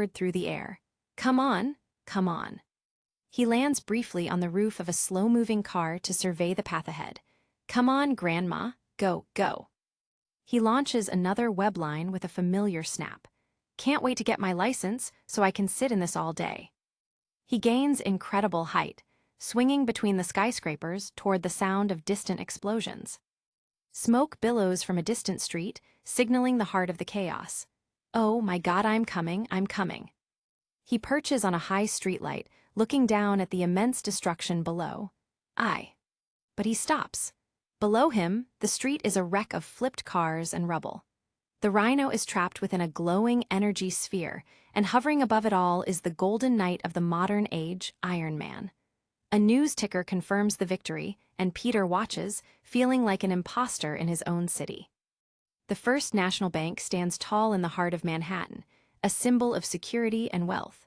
forward through the air. Come on, come on. He lands briefly on the roof of a slow-moving car to survey the path ahead. Come on, Grandma, go, go. He launches another web line with a familiar snap. Can't wait to get my license so I can sit in this all day. He gains incredible height, swinging between the skyscrapers toward the sound of distant explosions. Smoke billows from a distant street, signaling the heart of the chaos. Oh my God, I'm coming, I'm coming. He perches on a high streetlight, looking down at the immense destruction below. But he stops. Below him, the street is a wreck of flipped cars and rubble. The Rhino is trapped within a glowing energy sphere, and hovering above it all is the golden knight of the modern age, Iron Man. A news ticker confirms the victory, and Peter watches, feeling like an imposter in his own city. The First National Bank stands tall in the heart of Manhattan, a symbol of security and wealth.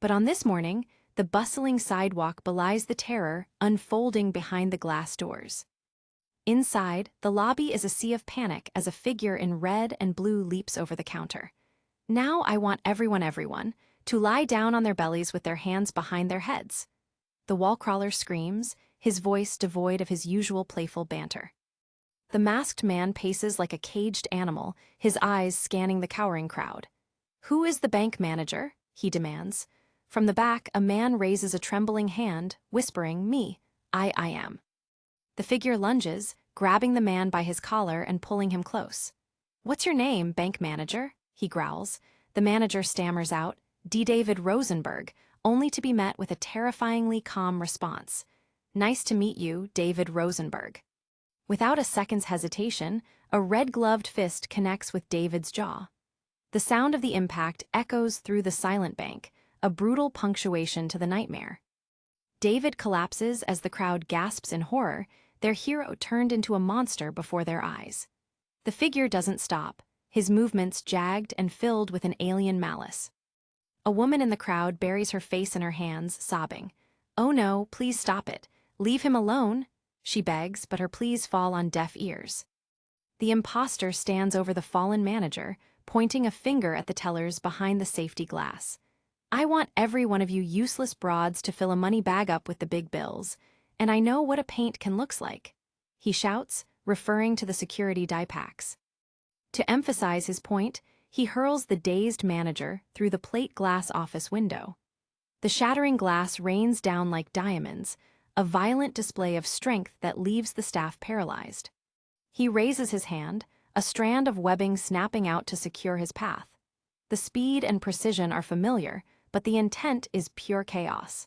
But on this morning, the bustling sidewalk belies the terror unfolding behind the glass doors. Inside, the lobby is a sea of panic as a figure in red and blue leaps over the counter. Now I want everyone, to lie down on their bellies with their hands behind their heads. The wall crawler screams, his voice devoid of his usual playful banter. The masked man paces like a caged animal, his eyes scanning the cowering crowd. Who is the bank manager? He demands. From the back, a man raises a trembling hand, whispering, Me, I am. The figure lunges, grabbing the man by his collar and pulling him close. What's your name, bank manager? He growls. The manager stammers out, D. David Rosenberg, only to be met with a terrifyingly calm response. Nice to meet you, David Rosenberg. Without a second's hesitation, a red-gloved fist connects with David's jaw. The sound of the impact echoes through the silent bank, a brutal punctuation to the nightmare. David collapses as the crowd gasps in horror, their hero turned into a monster before their eyes. The figure doesn't stop, his movements jagged and filled with an alien malice. A woman in the crowd buries her face in her hands, sobbing. Oh no, please stop it. Leave him alone, she begs, but her pleas fall on deaf ears. The imposter stands over the fallen manager, pointing a finger at the tellers behind the safety glass. I want every one of you useless broads to fill a money bag up with the big bills, and I know what a paint can looks like, he shouts, referring to the security die packs. To emphasize his point, he hurls the dazed manager through the plate glass office window. The shattering glass rains down like diamonds, a violent display of strength that leaves the staff paralyzed. He raises his hand, a strand of webbing snapping out to secure his path. The speed and precision are familiar, but the intent is pure chaos.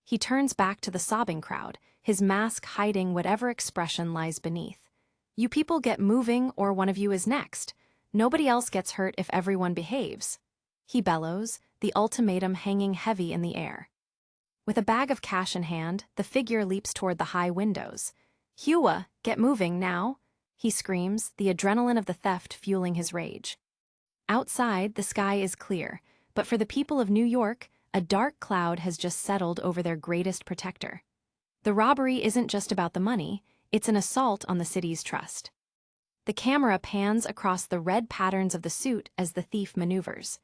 He turns back to the sobbing crowd, his mask hiding whatever expression lies beneath. You people get moving or one of you is next. Nobody else gets hurt if everyone behaves. He bellows, the ultimatum hanging heavy in the air. With a bag of cash in hand, the figure leaps toward the high windows. Hua, get moving now, he screams, the adrenaline of the theft fueling his rage. Outside, the sky is clear, but for the people of New York, a dark cloud has just settled over their greatest protector. The robbery isn't just about the money, it's an assault on the city's trust. The camera pans across the red patterns of the suit as the thief maneuvers.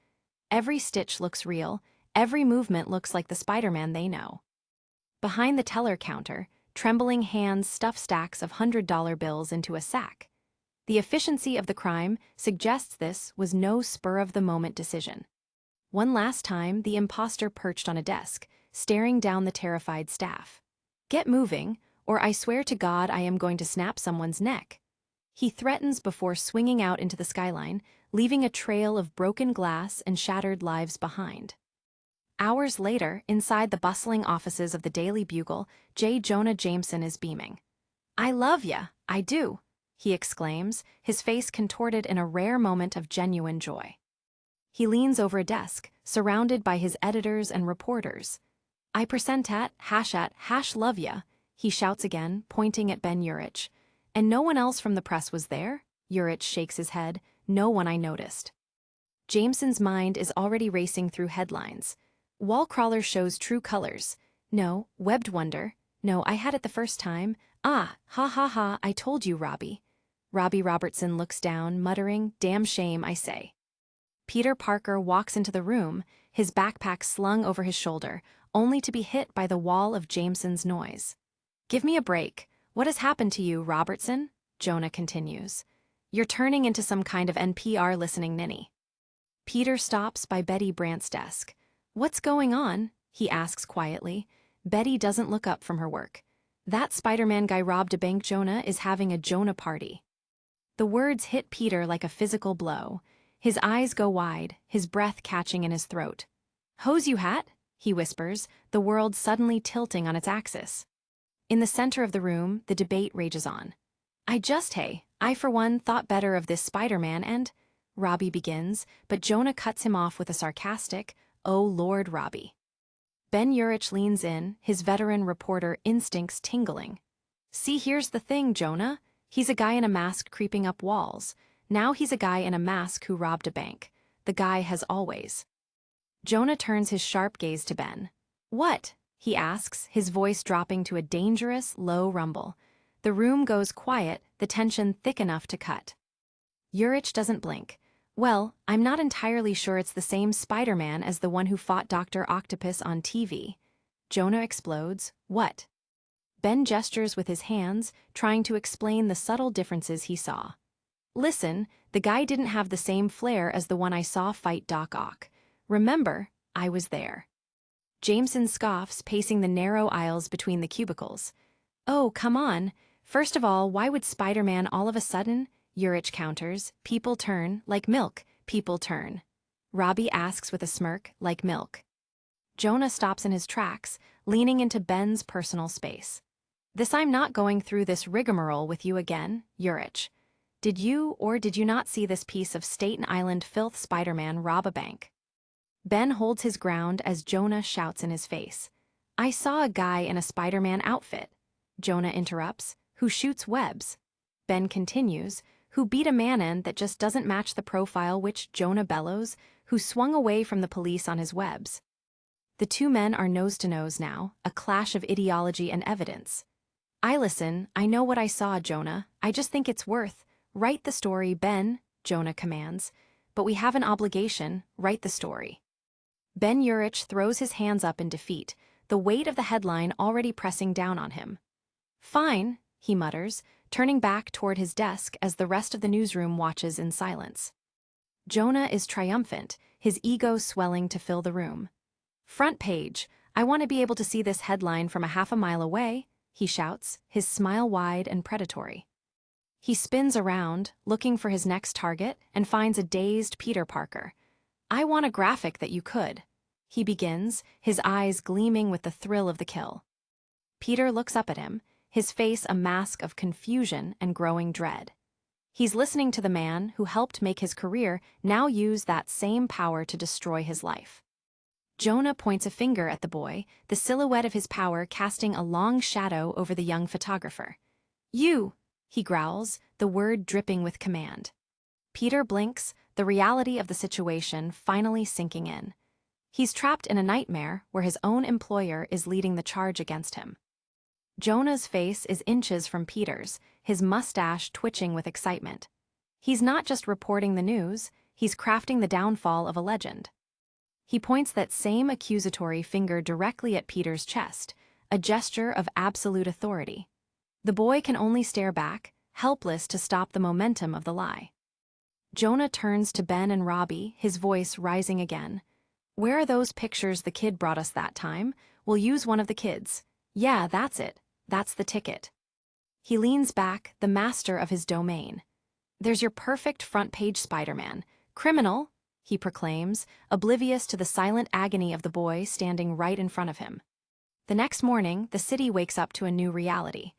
Every stitch looks real, every movement looks like the Spider-Man they know. Behind the teller counter, trembling hands stuff stacks of $100 bills into a sack. The efficiency of the crime suggests this was no spur-of-the-moment decision. One last time, the imposter perched on a desk, staring down the terrified staff. Get moving, or I swear to God I am going to snap someone's neck. He threatens before swinging out into the skyline, leaving a trail of broken glass and shattered lives behind. Hours later, inside the bustling offices of the Daily Bugle, J. Jonah Jameson is beaming. I love ya, I do, he exclaims, his face contorted in a rare moment of genuine joy. He leans over a desk, surrounded by his editors and reporters. I percentat, hash love ya, he shouts again, pointing at Ben Urich. And no one else from the press was there? Urich shakes his head. No one I noticed. Jameson's mind is already racing through headlines. Wallcrawler shows true colors. No, webbed wonder. No, I had it the first time. Ah, ha ha ha, I told you, Robbie. Robbie Robertson looks down, muttering, damn shame, I say. Peter Parker walks into the room, his backpack slung over his shoulder, only to be hit by the wall of Jameson's noise. "Give me a break. What has happened to you, Robertson?" Jonah continues. "You're turning into some kind of NPR listening ninny." Peter stops by Betty Brant's desk. "What's going on?" he asks quietly. Betty doesn't look up from her work. "That Spider-Man guy robbed a bank. Jonah is having a Jonah party." The words hit Peter like a physical blow. His eyes go wide, his breath catching in his throat. "Hose you hat?" he whispers, the world suddenly tilting on its axis. In the center of the room, the debate rages on. I for one thought better of this Spider-Man and," Robbie begins, but Jonah cuts him off with a sarcastic, "Oh Lord, Robbie." Ben Urich leans in, his veteran reporter instincts tingling. "See, here's the thing, Jonah. He's a guy in a mask creeping up walls. Now he's a guy in a mask who robbed a bank. The guy has always." Jonah turns his sharp gaze to Ben. "What?" he asks, his voice dropping to a dangerous, low rumble. The room goes quiet, the tension thick enough to cut. Urich doesn't blink. "Well, I'm not entirely sure it's the same Spider-Man as the one who fought Dr. Octopus on TV." Jonah explodes. "What?" Ben gestures with his hands, trying to explain the subtle differences he saw. "Listen, the guy didn't have the same flair as the one I saw fight Doc Ock. Remember, I was there." Jameson scoffs, pacing the narrow aisles between the cubicles. "Oh, come on. First of all, why would Spider-Man all of a sudden?" Urich counters. "People turn, like milk, people turn." Robbie asks with a smirk, "Like milk." Jonah stops in his tracks, leaning into Ben's personal space. I'm not going through this rigmarole with you again, Urich. Did you or did you not see this piece of Staten Island filth Spider-Man rob a bank?" Ben holds his ground as Jonah shouts in his face. "I saw a guy in a Spider-Man outfit." Jonah interrupts. "Who shoots webs." Ben continues. "Who beat a man in that just doesn't match the profile which," Jonah bellows, "who swung away from the police on his webs." The two men are nose to nose now, a clash of ideology and evidence. I know what I saw, Jonah. I just think it's worth." "Write the story, Ben," Jonah commands. "But we have an obligation, write the story." Ben Urich throws his hands up in defeat, the weight of the headline already pressing down on him. "Fine," he mutters, turning back toward his desk as the rest of the newsroom watches in silence. Jonah is triumphant, his ego swelling to fill the room. "Front page, I want to be able to see this headline from a half a mile away," he shouts, his smile wide and predatory. He spins around, looking for his next target, and finds a dazed Peter Parker. "I want a graphic that you could," he begins, his eyes gleaming with the thrill of the kill. Peter looks up at him, his face a mask of confusion and growing dread. He's listening to the man who helped make his career now use that same power to destroy his life. Jonah points a finger at the boy, the silhouette of his power casting a long shadow over the young photographer. "You," he growls, the word dripping with command. Peter blinks, the reality of the situation finally sinking in. He's trapped in a nightmare where his own employer is leading the charge against him. Jonah's face is inches from Peter's, his mustache twitching with excitement. He's not just reporting the news, he's crafting the downfall of a legend. He points that same accusatory finger directly at Peter's chest, a gesture of absolute authority. The boy can only stare back, helpless to stop the momentum of the lie. Jonah turns to Ben and Robbie, his voice rising again. "Where are those pictures the kid brought us that time? We'll use one of the kids." "Yeah, that's it. That's the ticket." He leans back, the master of his domain. "There's your perfect front-page Spider-Man. Criminal," he proclaims, oblivious to the silent agony of the boy standing right in front of him. The next morning, the city wakes up to a new reality.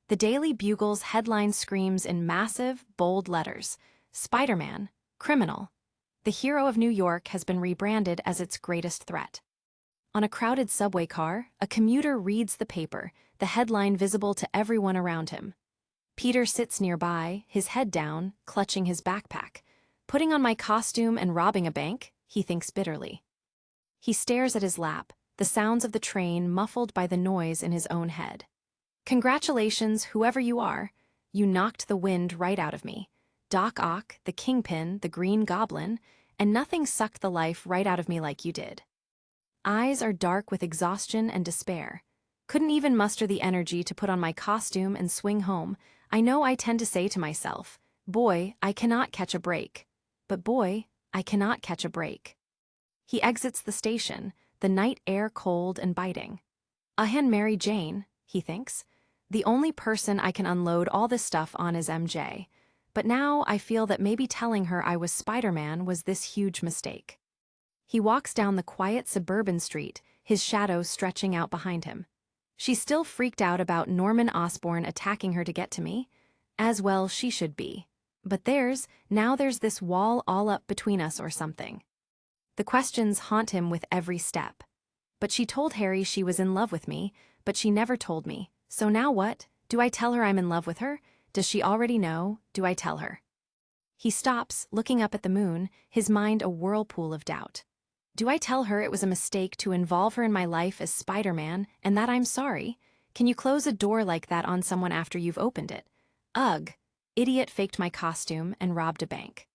The Daily Bugle's headline screams in massive, bold letters, "Spider-Man, criminal. The hero of New York has been rebranded as its greatest threat." On a crowded subway car, a commuter reads the paper, the headline visible to everyone around him. Peter sits nearby, his head down, clutching his backpack. "Putting on my costume and robbing a bank," he thinks bitterly. He stares at his lap, the sounds of the train muffled by the noise in his own head. "Congratulations, whoever you are. You knocked the wind right out of me. Doc Ock, the Kingpin, the Green Goblin, and nothing sucked the life right out of me like you did. Eyes are dark with exhaustion and despair. Couldn't even muster the energy to put on my costume and swing home. I know I tend to say to myself, boy, I cannot catch a break. But boy, I cannot catch a break. He exits the station, the night air cold and biting. "Ahan Mary Jane," he thinks. "The only person I can unload all this stuff on is MJ. But now I feel that maybe telling her I was Spider-Man was this huge mistake." He walks down the quiet suburban street, his shadow stretching out behind him. She's still freaked out about Norman Osborn attacking her to get to me. As well she should be. But there's this wall all up between us or something. The questions haunt him with every step. But she told Harry she was in love with me, but she never told me. So now what? Do I tell her I'm in love with her? Does she already know? Do I tell her? He stops, looking up at the moon, his mind a whirlpool of doubt. Do I tell her it was a mistake to involve her in my life as Spider-Man and that I'm sorry? Can you close a door like that on someone after you've opened it? Ugh. Idiot faked my costume and robbed a bank.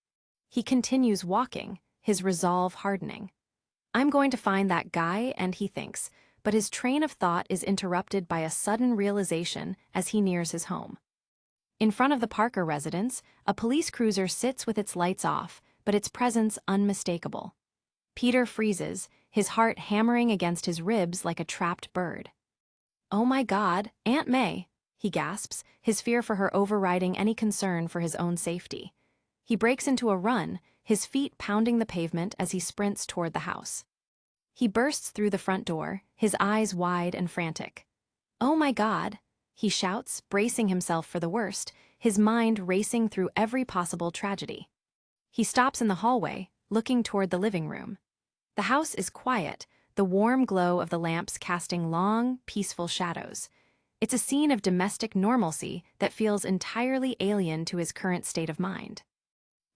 He continues walking, his resolve hardening. I'm going to find that guy, and he thinks, but his train of thought is interrupted by a sudden realization as he nears his home. In front of the Parker residence, a police cruiser sits with its lights off, but its presence unmistakable. Peter freezes, his heart hammering against his ribs like a trapped bird. "Oh my God, Aunt May," he gasps, his fear for her overriding any concern for his own safety. He breaks into a run, his feet pounding the pavement as he sprints toward the house. He bursts through the front door, his eyes wide and frantic. "Oh my God," he shouts, bracing himself for the worst, his mind racing through every possible tragedy. He stops in the hallway, looking toward the living room. The house is quiet, the warm glow of the lamps casting long, peaceful shadows. It's a scene of domestic normalcy that feels entirely alien to his current state of mind.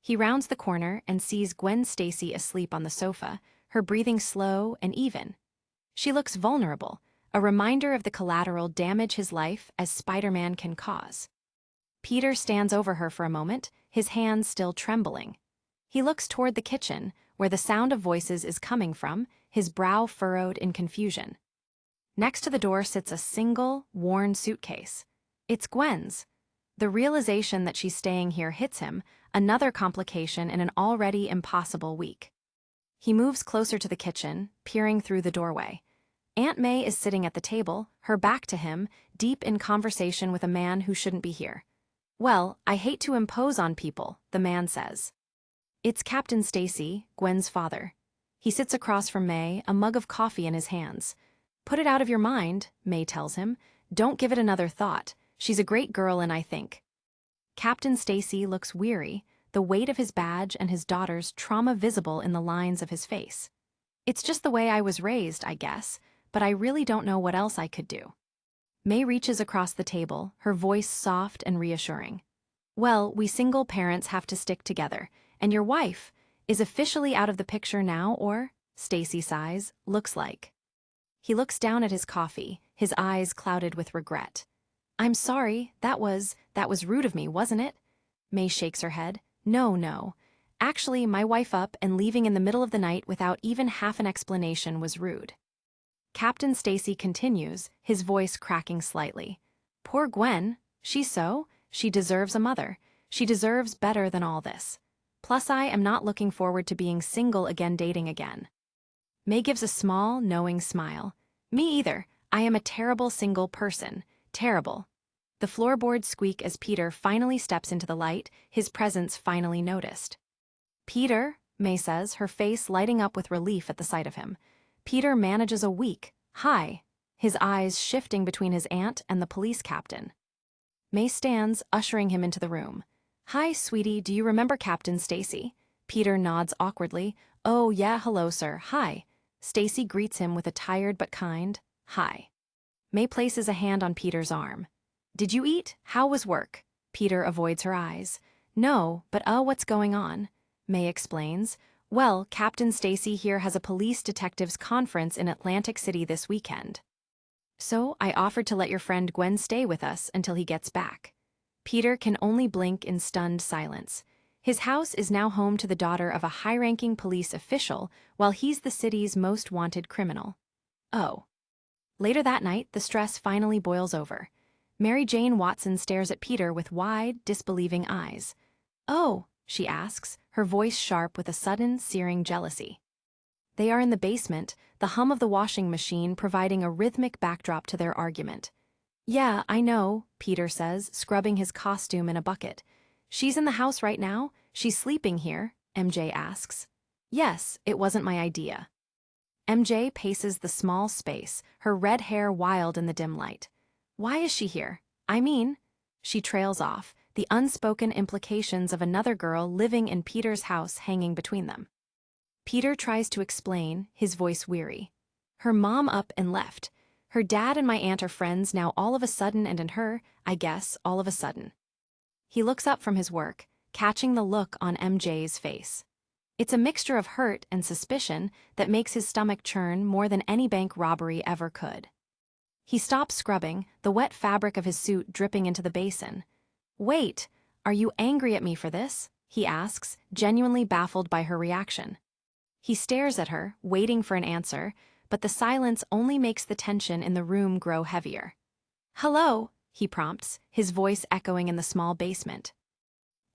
He rounds the corner and sees Gwen Stacy asleep on the sofa, her breathing slow and even. She looks vulnerable, a reminder of the collateral damage his life as Spider-Man can cause. Peter stands over her for a moment, his hands still trembling. He looks toward the kitchen, where the sound of voices is coming from, his brow furrowed in confusion. Next to the door sits a single, worn suitcase. It's Gwen's. The realization that she's staying here hits him, another complication in an already impossible week. He moves closer to the kitchen, peering through the doorway. Aunt May is sitting at the table, her back to him, deep in conversation with a man who shouldn't be here. "Well, I hate to impose on people," the man says. It's Captain Stacy, Gwen's father. He sits across from May, a mug of coffee in his hands. "Put it out of your mind," May tells him. "Don't give it another thought. She's a great girl and I think." Captain Stacy looks weary, the weight of his badge and his daughter's trauma visible in the lines of his face. "It's just the way I was raised, I guess, but I really don't know what else I could do." May reaches across the table, her voice soft and reassuring. "Well, we single parents have to stick together, and your wife is officially out of the picture now, or," Stacy sighs, "looks like." He looks down at his coffee, his eyes clouded with regret. "I'm sorry, that was rude of me, wasn't it?" May shakes her head. No. Actually, my wife up and leaving in the middle of the night without even half an explanation was rude." Captain Stacy continues, his voice cracking slightly. "Poor Gwen. She deserves a mother. She deserves better than all this. Plus I am not looking forward to being single again dating again." May gives a small, knowing smile. "Me either. I am a terrible single person. Terrible." The floorboards squeak as Peter finally steps into the light, his presence finally noticed. "Peter," May says, her face lighting up with relief at the sight of him. Peter manages a weak, "Hi," his eyes shifting between his aunt and the police captain. May stands, ushering him into the room. "Hi, sweetie, do you remember Captain Stacy?" Peter nods awkwardly. "Oh, yeah, hello, sir, hi." Stacy greets him with a tired but kind, "Hi." May places a hand on Peter's arm. "Did you eat? How was work?" Peter avoids her eyes. "No, but what's going on?" May explains. "Well, Captain Stacy here has a police detectives conference in Atlantic City this weekend. So I offered to let your friend Gwen stay with us until he gets back." Peter can only blink in stunned silence. His house is now home to the daughter of a high-ranking police official, while he's the city's most wanted criminal. Oh. Later that night, the stress finally boils over. Mary Jane Watson stares at Peter with wide, disbelieving eyes. "Oh," she asks, her voice sharp with a sudden, searing jealousy. They are in the basement, the hum of the washing machine providing a rhythmic backdrop to their argument. "Yeah, I know," Peter says, scrubbing his costume in a bucket. "She's in the house right now? She's sleeping here?" MJ asks. "Yes, it wasn't my idea." MJ paces the small space, her red hair wild in the dim light. "Why is she here? I mean," she trails off, the unspoken implications of another girl living in Peter's house hanging between them. Peter tries to explain, his voice weary. "Her mom up and left. Her dad and my aunt are friends now all of a sudden, and in her, I guess, all of a sudden." He looks up from his work, catching the look on MJ's face. It's a mixture of hurt and suspicion that makes his stomach churn more than any bank robbery ever could. He stops scrubbing, the wet fabric of his suit dripping into the basin. "Wait, are you angry at me for this?" he asks, genuinely baffled by her reaction. He stares at her, waiting for an answer, but the silence only makes the tension in the room grow heavier. "Hello," he prompts, his voice echoing in the small basement.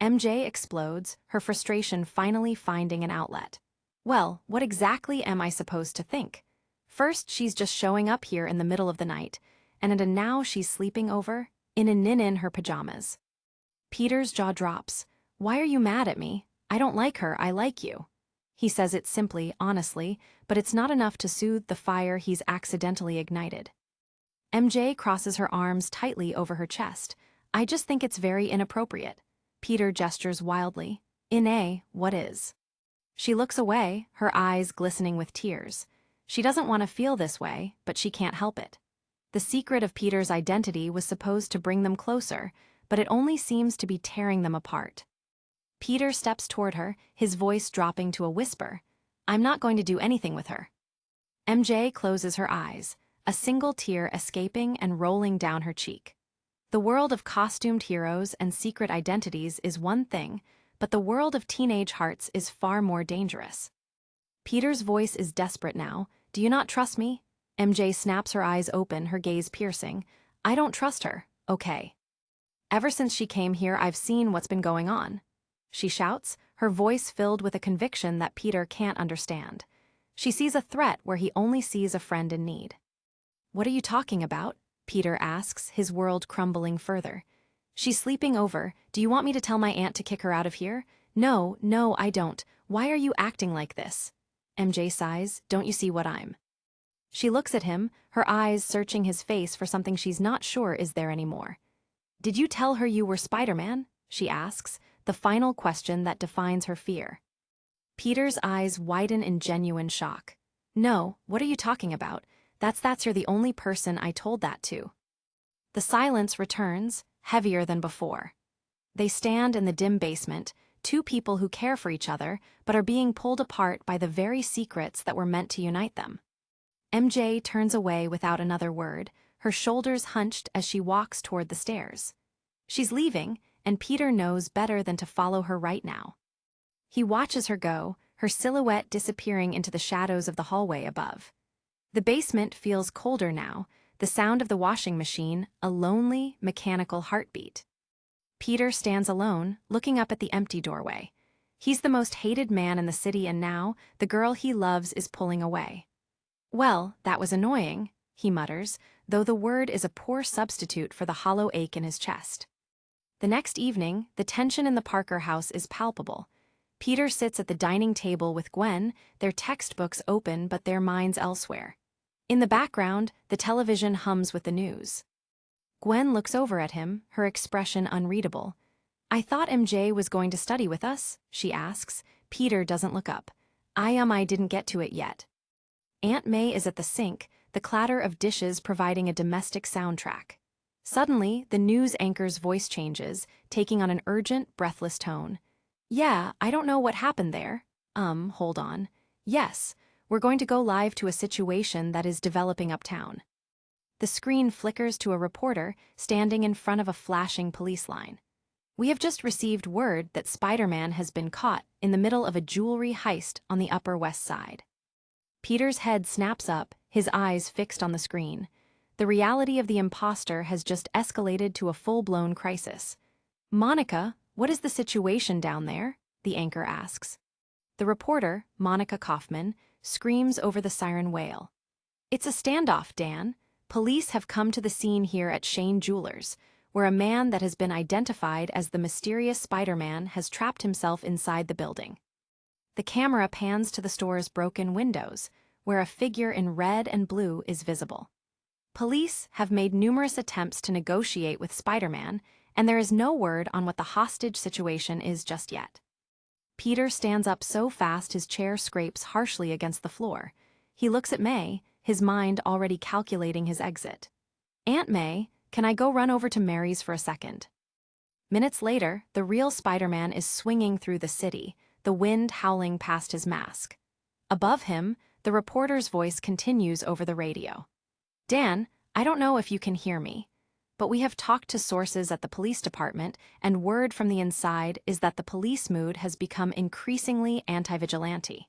MJ explodes, her frustration finally finding an outlet. "Well, what exactly am I supposed to think? First, she's just showing up here in the middle of the night, and now she's sleeping over, in her pajamas." Peter's jaw drops. "Why are you mad at me? I don't like her, I like you." He says it simply, honestly, but it's not enough to soothe the fire he's accidentally ignited. MJ crosses her arms tightly over her chest. "I just think it's very inappropriate." Peter gestures wildly. What is?" She looks away, her eyes glistening with tears. She doesn't want to feel this way, but she can't help it. The secret of Peter's identity was supposed to bring them closer, but it only seems to be tearing them apart. Peter steps toward her, his voice dropping to a whisper. "I'm not going to do anything with her." MJ closes her eyes, a single tear escaping and rolling down her cheek. The world of costumed heroes and secret identities is one thing, but the world of teenage hearts is far more dangerous. Peter's voice is desperate now. "Do you not trust me?" MJ snaps her eyes open, her gaze piercing. "I don't trust her, okay? Ever since she came here, I've seen what's been going on," she shouts, her voice filled with a conviction that Peter can't understand. She sees a threat where he only sees a friend in need. "What are you talking about?" Peter asks, his world crumbling further. "She's sleeping over. Do you want me to tell my aunt to kick her out of here?" No, I don't. Why are you acting like this?" MJ sighs. "Don't you see what I'm?" She looks at him, her eyes searching his face for something she's not sure is there anymore. "Did you tell her you were Spider-Man?" she asks, the final question that defines her fear. Peter's eyes widen in genuine shock. "No, what are you talking about? That's you're the only person I told that to." The silence returns, heavier than before. They stand in the dim basement, two people who care for each other, but are being pulled apart by the very secrets that were meant to unite them. MJ turns away without another word, her shoulders hunched as she walks toward the stairs. She's leaving, and Peter knows better than to follow her right now. He watches her go, her silhouette disappearing into the shadows of the hallway above. The basement feels colder now, the sound of the washing machine, a lonely, mechanical heartbeat. Peter stands alone, looking up at the empty doorway. He's the most hated man in the city, and now, the girl he loves is pulling away. "Well, that was annoying," he mutters, though the word is a poor substitute for the hollow ache in his chest. The next evening, the tension in the Parker house is palpable. Peter sits at the dining table with Gwen, their textbooks open but their minds elsewhere. In the background, the television hums with the news. Gwen looks over at him, her expression unreadable. "I thought MJ was going to study with us," she asks. Peter doesn't look up. I didn't get to it yet." Aunt May is at the sink, the clatter of dishes providing a domestic soundtrack. Suddenly, the news anchor's voice changes, taking on an urgent, breathless tone. "Yeah, I don't know what happened there. Hold on. Yes, we're going to go live to a situation that is developing uptown." The screen flickers to a reporter standing in front of a flashing police line. We have just received word that Spider-Man has been caught in the middle of a jewelry heist on the Upper West Side. Peter's head snaps up, his eyes fixed on the screen. The reality of the imposter has just escalated to a full-blown crisis. "Monica, what is the situation down there?" the anchor asks. The reporter, Monica Kaufman, screams over the siren wail. "It's a standoff, Dan. Police have come to the scene here at Shane Jewelers, where a man that has been identified as the mysterious Spider-Man has trapped himself inside the building." The camera pans to the store's broken windows, where a figure in red and blue is visible. Police have made numerous attempts to negotiate with Spider-Man, and there is no word on what the hostage situation is just yet. Peter stands up so fast his chair scrapes harshly against the floor. He looks at May, his mind already calculating his exit. "Aunt May, can I go run over to Mary's for a second?" Minutes later, the real Spider-Man is swinging through the city, the wind howling past his mask. Above him, the reporter's voice continues over the radio. "Dan, I don't know if you can hear me, but we have talked to sources at the police department, and word from the inside is that the police mood has become increasingly anti-vigilante."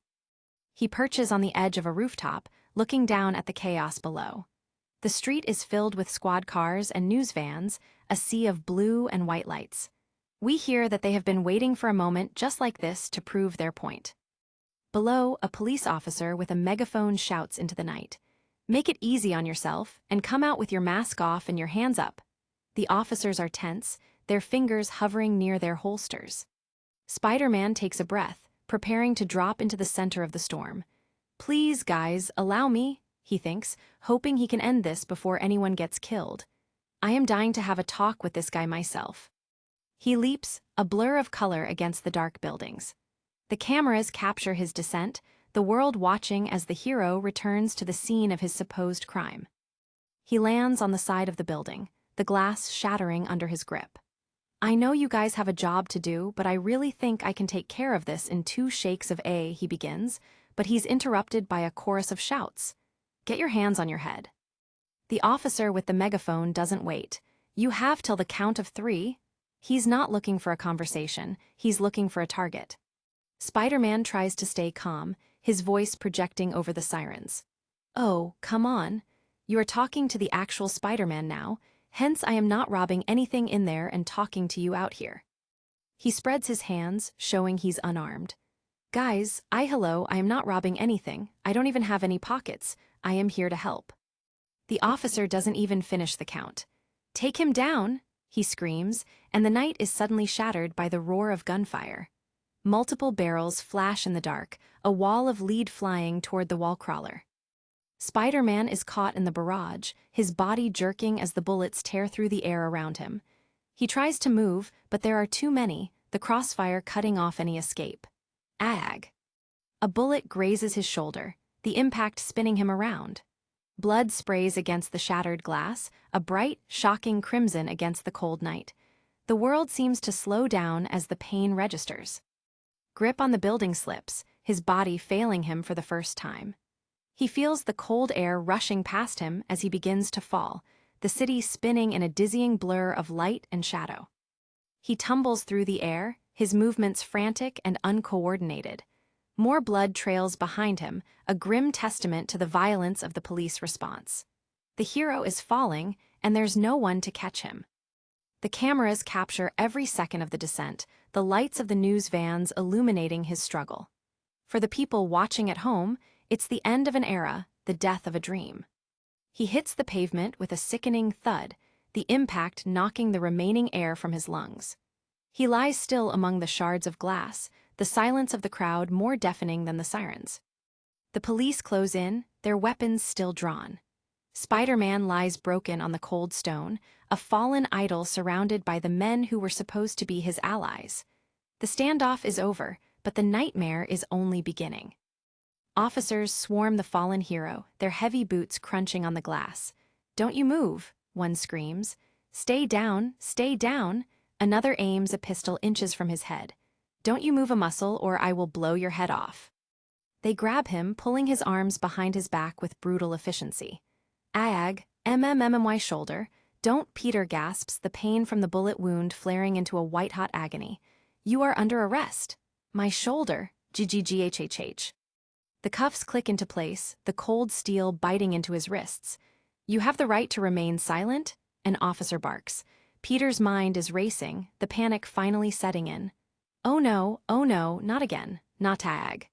He perches on the edge of a rooftop, looking down at the chaos below. The street is filled with squad cars and news vans, a sea of blue and white lights. We hear that they have been waiting for a moment just like this to prove their point. Below, a police officer with a megaphone shouts into the night, "Make it easy on yourself and come out with your mask off and your hands up." The officers are tense, their fingers hovering near their holsters. Spider-Man takes a breath, preparing to drop into the center of the storm. "Please, guys, allow me," he thinks, hoping he can end this before anyone gets killed. "I am dying to have a talk with this guy myself." He leaps, a blur of color against the dark buildings. The cameras capture his descent, the world watching as the hero returns to the scene of his supposed crime. He lands on the side of the building, the glass shattering under his grip. "I know you guys have a job to do, but I really think I can take care of this in 2 shakes of A," he begins, but he's interrupted by a chorus of shouts. "Get your hands on your head." The officer with the megaphone doesn't wait. "You have till the count of 3. He's not looking for a conversation, he's looking for a target. Spider-Man tries to stay calm, his voice projecting over the sirens. "Oh, come on. You are talking to the actual Spider-Man now, hence I am not robbing anything in there and talking to you out here." He spreads his hands, showing he's unarmed. "Guys, I am not robbing anything, I don't even have any pockets, I am here to help." The officer doesn't even finish the count. "Take him down," he screams, and the night is suddenly shattered by the roar of gunfire. Multiple barrels flash in the dark, a wall of lead flying toward the wall crawler. Spider-Man is caught in the barrage, his body jerking as the bullets tear through the air around him. He tries to move, but there are too many, the crossfire cutting off any escape. Ag! A bullet grazes his shoulder, the impact spinning him around. Blood sprays against the shattered glass, a bright, shocking crimson against the cold night. The world seems to slow down as the pain registers. Grip on the building slips, his body failing him for the first time. He feels the cold air rushing past him as he begins to fall, the city spinning in a dizzying blur of light and shadow. He tumbles through the air, his movements frantic and uncoordinated. More blood trails behind him, a grim testament to the violence of the police response. The hero is falling, and there's no one to catch him. The cameras capture every second of the descent, the lights of the news vans illuminating his struggle. For the people watching at home, it's the end of an era, the death of a dream. He hits the pavement with a sickening thud, the impact knocking the remaining air from his lungs. He lies still among the shards of glass, the silence of the crowd more deafening than the sirens. The police close in, their weapons still drawn. Spider-Man lies broken on the cold stone, a fallen idol surrounded by the men who were supposed to be his allies. The standoff is over, but the nightmare is only beginning. Officers swarm the fallen hero, their heavy boots crunching on the glass. "Don't you move," one screams. Stay down," another aims a pistol inches from his head. "Don't you move a muscle or I will blow your head off." They grab him, pulling his arms behind his back with brutal efficiency. "Ag, MMMY shoulder, Don't, Peter gasps, the pain from the bullet wound flaring into a white-hot agony. You are under arrest. My shoulder, GGGHHH. The cuffs click into place, the cold steel biting into his wrists. You have the right to remain silent, an officer barks. Peter's mind is racing, the panic finally setting in. Oh no, not again, not tag.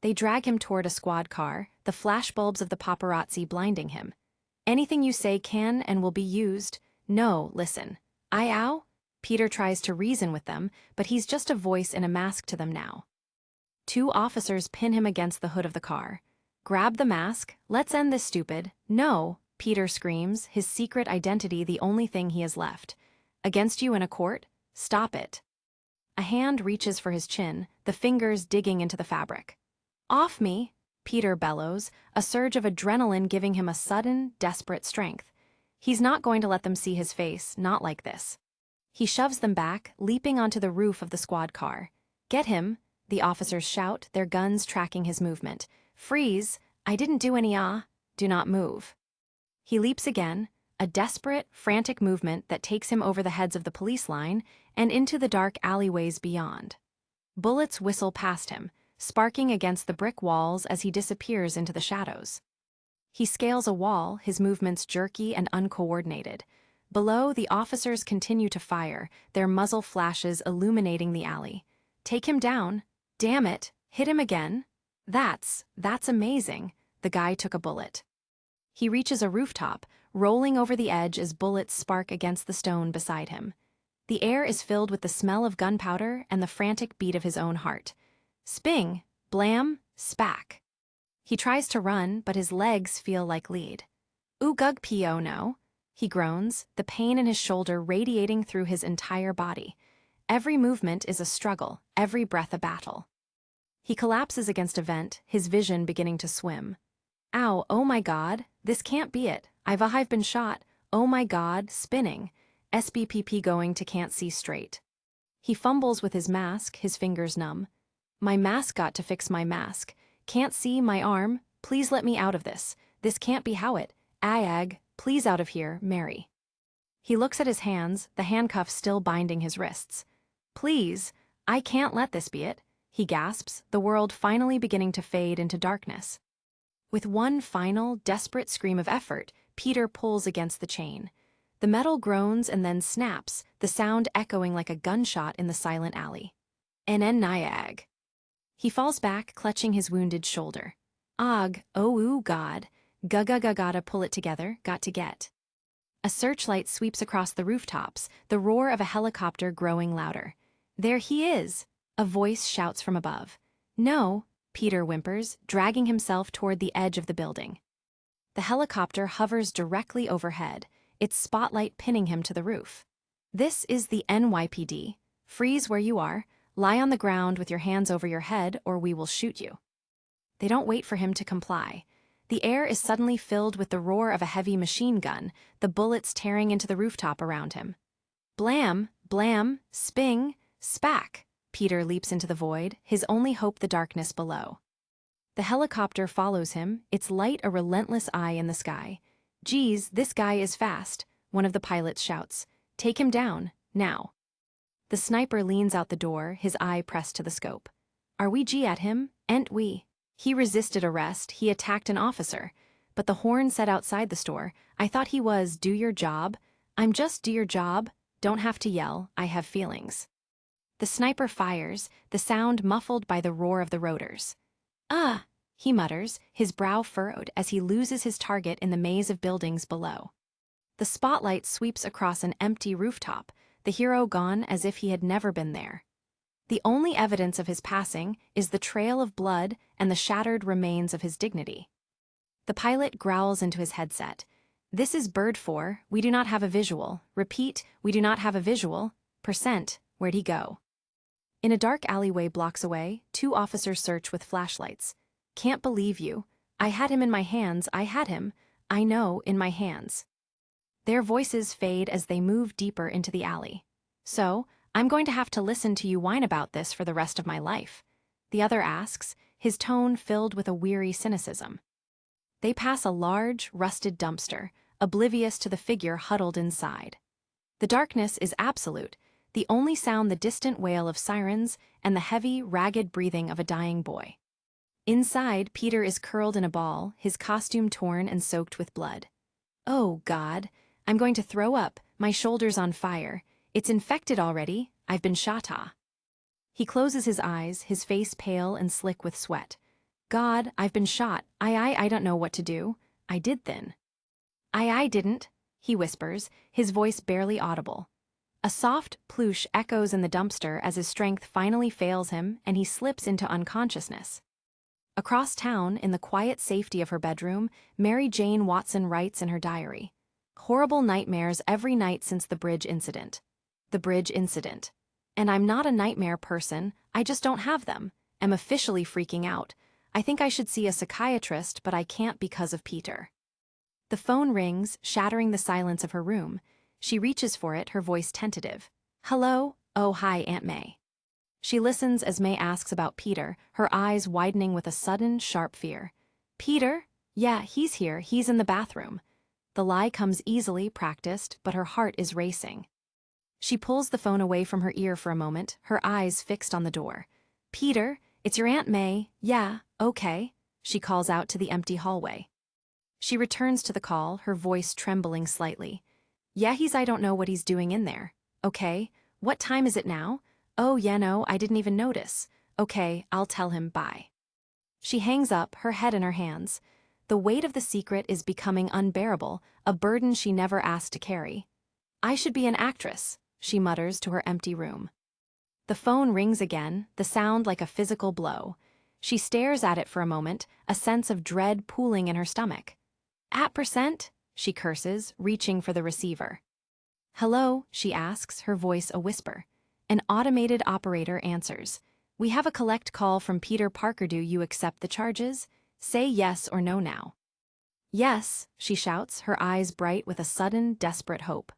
They drag him toward a squad car, the flashbulbs of the paparazzi blinding him. Anything you say can and will be used. No, listen. Ow? Peter tries to reason with them, but he's just a voice in a mask to them now. Two officers pin him against the hood of the car. Grab the mask, let's end this, stupid. No, Peter screams, his secret identity the only thing he has left. Against you in a court? Stop it. A hand reaches for his chin, the fingers digging into the fabric. Off me, Peter bellows, a surge of adrenaline giving him a sudden, desperate strength. He's not going to let them see his face, not like this. He shoves them back, leaping onto the roof of the squad car. Get him, the officers shout, their guns tracking his movement. Freeze, I didn't do any do not move. He leaps again, a desperate, frantic movement that takes him over the heads of the police line and into the dark alleyways beyond. Bullets whistle past him, sparking against the brick walls as he disappears into the shadows. He scales a wall, his movements jerky and uncoordinated. Below, the officers continue to fire, their muzzle flashes illuminating the alley. Take him down. Damn it, hit him again. That's amazing. The guy took a bullet. He reaches a rooftop, rolling over the edge as bullets spark against the stone beside him. The air is filled with the smell of gunpowder and the frantic beat of his own heart. Sping, blam, spack. He tries to run, but his legs feel like lead. Ooh gug po no, he groans, the pain in his shoulder radiating through his entire body. Every movement is a struggle, every breath a battle. He collapses against a vent, his vision beginning to swim. Ow, oh my god, this can't be it. I've been shot. Oh my god, spinning. SBPP going to can't see straight. He fumbles with his mask, his fingers numb. My mask got to fix my mask. Can't see my arm. Please let me out of this. This can't be how it. Ag, please out of here, Mary. He looks at his hands, the handcuffs still binding his wrists. Please, I can't let this be it, he gasps, the world finally beginning to fade into darkness. With one final, desperate scream of effort, Peter pulls against the chain. The metal groans and then snaps, the sound echoing like a gunshot in the silent alley. Nyag. He falls back, clutching his wounded shoulder. Og, oh ooh god, gotta pull it together, got to get. A searchlight sweeps across the rooftops, the roar of a helicopter growing louder. There he is, a voice shouts from above. No, Peter whimpers, dragging himself toward the edge of the building. The helicopter hovers directly overhead, its spotlight pinning him to the roof. This is the NYPD. Freeze where you are, lie on the ground with your hands over your head or we will shoot you. They don't wait for him to comply. The air is suddenly filled with the roar of a heavy machine gun, the bullets tearing into the rooftop around him. Blam, blam, sping, spack. Peter leaps into the void, his only hope the darkness below. The helicopter follows him, its light a relentless eye in the sky. Geez, this guy is fast, one of the pilots shouts. Take him down, now. The sniper leans out the door, his eye pressed to the scope. Are we at him? Ain't we? He resisted arrest, he attacked an officer. But the horn said outside the store, I thought he was, do your job. I'm just do your job, don't have to yell, I have feelings. The sniper fires, the sound muffled by the roar of the rotors. He mutters, his brow furrowed as he loses his target in the maze of buildings below. The spotlight sweeps across an empty rooftop, the hero gone as if he had never been there. The only evidence of his passing is the trail of blood and the shattered remains of his dignity. The pilot growls into his headset. This is Bird 4, we do not have a visual. Repeat, we do not have a visual. Where'd he go? In a dark alleyway blocks away, two officers search with flashlights. Can't believe you. I had him in my hands, I had him. I know, in my hands. Their voices fade as they move deeper into the alley. So, I'm going to have to listen to you whine about this for the rest of my life. The other asks, his tone filled with a weary cynicism. They pass a large, rusted dumpster, oblivious to the figure huddled inside. The darkness is absolute, the only sound the distant wail of sirens and the heavy, ragged breathing of a dying boy. Inside, Peter is curled in a ball, his costume torn and soaked with blood. Oh, God, I'm going to throw up, my shoulder's on fire. It's infected already, I've been shot. He closes his eyes, his face pale and slick with sweat. God, I've been shot. I don't know what to do. I did then. I didn't, he whispers, his voice barely audible. A soft ploosh echoes in the dumpster as his strength finally fails him and he slips into unconsciousness. Across town, in the quiet safety of her bedroom, Mary Jane Watson writes in her diary. Horrible nightmares every night since the bridge incident. The bridge incident. And I'm not a nightmare person, I just don't have them. I'm officially freaking out. I think I should see a psychiatrist, but I can't because of Peter. The phone rings, shattering the silence of her room. She reaches for it, her voice tentative. Hello? Oh, hi, Aunt May. She listens as May asks about Peter, her eyes widening with a sudden, sharp fear. Peter? Yeah, he's here, he's in the bathroom. The lie comes easily, practiced, but her heart is racing. She pulls the phone away from her ear for a moment, her eyes fixed on the door. Peter, it's your Aunt May. Yeah, okay, she calls out to the empty hallway. She returns to the call, her voice trembling slightly. Yeah, I don't know what he's doing in there. Okay, what time is it now? Oh, yeah, no, I didn't even notice. Okay, I'll tell him, bye. She hangs up, her head in her hands. The weight of the secret is becoming unbearable, a burden she never asked to carry. I should be an actress, she mutters to her empty room. The phone rings again, the sound like a physical blow. She stares at it for a moment, a sense of dread pooling in her stomach. At percent? She curses, reaching for the receiver. Hello, she asks, her voice a whisper. An automated operator answers. We have a collect call from Peter Parker. Do you accept the charges? Say yes or no now. Yes, she shouts, her eyes bright with a sudden, desperate hope.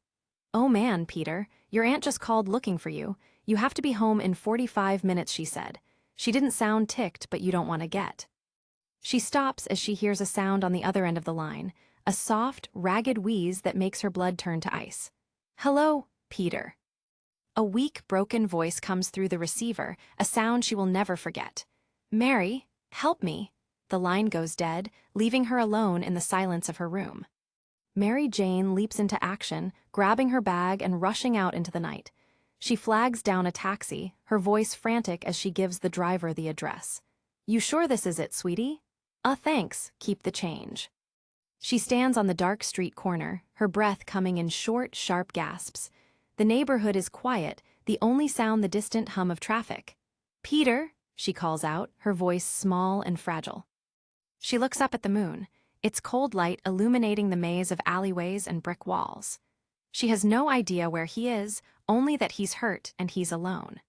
Oh man, Peter, your aunt just called looking for you. You have to be home in 45 minutes, she said. She didn't sound ticked, but you don't want to get. She stops as she hears a sound on the other end of the line, a soft, ragged wheeze that makes her blood turn to ice. Hello, Peter. A weak, broken voice comes through the receiver, a sound she will never forget. Mary, help me. The line goes dead, leaving her alone in the silence of her room. Mary Jane leaps into action, grabbing her bag and rushing out into the night. She flags down a taxi, her voice frantic as she gives the driver the address. You sure this is it, sweetie? Thanks, keep the change. She stands on the dark street corner, her breath coming in short, sharp gasps. The neighborhood is quiet, the only sound the distant hum of traffic. Peter, she calls out, her voice small and fragile. She looks up at the moon, its cold light illuminating the maze of alleyways and brick walls. She has no idea where he is, only that he's hurt and he's alone.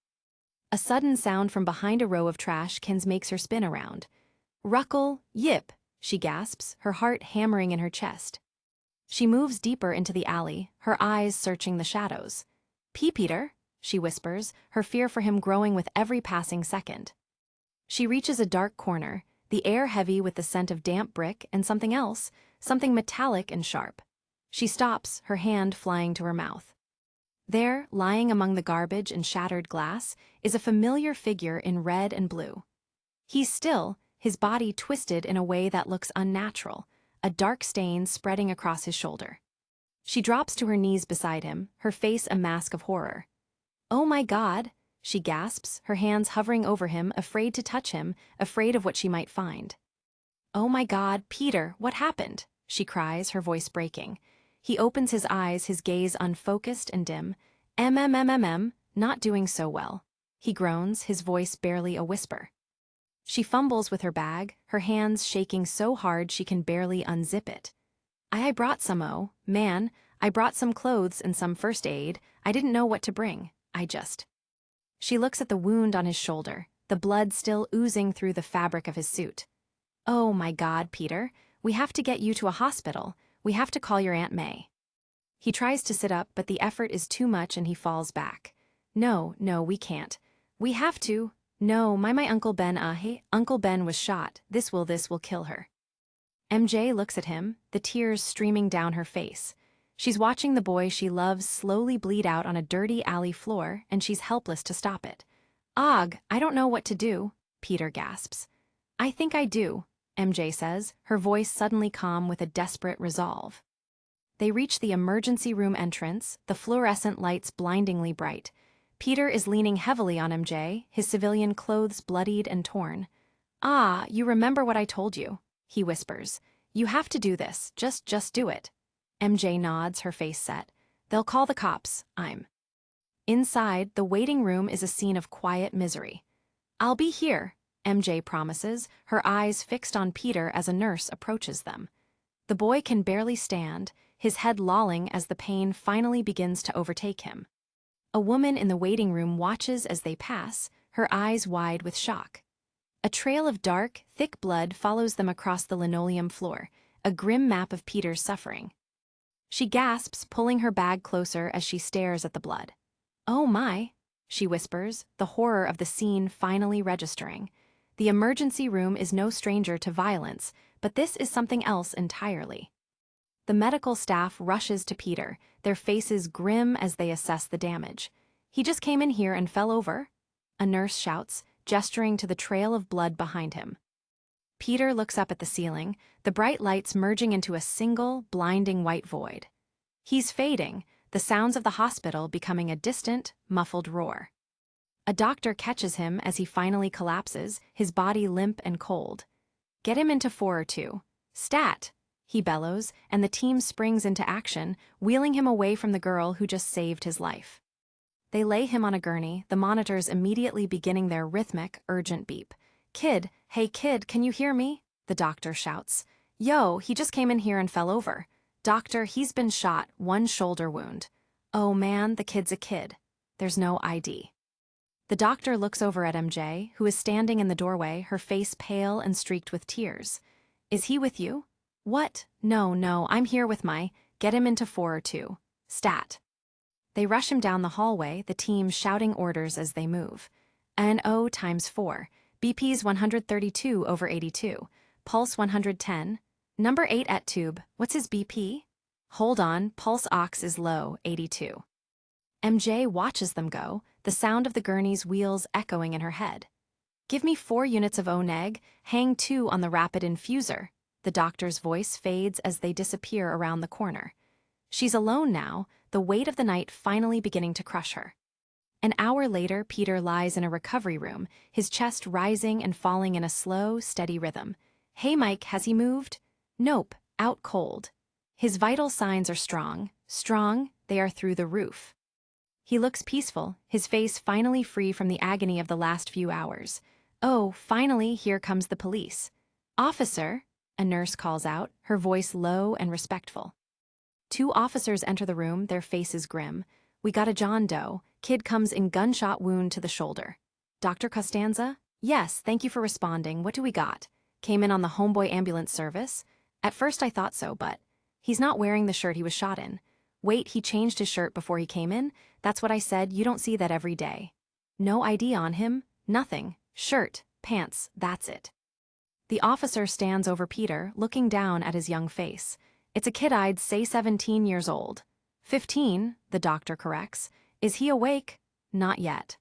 A sudden sound from behind a row of trash cans makes her spin around. Ruckle, yip, she gasps, her heart hammering in her chest. She moves deeper into the alley, her eyes searching the shadows. Peter, she whispers, her fear for him growing with every passing second. She reaches a dark corner, the air heavy with the scent of damp brick and something else, something metallic and sharp. She stops, her hand flying to her mouth. There, lying among the garbage and shattered glass, is a familiar figure in red and blue. He's still, his body twisted in a way that looks unnatural, a dark stain spreading across his shoulder. She drops to her knees beside him, her face a mask of horror. Oh my God, she gasps, her hands hovering over him, afraid to touch him, afraid of what she might find. Oh my God, Peter, what happened? She cries, her voice breaking. He opens his eyes, his gaze unfocused and dim. Not doing so well. He groans, his voice barely a whisper. She fumbles with her bag, her hands shaking so hard she can barely unzip it. I brought some, oh, man, I brought some clothes and some first aid. I didn't know what to bring, She looks at the wound on his shoulder, the blood still oozing through the fabric of his suit. Oh my God, Peter, we have to get you to a hospital. We have to call your Aunt May. He tries to sit up, but the effort is too much and he falls back. No, we can't. We have to. No, my Uncle Ben, hey, Uncle Ben was shot. This will kill her. MJ looks at him, the tears streaming down her face. She's watching the boy she loves slowly bleed out on a dirty alley floor, and she's helpless to stop it. "Og, I don't know what to do," Peter gasps. "I think I do," MJ says, her voice suddenly calm with a desperate resolve. They reach the emergency room entrance, the fluorescent lights blindingly bright. Peter is leaning heavily on MJ, his civilian clothes bloodied and torn. "Ah, you remember what I told you," he whispers. "You have to do this, just do it." MJ nods, her face set. "They'll call the cops, I'm." Inside, the waiting room is a scene of quiet misery. "I'll be here," MJ promises, her eyes fixed on Peter as a nurse approaches them. The boy can barely stand, his head lolling as the pain finally begins to overtake him. A woman in the waiting room watches as they pass, her eyes wide with shock. A trail of dark, thick blood follows them across the linoleum floor, a grim map of Peter's suffering. She gasps, pulling her bag closer as she stares at the blood. "Oh my," she whispers, the horror of the scene finally registering. The emergency room is no stranger to violence, but this is something else entirely. The medical staff rushes to Peter, their faces grim as they assess the damage. "He just came in here and fell over," a nurse shouts, gesturing to the trail of blood behind him. Peter looks up at the ceiling, the bright lights merging into a single, blinding white void. He's fading, the sounds of the hospital becoming a distant, muffled roar. A doctor catches him as he finally collapses, his body limp and cold. "Get him into 402. Stat!" he bellows, and the team springs into action, wheeling him away from the girl who just saved his life. They lay him on a gurney, the monitors immediately beginning their rhythmic, urgent beep. "Kid, hey kid, can you hear me?" the doctor shouts. "Yo, he just came in here and fell over. Doctor, he's been shot, one shoulder wound. Oh man, the kid's a kid. There's no ID." The doctor looks over at MJ, who is standing in the doorway, her face pale and streaked with tears. "Is he with you?" "What? No, I'm here with my, get him into 402. Stat." They rush him down the hallway, the team shouting orders as they move. NO times 4, BP's 132/82, pulse 110, number 8 at tube, what's his BP? Hold on, pulse ox is low, 82. MJ watches them go, the sound of the gurney's wheels echoing in her head. "Give me 4 units of O-neg, hang 2 on the rapid infuser." The doctor's voice fades as they disappear around the corner. She's alone now, the weight of the night finally beginning to crush her. An hour later, Peter lies in a recovery room, his chest rising and falling in a slow, steady rhythm. "Hey Mike, has he moved?" "Nope, out cold." His vital signs are strong, they are through the roof. He looks peaceful, his face finally free from the agony of the last few hours. Oh, finally, here comes the police. "Officer," a nurse calls out, her voice low and respectful. 2 officers enter the room, their faces grim. "We got a John Doe. Kid comes in gunshot wound to the shoulder." "Dr. Costanza?" "Yes, thank you for responding. What do we got?" "Came in on the homeboy ambulance service." "At first I thought so, but he's not wearing the shirt he was shot in." "Wait, he changed his shirt before he came in?" "That's what I said, you don't see that every day." "No ID on him?" "Nothing. Shirt, pants, that's it." The officer stands over Peter, looking down at his young face. "It's a kid I'd say 17 years old." 15, the doctor corrects. "Is he awake?" "Not yet."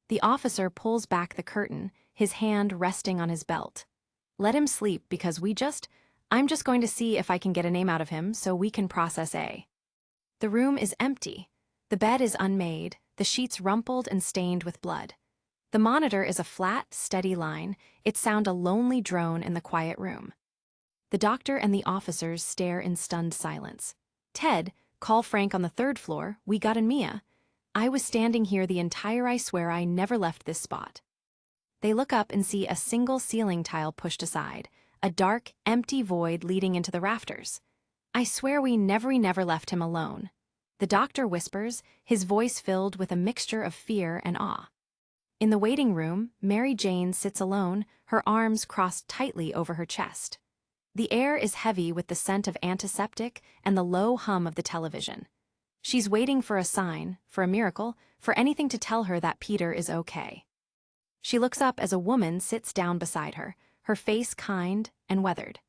The officer pulls back the curtain, his hand resting on his belt. "Let him sleep because I'm just going to see if I can get a name out of him so we can process A." The room is empty. The bed is unmade, the sheets rumpled and stained with blood. The monitor is a flat, steady line, its sound a lonely drone in the quiet room. The doctor and the officers stare in stunned silence. "Ted, call Frank on the 3rd floor, we got in Mia. I was standing here the entire I swear I never left this spot." They look up and see a single ceiling tile pushed aside, a dark, empty void leading into the rafters. "I swear we never left him alone." The doctor whispers, his voice filled with a mixture of fear and awe. In the waiting room, Mary Jane sits alone, her arms crossed tightly over her chest. The air is heavy with the scent of antiseptic and the low hum of the television. She's waiting for a sign, for a miracle, for anything to tell her that Peter is okay. She looks up as a woman sits down beside her, her face kind and weathered.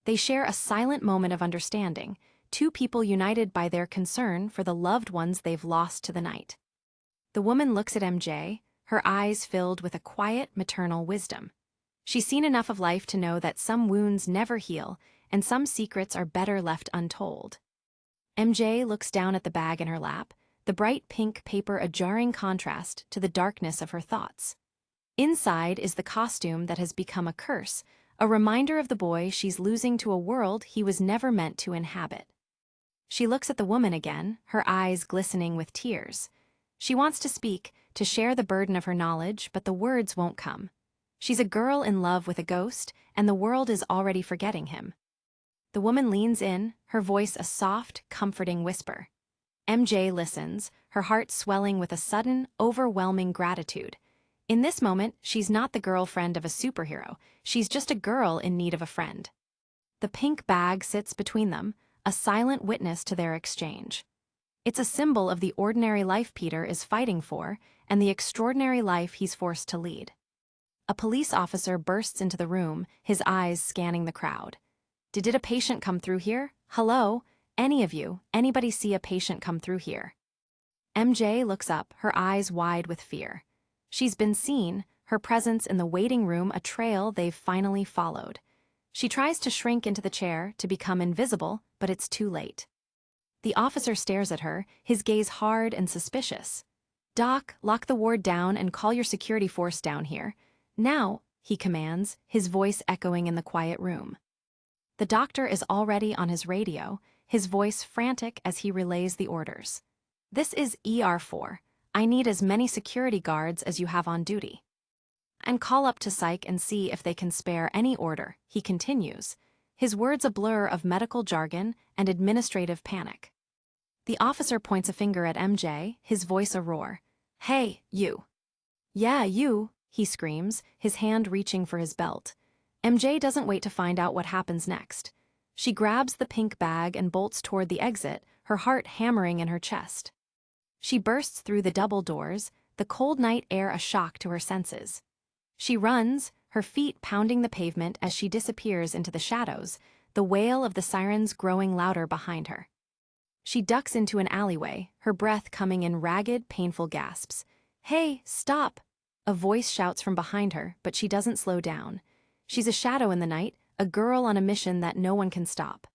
They share a silent moment of understanding, two people united by their concern for the loved ones they've lost to the night. The woman looks at MJ, her eyes filled with a quiet maternal wisdom. She's seen enough of life to know that some wounds never heal and some secrets are better left untold. MJ looks down at the bag in her lap, the bright pink paper a jarring contrast to the darkness of her thoughts. Inside is the costume that has become a curse, a reminder of the boy she's losing to a world he was never meant to inhabit. She looks at the woman again, her eyes glistening with tears. She wants to speak, to share the burden of her knowledge, but the words won't come. She's a girl in love with a ghost, and the world is already forgetting him. The woman leans in, her voice a soft, comforting whisper. MJ listens, her heart swelling with a sudden, overwhelming gratitude. In this moment, she's not the girlfriend of a superhero, she's just a girl in need of a friend. The pink bag sits between them, a silent witness to their exchange. It's a symbol of the ordinary life Peter is fighting for and the extraordinary life he's forced to lead. A police officer bursts into the room, his eyes scanning the crowd. Did a patient come through here? Hello? Any of you, anybody see a patient come through here? MJ looks up, her eyes wide with fear. She's been seen, her presence in the waiting room a trail they've finally followed. She tries to shrink into the chair, to become invisible, but it's too late. The officer stares at her, his gaze hard and suspicious. "Doc, lock the ward down and call your security force down here. Now," he commands, his voice echoing in the quiet room. The doctor is already on his radio, his voice frantic as he relays the orders. "This is ER4. I need as many security guards as you have on duty. And call up to psych and see if they can spare any order," he continues, his words a blur of medical jargon and administrative panic. The officer points a finger at MJ, his voice a roar. "Hey, you." "Yeah, you," he screams, his hand reaching for his belt. MJ doesn't wait to find out what happens next. She grabs the pink bag and bolts toward the exit, her heart hammering in her chest. She bursts through the double doors, the cold night air a shock to her senses. She runs, her feet pounding the pavement as she disappears into the shadows, the wail of the sirens growing louder behind her. She ducks into an alleyway, her breath coming in ragged, painful gasps. "Hey, stop!" A voice shouts from behind her, but she doesn't slow down. She's a shadow in the night, a girl on a mission that no one can stop.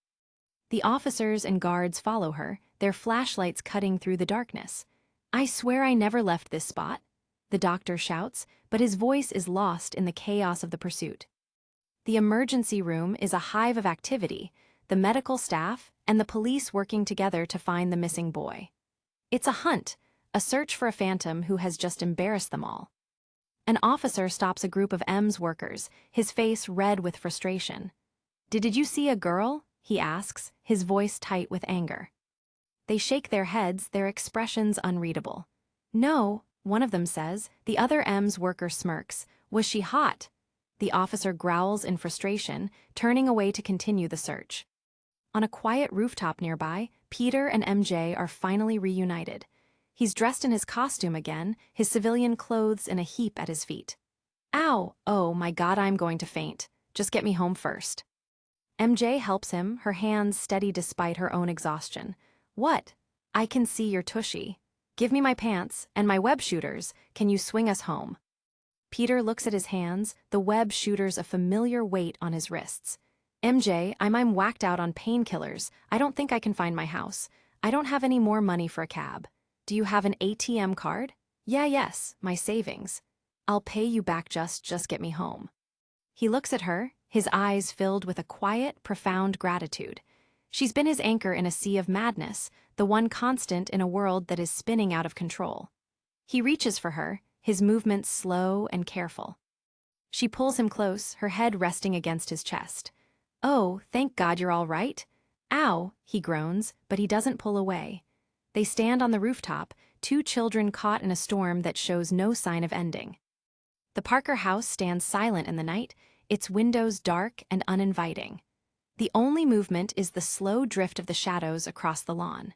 The officers and guards follow her, their flashlights cutting through the darkness. "I swear I never left this spot," the doctor shouts, but his voice is lost in the chaos of the pursuit. The emergency room is a hive of activity, the medical staff and the police working together to find the missing boy. It's a hunt, a search for a phantom who has just embarrassed them all. An officer stops a group of M's workers, his face red with frustration. Did you see a girl?" he asks, his voice tight with anger. They shake their heads, their expressions unreadable. "No," one of them says, the other M's worker smirks. "Was she hot?" The officer growls in frustration, turning away to continue the search. On a quiet rooftop nearby, Peter and MJ are finally reunited. He's dressed in his costume again, his civilian clothes in a heap at his feet. "Ow, oh my God, I'm going to faint. Just get me home first." MJ helps him, her hands steady despite her own exhaustion. "What? I can see your tushy. Give me my pants and my web shooters. Can you swing us home?" Peter looks at his hands, the web shooters a familiar weight on his wrists. "MJ, I'm whacked out on painkillers. I don't think I can find my house. I don't have any more money for a cab. Do you have an ATM card?" Yes, my savings. I'll pay you back, just get me home." He looks at her, his eyes filled with a quiet, profound gratitude. She's been his anchor in a sea of madness, the one constant in a world that is spinning out of control. He reaches for her, his movements slow and careful. She pulls him close, her head resting against his chest. "Oh, thank God you're all right." "Ow," he groans, but he doesn't pull away. They stand on the rooftop, two children caught in a storm that shows no sign of ending. The Parker house stands silent in the night, its windows dark and uninviting. The only movement is the slow drift of the shadows across the lawn.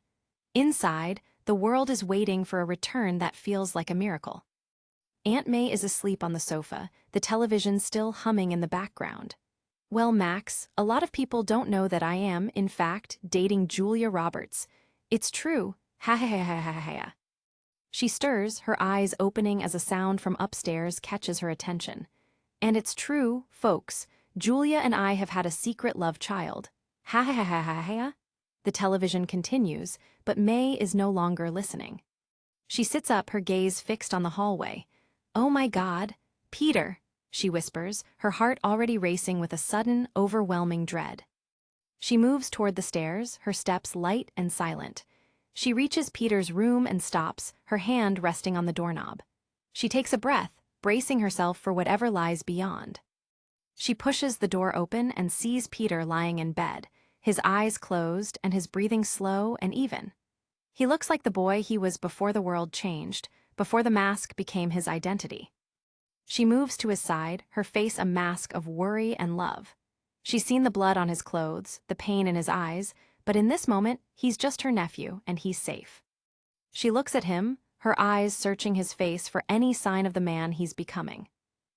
Inside, the world is waiting for a return that feels like a miracle. Aunt May is asleep on the sofa, the television still humming in the background. Well, Max, a lot of people don't know that I am, in fact, dating Julia Roberts. It's true. Ha ha ha ha ha ha. She stirs, her eyes opening as a sound from upstairs catches her attention. And it's true, folks. Julia and I have had a secret love child. Ha ha ha ha ha ha. The television continues, but May is no longer listening. She sits up, her gaze fixed on the hallway. Oh my God, Peter, she whispers, her heart already racing with a sudden, overwhelming dread. She moves toward the stairs, her steps light and silent. She reaches Peter's room and stops, her hand resting on the doorknob. She takes a breath, bracing herself for whatever lies beyond. She pushes the door open and sees Peter lying in bed, his eyes closed and his breathing slow and even. He looks like the boy he was before the world changed, before the mask became his identity. She moves to his side, her face a mask of worry and love. She's seen the blood on his clothes, the pain in his eyes, but in this moment, he's just her nephew, and he's safe. She looks at him, her eyes searching his face for any sign of the man he's becoming.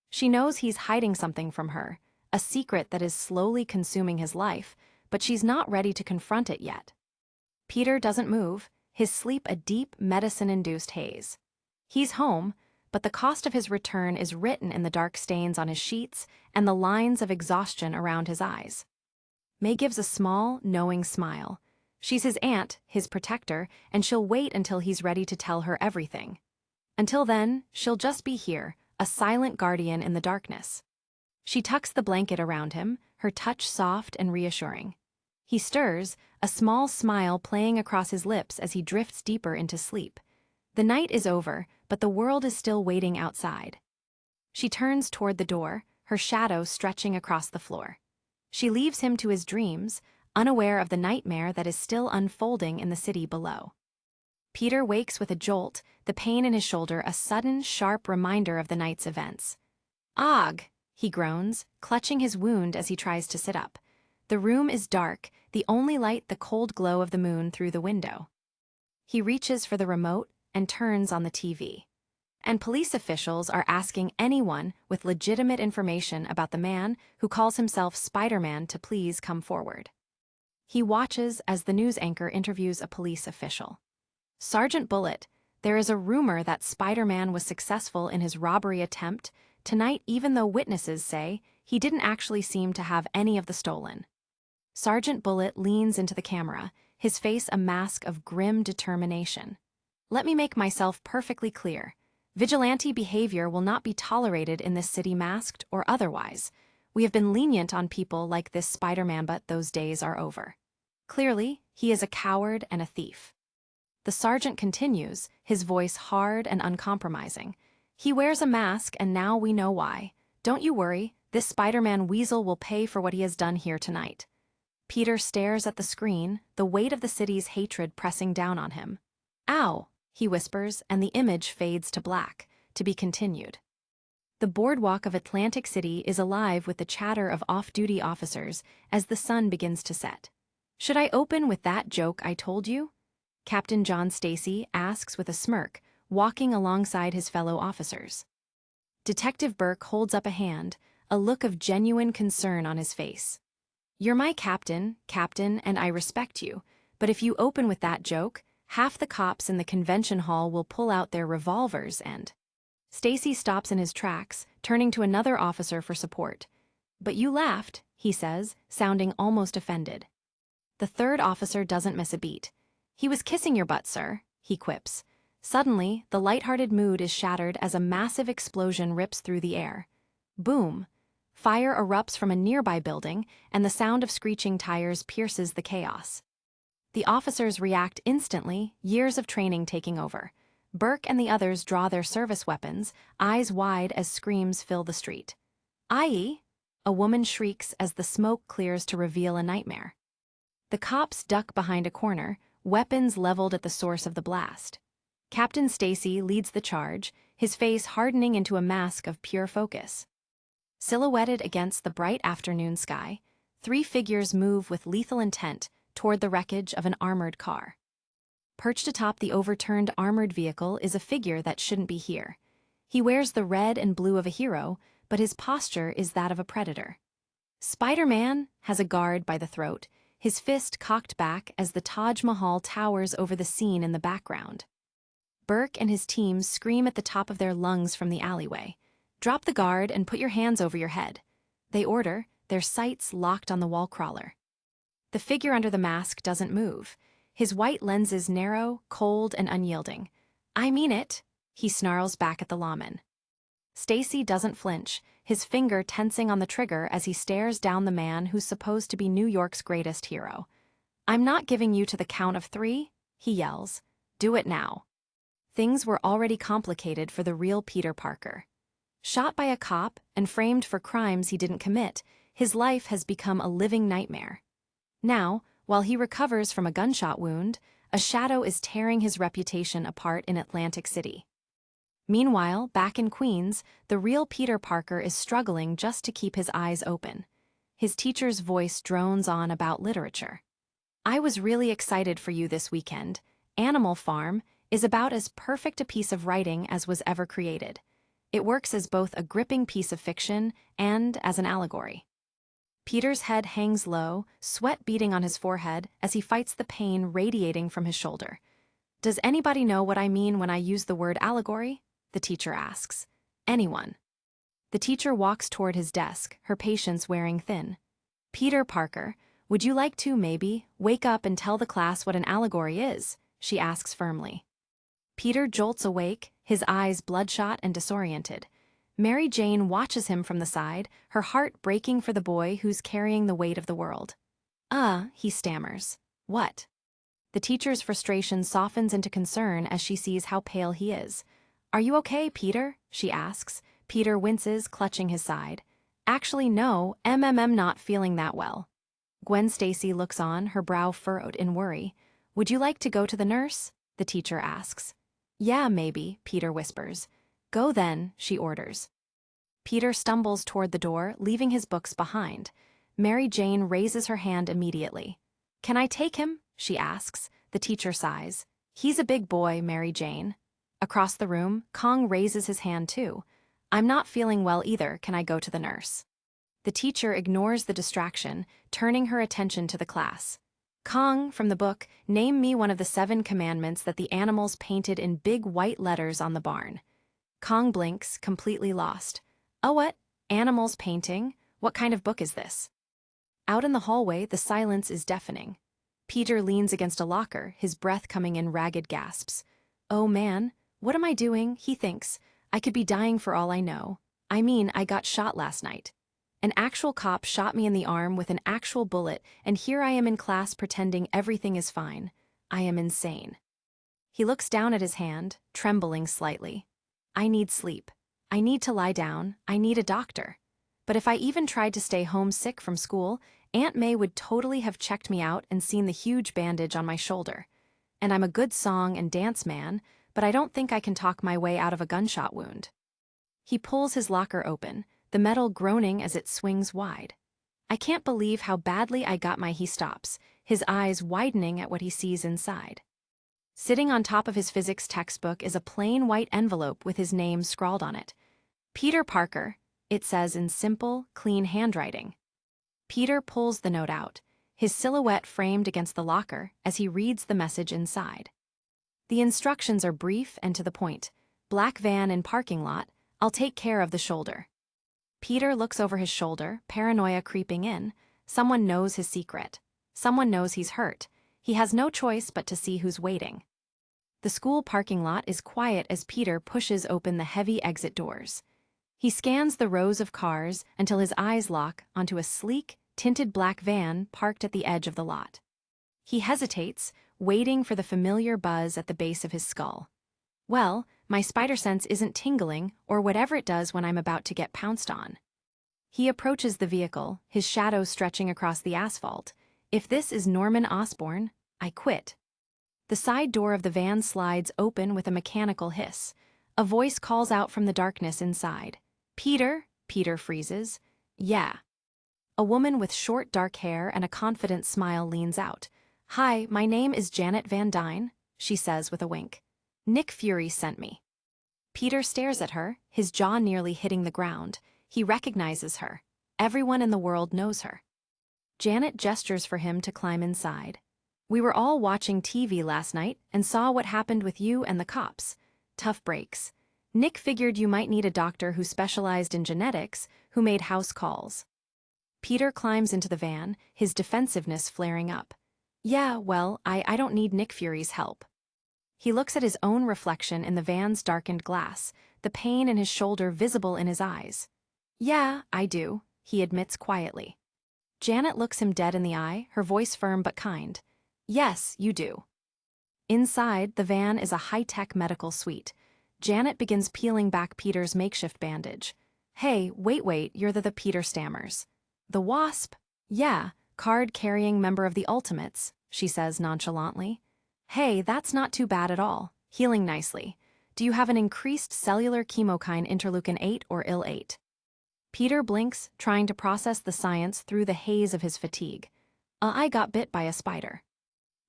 She knows he's hiding something from her, a secret that is slowly consuming his life, but she's not ready to confront it yet. Peter doesn't move, his sleep a deep, medicine-induced haze. He's home, but the cost of his return is written in the dark stains on his sheets and the lines of exhaustion around his eyes. May gives a small, knowing smile. She's his aunt, his protector, and she'll wait until he's ready to tell her everything. Until then, she'll just be here, a silent guardian in the darkness. She tucks the blanket around him, her touch soft and reassuring. He stirs, a small smile playing across his lips as he drifts deeper into sleep. The night is over, but the world is still waiting outside. She turns toward the door, her shadow stretching across the floor. She leaves him to his dreams, unaware of the nightmare that is still unfolding in the city below. Peter wakes with a jolt, the pain in his shoulder a sudden, sharp reminder of the night's events. "Ugh," he groans, clutching his wound as he tries to sit up. The room is dark, the only light the cold glow of the moon through the window. He reaches for the remote and turns on the TV. And police officials are asking anyone with legitimate information about the man who calls himself Spiderman to please come forward. He watches as the news anchor interviews a police official. "Sergeant Bullet, there is a rumor that Spiderman was successful in his robbery attempt tonight, even though witnesses say he didn't actually seem to have any of the stolen." Sergeant Bullet leans into the camera, his face a mask of grim determination. "Let me make myself perfectly clear. Vigilante behavior will not be tolerated in this city, masked or otherwise. We have been lenient on people like this Spider-Man, but those days are over. Clearly, he is a coward and a thief." The sergeant continues, his voice hard and uncompromising. "He wears a mask, and now we know why. Don't you worry, this Spider-Man weasel will pay for what he has done here tonight." Peter stares at the screen, the weight of the city's hatred pressing down on him. "Ow," he whispers, and the image fades to black, to be continued. The boardwalk of Atlantic City is alive with the chatter of off-duty officers as the sun begins to set. "Should I open with that joke I told you?" Captain John Stacy asks with a smirk, walking alongside his fellow officers. Detective Burke holds up a hand, a look of genuine concern on his face. "You're my captain, and I respect you, but if you open with that joke, half the cops in the convention hall will pull out their revolvers and—" Stacy stops in his tracks, turning to another officer for support. "But you laughed," he says, sounding almost offended. The third officer doesn't miss a beat. "He was kissing your butt, sir," he quips. Suddenly, the lighthearted mood is shattered as a massive explosion rips through the air. Boom! Fire erupts from a nearby building, and the sound of screeching tires pierces the chaos. The officers react instantly, years of training taking over. Burke and the others draw their service weapons, eyes wide as screams fill the street. "Aye!" a woman shrieks as the smoke clears to reveal a nightmare. The cops duck behind a corner, weapons leveled at the source of the blast. Captain Stacy leads the charge, his face hardening into a mask of pure focus. Silhouetted against the bright afternoon sky, three figures move with lethal intent toward the wreckage of an armored car. Perched atop the overturned armored vehicle is a figure that shouldn't be here. He wears the red and blue of a hero, but his posture is that of a predator. Spider-Man has a guard by the throat, his fist cocked back as the Taj Mahal towers over the scene in the background. Burke and his team scream at the top of their lungs from the alleyway. "Drop the guard and put your hands over your head," they order, their sights locked on the wall crawler. The figure under the mask doesn't move. His white lenses narrow, cold, and unyielding. "I mean it," he snarls back at the lawman. Stacy doesn't flinch, his finger tensing on the trigger as he stares down the man who's supposed to be New York's greatest hero. "I'm not giving you to the count of 3, he yells. "Do it now." Things were already complicated for the real Peter Parker. Shot by a cop and framed for crimes he didn't commit, his life has become a living nightmare. Now, while he recovers from a gunshot wound, a shadow is tearing his reputation apart in Atlantic City. Meanwhile, back in Queens, the real Peter Parker is struggling just to keep his eyes open. His teacher's voice drones on about literature. "I was really excited for you this weekend. Animal Farm is about as perfect a piece of writing as was ever created. It works as both a gripping piece of fiction and as an allegory." Peter's head hangs low, sweat beading on his forehead as he fights the pain radiating from his shoulder. "Does anybody know what I mean when I use the word allegory?" the teacher asks. "Anyone?" The teacher walks toward his desk, her patience wearing thin. "Peter Parker, would you like to, maybe, wake up and tell the class what an allegory is?" she asks firmly. Peter jolts awake, his eyes bloodshot and disoriented. Mary Jane watches him from the side, her heart breaking for the boy who's carrying the weight of the world. He stammers. "What?" The teacher's frustration softens into concern as she sees how pale he is. "Are you okay, Peter?" she asks. Peter winces, clutching his side. "Actually, no, not feeling that well." Gwen Stacy looks on, her brow furrowed in worry. "Would you like to go to the nurse?" the teacher asks. "Yeah, maybe," Peter whispers. "Go then," she orders. Peter stumbles toward the door, leaving his books behind. Mary Jane raises her hand immediately. "Can I take him?" she asks. The teacher sighs. "He's a big boy, Mary Jane." Across the room, Kong raises his hand too. "I'm not feeling well either, can I go to the nurse?" The teacher ignores the distraction, turning her attention to the class. "Kong, from the book, name me one of the 7 commandments that the animals painted in big white letters on the barn." Kong blinks, completely lost. "Oh, what? Animals painting? What kind of book is this?" Out in the hallway, the silence is deafening. Peter leans against a locker, his breath coming in ragged gasps. "Oh man, what am I doing?" he thinks. "I could be dying for all I know. I mean, I got shot last night. An actual cop shot me in the arm with an actual bullet, and here I am in class pretending everything is fine. I am insane." He looks down at his hand, trembling slightly. "I need sleep. I need to lie down. I need a doctor. But if I even tried to stay home sick from school, Aunt May would totally have checked me out and seen the huge bandage on my shoulder. And I'm a good song and dance man, but I don't think I can talk my way out of a gunshot wound." He pulls his locker open, the metal groaning as it swings wide. "I can't believe how badly I got my," he stops, his eyes widening at what he sees inside. Sitting on top of his physics textbook is a plain white envelope with his name scrawled on it. "Peter Parker," it says in simple, clean handwriting. Peter pulls the note out, his silhouette framed against the locker as he reads the message inside. The instructions are brief and to the point. "Black van in parking lot, I'll take care of the shoulder." Peter looks over his shoulder, paranoia creeping in. Someone knows his secret. Someone knows he's hurt. He has no choice but to see who's waiting. The school parking lot is quiet as Peter pushes open the heavy exit doors. He scans the rows of cars until his eyes lock onto a sleek, tinted black van parked at the edge of the lot. He hesitates, waiting for the familiar buzz at the base of his skull. Well, my spider sense isn't tingling, or whatever it does when I'm about to get pounced on. He approaches the vehicle, his shadow stretching across the asphalt. If this is Norman Osborn, I quit. The side door of the van slides open with a mechanical hiss. A voice calls out from the darkness inside. "Peter?" Peter freezes. "Yeah." A woman with short dark hair and a confident smile leans out. "Hi, my name is Janet Van Dyne," she says with a wink. "Nick Fury sent me." Peter stares at her, his jaw nearly hitting the ground. He recognizes her. Everyone in the world knows her. Janet gestures for him to climb inside. We were all watching TV last night and saw what happened with you and the cops. Tough breaks. Nick figured you might need a doctor who specialized in genetics, who made house calls. Peter climbs into the van, his defensiveness flaring up. Yeah, well, I don't need Nick Fury's help. He looks at his own reflection in the van's darkened glass, the pain in his shoulder visible in his eyes. Yeah, I do, he admits quietly. Janet looks him dead in the eye, her voice firm but kind. Yes, you do. Inside, the van is a high-tech medical suite. Janet begins peeling back Peter's makeshift bandage. Hey, wait, you're the Peter stammers. The Wasp? Yeah, card-carrying member of the Ultimates, she says nonchalantly. Hey, that's not too bad at all. Healing nicely. Do you have an increased cellular chemokine interleukin 8 or IL-8? Peter blinks, trying to process the science through the haze of his fatigue. I got bit by a spider.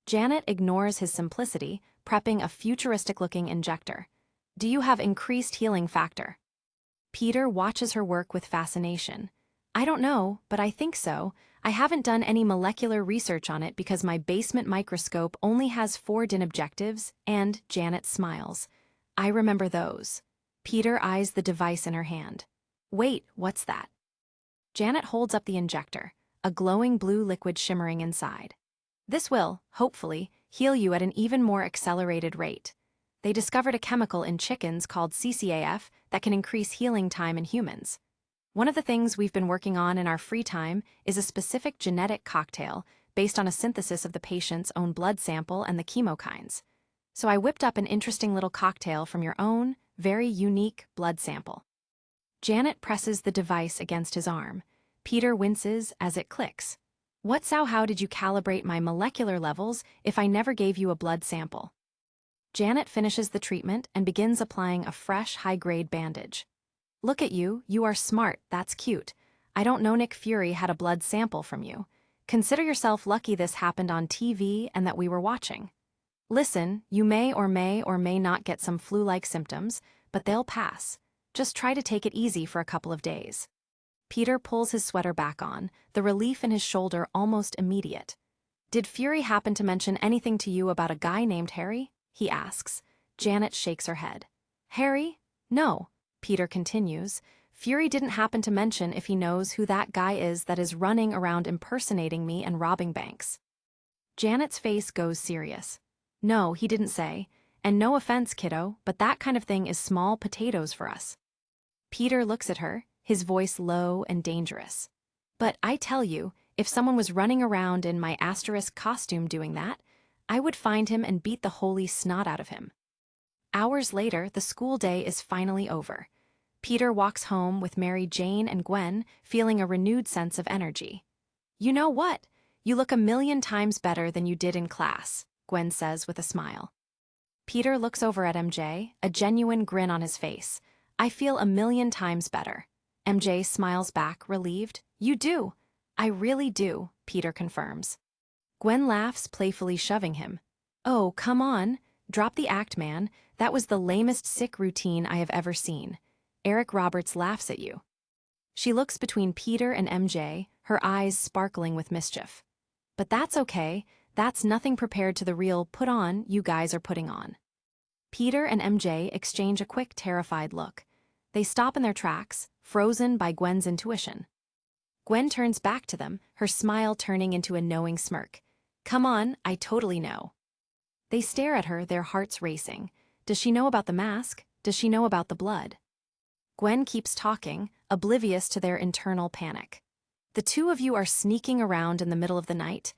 Janet ignores his simplicity, prepping a futuristic-looking injector. Do you have increased healing factor? Peter watches her work with fascination. I don't know, but I think so. I haven't done any molecular research on it because my basement microscope only has 4 DIN objectives, and Janet smiles. I remember those. Peter eyes the device in her hand. Wait, what's that? Janet holds up the injector, a glowing blue liquid shimmering inside. This will, hopefully, heal you at an even more accelerated rate. They discovered a chemical in chickens called CCAF that can increase healing time in humans. One of the things we've been working on in our free time is a specific genetic cocktail based on a synthesis of the patient's own blood sample and the chemokines. So I whipped up an interesting little cocktail from your own, very unique blood sample. Janet presses the device against his arm. Peter winces as it clicks. How did you calibrate my molecular levels if I never gave you a blood sample? Janet finishes the treatment and begins applying a fresh, high-grade bandage. Look at you, you are smart, that's cute. I don't know Nick Fury had a blood sample from you. Consider yourself lucky this happened on TV and that we were watching. Listen, you may or may not get some flu-like symptoms, but they'll pass. Just try to take it easy for a couple of days. Peter pulls his sweater back on, the relief in his shoulder almost immediate. Did Fury happen to mention anything to you about a guy named Harry? He asks. Janet shakes her head. Harry? No. Peter continues. Fury didn't happen to mention if he knows who that guy is that is running around impersonating me and robbing banks. Janet's face goes serious. No, he didn't say. And no offense, kiddo, but that kind of thing is small potatoes for us. Peter looks at her, his voice low and dangerous. But I tell you, if someone was running around in my asterisk costume doing that, I would find him and beat the holy snot out of him. Hours later, the school day is finally over. Peter walks home with Mary Jane and Gwen, feeling a renewed sense of energy. You know what? You look 1,000,000 times better than you did in class, Gwen says with a smile. Peter looks over at MJ, a genuine grin on his face. I feel 1,000,000 times better. MJ smiles back, relieved. You do. I really do, Peter confirms. Gwen laughs, playfully shoving him. Oh, come on. Drop the act, man. That was the lamest sick routine I have ever seen. Eric Roberts laughs at you. She looks between Peter and MJ, her eyes sparkling with mischief. But that's okay. That's nothing compared to the real put on you guys are putting on. Peter and MJ exchange a quick, terrified look. They stop in their tracks, frozen by Gwen's intuition. Gwen turns back to them, her smile turning into a knowing smirk. Come on, I totally know. They stare at her, their hearts racing. Does she know about the mask? Does she know about the blood? Gwen keeps talking, oblivious to their internal panic. The two of you are sneaking around in the middle of the night.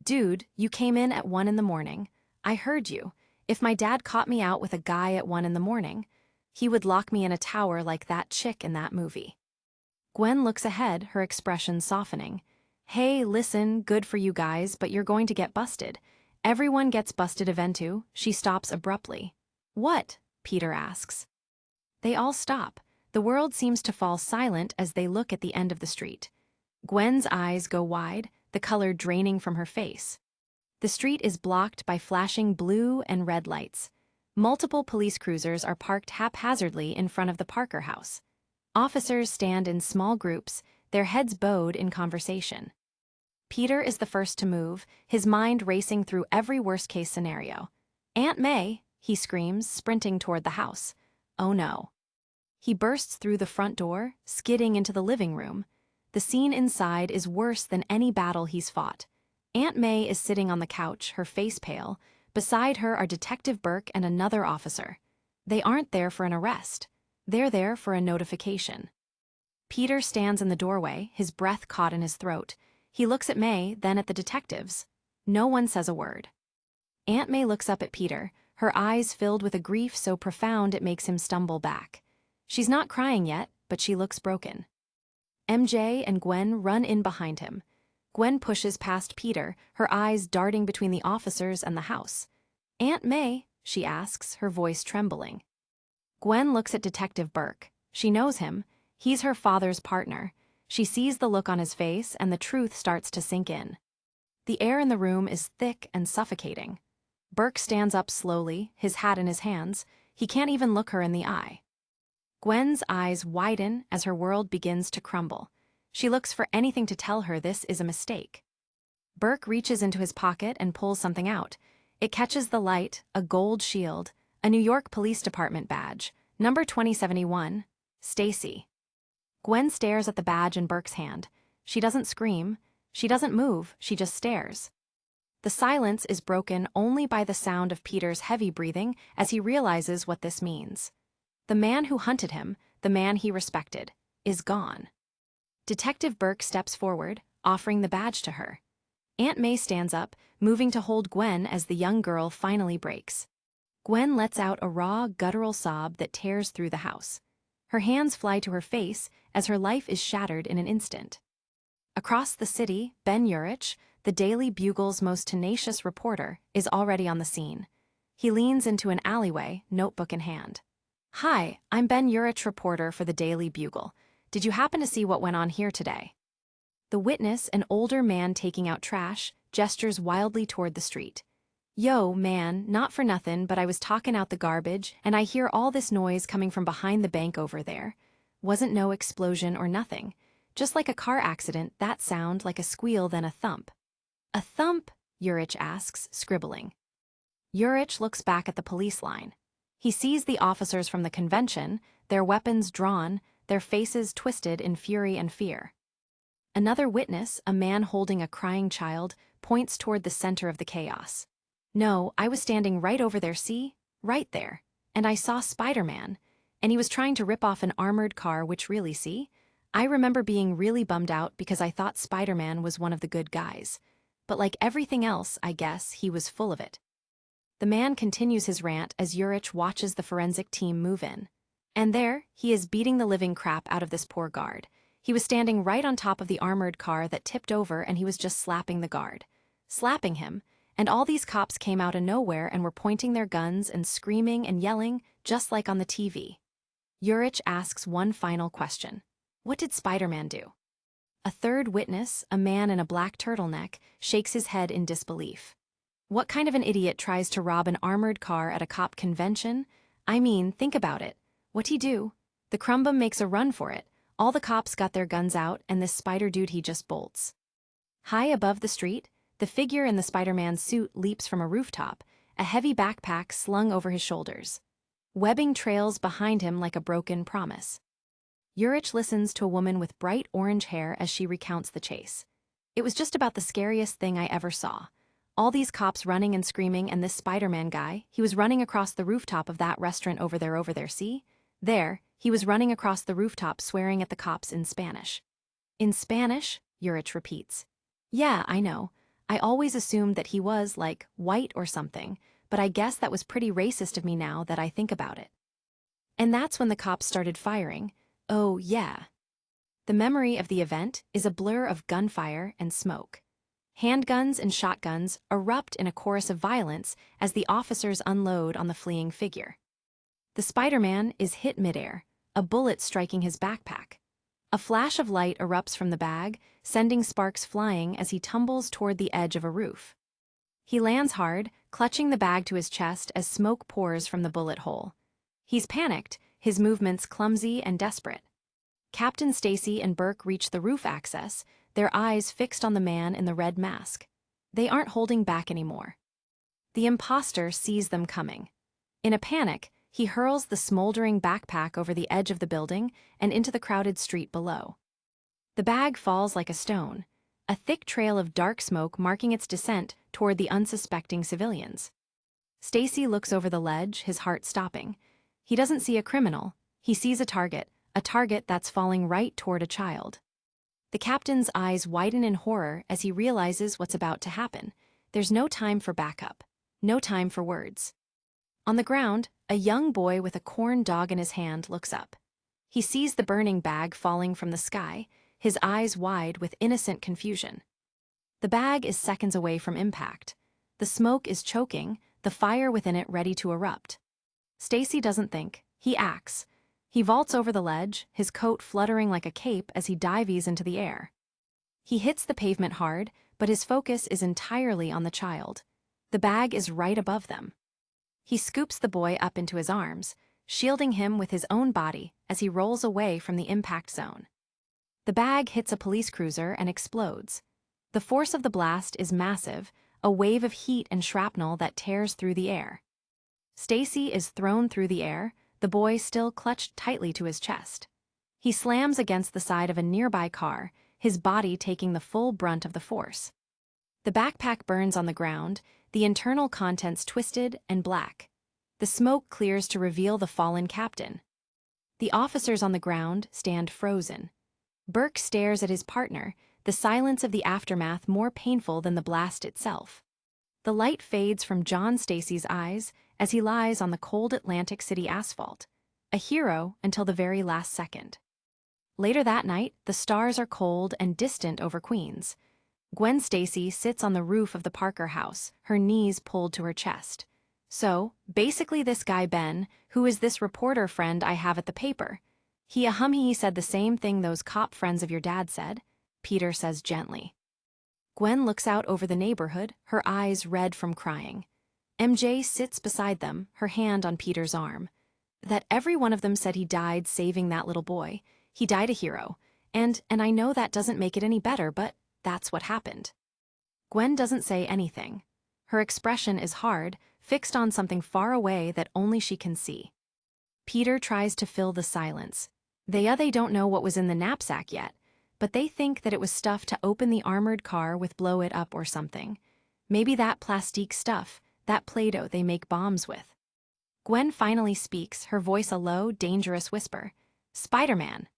Dude, you came in at 1 in the morning. I heard you. If my dad caught me out with a guy at 1 in the morning, he would lock me in a tower like that chick in that movie. Gwen looks ahead, her expression softening. Hey, listen, good for you guys, but you're going to get busted. Everyone gets busted eventu. She stops abruptly. What? Peter asks. They all stop. The world seems to fall silent as they look at the end of the street. Gwen's eyes go wide, the color draining from her face. The street is blocked by flashing blue and red lights. Multiple police cruisers are parked haphazardly in front of the Parker house. Officers stand in small groups, their heads bowed in conversation. Peter is the first to move, his mind racing through every worst-case scenario. "Aunt May!" he screams, sprinting toward the house. Oh no. He bursts through the front door, skidding into the living room. The scene inside is worse than any battle he's fought. Aunt May is sitting on the couch, her face pale. Beside her are Detective Burke and another officer. They aren't there for an arrest. They're there for a notification. Peter stands in the doorway, his breath caught in his throat. He looks at May, then at the detectives. No one says a word. Aunt May looks up at Peter, her eyes filled with a grief so profound it makes him stumble back. She's not crying yet, but she looks broken. MJ and Gwen run in behind him. Gwen pushes past Peter, her eyes darting between the officers and the house. "Aunt May?" she asks, her voice trembling. Gwen looks at Detective Burke. She knows him. He's her father's partner. She sees the look on his face, and the truth starts to sink in. The air in the room is thick and suffocating. Burke stands up slowly, his hat in his hands. He can't even look her in the eye. Gwen's eyes widen as her world begins to crumble. She looks for anything to tell her this is a mistake. Burke reaches into his pocket and pulls something out. It catches the light, a gold shield, a New York Police Department badge, number 2071, Stacy. Gwen stares at the badge in Burke's hand. She doesn't scream. She doesn't move. She just stares. The silence is broken only by the sound of Peter's heavy breathing as he realizes what this means. The man who hunted him, the man he respected, is gone. Detective Burke steps forward, offering the badge to her. Aunt May stands up, moving to hold Gwen as the young girl finally breaks. Gwen lets out a raw, guttural sob that tears through the house. Her hands fly to her face as her life is shattered in an instant. Across the city, Ben Urich, the Daily Bugle's most tenacious reporter, is already on the scene. He leans into an alleyway, notebook in hand. "Hi, I'm Ben Urich, reporter for the Daily Bugle. Did you happen to see what went on here today?" The witness, an older man taking out trash, gestures wildly toward the street. "Yo, man, not for nothin', but I was talking out the garbage, and I hear all this noise coming from behind the bank over there. Wasn't no explosion or nothing. Just like a car accident, that sound like a squeal then a thump." "A thump?" Urich asks, scribbling. Urich looks back at the police line. He sees the officers from the convention, their weapons drawn, their faces twisted in fury and fear. Another witness, a man holding a crying child, points toward the center of the chaos. "No, I was standing right over there, see? Right there. And I saw Spider-Man. And he was trying to rip off an armored car, which really, see? I remember being really bummed out because I thought Spider-Man was one of the good guys. But like everything else, I guess, he was full of it." The man continues his rant as Urich watches the forensic team move in. And there, he is beating the living crap out of this poor guard. He was standing right on top of the armored car that tipped over, and he was just slapping the guard. Slapping him, and all these cops came out of nowhere and were pointing their guns and screaming and yelling, just like on the TV. Urich asks one final question. What did Spider-Man do? A third witness, a man in a black turtleneck, shakes his head in disbelief. What kind of an idiot tries to rob an armored car at a cop convention? I mean, think about it. What'd he do? The Crumbum makes a run for it. All the cops got their guns out, and this spider dude he just bolts. High above the street, the figure in the Spider-Man suit leaps from a rooftop, a heavy backpack slung over his shoulders. Webbing trails behind him like a broken promise. Urich listens to a woman with bright orange hair as she recounts the chase. "It was just about the scariest thing I ever saw. All these cops running and screaming, and this Spider-Man guy, he was running across the rooftop of that restaurant over there, see? There, he was running across the rooftop swearing at the cops in Spanish." "In Spanish?" Urich repeats. "Yeah, I know. I always assumed that he was, like, white or something, but I guess that was pretty racist of me now that I think about it." And that's when the cops started firing. Oh, yeah. The memory of the event is a blur of gunfire and smoke. Handguns and shotguns erupt in a chorus of violence as the officers unload on the fleeing figure. The Spider-Man is hit midair, a bullet striking his backpack. A flash of light erupts from the bag, sending sparks flying as he tumbles toward the edge of a roof. He lands hard, clutching the bag to his chest as smoke pours from the bullet hole. He's panicked, his movements clumsy and desperate. Captain Stacy and Burke reach the roof access, their eyes fixed on the man in the red mask. They aren't holding back anymore. The imposter sees them coming. In a panic, he hurls the smoldering backpack over the edge of the building and into the crowded street below. The bag falls like a stone, a thick trail of dark smoke marking its descent toward the unsuspecting civilians. Stacy looks over the ledge, his heart stopping. He doesn't see a criminal, he sees a target that's falling right toward a child. The captain's eyes widen in horror as he realizes what's about to happen. There's no time for backup, no time for words. On the ground, a young boy with a corn dog in his hand looks up. He sees the burning bag falling from the sky, his eyes wide with innocent confusion. The bag is seconds away from impact. The smoke is choking, the fire within it ready to erupt. Stacy doesn't think, he acts. He vaults over the ledge, his coat fluttering like a cape as he dives into the air. He hits the pavement hard, but his focus is entirely on the child. The bag is right above them. He scoops the boy up into his arms, shielding him with his own body as he rolls away from the impact zone. The bag hits a police cruiser and explodes. The force of the blast is massive, a wave of heat and shrapnel that tears through the air. Stacy is thrown through the air, the boy still clutched tightly to his chest. He slams against the side of a nearby car, his body taking the full brunt of the force. The backpack burns on the ground, the internal contents twisted and black. The smoke clears to reveal the fallen captain. The officers on the ground stand frozen. Burke stares at his partner, the silence of the aftermath more painful than the blast itself. The light fades from John Stacy's eyes as he lies on the cold Atlantic City asphalt, a hero until the very last second. Later that night, the stars are cold and distant over Queens. Gwen Stacy sits on the roof of the Parker house, her knees pulled to her chest. So, basically this guy Ben, who is this reporter friend I have at the paper. He said the same thing those cop friends of your dad said, Peter says gently. Gwen looks out over the neighborhood, her eyes red from crying. MJ sits beside them, her hand on Peter's arm. That every one of them said he died saving that little boy. He died a hero. And I know that doesn't make it any better, but that's what happened. Gwen doesn't say anything. Her expression is hard, fixed on something far away that only she can see. Peter tries to fill the silence. They don't know what was in the knapsack yet, but they think that it was stuff to open the armored car with blow it up or something. Maybe that plastique stuff, that Play-Doh they make bombs with. Gwen finally speaks, her voice a low, dangerous whisper. Spider-Man.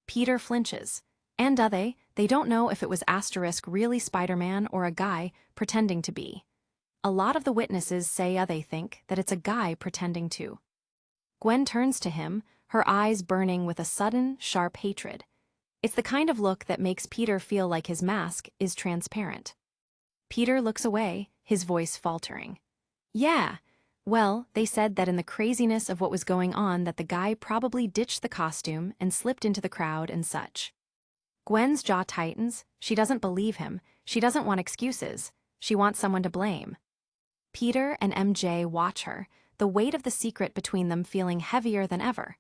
Peter flinches. And they don't know if it was asterisk really Spider-Man or a guy pretending to be. A lot of the witnesses say they think that it's a guy pretending to. Gwen turns to him, her eyes burning with a sudden, sharp hatred. It's the kind of look that makes Peter feel like his mask is transparent. Peter looks away, his voice faltering. Yeah, well, they said that in the craziness of what was going on that the guy probably ditched the costume and slipped into the crowd and such. Gwen's jaw tightens. She doesn't believe him. She doesn't want excuses. She wants someone to blame. Peter and MJ watch her, the weight of the secret between them feeling heavier than ever.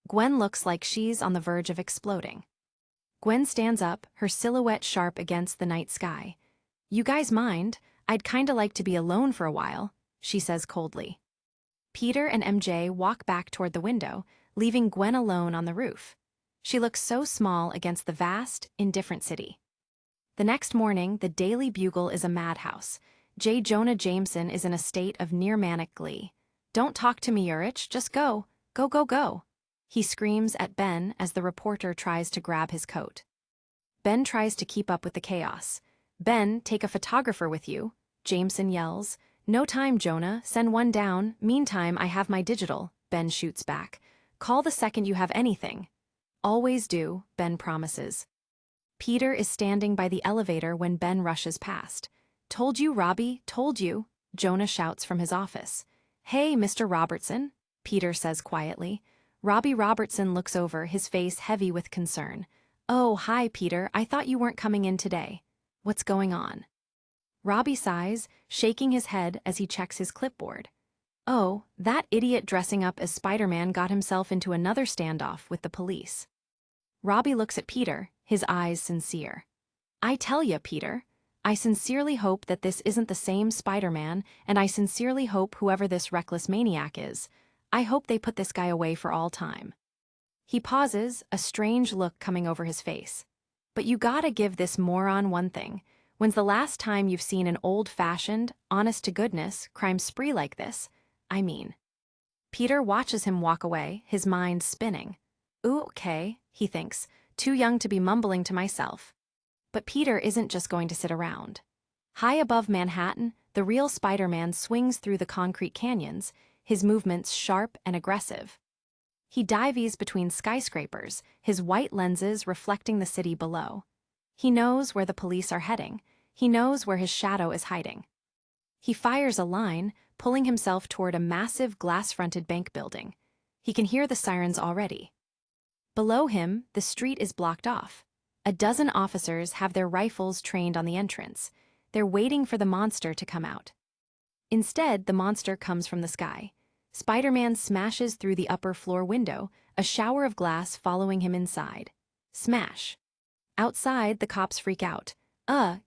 Gwen looks like she's on the verge of exploding. Gwen stands up, her silhouette sharp against the night sky. You guys mind? I'd kinda like to be alone for a while, she says coldly. Peter and MJ walk back toward the window, leaving Gwen alone on the roof. She looks so small against the vast, indifferent city. The next morning, the Daily Bugle is a madhouse. J. Jonah Jameson is in a state of near-manic glee. Don't talk to me, Urich, just go. Go, go, go. He screams at Ben as the reporter tries to grab his coat. Ben tries to keep up with the chaos. Ben, take a photographer with you, Jameson yells. No time, Jonah, send one down. Meantime, I have my digital, Ben shoots back. Call the second you have anything. Always do, Ben promises. Peter is standing by the elevator when Ben rushes past. Told you, Robbie, told you, Jonah shouts from his office. Hey, Mr. Robertson, Peter says quietly. Robbie Robertson looks over, his face heavy with concern. Oh, hi, Peter, I thought you weren't coming in today. What's going on? Robbie sighs, shaking his head as he checks his clipboard. Oh, that idiot dressing up as Spider-Man got himself into another standoff with the police. Robbie looks at Peter, his eyes sincere. I tell ya, Peter, I sincerely hope that this isn't the same Spider-Man, and I sincerely hope whoever this reckless maniac is, I hope they put this guy away for all time. He pauses, a strange look coming over his face. But you gotta give this moron one thing. When's the last time you've seen an old-fashioned, honest-to-goodness crime spree like this? I mean. Peter watches him walk away, his mind spinning. Ooh, okay, he thinks, too young to be mumbling to myself. But Peter isn't just going to sit around. High above Manhattan, the real Spider-Man swings through the concrete canyons, his movements sharp and aggressive. He dives between skyscrapers, his white lenses reflecting the city below. He knows where the police are heading. He knows where his shadow is hiding. He fires a line, pulling himself toward a massive glass-fronted bank building. He can hear the sirens already. Below him, the street is blocked off. A dozen officers have their rifles trained on the entrance. They're waiting for the monster to come out. Instead, the monster comes from the sky. Spider-Man smashes through the upper floor window, a shower of glass following him inside. Smash. Outside, the cops freak out.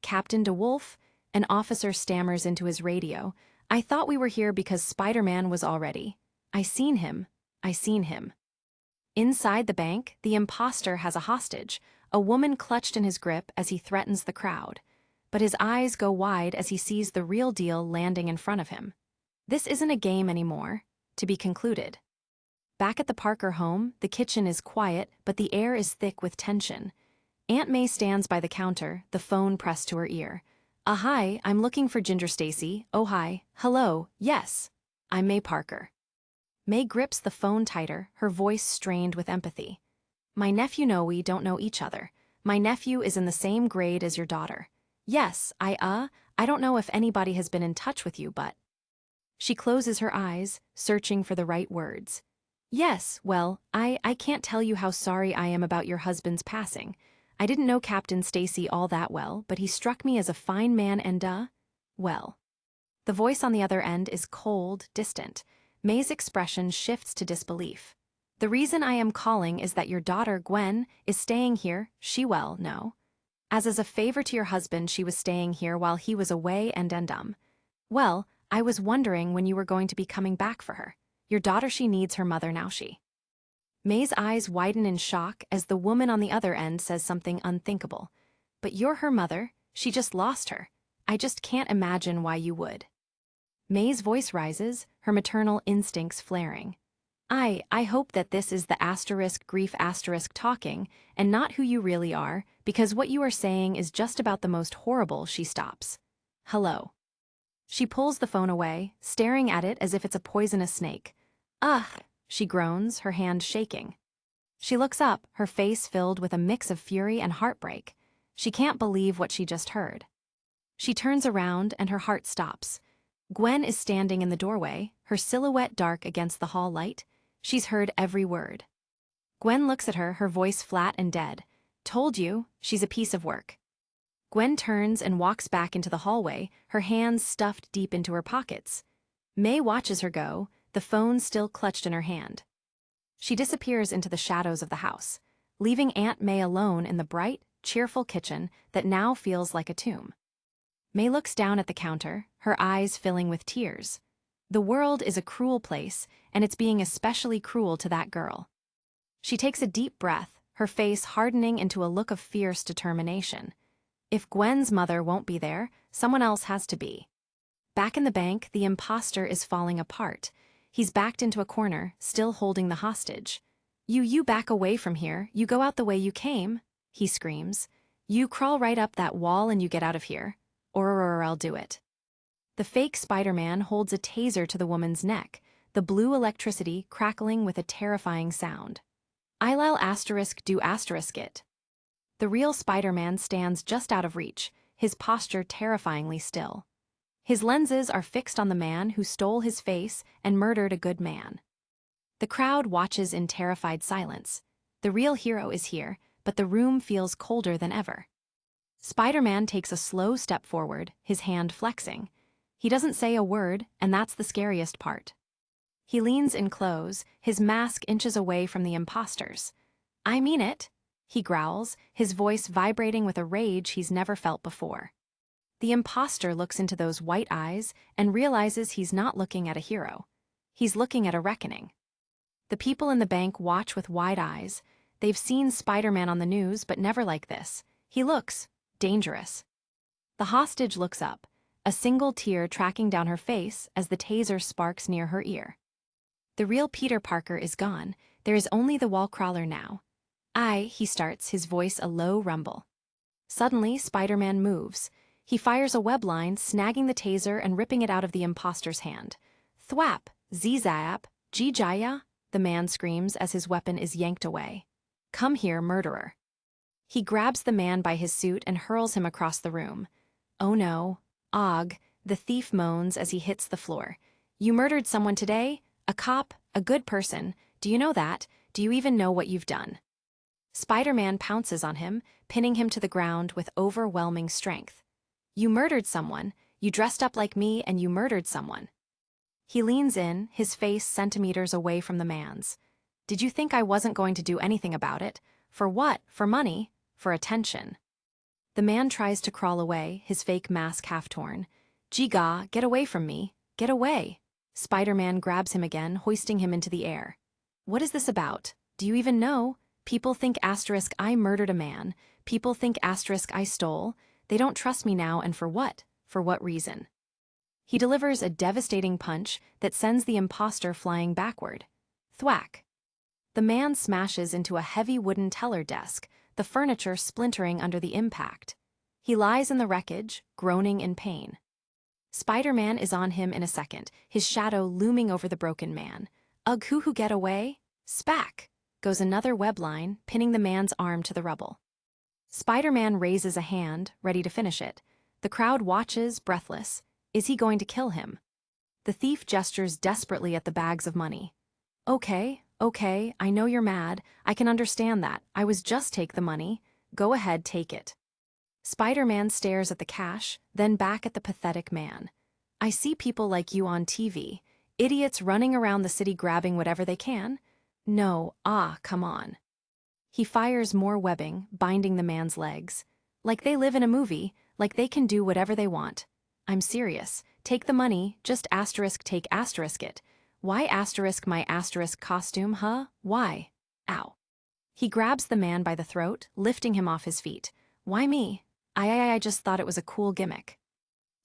Captain DeWolf? An officer stammers into his radio. I thought we were here because Spider-Man was already. I seen him. Inside the bank, the imposter has a hostage, a woman clutched in his grip as he threatens the crowd. But his eyes go wide as he sees the real deal landing in front of him. This isn't a game anymore. To be concluded. Back at the Parker home, the kitchen is quiet, but the air is thick with tension. Aunt May stands by the counter, the phone pressed to her ear. Hi, I'm looking for Ginger Stacy. Oh, hi. Hello. Yes. I'm May Parker. May grips the phone tighter, her voice strained with empathy. My nephew know we don't know each other. My nephew is in the same grade as your daughter. Yes, I don't know if anybody has been in touch with you, but... She closes her eyes, searching for the right words. Yes, well, I can't tell you how sorry I am about your husband's passing. I didn't know Captain Stacy all that well, but he struck me as a fine man and well. The voice on the other end is cold, distant. May's expression shifts to disbelief. The reason I am calling is that your daughter, Gwen, is staying here, no. As a favor to your husband, she was staying here while he was away and well, I was wondering when you were going to be coming back for her. Your daughter, she needs her mother now, May's eyes widen in shock as the woman on the other end says something unthinkable. But you're her mother, she just lost her. I just can't imagine why you would. May's voice rises, her maternal instincts flaring. I hope that this is the *grief* talking, and not who you really are, because what you are saying is just about the most horrible. She stops. Hello. She pulls the phone away, staring at it as if it's a poisonous snake. Ugh, she groans, her hand shaking. She looks up, her face filled with a mix of fury and heartbreak. She can't believe what she just heard. She turns around and her heart stops. Gwen is standing in the doorway, her silhouette dark against the hall light. She's heard every word. Gwen looks at her, her voice flat and dead. Told you, she's a piece of work. Gwen turns and walks back into the hallway, her hands stuffed deep into her pockets. May watches her go, the phone still clutched in her hand. She disappears into the shadows of the house, leaving Aunt May alone in the bright, cheerful kitchen that now feels like a tomb. May looks down at the counter, her eyes filling with tears. The world is a cruel place, and it's being especially cruel to that girl. She takes a deep breath, her face hardening into a look of fierce determination. If Gwen's mother won't be there, someone else has to be. Back in the bank, the imposter is falling apart. He's backed into a corner, still holding the hostage. You back away from here, you go out the way you came, he screams. You crawl right up that wall and you get out of here. Or I'll do it. The fake Spider-Man holds a taser to the woman's neck, the blue electricity crackling with a terrifying sound. I'll do it. The real Spider-Man stands just out of reach, his posture terrifyingly still. His lenses are fixed on the man who stole his face and murdered a good man. The crowd watches in terrified silence. The real hero is here, but the room feels colder than ever. Spider-Man takes a slow step forward, his hand flexing. He doesn't say a word, and that's the scariest part. He leans in close, his mask inches away from the imposters. I mean it. he growls, his voice vibrating with a rage he's never felt before. The imposter looks into those white eyes and realizes he's not looking at a hero. He's looking at a reckoning. The people in the bank watch with wide eyes. They've seen Spider-Man on the news, but never like this. He looks dangerous. The hostage looks up, a single tear tracking down her face as the taser sparks near her ear. The real Peter Parker is gone. There is only the wall crawler now. He starts, his voice a low rumble. Suddenly, Spider-Man moves. He fires a web line, snagging the taser and ripping it out of the imposter's hand. Thwap, zizap, jijaya, the man screams as his weapon is yanked away. Come here, murderer. He grabs the man by his suit and hurls him across the room. Oh no, Og, the thief moans as he hits the floor. You murdered someone today? A cop, a good person. Do you know that? Do you even know what you've done? Spider-Man pounces on him, pinning him to the ground with overwhelming strength. You murdered someone, you dressed up like me and you murdered someone. He leans in, his face centimeters away from the man's. Did you think I wasn't going to do anything about it? For what? For money? For attention? The man tries to crawl away, his fake mask half torn. Jiga, get away from me. Get away. Spider-Man grabs him again, hoisting him into the air. What is this about? Do you even know? People think I murdered a man. People think I stole. They don't trust me now, and for what? For what reason? He delivers a devastating punch that sends the imposter flying backward. Thwack. The man smashes into a heavy wooden teller desk, the furniture splintering under the impact. He lies in the wreckage, groaning in pain. Spider-Man is on him in a second, his shadow looming over the broken man. Ugh, hoo, get away. Spack! Goes another web line, pinning the man's arm to the rubble. Spider-Man raises a hand, ready to finish it. The crowd watches, breathless. Is he going to kill him? The thief gestures desperately at the bags of money. Okay, I know you're mad. I can understand that. I was just take the money. Go ahead, take it. Spider-Man stares at the cash, then back at the pathetic man. I see people like you on TV. Idiots running around the city grabbing whatever they can. No, come on. He fires more webbing, binding the man's legs. Like they live in a movie, like they can do whatever they want. I'm serious. Take the money, just take it. Why my costume, huh? Why? Ow. He grabs the man by the throat, lifting him off his feet. Why me? I just thought it was a cool gimmick.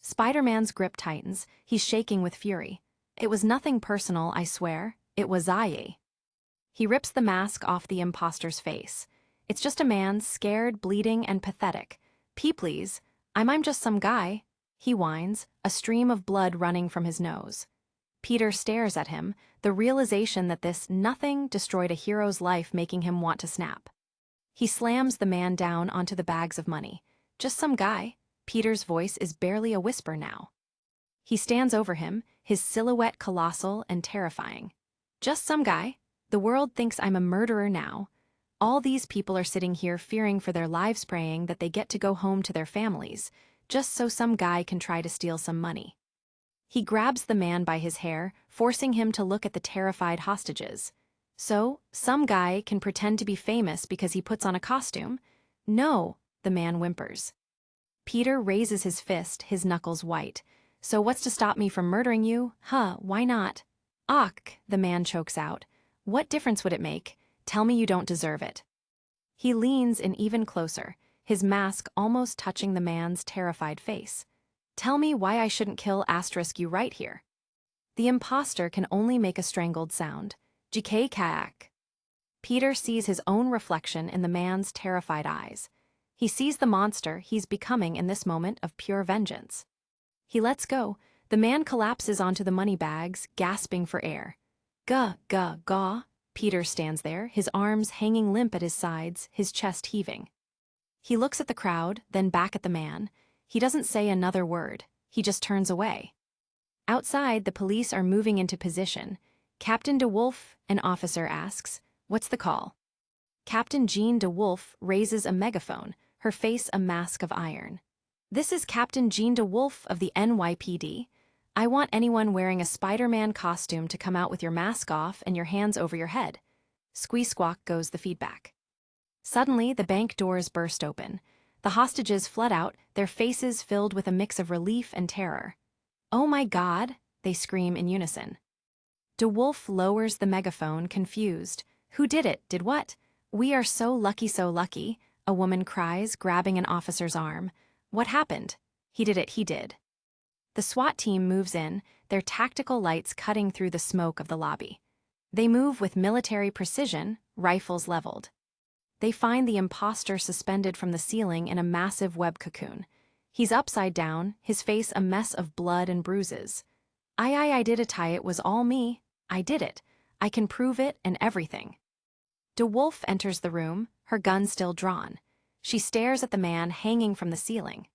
Spider-Man's grip tightens, he's shaking with fury. It was nothing personal, I swear. It was I. He rips the mask off the imposter's face. It's just a man, scared, bleeding, and pathetic. Please, I'm just some guy. He whines, a stream of blood running from his nose. Peter stares at him, the realization that this nothing destroyed a hero's life making him want to snap. He slams the man down onto the bags of money. Just some guy. Peter's voice is barely a whisper now. He stands over him, his silhouette colossal and terrifying. Just some guy. The world thinks I'm a murderer now. All these people are sitting here fearing for their lives, praying that they get to go home to their families, just so some guy can try to steal some money. He grabs the man by his hair, forcing him to look at the terrified hostages. So, some guy can pretend to be famous because he puts on a costume? No, the man whimpers. Peter raises his fist, his knuckles white. So what's to stop me from murdering you? Why not? Ach, the man chokes out. What difference would it make? Tell me you don't deserve it. He leans in even closer, his mask almost touching the man's terrified face. Tell me why I shouldn't kill you right here. The imposter can only make a strangled sound. GK kaak. Peter sees his own reflection in the man's terrified eyes. He sees the monster he's becoming in this moment of pure vengeance. He lets go. The man collapses onto the money bags, gasping for air. Gaw. Peter stands there, his arms hanging limp at his sides, his chest heaving. He looks at the crowd, then back at the man. He doesn't say another word. He just turns away. Outside, the police are moving into position. Captain DeWolf, an officer asks, "What's the call?" Captain Jean DeWolf raises a megaphone, her face a mask of iron. "This is Captain Jean DeWolf of the NYPD. I want anyone wearing a Spider-Man costume to come out with your mask off and your hands over your head." Squee-squawk goes the feedback. Suddenly, the bank doors burst open. The hostages flood out, their faces filled with a mix of relief and terror. "Oh my God!" they scream in unison. DeWolf lowers the megaphone, confused. "Who did it? Did what?" "We are so lucky," a woman cries, grabbing an officer's arm. "What happened?" "He did it, he did." The SWAT team moves in, their tactical lights cutting through the smoke of the lobby. They move with military precision, rifles leveled. They find the imposter suspended from the ceiling in a massive web cocoon. He's upside down, his face a mess of blood and bruises. I did it, it was all me. I did it. I can prove it and everything." DeWolf enters the room, her gun still drawn. She stares at the man hanging from the ceiling.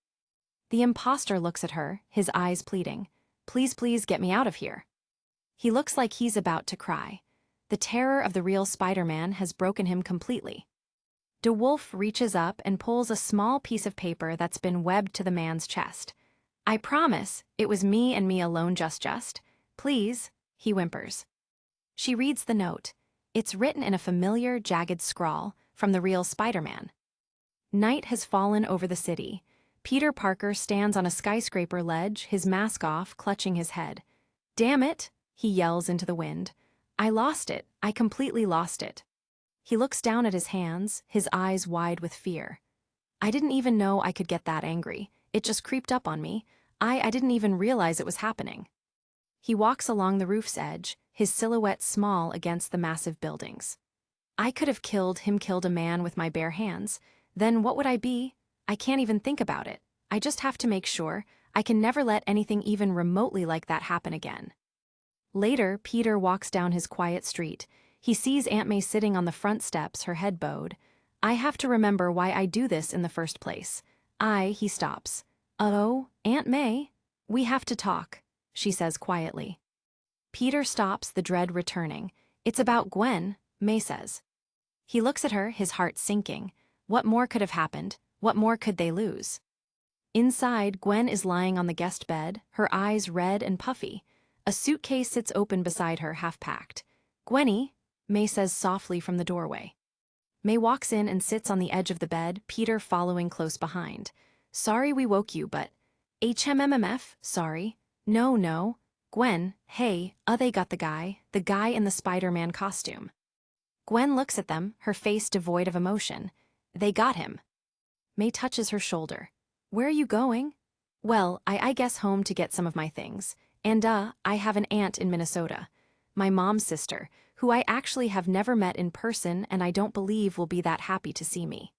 The imposter looks at her, his eyes pleading. "Please, please get me out of here." He looks like he's about to cry. The terror of the real Spider-Man has broken him completely. DeWolf reaches up and pulls a small piece of paper that's been webbed to the man's chest. "I promise, it was me and me alone, just. Please," he whimpers. She reads the note. It's written in a familiar, jagged scrawl, from the real Spider-Man. Night has fallen over the city. Peter Parker stands on a skyscraper ledge, his mask off, clutching his head. "Damn it," he yells into the wind. "I lost it. I completely lost it." He looks down at his hands, his eyes wide with fear. "I didn't even know I could get that angry. It just creeped up on me. I didn't even realize it was happening." He walks along the roof's edge, his silhouette small against the massive buildings. "I could have killed a man with my bare hands. Then what would I be? I can't even think about it. I just have to make sure. I can never let anything even remotely like that happen again." Later, Peter walks down his quiet street. He sees Aunt May sitting on the front steps, her head bowed. "I have to remember why I do this in the first place." He stops. "Oh, Aunt May, we have to talk," she says quietly. Peter stops, the dread returning. "It's about Gwen," May says. He looks at her, his heart sinking. What more could have happened? What more could they lose? Inside, Gwen is lying on the guest bed, her eyes red and puffy. A suitcase sits open beside her, half-packed. "Gwenny," May says softly from the doorway. May walks in and sits on the edge of the bed, Peter following close behind. "Sorry we woke you, but..." "HMMF, sorry." No. "Gwen, hey, they got the guy in the Spider-Man costume." Gwen looks at them, her face devoid of emotion. "They got him." May touches her shoulder. "Where are you going?" "Well, I guess home to get some of my things. And I have an aunt in Minnesota. My mom's sister, who I actually have never met in person and I don't believe will be that happy to see me."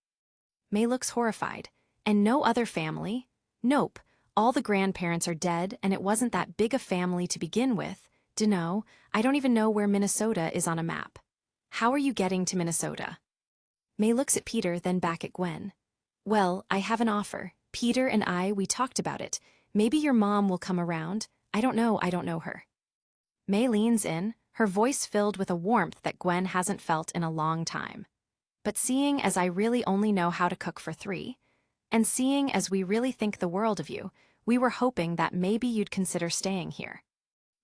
May looks horrified. "And no other family?" "Nope. All the grandparents are dead and it wasn't that big a family to begin with. Dunno, I don't even know where Minnesota is on a map." "How are you getting to Minnesota?" May looks at Peter, then back at Gwen. "Well, I have an offer. Peter and we talked about it. Maybe your mom will come around. I don't know her." May leans in, her voice filled with a warmth that Gwen hasn't felt in a long time. "But seeing as I really only know how to cook for 3, and seeing as we really think the world of you, we were hoping that maybe you'd consider staying here."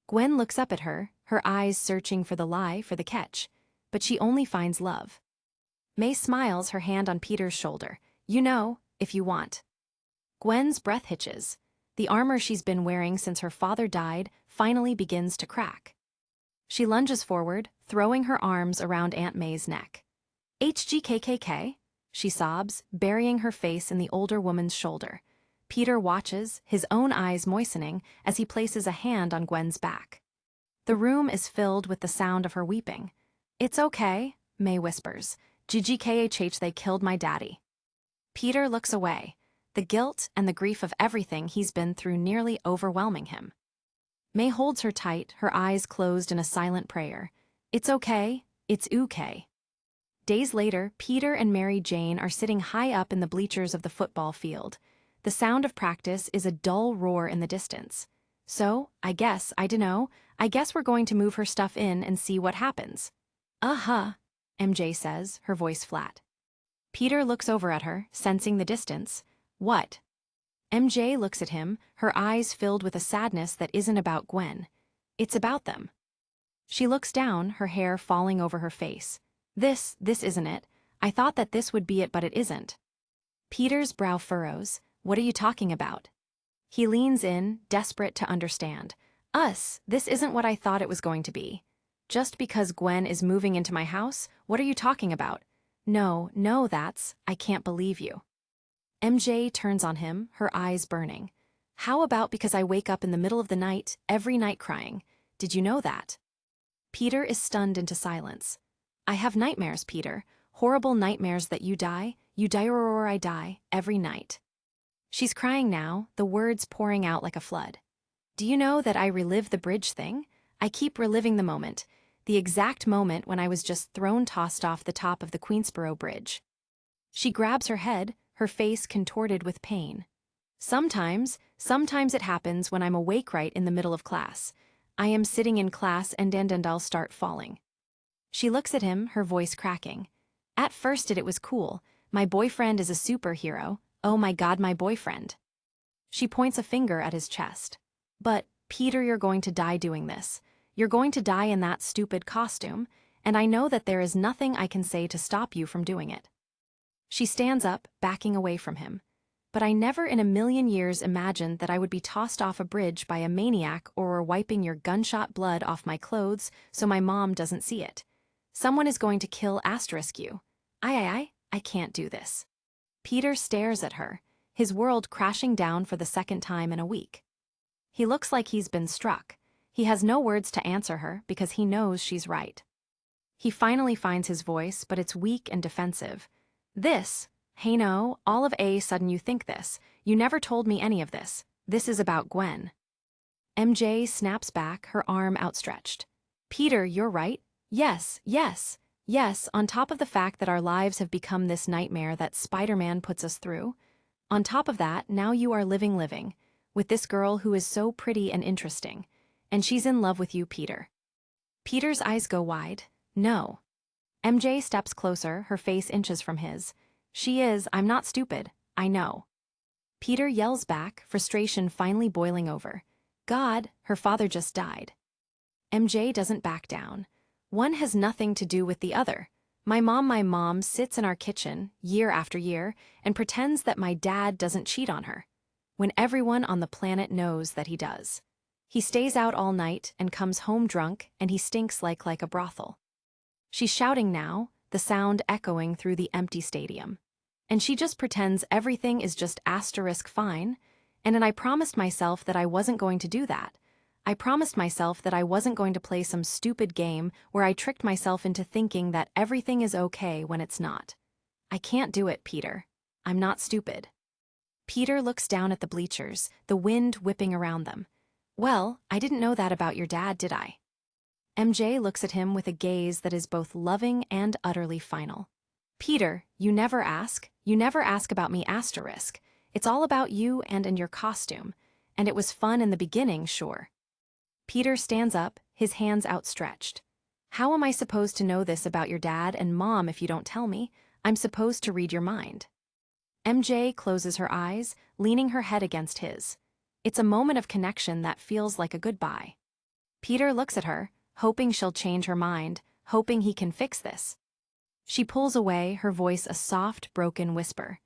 Gwen looks up at her, her eyes searching for the lie, for the catch, but she only finds love. May smiles, her hand on Peter's shoulder. "You know, if you want." Gwen's breath hitches. The armor she's been wearing since her father died finally begins to crack. She lunges forward, throwing her arms around Aunt May's neck. "HGKKK," she sobs, burying her face in the older woman's shoulder. Peter watches, his own eyes moistening, as he places a hand on Gwen's back. The room is filled with the sound of her weeping. "It's okay," May whispers. "GGKHH, they killed my daddy." Peter looks away, the guilt and the grief of everything he's been through nearly overwhelming him. May holds her tight, her eyes closed in a silent prayer. "It's okay, it's okay." Days later, Peter and Mary Jane are sitting high up in the bleachers of the football field. The sound of practice is a dull roar in the distance. "So, I guess we're going to move her stuff in and see what happens." MJ says, her voice flat. Peter looks over at her, sensing the distance. "What?" MJ looks at him, her eyes filled with a sadness that isn't about Gwen. It's about them. She looks down, her hair falling over her face. This isn't it. I thought that this would be it, but it isn't. Peter's brow furrows. What are you talking about? He leans in, desperate to understand. This isn't what I thought it was going to be. Just because Gwen is moving into my house? What are you talking about? No, I can't believe you. MJ turns on him, her eyes burning. How about because I wake up in the middle of the night, every night crying? Did you know that? Peter is stunned into silence. I have nightmares, Peter. Horrible nightmares that you die or I die, every night. She's crying now, the words pouring out like a flood. Do you know that I relive the bridge thing? I keep reliving the exact moment when I was just tossed off the top of the Queensboro Bridge. She grabs her head, her face contorted with pain. Sometimes it happens when I'm awake right in the middle of class. I am sitting in class and I'll start falling. She looks at him, her voice cracking. At first it was cool. My boyfriend is a superhero. Oh my God, my boyfriend. She points a finger at his chest. But, Peter, you're going to die doing this. You're going to die in that stupid costume, and I know that there is nothing I can say to stop you from doing it. She stands up, backing away from him. But I never in a million years imagined that I would be tossed off a bridge by a maniac or wiping your gunshot blood off my clothes so my mom doesn't see it. Someone is going to kill you. I can't do this. Peter stares at her, his world crashing down for the second time in a week. He looks like he's been struck. He has no words to answer her because he knows she's right. He finally finds his voice, but it's weak and defensive. Hey no, all of a sudden you think this. You never told me any of this. This is about Gwen. MJ snaps back, her arm outstretched. Peter, you're right. Yes, on top of the fact that our lives have become this nightmare that Spider-Man puts us through. On top of that, now you are living, with this girl who is so pretty and interesting. And she's in love with you, Peter. Peter's eyes go wide. No. MJ steps closer, her face inches from his. She is, I'm not stupid, I know. Peter yells back, frustration finally boiling over. God, her father just died. MJ doesn't back down. One has nothing to do with the other. My mom sits in our kitchen, year after year, and pretends that my dad doesn't cheat on her, when everyone on the planet knows that he does. He stays out all night and comes home drunk, and he stinks like a brothel. She's shouting now, the sound echoing through the empty stadium. And she just pretends everything is just fine, and I promised myself that I wasn't going to do that. I promised myself that I wasn't going to play some stupid game where I tricked myself into thinking that everything is okay when it's not. I can't do it, Peter. I'm not stupid. Peter looks down at the bleachers, the wind whipping around them. Well, I didn't know that about your dad, did I? MJ looks at him with a gaze that is both loving and utterly final. Peter, you never ask about me, asterisk. It's all about you and your costume, and it was fun in the beginning, sure. Peter stands up, his hands outstretched. How am I supposed to know this about your dad and mom if you don't tell me? I'm supposed to read your mind. MJ closes her eyes, leaning her head against his. It's a moment of connection that feels like a goodbye. Peter looks at her, hoping she'll change her mind, hoping he can fix this. She pulls away, her voice a soft, broken whisper.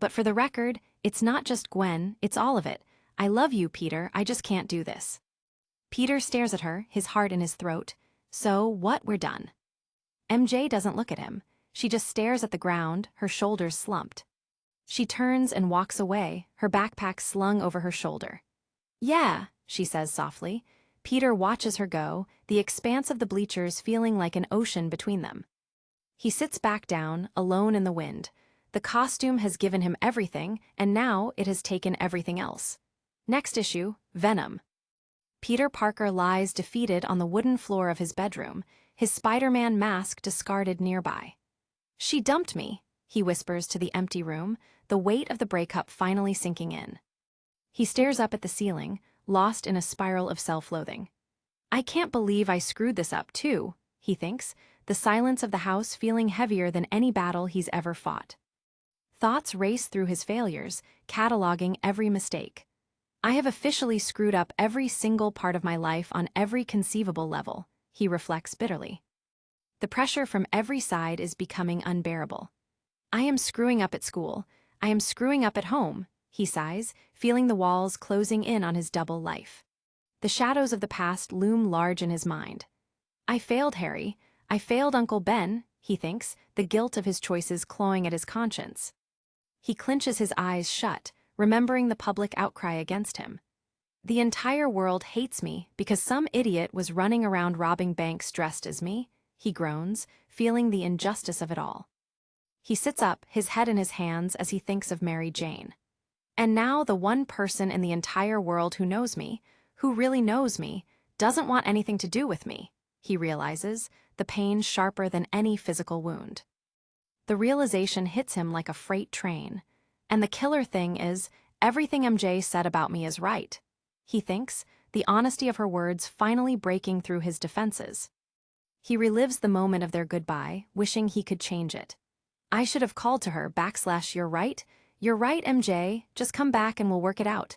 But for the record, it's not just Gwen, it's all of it. I love you, Peter, I just can't do this. Peter stares at her, his heart in his throat. So, what, we're done. MJ doesn't look at him. She just stares at the ground, her shoulders slumped. She turns and walks away, her backpack slung over her shoulder. Yeah, she says softly. Peter watches her go, the expanse of the bleachers feeling like an ocean between them. He sits back down, alone in the wind. The costume has given him everything, and now it has taken everything else. Next issue, Venom. Peter Parker lies defeated on the wooden floor of his bedroom, his Spider-Man mask discarded nearby. She dumped me, he whispers to the empty room, the weight of the breakup finally sinking in. He stares up at the ceiling, lost in a spiral of self-loathing. I can't believe I screwed this up, too, he thinks, the silence of the house feeling heavier than any battle he's ever fought. Thoughts race through his failures, cataloging every mistake. I have officially screwed up every single part of my life on every conceivable level, he reflects bitterly. The pressure from every side is becoming unbearable. I am screwing up at school. I am screwing up at home, he sighs, feeling the walls closing in on his double life. The shadows of the past loom large in his mind. I failed Harry. I failed Uncle Ben, he thinks, the guilt of his choices clawing at his conscience. He clenches his eyes shut, remembering the public outcry against him. The entire world hates me because some idiot was running around robbing banks dressed as me, he groans, feeling the injustice of it all. He sits up, his head in his hands as he thinks of Mary Jane. And now the one person in the entire world who knows me, who really knows me, doesn't want anything to do with me, he realizes, the pain sharper than any physical wound. The realization hits him like a freight train. And the killer thing is, everything MJ said about me is right, he thinks, the honesty of her words finally breaking through his defenses. He relives the moment of their goodbye, wishing he could change it. I should have called to her, / you're right, MJ, just come back and we'll work it out.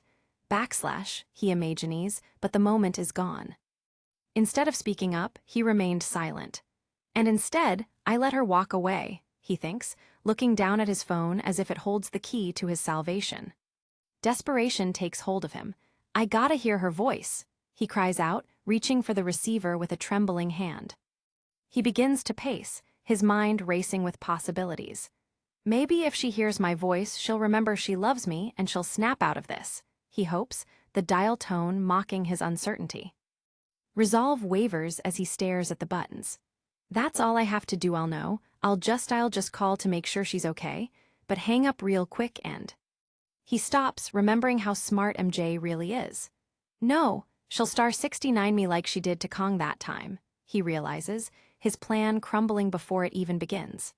/ he imagines, but the moment is gone. Instead of speaking up, he remained silent. And instead, I let her walk away, he thinks, looking down at his phone as if it holds the key to his salvation. Desperation takes hold of him. I gotta hear her voice, he cries out, reaching for the receiver with a trembling hand. He begins to pace, his mind racing with possibilities. Maybe if she hears my voice, she'll remember she loves me and she'll snap out of this, he hopes, the dial tone mocking his uncertainty. Resolve wavers as he stares at the buttons. That's all I have to do, I'll know. I'll just call to make sure she's okay, but hang up real quick and... He stops, remembering how smart MJ really is. No, she'll star 69 me like she did to Kong that time, he realizes, his plan crumbling before it even begins.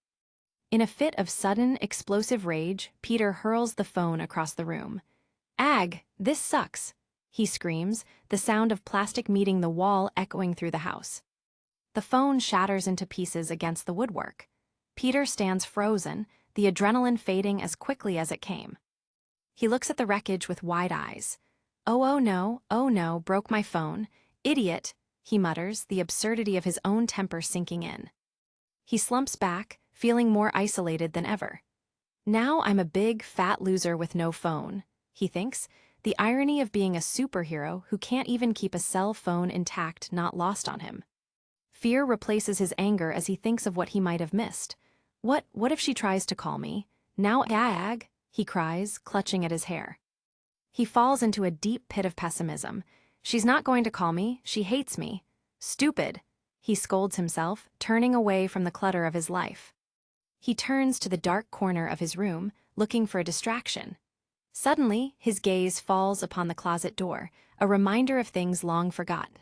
In a fit of sudden, explosive rage, Peter hurls the phone across the room. Ag, this sucks, he screams, the sound of plastic meeting the wall echoing through the house. The phone shatters into pieces against the woodwork. Peter stands frozen, the adrenaline fading as quickly as it came. He looks at the wreckage with wide eyes. Oh no, broke my phone. Idiot, he mutters, the absurdity of his own temper sinking in. He slumps back, feeling more isolated than ever. Now I'm a big, fat loser with no phone, he thinks, the irony of being a superhero who can't even keep a cell phone intact not lost on him. Fear replaces his anger as he thinks of what he might have missed. What if she tries to call me? Now ag, he cries, clutching at his hair. He falls into a deep pit of pessimism. She's not going to call me, she hates me. Stupid, he scolds himself, turning away from the clutter of his life. He turns to the dark corner of his room, looking for a distraction. Suddenly, his gaze falls upon the closet door, a reminder of things long forgotten.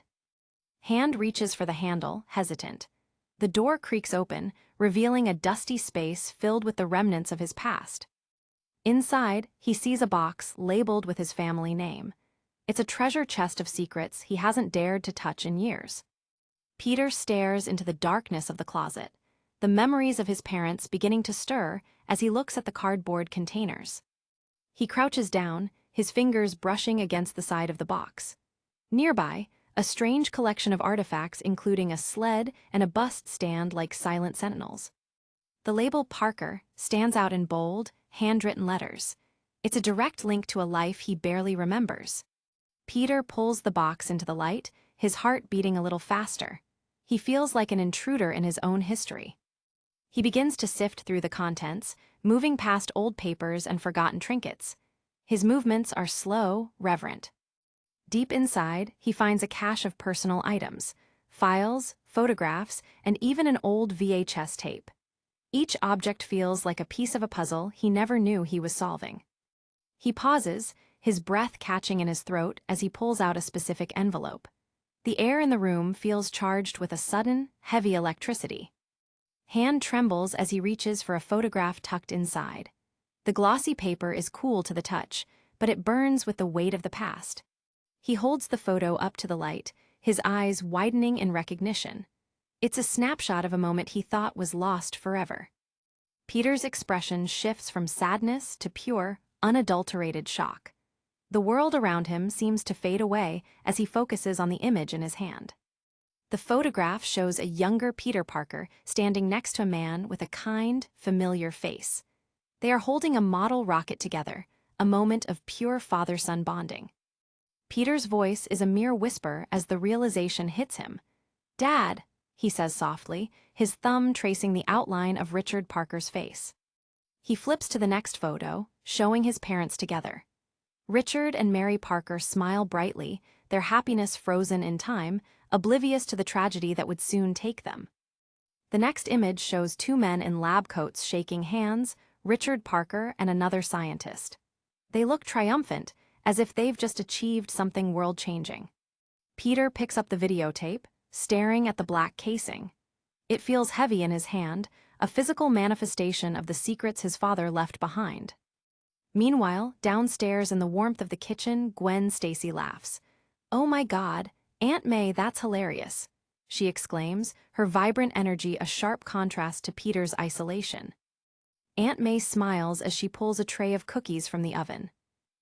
Hand reaches for the handle, hesitant. The door creaks open, revealing a dusty space filled with the remnants of his past. Inside, he sees a box labeled with his family name. It's a treasure chest of secrets he hasn't dared to touch in years. Peter stares into the darkness of the closet, the memories of his parents beginning to stir as he looks at the cardboard containers. He crouches down, his fingers brushing against the side of the box. Nearby, a strange collection of artifacts including a sled and a bust stand like silent sentinels. The label Parker stands out in bold, handwritten letters. It's a direct link to a life he barely remembers. Peter pulls the box into the light, his heart beating a little faster. He feels like an intruder in his own history. He begins to sift through the contents, moving past old papers and forgotten trinkets. His movements are slow, reverent. Deep inside, he finds a cache of personal items, files, photographs, and even an old VHS tape. Each object feels like a piece of a puzzle he never knew he was solving. He pauses, his breath catching in his throat as he pulls out a specific envelope. The air in the room feels charged with a sudden, heavy electricity. Hand trembles as he reaches for a photograph tucked inside. The glossy paper is cool to the touch, but it burns with the weight of the past. He holds the photo up to the light, his eyes widening in recognition. It's a snapshot of a moment he thought was lost forever. Peter's expression shifts from sadness to pure, unadulterated shock. The world around him seems to fade away as he focuses on the image in his hand. The photograph shows a younger Peter Parker standing next to a man with a kind, familiar face. They are holding a model rocket together, a moment of pure father-son bonding. Peter's voice is a mere whisper as the realization hits him. "Dad," he says softly, his thumb tracing the outline of Richard Parker's face. He flips to the next photo, showing his parents together. Richard and Mary Parker smile brightly, their happiness frozen in time, oblivious to the tragedy that would soon take them. The next image shows two men in lab coats shaking hands, Richard Parker and another scientist. They look triumphant, as if they've just achieved something world-changing. Peter picks up the videotape, staring at the black casing. It feels heavy in his hand, a physical manifestation of the secrets his father left behind. Meanwhile, downstairs in the warmth of the kitchen, Gwen Stacy laughs. "Oh my God, Aunt May, that's hilarious," she exclaims, her vibrant energy a sharp contrast to Peter's isolation. Aunt May smiles as she pulls a tray of cookies from the oven.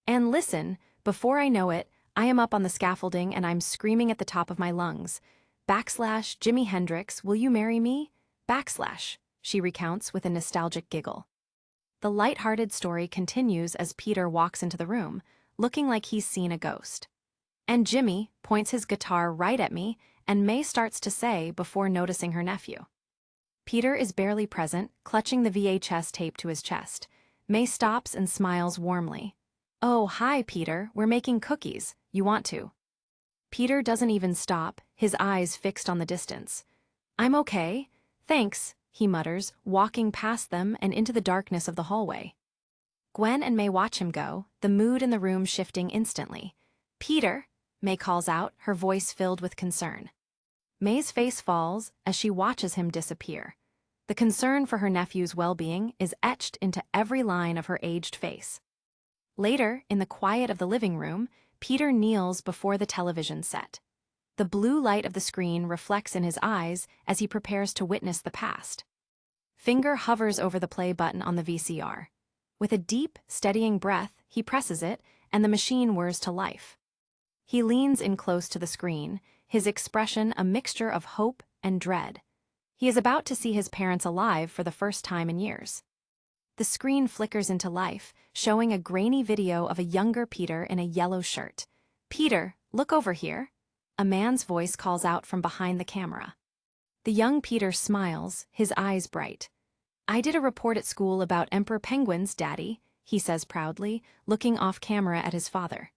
"And listen, before I know it, I am up on the scaffolding and I'm screaming at the top of my lungs. /Jimi Hendrix, will you marry me? /" she recounts with a nostalgic giggle. The light-hearted story continues as Peter walks into the room, looking like he's seen a ghost. "And Jimmy points his guitar right at me, and May starts to say before noticing her nephew." Peter is barely present, clutching the VHS tape to his chest. May stops and smiles warmly. "Oh, hi, Peter, we're making cookies. You want to?" Peter doesn't even stop, his eyes fixed on the distance. "I'm okay, thanks," he mutters, walking past them and into the darkness of the hallway. Gwen and May watch him go, the mood in the room shifting instantly. "Peter," May calls out, her voice filled with concern. May's face falls as she watches him disappear. The concern for her nephew's well-being is etched into every line of her aged face. Later, in the quiet of the living room, Peter kneels before the television set. The blue light of the screen reflects in his eyes as he prepares to witness the past. Finger hovers over the play button on the VCR. With a deep, steadying breath, he presses it, and the machine whirs to life. He leans in close to the screen, his expression a mixture of hope and dread. He is about to see his parents alive for the first time in years. The screen flickers into life, showing a grainy video of a younger Peter in a yellow shirt. "Peter, look over here," a man's voice calls out from behind the camera. The young Peter smiles, his eyes bright. "I did a report at school about emperor penguins, Daddy," he says proudly, looking off camera at his father.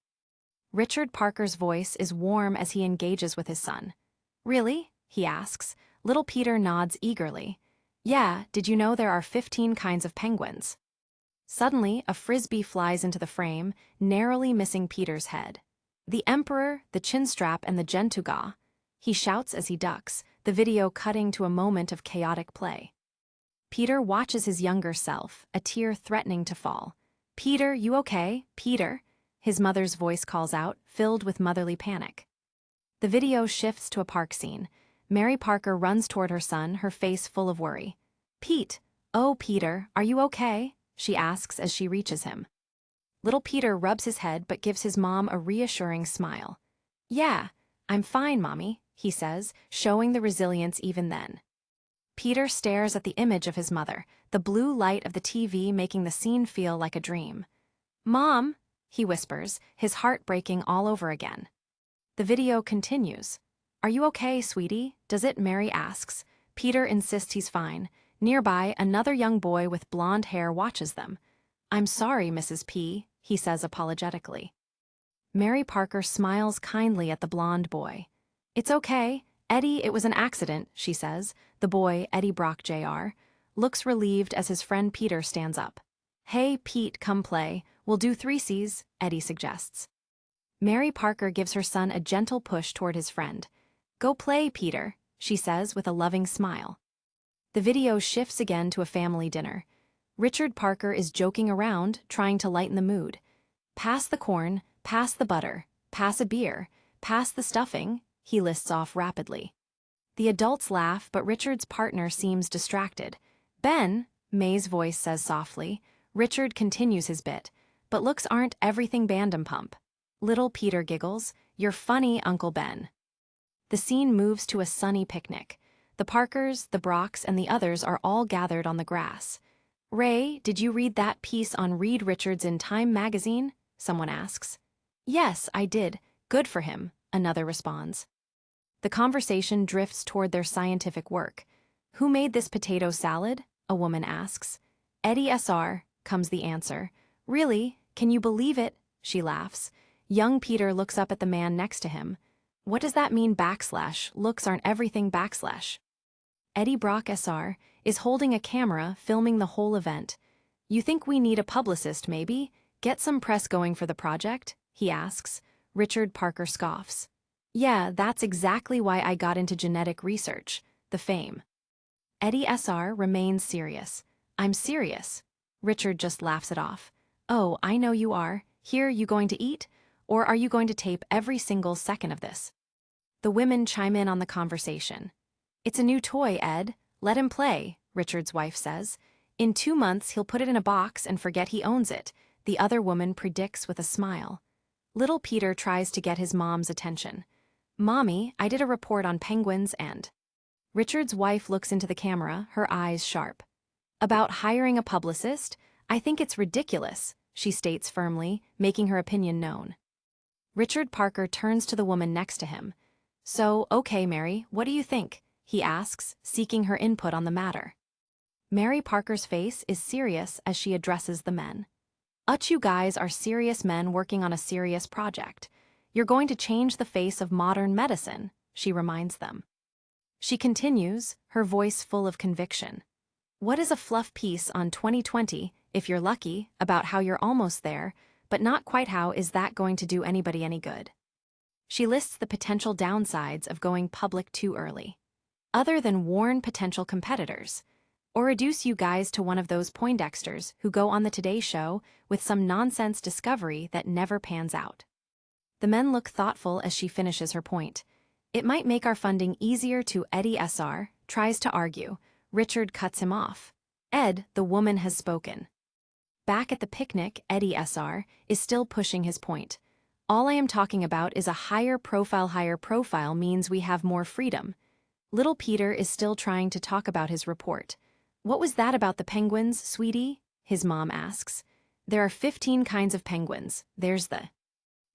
Richard Parker's voice is warm as he engages with his son. "Really?" he asks. Little Peter nods eagerly. "Yeah, did you know there are 15 kinds of penguins?" Suddenly, a frisbee flies into the frame, narrowly missing Peter's head. "The Emperor, the Chinstrap, and the Gentuga," he shouts as he ducks, the video cutting to a moment of chaotic play. Peter watches his younger self, a tear threatening to fall. "Peter, you okay? Peter?" his mother's voice calls out, filled with motherly panic. The video shifts to a park scene. Mary Parker runs toward her son, her face full of worry. "Pete, oh Peter, are you okay?" she asks as she reaches him. Little Peter rubs his head but gives his mom a reassuring smile. "Yeah, I'm fine, Mommy," he says, showing the resilience even then. Peter stares at the image of his mother, the blue light of the TV making the scene feel like a dream. "Mom," he whispers, his heart breaking all over again. The video continues. "Are you okay, sweetie? Does it?" Mary asks. Peter insists he's fine. Nearby, another young boy with blonde hair watches them. "I'm sorry, Mrs. P," he says apologetically. Mary Parker smiles kindly at the blonde boy. "It's okay, Eddie, it was an accident," she says. The boy, Eddie Brock Jr., looks relieved as his friend Peter stands up. "Hey, Pete, come play. We'll do threesies," Eddie suggests. Mary Parker gives her son a gentle push toward his friend. "Go play, Peter," she says with a loving smile. The video shifts again to a family dinner. Richard Parker is joking around, trying to lighten the mood. "Pass the corn, pass the butter, pass a beer, pass the stuffing," he lists off rapidly. The adults laugh, but Richard's partner seems distracted. "Ben," May's voice says softly. Richard continues his bit. "But looks aren't everything Bandom Pump." Little Peter giggles. "You're funny, Uncle Ben." The scene moves to a sunny picnic. The Parkers, the Brocks, and the others are all gathered on the grass. "Ray, did you read that piece on Reed Richards in Time magazine?" someone asks. "Yes, I did. Good for him," another responds. The conversation drifts toward their scientific work. "Who made this potato salad?" a woman asks. "Eddie SR, comes the answer. "Really? Can you believe it?" she laughs. Young Peter looks up at the man next to him. "What does that mean / looks aren't everything /?" Eddie Brock SR is holding a camera filming the whole event. "You think we need a publicist maybe? Get some press going for the project?" he asks. Richard Parker scoffs. "Yeah, that's exactly why I got into genetic research. The fame." Eddie SR remains serious. "I'm serious." Richard just laughs it off. "Oh, I know you are. Here, you going to eat? Or are you going to tape every single second of this?" The women chime in on the conversation. "It's a new toy, Ed. Let him play," Richard's wife says. "In 2 months, he'll put it in a box and forget he owns it," the other woman predicts with a smile. Little Peter tries to get his mom's attention. "Mommy, I did a report on penguins and—" Richard's wife looks into the camera, her eyes sharp. "About hiring a publicist? I think it's ridiculous," she states firmly, making her opinion known. Richard Parker turns to the woman next to him. "So, okay, Mary, what do you think?" he asks, seeking her input on the matter. Mary Parker's face is serious as she addresses the men. You guys are serious men working on a serious project. You're going to change the face of modern medicine," she reminds them. She continues, her voice full of conviction. "What is a fluff piece on 2020, if you're lucky, about how you're almost there, but not quite how is that going to do anybody any good?" She lists the potential downsides of going public too early. Other than warn potential competitors, or reduce you guys to one of those Poindexters who go on the Today Show with some nonsense discovery that never pans out. The men look thoughtful as she finishes her point. "It might make our funding easier to—" Eddie SR tries to argue. Richard cuts him off. "Ed, the woman has spoken." Back at the picnic, Eddie SR is still pushing his point. "All I am talking about is a higher profile means we have more freedom." Little Peter is still trying to talk about his report. "What was that about the penguins, sweetie?" his mom asks. "There are 15 kinds of penguins. There's the—"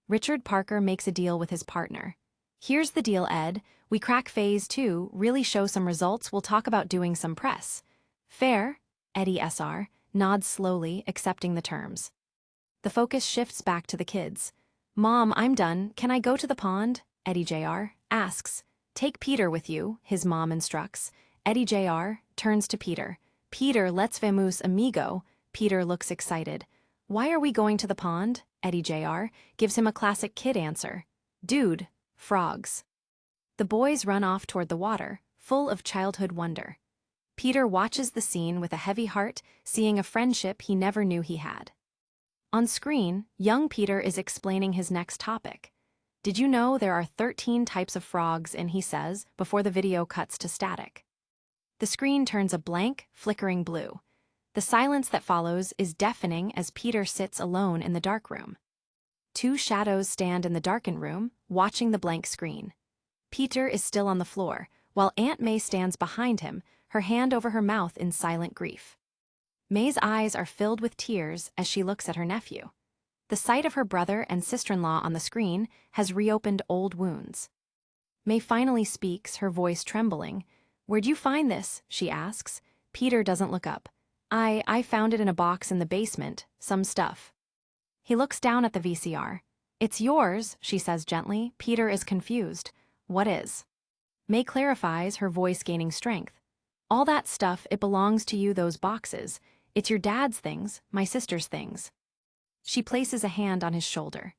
Richard Parker makes a deal with his partner. "Here's the deal, Ed. We crack phase 2, really show some results, we'll talk about doing some press." "Fair," Eddie SR nods slowly, accepting the terms. The focus shifts back to the kids. "Mom, I'm done. Can I go to the pond?" Eddie JR asks. "Take Peter with you," his mom instructs. Eddie JR turns to Peter. "Peter, let's vamos amigo." Peter looks excited. "Why are we going to the pond?" Eddie JR gives him a classic kid answer. "Dude, frogs." The boys run off toward the water, full of childhood wonder. Peter watches the scene with a heavy heart, seeing a friendship he never knew he had. On screen, young Peter is explaining his next topic. "Did you know there are 13 types of frogs?" and he says, before the video cuts to static. The screen turns a blank, flickering blue. The silence that follows is deafening as Peter sits alone in the dark room. 2 shadows stand in the darkened room, watching the blank screen. Peter is still on the floor, while Aunt May stands behind him, her hand over her mouth in silent grief. May's eyes are filled with tears as she looks at her nephew. The sight of her brother and sister-in-law on the screen has reopened old wounds. May finally speaks, her voice trembling. "Where'd you find this?" she asks. Peter doesn't look up. I found it in a box in the basement, some stuff." He looks down at the VCR. "It's yours," she says gently. Peter is confused. "What is?" May clarifies, her voice gaining strength. "All that stuff, it belongs to you, those boxes. It's your dad's things, my sister's things." She places a hand on his shoulder.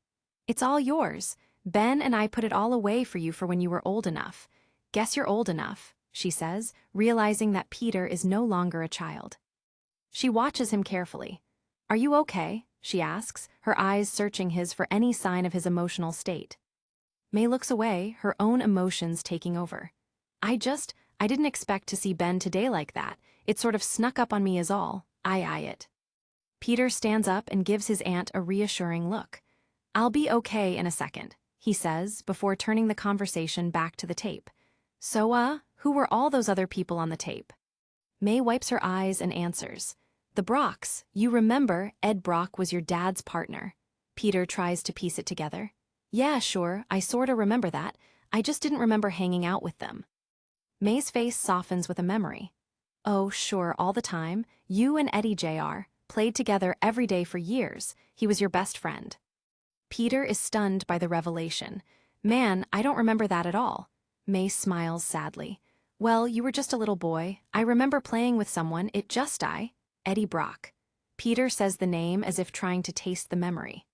"It's all yours. Ben and I put it all away for you for when you were old enough. Guess you're old enough," she says, realizing that Peter is no longer a child. She watches him carefully. "Are you okay?" she asks, her eyes searching his for any sign of his emotional state. May looks away, her own emotions taking over. I didn't expect to see Ben today like that. It sort of snuck up on me is all. It." Peter stands up and gives his aunt a reassuring look. "I'll be okay in a second," he says, before turning the conversation back to the tape. So, who were all those other people on the tape? May wipes her eyes and answers. The Brocks. You remember Ed Brock was your dad's partner. Peter tries to piece it together. Yeah, sure, I sorta remember that. I just didn't remember hanging out with them. May's face softens with a memory. Oh, sure, all the time. You and Eddie Jr. played together every day for years. He was your best friend. Peter is stunned by the revelation. Man, I don't remember that at all. May smiles sadly. Well, you were just a little boy. I remember playing with someone, Eddie Brock. Peter says the name as if trying to taste the memory.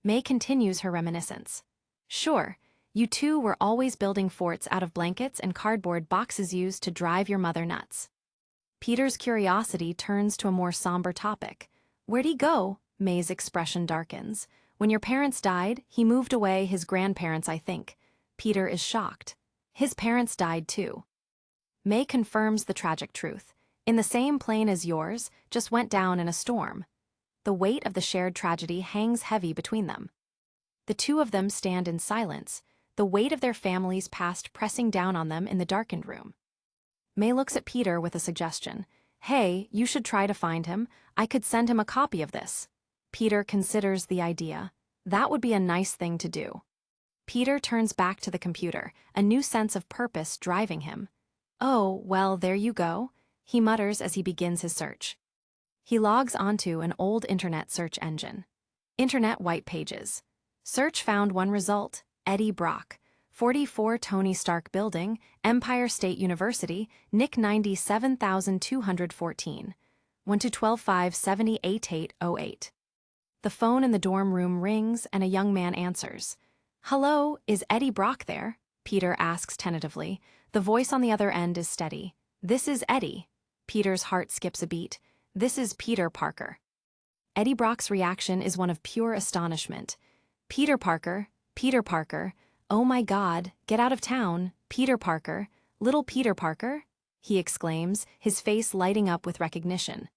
May continues her reminiscence. Sure, you two were always building forts out of blankets and cardboard boxes used to drive your mother nuts. Peter's curiosity turns to a more somber topic. Where'd he go? May's expression darkens. When your parents died, he moved away, his grandparents, I think. Peter is shocked. His parents died too. May confirms the tragic truth. In the same plane as yours, just went down in a storm. The weight of the shared tragedy hangs heavy between them. The two of them stand in silence, the weight of their families' past pressing down on them in the darkened room. May looks at Peter with a suggestion. Hey, you should try to find him. I could send him a copy of this. Peter considers the idea. That would be a nice thing to do. Peter turns back to the computer, a new sense of purpose driving him. Oh, well, there you go, he mutters as he begins his search. He logs onto an old internet search engine. Internet white pages. Search found one result, Eddie Brock, 44 Tony Stark Building, Empire State University, NIC 97214, 1-12-5-70-8808. The phone in the dorm room rings and a young man answers. Hello, is Eddie Brock there? Peter asks tentatively. The voice on the other end is steady. This is Eddie. Peter's heart skips a beat. This is Peter Parker. Eddie Brock's reaction is one of pure astonishment. Peter Parker, oh my God, get out of town, Peter Parker, little Peter Parker, he exclaims, his face lighting up with recognition.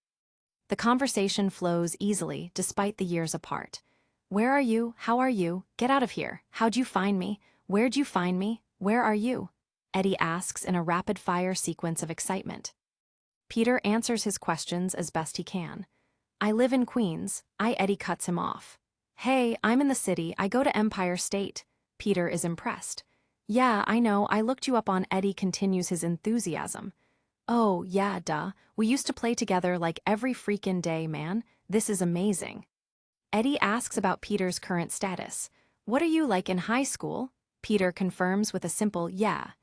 The conversation flows easily, despite the years apart. Where are you? How are you? Get out of here. How'd you find me? Where'd you find me? Where are you? Eddie asks in a rapid-fire sequence of excitement. Peter answers his questions as best he can. I live in Queens. Eddie cuts him off. Hey, I'm in the city. I go to Empire State. Peter is impressed. Yeah, I know. I looked you up on. Eddie continues his enthusiasm. Oh, yeah, duh. We used to play together like every freaking day, man. This is amazing. Eddie asks about Peter's current status. What are you like in high school? Peter confirms with a simple yeah.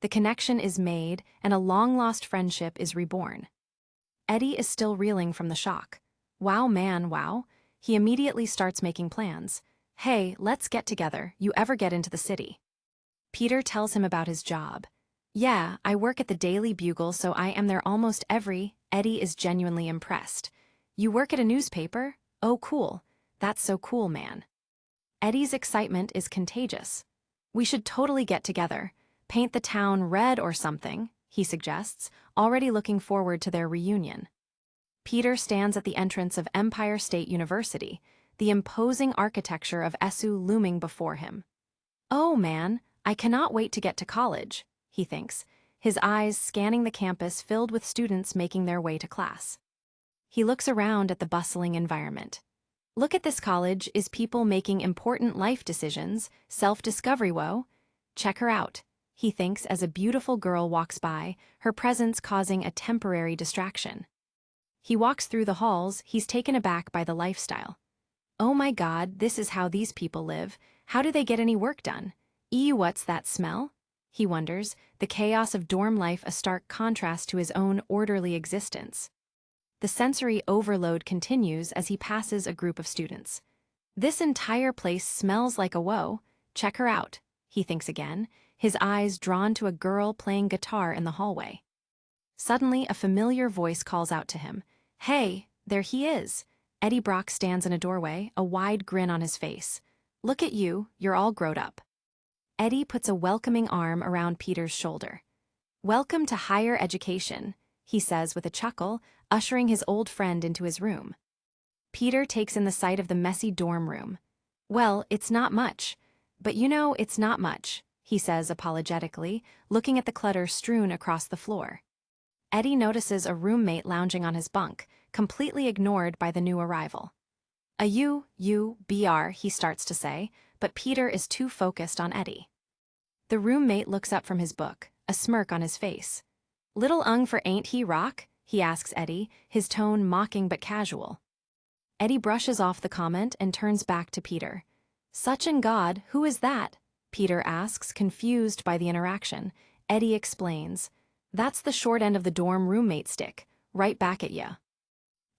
The connection is made, and a long-lost friendship is reborn. Eddie is still reeling from the shock. Wow, man, wow. He immediately starts making plans. Hey, let's get together. You ever get into the city? Peter tells him about his job. Yeah, I work at the Daily Bugle, so I am there almost every. Eddie is genuinely impressed. You work at a newspaper? Oh, cool. That's so cool, man. Eddie's excitement is contagious. We should totally get together. Paint the town red or something, he suggests, already looking forward to their reunion. Peter stands at the entrance of Empire State University, the imposing architecture of ESU looming before him. Oh, man, I cannot wait to get to college, he thinks, his eyes scanning the campus filled with students making their way to class. He looks around at the bustling environment. Look at this college, is people making important life decisions, self-discovery, whoa. Check her out, he thinks as a beautiful girl walks by, her presence causing a temporary distraction. He walks through the halls, he's taken aback by the lifestyle. Oh my God, this is how these people live. How do they get any work done? Ew, what's that smell? He wonders, the chaos of dorm life a stark contrast to his own orderly existence. The sensory overload continues as he passes a group of students. This entire place smells like a whoa. Check her out, he thinks again, his eyes drawn to a girl playing guitar in the hallway. Suddenly, a familiar voice calls out to him. Hey, there he is. Eddie Brock stands in a doorway, a wide grin on his face. Look at you, you're all grown up. Eddie puts a welcoming arm around Peter's shoulder. Welcome to higher education, he says with a chuckle, ushering his old friend into his room. Peter takes in the sight of the messy dorm room. Well, it's not much. But you know, it's not much, he says apologetically, looking at the clutter strewn across the floor. Eddie notices a roommate lounging on his bunk, completely ignored by the new arrival. BR, he starts to say, but Peter is too focused on Eddie. The roommate looks up from his book, a smirk on his face. Little ung for ain't he rock? He asks Eddie, his tone mocking but casual. Eddie brushes off the comment and turns back to Peter. Such an God, who is that? Peter asks, confused by the interaction. Eddie explains. That's the short end of the dorm roommate stick, right back at ya.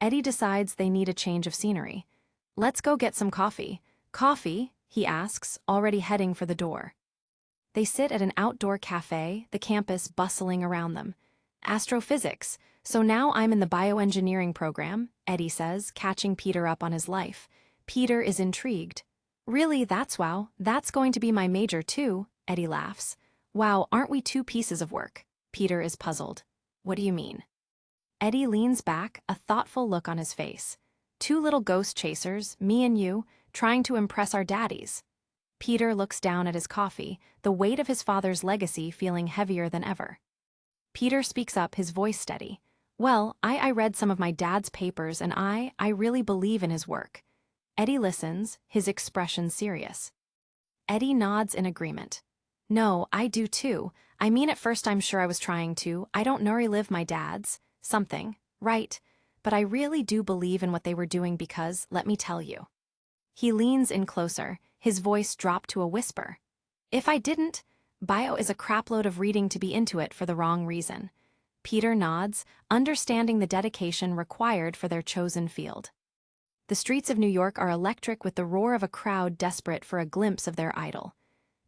Eddie decides they need a change of scenery. Let's go get some coffee. Coffee? He asks, already heading for the door. They sit at an outdoor cafe, the campus bustling around them. Astrophysics. So now I'm in the bioengineering program, Eddie says, catching Peter up on his life. Peter is intrigued. Really, that's going to be my major too, Eddie laughs. Wow, aren't we two pieces of work? Peter is puzzled. What do you mean? Eddie leans back, a thoughtful look on his face. Two little ghost chasers, me and you, trying to impress our daddies. Peter looks down at his coffee, the weight of his father's legacy feeling heavier than ever. Peter speaks up, his voice steady. Well, I read some of my dad's papers and I really believe in his work. Eddie listens, his expression serious. Eddie nods in agreement. No, I do too. I mean, at first I'm sure I was trying to. I don't know relive my dad's. Something. Right. But I really do believe in what they were doing because, let me tell you. He leans in closer, his voice dropped to a whisper. If I didn't, bio is a crapload of reading to be into it for the wrong reason. Peter nods, understanding the dedication required for their chosen field. The streets of New York are electric with the roar of a crowd desperate for a glimpse of their idol.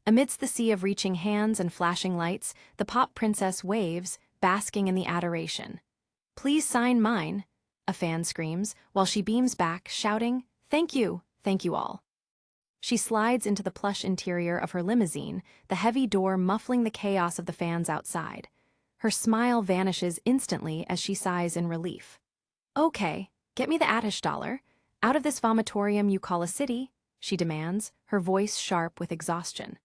Amidst the sea of reaching hands and flashing lights, the pop princess waves, basking in the adoration. Please sign mine, a fan screams, while she beams back, shouting, thank you all. She slides into the plush interior of her limousine, the heavy door muffling the chaos of the fans outside. Her smile vanishes instantly as she sighs in relief. Okay, get me the Attish dollar. Out of this vomitorium you call a city, she demands, her voice sharp with exhaustion.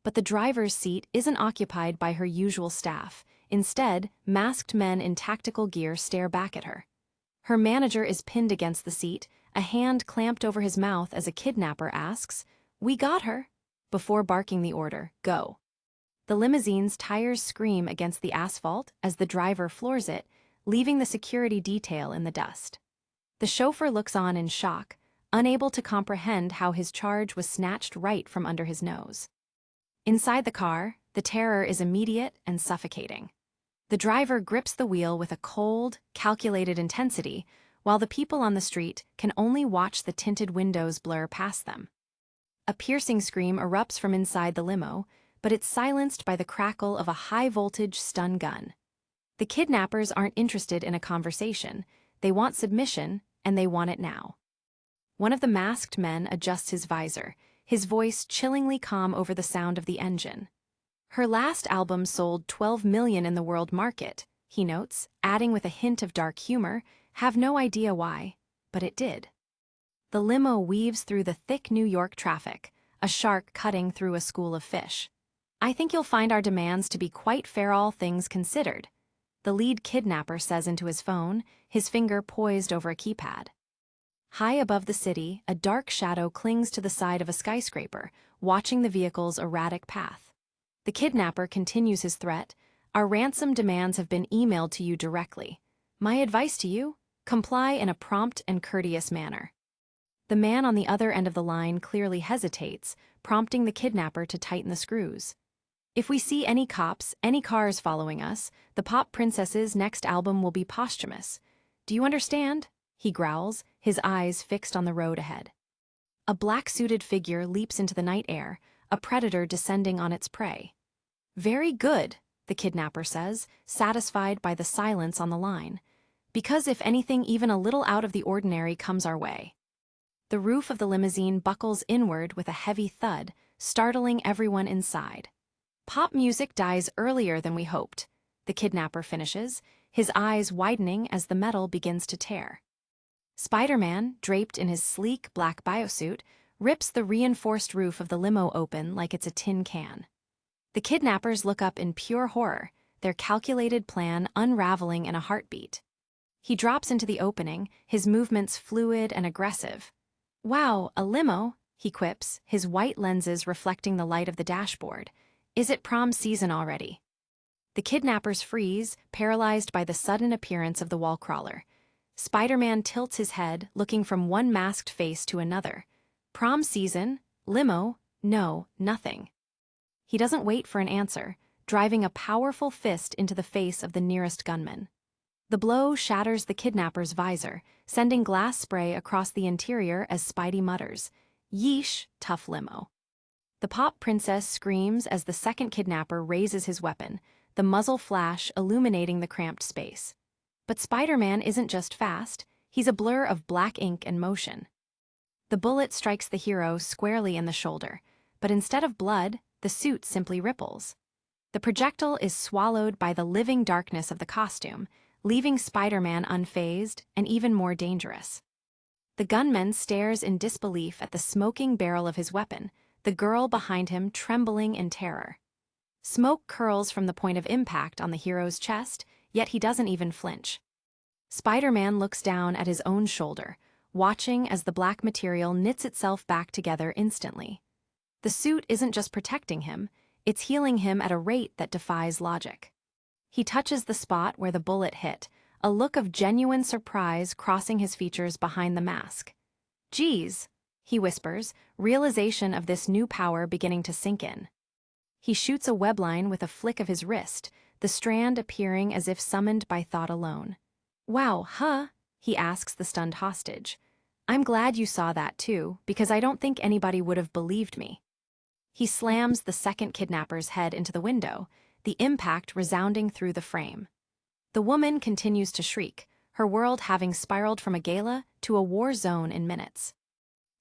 But the driver's seat isn't occupied by her usual staff. Instead, masked men in tactical gear stare back at her. Her manager is pinned against the seat, a hand clamped over his mouth as a kidnapper asks, "We got her," before barking the order, "Go." The limousine's tires scream against the asphalt as the driver floors it, leaving the security detail in the dust. The chauffeur looks on in shock, unable to comprehend how his charge was snatched right from under his nose. Inside the car, the terror is immediate and suffocating. The driver grips the wheel with a cold, calculated intensity, while the people on the street can only watch the tinted windows blur past them. A piercing scream erupts from inside the limo, but it's silenced by the crackle of a high-voltage stun gun. The kidnappers aren't interested in a conversation. They want submission, and they want it now. One of the masked men adjusts his visor, his voice chillingly calm over the sound of the engine. Her last album sold 12 million in the world market, he notes, adding with a hint of dark humor, have no idea why, but it did. The limo weaves through the thick New York traffic, a shark cutting through a school of fish. I think you'll find our demands to be quite fair, all things considered, the lead kidnapper says into his phone, his finger poised over a keypad. High above the city, a dark shadow clings to the side of a skyscraper, watching the vehicle's erratic path. The kidnapper continues his threat. Our ransom demands have been emailed to you directly. My advice to you? Comply in a prompt and courteous manner. The man on the other end of the line clearly hesitates, prompting the kidnapper to tighten the screws. If we see any cops, any cars following us, the pop princess's next album will be posthumous. Do you understand? He growls, his eyes fixed on the road ahead. A black-suited figure leaps into the night air, a predator descending on its prey. Very good, the kidnapper says, satisfied by the silence on the line. Because if anything even a little out of the ordinary comes our way. The roof of the limousine buckles inward with a heavy thud, startling everyone inside. Pop music dies earlier than we hoped, the kidnapper finishes, his eyes widening as the metal begins to tear. Spiderman, draped in his sleek black biosuit, rips the reinforced roof of the limo open like it's a tin can. The kidnappers look up in pure horror, their calculated plan unraveling in a heartbeat. He drops into the opening, his movements fluid and aggressive. "Wow, a limo," he quips, his white lenses reflecting the light of the dashboard. "Is it prom season already?" The kidnappers freeze, paralyzed by the sudden appearance of the wall crawler. Spider-Man tilts his head, looking from one masked face to another. Prom season? Limo? No, nothing. He doesn't wait for an answer, driving a powerful fist into the face of the nearest gunman. The blow shatters the kidnapper's visor, sending glass spray across the interior as Spidey mutters, "Yeesh, tough limo." The pop princess screams as the second kidnapper raises his weapon, the muzzle flash illuminating the cramped space. But Spider-Man isn't just fast, he's a blur of black ink and motion. The bullet strikes the hero squarely in the shoulder, but instead of blood, the suit simply ripples. The projectile is swallowed by the living darkness of the costume, leaving Spider-Man unfazed and even more dangerous. The gunman stares in disbelief at the smoking barrel of his weapon, the girl behind him trembling in terror. Smoke curls from the point of impact on the hero's chest, yet he doesn't even flinch. Spider-Man looks down at his own shoulder, watching as the black material knits itself back together instantly. The suit isn't just protecting him, it's healing him at a rate that defies logic. He touches the spot where the bullet hit, a look of genuine surprise crossing his features behind the mask. "Geez," he whispers, realization of this new power beginning to sink in. He shoots a webline with a flick of his wrist, the strand appearing as if summoned by thought alone. "Wow, huh?" he asks the stunned hostage. "I'm glad you saw that too, because I don't think anybody would have believed me." He slams the second kidnapper's head into the window, the impact resounding through the frame. The woman continues to shriek, her world having spiraled from a gala to a war zone in minutes.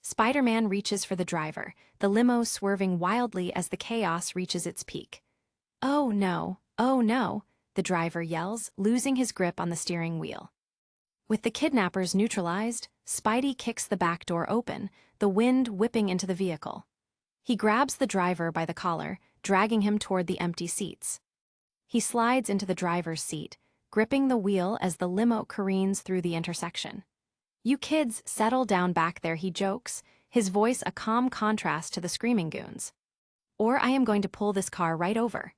Spider-Man reaches for the driver, the limo swerving wildly as the chaos reaches its peak. "Oh no, the driver yells, losing his grip on the steering wheel. With the kidnappers neutralized, Spidey kicks the back door open, the wind whipping into the vehicle. He grabs the driver by the collar, dragging him toward the empty seats. He slides into the driver's seat, gripping the wheel as the limo careens through the intersection. "You kids, settle down back there," he jokes, his voice a calm contrast to the screaming goons. "Or I am going to pull this car right over,"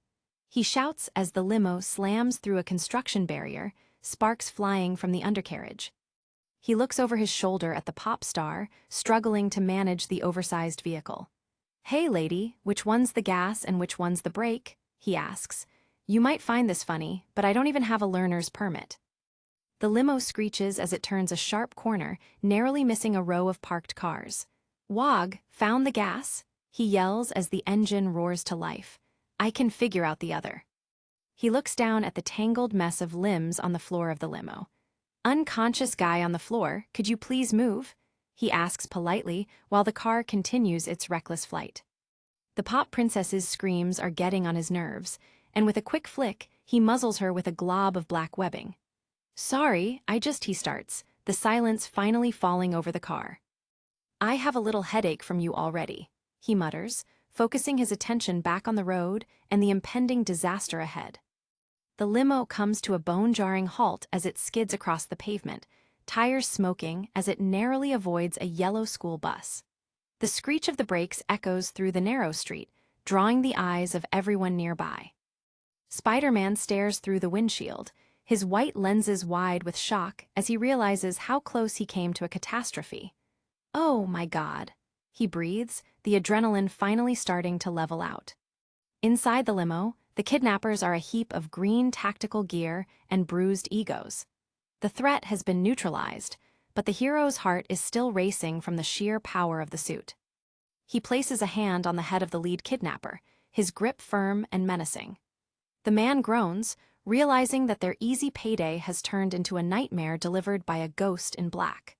he shouts as the limo slams through a construction barrier, sparks flying from the undercarriage. He looks over his shoulder at the pop star, struggling to manage the oversized vehicle. "Hey lady, which one's the gas and which one's the brake?" he asks. "You might find this funny, but I don't even have a learner's permit." The limo screeches as it turns a sharp corner, narrowly missing a row of parked cars. "Wog, found the gas?" he yells as the engine roars to life. "I can figure out the other." He looks down at the tangled mess of limbs on the floor of the limo. "Unconscious guy on the floor, could you please move?" he asks politely while the car continues its reckless flight. The pop princess's screams are getting on his nerves, and with a quick flick, he muzzles her with a glob of black webbing. "Sorry, he starts, the silence finally falling over the car. "I have a little headache from you already," he mutters, focusing his attention back on the road and the impending disaster ahead. The limo comes to a bone-jarring halt as it skids across the pavement, tires smoking as it narrowly avoids a yellow school bus. The screech of the brakes echoes through the narrow street, drawing the eyes of everyone nearby. Spider-Man stares through the windshield, his white lenses wide with shock as he realizes how close he came to a catastrophe. "Oh my God," he breathes, the adrenaline finally starting to level out. Inside the limo, the kidnappers are a heap of green tactical gear and bruised egos. The threat has been neutralized, but the hero's heart is still racing from the sheer power of the suit. He places a hand on the head of the lead kidnapper, his grip firm and menacing. The man groans, realizing that their easy payday has turned into a nightmare delivered by a ghost in black.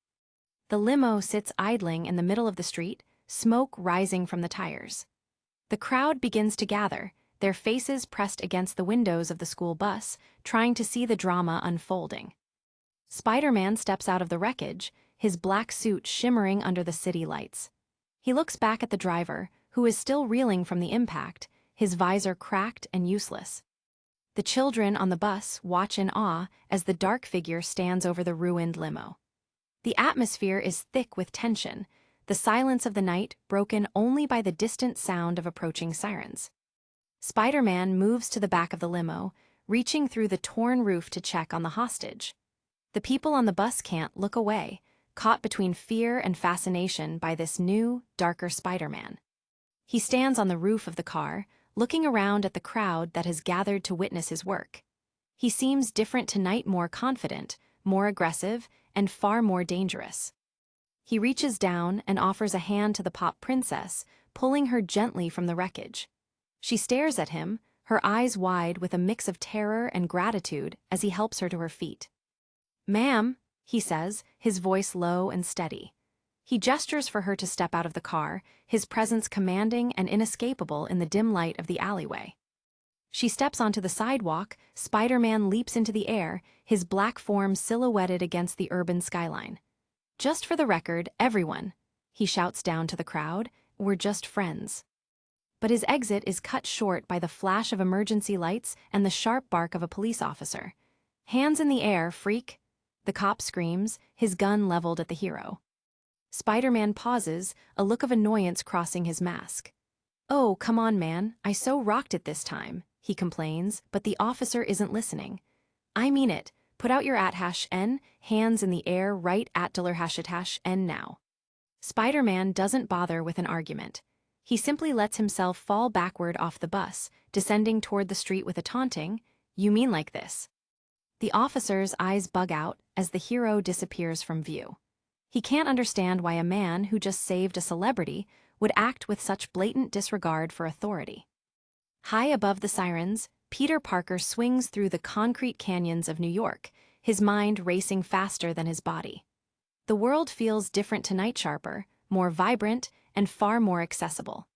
The limo sits idling in the middle of the street, smoke rising from the tires. The crowd begins to gather, their faces pressed against the windows of the school bus, trying to see the drama unfolding. Spider-Man steps out of the wreckage, his black suit shimmering under the city lights. He looks back at the driver, who is still reeling from the impact, his visor cracked and useless. The children on the bus watch in awe as the dark figure stands over the ruined limo. The atmosphere is thick with tension, the silence of the night broken only by the distant sound of approaching sirens. Spider-Man moves to the back of the limo, reaching through the torn roof to check on the hostage. The people on the bus can't look away, caught between fear and fascination by this new, darker Spider-Man. He stands on the roof of the car, looking around at the crowd that has gathered to witness his work. He seems different tonight, more confident, more aggressive, and far more dangerous. He reaches down and offers a hand to the pop princess, pulling her gently from the wreckage. She stares at him, her eyes wide with a mix of terror and gratitude as he helps her to her feet. "Ma'am," he says, his voice low and steady. He gestures for her to step out of the car, his presence commanding and inescapable in the dim light of the alleyway. She steps onto the sidewalk, Spider-Man leaps into the air, his black form silhouetted against the urban skyline. "Just for the record, everyone," he shouts down to the crowd, "we're just friends." But his exit is cut short by the flash of emergency lights and the sharp bark of a police officer. "Hands in the air, freak!" the cop screams, his gun leveled at the hero. Spider-Man pauses, a look of annoyance crossing his mask. "Oh, come on, man, I so rocked it this time," he complains, but the officer isn't listening. "I mean it. Put out your @N, hands in the air right at $N now." Spider-Man doesn't bother with an argument. He simply lets himself fall backward off the bus, descending toward the street with a taunting, "You mean like this?" The officer's eyes bug out as the hero disappears from view. He can't understand why a man who just saved a celebrity would act with such blatant disregard for authority. High above the sirens, Peter Parker swings through the concrete canyons of New York, his mind racing faster than his body. The world feels different tonight, sharper, more vibrant, and far more accessible.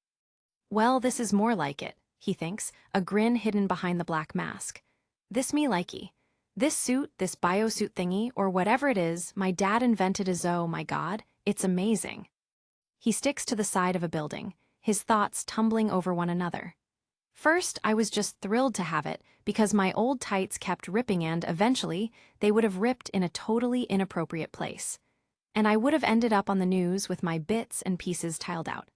"Well, this is more like it," he thinks, a grin hidden behind the black mask. "This me likey. This suit, this biosuit thingy, or whatever it is, my dad invented my god, it's amazing." He sticks to the side of a building, his thoughts tumbling over one another. "First, I was just thrilled to have it, because my old tights kept ripping and, eventually, they would have ripped in a totally inappropriate place. And I would have ended up on the news with my bits and pieces tiled out.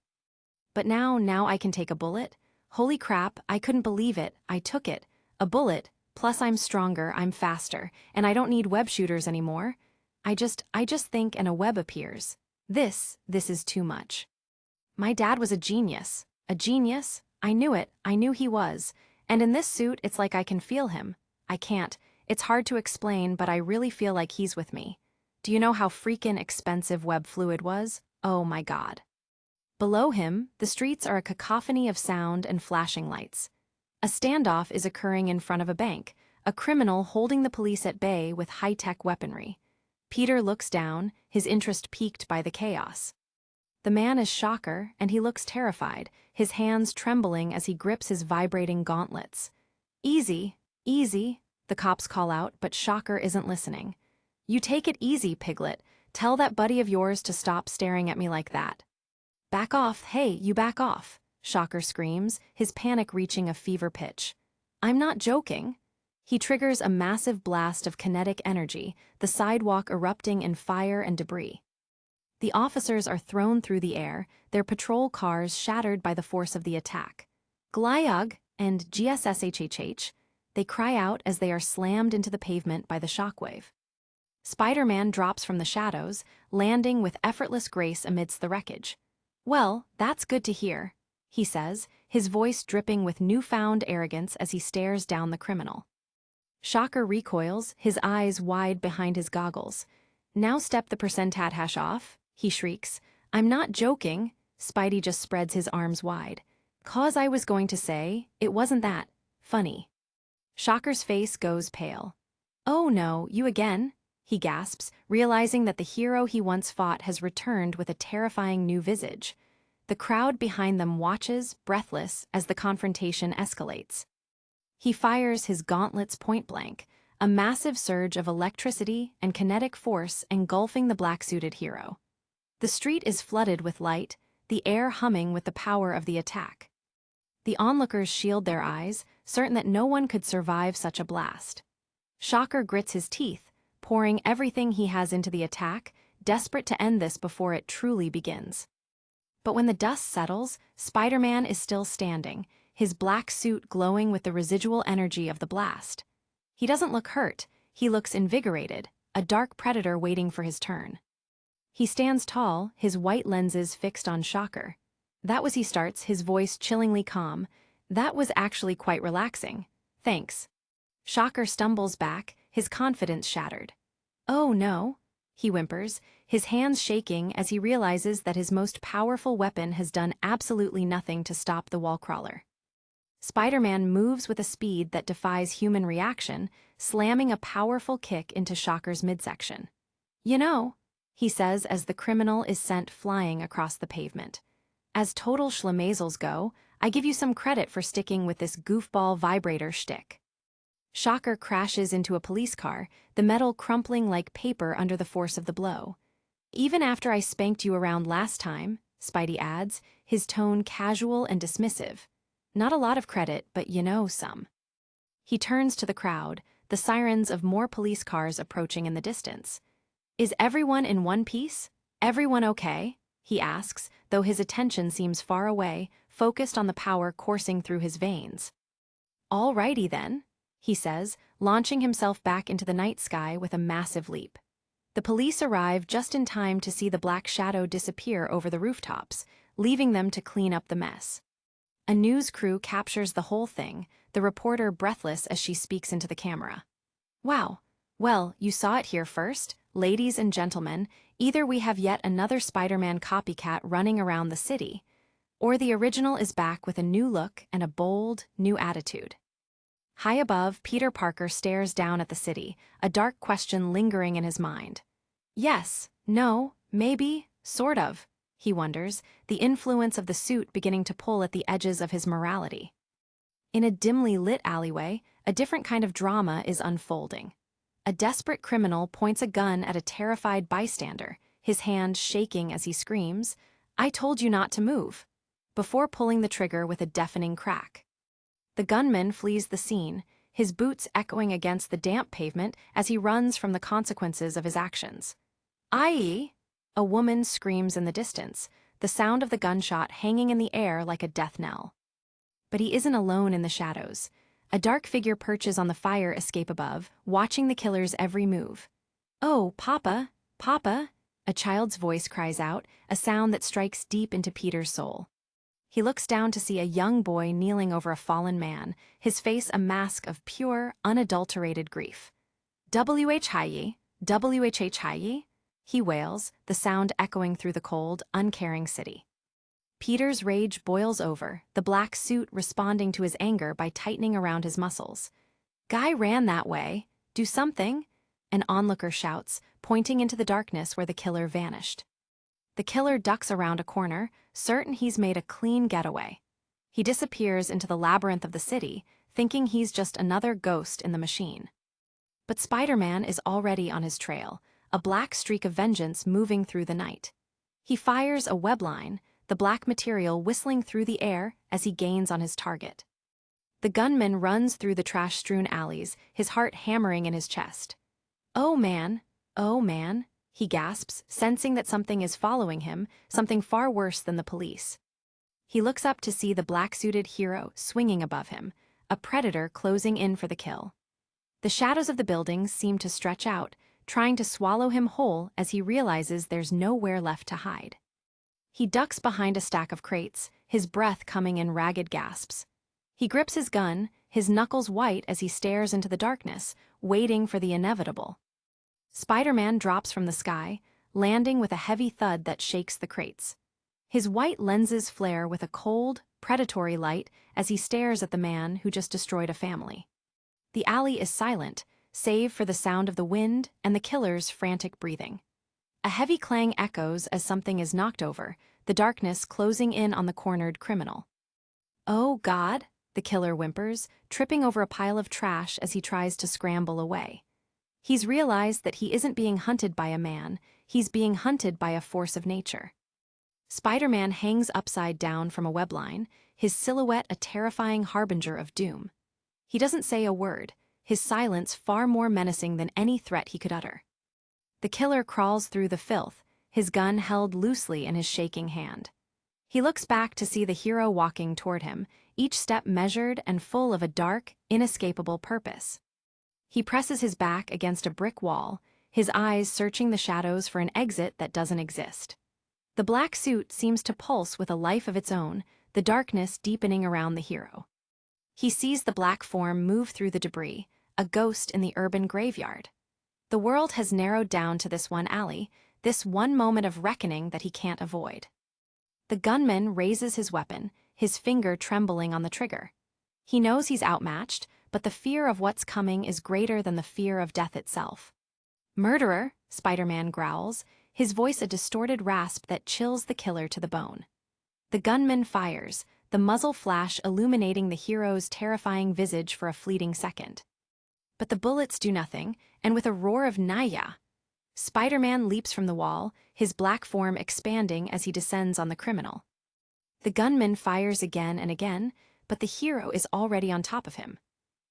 But now I can take a bullet? Holy crap, I couldn't believe it, I took it. A bullet, plus I'm stronger, I'm faster, and I don't need web shooters anymore. I just think and a web appears. This is too much. My dad was a genius. A genius? I knew it, I knew he was. And in this suit, it's like I can feel him. I can't. It's hard to explain, but I really feel like he's with me. Do you know how freaking expensive web fluid was? Oh my god." Below him, the streets are a cacophony of sound and flashing lights. A standoff is occurring in front of a bank, a criminal holding the police at bay with high-tech weaponry. Peter looks down, his interest piqued by the chaos. The man is Shocker, and he looks terrified, his hands trembling as he grips his vibrating gauntlets. "Easy, easy," the cops call out, but Shocker isn't listening. "You take it easy, Piglet. Tell that buddy of yours to stop staring at me like that." "Back off, hey, you back off," Shocker screams, his panic reaching a fever pitch. "I'm not joking." He triggers a massive blast of kinetic energy, the sidewalk erupting in fire and debris. The officers are thrown through the air, their patrol cars shattered by the force of the attack. "Glyog" and "GSSHHH," they cry out as they are slammed into the pavement by the shockwave. Spider-Man drops from the shadows, landing with effortless grace amidst the wreckage. "Well, that's good to hear," he says, his voice dripping with newfound arrogance as he stares down the criminal. Shocker recoils, his eyes wide behind his goggles. "Now step the % off," he shrieks. "I'm not joking." Spidey just spreads his arms wide. "'Cause I was going to say, it wasn't that funny." Shocker's face goes pale. "Oh no, you again?" he gasps, realizing that the hero he once fought has returned with a terrifying new visage. The crowd behind them watches, breathless, as the confrontation escalates. He fires his gauntlets point blank, a massive surge of electricity and kinetic force engulfing the black-suited hero. The street is flooded with light, the air humming with the power of the attack. The onlookers shield their eyes, certain that no one could survive such a blast. Shocker grits his teeth, pouring everything he has into the attack, desperate to end this before it truly begins. But when the dust settles, Spider-Man is still standing, his black suit glowing with the residual energy of the blast. He doesn't look hurt, he looks invigorated, a dark predator waiting for his turn. He stands tall, his white lenses fixed on Shocker. "That was," he starts, his voice chillingly calm. "That was actually quite relaxing. Thanks." Shocker stumbles back, his confidence shattered. "Oh no," he whimpers, his hands shaking as he realizes that his most powerful weapon has done absolutely nothing to stop the wall-crawler. Spider-Man moves with a speed that defies human reaction, slamming a powerful kick into Shocker's midsection. "You know," he says as the criminal is sent flying across the pavement, "as total schlemazels go, I give you some credit for sticking with this goofball vibrator shtick." Shocker crashes into a police car, the metal crumpling like paper under the force of the blow. "Even after I spanked you around last time," Spidey adds, his tone casual and dismissive. "Not a lot of credit, but you know some." He turns to the crowd, the sirens of more police cars approaching in the distance. "Is everyone in one piece? Everyone okay?" he asks, though his attention seems far away, focused on the power coursing through his veins. "All righty then," he says, launching himself back into the night sky with a massive leap. The police arrive just in time to see the black shadow disappear over the rooftops, leaving them to clean up the mess. A news crew captures the whole thing, the reporter breathless as she speaks into the camera. "Wow. Well, you saw it here first, ladies and gentlemen. Either we have yet another Spider-Man copycat running around the city, or the original is back with a new look and a bold, new attitude." High above, Peter Parker stares down at the city, a dark question lingering in his mind. Yes, no, maybe, sort of, he wonders, the influence of the suit beginning to pull at the edges of his morality. In a dimly lit alleyway, a different kind of drama is unfolding. A desperate criminal points a gun at a terrified bystander, his hand shaking as he screams, "I told you not to move," before pulling the trigger with a deafening crack. The gunman flees the scene, his boots echoing against the damp pavement as he runs from the consequences of his actions. "Aye!" a woman screams in the distance, the sound of the gunshot hanging in the air like a death knell. But he isn't alone in the shadows. A dark figure perches on the fire escape above, watching the killer's every move. "Oh, Papa, Papa!" a child's voice cries out, a sound that strikes deep into Peter's soul. He looks down to see a young boy kneeling over a fallen man, his face a mask of pure, unadulterated grief. "W.H. Haye, W.H.H. Haye," he wails, the sound echoing through the cold, uncaring city. Peter's rage boils over, the black suit responding to his anger by tightening around his muscles. "Guy ran that way. Do something," an onlooker shouts, pointing into the darkness where the killer vanished. The killer ducks around a corner, certain he's made a clean getaway. He disappears into the labyrinth of the city, thinking he's just another ghost in the machine. But Spider-Man is already on his trail, a black streak of vengeance moving through the night. He fires a webline, the black material whistling through the air as he gains on his target. The gunman runs through the trash-strewn alleys, his heart hammering in his chest. Oh man, he gasps, sensing that something is following him, something far worse than the police. He looks up to see the black-suited hero swinging above him, a predator closing in for the kill. The shadows of the buildings seem to stretch out, trying to swallow him whole as he realizes there's nowhere left to hide. He ducks behind a stack of crates, his breath coming in ragged gasps. He grips his gun, his knuckles white as he stares into the darkness, waiting for the inevitable. Spider-Man drops from the sky, landing with a heavy thud that shakes the crates. His white lenses flare with a cold, predatory light as he stares at the man who just destroyed a family. The alley is silent, save for the sound of the wind and the killer's frantic breathing. A heavy clang echoes as something is knocked over, the darkness closing in on the cornered criminal. "Oh, God," the killer whimpers, tripping over a pile of trash as he tries to scramble away. He's realized that he isn't being hunted by a man, he's being hunted by a force of nature. Spider-Man hangs upside down from a web line, his silhouette a terrifying harbinger of doom. He doesn't say a word, his silence far more menacing than any threat he could utter. The killer crawls through the filth, his gun held loosely in his shaking hand. He looks back to see the hero walking toward him, each step measured and full of a dark, inescapable purpose. He presses his back against a brick wall, his eyes searching the shadows for an exit that doesn't exist. The black suit seems to pulse with a life of its own, the darkness deepening around the hero. He sees the black form move through the debris, a ghost in the urban graveyard. The world has narrowed down to this one alley, this one moment of reckoning that he can't avoid. The gunman raises his weapon, his finger trembling on the trigger. He knows he's outmatched, but the fear of what's coming is greater than the fear of death itself. "Murderer," Spider-Man growls, his voice a distorted rasp that chills the killer to the bone. The gunman fires, the muzzle flash illuminating the hero's terrifying visage for a fleeting second. But the bullets do nothing, and with a roar of "Naya!" Spider-Man leaps from the wall, his black form expanding as he descends on the criminal. The gunman fires again and again, but the hero is already on top of him.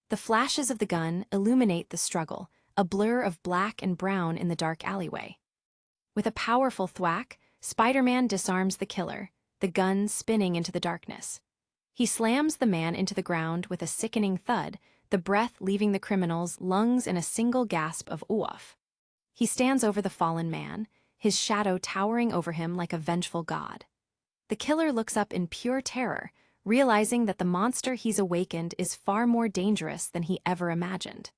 The flashes of the gun illuminate the struggle, a blur of black and brown in the dark alleyway. With a powerful thwack, Spider-Man disarms the killer, the gun spinning into the darkness. He slams the man into the ground with a sickening thud, the breath leaving the criminal's lungs in a single gasp of oof. He stands over the fallen man, his shadow towering over him like a vengeful god. The killer looks up in pure terror, realizing that the monster he's awakened is far more dangerous than he ever imagined.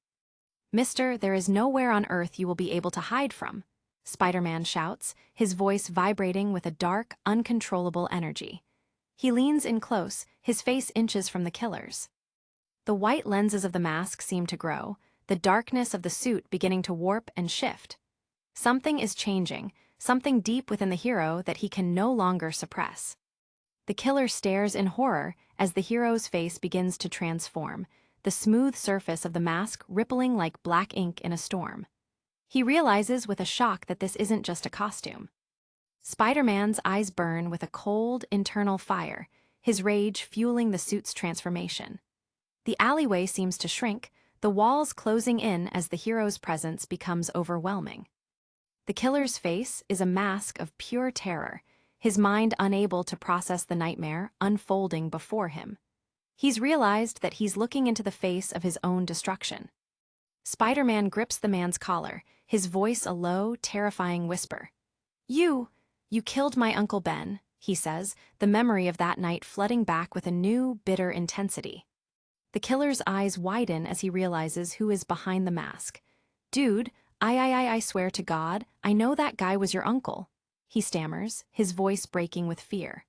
"Mister, there is nowhere on Earth you will be able to hide from," Spider-Man shouts, his voice vibrating with a dark, uncontrollable energy. He leans in close, his face inches from the killer's. The white lenses of the mask seem to grow, the darkness of the suit beginning to warp and shift. Something is changing, something deep within the hero that he can no longer suppress. The killer stares in horror as the hero's face begins to transform, the smooth surface of the mask rippling like black ink in a storm. He realizes with a shock that this isn't just a costume. Spider-Man's eyes burn with a cold, internal fire, his rage fueling the suit's transformation. The alleyway seems to shrink, the walls closing in as the hero's presence becomes overwhelming. The killer's face is a mask of pure terror, his mind unable to process the nightmare unfolding before him. He's realized that he's looking into the face of his own destruction. Spider-Man grips the man's collar, his voice a low, terrifying whisper. You killed my Uncle Ben," he says, the memory of that night flooding back with a new, bitter intensity. The killer's eyes widen as he realizes who is behind the mask. "Dude, I swear to God, I know that guy was your uncle," he stammers, his voice breaking with fear.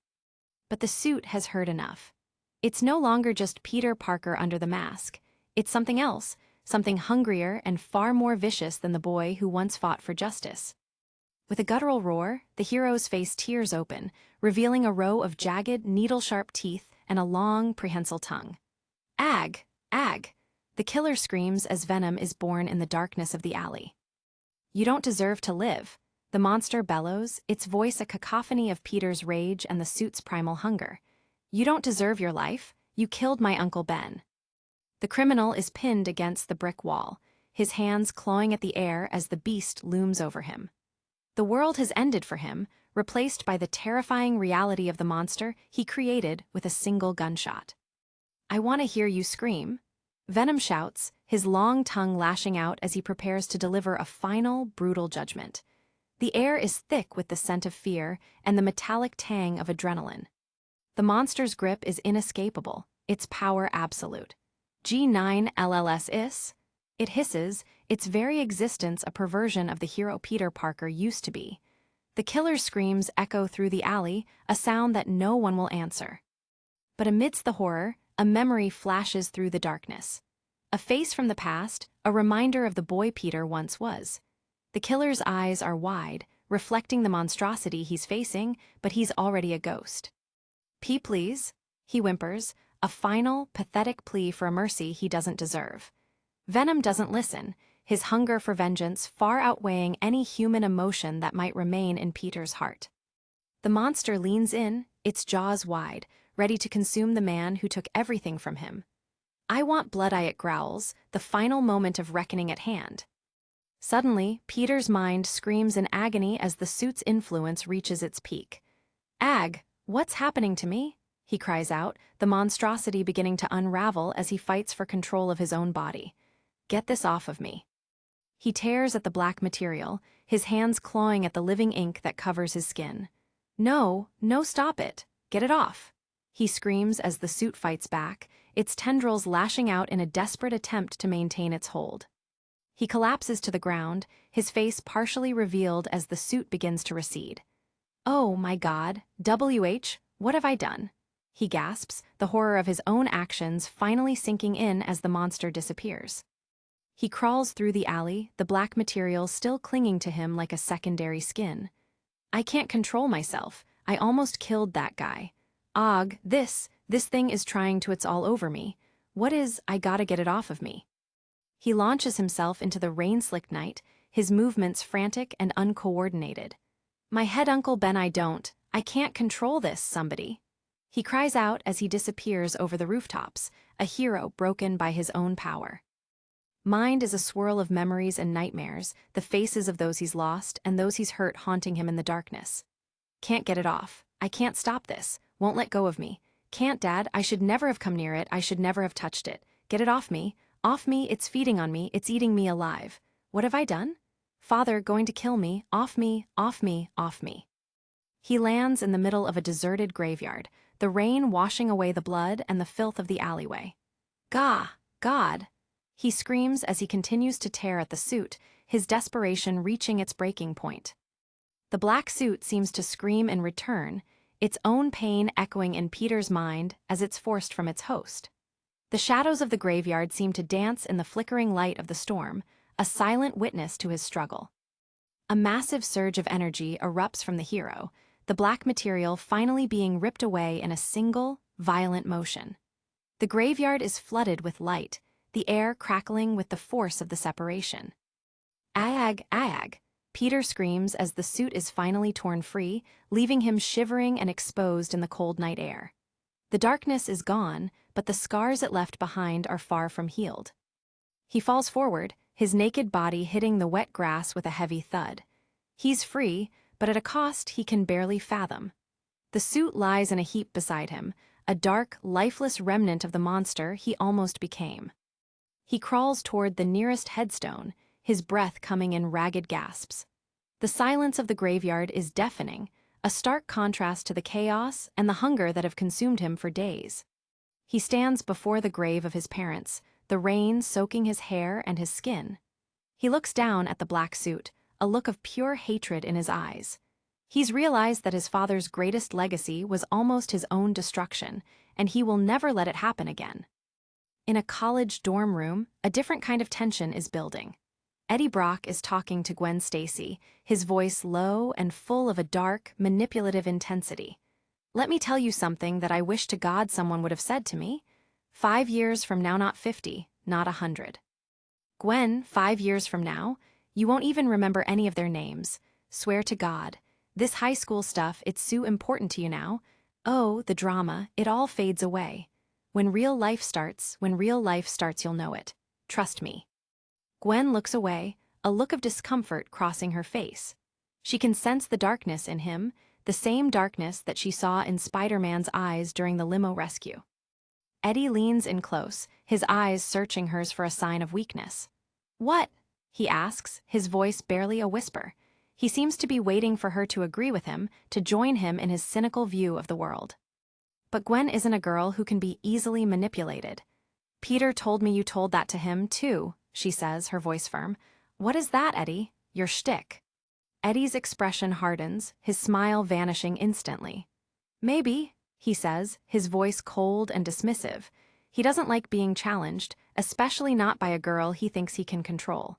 But the suit has heard enough. It's no longer just Peter Parker under the mask. It's something else, something hungrier and far more vicious than the boy who once fought for justice. With a guttural roar, the hero's face tears open, revealing a row of jagged, needle-sharp teeth and a long, prehensile tongue. "Ag! Ag!" The killer screams as venom is born in the darkness of the alley. "You don't deserve to live," the monster bellows, its voice a cacophony of Peter's rage and the suit's primal hunger. "You don't deserve your life. You killed my Uncle Ben." The criminal is pinned against the brick wall, his hands clawing at the air as the beast looms over him. The world has ended for him, replaced by the terrifying reality of the monster he created with a single gunshot. "I want to hear you scream," Venom shouts, his long tongue lashing out as he prepares to deliver a final, brutal judgment. The air is thick with the scent of fear and the metallic tang of adrenaline. The monster's grip is inescapable, its power absolute. "G9 LLS is?" It hisses, its very existence a perversion of the hero Peter Parker used to be. The killer's screams echo through the alley, a sound that no one will answer. But amidst the horror, a memory flashes through the darkness. A face from the past, a reminder of the boy Peter once was. The killer's eyes are wide, reflecting the monstrosity he's facing, but he's already a ghost. Please," he whimpers, a final, pathetic plea for a mercy he doesn't deserve. Venom doesn't listen, his hunger for vengeance far outweighing any human emotion that might remain in Peter's heart. The The monster leans in, its jaws wide, ready to consume the man who took everything from him. "I want blood," it growls, the final moment of reckoning at hand. Suddenly, Peter's mind screams in agony as the suit's influence reaches its peak. "Ag, what's happening to me?" he cries out, the monstrosity beginning to unravel as he fights for control of his own body. "Get this off of me." He tears at the black material, his hands clawing at the living ink that covers his skin. "No, no, stop it. Get it off," he screams as the suit fights back, its tendrils lashing out in a desperate attempt to maintain its hold. He collapses to the ground, his face partially revealed as the suit begins to recede. "Oh my God, WH, what have I done?" he gasps, the horror of his own actions finally sinking in as the monster disappears. He crawls through the alley, the black material still clinging to him like a secondary skin. "I can't control myself. I almost killed that guy. Og, this thing is trying to, it's all over me. I gotta get it off of me." He launches himself into the rain-slicked night, his movements frantic and uncoordinated. "My head, Uncle Ben, I can't control this, somebody." He cries out as he disappears over the rooftops, a hero broken by his own power. Mind is a swirl of memories and nightmares, the faces of those he's lost and those he's hurt haunting him in the darkness. "Can't get it off. I can't stop this. Won't let go of me. Can't, Dad. I should never have come near it. I should never have touched it. Get it off me. Off me. It's feeding on me. It's eating me alive. What have I done? Father, going to kill me. Off me, off me, off me." He lands in the middle of a deserted graveyard, the rain washing away the blood and the filth of the alleyway. "Gah, God!" he screams as he continues to tear at the suit, his desperation reaching its breaking point. The black suit seems to scream in return, its own pain echoing in Peter's mind as it's forced from its host. The shadows of the graveyard seem to dance in the flickering light of the storm, a silent witness to his struggle. A massive surge of energy erupts from the hero, the black material finally being ripped away in a single, violent motion. The graveyard is flooded with light, the air crackling with the force of the separation. "Ag, ag!" Peter screams as the suit is finally torn free, leaving him shivering and exposed in the cold night air. The darkness is gone, but the scars it left behind are far from healed. He falls forward, his naked body hitting the wet grass with a heavy thud. He's free, but at a cost he can barely fathom. The suit lies in a heap beside him, a dark, lifeless remnant of the monster he almost became. He crawls toward the nearest headstone, his breath coming in ragged gasps. The silence of the graveyard is deafening, a stark contrast to the chaos and the hunger that have consumed him for days. He stands before the grave of his parents, the rain soaking his hair and his skin. He looks down at the black suit, a look of pure hatred in his eyes. He's realized that his father's greatest legacy was almost his own destruction, and he will never let it happen again. In a college dorm room, a different kind of tension is building. Eddie Brock is talking to Gwen Stacy, his voice low and full of a dark, manipulative intensity. "Let me tell you something that I wish to God someone would have said to me. 5 years from now, not 50, not 100. Gwen, 5 years from now, you won't even remember any of their names. Swear to God. This high school stuff, it's so important to you now. Oh, the drama, it all fades away. When real life starts, you'll know it. Trust me." Gwen looks away, a look of discomfort crossing her face. She can sense the darkness in him, the same darkness that she saw in Spider-Man's eyes during the limo rescue. Eddie leans in close, his eyes searching hers for a sign of weakness. "What?" he asks, his voice barely a whisper. He seems to be waiting for her to agree with him, to join him in his cynical view of the world. But Gwen isn't a girl who can be easily manipulated. "Peter told me you told that to him, too," she says, her voice firm. "What is that, Eddie? Your shtick?" Eddie's expression hardens, his smile vanishing instantly. "Maybe," he says, his voice cold and dismissive. He doesn't like being challenged, especially not by a girl he thinks he can control.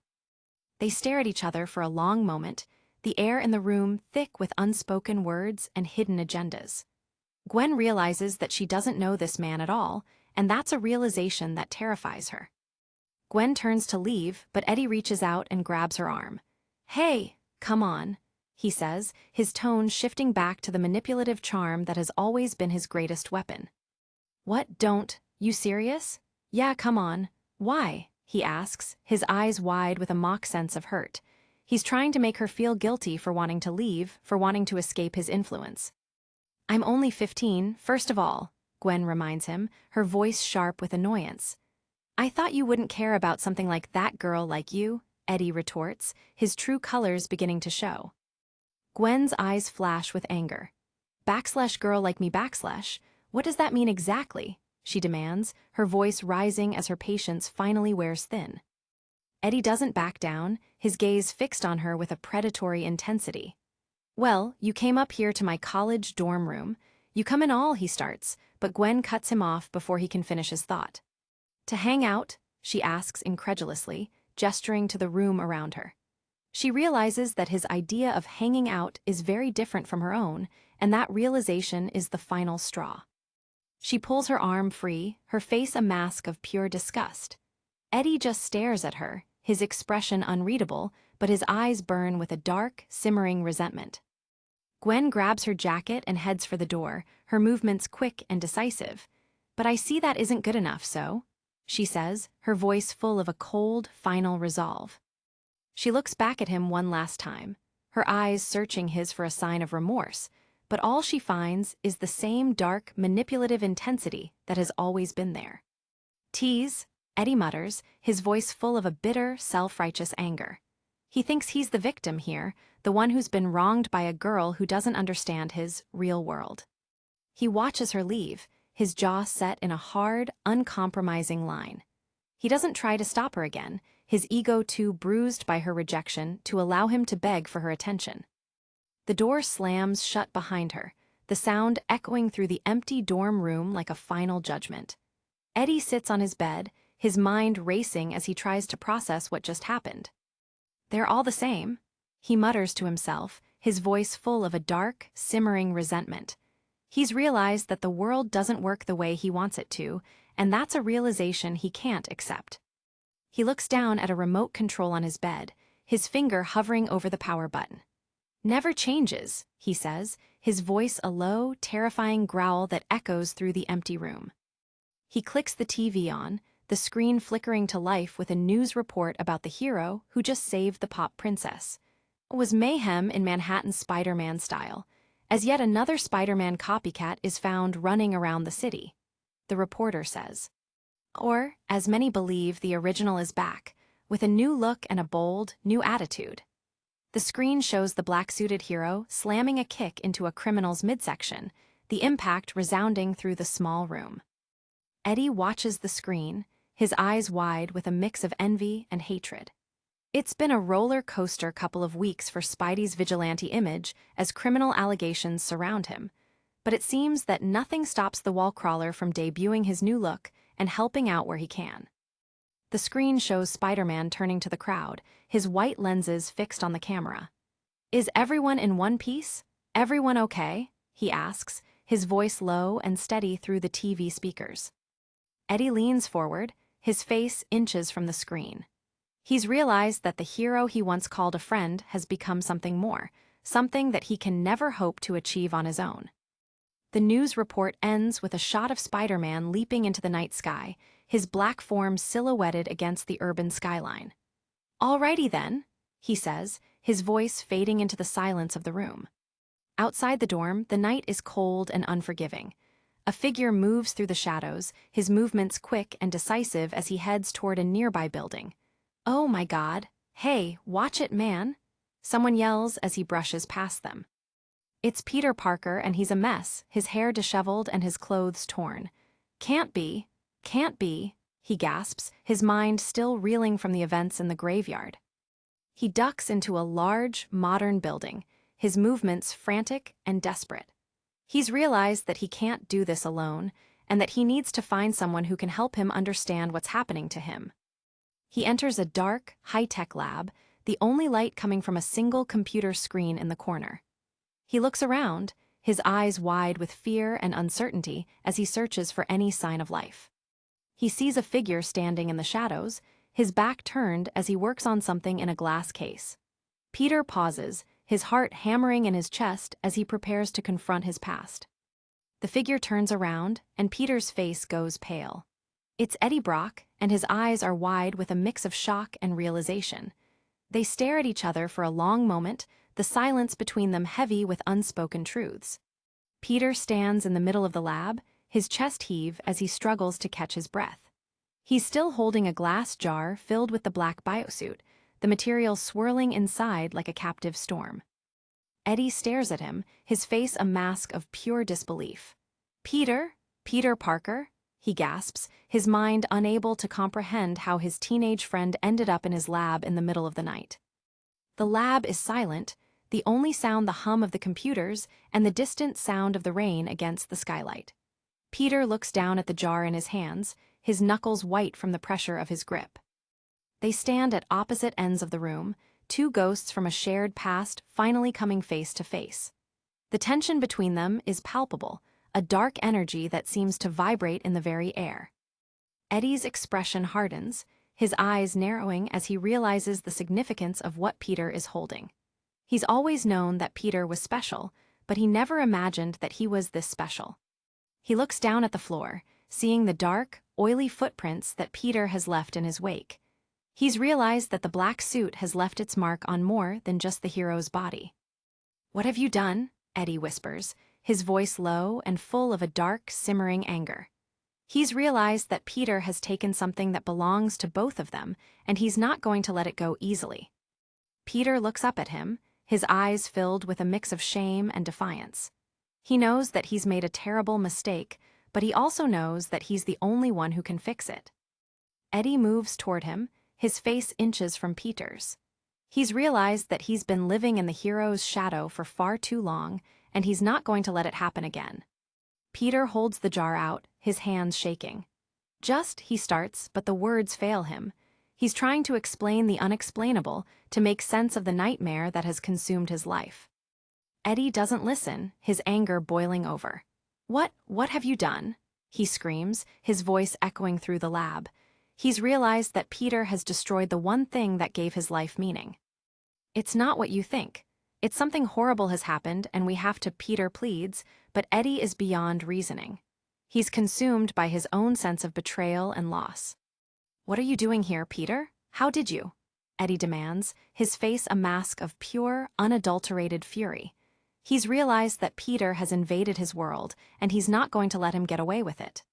They stare at each other for a long moment, the air in the room thick with unspoken words and hidden agendas. Gwen realizes that she doesn't know this man at all, and that's a realization that terrifies her. Gwen turns to leave, but Eddie reaches out and grabs her arm. "Hey, come on," he says, his tone shifting back to the manipulative charm that has always been his greatest weapon. What, don't, you serious? Yeah, come on. Why? He asks, his eyes wide with a mock sense of hurt. He's trying to make her feel guilty for wanting to leave, for wanting to escape his influence. I'm only 15, first of all, Gwen reminds him, her voice sharp with annoyance. I thought you wouldn't care about something like that girl like you, Eddie retorts, his true colors beginning to show. Gwen's eyes flash with anger. Girl like me what does that mean exactly? She demands, her voice rising as her patience finally wears thin. Eddie doesn't back down, his gaze fixed on her with a predatory intensity. Well, you came up here to my college dorm room. You come in all, he starts, but Gwen cuts him off before he can finish his thought. To hang out? She asks incredulously, gesturing to the room around her. She realizes that his idea of hanging out is very different from her own, and that realization is the final straw. She pulls her arm free, her face a mask of pure disgust. Eddie just stares at her, his expression unreadable, but his eyes burn with a dark, simmering resentment. Gwen grabs her jacket and heads for the door, her movements quick and decisive. But I see that isn't good enough, so, she says, her voice full of a cold, final resolve. She looks back at him one last time, her eyes searching his for a sign of remorse, but all she finds is the same dark, manipulative intensity that has always been there. Tease, Eddie mutters, his voice full of a bitter, self-righteous anger. He thinks he's the victim here, the one who's been wronged by a girl who doesn't understand his real world. He watches her leave, his jaw set in a hard, uncompromising line. He doesn't try to stop her again, his ego too bruised by her rejection to allow him to beg for her attention. The door slams shut behind her, the sound echoing through the empty dorm room like a final judgment. Eddie sits on his bed, his mind racing as he tries to process what just happened. They're all the same, he mutters to himself, his voice full of a dark, simmering resentment. He's realized that the world doesn't work the way he wants it to, and that's a realization he can't accept. He looks down at a remote control on his bed, his finger hovering over the power button. Never changes, he says, his voice a low, terrifying growl that echoes through the empty room. He clicks the TV on, the screen flickering to life with a news report about the hero who just saved the pop princess. It was mayhem in Manhattan Spider-Man style, as yet another Spider-Man copycat is found running around the city, the reporter says. Or, as many believe, the original is back, with a new look and a bold, new attitude. The screen shows the black-suited hero slamming a kick into a criminal's midsection, the impact resounding through the small room. Eddie watches the screen, his eyes wide with a mix of envy and hatred. It's been a roller coaster couple of weeks for Spidey's vigilante image as criminal allegations surround him, but it seems that nothing stops the wall crawler from debuting his new look and helping out where he can. The screen shows Spider-Man turning to the crowd, his white lenses fixed on the camera. Is everyone in one piece? Everyone okay? He asks, his voice low and steady through the TV speakers. Eddie leans forward, his face inches from the screen. He's realized that the hero he once called a friend has become something more, something that he can never hope to achieve on his own. The news report ends with a shot of Spider-Man leaping into the night sky, his black form silhouetted against the urban skyline. Alrighty then, he says, his voice fading into the silence of the room. Outside the dorm, the night is cold and unforgiving. A figure moves through the shadows, his movements quick and decisive as he heads toward a nearby building. Oh my God, hey, watch it, man! Someone yells as he brushes past them. It's Peter Parker, and he's a mess, his hair disheveled and his clothes torn. Can't be, he gasps, his mind still reeling from the events in the graveyard. He ducks into a large, modern building, his movements frantic and desperate. He's realized that he can't do this alone, and that he needs to find someone who can help him understand what's happening to him. He enters a dark, high-tech lab, the only light coming from a single computer screen in the corner. He looks around, his eyes wide with fear and uncertainty as he searches for any sign of life. He sees a figure standing in the shadows, his back turned as he works on something in a glass case. Peter pauses, his heart hammering in his chest as he prepares to confront his past. The figure turns around, and Peter's face goes pale. It's Eddie Brock, and his eyes are wide with a mix of shock and realization. They stare at each other for a long moment, the silence between them heavy with unspoken truths. Peter stands in the middle of the lab, his chest heave as he struggles to catch his breath. He's still holding a glass jar filled with the black biosuit, the material swirling inside like a captive storm. Eddie stares at him, his face a mask of pure disbelief. "Peter? Peter Parker?" he gasps, his mind unable to comprehend how his teenage friend ended up in his lab in the middle of the night. The lab is silent, the only sound the hum of the computers and the distant sound of the rain against the skylight. Peter looks down at the jar in his hands, his knuckles white from the pressure of his grip. They stand at opposite ends of the room, two ghosts from a shared past finally coming face to face. The tension between them is palpable, a dark energy that seems to vibrate in the very air. Eddie's expression hardens, his eyes narrowing as he realizes the significance of what Peter is holding. He's always known that Peter was special, but he never imagined that he was this special. He looks down at the floor, seeing the dark, oily footprints that Peter has left in his wake. He's realized that the black suit has left its mark on more than just the hero's body. "What have you done?" Eddie whispers, his voice low and full of a dark, simmering anger. He's realized that Peter has taken something that belongs to both of them, and he's not going to let it go easily. Peter looks up at him, his eyes filled with a mix of shame and defiance. He knows that he's made a terrible mistake, but he also knows that he's the only one who can fix it. Eddie moves toward him, his face inches from Peter's. He's realized that he's been living in the hero's shadow for far too long, and he's not going to let it happen again. Peter holds the jar out, his hands shaking. He starts, but the words fail him. He's trying to explain the unexplainable, to make sense of the nightmare that has consumed his life. Eddie doesn't listen, his anger boiling over. What have you done?" he screams, his voice echoing through the lab. He's realized that Peter has destroyed the one thing that gave his life meaning. "It's not what you think. It's something horrible has happened and we have to," Peter pleads, but Eddie is beyond reasoning. He's consumed by his own sense of betrayal and loss. "What are you doing here, Peter? How did you?" Eddie demands, his face a mask of pure, unadulterated fury. He's realized that Peter has invaded his world, and he's not going to let him get away with it.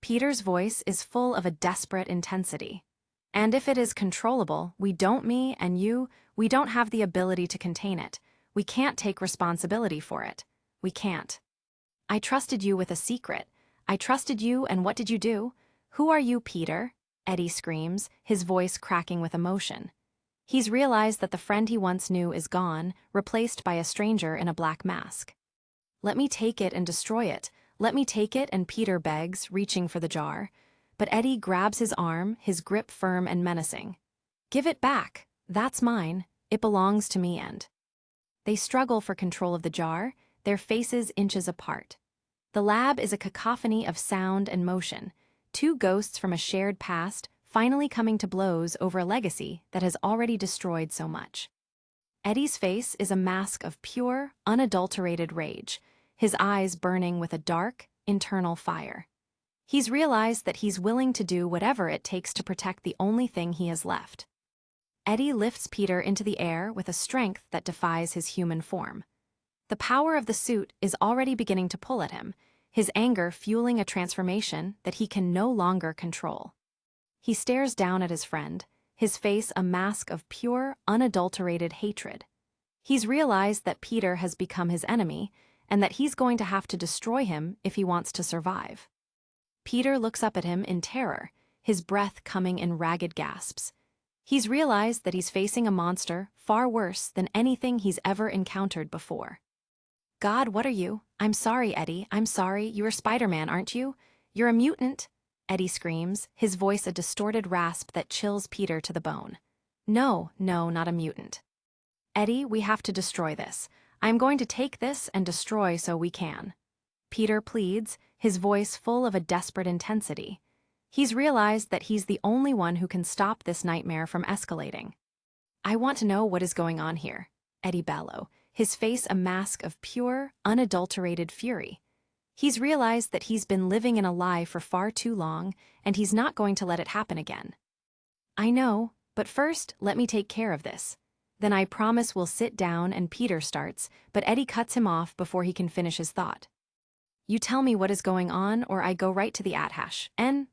Peter's voice is full of a desperate intensity. "And if it is controllable, we don't have the ability to contain it. We can't take responsibility for it. We can't. I trusted you with a secret. I trusted you, and what did you do? Who are you, Peter?" Eddie screams, his voice cracking with emotion. He's realized that the friend he once knew is gone, replaced by a stranger in a black mask. "Let me take it and destroy it. Let me take it," and Peter begs, reaching for the jar. But Eddie grabs his arm, his grip firm and menacing. "Give it back. That's mine. It belongs to me." And they struggle for control of the jar, their faces inches apart. The lab is a cacophony of sound and motion, two ghosts from a shared past finally coming to blows over a legacy that has already destroyed so much. Eddie's face is a mask of pure, unadulterated rage, his eyes burning with a dark, internal fire. He's realized that he's willing to do whatever it takes to protect the only thing he has left. Eddie lifts Peter into the air with a strength that defies his human form. The power of the suit is already beginning to pull at him, his anger fueling a transformation that he can no longer control. He stares down at his friend, his face a mask of pure, unadulterated hatred. He's realized that Peter has become his enemy, and that he's going to have to destroy him if he wants to survive. Peter looks up at him in terror, his breath coming in ragged gasps. He's realized that he's facing a monster far worse than anything he's ever encountered before. "God, what are you?" "I'm sorry, Eddie, I'm sorry. You're Spider-Man, aren't you? You're a mutant?" Eddie screams, his voice a distorted rasp that chills Peter to the bone. No, not a mutant." "Eddie, we have to destroy this. I'm going to take this and destroy so we can." Peter pleads, his voice full of a desperate intensity. He's realized that he's the only one who can stop this nightmare from escalating. "I want to know what is going on here." Eddie bellowed, his face a mask of pure, unadulterated fury. He's realized that he's been living in a lie for far too long, and he's not going to let it happen again. I know, but first, let me take care of this. Then I promise we'll sit down and Peter starts, but Eddie cuts him off before he can finish his thought. You tell me what is going on or I go right to the athash.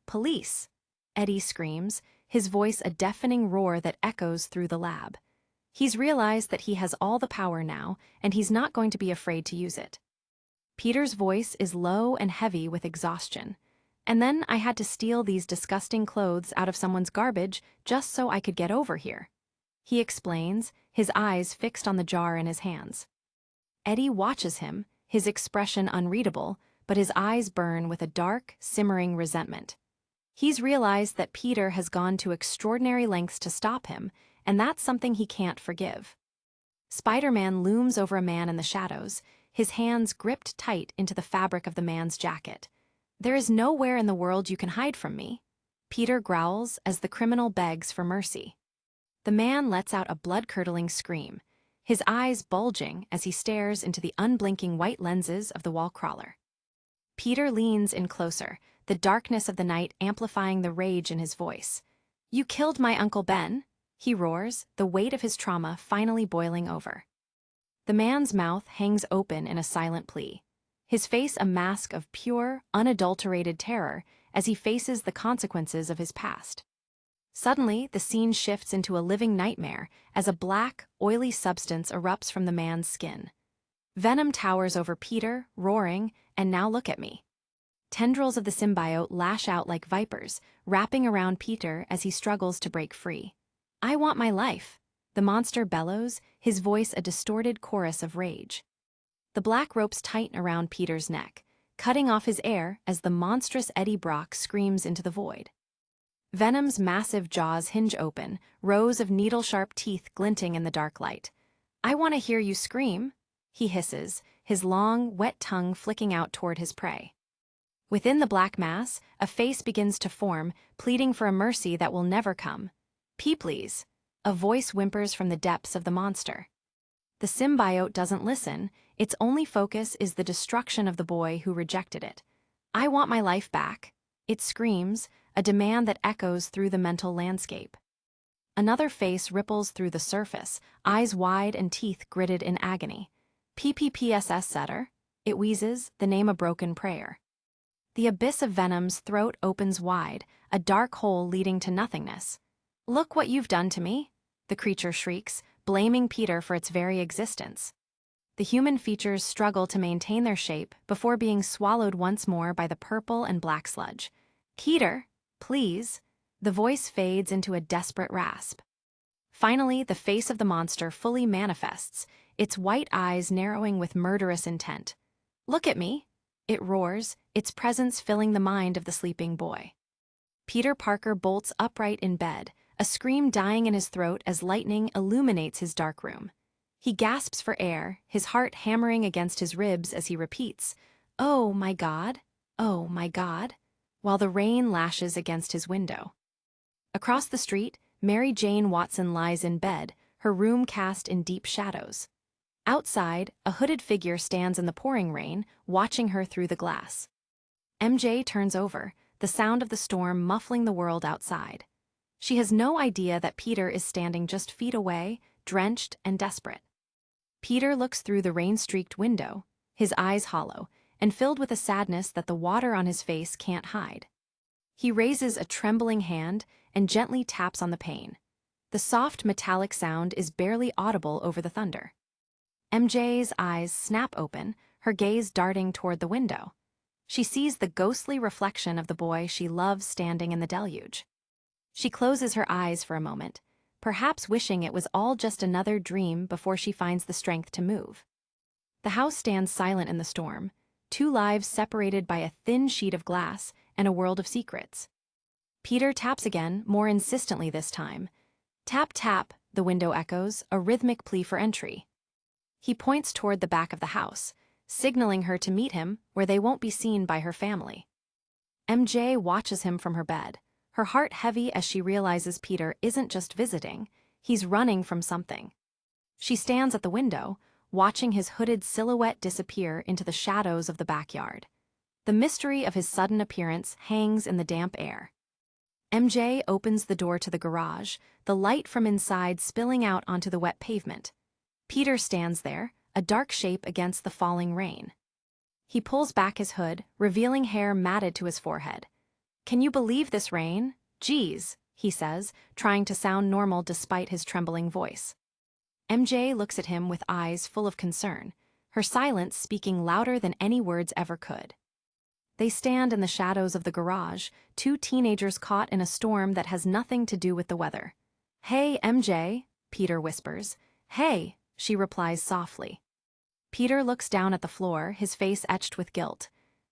Police! Eddie screams, his voice a deafening roar that echoes through the lab. He's realized that he has all the power now, and he's not going to be afraid to use it. Peter's voice is low and heavy with exhaustion. And then I had to steal these disgusting clothes out of someone's garbage just so I could get over here. He explains, his eyes fixed on the jar in his hands. Eddie watches him, his expression unreadable, but his eyes burn with a dark, simmering resentment. He's realized that Peter has gone to extraordinary lengths to stop him, and that's something he can't forgive. Spiderman looms over a man in the shadows, his hands gripped tight into the fabric of the man's jacket. There is nowhere in the world you can hide from me, Peter growls as the criminal begs for mercy. The man lets out a blood-curdling scream, his eyes bulging as he stares into the unblinking white lenses of the wall crawler. Peter leans in closer, the darkness of the night amplifying the rage in his voice. You killed my Uncle Ben, he roars, the weight of his trauma finally boiling over. The man's mouth hangs open in a silent plea, his face a mask of pure, unadulterated terror as he faces the consequences of his past. Suddenly, the scene shifts into a living nightmare as a black, oily substance erupts from the man's skin. Venom towers over Peter, roaring, and now look at me. Tendrils of the symbiote lash out like vipers, wrapping around Peter as he struggles to break free. I want my life, the monster bellows, his voice a distorted chorus of rage. The black ropes tighten around Peter's neck, cutting off his air as the monstrous Eddie Brock screams into the void. Venom's massive jaws hinge open, rows of needle-sharp teeth glinting in the dark light. I want to hear you scream, he hisses, his long, wet tongue flicking out toward his prey. Within the black mass, a face begins to form, pleading for a mercy that will never come. Please, a voice whimpers from the depths of the monster. The symbiote doesn't listen, its only focus is the destruction of the boy who rejected it. I want my life back, it screams, a demand that echoes through the mental landscape. Another face ripples through the surface, eyes wide and teeth gritted in agony. PPPSS setter, it wheezes, the name a broken prayer. The abyss of Venom's throat opens wide, a dark hole leading to nothingness. Look what you've done to me, the creature shrieks, blaming Peter for its very existence. The human features struggle to maintain their shape before being swallowed once more by the purple and black sludge. Peter, please, the voice fades into a desperate rasp. Finally, the face of the monster fully manifests, its white eyes narrowing with murderous intent. Look at me, it roars, its presence filling the mind of the sleeping boy. Peter Parker bolts upright in bed, a scream dying in his throat as lightning illuminates his dark room. He gasps for air, his heart hammering against his ribs as he repeats, "Oh my God, oh my God," while the rain lashes against his window. Across the street, Mary Jane Watson lies in bed, her room cast in deep shadows. Outside, a hooded figure stands in the pouring rain, watching her through the glass. MJ turns over, the sound of the storm muffling the world outside. She has no idea that Peter is standing just feet away, drenched and desperate. Peter looks through the rain-streaked window, his eyes hollow, and filled with a sadness that the water on his face can't hide. He raises a trembling hand and gently taps on the pane. The soft metallic sound is barely audible over the thunder. MJ's eyes snap open, her gaze darting toward the window. She sees the ghostly reflection of the boy she loves standing in the deluge. She closes her eyes for a moment, perhaps wishing it was all just another dream before she finds the strength to move. The house stands silent in the storm, two lives separated by a thin sheet of glass and a world of secrets. Peter taps again, more insistently this time. Tap, tap, the window echoes, a rhythmic plea for entry. He points toward the back of the house, signaling her to meet him where they won't be seen by her family. MJ watches him from her bed, her heart heavy as she realizes Peter isn't just visiting, he's running from something. She stands at the window, watching his hooded silhouette disappear into the shadows of the backyard. The mystery of his sudden appearance hangs in the damp air. MJ opens the door to the garage, the light from inside spilling out onto the wet pavement. Peter stands there, a dark shape against the falling rain. He pulls back his hood, revealing hair matted to his forehead. "Can you believe this rain? Geez," he says, trying to sound normal despite his trembling voice. MJ looks at him with eyes full of concern, her silence speaking louder than any words ever could. They stand in the shadows of the garage, two teenagers caught in a storm that has nothing to do with the weather. "Hey, MJ," Peter whispers. "Hey," she replies softly. Peter looks down at the floor, his face etched with guilt.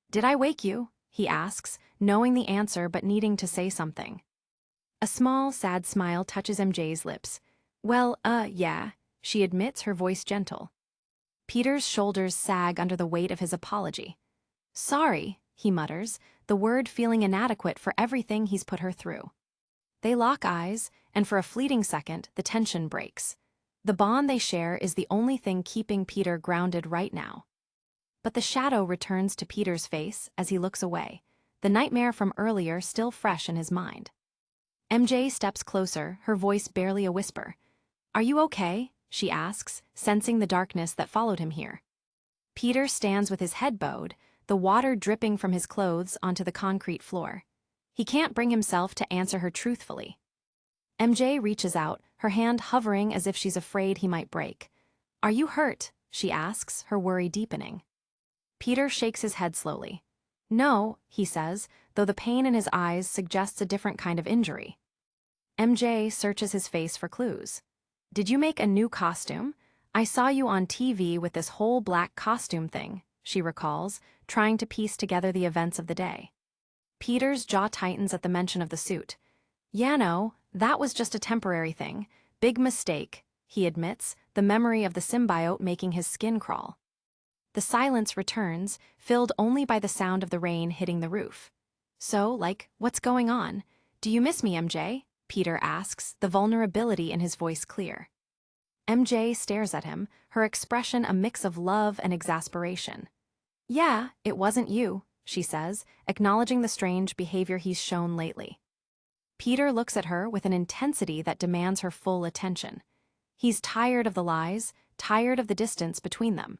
"Did I wake you?" he asks, knowing the answer but needing to say something. A small, sad smile touches MJ's lips. "Well, yeah," she admits, her voice gentle. Peter's shoulders sag under the weight of his apology. "Sorry," he mutters, the word feeling inadequate for everything he's put her through. They lock eyes, and for a fleeting second, the tension breaks. The bond they share is the only thing keeping Peter grounded right now. But the shadow returns to Peter's face as he looks away, the nightmare from earlier still fresh in his mind. MJ steps closer, her voice barely a whisper. "Are you okay?" she asks, sensing the darkness that followed him here. Peter stands with his head bowed, the water dripping from his clothes onto the concrete floor. He can't bring himself to answer her truthfully. MJ reaches out, her hand hovering as if she's afraid he might break. "Are you hurt?" she asks, her worry deepening. Peter shakes his head slowly. "No," he says, though the pain in his eyes suggests a different kind of injury. MJ searches his face for clues. "Did you make a new costume? I saw you on TV with this whole black costume thing," she recalls, trying to piece together the events of the day. Peter's jaw tightens at the mention of the suit. "Yeah, no, that was just a temporary thing. Big mistake," he admits, the memory of the symbiote making his skin crawl. The silence returns, filled only by the sound of the rain hitting the roof. "So, what's going on? Do you miss me, MJ?" Peter asks, the vulnerability in his voice clear. MJ stares at him, her expression a mix of love and exasperation. "Yeah, it wasn't you," she says, acknowledging the strange behavior he's shown lately. Peter looks at her with an intensity that demands her full attention. He's tired of the lies, tired of the distance between them.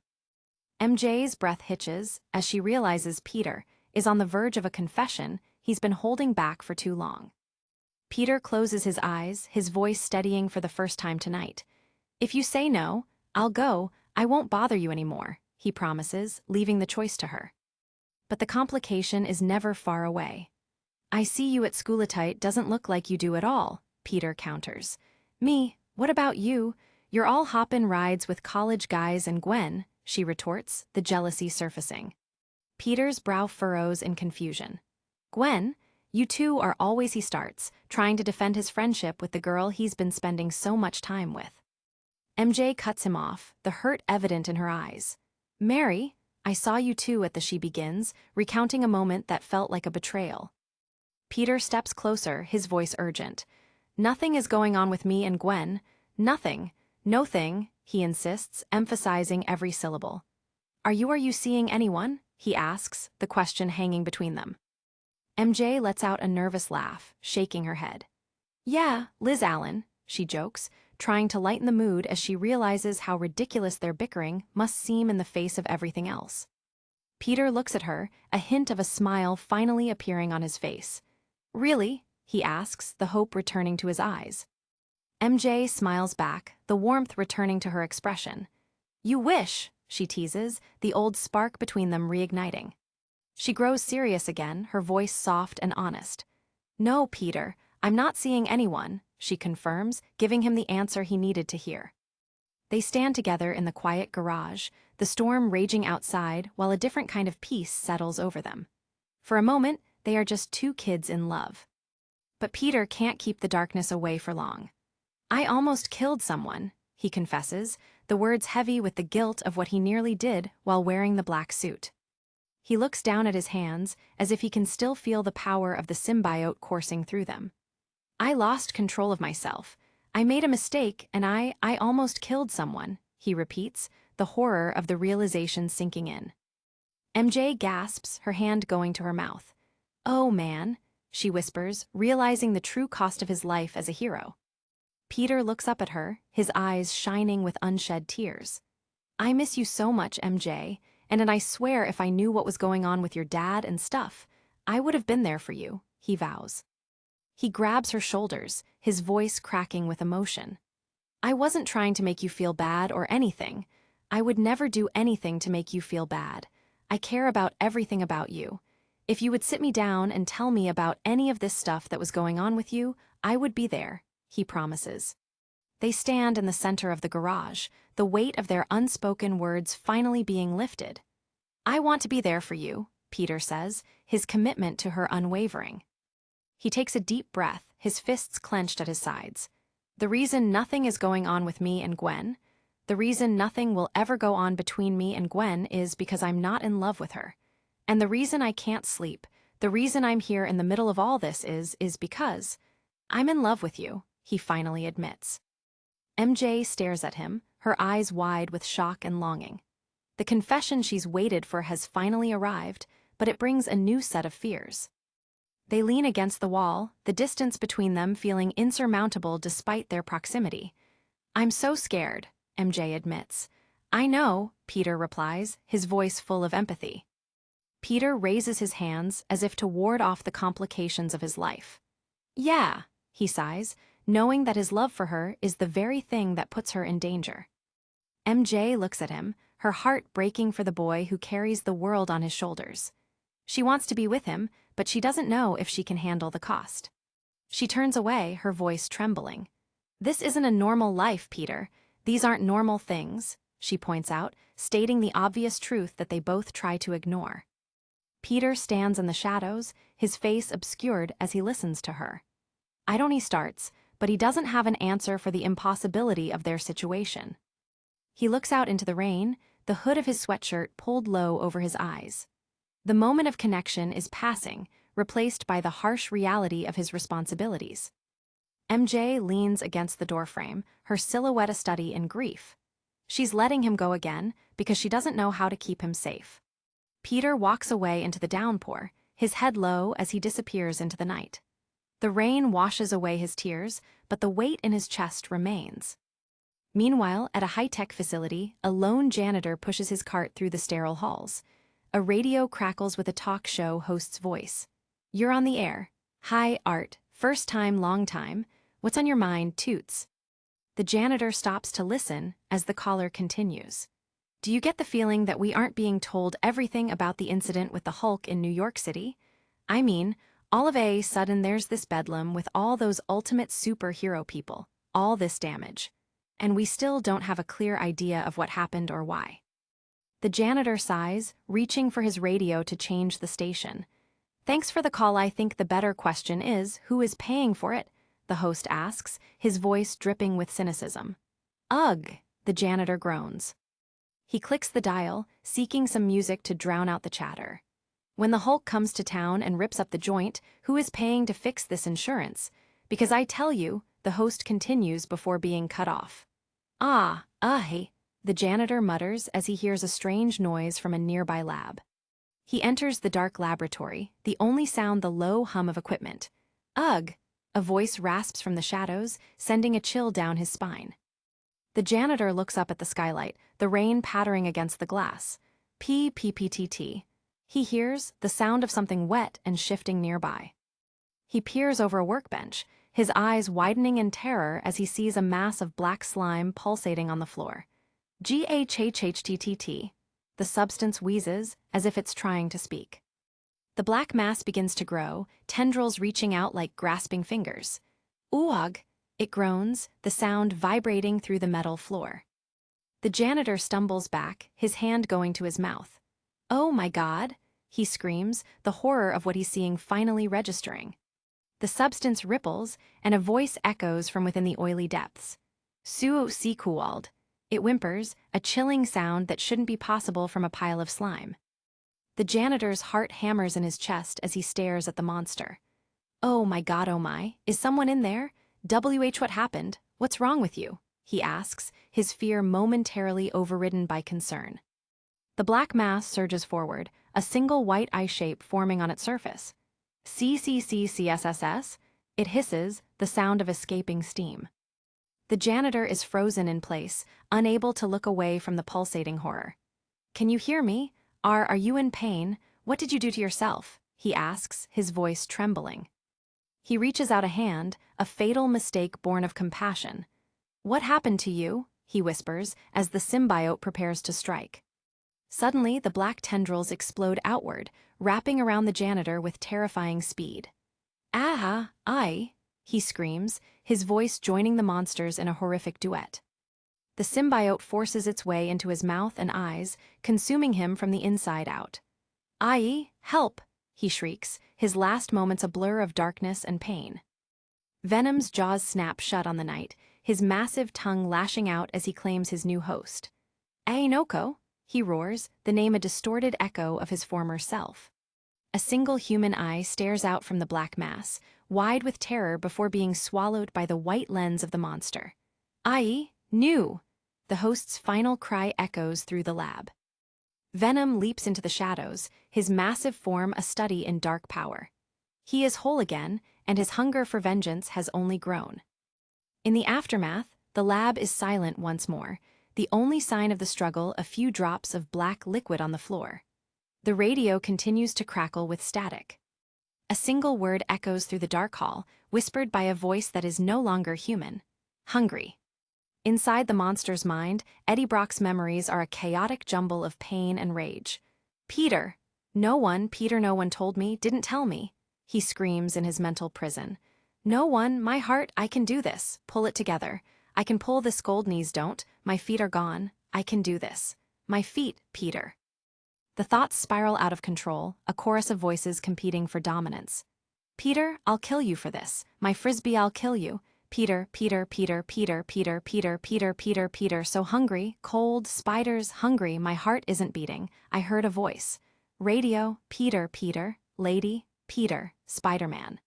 MJ's breath hitches as she realizes Peter is on the verge of a confession he's been holding back for too long. Peter closes his eyes, his voice steadying for the first time tonight. "If you say no, I'll go. I won't bother you anymore," he promises, leaving the choice to her. But the complication is never far away. "I see you at schoolitite doesn't look like you do at all," Peter counters. "Me, what about you? You're all hoppin' rides with college guys and Gwen," she retorts, the jealousy surfacing. Peter's brow furrows in confusion. "Gwen? You two are always," he starts, trying to defend his friendship with the girl he's been spending so much time with. MJ cuts him off, the hurt evident in her eyes. "Mary, I saw you two at the," she begins, recounting a moment that felt like a betrayal. Peter steps closer, his voice urgent. "Nothing is going on with me and Gwen. Nothing. No thing," he insists, emphasizing every syllable. Are you seeing anyone?" he asks, the question hanging between them. MJ lets out a nervous laugh, shaking her head. "Yeah, Liz Allen," she jokes, trying to lighten the mood as she realizes how ridiculous their bickering must seem in the face of everything else. Peter looks at her, a hint of a smile finally appearing on his face. "Really?" he asks, the hope returning to his eyes. MJ smiles back, the warmth returning to her expression. "You wish," she teases, the old spark between them reigniting. She grows serious again, her voice soft and honest. "No, Peter, I'm not seeing anyone," she confirms, giving him the answer he needed to hear. They stand together in the quiet garage, the storm raging outside while a different kind of peace settles over them. For a moment, they are just two kids in love. But Peter can't keep the darkness away for long. "I almost killed someone," he confesses, the words heavy with the guilt of what he nearly did while wearing the black suit. He looks down at his hands, as if he can still feel the power of the symbiote coursing through them. "I lost control of myself. I made a mistake and I almost killed someone, he repeats, the horror of the realization sinking in. MJ gasps, her hand going to her mouth. Oh man, she whispers, realizing the true cost of his life as a hero. Peter looks up at her, his eyes shining with unshed tears. I miss you so much, MJ, and I swear if I knew what was going on with your dad and stuff, I would have been there for you, he vows. He grabs her shoulders, his voice cracking with emotion. I wasn't trying to make you feel bad or anything. I would never do anything to make you feel bad. I care about everything about you. If you would sit me down and tell me about any of this stuff that was going on with you, I would be there, he promises. They stand in the center of the garage, the weight of their unspoken words finally being lifted. I want to be there for you, Peter says, his commitment to her unwavering. He takes a deep breath, his fists clenched at his sides. The reason nothing is going on with me and Gwen, the reason nothing will ever go on between me and Gwen is because I'm not in love with her. And the reason I can't sleep, the reason I'm here in the middle of all this is because I'm in love with you, he finally admits. MJ stares at him, her eyes wide with shock and longing. The confession she's waited for has finally arrived, but it brings a new set of fears. They lean against the wall, the distance between them feeling insurmountable despite their proximity. I'm so scared, MJ admits. I know, Peter replies, his voice full of empathy. Peter raises his hands as if to ward off the complications of his life. Yeah, he sighs, knowing that his love for her is the very thing that puts her in danger. MJ looks at him, her heart breaking for the boy who carries the world on his shoulders. She wants to be with him, but she doesn't know if she can handle the cost. She turns away, her voice trembling. This isn't a normal life, Peter. These aren't normal things, she points out, stating the obvious truth that they both try to ignore. Peter stands in the shadows, his face obscured as he listens to her. I don't, he starts, but he doesn't have an answer for the impossibility of their situation. He looks out into the rain, the hood of his sweatshirt pulled low over his eyes. The moment of connection is passing, replaced by the harsh reality of his responsibilities. MJ leans against the doorframe, her silhouette a study in grief. She's letting him go again because she doesn't know how to keep him safe. Peter walks away into the downpour, his head low as he disappears into the night. The rain washes away his tears, but the weight in his chest remains. Meanwhile, at a high-tech facility, a lone janitor pushes his cart through the sterile halls. A radio crackles with a talk show host's voice. You're on the air. Hi, Art. First time, long time. What's on your mind, Toots? The janitor stops to listen as the caller continues. Do you get the feeling that we aren't being told everything about the incident with the Hulk in New York City? I mean, all of a sudden there's this bedlam with all those ultimate superhero people, all this damage. And we still don't have a clear idea of what happened or why. The janitor sighs, reaching for his radio to change the station. Thanks for the call. I think the better question is, who is paying for it? The host asks, his voice dripping with cynicism. Ugh, the janitor groans. He clicks the dial, seeking some music to drown out the chatter. When the Hulk comes to town and rips up the joint, who is paying to fix this insurance? Because I tell you, the host continues before being cut off. Hey, the janitor mutters as he hears a strange noise from a nearby lab. He enters the dark laboratory, the only sound the low hum of equipment. Ugh, a voice rasps from the shadows, sending a chill down his spine. The janitor looks up at the skylight, the rain pattering against the glass. P-P-P-T-T. He hears the sound of something wet and shifting nearby. He peers over a workbench, his eyes widening in terror as he sees a mass of black slime pulsating on the floor. G-H-H-H-T-T-T. The substance wheezes, as if it's trying to speak. The black mass begins to grow, tendrils reaching out like grasping fingers. Ooh, it groans, the sound vibrating through the metal floor. The janitor stumbles back, his hand going to his mouth. Oh my God, he screams, the horror of what he's seeing finally registering. The substance ripples, and a voice echoes from within the oily depths. Suo-si-kuwald. It whimpers, a chilling sound that shouldn't be possible from a pile of slime. The janitor's heart hammers in his chest as he stares at the monster. Oh my God, oh my, is someone in there? WH, what happened? "What's wrong with you?" he asks, his fear momentarily overridden by concern. The black mass surges forward, a single white eye shape forming on its surface. CCCCSSS, it hisses, the sound of escaping steam. The janitor is frozen in place, unable to look away from the pulsating horror. "Can you hear me? Are you in pain? What did you do to yourself?" he asks, his voice trembling. He reaches out a hand, a fatal mistake born of compassion. "What happened to you?" he whispers, as the symbiote prepares to strike. Suddenly, the black tendrils explode outward, wrapping around the janitor with terrifying speed. "Ah, he screams, his voice joining the monsters in a horrific duet. The symbiote forces its way into his mouth and eyes, consuming him from the inside out. Help!" he shrieks, his last moments a blur of darkness and pain. Venom's jaws snap shut on the night, his massive tongue lashing out as he claims his new host. "Ainoko!" he roars, the name a distorted echo of his former self. A single human eye stares out from the black mass, wide with terror before being swallowed by the white lens of the monster. "New!" The host's final cry echoes through the lab. Venom leaps into the shadows, his massive form a study in dark power. He is whole again, and his hunger for vengeance has only grown. In the aftermath, the lab is silent once more, the only sign of the struggle a few drops of black liquid on the floor. The radio continues to crackle with static. A single word echoes through the dark hall, whispered by a voice that is no longer human. "Hungry." Inside the monster's mind, Eddie Brock's memories are a chaotic jumble of pain and rage. Peter, no one told me, didn't tell me," he screams in his mental prison. "No one, my heart, I can do this, pull it together. I can pull this gold knees don't, my feet are gone, I can do this. My feet, Peter." The thoughts spiral out of control, a chorus of voices competing for dominance. "Peter, I'll kill you for this. My frisbee, I'll kill you. Peter, Peter, Peter, Peter, Peter, Peter, Peter, Peter, Peter, so hungry, cold, spiders, hungry, my heart isn't beating. I heard a voice. Radio, Peter, Peter, lady, Peter, Spider-Man."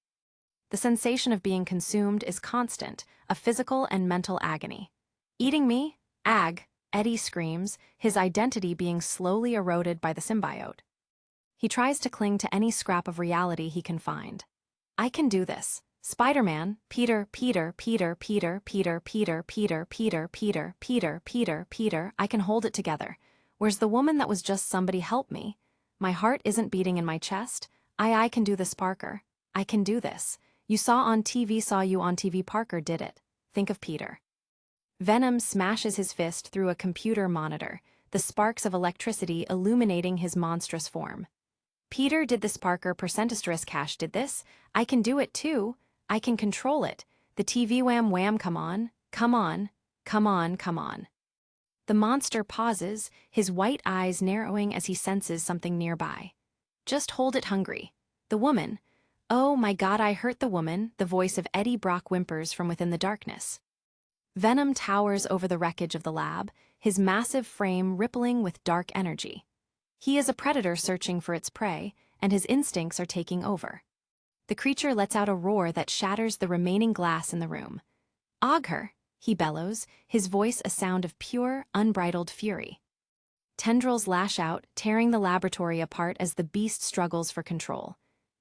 The sensation of being consumed is constant, a physical and mental agony. "Eating me? Ag," Eddie screams, his identity being slowly eroded by the symbiote. He tries to cling to any scrap of reality he can find. "I can do this. Spider-Man, Peter, Peter, Peter, Peter, Peter, Peter, Peter, Peter, Peter, Peter, Peter, Peter, I can hold it together. Where's the woman that was just somebody help me? My heart isn't beating in my chest. I can do this, Parker. I can do this. You saw you on TV, Parker did it. Think of Peter." Venom smashes his fist through a computer monitor, the sparks of electricity illuminating his monstrous form. "Peter did this, Parker, percentasterisk cash did this. I can do it too. I can control it. The TV wham, come on, come on, come on, come on." The monster pauses, his white eyes narrowing as he senses something nearby. "Just hold it, hungry. The woman. Oh my God, I hurt the woman," the voice of Eddie Brock whimpers from within the darkness. Venom towers over the wreckage of the lab, his massive frame rippling with dark energy. He is a predator searching for its prey, and his instincts are taking over. The creature lets out a roar that shatters the remaining glass in the room. "Og her," he bellows, his voice a sound of pure, unbridled fury. Tendrils lash out, tearing the laboratory apart as the beast struggles for control.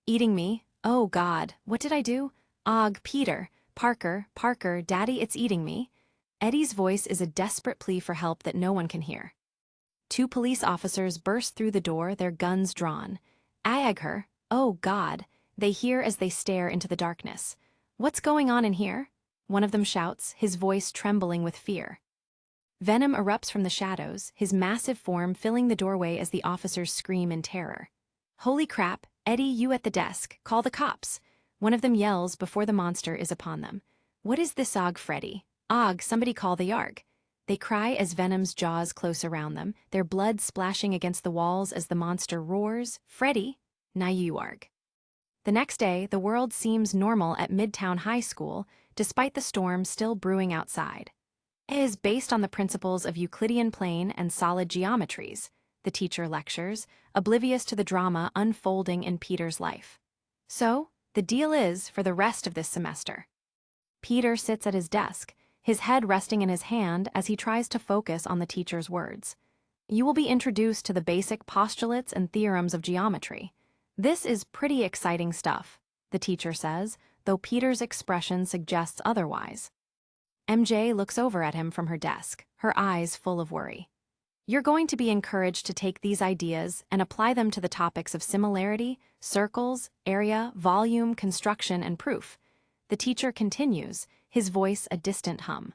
"Eating me? Oh God, what did I do? Og, Peter, Parker, Parker, Daddy, it's eating me." Eddie's voice is a desperate plea for help that no one can hear. Two police officers burst through the door, their guns drawn. "Ag her, oh God," they hear as they stare into the darkness. "What's going on in here?" one of them shouts, his voice trembling with fear. Venom erupts from the shadows, his massive form filling the doorway as the officers scream in terror. "Holy crap, Eddie, you at the desk, call the cops," one of them yells before the monster is upon them. "What is this, Og, Freddy? Og, somebody call the Yarg." They cry as Venom's jaws close around them, their blood splashing against the walls as the monster roars, "Freddy, now you Yarg." The next day, the world seems normal at Midtown High School, despite the storm still brewing outside. It is based on the principles of Euclidean plane and solid geometries, the teacher lectures, oblivious to the drama unfolding in Peter's life. So, the deal is for the rest of this semester. Peter sits at his desk, his head resting in his hand as he tries to focus on the teacher's words. You will be introduced to the basic postulates and theorems of geometry. This is pretty exciting stuff, the teacher says, though Peter's expression suggests otherwise. MJ looks over at him from her desk, her eyes full of worry. You're going to be encouraged to take these ideas and apply them to the topics of similarity, circles, area, volume, construction, and proof. The teacher continues, his voice a distant hum.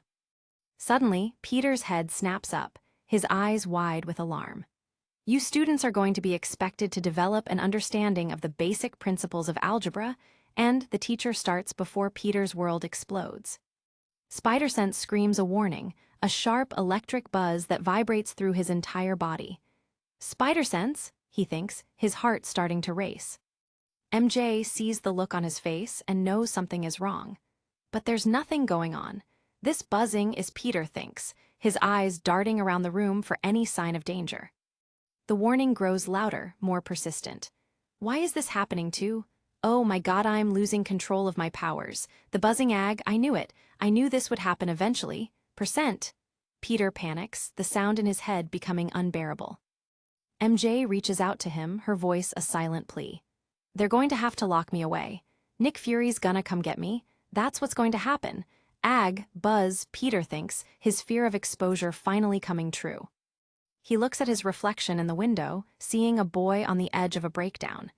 Suddenly, Peter's head snaps up, his eyes wide with alarm. You students are going to be expected to develop an understanding of the basic principles of algebra, and the teacher starts before Peter's world explodes. Spidersense screams a warning, a sharp electric buzz that vibrates through his entire body. Spidersense, he thinks, his heart starting to race. MJ sees the look on his face and knows something is wrong. But there's nothing going on. This buzzing is Peter thinks, his eyes darting around the room for any sign of danger. The warning grows louder, more persistent. Why is this happening too? Oh my God, I'm losing control of my powers. The buzzing ag, I knew it. I knew this would happen eventually. %. Peter panics, the sound in his head becoming unbearable. MJ reaches out to him, her voice a silent plea. They're going to have to lock me away. Nick Fury's gonna come get me. That's what's going to happen. Ag, buzz, Peter thinks, his fear of exposure finally coming true. He looks at his reflection in the window, seeing a boy on the edge of a breakdown.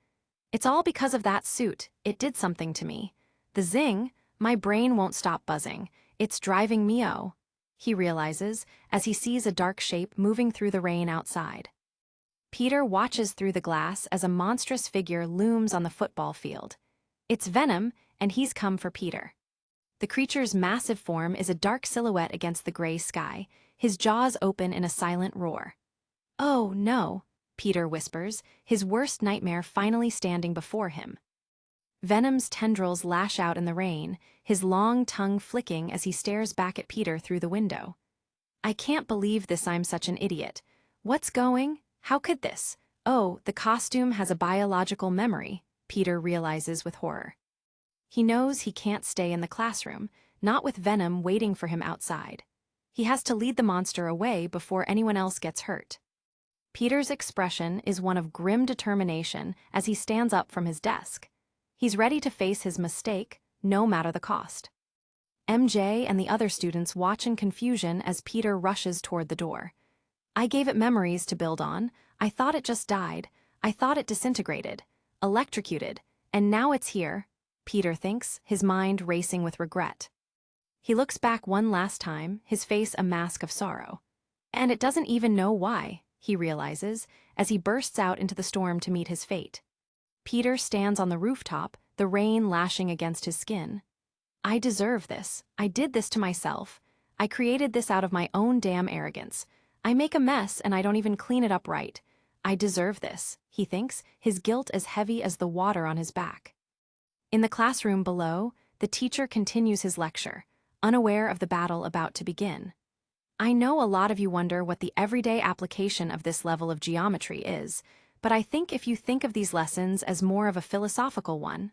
It's all because of that suit. It did something to me. The zing, my brain won't stop buzzing. It's driving me he realizes as he sees a dark shape moving through the rain outside. Peter watches through the glass as a monstrous figure looms on the football field. It's Venom, and he's come for Peter. The creature's massive form is a dark silhouette against the gray sky, his jaws open in a silent roar. Oh, no, Peter whispers, his worst nightmare finally standing before him. Venom's tendrils lash out in the rain, his long tongue flicking as he stares back at Peter through the window. I can't believe this, I'm such an idiot. What's going? How could this? Oh, the costume has a biological memory, Peter realizes with horror. He knows he can't stay in the classroom, not with Venom waiting for him outside. He has to lead the monster away before anyone else gets hurt. Peter's expression is one of grim determination as he stands up from his desk. He's ready to face his mistake, no matter the cost. MJ and the other students watch in confusion as Peter rushes toward the door. I gave it memories to build on. I thought it just died. I thought it disintegrated, electrocuted, and now it's here, Peter thinks, his mind racing with regret. He looks back one last time, his face a mask of sorrow. And it doesn't even know why, he realizes, as he bursts out into the storm to meet his fate. Peter stands on the rooftop, the rain lashing against his skin. I deserve this. I did this to myself. I created this out of my own damn arrogance. I make a mess and I don't even clean it up right. I deserve this, he thinks, his guilt as heavy as the water on his back. In the classroom below, the teacher continues his lecture, unaware of the battle about to begin. I know a lot of you wonder what the everyday application of this level of geometry is, but I think if you think of these lessons as more of a philosophical one,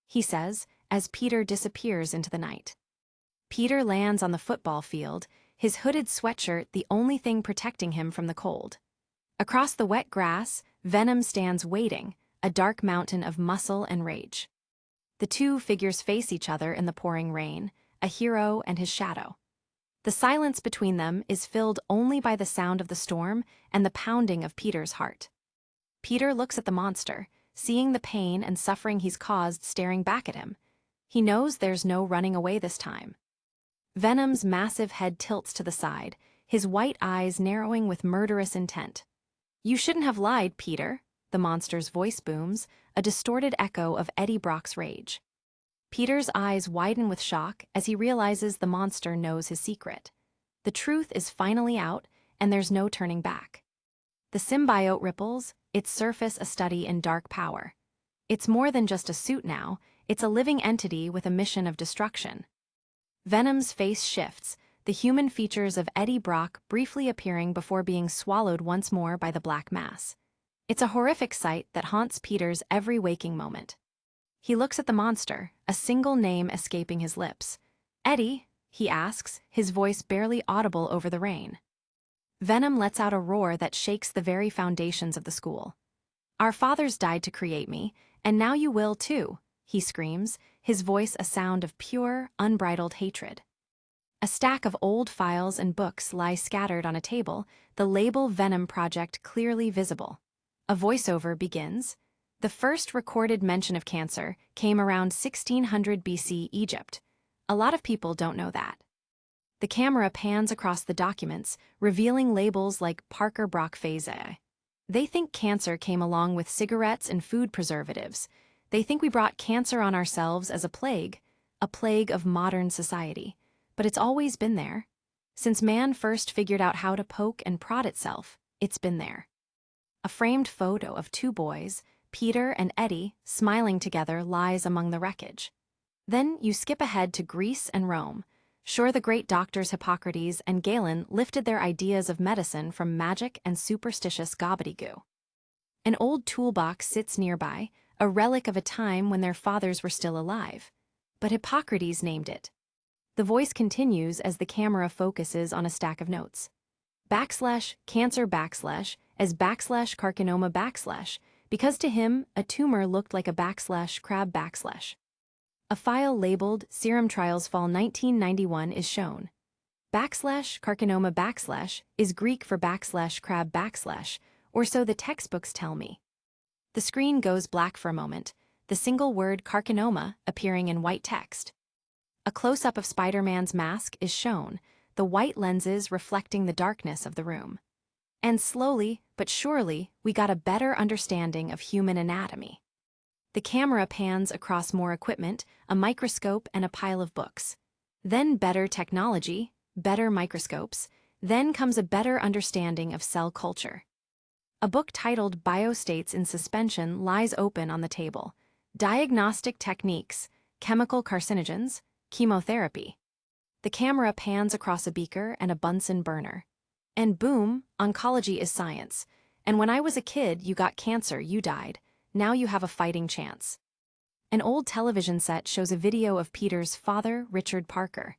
he says, as Peter disappears into the night. Peter lands on the football field, his hooded sweatshirt the only thing protecting him from the cold. Across the wet grass, Venom stands waiting, a dark mountain of muscle and rage. The two figures face each other in the pouring rain, a hero and his shadow. The silence between them is filled only by the sound of the storm and the pounding of Peter's heart. Peter looks at the monster, seeing the pain and suffering he's caused staring back at him. He knows there's no running away this time. Venom's massive head tilts to the side, his white eyes narrowing with murderous intent. You shouldn't have lied, Peter, the monster's voice booms, a distorted echo of Eddie Brock's rage. Peter's eyes widen with shock as he realizes the monster knows his secret. The truth is finally out, and there's no turning back. The symbiote ripples, its surface a study in dark power. It's more than just a suit now, it's a living entity with a mission of destruction. Venom's face shifts, the human features of Eddie Brock briefly appearing before being swallowed once more by the black mass. It's a horrific sight that haunts Peter's every waking moment. He looks at the monster, a single name escaping his lips. Eddie, he asks, his voice barely audible over the rain. Venom lets out a roar that shakes the very foundations of the school. Our fathers died to create me, and now you will too, he screams, his voice a sound of pure, unbridled hatred. A stack of old files and books lie scattered on a table, the label Venom Project clearly visible. A voiceover begins. The first recorded mention of cancer came around 1600 BC Egypt. A lot of people don't know that. The camera pans across the documents, revealing labels like Parker Brock phase A. They think cancer came along with cigarettes and food preservatives. They think we brought cancer on ourselves as a plague of modern society. But it's always been there. Since man first figured out how to poke and prod itself, it's been there. A framed photo of two boys, Peter and Eddie, smiling together lies among the wreckage. Then you skip ahead to Greece and Rome. Sure, the great doctors Hippocrates and Galen lifted their ideas of medicine from magic and superstitious gobbledygoo. An old toolbox sits nearby, a relic of a time when their fathers were still alive. But Hippocrates named it. The voice continues as the camera focuses on a stack of notes. /cancer as /carcinoma because to him, a tumor looked like a /crab /. A file labeled Serum Trials Fall 1991 is shown. /carcinoma is Greek for /crab /, or so the textbooks tell me. The screen goes black for a moment, the single word carcinoma appearing in white text. A close-up of Spider-Man's mask is shown, the white lenses reflecting the darkness of the room. And slowly, but surely, we got a better understanding of human anatomy. The camera pans across more equipment, a microscope and a pile of books. Then better technology, better microscopes, then comes a better understanding of cell culture. A book titled Biostates in Suspension lies open on the table. Diagnostic techniques, chemical carcinogens, chemotherapy. The camera pans across a beaker and a Bunsen burner. And boom, oncology is science. And when I was a kid, you got cancer, you died. Now you have a fighting chance. An old television set shows a video of Peter's father, Richard Parker.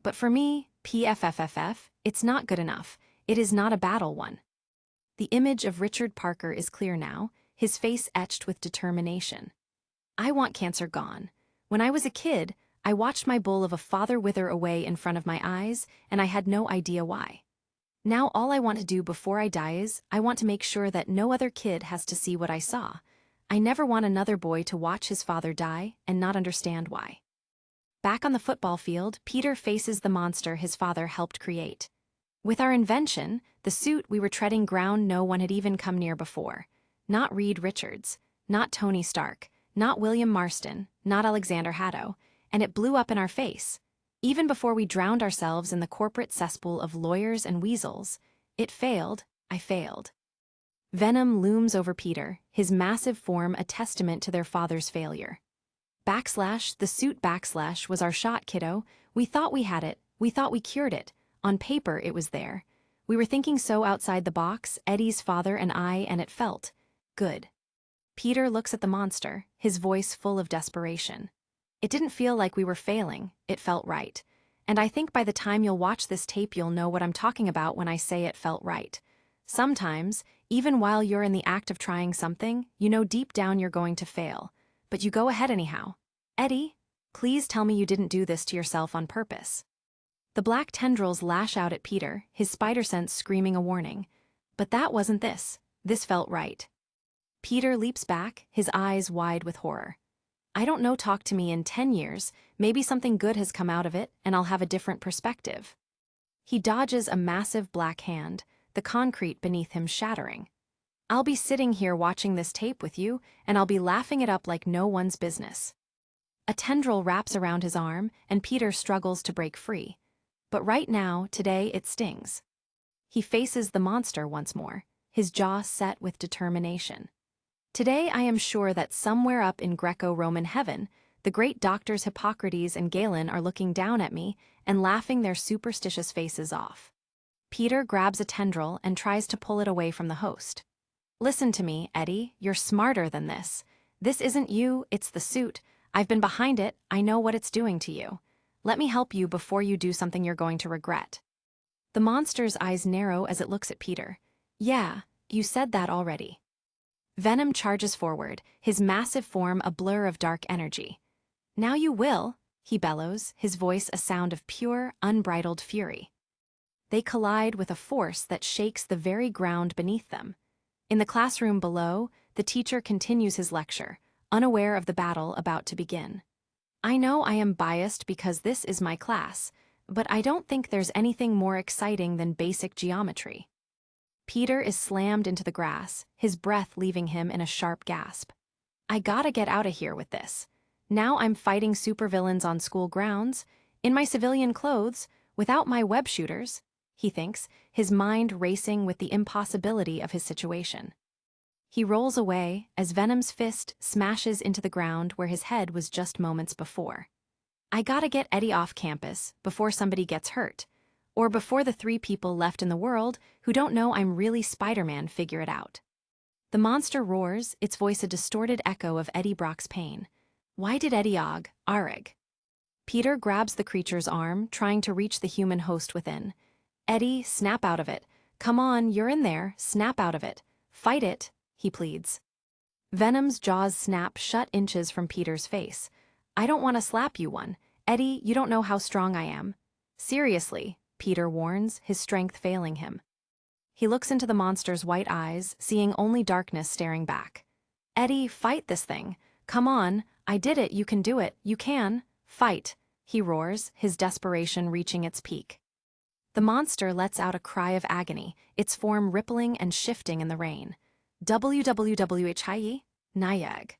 But for me, PFFFF, it's not good enough. It is not a battle one. The image of Richard Parker is clear now, his face etched with determination. I want cancer gone. When I was a kid, I watched my bull of a father wither away in front of my eyes, and I had no idea why. Now all I want to do before I die is, I want to make sure that no other kid has to see what I saw. I never want another boy to watch his father die and not understand why. Back on the football field, Peter faces the monster his father helped create. With our invention, the suit, we were treading ground no one had even come near before. Not Reed Richards, not Tony Stark, not William Marston, not Alexander Haddow, and it blew up in our face. Even before we drowned ourselves in the corporate cesspool of lawyers and weasels, it failed, I failed. Venom looms over Peter, his massive form a testament to their father's failure. The suit was our shot, kiddo. We thought we had it, we thought we cured it. On paper, it was there. We were thinking so outside the box, Eddie's father and I, and it felt good. Peter looks at the monster, his voice full of desperation. It didn't feel like we were failing, it felt right. And I think by the time you'll watch this tape you'll know what I'm talking about when I say it felt right. Sometimes, even while you're in the act of trying something, you know deep down you're going to fail. But you go ahead anyhow. Eddie, please tell me you didn't do this to yourself on purpose. The black tendrils lash out at Peter, his spider sense screaming a warning. But that wasn't this. This felt right. Peter leaps back, his eyes wide with horror. I don't know, talk to me in 10 years, maybe something good has come out of it, and I'll have a different perspective. He dodges a massive black hand, the concrete beneath him shattering. I'll be sitting here watching this tape with you, and I'll be laughing it up like no one's business. A tendril wraps around his arm, and Peter struggles to break free. But right now, today, it stings. He faces the monster once more, his jaw set with determination. Today I am sure that somewhere up in Greco-Roman heaven, the great doctors Hippocrates and Galen are looking down at me and laughing their superstitious faces off. Peter grabs a tendril and tries to pull it away from the host. Listen to me, Eddie, you're smarter than this. This isn't you, it's the suit. I've been behind it, I know what it's doing to you. Let me help you before you do something you're going to regret. The monster's eyes narrow as it looks at Peter. Yeah, you said that already. Venom charges forward, his massive form a blur of dark energy. Now you will, he bellows, his voice a sound of pure, unbridled fury. They collide with a force that shakes the very ground beneath them. In the classroom below, the teacher continues his lecture, unaware of the battle about to begin. I know I am biased because this is my class, but I don't think there's anything more exciting than basic geometry. Peter is slammed into the grass, his breath leaving him in a sharp gasp. I gotta get out of here with this. Now I'm fighting supervillains on school grounds, in my civilian clothes, without my web shooters, he thinks, his mind racing with the impossibility of his situation. He rolls away as Venom's fist smashes into the ground where his head was just moments before. I gotta get Eddie off campus before somebody gets hurt, or before the 3 people left in the world who don't know I'm really Spider-Man figure it out. The monster roars, its voice a distorted echo of Eddie Brock's pain. Why did Eddie Arg? Peter grabs the creature's arm, trying to reach the human host within. Eddie, snap out of it. Come on, you're in there, snap out of it. Fight it, he pleads. Venom's jaws snap shut inches from Peter's face. I don't want to slap you one. Eddie, you don't know how strong I am. Seriously, Peter warns, his strength failing him. He looks into the monster's white eyes, seeing only darkness staring back. Eddie, fight this thing. Come on, I did it, you can do it, you can. Fight, he roars, his desperation reaching its peak. The monster lets out a cry of agony, its form rippling and shifting in the rain. WWWHIE? Nayag.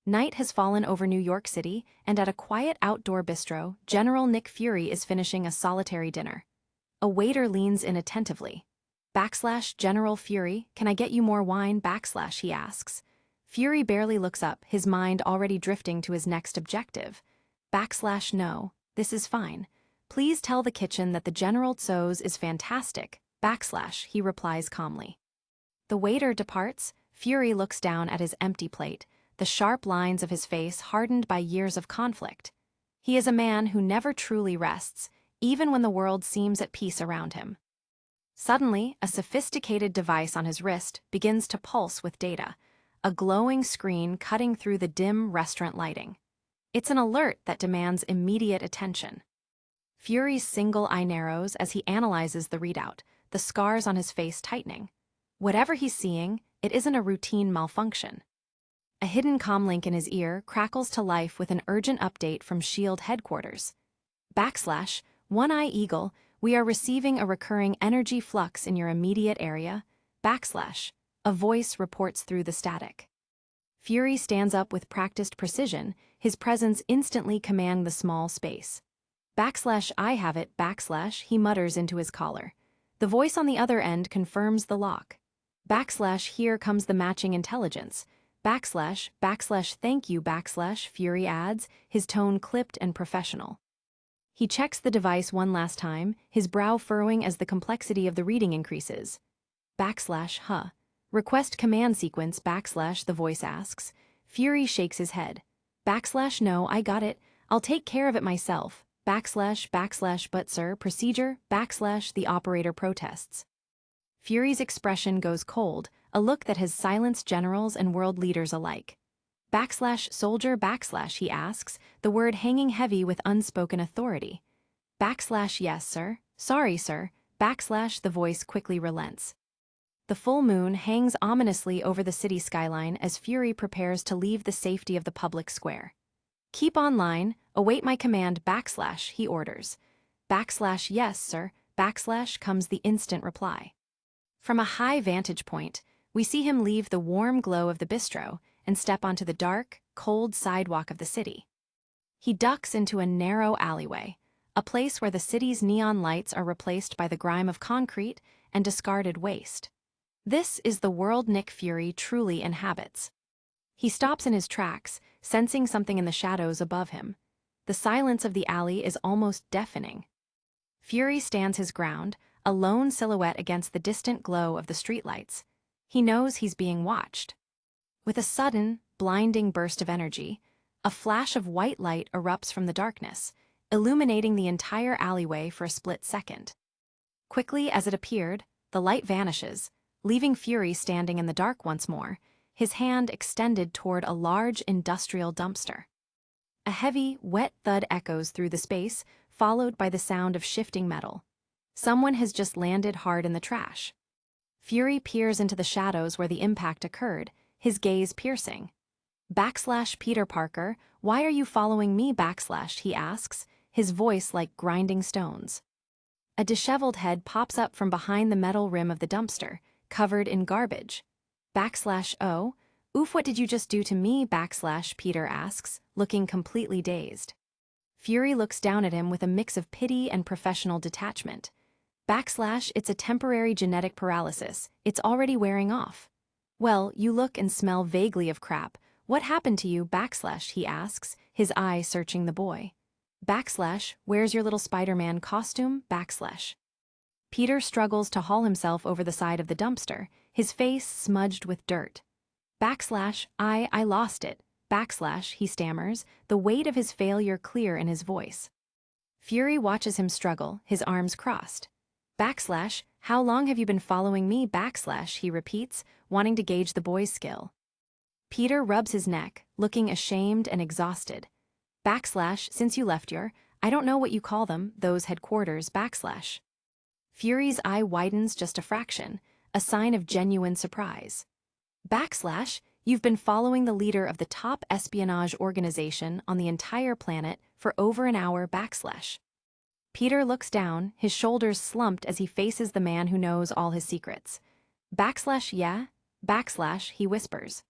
Night has fallen over New York City, and at a quiet outdoor bistro, General Nick Fury is finishing a solitary dinner. A waiter leans in attentively. General Fury, can I get you more wine? He asks. Fury barely looks up, his mind already drifting to his next objective. No, this is fine. Please tell the kitchen that the General Tso's is fantastic. He replies calmly. The waiter departs. Fury looks down at his empty plate, the sharp lines of his face hardened by years of conflict. He is a man who never truly rests, even when the world seems at peace around him. Suddenly, a sophisticated device on his wrist begins to pulse with data, a glowing screen cutting through the dim restaurant lighting. It's an alert that demands immediate attention. Fury's single eye narrows as he analyzes the readout, the scars on his face tightening. Whatever he's seeing, it isn't a routine malfunction. A hidden comlink in his ear crackles to life with an urgent update from S.H.I.E.L.D. headquarters. One-Eye Eagle, we are receiving a recurring energy flux in your immediate area. A voice reports through the static. Fury stands up with practiced precision, his presence instantly commanding the small space. I have it, he mutters into his collar. The voice on the other end confirms the lock. Here comes the matching intelligence. Thank you, Fury adds, his tone clipped and professional. He checks the device one last time, his brow furrowing as the complexity of the reading increases. Request command sequence, the voice asks. Fury shakes his head. No, I got it. I'll take care of it myself. But sir, procedure, the operator protests. Fury's expression goes cold, a look that has silenced generals and world leaders alike. Soldier, he asks, the word hanging heavy with unspoken authority. Yes, sir. Sorry, sir. The voice quickly relents. The full moon hangs ominously over the city skyline as Fury prepares to leave the safety of the public square. Keep online, await my command, he orders. Yes, sir. Comes the instant reply. From a high vantage point, we see him leave the warm glow of the bistro and step onto the dark, cold sidewalk of the city. He ducks into a narrow alleyway, a place where the city's neon lights are replaced by the grime of concrete and discarded waste. This is the world Nick Fury truly inhabits. He stops in his tracks, sensing something in the shadows above him. The silence of the alley is almost deafening. Fury stands his ground, a lone silhouette against the distant glow of the streetlights. He knows he's being watched. With a sudden, blinding burst of energy, a flash of white light erupts from the darkness, illuminating the entire alleyway for a split second. Quickly as it appeared, the light vanishes, leaving Fury standing in the dark once more, his hand extended toward a large industrial dumpster. A heavy, wet thud echoes through the space, followed by the sound of shifting metal. Someone has just landed hard in the trash. Fury peers into the shadows where the impact occurred, his gaze piercing. Peter Parker, why are you following me? He asks, his voice like grinding stones. A disheveled head pops up from behind the metal rim of the dumpster, covered in garbage. Oh, oof, what did you just do to me? Peter asks, looking completely dazed. Fury looks down at him with a mix of pity and professional detachment. It's a temporary genetic paralysis, it's already wearing off. Well, you look and smell vaguely of crap. What happened to you? He asks, his eye searching the boy. Where's your little Spider-Man costume? Peter struggles to haul himself over the side of the dumpster, his face smudged with dirt. I lost it. He stammers, the weight of his failure clear in his voice. Fury watches him struggle, his arms crossed. How long have you been following me? He repeats, wanting to gauge the boy's skill. Peter rubs his neck, looking ashamed and exhausted. Since you left your, I don't know what you call them, those headquarters. Fury's eye widens just a fraction, a sign of genuine surprise. You've been following the leader of the top espionage organization on the entire planet for over an hour. Peter looks down, his shoulders slumped as he faces the man who knows all his secrets. Yeah? He whispers.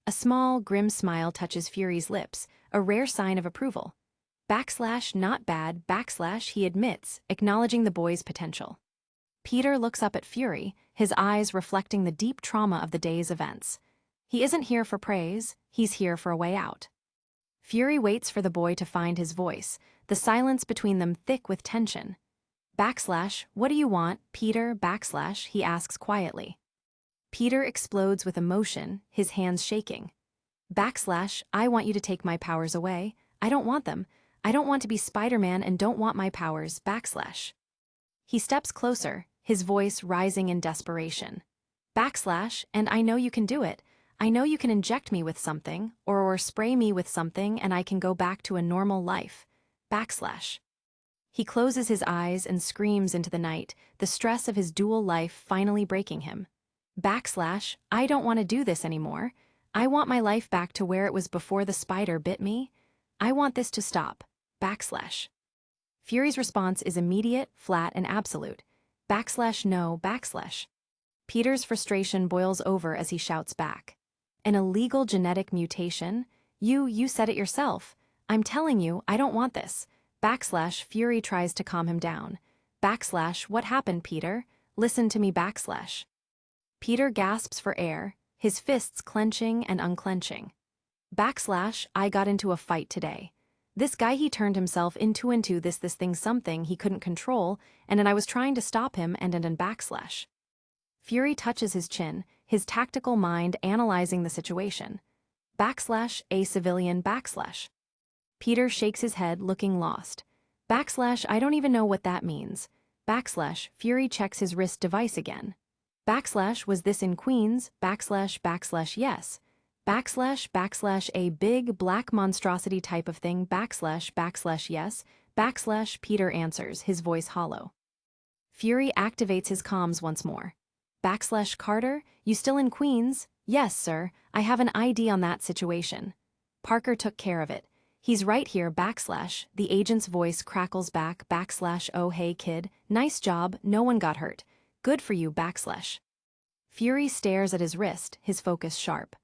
A small, grim smile touches Fury's lips, a rare sign of approval. Not bad. He admits, acknowledging the boy's potential. Peter looks up at Fury, his eyes reflecting the deep trauma of the day's events. He isn't here for praise, he's here for a way out. Fury waits for the boy to find his voice, the silence between them thick with tension. What do you want, Peter? He asks quietly. Peter explodes with emotion, his hands shaking. I want you to take my powers away. I don't want them. I don't want to be Spider-Man and don't want my powers. He steps closer, his voice rising in desperation. And I know you can do it. I know you can inject me with something, or spray me with something and I can go back to a normal life. He closes his eyes and screams into the night, the stress of his dual life finally breaking him. I don't want to do this anymore. I want my life back to where it was before the spider bit me. I want this to stop. Fury's response is immediate, flat, and absolute. No. Peter's frustration boils over as he shouts back. An illegal genetic mutation? You said it yourself. I'm telling you, I don't want this. Fury tries to calm him down. What happened, Peter? Listen to me. Peter gasps for air, his fists clenching and unclenching. I got into a fight today. This guy, he turned himself into this thing, something he couldn't control, and I was trying to stop him and. Fury touches his chin, his tactical mind analyzing the situation. A civilian. Peter shakes his head, looking lost. I don't even know what that means. Fury checks his wrist device again. Was this in Queens? Yes. A big black monstrosity type of thing. Yes. Peter answers, his voice hollow. Fury activates his comms once more. Carter, you still in Queens? Yes, sir, I have an ID on that situation. Parker took care of it. He's right here. The agent's voice crackles back. Oh hey kid, nice job, no one got hurt. Good for you. Fury stares at his wrist, his focus sharp.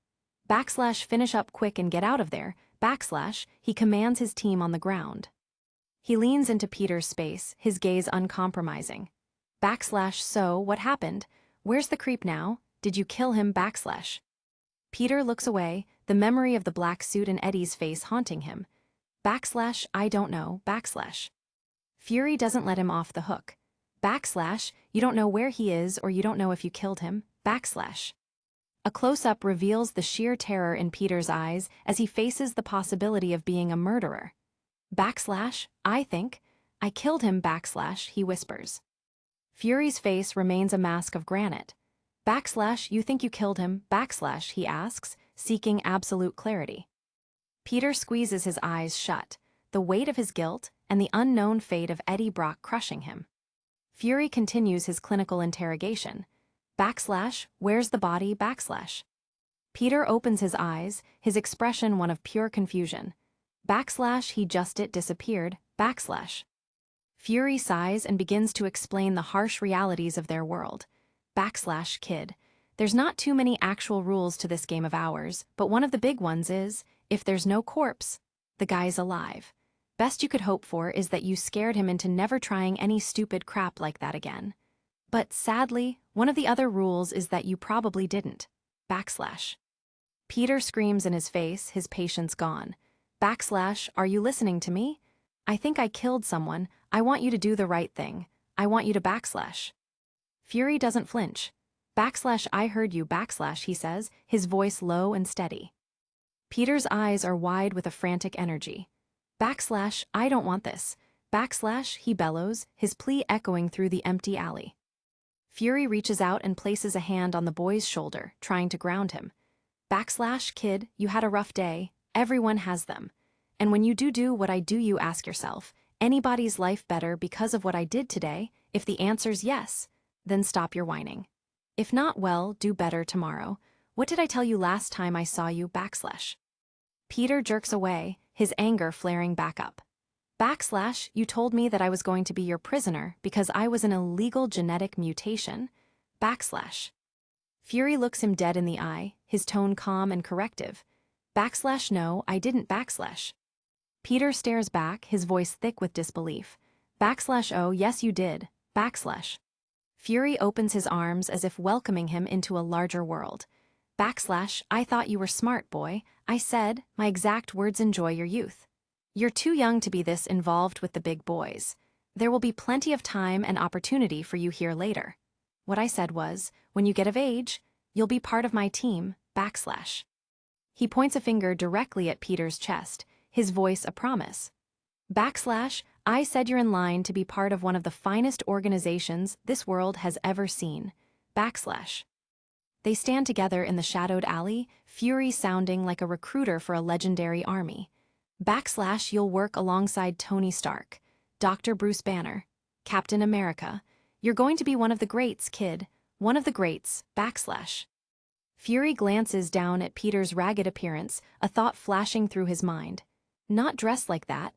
Finish up quick and get out of there. He commands his team on the ground. He leans into Peter's space, his gaze uncompromising. So, what happened? Where's the creep now? Did you kill him? Peter looks away, the memory of the black suit and Eddie's face haunting him. I don't know. Fury doesn't let him off the hook. You don't know where he is or you don't know if you killed him. A close-up reveals the sheer terror in Peter's eyes as he faces the possibility of being a murderer. I think. I killed him, he whispers. Fury's face remains a mask of granite. You think you killed him, he asks, seeking absolute clarity. Peter squeezes his eyes shut, the weight of his guilt and the unknown fate of Eddie Brock crushing him. Fury continues his clinical interrogation. Where's the body, Peter opens his eyes, his expression one of pure confusion. He just disappeared, Fury sighs and begins to explain the harsh realities of their world. Kid. There's not too many actual rules to this game of ours, but one of the big ones is, if there's no corpse, the guy's alive. Best you could hope for is that you scared him into never trying any stupid crap like that again. But sadly, one of the other rules is that you probably didn't. Peter screams in his face, his patience gone. Are you listening to me? I think I killed someone. I want you to do the right thing. I want you to Fury doesn't flinch. I heard you, he says, his voice low and steady. Peter's eyes are wide with a frantic energy. I don't want this. He bellows, his plea echoing through the empty alley. Fury reaches out and places a hand on the boy's shoulder, trying to ground him. Kid, you had a rough day. Everyone has them. And when you do what I do, you ask yourself, anybody's life better because of what I did today? If the answer's yes, then stop your whining. If not, well, do better tomorrow. What did I tell you last time I saw you, Peter jerks away, his anger flaring back up. You told me that I was going to be your prisoner because I was an illegal genetic mutation. Fury looks him dead in the eye, his tone calm and corrective. No, I didn't. Peter stares back, his voice thick with disbelief. Oh, yes you did. Fury opens his arms as if welcoming him into a larger world. I thought you were smart, boy. I said, my exact words, enjoy your youth. You're too young to be this involved with the big boys. There will be plenty of time and opportunity for you here later. What I said was, when you get of age, you'll be part of my team, He points a finger directly at Peter's chest, his voice a promise. I said you're in line to be part of one of the finest organizations this world has ever seen. They stand together in the shadowed alley, Fury sounding like a recruiter for a legendary army. You'll work alongside Tony Stark, Dr. Bruce Banner, Captain America. You're going to be one of the greats, kid. One of the greats, Fury glances down at Peter's ragged appearance, a thought flashing through his mind. Not dressed like that,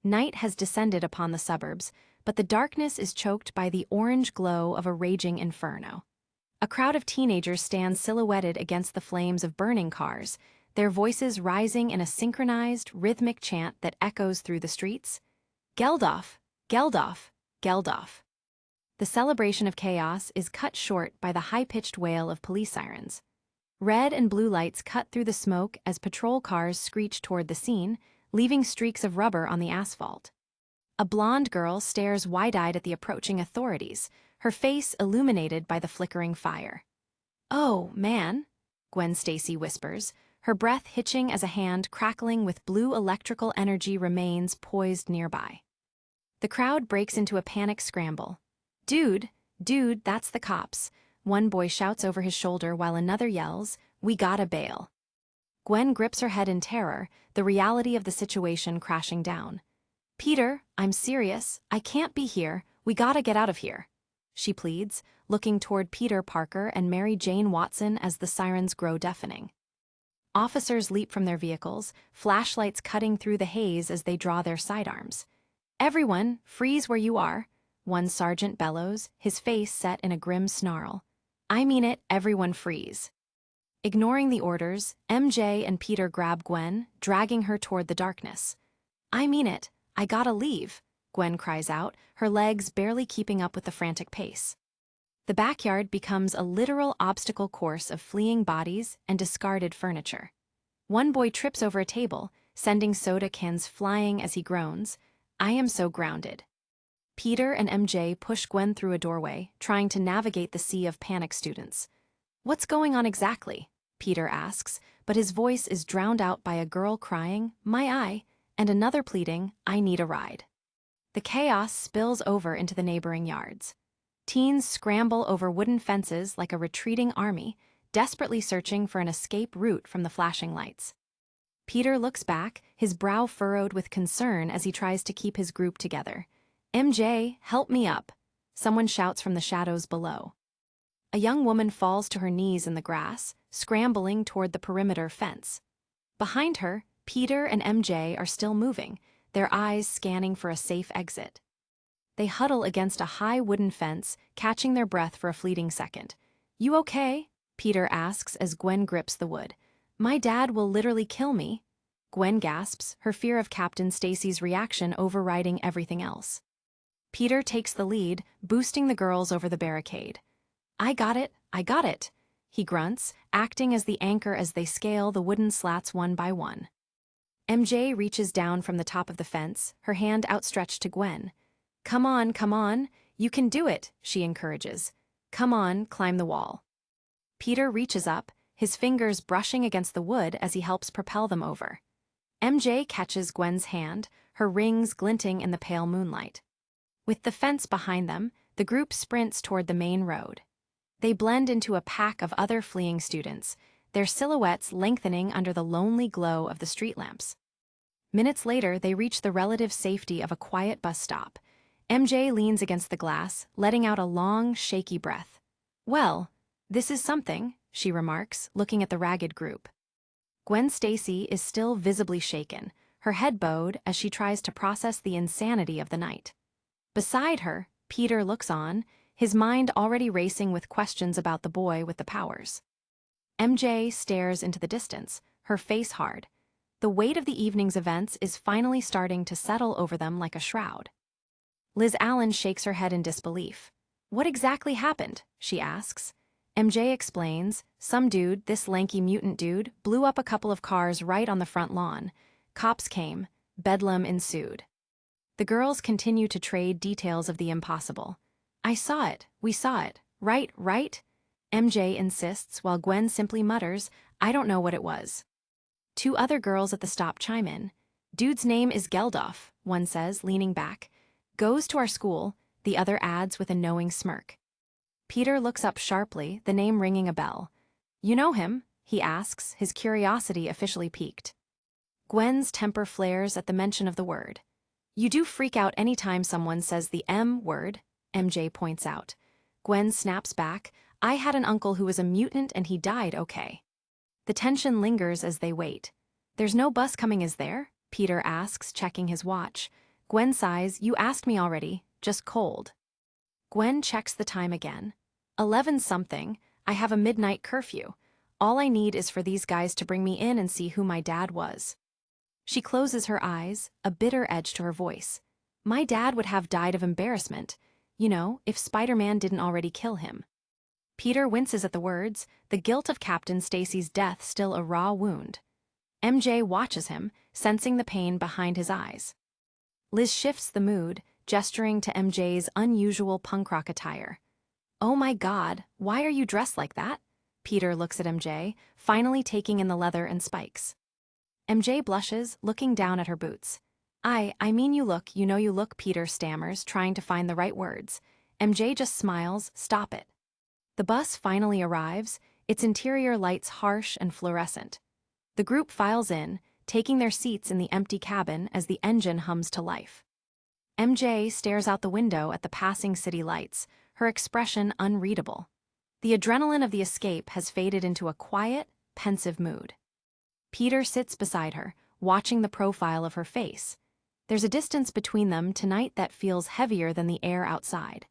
Night has descended upon the suburbs, but the darkness is choked by the orange glow of a raging inferno. A crowd of teenagers stands silhouetted against the flames of burning cars, their voices rising in a synchronized, rhythmic chant that echoes through the streets. Geldof! Geldof! Geldof! The celebration of chaos is cut short by the high-pitched wail of police sirens. Red and blue lights cut through the smoke as patrol cars screech toward the scene, leaving streaks of rubber on the asphalt. A blonde girl stares wide-eyed at the approaching authorities, her face illuminated by the flickering fire. "Oh, man," Gwen Stacy whispers, her breath hitching as a hand crackling with blue electrical energy remains poised nearby. The crowd breaks into a panic scramble. Dude, that's the cops," one boy shouts over his shoulder while another yells, "We gotta bail." Gwen grips her head in terror, the reality of the situation crashing down. "Peter, I'm serious. I can't be here. We gotta get out of here," she pleads, looking toward Peter Parker and Mary Jane Watson as the sirens grow deafening. Officers leap from their vehicles, flashlights cutting through the haze as they draw their sidearms. "Everyone, freeze where you are," one sergeant bellows, his face set in a grim snarl. "I mean it, everyone freeze." Ignoring the orders, MJ and Peter grab Gwen, dragging her toward the darkness. "I mean it, I gotta leave," Gwen cries out, her legs barely keeping up with the frantic pace. The backyard becomes a literal obstacle course of fleeing bodies and discarded furniture. One boy trips over a table, sending soda cans flying as he groans, "I am so grounded." Peter and MJ push Gwen through a doorway, trying to navigate the sea of panic students. "What's going on exactly?" Peter asks, but his voice is drowned out by a girl crying, "My eye, and another pleading, "I need a ride." The chaos spills over into the neighboring yards. Teens scramble over wooden fences like a retreating army, desperately searching for an escape route from the flashing lights. Peter looks back, his brow furrowed with concern as he tries to keep his group together. "MJ, help me up," someone shouts from the shadows below. A young woman falls to her knees in the grass, scrambling toward the perimeter fence. Behind her, Peter and MJ are still moving, their eyes scanning for a safe exit. They huddle against a high wooden fence, catching their breath for a fleeting second. "You okay?" Peter asks as Gwen grips the wood. "My dad will literally kill me." Gwen gasps, her fear of Captain Stacy's reaction overriding everything else. Peter takes the lead, boosting the girls over the barricade. I got it," he grunts, acting as the anchor as they scale the wooden slats one by one. MJ reaches down from the top of the fence, her hand outstretched to Gwen. Come on, you can do it," she encourages. "Come on, climb the wall." Peter reaches up, his fingers brushing against the wood as he helps propel them over. MJ catches Gwen's hand, her rings glinting in the pale moonlight. With the fence behind them, the group sprints toward the main road. They blend into a pack of other fleeing students, their silhouettes lengthening under the lonely glow of the street lamps. Minutes later, they reach the relative safety of a quiet bus stop. MJ leans against the glass, letting out a long, shaky breath. "Well, this is something," she remarks, looking at the ragged group. Gwen Stacy is still visibly shaken, her head bowed as she tries to process the insanity of the night. Beside her, Peter looks on, his mind already racing with questions about the boy with the powers. MJ stares into the distance, her face hard. The weight of the evening's events is finally starting to settle over them like a shroud. Liz Allen shakes her head in disbelief. "What exactly happened?" she asks. MJ explains, "Some dude, this lanky mutant dude, blew up a couple of cars right on the front lawn. Cops came. Bedlam ensued." The girls continue to trade details of the impossible. "I saw it. We saw it. Right?" MJ insists while Gwen simply mutters, "I don't know what it was." Two other girls at the stop chime in. "Dude's name is Geldof," one says, leaning back. "Goes to our school," the other adds with a knowing smirk. Peter looks up sharply, the name ringing a bell. "You know him?" he asks, his curiosity officially piqued. Gwen's temper flares at the mention of the word. "You do freak out any time someone says the M word," MJ points out. Gwen snaps back, "I had an uncle who was a mutant and he died okay." The tension lingers as they wait. "There's no bus coming, is there?" Peter asks, checking his watch. Gwen sighs, "You asked me already, just cold." Gwen checks the time again. 11-something, I have a midnight curfew. All I need is for these guys to bring me in and see who my dad was. She closes her eyes, a bitter edge to her voice. My dad would have died of embarrassment, if Spider-Man didn't already kill him. Peter winces at the words, the guilt of Captain Stacy's death still a raw wound. MJ watches him, sensing the pain behind his eyes. Liz shifts the mood, gesturing to MJ's unusual punk rock attire. "Oh my God, why are you dressed like that?" Peter looks at MJ, finally taking in the leather and spikes. MJ blushes, looking down at her boots. I mean you look, Peter stammers, trying to find the right words. MJ just smiles, "Stop it." The bus finally arrives, its interior lights harsh and fluorescent. The group files in, taking their seats in the empty cabin as the engine hums to life. MJ stares out the window at the passing city lights, her expression unreadable. The adrenaline of the escape has faded into a quiet, pensive mood. Peter sits beside her, watching the profile of her face. There's a distance between them tonight that feels heavier than the air outside.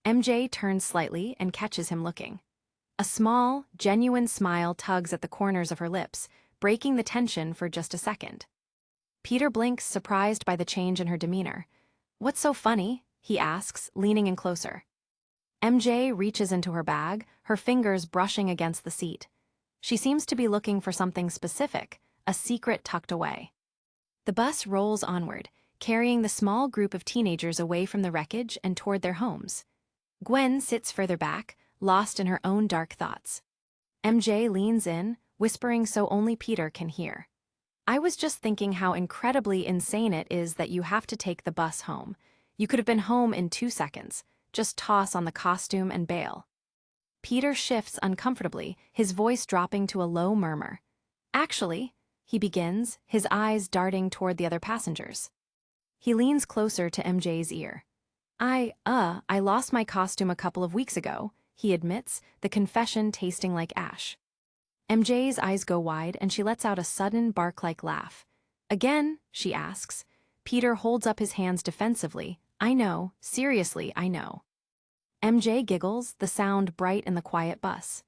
MJ turns slightly and catches him looking. A small, genuine smile tugs at the corners of her lips, breaking the tension for just a second. Peter blinks, surprised by the change in her demeanor. "What's so funny?" he asks, leaning in closer. MJ reaches into her bag, her fingers brushing against the seat. She seems to be looking for something specific, a secret tucked away. The bus rolls onward, carrying the small group of teenagers away from the wreckage and toward their homes. Gwen sits further back, lost in her own dark thoughts. MJ leans in, whispering so only Peter can hear. I was just thinking how incredibly insane it is that you have to take the bus home. You could have been home in 2 seconds. Just toss on the costume and bail. Peter shifts uncomfortably, his voice dropping to a low murmur. Actually, he begins, his eyes darting toward the other passengers. He leans closer to MJ's ear. I lost my costume a couple of weeks ago, he admits, the confession tasting like ash. MJ's eyes go wide and she lets out a sudden bark-like laugh. Again, she asks. Peter holds up his hands defensively. I know, seriously, I know. MJ giggles, the sound bright in the quiet bus.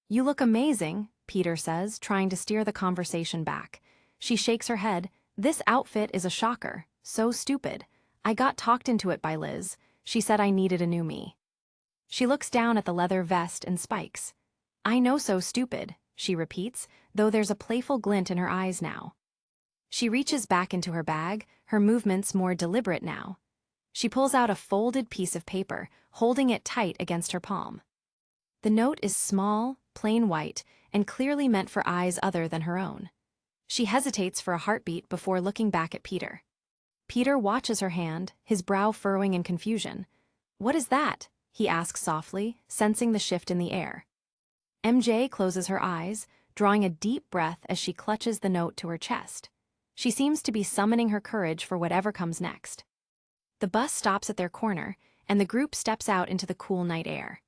You look amazing, Peter says, trying to steer the conversation back. She shakes her head. This outfit is a shocker. So stupid. I got talked into it by Liz. She said I needed a new me. She looks down at the leather vest and spikes. I know, so stupid, she repeats, though there's a playful glint in her eyes now. She reaches back into her bag, her movements more deliberate now. She pulls out a folded piece of paper, holding it tight against her palm. The note is small, plain white, and clearly meant for eyes other than her own. She hesitates for a heartbeat before looking back at Peter. Peter watches her hand, his brow furrowing in confusion. What is that? He asks softly, sensing the shift in the air. MJ closes her eyes, drawing a deep breath as she clutches the note to her chest. She seems to be summoning her courage for whatever comes next. The bus stops at their corner, and the group steps out into the cool night air.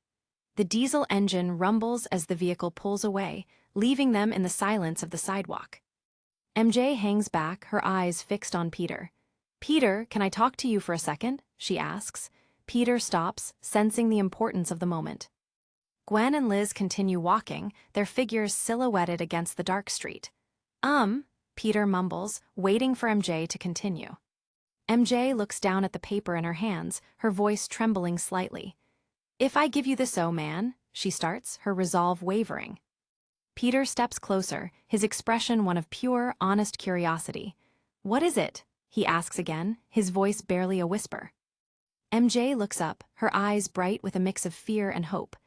The diesel engine rumbles as the vehicle pulls away, leaving them in the silence of the sidewalk. MJ hangs back, her eyes fixed on Peter. Peter, can I talk to you for a second? She asks. Peter stops, sensing the importance of the moment. Gwen and Liz continue walking, their figures silhouetted against the dark street. Peter mumbles, waiting for MJ to continue. MJ looks down at the paper in her hands, her voice trembling slightly. If I give you this, oh man, she starts, her resolve wavering. Peter steps closer, his expression one of pure, honest curiosity. What is it? He asks again, his voice barely a whisper. MJ looks up, her eyes bright with a mix of fear and hope.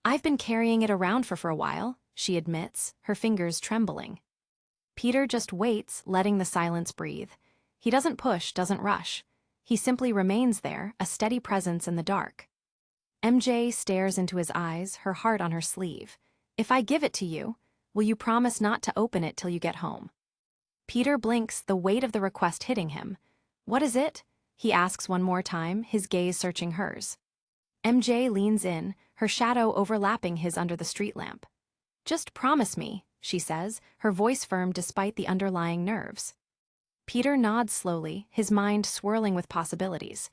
I've been carrying it around for a while, she admits, her fingers trembling. Peter just waits, letting the silence breathe. He doesn't push, doesn't rush. He simply remains there, a steady presence in the dark. MJ stares into his eyes, her heart on her sleeve. If I give it to you, will you promise not to open it till you get home? Peter blinks, the weight of the request hitting him. What is it? He asks one more time, his gaze searching hers. MJ leans in, her shadow overlapping his under the street lamp. Just promise me, she says, her voice firm despite the underlying nerves. Peter nods slowly, his mind swirling with possibilities.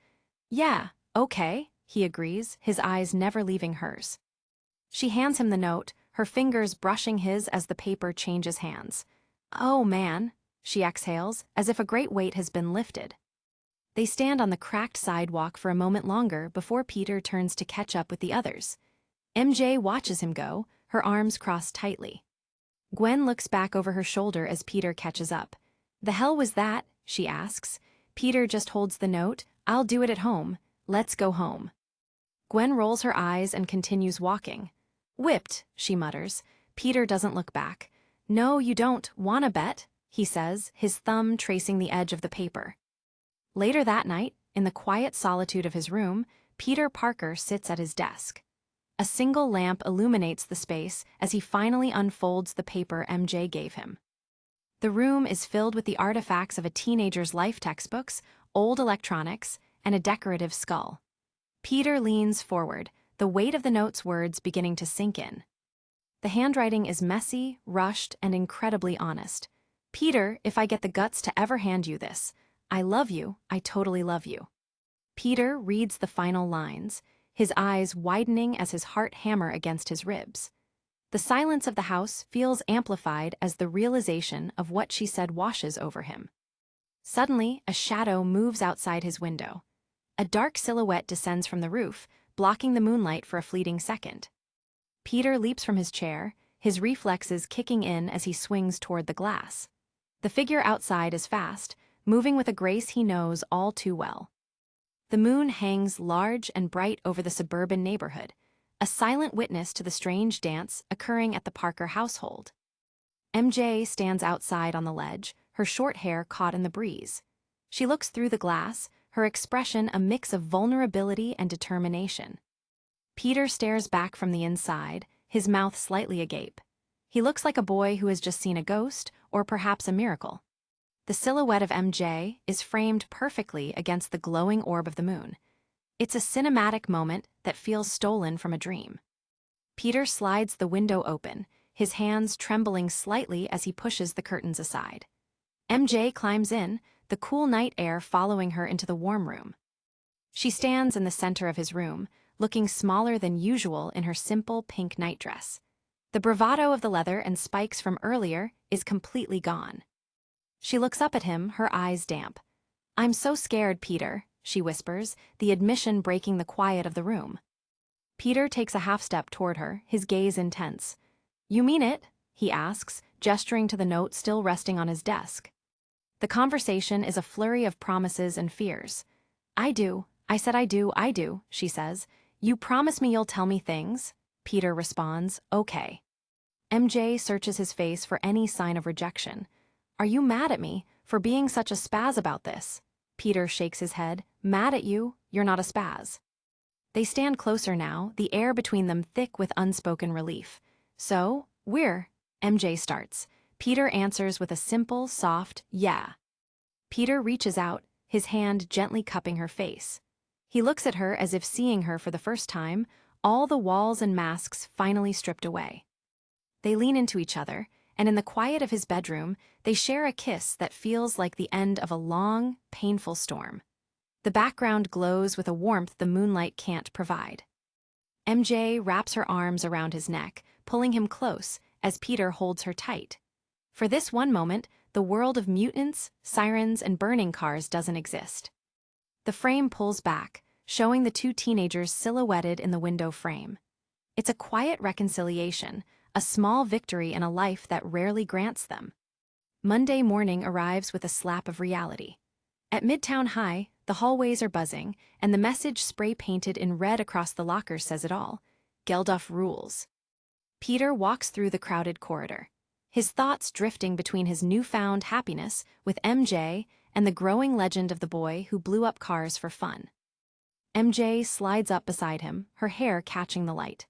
Yeah, okay, he agrees, his eyes never leaving hers. She hands him the note, her fingers brushing his as the paper changes hands. Oh man, she exhales, as if a great weight has been lifted. They stand on the cracked sidewalk for a moment longer before Peter turns to catch up with the others. MJ watches him go, her arms crossed tightly. Gwen looks back over her shoulder as Peter catches up. The hell was that? She asks. Peter just holds the note. I'll do it at home. Let's go home. Gwen rolls her eyes and continues walking. Whipped, she mutters. Peter doesn't look back. No, you don't. Wanna bet? He says, his thumb tracing the edge of the paper. Later that night, in the quiet solitude of his room, Peter Parker sits at his desk. A single lamp illuminates the space as he finally unfolds the paper MJ gave him. The room is filled with the artifacts of a teenager's life textbooks, old electronics, and a decorative skull. Peter leans forward, the weight of the note's words beginning to sink in. The handwriting is messy, rushed, and incredibly honest. Peter, if I get the guts to ever hand you this, I love you, I totally love you. Peter reads the final lines, his eyes widening as his heart hammer against his ribs. The silence of the house feels amplified as the realization of what she said washes over him. Suddenly, a shadow moves outside his window. A dark silhouette descends from the roof, blocking the moonlight for a fleeting second. Peter leaps from his chair, his reflexes kicking in as he swings toward the glass. The figure outside is fast, moving with a grace he knows all too well. The moon hangs large and bright over the suburban neighborhood, a silent witness to the strange dance occurring at the Parker household. MJ stands outside on the ledge, her short hair caught in the breeze. She looks through the glass, her expression a mix of vulnerability and determination. Peter stares back from the inside, his mouth slightly agape. He looks like a boy who has just seen a ghost, or perhaps a miracle. The silhouette of MJ is framed perfectly against the glowing orb of the moon. It's a cinematic moment that feels stolen from a dream. Peter slides the window open, his hands trembling slightly as he pushes the curtains aside. MJ climbs in, the cool night air following her into the warm room. She stands in the center of his room, looking smaller than usual in her simple pink nightdress. The bravado of the leather and spikes from earlier is completely gone. She looks up at him, her eyes damp. "I'm so scared, Peter," she whispers, the admission breaking the quiet of the room. Peter takes a half-step toward her, his gaze intense. "You mean it?" he asks, gesturing to the note still resting on his desk. The conversation is a flurry of promises and fears. "I do. I said I do," she says. "You promise me you'll tell me things?" Peter responds, "Okay." MJ searches his face for any sign of rejection. "Are you mad at me for being such a spaz about this?" Peter shakes his head. "Mad at you? You're not a spaz." They stand closer now, the air between them thick with unspoken relief. "So, MJ starts. Peter answers with a simple, soft, "Yeah." Peter reaches out, his hand gently cupping her face. He looks at her as if seeing her for the first time, all the walls and masks finally stripped away. They lean into each other, and in the quiet of his bedroom, they share a kiss that feels like the end of a long, painful storm. The background glows with a warmth the moonlight can't provide. MJ wraps her arms around his neck, pulling him close as Peter holds her tight. For this one moment, the world of mutants, sirens, and burning cars doesn't exist. The frame pulls back, showing the two teenagers silhouetted in the window frame. It's a quiet reconciliation, a small victory in a life that rarely grants them. Monday morning arrives with a slap of reality. At Midtown High, the hallways are buzzing, and the message spray-painted in red across the lockers says it all: Geldof rules. Peter walks through the crowded corridor, his thoughts drifting between his newfound happiness with MJ and the growing legend of the boy who blew up cars for fun. MJ slides up beside him, her hair catching the light.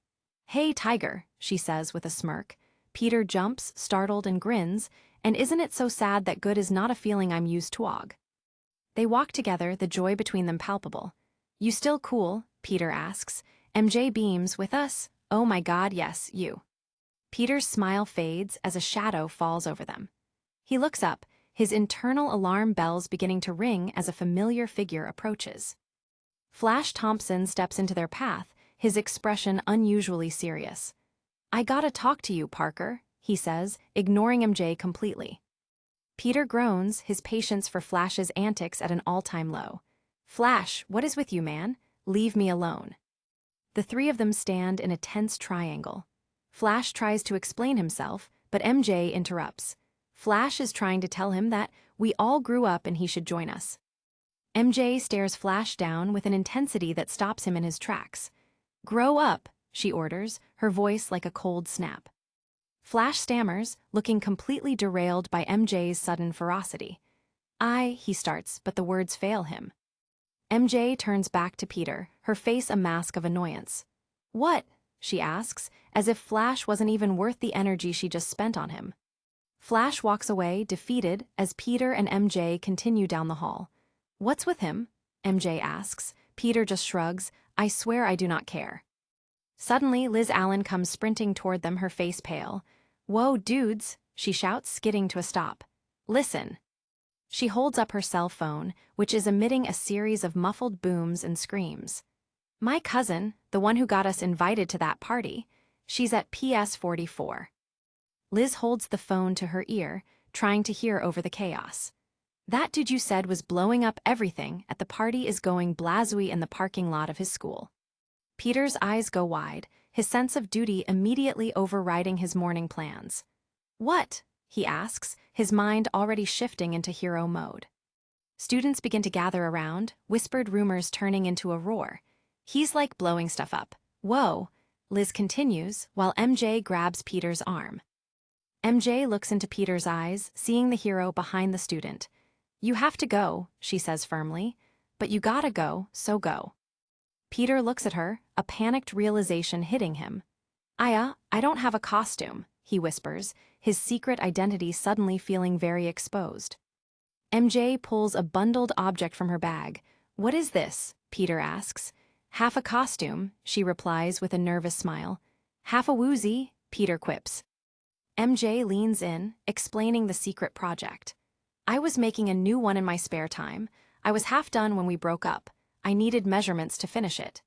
"Hey, Tiger," she says with a smirk. Peter jumps, startled, and grins, and isn't it so sad that good is not a feeling I'm used to og. They walk together, the joy between them palpable. "You still cool?" Peter asks. MJ beams, "With us? Oh my God, yes, you." Peter's smile fades as a shadow falls over them. He looks up, his internal alarm bells beginning to ring as a familiar figure approaches. Flash Thompson steps into their path, his expression unusually serious. "I gotta talk to you, Parker," he says, ignoring MJ completely. Peter groans, his patience for Flash's antics at an all-time low. "Flash, what is with you, man? Leave me alone." The three of them stand in a tense triangle. Flash tries to explain himself, but MJ interrupts. Flash is trying to tell him that we all grew up and he should join us. MJ stares Flash down with an intensity that stops him in his tracks. "Grow up," she orders, her voice like a cold snap. Flash stammers, looking completely derailed by MJ's sudden ferocity. He starts, but the words fail him. MJ turns back to Peter, her face a mask of annoyance. "What?" she asks, as if Flash wasn't even worth the energy she just spent on him. Flash walks away, defeated, as Peter and MJ continue down the hall. "What's with him?" MJ asks. Peter just shrugs. "I swear I do not care." Suddenly, Liz Allen comes sprinting toward them, her face pale. "Whoa, dudes," she shouts, skidding to a stop. "Listen." She holds up her cell phone, which is emitting a series of muffled booms and screams. "My cousin, the one who got us invited to that party, she's at PS 44. Liz holds the phone to her ear, trying to hear over the chaos. "That dude you said was blowing up everything at the party is going blazooey in the parking lot of his school." Peter's eyes go wide, his sense of duty immediately overriding his morning plans. "What?" he asks, his mind already shifting into hero mode. Students begin to gather around, whispered rumors turning into a roar. "He's like blowing stuff up." "Whoa," Liz continues, while MJ grabs Peter's arm. MJ looks into Peter's eyes, seeing the hero behind the student. You have to go, she says firmly. But you gotta go, so go. Peter looks at her, a panicked realization hitting him. I don't have a costume, he whispers, his secret identity suddenly feeling very exposed. MJ pulls a bundled object from her bag. What is this? Peter asks. Half a costume, she replies with a nervous smile. Half a woozy, Peter quips. MJ leans in, explaining the secret project. I was making a new one in my spare time. I was half done when we broke up. I needed measurements to finish it.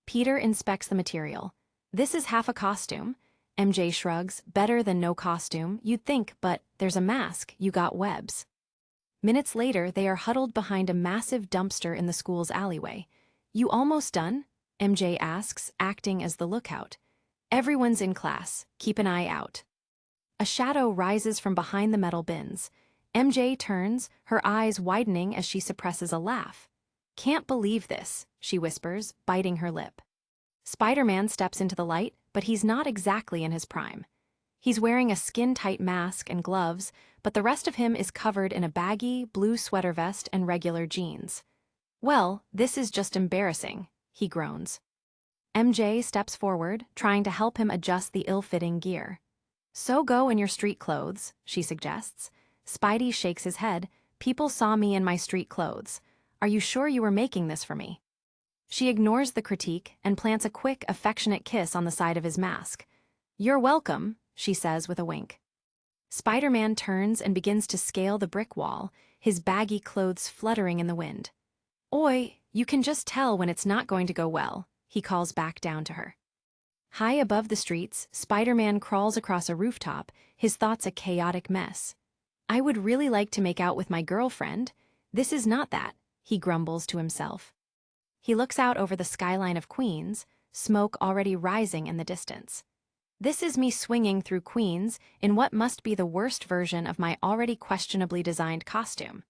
Peter inspects the material. This is half a costume. MJ shrugs. Better than no costume, you'd think, but there's a mask, you got webs. Minutes later, they are huddled behind a massive dumpster in the school's alleyway. You almost done? MJ asks, acting as the lookout. Everyone's in class. Keep an eye out. A shadow rises from behind the metal bins. MJ turns, her eyes widening as she suppresses a laugh. Can't believe this, she whispers, biting her lip. Spider-Man steps into the light, but he's not exactly in his prime. He's wearing a skin-tight mask and gloves, but the rest of him is covered in a baggy, blue sweater vest and regular jeans. Well, this is just embarrassing, he groans. MJ steps forward, trying to help him adjust the ill-fitting gear. So go in your street clothes, she suggests. Spidey shakes his head. People saw me in my street clothes. Are you sure you were making this for me? She ignores the critique and plants a quick, affectionate kiss on the side of his mask. You're welcome, she says with a wink. Spider-Man turns and begins to scale the brick wall, his baggy clothes fluttering in the wind. Oi, you can just tell when it's not going to go well, he calls back down to her. High above the streets, Spider-Man crawls across a rooftop, his thoughts a chaotic mess. I would really like to make out with my girlfriend. This is not that, he grumbles to himself. He looks out over the skyline of Queens, smoke already rising in the distance. This is me swinging through Queens in what must be the worst version of my already questionably designed costume.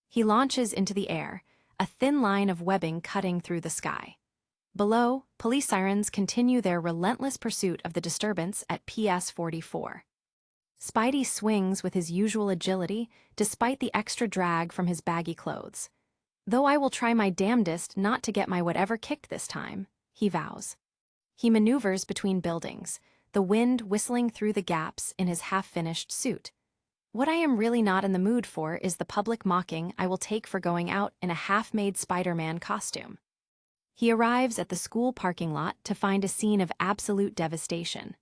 He launches into the air, a thin line of webbing cutting through the sky. Below, police sirens continue their relentless pursuit of the disturbance at PS 44. Spidey swings with his usual agility, despite the extra drag from his baggy clothes. Though I will try my damnedest not to get my whatever kicked this time, he vows. He maneuvers between buildings, the wind whistling through the gaps in his half-finished suit. What I am really not in the mood for is the public mocking I will take for going out in a half-made Spider-Man costume. He arrives at the school parking lot to find a scene of absolute devastation.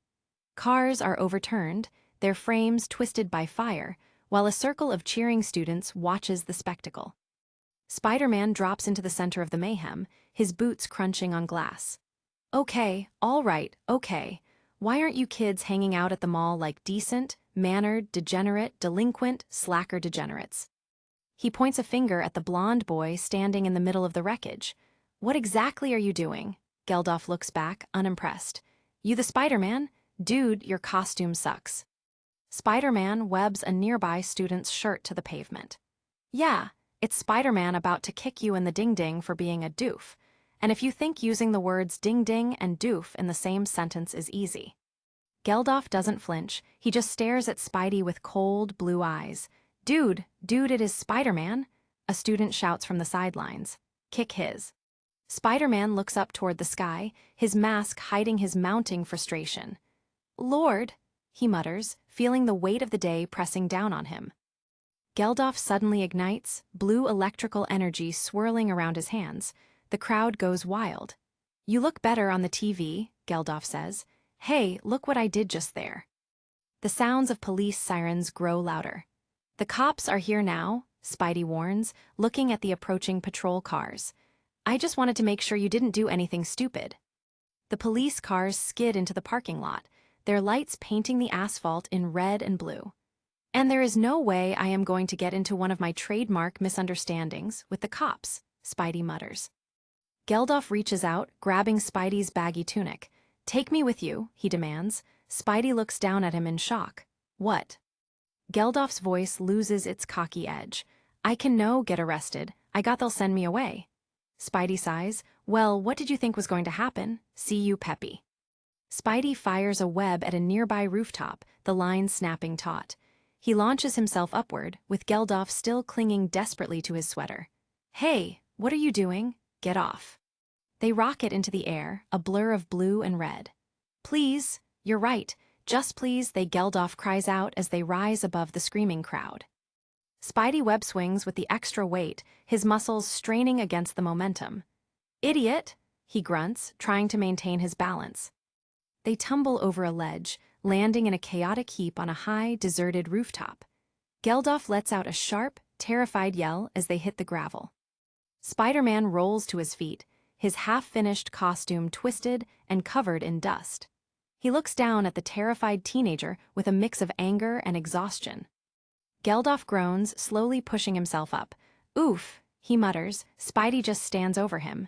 Cars are overturned, their frames twisted by fire, while a circle of cheering students watches the spectacle. Spider-Man drops into the center of the mayhem, his boots crunching on glass. Okay, all right, okay. Why aren't you kids hanging out at the mall like decent, mannered, degenerate, delinquent, slacker degenerates? He points a finger at the blonde boy standing in the middle of the wreckage. What exactly are you doing? Geldof looks back, unimpressed. You the Spider-Man? Dude, your costume sucks. Spider-Man webs a nearby student's shirt to the pavement. Yeah, it's Spider-Man about to kick you in the ding-ding for being a doof. And if you think using the words ding-ding and doof in the same sentence is easy. Geldof doesn't flinch, he just stares at Spidey with cold, blue eyes. Dude, it is Spider-Man, a student shouts from the sidelines. Kick his. Spider-Man looks up toward the sky, his mask hiding his mounting frustration. Lord, he mutters, feeling the weight of the day pressing down on him. Geldof suddenly ignites, blue electrical energy swirling around his hands. The crowd goes wild. You look better on the TV, Geldof says. Hey, look what I did just there. The sounds of police sirens grow louder. The cops are here now, Spidey warns, looking at the approaching patrol cars. I just wanted to make sure you didn't do anything stupid. The police cars skid into the parking lot, their lights painting the asphalt in red and blue. And there is no way I am going to get into one of my trademark misunderstandings with the cops, Spidey mutters. Geldof reaches out, grabbing Spidey's baggy tunic. Take me with you, he demands. Spidey looks down at him in shock. What? Geldof's voice loses its cocky edge. I can no get arrested. I got they'll send me away. Spidey sighs. Well, what did you think was going to happen? See you, Peppy. Spidey fires a web at a nearby rooftop, the line snapping taut. He launches himself upward, with Geldof still clinging desperately to his sweater. "Hey, what are you doing? Get off." They rocket into the air, a blur of blue and red. "Please, you're right, just please," Geldof cries out as they rise above the screaming crowd. Spidey web swings with the extra weight, his muscles straining against the momentum. "Idiot," he grunts, trying to maintain his balance. They tumble over a ledge, landing in a chaotic heap on a high, deserted rooftop. Geldof lets out a sharp, terrified yell as they hit the gravel. Spider-Man rolls to his feet, his half-finished costume twisted and covered in dust. He looks down at the terrified teenager with a mix of anger and exhaustion. Geldof groans, slowly pushing himself up. "Oof," he mutters. Spidey just stands over him.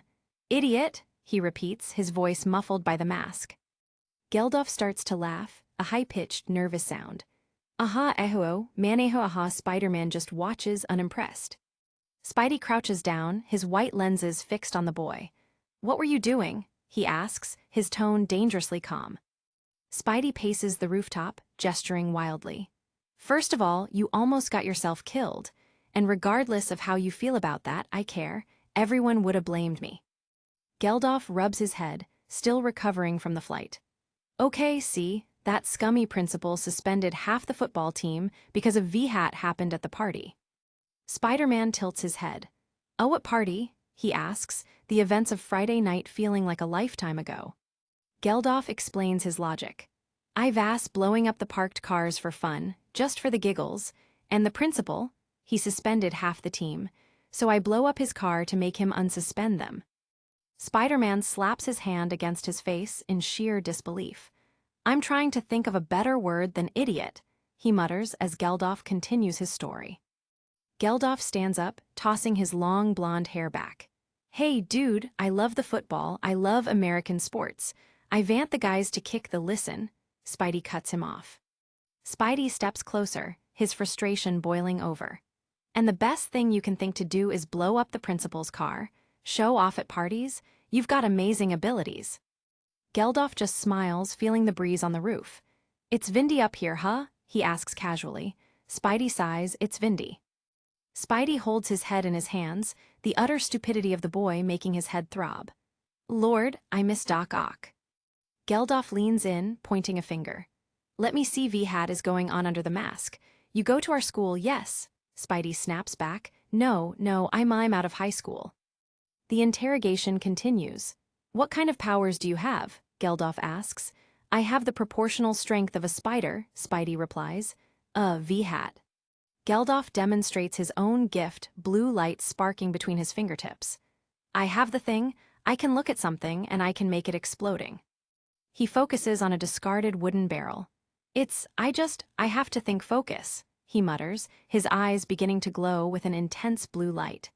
"Idiot," he repeats, his voice muffled by the mask. Geldof starts to laugh, a high-pitched, nervous sound. "Aha, eho, maneho aha." Spider-Man just watches, unimpressed. Spidey crouches down, his white lenses fixed on the boy. "What were you doing?" he asks, his tone dangerously calm. Spidey paces the rooftop, gesturing wildly. "First of all, you almost got yourself killed, and regardless of how you feel about that, I care. Everyone would have blamed me." Geldof rubs his head, still recovering from the flight. "Okay, see, that scummy principal suspended half the football team because a V-hat happened at the party." Spider-Man tilts his head. "Oh, what party?" he asks, the events of Friday night feeling like a lifetime ago. Geldof explains his logic. "I've blowing up the parked cars for fun, just for the giggles, and the principal, he suspended half the team, so I blow up his car to make him unsuspend them." Spider-Man slaps his hand against his face in sheer disbelief. "I'm trying to think of a better word than idiot," he mutters as Geldof continues his story. Geldof stands up, tossing his long blonde hair back. "Hey, dude, I love the football, I love American sports. I want the guys to kick the listen." Spidey cuts him off. Spidey steps closer, his frustration boiling over. "And the best thing you can think to do is blow up the principal's car? Show off at parties? You've got amazing abilities." Geldof just smiles, feeling the breeze on the roof. "It's windy up here, huh?" he asks casually. Spidey sighs, "It's windy." Spidey holds his head in his hands, the utter stupidity of the boy making his head throb. "Lord, I miss Doc Ock." Geldof leans in, pointing a finger. "Let me see V-hat is going on under the mask. You go to our school, yes?" Spidey snaps back. No, I'm out of high school." The interrogation continues. "What kind of powers do you have?" Geldof asks. "I have the proportional strength of a spider," Spidey replies. V-hat." Geldof demonstrates his own gift, blue light sparking between his fingertips. "I have the thing, I can look at something and I can make it exploding." He focuses on a discarded wooden barrel. I have to think focus," he mutters, his eyes beginning to glow with an intense blue light.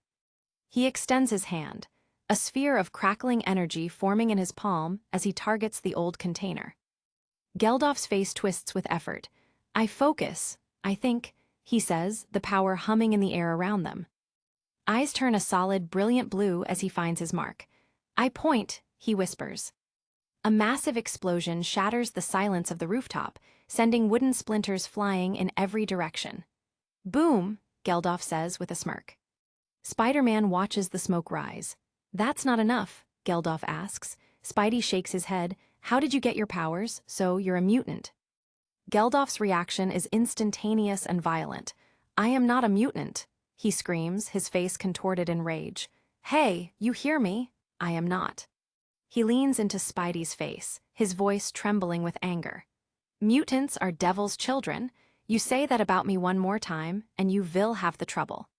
He extends his hand, a sphere of crackling energy forming in his palm as he targets the old container. Geldof's face twists with effort. "I focus, I think," he says, the power humming in the air around them. Eyes turn a solid, brilliant blue as he finds his mark. "I point," he whispers. A massive explosion shatters the silence of the rooftop, sending wooden splinters flying in every direction. "Boom," Geldof says with a smirk. Spider-Man watches the smoke rise. "That's not enough," Geldof asks. Spidey shakes his head. "How did you get your powers? So you're a mutant." Geldof's reaction is instantaneous and violent. "I am not a mutant," he screams, his face contorted in rage. "Hey, you hear me? I am not." He leans into Spidey's face, his voice trembling with anger. "Mutants are devil's children. You say that about me one more time, and you will have the trouble."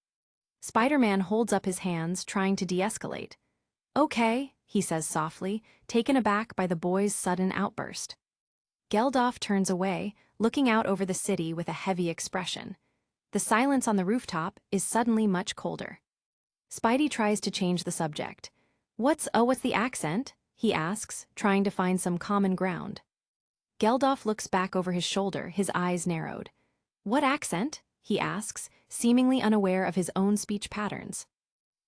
Spider-Man holds up his hands, trying to de-escalate. "Okay," he says softly, taken aback by the boy's sudden outburst. Geldof turns away, looking out over the city with a heavy expression. The silence on the rooftop is suddenly much colder. Spidey tries to change the subject. What's the accent?" he asks, trying to find some common ground. Geldof looks back over his shoulder, his eyes narrowed. "What accent?" he asks, seemingly unaware of his own speech patterns.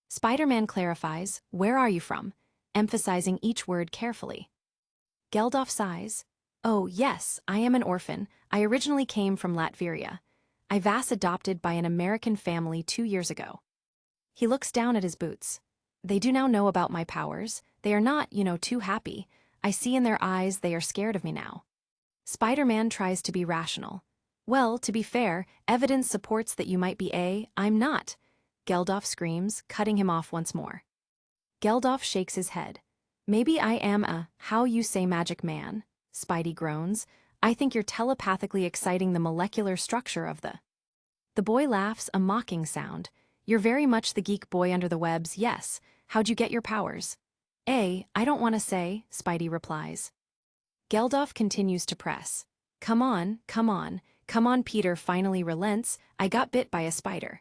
Spider-Man clarifies, "Where are you from?" emphasizing each word carefully. Geldof sighs. Oh, yes, I am an orphan. I originally came from Latveria. I was adopted by an American family 2 years ago. He looks down at his boots. They do now know about my powers. They are not, too happy. I see in their eyes they are scared of me now. Spider-Man tries to be rational. Well, to be fair, evidence supports that you might be I'm not. Geldof screams, cutting him off once more. Geldof shakes his head. Maybe I am a, how you say magic man, Spidey groans. I think you're telepathically exciting the molecular structure of the... The boy laughs, a mocking sound. You're very much the geek boy under the webs, yes. How'd you get your powers? I don't want to say, Spidey replies. Geldof continues to press. Come on, come on, come on. Peter finally relents. I got bit by a spider.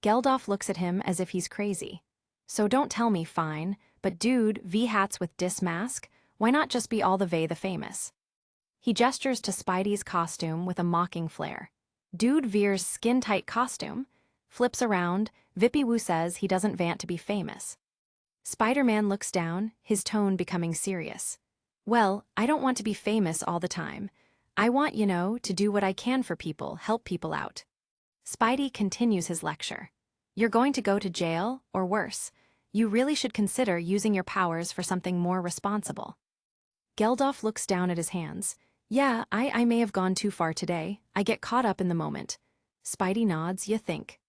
Geldof looks at him as if he's crazy. So don't tell me, fine, but dude, V-hats with dis mask, why not just be all the the famous? He gestures to Spidey's costume with a mocking flair. Dude Veer's skin-tight costume flips around. Vippy Woo says he doesn't want to be famous. Spider-Man looks down, his tone becoming serious. Well, I don't want to be famous all the time. I want, to do what I can for people, help people out. Spidey continues his lecture. You're going to go to jail, or worse. You really should consider using your powers for something more responsible. Geldof looks down at his hands. Yeah, I may have gone too far today. I get caught up in the moment. Spidey nods, you think.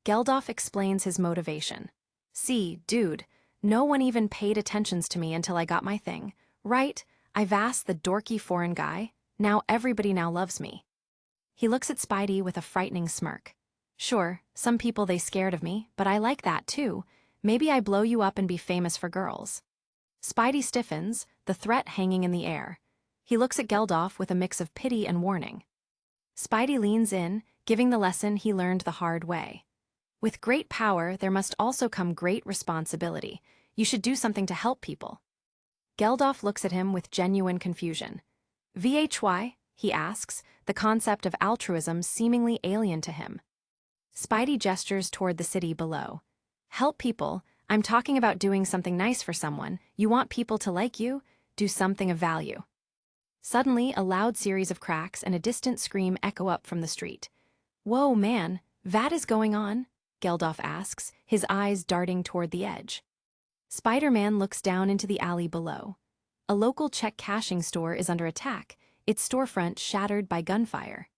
Geldof explains his motivation. See, dude, no one even paid attention to me until I got my thing. Right? I was the dorky foreign guy. Now everybody now loves me. He looks at Spidey with a frightening smirk. Sure, some people they scared of me, but I like that too. Maybe I blow you up and be famous for girls. Spidey stiffens, the threat hanging in the air. He looks at Geldof with a mix of pity and warning. Spidey leans in, giving the lesson he learned the hard way. With great power, there must also come great responsibility. You should do something to help people. Geldof looks at him with genuine confusion. Why? He asks, the concept of altruism seemingly alien to him. Spidey gestures toward the city below. Help people. I'm talking about doing something nice for someone. You want people to like you? Do something of value. Suddenly, a loud series of cracks and a distant scream echo up from the street. Whoa, man, what is going on? Geldof asks, his eyes darting toward the edge. Spider-Man looks down into the alley below. A local check cashing store is under attack, its storefront shattered by gunfire.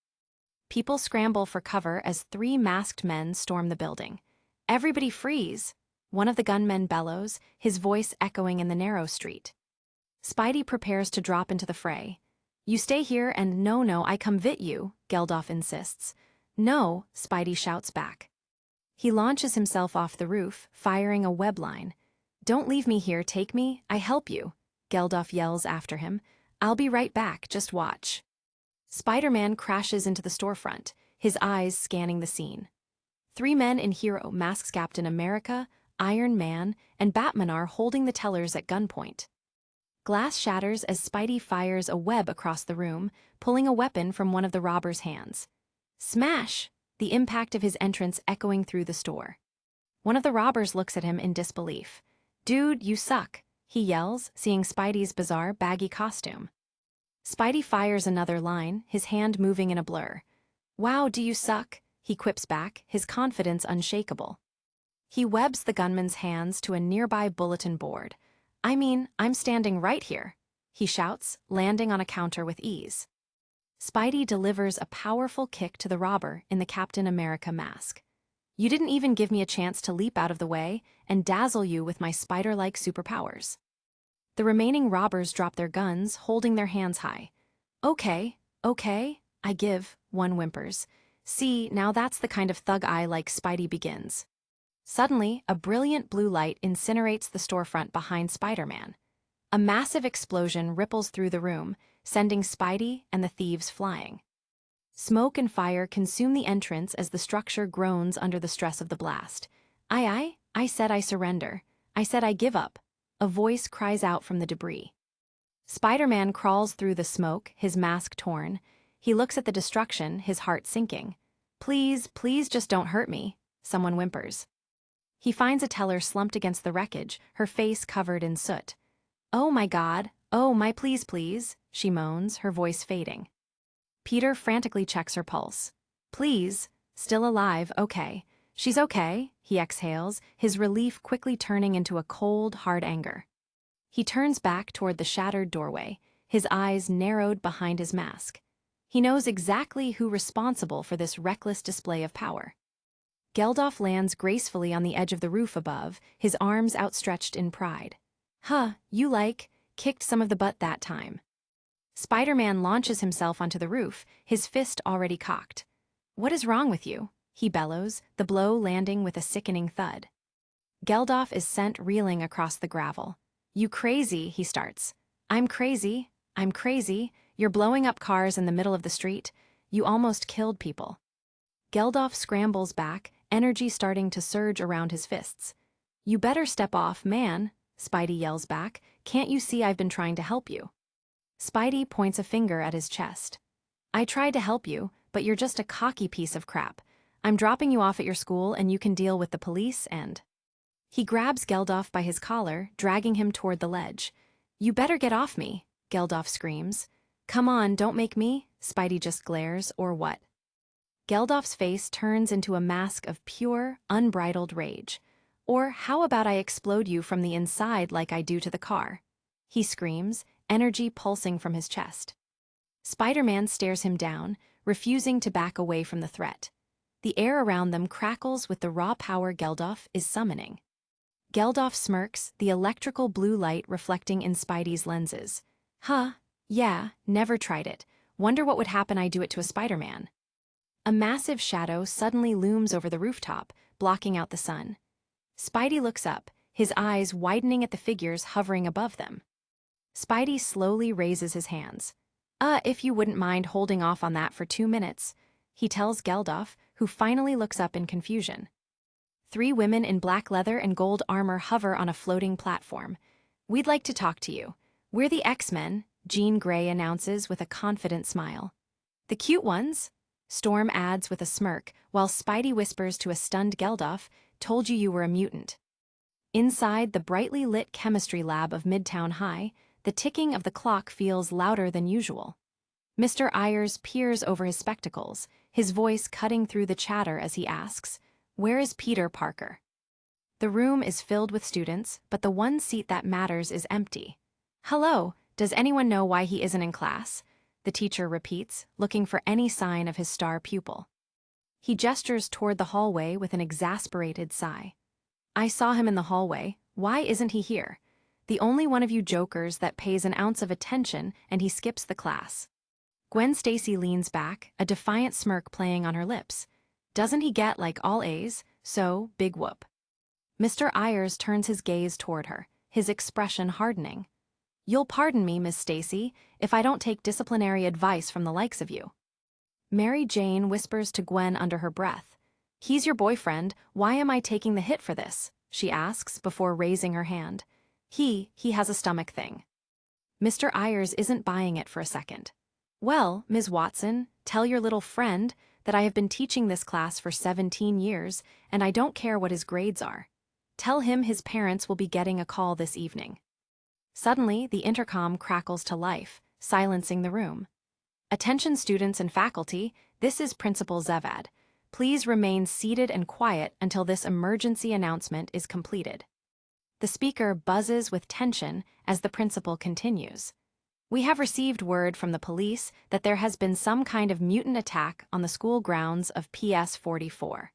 People scramble for cover as 3 masked men storm the building. Everybody freeze! One of the gunmen bellows, his voice echoing in the narrow street. Spidey prepares to drop into the fray. You stay here and no, I come vit you, Geldof insists. No, Spidey shouts back. He launches himself off the roof, firing a web line. Don't leave me here, take me, I help you, Geldof yells after him. I'll be right back, just watch. Spider-Man crashes into the storefront, his eyes scanning the scene. 3 men in hero masks: Captain America, Iron Man, and Batman are holding the tellers at gunpoint. Glass shatters as Spidey fires a web across the room, pulling a weapon from one of the robbers' hands. Smash! The impact of his entrance echoing through the store. One of the robbers looks at him in disbelief. Dude, you suck, he yells, seeing Spidey's bizarre, baggy costume. Spidey fires another line, his hand moving in a blur. Wow, do you suck? He quips back, his confidence unshakable. He webs the gunman's hands to a nearby bulletin board. I mean, I'm standing right here, he shouts, landing on a counter with ease. Spidey delivers a powerful kick to the robber in the Captain America mask. You didn't even give me a chance to leap out of the way and dazzle you with my spider-like superpowers. The remaining robbers drop their guns, holding their hands high. Okay, I give, one whimpers. See, now that's the kind of thug I like. Spidey begins. Suddenly, a brilliant blue light incinerates the storefront behind Spider-Man. A massive explosion ripples through the room, sending Spidey and the thieves flying. Smoke and fire consume the entrance as the structure groans under the stress of the blast. I said I surrender. I said I give up. A voice cries out from the debris. Spider-Man crawls through the smoke, his mask torn. He looks at the destruction, his heart sinking. Please just don't hurt me, someone whimpers. He finds a teller slumped against the wreckage, her face covered in soot. Oh my God, Oh, my please, please, she moans, her voice fading. Peter frantically checks her pulse. Please, still alive, okay. She's okay, he exhales, his relief quickly turning into a cold, hard anger. He turns back toward the shattered doorway, his eyes narrowed behind his mask. He knows exactly who's responsible for this reckless display of power. Geldof lands gracefully on the edge of the roof above, his arms outstretched in pride. Huh, kicked some of the butt that time. Spider-Man launches himself onto the roof, his fist already cocked. What is wrong with you? He bellows, the blow landing with a sickening thud. Geldof is sent reeling across the gravel. You crazy, he starts. I'm crazy, you're blowing up cars in the middle of the street. You almost killed people. Geldof scrambles back, energy starting to surge around his fists. You better step off, man, Spidey yells back. Can't you see I've been trying to help you? Spidey points a finger at his chest. I tried to help you, but you're just a cocky piece of crap. I'm dropping you off at your school and you can deal with the police and... He grabs Geldof by his collar, dragging him toward the ledge. You better get off me, Geldof screams. Come on, don't make me, Spidey just glares, or what? Geldof's face turns into a mask of pure, unbridled rage. Or how about I explode you from the inside like I do to the car? He screams, energy pulsing from his chest. Spider-Man stares him down, refusing to back away from the threat. The air around them crackles with the raw power Geldof is summoning. Geldof smirks, the electrical blue light reflecting in Spidey's lenses. Huh, yeah, never tried it. Wonder what would happen I do it to a Spider-Man. A massive shadow suddenly looms over the rooftop, blocking out the sun. Spidey looks up, his eyes widening at the figures hovering above them. Spidey slowly raises his hands. If you wouldn't mind holding off on that for 2 minutes, he tells Geldof, who finally looks up in confusion. 3 women in black leather and gold armor hover on a floating platform. We'd like to talk to you. We're the X-Men, Jean Grey announces with a confident smile. The cute ones? Storm adds with a smirk, while Spidey whispers to a stunned Geldof, told you were a mutant. Inside the brightly lit chemistry lab of Midtown High, the ticking of the clock feels louder than usual. Mr. Ayers peers over his spectacles, his voice cutting through the chatter as he asks, where is Peter Parker? The room is filled with students, but the one seat that matters is empty. Hello, does anyone know why he isn't in class? The teacher repeats, looking for any sign of his star pupil. He gestures toward the hallway with an exasperated sigh. I saw him in the hallway. Why isn't he here? The only one of you jokers that pays an ounce of attention and he skips the class. Gwen Stacy leans back, a defiant smirk playing on her lips. Doesn't he get like all A's? So, big whoop. Mr. Ayers turns his gaze toward her, his expression hardening. You'll pardon me, Miss Stacy, if I don't take disciplinary advice from the likes of you. Mary Jane whispers to Gwen under her breath. He's your boyfriend, why am I taking the hit for this? She asks before raising her hand. He has a stomach thing. Mr. Ayers isn't buying it for a second. Well, Ms. Watson, tell your little friend that I have been teaching this class for 17 years, and I don't care what his grades are. Tell him his parents will be getting a call this evening. Suddenly, the intercom crackles to life, silencing the room. Attention students and faculty, this is Principal Zevad. Please remain seated and quiet until this emergency announcement is completed. The speaker buzzes with tension as the principal continues. We have received word from the police that there has been some kind of mutant attack on the school grounds of PS 44.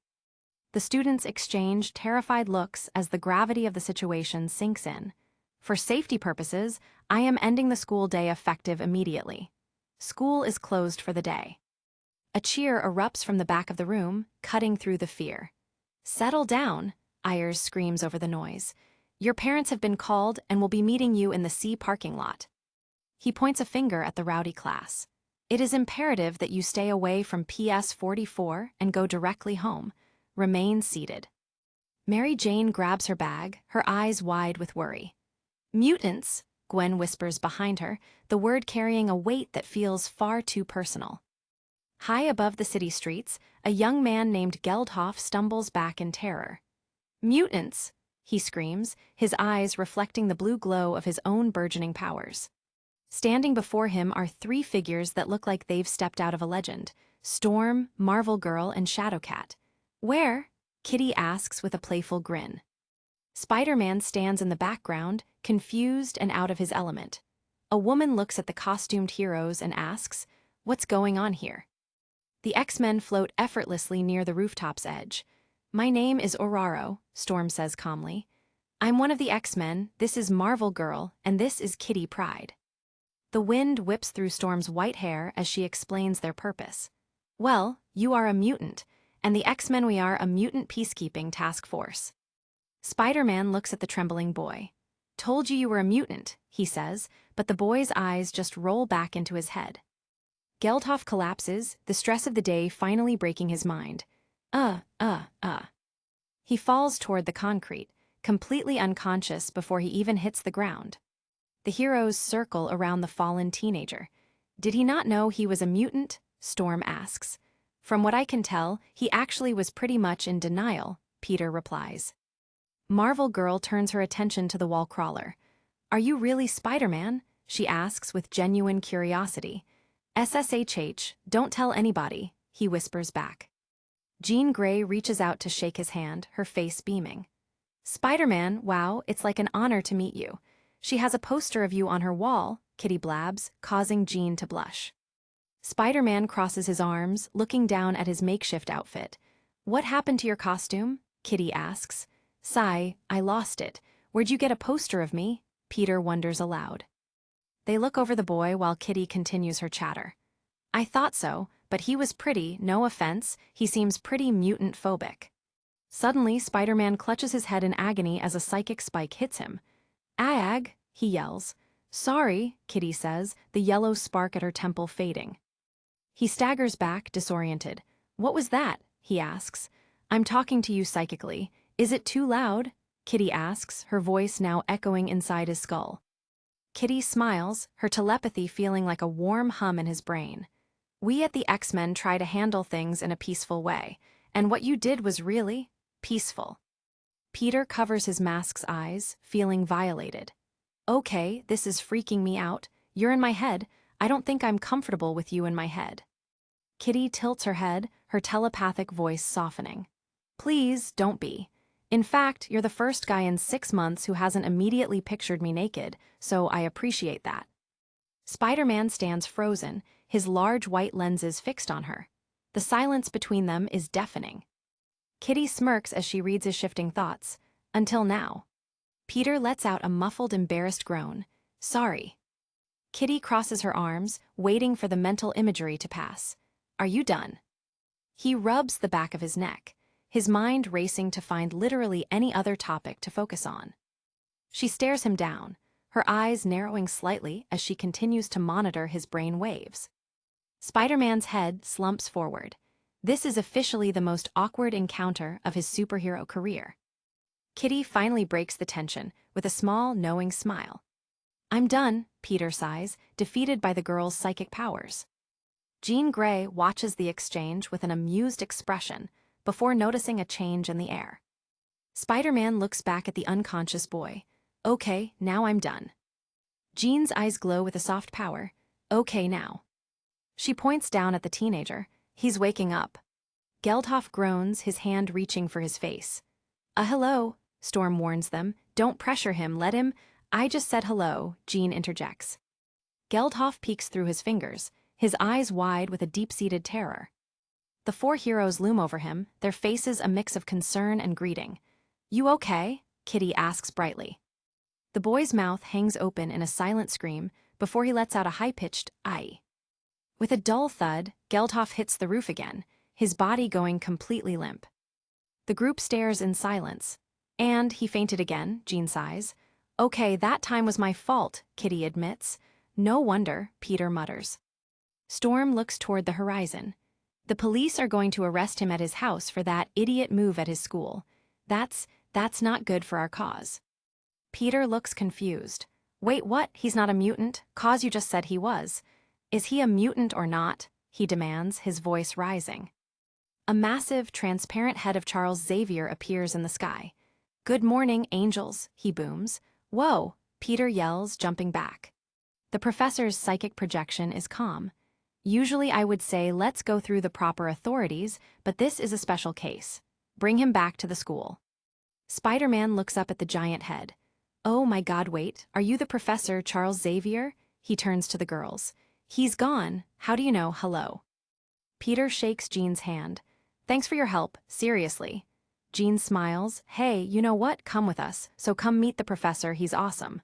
The students exchange terrified looks as the gravity of the situation sinks in. For safety purposes, I am ending the school day effective immediately. School is closed for the day. A cheer erupts from the back of the room, cutting through the fear. Settle down, Ayers screams over the noise. Your parents have been called and will be meeting you in the C parking lot. He points a finger at the rowdy class. It is imperative that you stay away from PS 44 and go directly home. Remain seated. Mary Jane grabs her bag, her eyes wide with worry. Mutants, Gwen whispers behind her, the word carrying a weight that feels far too personal. High above the city streets, a young man named Geldof stumbles back in terror. Mutants, he screams, his eyes reflecting the blue glow of his own burgeoning powers. Standing before him are three figures that look like they've stepped out of a legend: Storm, Marvel Girl, and Shadowcat. Where? Kitty asks with a playful grin. Spider-Man stands in the background, confused and out of his element. A woman looks at the costumed heroes and asks, "What's going on here?" The X-Men float effortlessly near the rooftop's edge. "My name is Oraro," Storm says calmly. "I'm one of the X-Men, this is Marvel Girl, and this is Kitty Pryde." The wind whips through Storm's white hair as she explains their purpose. "Well, you are a mutant, and the X-Men, we are a mutant peacekeeping task force." Spider-Man looks at the trembling boy. "Told you were a mutant," he says, but the boy's eyes just roll back into his head. Geldhoff collapses, the stress of the day finally breaking his mind. He falls toward the concrete, completely unconscious before he even hits the ground. The heroes circle around the fallen teenager. "Did he not know he was a mutant?" Storm asks. "From what I can tell, he actually was pretty much in denial," Peter replies. Marvel Girl turns her attention to the wall crawler. "Are you really Spider-Man?" she asks with genuine curiosity. "SSHH, don't tell anybody," he whispers back. Jean Grey reaches out to shake his hand, her face beaming. "Spider-Man, wow, it's like an honor to meet you. She has a poster of you on her wall," Kitty blabs, causing Jean to blush. Spider-Man crosses his arms, looking down at his makeshift outfit. "What happened to your costume?" Kitty asks. "Sigh, I lost it. Where'd you get a poster of me?" Peter wonders aloud. They look over the boy while Kitty continues her chatter. "I thought so, but he was pretty, no offense, he seems pretty mutant-phobic." Suddenly, Spider-Man clutches his head in agony as a psychic spike hits him. "Ag," he yells. "Sorry," Kitty says, the yellow spark at her temple fading. He staggers back, disoriented. "What was that?" he asks. "I'm talking to you psychically. Is it too loud?" Kitty asks, her voice now echoing inside his skull. Kitty smiles, her telepathy feeling like a warm hum in his brain. "We at the X-Men try to handle things in a peaceful way, and what you did was really peaceful." Peter covers his mask's eyes, feeling violated. "Okay, this is freaking me out. You're in my head. I don't think I'm comfortable with you in my head." Kitty tilts her head, her telepathic voice softening. "Please, don't be. In fact, you're the first guy in 6 months who hasn't immediately pictured me naked, so I appreciate that." Spider-Man stands frozen, his large white lenses fixed on her. The silence between them is deafening. Kitty smirks as she reads his shifting thoughts. "Until now." Peter lets out a muffled, embarrassed groan. "Sorry." Kitty crosses her arms, waiting for the mental imagery to pass. "Are you done?" He rubs the back of his neck, his mind racing to find literally any other topic to focus on. She stares him down, her eyes narrowing slightly as she continues to monitor his brain waves. Spider-Man's head slumps forward. This is officially the most awkward encounter of his superhero career. Kitty finally breaks the tension with a small, knowing smile. "I'm done," Peter sighs, defeated by the girl's psychic powers. Jean Grey watches the exchange with an amused expression before noticing a change in the air. Spider-Man looks back at the unconscious boy. "Okay, now I'm done." Jean's eyes glow with a soft power. "Okay now." She points down at the teenager. He's waking up. Geldhoff groans, his hand reaching for his face. Hello," Storm warns them. "Don't pressure him, let him—" "I just said hello," Jean interjects. Geldhoff peeks through his fingers, his eyes wide with a deep-seated terror. The 4 heroes loom over him, their faces a mix of concern and greeting. "You okay?" Kitty asks brightly. The boy's mouth hangs open in a silent scream before he lets out a high-pitched "aye." With a dull thud, Geldhoff hits the roof again, his body going completely limp. The group stares in silence. "And he fainted again," Jean sighs. "Okay, that time was my fault," Kitty admits. "No wonder," Peter mutters. Storm looks toward the horizon. "The police are going to arrest him at his house for that idiot move at his school. That's not good for our cause." Peter looks confused. "Wait, what? He's not a mutant? 'Cause you just said he was. Is he a mutant or not?" he demands, his voice rising. A massive, transparent head of Charles Xavier appears in the sky. "Good morning, angels," he booms. "Whoa," Peter yells, jumping back. The professor's psychic projection is calm. Usually I would say let's go through the proper authorities, but this is a special case. Bring him back to the school. Spider-Man looks up at the giant head. Oh my God, wait, are you the Professor Charles Xavier? He turns to the girls. He's gone. How do you know? Hello. Peter shakes Jean's hand. Thanks for your help, seriously. Jean smiles. Hey, you know what? Come with us, so come meet the professor, he's awesome.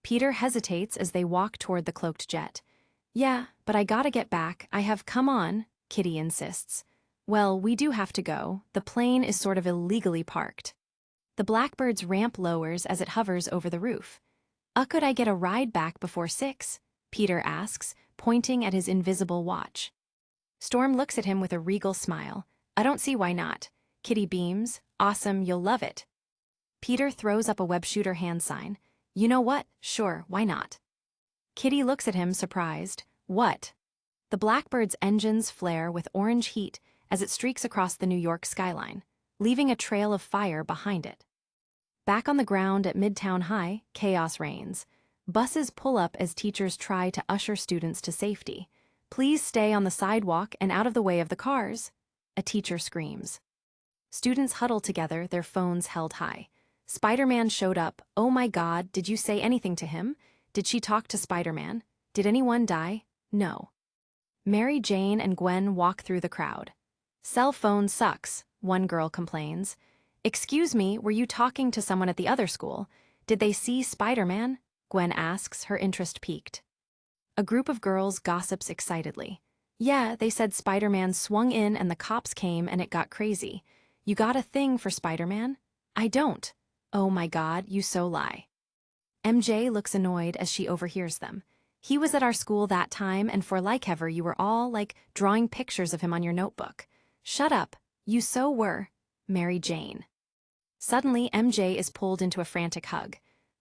Peter hesitates as they walk toward the cloaked jet. Yeah, but I gotta get back, come on, Kitty insists. Well, we do have to go, the plane is sort of illegally parked. The Blackbird's ramp lowers as it hovers over the roof. Could I get a ride back before 6? Peter asks, pointing at his invisible watch. Storm looks at him with a regal smile. I don't see why not. Kitty beams. Awesome, you'll love it. Peter throws up a web shooter hand sign. You know what? Sure, why not? Kitty looks at him surprised. What? The Blackbird's engines flare with orange heat as it streaks across the New York skyline, leaving a trail of fire behind it. Back on the ground at Midtown High, chaos reigns. Buses pull up as teachers try to usher students to safety. Please stay on the sidewalk and out of the way of the cars. A teacher screams. Students huddle together, their phones held high. Spider-Man showed up. Oh my God, did you say anything to him? Did she talk to Spider-Man? Did anyone die? No. Mary Jane and Gwen walk through the crowd. Cell phone sucks, one girl complains. Excuse me, were you talking to someone at the other school? Did they see Spider-Man? Gwen asks, her interest piqued. A group of girls gossips excitedly. Yeah, they said Spider-Man swung in and the cops came and it got crazy. You got a thing for Spider-Man? I don't. Oh my God, you so lie. MJ looks annoyed as she overhears them. He was at our school that time and for like ever you were all, drawing pictures of him on your notebook. Shut up. You so were. Mary Jane. Suddenly, MJ is pulled into a frantic hug.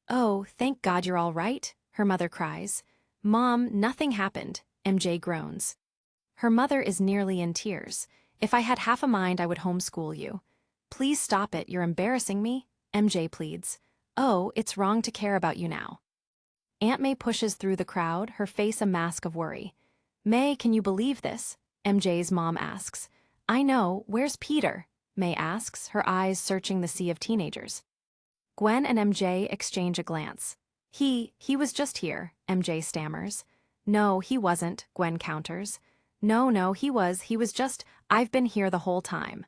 Oh, thank God you're all right, her mother cries. Mom, nothing happened, MJ groans. Her mother is nearly in tears. If I had half a mind, I would homeschool you. Please stop it, you're embarrassing me, MJ pleads. Oh, it's wrong to care about you now. Aunt May pushes through the crowd, her face a mask of worry. May, can you believe this? MJ's mom asks. I know, where's Peter? May asks, her eyes searching the sea of teenagers. Gwen and MJ exchange a glance. He was just here, MJ stammers. No, he wasn't, Gwen counters. No, he was just, I've been here the whole time.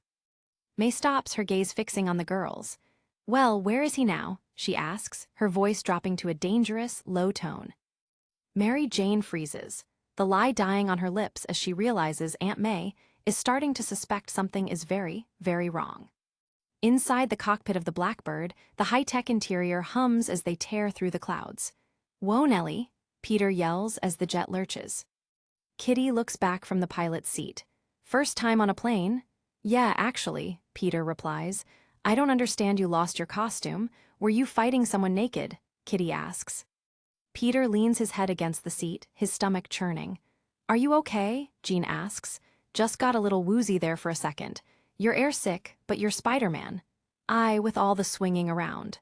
May stops, her gaze fixing on the girls. Well, where is he now? She asks, her voice dropping to a dangerous, low tone. Mary Jane freezes, the lie dying on her lips as she realizes Aunt May is starting to suspect something is very, very wrong. Inside the cockpit of the Blackbird, the high-tech interior hums as they tear through the clouds. Whoa, Nellie, Peter yells as the jet lurches. Kitty looks back from the pilot's seat. First time on a plane? Yeah, actually, Peter replies. I don't understand, you lost your costume. Were you fighting someone naked? Kitty asks. Peter leans his head against the seat, his stomach churning. Are you okay? Jean asks. Just got a little woozy there for a second. You're airsick, but you're Spider-Man. With all the swinging around.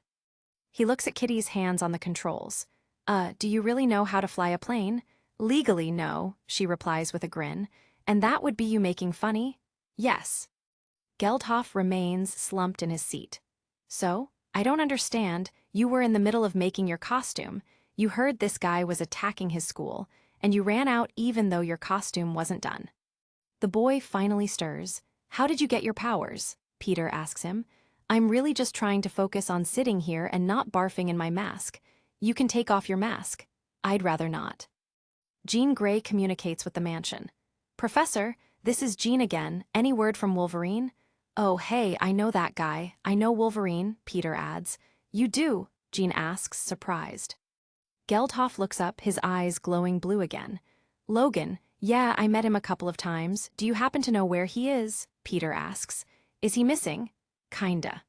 He looks at Kitty's hands on the controls. Do you really know how to fly a plane? Legally, no, she replies with a grin. And that would be you making funny? Yes. Geldhoff remains slumped in his seat. So, I don't understand, you were in the middle of making your costume, you heard this guy was attacking his school, and you ran out even though your costume wasn't done. The boy finally stirs. How did you get your powers? Peter asks him. I'm really just trying to focus on sitting here and not barfing in my mask. You can take off your mask. I'd rather not. Jean Grey communicates with the mansion. Professor, this is Jean again. Any word from Wolverine? Oh, hey, I know that guy. I know Wolverine, Peter adds. You do? Jean asks, surprised. Geldhoff looks up, his eyes glowing blue again. Logan, yeah, I met him a couple of times. Do you happen to know where he is? Peter asks. Is he missing? Kinda.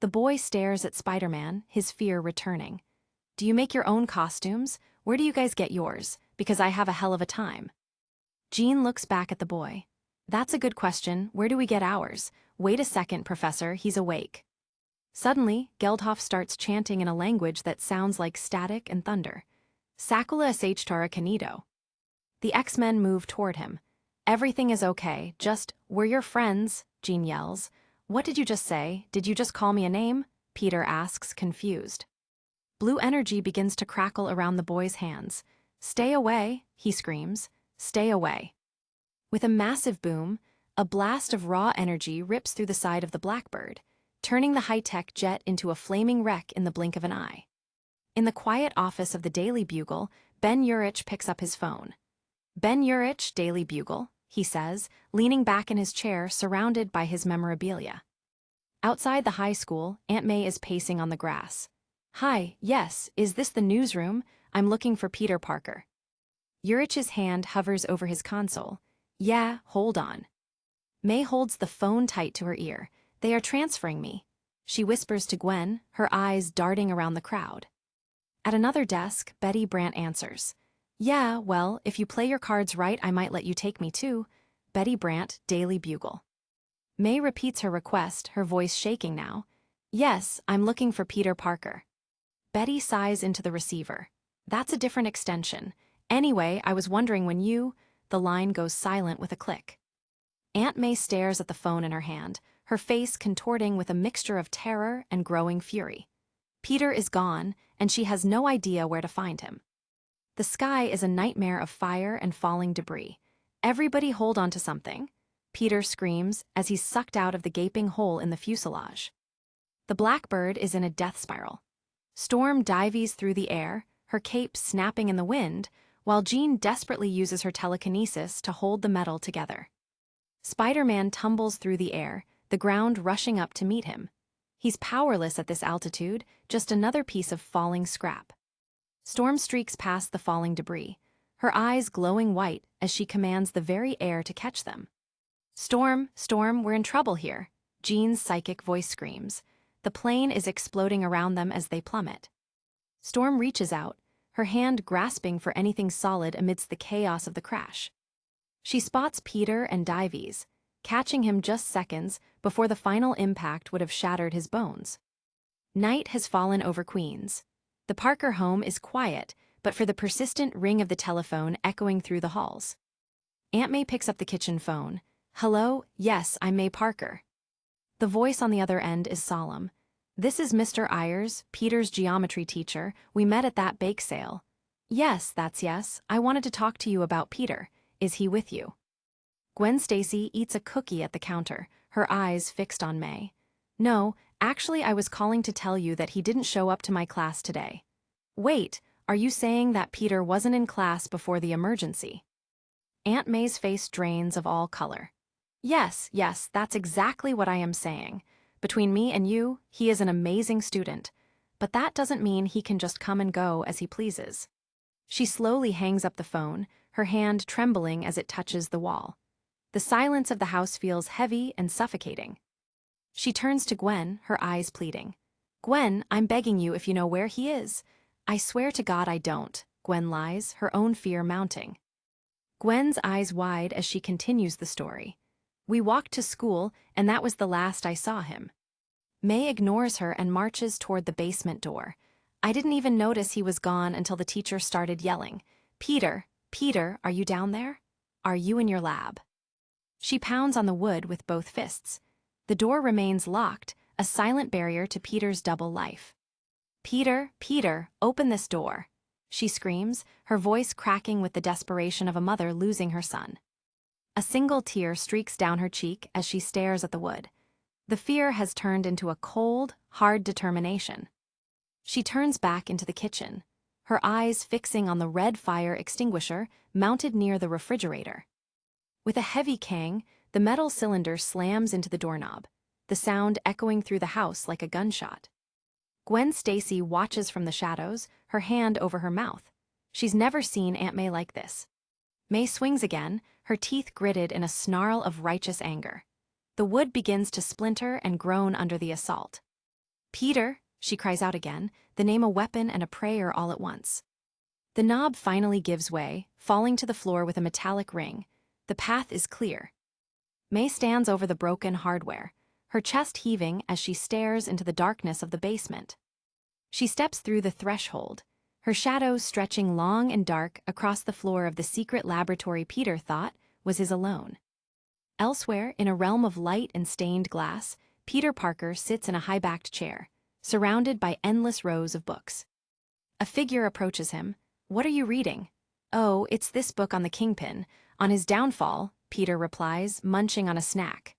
The boy stares at Spider-Man, his fear returning. Do you make your own costumes? Where do you guys get yours? Because I have a hell of a time. Jean looks back at the boy. That's a good question. Where do we get ours? Wait a second, Professor, he's awake. Suddenly, Geldhoff starts chanting in a language that sounds like static and thunder. Sacula acechtara canido. The X-Men move toward him. Everything is okay, just, we're your friends, Jean yells. What did you just say? Did you just call me a name? Peter asks, confused. Blue energy begins to crackle around the boy's hands. Stay away, he screams. Stay away. With a massive boom, a blast of raw energy rips through the side of the Blackbird, turning the high-tech jet into a flaming wreck in the blink of an eye. In the quiet office of the Daily Bugle, Ben Urich picks up his phone. Ben Urich, Daily Bugle, he says, leaning back in his chair surrounded by his memorabilia. Outside the high school, Aunt May is pacing on the grass. Hi, yes, is this the newsroom? I'm looking for Peter Parker. Urich's hand hovers over his console. Yeah, hold on. May holds the phone tight to her ear. They are transferring me. She whispers to Gwen, her eyes darting around the crowd. At another desk, Betty Brant answers. Yeah, well, if you play your cards right, I might let you take me too. Betty Brant, Daily Bugle. May repeats her request, her voice shaking now. Yes, I'm looking for Peter Parker. Betty sighs into the receiver. That's a different extension. Anyway, I was wondering when you... The line goes silent with a click. Aunt May stares at the phone in her hand, her face contorting with a mixture of terror and growing fury. Peter is gone, and she has no idea where to find him. The sky is a nightmare of fire and falling debris. Everybody hold on to something, Peter screams as he's sucked out of the gaping hole in the fuselage. The Blackbird is in a death spiral. Storm dives through the air, her cape snapping in the wind, while Jean desperately uses her telekinesis to hold the metal together. Spider-Man tumbles through the air, the ground rushing up to meet him. He's powerless at this altitude, just another piece of falling scrap. Storm streaks past the falling debris, her eyes glowing white as she commands the very air to catch them. Storm, we're in trouble here, Jean's psychic voice screams. The plane is exploding around them as they plummet. Storm reaches out, her hand grasping for anything solid amidst the chaos of the crash. She spots Peter and Dives, catching him just seconds before the final impact would have shattered his bones. Night has fallen over Queens. The Parker home is quiet, but for the persistent ring of the telephone echoing through the halls. Aunt May picks up the kitchen phone. Hello, yes, I'm May Parker. The voice on the other end is solemn. This is Mr. Ayers, Peter's geometry teacher. We met at that bake sale. Yes, that's yes. I wanted to talk to you about Peter. Is he with you? Gwen Stacy eats a cookie at the counter, her eyes fixed on May. No, actually I was calling to tell you that he didn't show up to my class today. Wait, are you saying that Peter wasn't in class before the emergency? Aunt May's face drains of all color. Yes, that's exactly what I am saying. Between me and you, he is an amazing student, but that doesn't mean he can just come and go as he pleases. She slowly hangs up the phone, her hand trembling as it touches the wall. The silence of the house feels heavy and suffocating. She turns to Gwen, her eyes pleading. Gwen, I'm begging you if you know where he is. I swear to God I don't, Gwen lies, her own fear mounting. Gwen's eyes wide as she continues the story. We walked to school, and that was the last I saw him. May ignores her and marches toward the basement door. I didn't even notice he was gone until the teacher started yelling. Peter, are you down there? Are you in your lab? She pounds on the wood with both fists. The door remains locked, a silent barrier to Peter's double life. Peter, open this door, she screams, her voice cracking with the desperation of a mother losing her son. A single tear streaks down her cheek as she stares at the wood. The fear has turned into a cold, hard determination. She turns back into the kitchen, her eyes fixing on the red fire extinguisher mounted near the refrigerator. With a heavy clang, the metal cylinder slams into the doorknob, the sound echoing through the house like a gunshot. Gwen Stacy watches from the shadows, her hand over her mouth. She's never seen Aunt May like this. May swings again, her teeth gritted in a snarl of righteous anger. The wood begins to splinter and groan under the assault. Peter, she cries out again, the name a weapon and a prayer all at once. The knob finally gives way, falling to the floor with a metallic ring. The path is clear. May stands over the broken hardware, her chest heaving as she stares into the darkness of the basement. She steps through the threshold, Her shadow stretching long and dark across the floor of the secret laboratory Peter thought was his alone. Elsewhere, in a realm of light and stained glass, Peter Parker sits in a high-backed chair, surrounded by endless rows of books. A figure approaches him. "What are you reading?" "Oh, it's this book on the Kingpin. On his downfall," Peter replies, munching on a snack.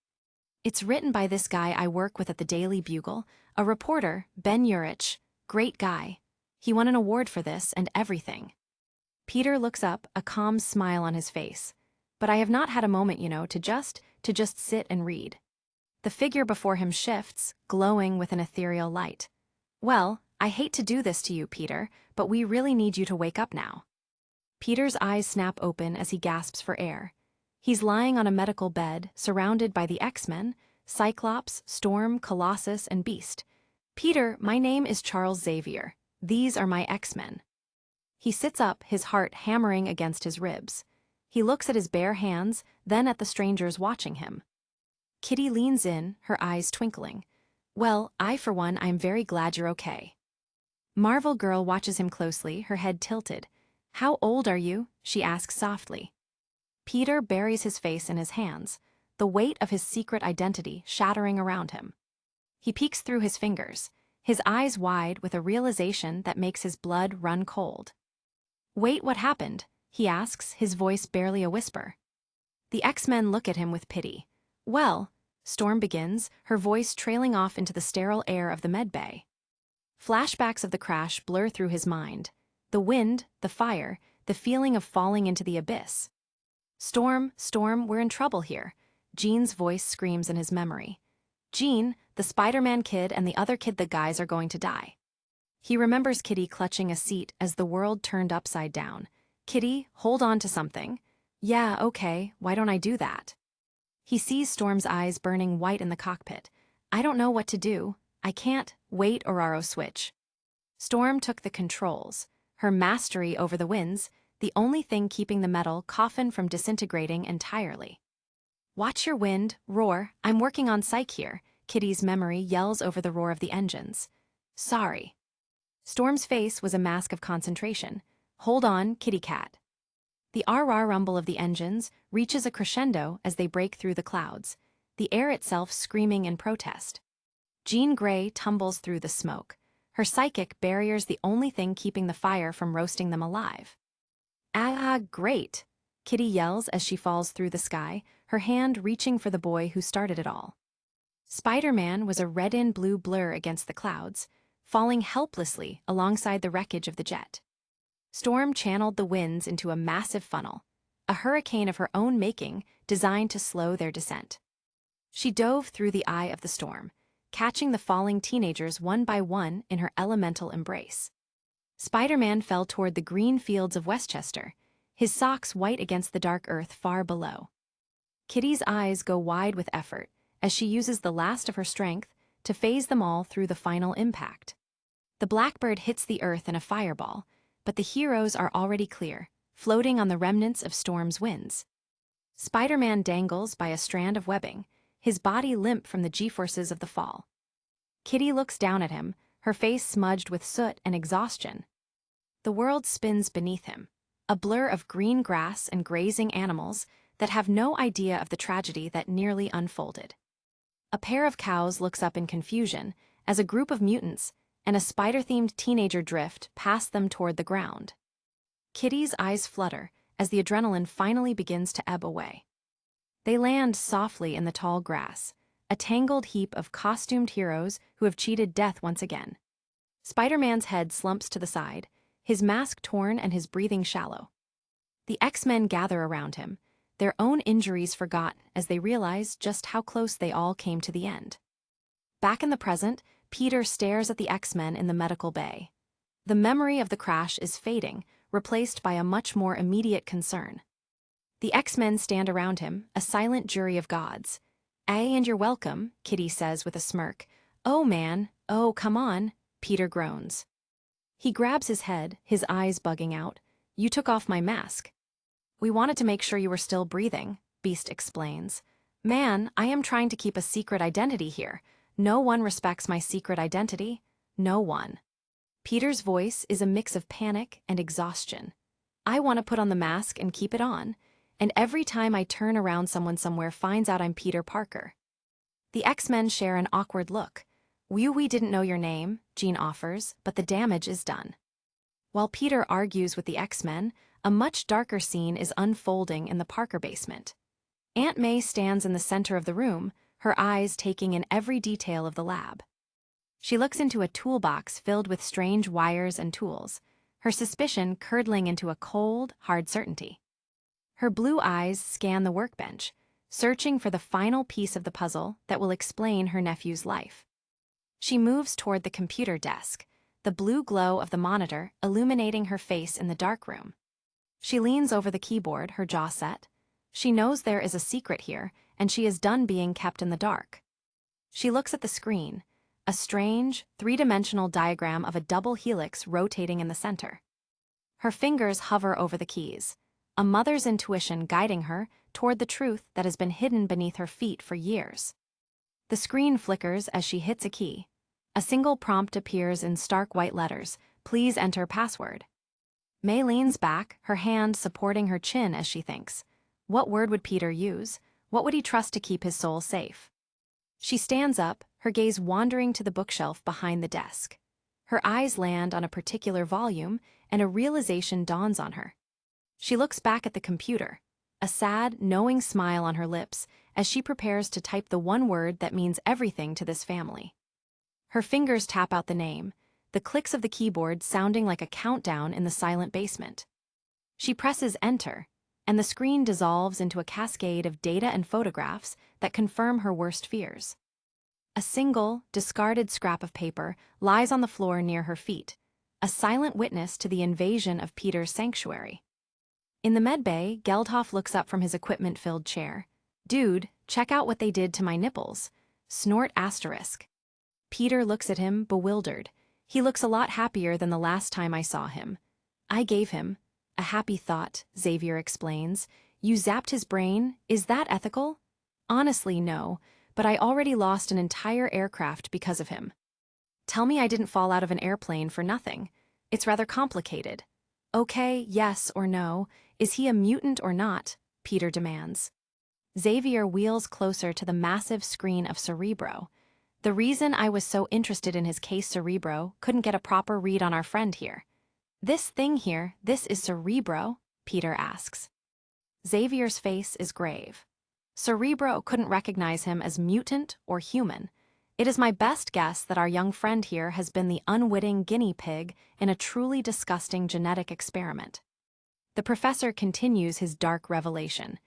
"It's written by this guy I work with at the Daily Bugle, a reporter, Ben Urich. Great guy. He won an award for this and everything." Peter looks up, a calm smile on his face. "But I have not had a moment, to just sit and read." The figure before him shifts, glowing with an ethereal light. "Well, I hate to do this to you, Peter, but we really need you to wake up now." Peter's eyes snap open as he gasps for air. He's lying on a medical bed, surrounded by the X-Men, Cyclops, Storm, Colossus, and Beast. "Peter, my name is Charles Xavier. These are my X-Men." He sits up, his heart hammering against his ribs. He looks at his bare hands, then at the strangers watching him. Kitty leans in, her eyes twinkling. "Well, for one, I'm very glad you're okay." Marvel Girl watches him closely, her head tilted. "How old are you?" she asks softly. Peter buries his face in his hands, the weight of his secret identity shattering around him. He peeks through his fingers, his eyes wide with a realization that makes his blood run cold. "Wait, what happened?" he asks, his voice barely a whisper. The X-Men look at him with pity. "Well," Storm begins, her voice trailing off into the sterile air of the med bay. Flashbacks of the crash blur through his mind. The wind, the fire, the feeling of falling into the abyss. Storm, we're in trouble here," Jean's voice screams in his memory. "Jean, the Spider-Man kid and the other kid the guys are going to die." He remembers Kitty clutching a seat as the world turned upside down. "Kitty, hold on to something." "Yeah, okay, why don't I do that?" He sees Storm's eyes burning white in the cockpit. "I don't know what to do. I can't wait or Aro switch." Storm took the controls, her mastery over the winds, the only thing keeping the metal coffin from disintegrating entirely. "Watch your wind, roar, I'm working on psych here," Kitty's memory yells over the roar of the engines. "Sorry." Storm's face was a mask of concentration. "Hold on, kitty cat." The RR rumble of the engines reaches a crescendo as they break through the clouds, the air itself screaming in protest. Jean Grey tumbles through the smoke, her psychic barriers the only thing keeping the fire from roasting them alive. "Ah, great," Kitty yells as she falls through the sky, her hand reaching for the boy who started it all. Spider-Man was a red-and-blue blur against the clouds, falling helplessly alongside the wreckage of the jet. Storm channeled the winds into a massive funnel, a hurricane of her own making designed to slow their descent. She dove through the eye of the storm, catching the falling teenagers one by one in her elemental embrace. Spider-Man fell toward the green fields of Westchester, his socks white against the dark earth far below. Kitty's eyes go wide with effort as she uses the last of her strength to phase them all through the final impact. The Blackbird hits the earth in a fireball, but the heroes are already clear, floating on the remnants of Storm's winds. Spider-Man dangles by a strand of webbing, his body limp from the G-forces of the fall. Kitty looks down at him, her face smudged with soot and exhaustion. The world spins beneath him, a blur of green grass and grazing animals that have no idea of the tragedy that nearly unfolded. A pair of cows looks up in confusion as a group of mutants and a spider-themed teenager drift past them toward the ground. Kitty's eyes flutter as the adrenaline finally begins to ebb away. They land softly in the tall grass, a tangled heap of costumed heroes who have cheated death once again. Spider-Man's head slumps to the side, his mask torn and his breathing shallow. The X-Men gather around him, their own injuries forgotten as they realize just how close they all came to the end. Back in the present, Peter stares at the X-Men in the medical bay. The memory of the crash is fading, replaced by a much more immediate concern. The X-Men stand around him, a silent jury of gods. And you're welcome," Kitty says with a smirk. "Oh man, oh come on," Peter groans. He grabs his head, his eyes bugging out. "You took off my mask." "We wanted to make sure you were still breathing," Beast explains. "Man, I am trying to keep a secret identity here. No one respects my secret identity. No one." Peter's voice is a mix of panic and exhaustion. I want to put on the mask and keep it on, and every time I turn around someone somewhere finds out I'm Peter Parker. The X-Men share an awkward look. We didn't know your name, Jean offers, but the damage is done. While Peter argues with the X-Men, a much darker scene is unfolding in the Parker basement. Aunt May stands in the center of the room, her eyes taking in every detail of the lab. She looks into a toolbox filled with strange wires and tools, her suspicion curdling into a cold, hard certainty. Her blue eyes scan the workbench, searching for the final piece of the puzzle that will explain her nephew's life. She moves toward the computer desk, the blue glow of the monitor illuminating her face in the dark room. She leans over the keyboard, her jaw set. She knows there is a secret here, and she is done being kept in the dark. She looks at the screen, a strange, three-dimensional diagram of a double helix rotating in the center. Her fingers hover over the keys, a mother's intuition guiding her toward the truth that has been hidden beneath her feet for years. The screen flickers as she hits a key. A single prompt appears in stark white letters, "Please enter password." May leans back, her hand supporting her chin as she thinks. What word would Peter use? What would he trust to keep his soul safe? She stands up, her gaze wandering to the bookshelf behind the desk. Her eyes land on a particular volume, and a realization dawns on her. She looks back at the computer, a sad, knowing smile on her lips as she prepares to type the one word that means everything to this family. Her fingers tap out the name, the clicks of the keyboard sounding like a countdown in the silent basement. She presses enter, and the screen dissolves into a cascade of data and photographs that confirm her worst fears. A single, discarded scrap of paper lies on the floor near her feet, a silent witness to the invasion of Peter's sanctuary. In the medbay, Geldhoff looks up from his equipment-filled chair. "Dude, check out what they did to my nipples." Snort asterisk. Peter looks at him, bewildered. He looks a lot happier than the last time I saw him. "I gave him a happy thought," Xavier explains. "You zapped his brain? Is that ethical?" "Honestly, no, but I already lost an entire aircraft because of him." "Tell me I didn't fall out of an airplane for nothing. It's rather complicated." "Okay, yes or no. Is he a mutant or not?" Peter demands. Xavier wheels closer to the massive screen of Cerebro. "The reason I was so interested in his case, Cerebro, couldn't get a proper read on our friend here." "This thing here, this is Cerebro?" Peter asks. Xavier's face is grave. Cerebro couldn't recognize him as mutant or human. "It is my best guess that our young friend here has been the unwitting guinea pig in a truly disgusting genetic experiment." The professor continues his dark revelation.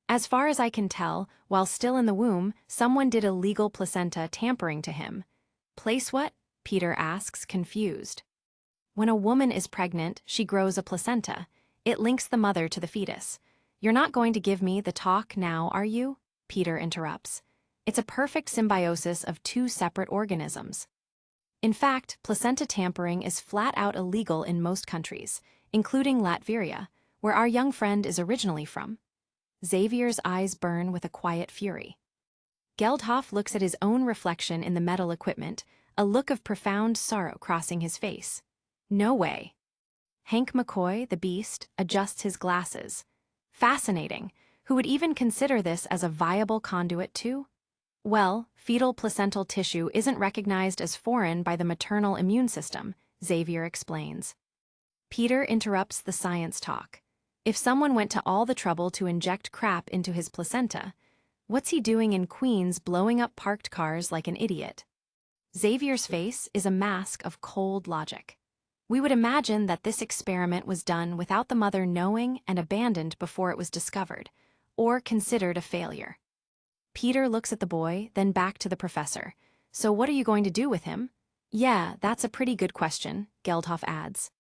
"As far as I can tell, while still in the womb, someone did illegal placenta tampering to him." "Place what?" Peter asks, confused. "When a woman is pregnant, she grows a placenta. It links the mother to the fetus." "You're not going to give me the talk now, are you?" Peter interrupts. "It's a perfect symbiosis of two separate organisms." In fact, placenta tampering is flat out illegal in most countries, including Latvia, where our young friend is originally from. Xavier's eyes burn with a quiet fury. Geldhoff looks at his own reflection in the metal equipment, a look of profound sorrow crossing his face. "No way." Hank McCoy, the beast, adjusts his glasses. "Fascinating. Who would even consider this as a viable conduit too?" "Well, fetal placental tissue isn't recognized as foreign by the maternal immune system," Xavier explains. Peter interrupts the science talk. If someone went to all the trouble to inject crap into his placenta, what's he doing in Queens blowing up parked cars like an idiot? Xavier's face is a mask of cold logic. "We would imagine that this experiment was done without the mother knowing and abandoned before it was discovered, or considered a failure." Peter looks at the boy, then back to the professor. "So what are you going to do with him?" "Yeah, that's a pretty good question," Geldhoff adds.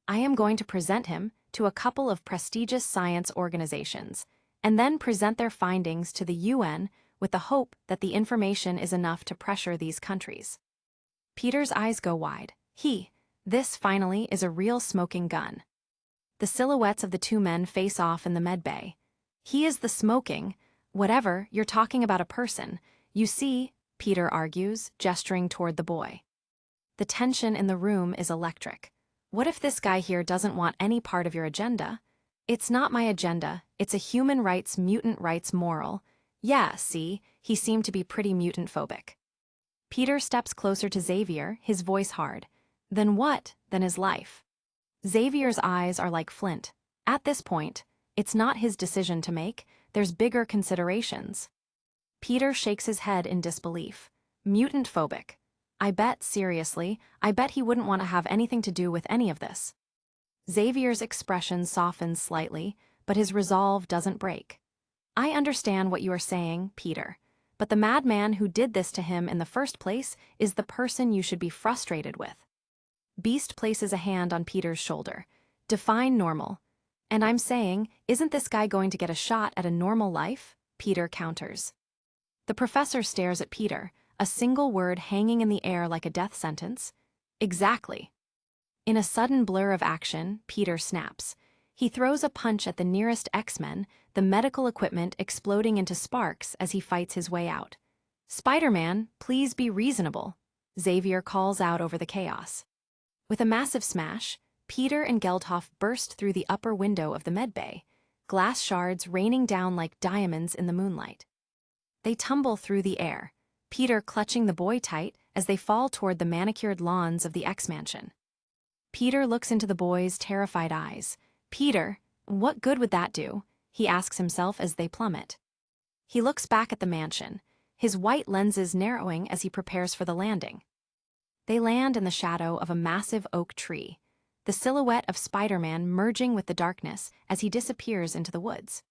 "I am going to present him to a couple of prestigious science organizations, and then present their findings to the UN with the hope that the information is enough to pressure these countries." Peter's eyes go wide. This finally is a real smoking gun. The silhouettes of the two men face off in the medbay. "He is the smoking. Whatever, you're talking about a person. You see," Peter argues, gesturing toward the boy. The tension in the room is electric. What if this guy here doesn't want any part of your agenda? It's not my agenda, it's a human rights, mutant rights moral. Yeah, see, he seemed to be pretty mutant-phobic. Peter steps closer to Xavier, his voice hard. Then what? Then his life. Xavier's eyes are like flint. At this point, it's not his decision to make, there's bigger considerations. Peter shakes his head in disbelief. Mutant-phobic. Seriously, I bet he wouldn't want to have anything to do with any of this. Xavier's expression softens slightly, but his resolve doesn't break. I understand what you are saying, Peter, but the madman who did this to him in the first place is the person you should be frustrated with. Beast places a hand on Peter's shoulder. Define normal. And I'm saying, isn't this guy going to get a shot at a normal life? Peter counters. The professor stares at Peter, a single word hanging in the air like a death sentence. Exactly. In a sudden blur of action, Peter snaps. He throws a punch at the nearest X-Men, the medical equipment exploding into sparks as he fights his way out. Spider-Man, please be reasonable, Xavier calls out over the chaos. With a massive smash, Peter and Geldhoff burst through the upper window of the medbay, glass shards raining down like diamonds in the moonlight. They tumble through the air, Peter clutching the boy tight as they fall toward the manicured lawns of the X-Mansion. Peter looks into the boy's terrified eyes. Peter, what good would that do? He asks himself as they plummet. He looks back at the mansion, his white lenses narrowing as he prepares for the landing. They land in the shadow of a massive oak tree, the silhouette of Spider-Man merging with the darkness as he disappears into the woods.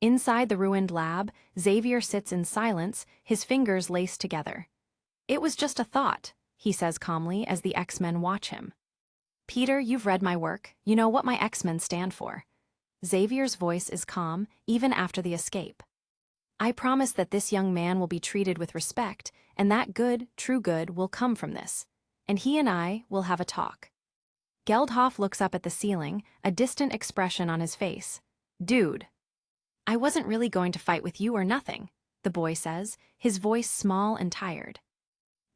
Inside the ruined lab, Xavier sits in silence, his fingers laced together. It was just a thought, he says calmly as the X-Men watch him. Peter, you've read my work, you know what my X-Men stand for. Xavier's voice is calm, even after the escape. I promise that this young man will be treated with respect, and that good, true good will come from this. And he and I will have a talk. Geldhoff looks up at the ceiling, a distant expression on his face. Dude. I wasn't really going to fight with you or nothing, the boy says, his voice small and tired.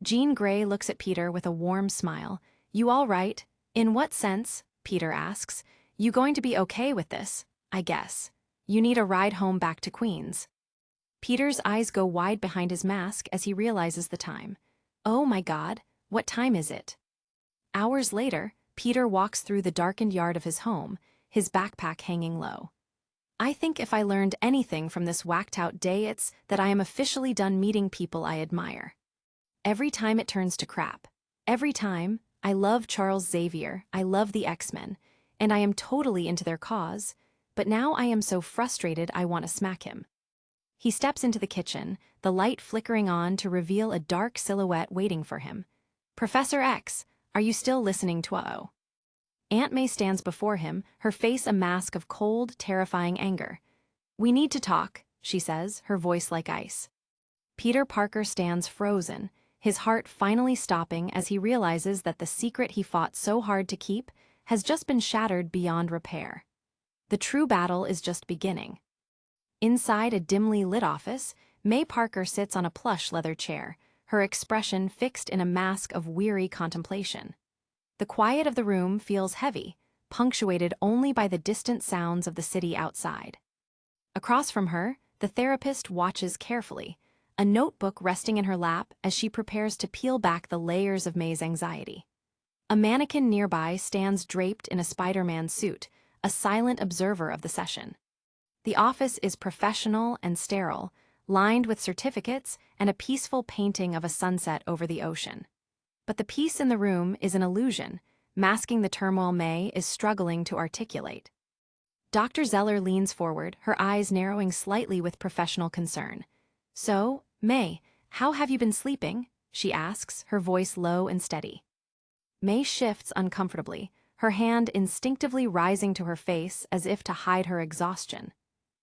Jean Grey looks at Peter with a warm smile. You all right? In what sense? Peter asks. You going to be okay with this, I guess. You need a ride home back to Queens. Peter's eyes go wide behind his mask as he realizes the time. Oh my God, what time is it? Hours later, Peter walks through the darkened yard of his home, his backpack hanging low. I think if I learned anything from this whacked-out day, it's that I am officially done meeting people I admire. Every time it turns to crap. Every time, I love Charles Xavier, I love the X-Men, and I am totally into their cause, but now I am so frustrated I want to smack him. He steps into the kitchen, the light flickering on to reveal a dark silhouette waiting for him. Professor X, are you still listening to uh-oh? Aunt May stands before him, her face a mask of cold, terrifying anger. We need to talk, she says, her voice like ice. Peter Parker stands frozen, his heart finally stopping as he realizes that the secret he fought so hard to keep has just been shattered beyond repair. The true battle is just beginning. Inside a dimly lit office, May Parker sits on a plush leather chair, her expression fixed in a mask of weary contemplation. The quiet of the room feels heavy, punctuated only by the distant sounds of the city outside. Across from her, the therapist watches carefully, a notebook resting in her lap as she prepares to peel back the layers of May's anxiety. A mannequin nearby stands draped in a Spider-Man suit, a silent observer of the session. The office is professional and sterile, lined with certificates and a peaceful painting of a sunset over the ocean. But the peace in the room is an illusion, masking the turmoil May is struggling to articulate. Dr. Zeller leans forward, her eyes narrowing slightly with professional concern. So, May, how have you been sleeping? She asks, her voice low and steady. May shifts uncomfortably, her hand instinctively rising to her face as if to hide her exhaustion.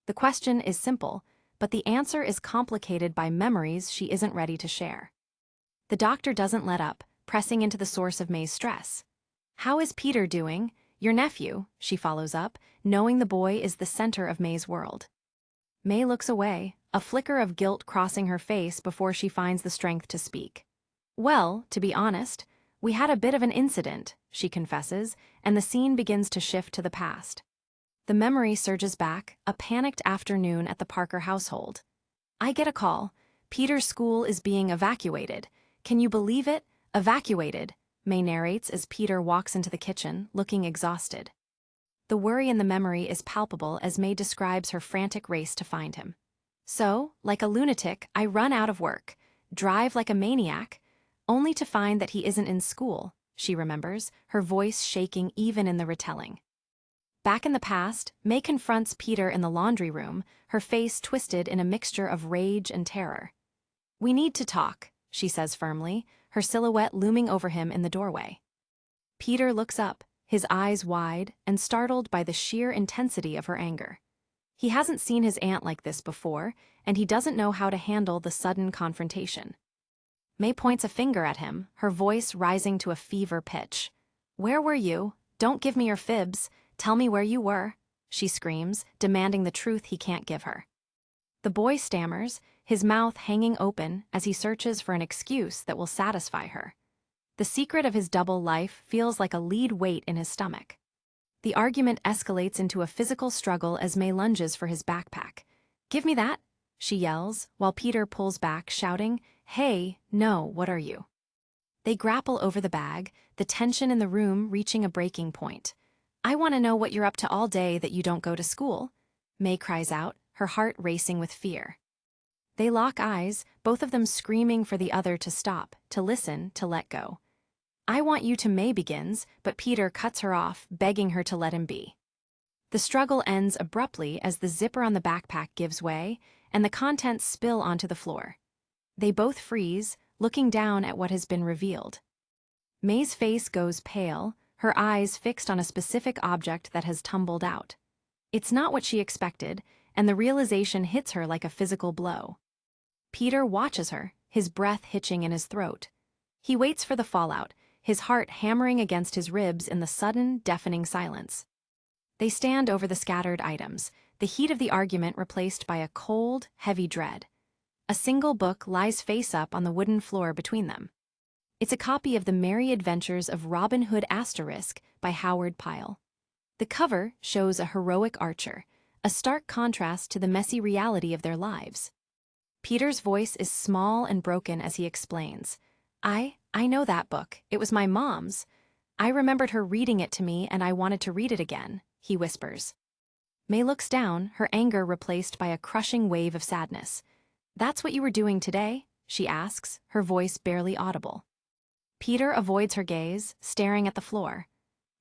The question is simple, but the answer is complicated by memories she isn't ready to share. The doctor doesn't let up, pressing into the source of May's stress. How is Peter doing? Your nephew, she follows up, knowing the boy is the center of May's world. May looks away, a flicker of guilt crossing her face before she finds the strength to speak. Well, to be honest, We had a bit of an incident, she confesses, and the scene begins to shift to the past. The memory surges back, a panicked afternoon at the Parker household. I get a call. Peter's school is being evacuated. Can you believe it? Evacuated, May narrates as Peter walks into the kitchen, looking exhausted. The worry in the memory is palpable as May describes her frantic race to find him. So, like a lunatic, I run out of work, drive like a maniac, only to find that he isn't in school, she remembers, her voice shaking even in the retelling. Back in the past, May confronts Peter in the laundry room, her face twisted in a mixture of rage and terror. We need to talk, she says firmly, her silhouette looming over him in the doorway. Peter looks up, his eyes wide and startled by the sheer intensity of her anger. He hasn't seen his aunt like this before, and he doesn't know how to handle the sudden confrontation. May points a finger at him, her voice rising to a fever pitch. Where were you? Don't give me your fibs. Tell me where you were, she screams, demanding the truth he can't give her. The boy stammers, his mouth hanging open as he searches for an excuse that will satisfy her. The secret of his double life feels like a lead weight in his stomach. The argument escalates into a physical struggle as May lunges for his backpack. Give me that, she yells, while Peter pulls back, shouting, Hey, no, what are you? They grapple over the bag, the tension in the room reaching a breaking point. I want to know what you're up to all day that you don't go to school, May cries out, her heart racing with fear. They lock eyes, both of them screaming for the other to stop, to listen, to let go. I want you to, May begins, but Peter cuts her off, begging her to let him be. The struggle ends abruptly as the zipper on the backpack gives way, and the contents spill onto the floor. They both freeze, looking down at what has been revealed. May's face goes pale, her eyes fixed on a specific object that has tumbled out. It's not what she expected, and the realization hits her like a physical blow. Peter watches her, his breath hitching in his throat. He waits for the fallout, his heart hammering against his ribs in the sudden, deafening silence. They stand over the scattered items, the heat of the argument replaced by a cold, heavy dread. A single book lies face up on the wooden floor between them. It's a copy of The Merry Adventures of Robin Hood Asterisk by Howard Pyle. The cover shows a heroic archer, a stark contrast to the messy reality of their lives. Peter's voice is small and broken as he explains. I know that book. It was my mom's. I remembered her reading it to me and I wanted to read it again, he whispers. May looks down, her anger replaced by a crushing wave of sadness. That's what you were doing today? She asks, her voice barely audible. Peter avoids her gaze, staring at the floor.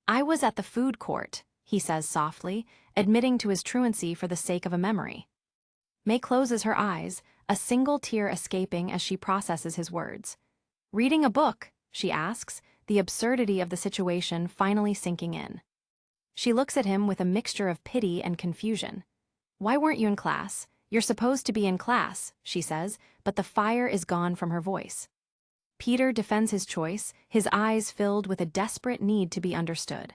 I was at the food court, he says softly, admitting to his truancy for the sake of a memory. May closes her eyes, a single tear escaping as she processes his words. Reading a book, she asks, the absurdity of the situation finally sinking in. She looks at him with a mixture of pity and confusion. Why weren't you in class? You're supposed to be in class, she says, but the fire is gone from her voice. Peter defends his choice, his eyes filled with a desperate need to be understood.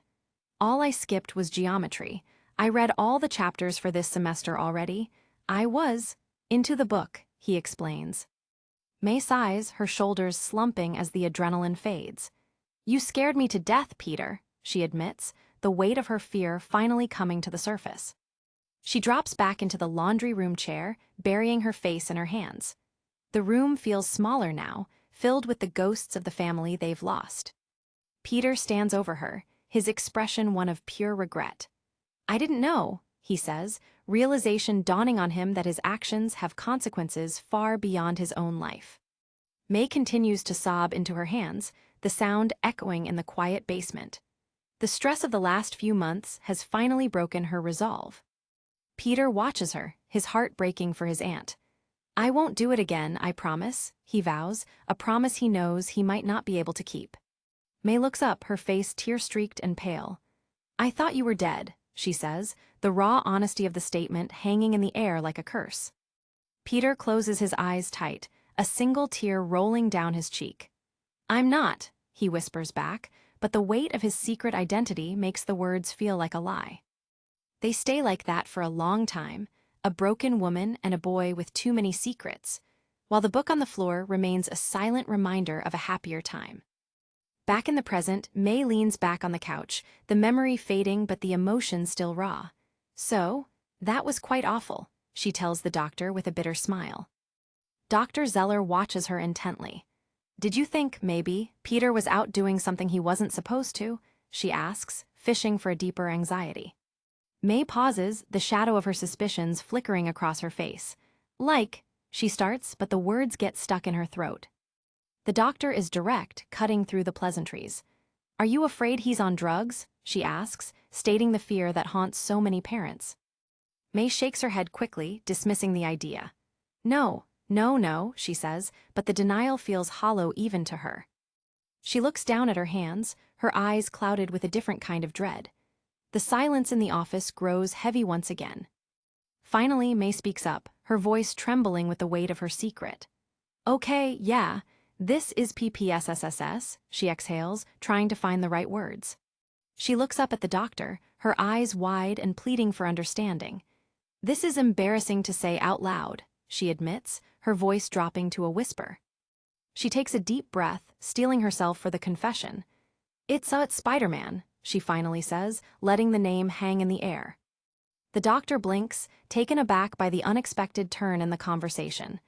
All I skipped was geometry. I read all the chapters for this semester already. I was into the book, he explains. May sighs, her shoulders slumping as the adrenaline fades. You scared me to death, Peter, she admits, the weight of her fear finally coming to the surface. She drops back into the laundry room chair, burying her face in her hands. The room feels smaller now, filled with the ghosts of the family they've lost. Peter stands over her, his expression one of pure regret. I didn't know, he says, realization dawning on him that his actions have consequences far beyond his own life. May continues to sob into her hands, the sound echoing in the quiet basement. The stress of the last few months has finally broken her resolve. Peter watches her, his heart breaking for his aunt. I won't do it again, I promise, he vows, a promise he knows he might not be able to keep. May looks up, her face tear-streaked and pale. I thought you were dead, she says, the raw honesty of the statement hanging in the air like a curse. Peter closes his eyes tight, a single tear rolling down his cheek. I'm not, he whispers back, but the weight of his secret identity makes the words feel like a lie. They stay like that for a long time, a broken woman and a boy with too many secrets, while the book on the floor remains a silent reminder of a happier time. Back in the present, May leans back on the couch, the memory fading but the emotion still raw. So, that was quite awful, she tells the doctor with a bitter smile. Dr. Zeller watches her intently. Did you think, maybe, Peter was out doing something he wasn't supposed to? She asks, fishing for a deeper anxiety. May pauses, the shadow of her suspicions flickering across her face. She starts, but the words get stuck in her throat. The doctor is direct, cutting through the pleasantries. Are you afraid he's on drugs? She asks, stating the fear that haunts so many parents. May shakes her head quickly, dismissing the idea. No, she says, but the denial feels hollow even to her. She looks down at her hands, her eyes clouded with a different kind of dread. The silence in the office grows heavy once again. Finally, May speaks up, her voice trembling with the weight of her secret. Okay, yeah, this is PPSSSS, she exhales, trying to find the right words. She looks up at the doctor, her eyes wide and pleading for understanding. This is embarrassing to say out loud, she admits, her voice dropping to a whisper. She takes a deep breath, steeling herself for the confession. It's Spider-Man, she finally says, letting the name hang in the air. The doctor blinks, taken aback by the unexpected turn in the conversation.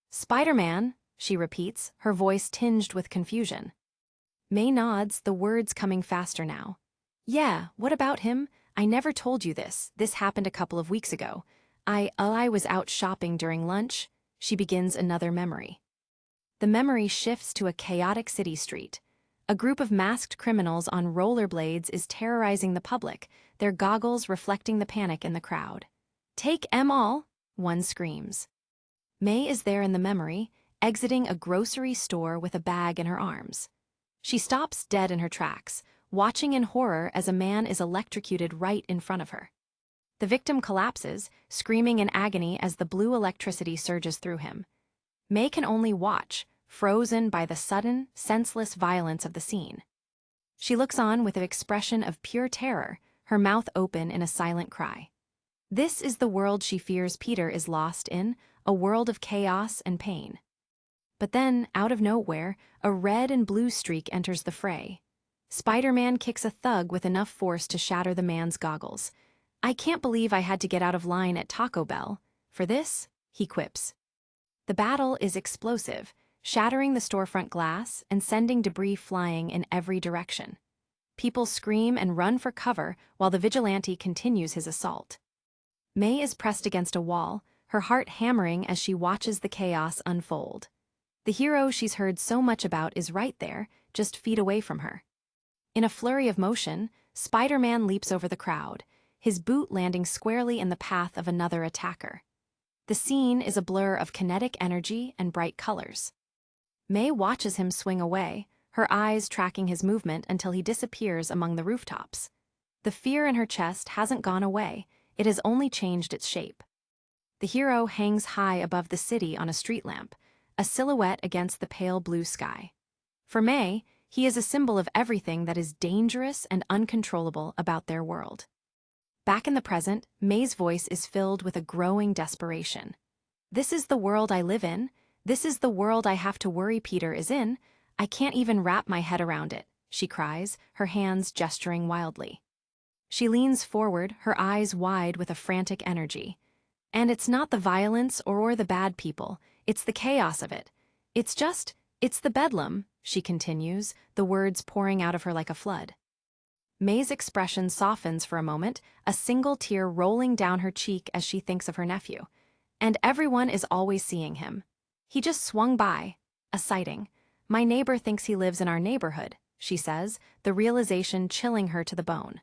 Spider-Man, she repeats, her voice tinged with confusion. May nods, the words coming faster now. Yeah, what about him? I never told you this. This happened a couple of weeks ago. I was out shopping during lunch. She begins another memory. The memory shifts to a chaotic city street. A group of masked criminals on rollerblades is terrorizing the public, their goggles reflecting the panic in the crowd. Take 'em all, one screams. May is there in the memory, exiting a grocery store with a bag in her arms. She stops dead in her tracks, watching in horror as a man is electrocuted right in front of her. The victim collapses, screaming in agony as the blue electricity surges through him. May can only watch, frozen by the sudden, senseless violence of the scene. She looks on with an expression of pure terror, her mouth open in a silent cry. This is the world she fears Peter is lost in, a world of chaos and pain. But then, out of nowhere, a red and blue streak enters the fray. Spider-Man kicks a thug with enough force to shatter the man's goggles. I can't believe I had to get out of line at Taco Bell. For this, he quips. The battle is explosive, shattering the storefront glass and sending debris flying in every direction. People scream and run for cover while the vigilante continues his assault. May is pressed against a wall, her heart hammering as she watches the chaos unfold. The hero she's heard so much about is right there, just feet away from her. In a flurry of motion, Spider-Man leaps over the crowd, his boot landing squarely in the path of another attacker. The scene is a blur of kinetic energy and bright colors. May watches him swing away, her eyes tracking his movement until he disappears among the rooftops. The fear in her chest hasn't gone away, it has only changed its shape. The hero hangs high above the city on a street lamp, a silhouette against the pale blue sky. For May, he is a symbol of everything that is dangerous and uncontrollable about their world. Back in the present, May's voice is filled with a growing desperation. This is the world I live in. This is the world I have to worry Peter is in. I can't even wrap my head around it, she cries, her hands gesturing wildly. She leans forward, her eyes wide with a frantic energy. And it's not the violence or the bad people, it's the chaos of it. It's the bedlam, she continues, the words pouring out of her like a flood. May's expression softens for a moment, a single tear rolling down her cheek as she thinks of her nephew. And everyone is always seeing him. He just swung by. A sighting. My neighbor thinks he lives in our neighborhood, she says, the realization chilling her to the bone.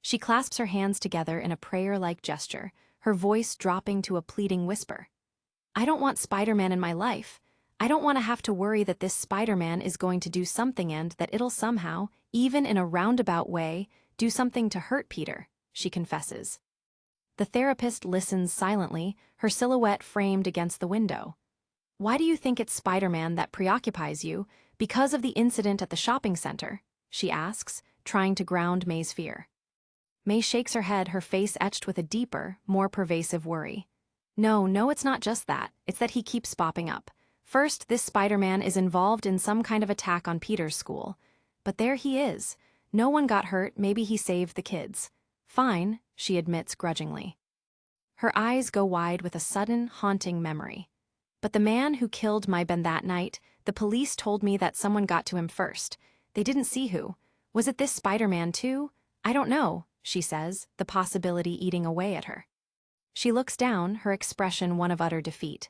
She clasps her hands together in a prayer-like gesture, her voice dropping to a pleading whisper. I don't want Spider-Man in my life. I don't want to have to worry that this Spider-Man is going to do something and that it'll somehow, even in a roundabout way, do something to hurt Peter, she confesses. The therapist listens silently, her silhouette framed against the window. Why do you think it's Spider-Man that preoccupies you? Because of the incident at the shopping center, she asks, trying to ground May's fear. May shakes her head, her face etched with a deeper, more pervasive worry. No, it's not just that. It's that he keeps popping up. First, this Spider-Man is involved in some kind of attack on Peter's school. But there he is. No one got hurt, maybe he saved the kids. Fine, she admits grudgingly. Her eyes go wide with a sudden, haunting memory. But the man who killed my Ben that night, the police told me that someone got to him first. They didn't see who. Was it this Spider-Man too? I don't know, she says, the possibility eating away at her. She looks down, her expression one of utter defeat.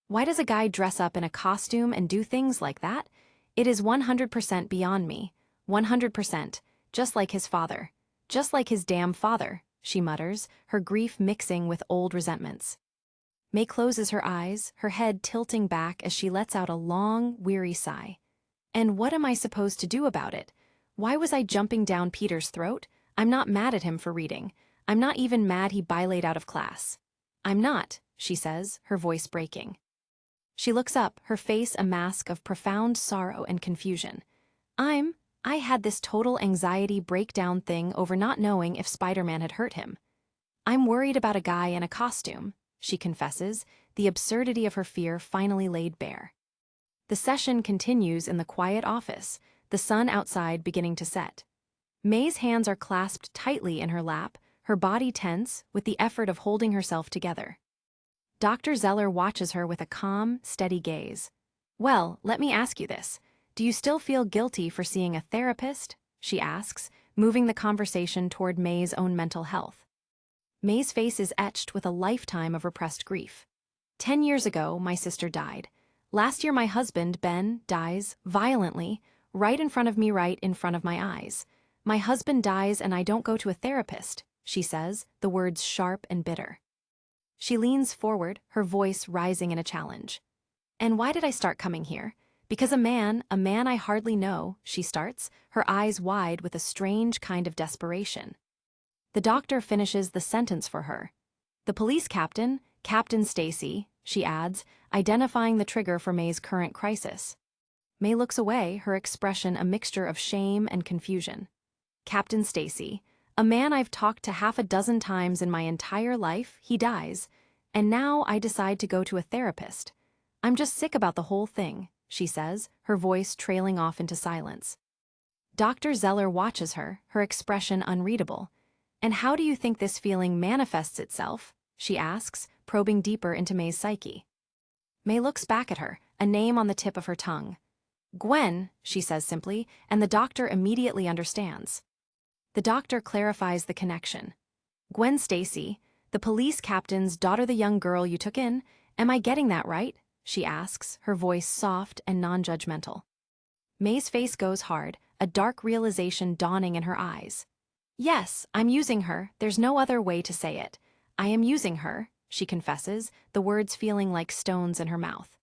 Why does a guy dress up in a costume and do things like that? It is 100% beyond me. 100%, just like his father. Just like his damn father, she mutters, her grief mixing with old resentments. May closes her eyes, her head tilting back as she lets out a long, weary sigh. And what am I supposed to do about it? Why was I jumping down Peter's throat? I'm not mad at him for reading. I'm not even mad he bilayed out of class. I'm not, she says, her voice breaking. She looks up, her face a mask of profound sorrow and confusion. I had this total anxiety breakdown thing over not knowing if Spider-Man had hurt him. I'm worried about a guy in a costume, she confesses, the absurdity of her fear finally laid bare. The session continues in the quiet office, the sun outside beginning to set. May's hands are clasped tightly in her lap, her body tense with the effort of holding herself together. Dr. Zeller watches her with a calm, steady gaze. Well, let me ask you this. Do you still feel guilty for seeing a therapist? She asks, moving the conversation toward May's own mental health. May's face is etched with a lifetime of repressed grief. 10 years ago, my sister died. Last year, my husband, Ben, dies, violently, right in front of me, right in front of my eyes. My husband dies and I don't go to a therapist, she says, the words sharp and bitter. She leans forward, her voice rising in a challenge. And why did I start coming here? Because a man I hardly know, she starts, her eyes wide with a strange kind of desperation. The doctor finishes the sentence for her. The police captain, Captain Stacy, she adds, identifying the trigger for May's current crisis. May looks away, her expression a mixture of shame and confusion. Captain Stacy, a man I've talked to half a dozen times in my entire life, he dies, and now I decide to go to a therapist. I'm just sick about the whole thing, she says, her voice trailing off into silence. Dr. Zeller watches her, her expression unreadable. And how do you think this feeling manifests itself? She asks, probing deeper into May's psyche. May looks back at her, a name on the tip of her tongue. Gwen, she says simply, and the doctor immediately understands. The doctor clarifies the connection. Gwen Stacy, the police captain's daughter, the young girl you took in, am I getting that right? She asks, her voice soft and non-judgmental. May's face goes hard, a dark realization dawning in her eyes. Yes, I'm using her, there's no other way to say it. I am using her, she confesses, the words feeling like stones in her mouth.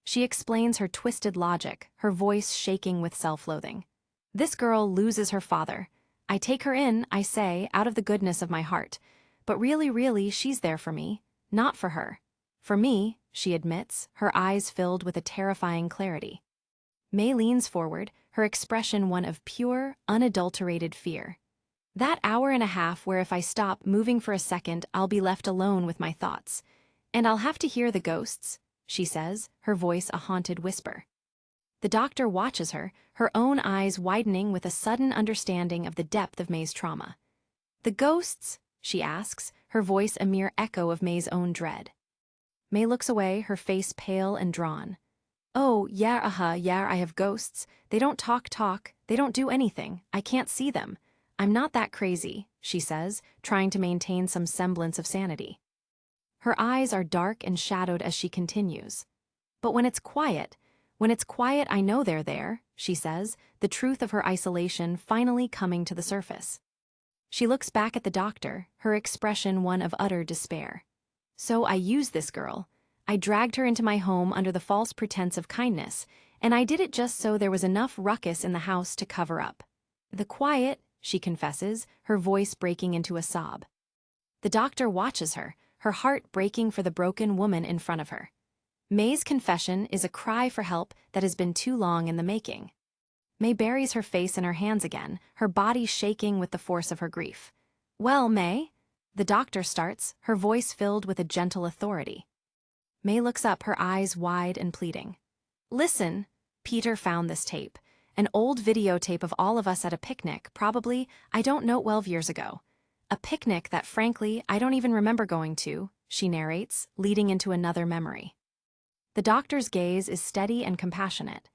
She explains her twisted logic, her voice shaking with self-loathing. This girl loses her father. I take her in, I say, out of the goodness of my heart. But really, she's there for me, not for her. For me, she admits, her eyes filled with a terrifying clarity. May leans forward, her expression one of pure, unadulterated fear. That hour and a half where if I stop moving for a second, I'll be left alone with my thoughts. And I'll have to hear the ghosts, she says, her voice a haunted whisper. The doctor watches her, her own eyes widening with a sudden understanding of the depth of May's trauma. The ghosts? She asks, her voice a mere echo of May's own dread. May looks away, her face pale and drawn. Oh, yeah, I have ghosts. They don't talk, they don't do anything. I can't see them. I'm not that crazy, she says, trying to maintain some semblance of sanity. Her eyes are dark and shadowed as she continues. But when it's quiet, I know they're there, she says, the truth of her isolation finally coming to the surface. She looks back at the doctor, her expression one of utter despair. So I used this girl. I dragged her into my home under the false pretense of kindness, and I did it just so there was enough ruckus in the house to cover up. The quiet, she confesses, her voice breaking into a sob. The doctor watches her, her heart breaking for the broken woman in front of her. May's confession is a cry for help that has been too long in the making. May buries her face in her hands again, her body shaking with the force of her grief. Well, May? The doctor starts, her voice filled with a gentle authority. May looks up, her eyes wide and pleading. Listen, Peter found this tape, An old videotape of all of us at a picnic, probably, I don't know, 12 years ago. A picnic that, frankly, I don't even remember going to, she narrates, leading into another memory. The doctor's gaze is steady and compassionate.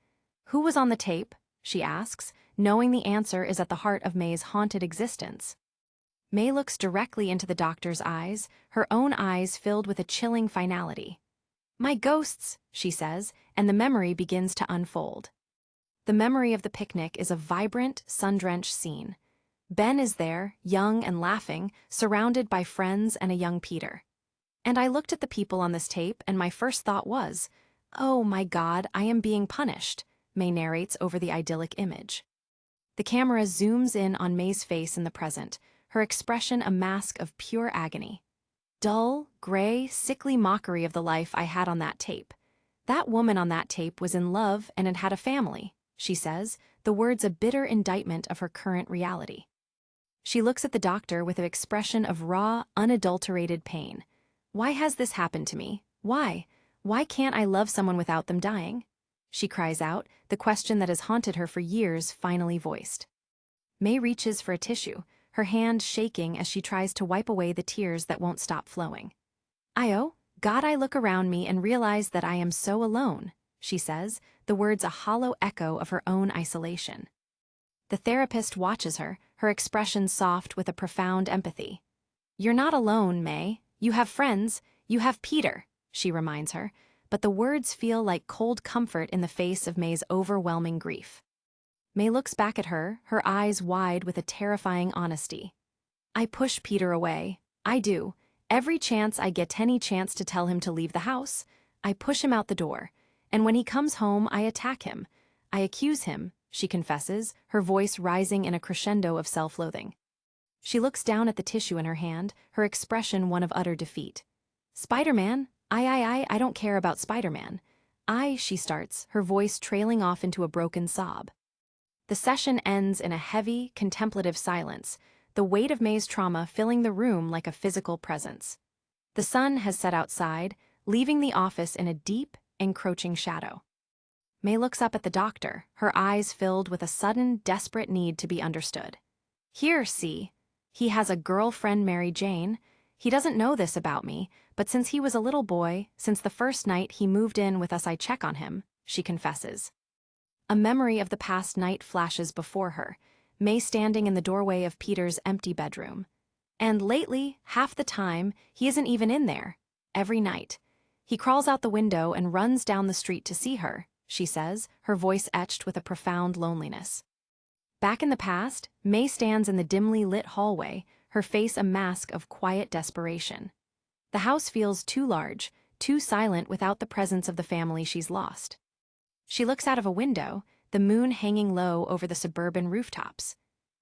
Who was on the tape? She asks, knowing the answer is at the heart of May's haunted existence. May looks directly into the doctor's eyes, her own eyes filled with a chilling finality. My ghosts, she says, and the memory begins to unfold. The memory of the picnic is a vibrant, sun-drenched scene. Ben is there, young and laughing, surrounded by friends and a young Peter. And I looked at the people on this tape, and my first thought was, oh my God, I am being punished, May narrates over the idyllic image. The camera zooms in on May's face in the present, her expression a mask of pure agony. Dull, gray, sickly mockery of the life I had on that tape. That woman on that tape was in love and had a family, she says, the words a bitter indictment of her current reality. She looks at the doctor with an expression of raw, unadulterated pain. Why has this happened to me? Why? Why can't I love someone without them dying? She cries out, the question that has haunted her for years finally voiced. May reaches for a tissue, her hand shaking as she tries to wipe away the tears that won't stop flowing. God, I look around me and realize that I am so alone, she says, the words a hollow echo of her own isolation. The therapist watches her, her expression soft with a profound empathy. You're not alone, May. You have friends, you have Peter, she reminds her, but the words feel like cold comfort in the face of May's overwhelming grief. May looks back at her, her eyes wide with a terrifying honesty. I push Peter away. I do. Every chance I get, any chance to tell him to leave the house, I push him out the door. And when he comes home, I attack him. I accuse him, she confesses, her voice rising in a crescendo of self-loathing. She looks down at the tissue in her hand, her expression one of utter defeat. Spider-Man? I don't care about Spider-Man. She starts, her voice trailing off into a broken sob. The session ends in a heavy, contemplative silence, the weight of May's trauma filling the room like a physical presence. The sun has set outside, leaving the office in a deep, encroaching shadow. May looks up at the doctor, her eyes filled with a sudden, desperate need to be understood. Here, see. He has a girlfriend, Mary Jane. He doesn't know this about me, but since he was a little boy, since the first night he moved in with us, I check on him, she confesses. A memory of the past night flashes before her, May standing in the doorway of Peter's empty bedroom. And lately, half the time, he isn't even in there. Every night. He crawls out the window and runs down the street to see her, she says, her voice etched with a profound loneliness. Back in the past, May stands in the dimly lit hallway, her face a mask of quiet desperation. The house feels too large, too silent without the presence of the family she's lost. She looks out of a window, the moon hanging low over the suburban rooftops.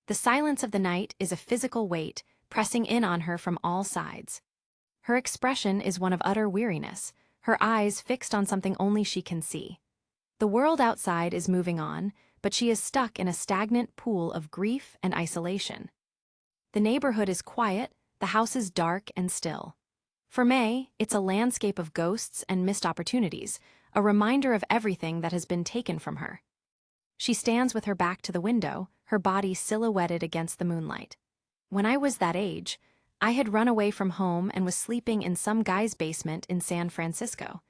The silence of the night is a physical weight, pressing in on her from all sides. Her expression is one of utter weariness, her eyes fixed on something only she can see. The world outside is moving on, but she is stuck in a stagnant pool of grief and isolation. The neighborhood is quiet, the house is dark and still. For May, it's a landscape of ghosts and missed opportunities, a reminder of everything that has been taken from her. She stands with her back to the window, her body silhouetted against the moonlight. When I was that age, I had run away from home and was sleeping in some guy's basement in San Francisco.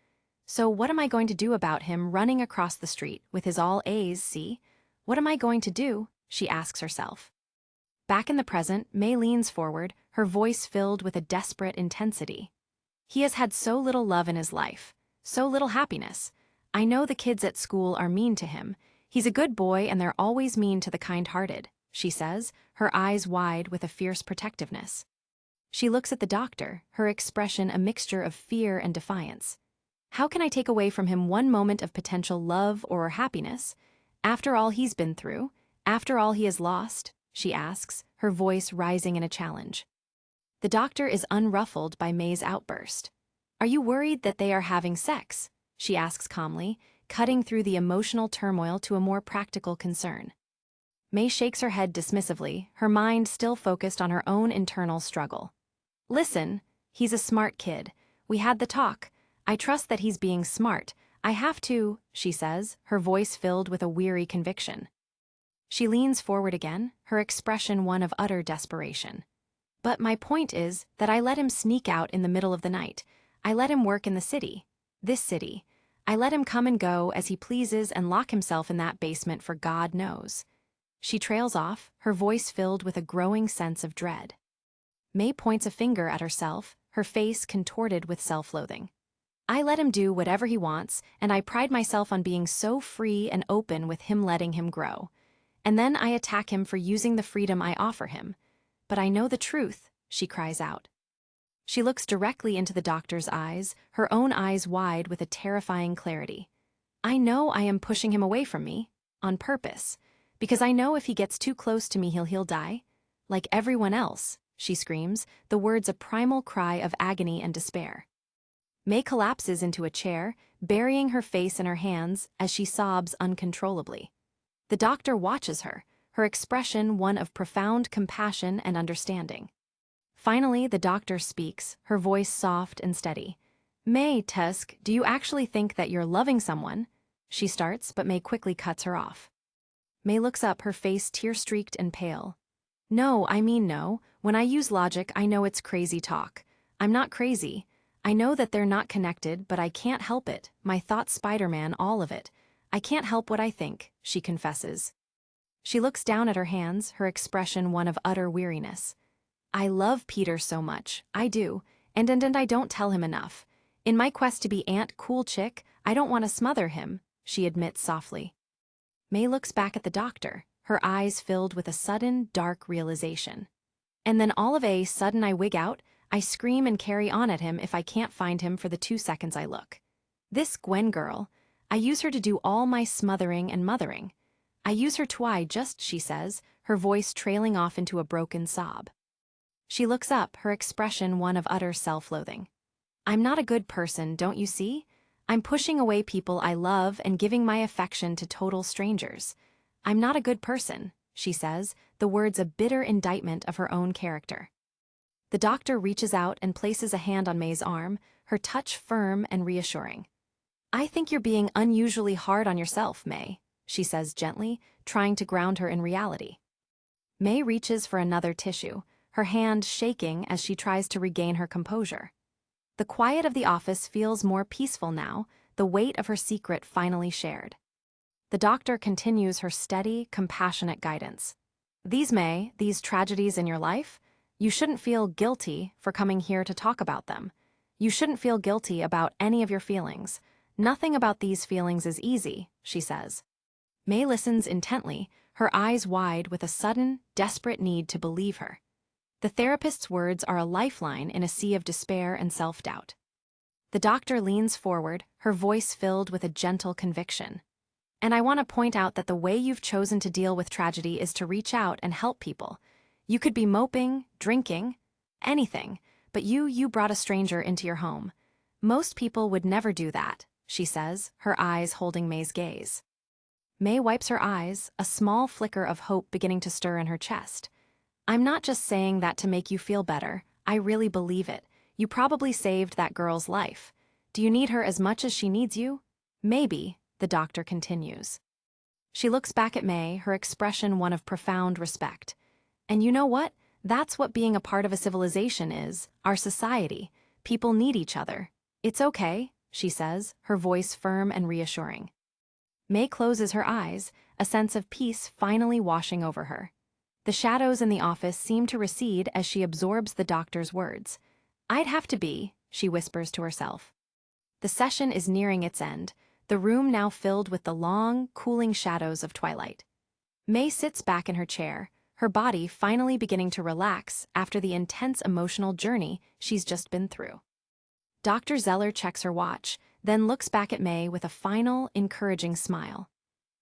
So what am I going to do about him running across the street with his all A's, see? What am I going to do? She asks herself. Back in the present, May leans forward, her voice filled with a desperate intensity. He has had so little love in his life, so little happiness. I know the kids at school are mean to him. He's a good boy and they're always mean to the kind-hearted, she says, her eyes wide with a fierce protectiveness. She looks at the doctor, her expression a mixture of fear and defiance. How can I take away from him one moment of potential love or happiness? After all he's been through, after all he has lost, she asks, her voice rising in a challenge. The doctor is unruffled by May's outburst. Are you worried that they are having sex? She asks calmly, cutting through the emotional turmoil to a more practical concern. May shakes her head dismissively, her mind still focused on her own internal struggle. Listen, he's a smart kid. We had the talk. I trust that he's being smart. I have to, she says, her voice filled with a weary conviction. She leans forward again, her expression one of utter desperation. But my point is that I let him sneak out in the middle of the night. I let him work in the city. This city. I let him come and go as he pleases and lock himself in that basement for God knows. She trails off, her voice filled with a growing sense of dread. May points a finger at herself, her face contorted with self-loathing. I let him do whatever he wants, and I pride myself on being so free and open with him letting him grow. And then I attack him for using the freedom I offer him. But I know the truth, she cries out. She looks directly into the doctor's eyes, her own eyes wide with a terrifying clarity. I know I am pushing him away from me, on purpose, because I know if he gets too close to me he'll die. Like everyone else, she screams, the words a primal cry of agony and despair. May collapses into a chair, burying her face in her hands as she sobs uncontrollably. The doctor watches her, her expression one of profound compassion and understanding. Finally, the doctor speaks, her voice soft and steady. May, Tusk, do you actually think that you're loving someone? She starts, but May quickly cuts her off. May looks up, her face tear-streaked and pale. No, I mean no. When I use logic, I know it's crazy talk. I'm not crazy. I know that they're not connected, but I can't help it. My thoughts, Spider-Man, all of it. I can't help what I think, she confesses. She looks down at her hands, her expression one of utter weariness. I love Peter so much, I do, and I don't tell him enough. In my quest to be Aunt Cool Chick, I don't want to smother him, she admits softly. May looks back at the doctor, her eyes filled with a sudden, dark realization. And then all of a sudden I wig out, I scream and carry on at him if I can't find him for the 2 seconds I look. This Gwen girl, I use her to do all my smothering and mothering. I use her just, she says, her voice trailing off into a broken sob. She looks up, her expression one of utter self-loathing. I'm not a good person, don't you see? I'm pushing away people I love and giving my affection to total strangers. I'm not a good person, she says, the words a bitter indictment of her own character. The doctor reaches out and places a hand on May's arm, her touch firm and reassuring. I think you're being unusually hard on yourself, May, she says gently, trying to ground her in reality. May reaches for another tissue, her hand shaking as she tries to regain her composure. The quiet of the office feels more peaceful now, the weight of her secret finally shared. The doctor continues her steady, compassionate guidance. These tragedies in your life, you shouldn't feel guilty for coming here to talk about them. You shouldn't feel guilty about any of your feelings. Nothing about these feelings is easy, she says. May listens intently, her eyes wide with a sudden, desperate need to believe her. The therapist's words are a lifeline in a sea of despair and self-doubt. The doctor leans forward, her voice filled with a gentle conviction. And I want to point out that the way you've chosen to deal with tragedy is to reach out and help people. You could be moping, drinking, anything, but you brought a stranger into your home. Most people would never do that, she says, her eyes holding May's gaze. May wipes her eyes, a small flicker of hope beginning to stir in her chest. I'm not just saying that to make you feel better, I really believe it. You probably saved that girl's life. Do you need her as much as she needs you? Maybe, the doctor continues. She looks back at May, her expression one of profound respect. And you know what? That's what being a part of a civilization is, our society. People need each other. It's okay, she says, her voice firm and reassuring. May closes her eyes, a sense of peace finally washing over her. The shadows in the office seem to recede as she absorbs the doctor's words. I'd have to be, she whispers to herself. The session is nearing its end, the room now filled with the long, cooling shadows of twilight. May sits back in her chair, her body finally beginning to relax after the intense emotional journey she's just been through. Dr. Zeller checks her watch, then looks back at May with a final, encouraging smile.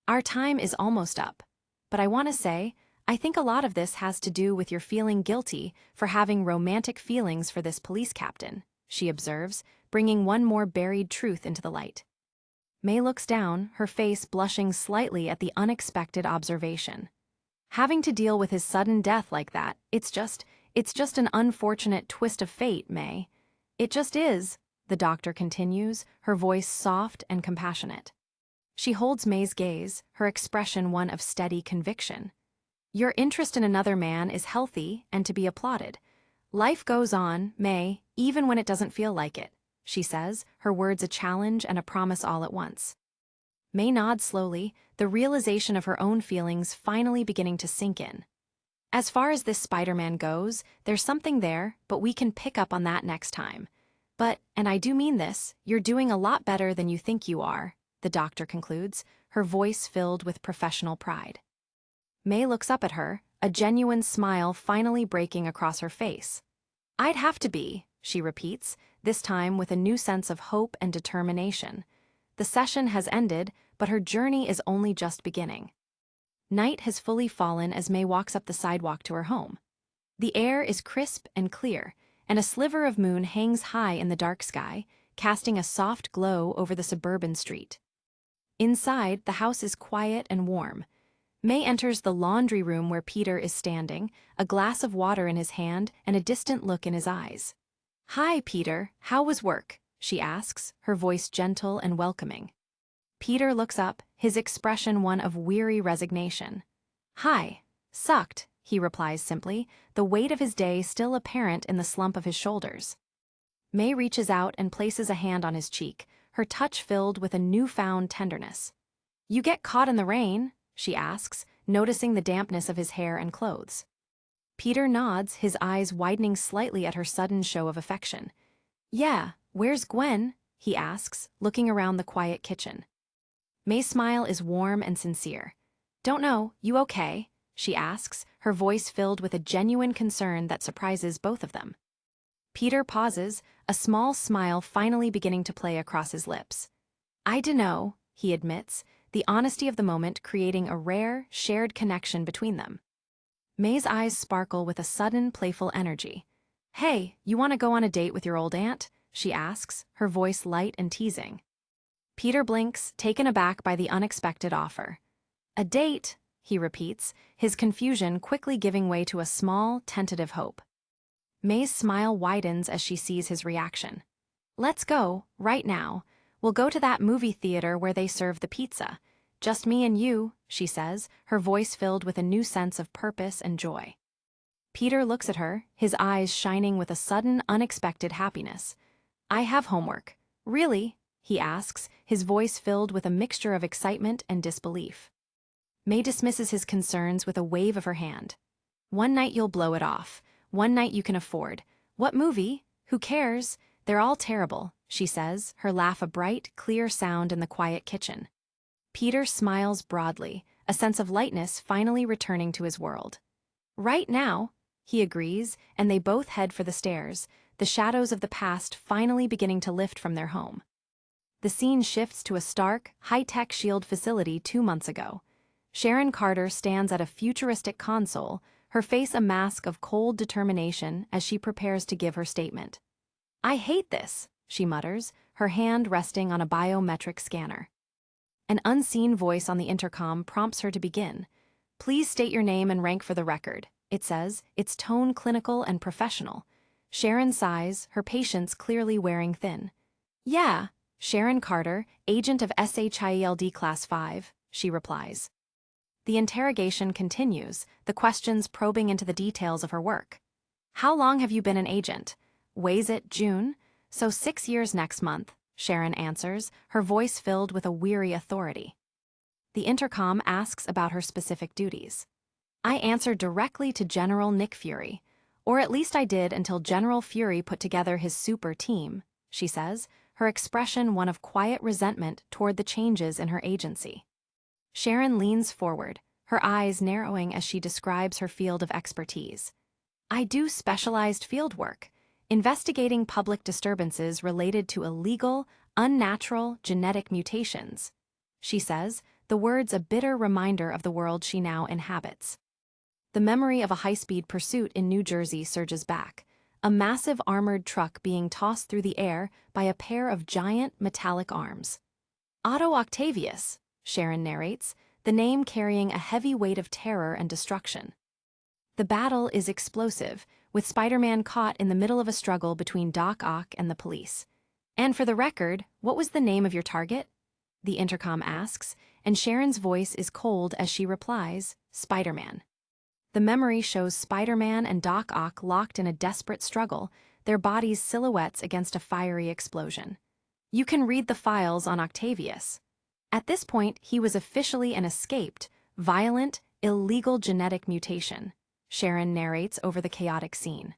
Our time is almost up, but I want to say, I think a lot of this has to do with your feeling guilty for having romantic feelings for this police captain, she observes, bringing one more buried truth into the light. May looks down, her face blushing slightly at the unexpected observation. Having to deal with his sudden death like that, it's just an unfortunate twist of fate, May. It just is, the doctor continues, her voice soft and compassionate. She holds May's gaze, her expression one of steady conviction. Your interest in another man is healthy and to be applauded. Life goes on, May, even when it doesn't feel like it, she says, her words a challenge and a promise all at once. May nods slowly, the realization of her own feelings finally beginning to sink in. As far as this Spider-Man goes, there's something there, but we can pick up on that next time. But, and I do mean this, you're doing a lot better than you think you are, the doctor concludes, her voice filled with professional pride. May looks up at her, a genuine smile finally breaking across her face. I'd have to be, she repeats, this time with a new sense of hope and determination. The session has ended, but her journey is only just beginning. Night has fully fallen as May walks up the sidewalk to her home. The air is crisp and clear, and a sliver of moon hangs high in the dark sky, casting a soft glow over the suburban street. Inside, the house is quiet and warm. May enters the laundry room where Peter is standing, a glass of water in his hand and a distant look in his eyes. Hi, Peter, how was work? She asks, her voice gentle and welcoming. Peter looks up, his expression one of weary resignation. Hi, sucked, he replies simply, the weight of his day still apparent in the slump of his shoulders. May reaches out and places a hand on his cheek, her touch filled with a newfound tenderness. You get caught in the rain? She asks, noticing the dampness of his hair and clothes. Peter nods, his eyes widening slightly at her sudden show of affection. Yeah, where's Gwen? He asks, looking around the quiet kitchen. May's smile is warm and sincere. Don't know, you okay? She asks, her voice filled with a genuine concern that surprises both of them. Peter pauses, a small smile finally beginning to play across his lips. I dunno, he admits, the honesty of the moment creating a rare, shared connection between them. May's eyes sparkle with a sudden, playful energy. Hey, you want to go on a date with your old aunt? She asks, her voice light and teasing. Peter blinks, taken aback by the unexpected offer. A date, he repeats, his confusion quickly giving way to a small, tentative hope. May's smile widens as she sees his reaction. Let's go, right now. We'll go to that movie theater where they serve the pizza. Just me and you, she says, her voice filled with a new sense of purpose and joy. Peter looks at her, his eyes shining with a sudden, unexpected happiness. I have homework. Really? He asks, his voice filled with a mixture of excitement and disbelief. May dismisses his concerns with a wave of her hand. One night you'll blow it off. One night you can afford. What movie? Who cares? They're all terrible, she says, her laugh a bright, clear sound in the quiet kitchen. Peter smiles broadly, a sense of lightness finally returning to his world. Right now, he agrees, and they both head for the stairs, the shadows of the past finally beginning to lift from their home. The scene shifts to a stark, high-tech SHIELD facility 2 months ago. Sharon Carter stands at a futuristic console, her face a mask of cold determination as she prepares to give her statement. I hate this, she mutters, her hand resting on a biometric scanner. An unseen voice on the intercom prompts her to begin. Please state your name and rank for the record, it says, its tone clinical and professional. Sharon sighs, her patience clearly wearing thin. Yeah, Sharon Carter, agent of SHIELD Class 5, she replies. The interrogation continues, the questions probing into the details of her work. How long have you been an agent? Weighs it June? So 6 years next month, Sharon answers, her voice filled with a weary authority. The intercom asks about her specific duties. I answer directly to General Nick Fury, or at least I did until General Fury put together his super team, she says, her expression one of quiet resentment toward the changes in her agency. Sharon leans forward, her eyes narrowing as she describes her field of expertise. I do specialized field work, investigating public disturbances related to illegal, unnatural genetic mutations, she says, the words a bitter reminder of the world she now inhabits. The memory of a high-speed pursuit in New Jersey surges back, a massive armored truck being tossed through the air by a pair of giant metallic arms. Otto Octavius, Sharon narrates, the name carrying a heavy weight of terror and destruction. The battle is explosive, with Spider-Man caught in the middle of a struggle between Doc Ock and the police. And for the record, what was the name of your target? the intercom asks, and Sharon's voice is cold as she replies, Spiderman. The memory shows Spiderman and Doc Ock locked in a desperate struggle, their bodies silhouettes against a fiery explosion. You can read the files on Octavius. At this point, he was officially an escaped, violent, illegal genetic mutation, Sharon narrates over the chaotic scene.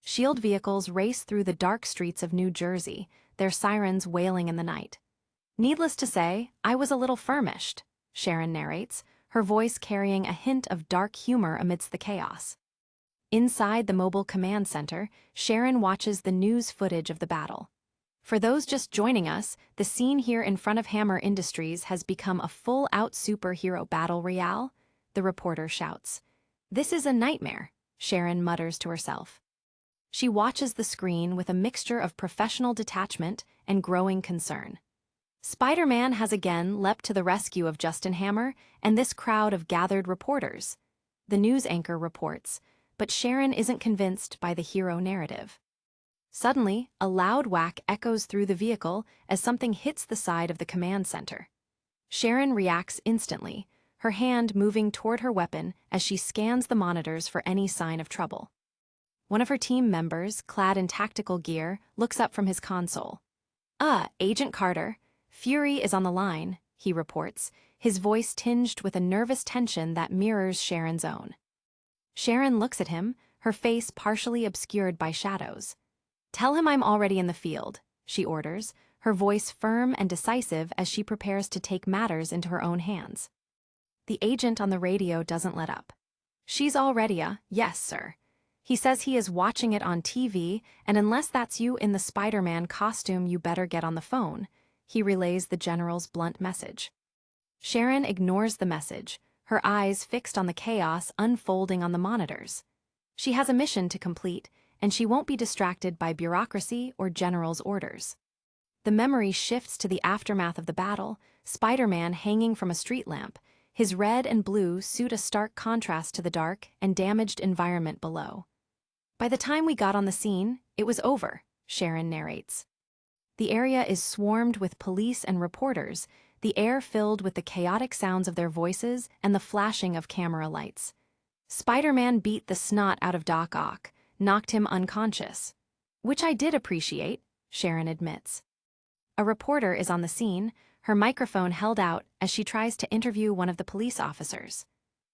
SHIELD vehicles race through the dark streets of New Jersey, their sirens wailing in the night. Needless to say, I was a little famished, Sharon narrates, her voice carrying a hint of dark humor amidst the chaos. Inside the mobile command center, Sharon watches the news footage of the battle. For those just joining us, the scene here in front of Hammer Industries has become a full-out superhero battle royale, the reporter shouts. This is a nightmare, Sharon mutters to herself. She watches the screen with a mixture of professional detachment and growing concern. Spider-Man has again leapt to the rescue of Justin Hammer and this crowd of gathered reporters. The news anchor reports, but Sharon isn't convinced by the hero narrative. Suddenly, a loud whack echoes through the vehicle as something hits the side of the command center. Sharon reacts instantly, her hand moving toward her weapon as she scans the monitors for any sign of trouble. One of her team members, clad in tactical gear, looks up from his console. Agent Carter, Fury is on the line, he reports, his voice tinged with a nervous tension that mirrors Sharon's own. Sharon looks at him, her face partially obscured by shadows. Tell him I'm already in the field, she orders, her voice firm and decisive as she prepares to take matters into her own hands. The agent on the radio doesn't let up. She's already yes, sir. He says he is watching it on TV, and unless that's you in the Spider-Man costume, you better get on the phone, he relays the general's blunt message. Sharon ignores the message, her eyes fixed on the chaos unfolding on the monitors. She has a mission to complete, and she won't be distracted by bureaucracy or general's orders. The memory shifts to the aftermath of the battle, Spider-Man hanging from a street lamp, his red and blue suit a stark contrast to the dark and damaged environment below. By the time we got on the scene, it was over, Sharon narrates. The area is swarmed with police and reporters, the air filled with the chaotic sounds of their voices and the flashing of camera lights. Spider-Man beat the snot out of Doc Ock, knocked him unconscious. Which I did appreciate, Sharon admits. A reporter is on the scene, her microphone held out as she tries to interview one of the police officers.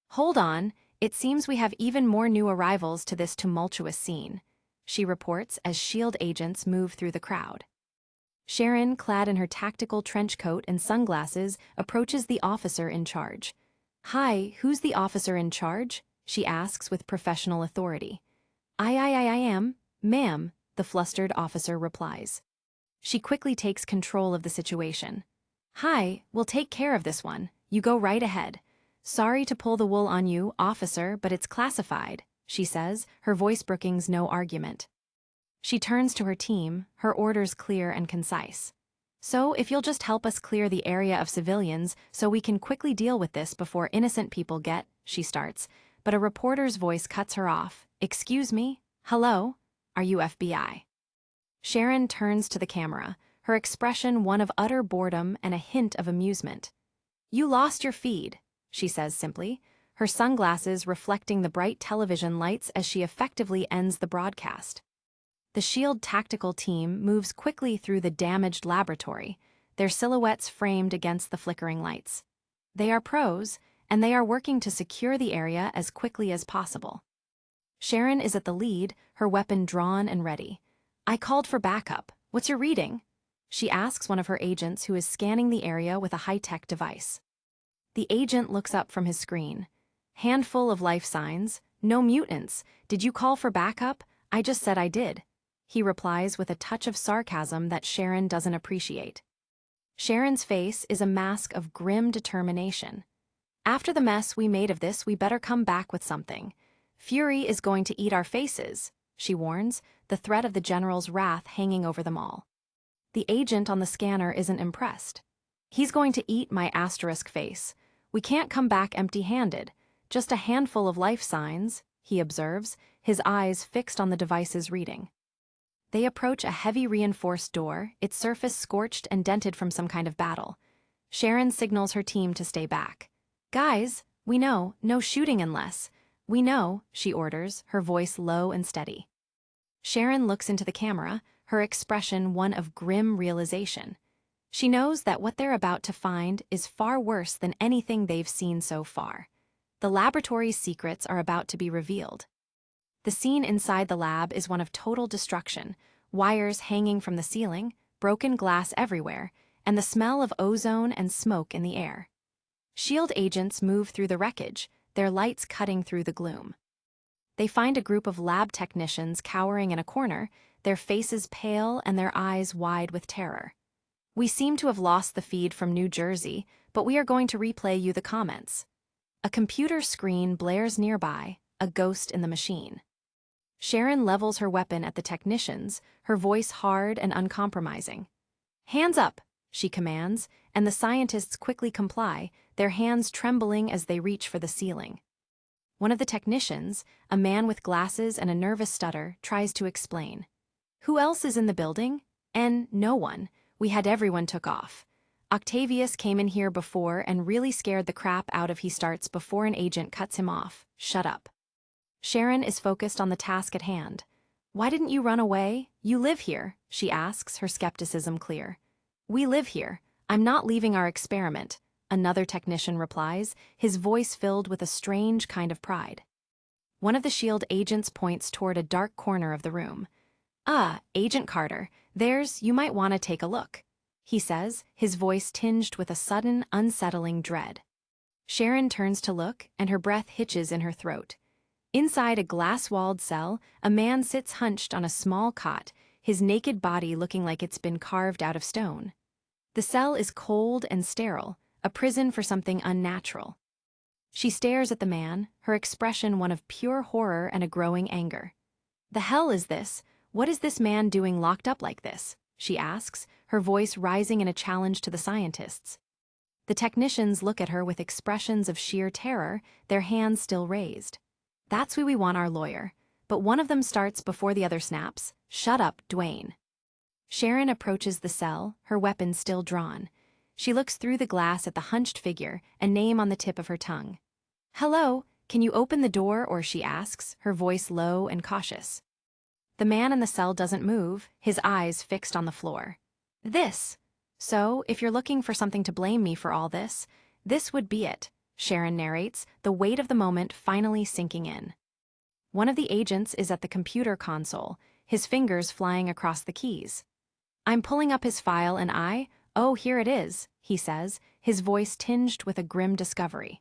Hold on, it seems we have even more new arrivals to this tumultuous scene, she reports as SHIELD agents move through the crowd. Sharon, clad in her tactical trench coat and sunglasses, approaches the officer in charge. Hi, who's the officer in charge? She asks with professional authority. I am, ma'am, the flustered officer replies. She quickly takes control of the situation. Hi, we'll take care of this one. You go right ahead. Sorry to pull the wool on you, officer, but it's classified, she says, her voice brookings no argument. She turns to her team, her orders clear and concise. So, if you'll just help us clear the area of civilians so we can quickly deal with this before innocent people get, she starts, but a reporter's voice cuts her off. Excuse me? Hello? Are you FBI? Sharon turns to the camera, her expression one of utter boredom and a hint of amusement. You lost your feed, she says simply, her sunglasses reflecting the bright television lights as she effectively ends the broadcast. The SHIELD tactical team moves quickly through the damaged laboratory, their silhouettes framed against the flickering lights. They are pros, and they are working to secure the area as quickly as possible. Sharon is at the lead, her weapon drawn and ready. I called for backup. What's your reading? She asks one of her agents who is scanning the area with a high-tech device. The agent looks up from his screen. Handful of life signs. No mutants. Did you call for backup? I just said I did. He replies with a touch of sarcasm that Sharon doesn't appreciate. Sharon's face is a mask of grim determination. After the mess we made of this, we better come back with something. Fury is going to eat our faces, she warns, the threat of the general's wrath hanging over them all. The agent on the scanner isn't impressed. He's going to eat my asterisk face. We can't come back empty-handed. Just a handful of life signs, he observes, his eyes fixed on the device's reading. They approach a heavy reinforced door, its surface scorched and dented from some kind of battle. Sharon signals her team to stay back. Guys, we know, no shooting unless. We know, she orders, her voice low and steady. Sharon looks into the camera, her expression one of grim realization. She knows that what they're about to find is far worse than anything they've seen so far. The laboratory's secrets are about to be revealed. The scene inside the lab is one of total destruction, wires hanging from the ceiling, broken glass everywhere, and the smell of ozone and smoke in the air. SHIELD agents move through the wreckage, their lights cutting through the gloom. They find a group of lab technicians cowering in a corner, their faces pale and their eyes wide with terror. We seem to have lost the feed from New Jersey, but we are going to replay you the comments. A computer screen blares nearby, a ghost in the machine. Sharon levels her weapon at the technicians, her voice hard and uncompromising. Hands up, she commands, and the scientists quickly comply, their hands trembling as they reach for the ceiling. One of the technicians, a man with glasses and a nervous stutter, tries to explain. Who else is in the building? No one. We had everyone took off. Octavius came in here before and really scared the crap out of he starts before an agent cuts him off. Shut up. Sharon is focused on the task at hand. Why didn't you run away? You live here, she asks, her skepticism clear. We live here. I'm not leaving our experiment, another technician replies, his voice filled with a strange kind of pride. One of the SHIELD agents points toward a dark corner of the room. Ah, Agent Carter, you might want to take a look, he says, his voice tinged with a sudden, unsettling dread. Sharon turns to look, and her breath hitches in her throat. Inside a glass-walled cell, a man sits hunched on a small cot, his naked body looking like it's been carved out of stone. The cell is cold and sterile, a prison for something unnatural. She stares at the man, her expression one of pure horror and a growing anger. The hell is this? What is this man doing locked up like this? She asks, her voice rising in a challenge to the scientists. The technicians look at her with expressions of sheer terror, their hands still raised. That's why we want our lawyer. But one of them starts before the other snaps. Shut up, Dwayne. Sharon approaches the cell, her weapon still drawn. She looks through the glass at the hunched figure, a name on the tip of her tongue. Hello, can you open the door, or she asks, her voice low and cautious. The man in the cell doesn't move, his eyes fixed on the floor. So, if you're looking for something to blame me for all this would be it, Sharon narrates, the weight of the moment finally sinking in. One of the agents is at the computer console, his fingers flying across the keys. I'm pulling up his file and oh, here it is, he says, his voice tinged with a grim discovery.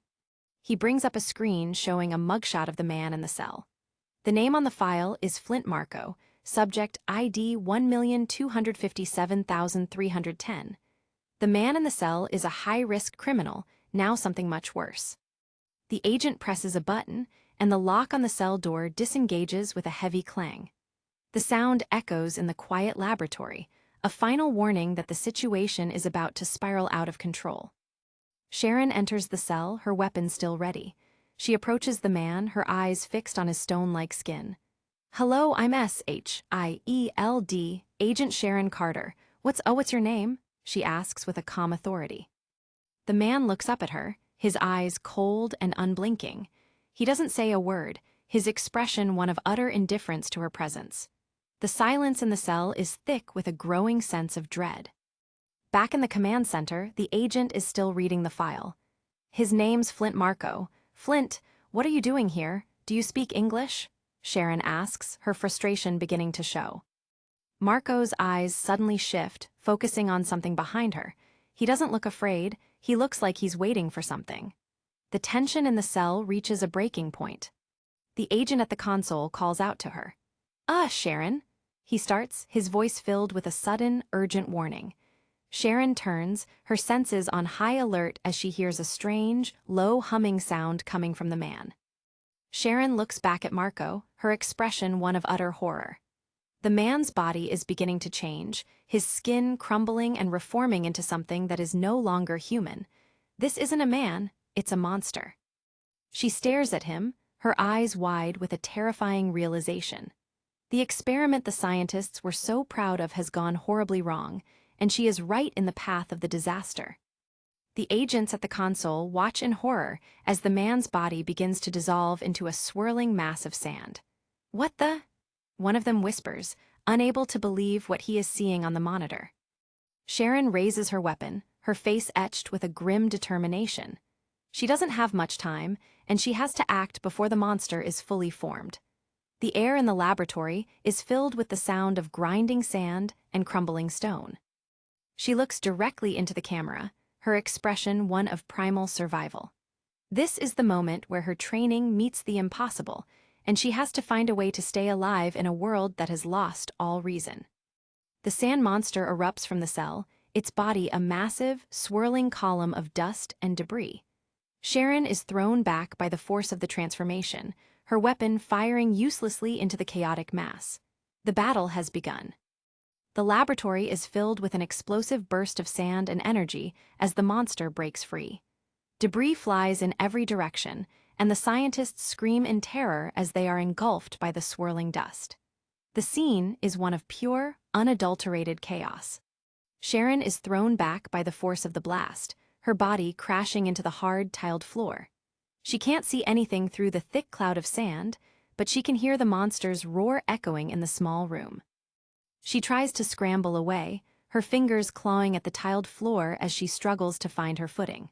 He brings up a screen showing a mugshot of the man in the cell. The name on the file is Flint Marco, subject ID 1,257,310. The man in the cell is a high-risk criminal, now something much worse. The agent presses a button, and the lock on the cell door disengages with a heavy clang. The sound echoes in the quiet laboratory, a final warning that the situation is about to spiral out of control. Sharon enters the cell, her weapon still ready. She approaches the man, her eyes fixed on his stone-like skin. Hello, I'm SHIELD, Agent Sharon Carter. What's your name? She asks with a calm authority. The man looks up at her, his eyes cold and unblinking. He doesn't say a word, his expression one of utter indifference to her presence. The silence in the cell is thick with a growing sense of dread. Back in the command center, the agent is still reading the file. His name's Flint Marco. Flint, what are you doing here? Do you speak English? Sharon asks, her frustration beginning to show. Marco's eyes suddenly shift, focusing on something behind her. He doesn't look afraid, he looks like he's waiting for something. The tension in the cell reaches a breaking point. The agent at the console calls out to her. Sharon. He starts, his voice filled with a sudden, urgent warning. Sharon turns, her senses on high alert as she hears a strange, low humming sound coming from the man. Sharon looks back at Marco, her expression one of utter horror. The man's body is beginning to change, his skin crumbling and reforming into something that is no longer human. This isn't a man, it's a monster. She stares at him, her eyes wide with a terrifying realization. The experiment the scientists were so proud of has gone horribly wrong, and she is right in the path of the disaster. The agents at the console watch in horror as the man's body begins to dissolve into a swirling mass of sand. What the? One of them whispers, unable to believe what he is seeing on the monitor. Sharon raises her weapon, her face etched with a grim determination. She doesn't have much time, and she has to act before the monster is fully formed. The air in the laboratory is filled with the sound of grinding sand and crumbling stone. She looks directly into the camera, her expression one of primal survival. This is the moment where her training meets the impossible, and she has to find a way to stay alive in a world that has lost all reason. The sand monster erupts from the cell, its body a massive, swirling column of dust and debris. Sharon is thrown back by the force of the transformation, her weapon firing uselessly into the chaotic mass. The battle has begun. The laboratory is filled with an explosive burst of sand and energy as the monster breaks free. Debris flies in every direction, and the scientists scream in terror as they are engulfed by the swirling dust. The scene is one of pure, unadulterated chaos. Sharon is thrown back by the force of the blast, her body crashing into the hard, tiled floor. She can't see anything through the thick cloud of sand, but she can hear the monster's roar echoing in the small room. She tries to scramble away, her fingers clawing at the tiled floor as she struggles to find her footing.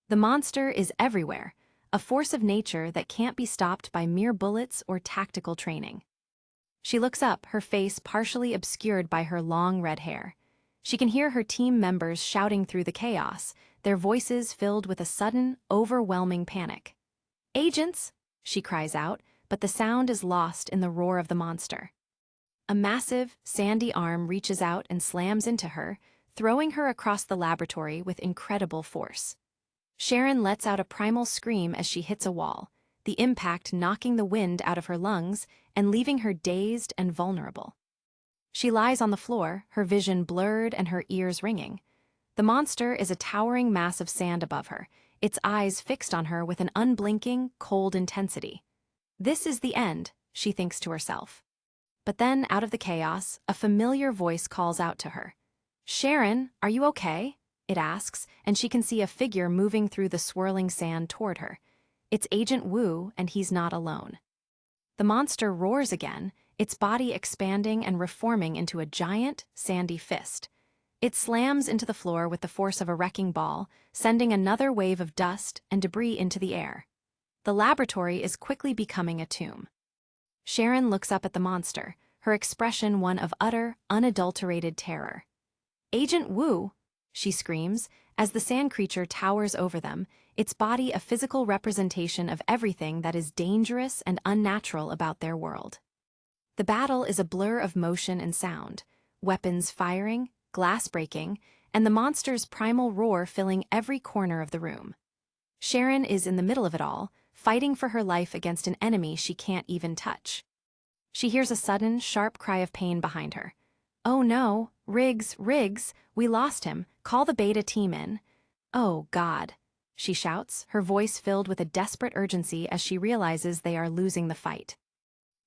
The monster is everywhere, a force of nature that can't be stopped by mere bullets or tactical training. She looks up, her face partially obscured by her long red hair. She can hear her team members shouting through the chaos, their voices filled with a sudden, overwhelming panic. "Agents!" she cries out, but the sound is lost in the roar of the monster. A massive, sandy arm reaches out and slams into her, throwing her across the laboratory with incredible force. Sharon lets out a primal scream as she hits a wall, the impact knocking the wind out of her lungs and leaving her dazed and vulnerable. She lies on the floor, her vision blurred and her ears ringing. The monster is a towering mass of sand above her, its eyes fixed on her with an unblinking, cold intensity. This is the end, she thinks to herself. But then, out of the chaos, a familiar voice calls out to her. "Sharon, are you okay?" it asks, and she can see a figure moving through the swirling sand toward her. It's Agent Wu, and he's not alone. The monster roars again, its body expanding and reforming into a giant, sandy fist. It slams into the floor with the force of a wrecking ball, sending another wave of dust and debris into the air. The laboratory is quickly becoming a tomb. Sharon looks up at the monster, her expression one of utter, unadulterated terror. "Agent Wu!" she screams, as the sand creature towers over them, its body a physical representation of everything that is dangerous and unnatural about their world. The battle is a blur of motion and sound, weapons firing, glass breaking, and the monster's primal roar filling every corner of the room. Sharon is in the middle of it all, fighting for her life against an enemy she can't even touch. She hears a sudden, sharp cry of pain behind her. "Oh no, Riggs, we lost him, call the beta team in." "Oh God," she shouts, her voice filled with a desperate urgency as she realizes they are losing the fight.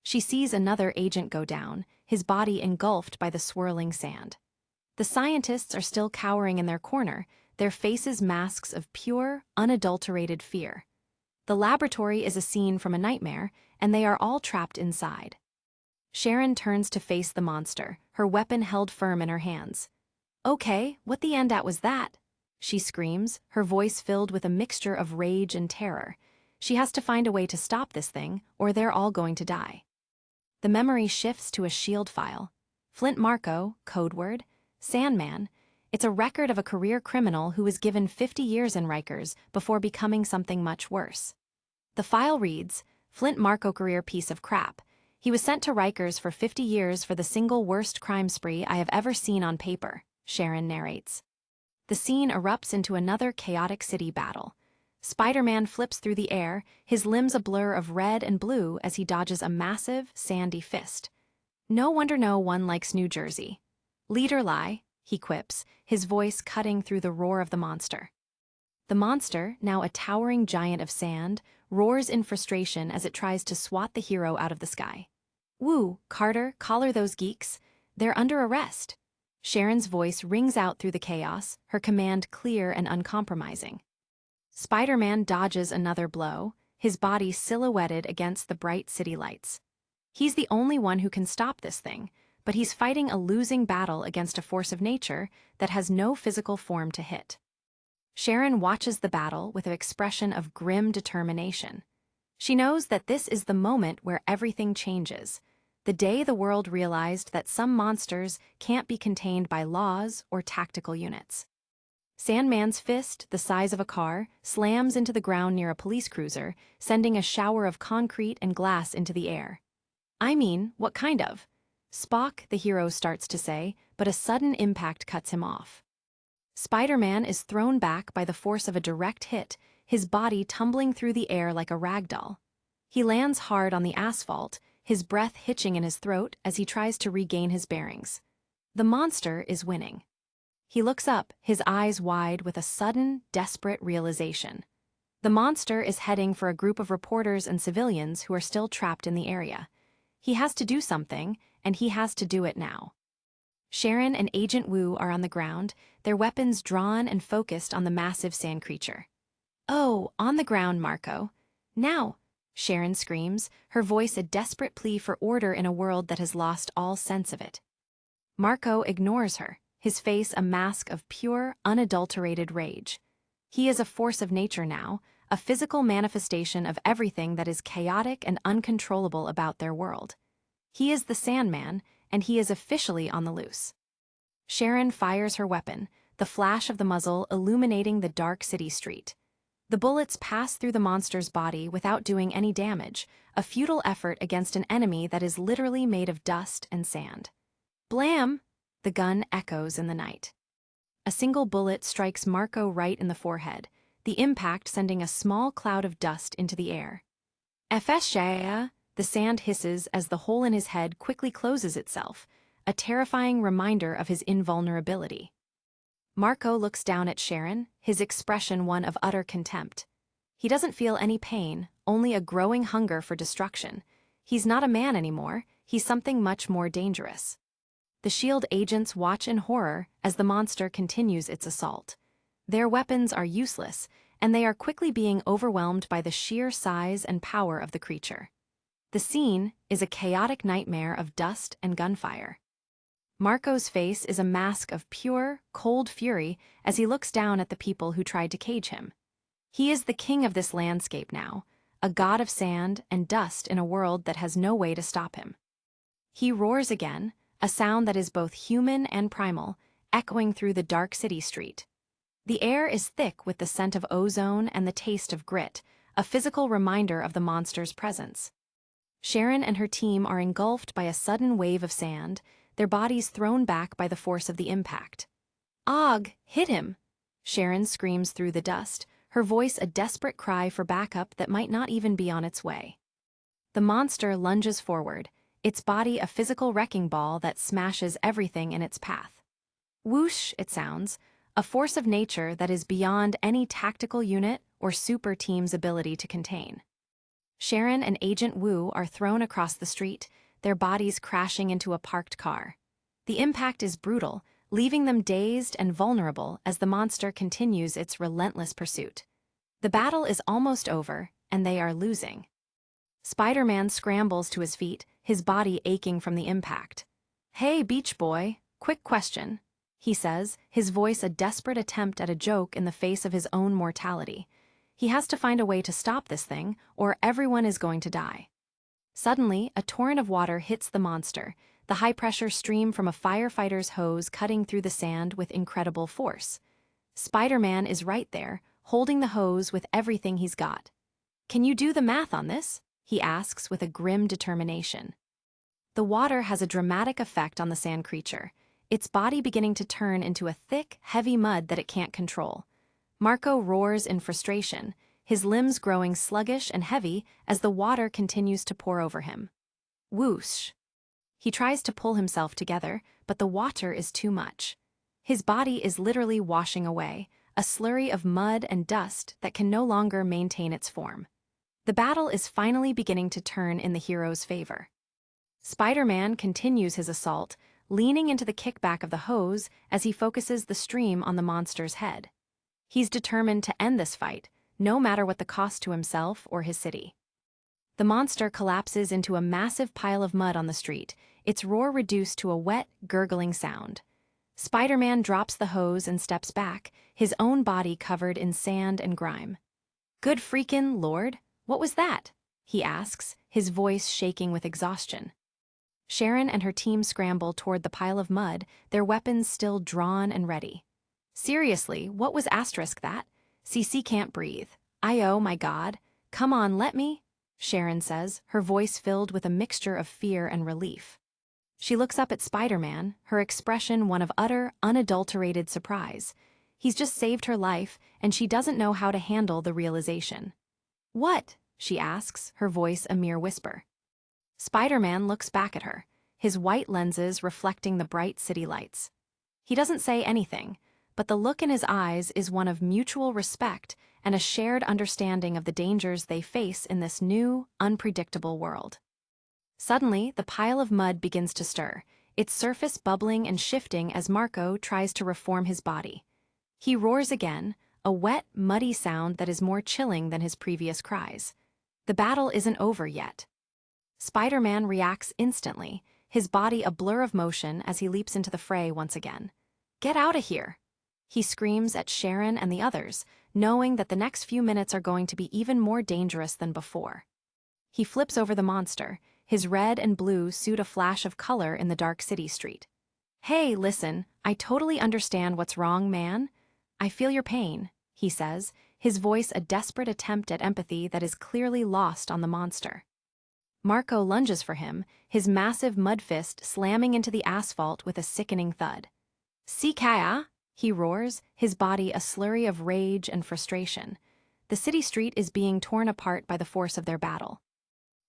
She sees another agent go down, his body engulfed by the swirling sand. The scientists are still cowering in their corner, their faces masks of pure, unadulterated fear. The laboratory is a scene from a nightmare, and they are all trapped inside. Sharon turns to face the monster, her weapon held firm in her hands. "Okay, what the end at was that?" she screams, her voice filled with a mixture of rage and terror. She has to find a way to stop this thing, or they're all going to die. The memory shifts to a shield file. Flint Marco, code word, Sandman. It's a record of a career criminal who was given 50 years in Rikers before becoming something much worse. The file reads, "Flint Marco career piece of crap. He was sent to Rikers for 50 years for the single worst crime spree I have ever seen on paper," Sharon narrates. The scene erupts into another chaotic city battle. Spiderman flips through the air, his limbs a blur of red and blue as he dodges a massive, sandy fist. "No wonder no one likes New Jersey. Leader lie," he quips, his voice cutting through the roar of the monster. The monster, now a towering giant of sand, roars in frustration as it tries to swat the hero out of the sky. "Woo, Carter, collar those geeks. They're under arrest," Sharon's voice rings out through the chaos, her command clear and uncompromising. Spider-Man dodges another blow, his body silhouetted against the bright city lights. He's the only one who can stop this thing, but he's fighting a losing battle against a force of nature that has no physical form to hit. Sharon watches the battle with an expression of grim determination. She knows that this is the moment where everything changes, the day the world realized that some monsters can't be contained by laws or tactical units. Sandman's fist, the size of a car, slams into the ground near a police cruiser, sending a shower of concrete and glass into the air. "I mean, what kind of?" Spock, the hero, starts to say, but a sudden impact cuts him off. Spider-Man is thrown back by the force of a direct hit, his body tumbling through the air like a rag doll. He lands hard on the asphalt, his breath hitching in his throat as he tries to regain his bearings. The monster is winning. He looks up, his eyes wide with a sudden, desperate realization. The monster is heading for a group of reporters and civilians who are still trapped in the area. He has to do something, and he has to do it now. Sharon and Agent Wu are on the ground, their weapons drawn and focused on the massive sand creature. "Oh, on the ground, Marco. Now!" Sharon screams, her voice a desperate plea for order in a world that has lost all sense of it. Marco ignores her, his face a mask of pure, unadulterated rage. He is a force of nature now, a physical manifestation of everything that is chaotic and uncontrollable about their world. He is the Sandman, and he is officially on the loose. Sharon fires her weapon, the flash of the muzzle illuminating the dark city street. The bullets pass through the monster's body without doing any damage, a futile effort against an enemy that is literally made of dust and sand. Blam! The gun echoes in the night. A single bullet strikes Marco right in the forehead, the impact sending a small cloud of dust into the air. "Fsha!" The sand hisses as the hole in his head quickly closes itself, a terrifying reminder of his invulnerability. Marco looks down at Sharon, his expression one of utter contempt. He doesn't feel any pain, only a growing hunger for destruction. He's not a man anymore, he's something much more dangerous. The S.H.I.E.L.D. agents watch in horror as the monster continues its assault. Their weapons are useless, and they are quickly being overwhelmed by the sheer size and power of the creature. The scene is a chaotic nightmare of dust and gunfire. Marco's face is a mask of pure, cold fury as he looks down at the people who tried to cage him. He is the king of this landscape now, a god of sand and dust in a world that has no way to stop him. He roars again, a sound that is both human and primal, echoing through the dark city street. The air is thick with the scent of ozone and the taste of grit, a physical reminder of the monster's presence. Sharon and her team are engulfed by a sudden wave of sand, their bodies thrown back by the force of the impact. "Og, hit him!" Sharon screams through the dust, her voice a desperate cry for backup that might not even be on its way. The monster lunges forward, its body a physical wrecking ball that smashes everything in its path. Whoosh, it sounds, a force of nature that is beyond any tactical unit or super team's ability to contain. Sharon and Agent Wu are thrown across the street, their bodies crashing into a parked car. The impact is brutal, leaving them dazed and vulnerable as the monster continues its relentless pursuit. The battle is almost over, and they are losing. Spider-Man scrambles to his feet, his body aching from the impact. "Hey, Beach Boy, quick question," he says, his voice a desperate attempt at a joke in the face of his own mortality. He has to find a way to stop this thing, or everyone is going to die. Suddenly, a torrent of water hits the monster, the high-pressure stream from a firefighter's hose cutting through the sand with incredible force. Spider-Man is right there, holding the hose with everything he's got. "Can you do the math on this?" he asks with a grim determination. The water has a dramatic effect on the sand creature, its body beginning to turn into a thick, heavy mud that it can't control. Marco roars in frustration, his limbs growing sluggish and heavy as the water continues to pour over him. Whoosh! He tries to pull himself together, but the water is too much. His body is literally washing away, a slurry of mud and dust that can no longer maintain its form. The battle is finally beginning to turn in the hero's favor. Spider-Man continues his assault, leaning into the kickback of the hose as he focuses the stream on the monster's head. He's determined to end this fight, no matter what the cost to himself or his city. The monster collapses into a massive pile of mud on the street, its roar reduced to a wet, gurgling sound. Spider-Man drops the hose and steps back, his own body covered in sand and grime. "Good freakin' Lord, what was that?" he asks, his voice shaking with exhaustion. Sharon and her team scramble toward the pile of mud, their weapons still drawn and ready. "Seriously, what was that? CC can't breathe. Oh my God. Come on, let me," Sharon says, her voice filled with a mixture of fear and relief. She looks up at Spider-Man, her expression one of utter, unadulterated surprise. He's just saved her life, and she doesn't know how to handle the realization. "What?" she asks, her voice a mere whisper. Spider-Man looks back at her, his white lenses reflecting the bright city lights. He doesn't say anything, but the look in his eyes is one of mutual respect and a shared understanding of the dangers they face in this new, unpredictable world. Suddenly, the pile of mud begins to stir, its surface bubbling and shifting as Marco tries to reform his body. He roars again, a wet, muddy sound that is more chilling than his previous cries. The battle isn't over yet. Spider-Man reacts instantly, his body a blur of motion as he leaps into the fray once again. "Get out of here!" He screams at Sharon and the others, knowing that the next few minutes are going to be even more dangerous than before. He flips over the monster, his red and blue suit a flash of color in the dark city street. "Hey, listen, I totally understand what's wrong, man. I feel your pain," he says, his voice a desperate attempt at empathy that is clearly lost on the monster. Marco lunges for him, his massive mud fist slamming into the asphalt with a sickening thud. "Sikaya!" he roars, his body a slurry of rage and frustration. The city street is being torn apart by the force of their battle.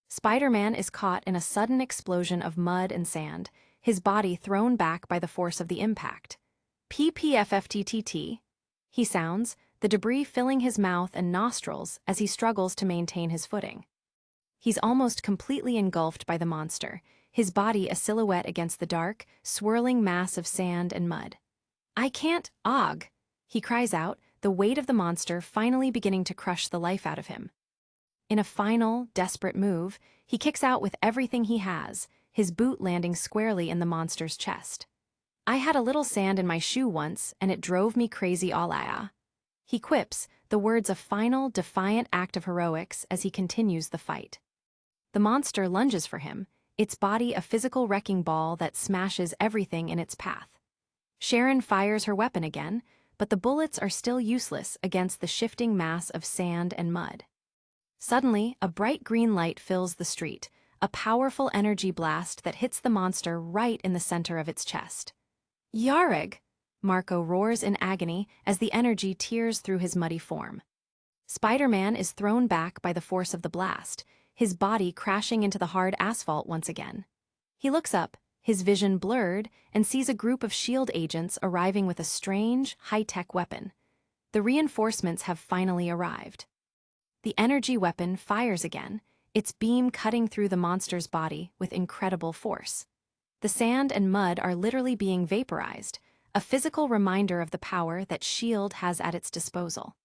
Spider-Man is caught in a sudden explosion of mud and sand, his body thrown back by the force of the impact. "PPFFTTT," he sounds, the debris filling his mouth and nostrils as he struggles to maintain his footing. He's almost completely engulfed by the monster, his body a silhouette against the dark, swirling mass of sand and mud. "I can't, Og!" he cries out, the weight of the monster finally beginning to crush the life out of him. In a final, desperate move, he kicks out with everything he has, his boot landing squarely in the monster's chest. "I had a little sand in my shoe once, and it drove me crazy all aya." He quips, the words a final, defiant act of heroics as he continues the fight. The monster lunges for him, its body a physical wrecking ball that smashes everything in its path. Sharon fires her weapon again, but the bullets are still useless against the shifting mass of sand and mud. Suddenly, a bright green light fills the street, a powerful energy blast that hits the monster right in the center of its chest. "Yareg!" Marco roars in agony as the energy tears through his muddy form. Spider-Man is thrown back by the force of the blast, his body crashing into the hard asphalt once again. He looks up, his vision blurred, and sees a group of SHIELD agents arriving with a strange, high-tech weapon. The reinforcements have finally arrived. The energy weapon fires again, its beam cutting through the monster's body with incredible force. The sand and mud are literally being vaporized, a physical reminder of the power that SHIELD has at its disposal.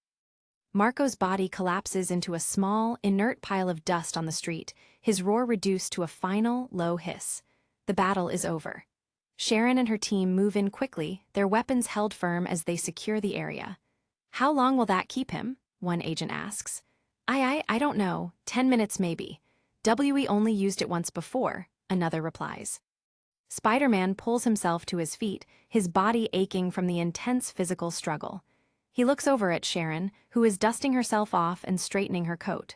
Marco's body collapses into a small, inert pile of dust on the street, his roar reduced to a final, low hiss. The battle is over. Sharon and her team move in quickly, their weapons held firm as they secure the area. "How long will that keep him?" one agent asks. I don't know, 10 minutes maybe. We only used it once before," another replies. Spider-Man pulls himself to his feet, his body aching from the intense physical struggle. He looks over at Sharon, who is dusting herself off and straightening her coat.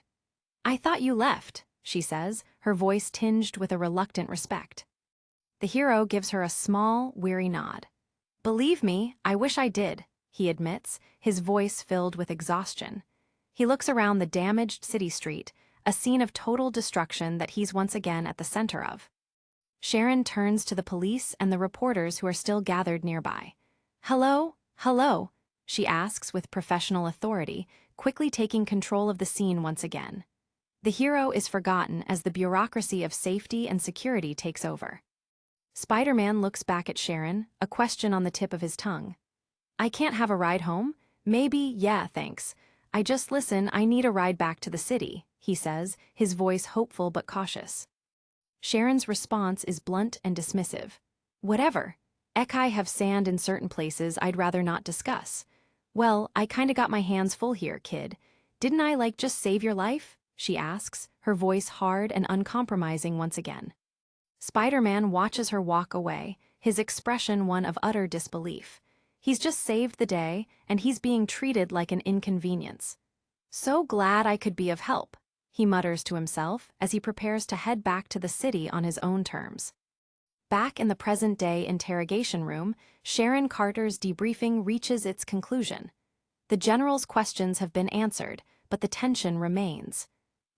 "I thought you left," she says, her voice tinged with a reluctant respect. The hero gives her a small, weary nod. "Believe me, I wish I did," he admits, his voice filled with exhaustion. He looks around the damaged city street, a scene of total destruction that he's once again at the center of. Sharon turns to the police and the reporters who are still gathered nearby. Hello?" she asks with professional authority, quickly taking control of the scene once again. The hero is forgotten as the bureaucracy of safety and security takes over. Spider-Man looks back at Sharon, a question on the tip of his tongue. I can't have a ride home? Maybe, yeah, thanks. I need a ride back to the city, he says, his voice hopeful but cautious. Sharon's response is blunt and dismissive. Whatever. I have sand in certain places I'd rather not discuss. Well, I kinda got my hands full here, kid. Didn't I just save your life? She asks, her voice hard and uncompromising once again. Spider-Man watches her walk away, his expression one of utter disbelief. He's just saved the day, and he's being treated like an inconvenience. So glad I could be of help, he mutters to himself as he prepares to head back to the city on his own terms. Back in the present-day interrogation room, Sharon Carter's debriefing reaches its conclusion. The general's questions have been answered, but the tension remains.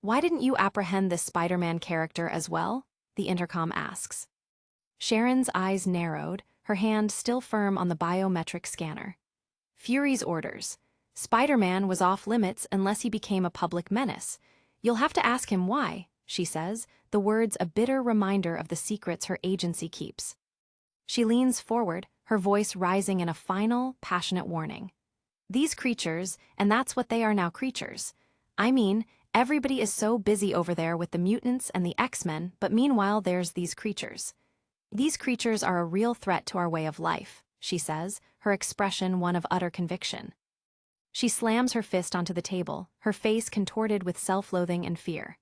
Why didn't you apprehend this Spider-Man character as well? The intercom asks. Sharon's eyes narrowed, her hand still firm on the biometric scanner. Fury's orders. Spider-Man was off limits unless he became a public menace. You'll have to ask him why, she says, the words a bitter reminder of the secrets her agency keeps. She leans forward, her voice rising in a final, passionate warning. These creatures, and that's what they are now, creatures. I mean, everybody is so busy over there with the mutants and the X-Men, but meanwhile there's these creatures. These creatures are a real threat to our way of life, she says, her expression one of utter conviction. She slams her fist onto the table, her face contorted with self-loathing and fear.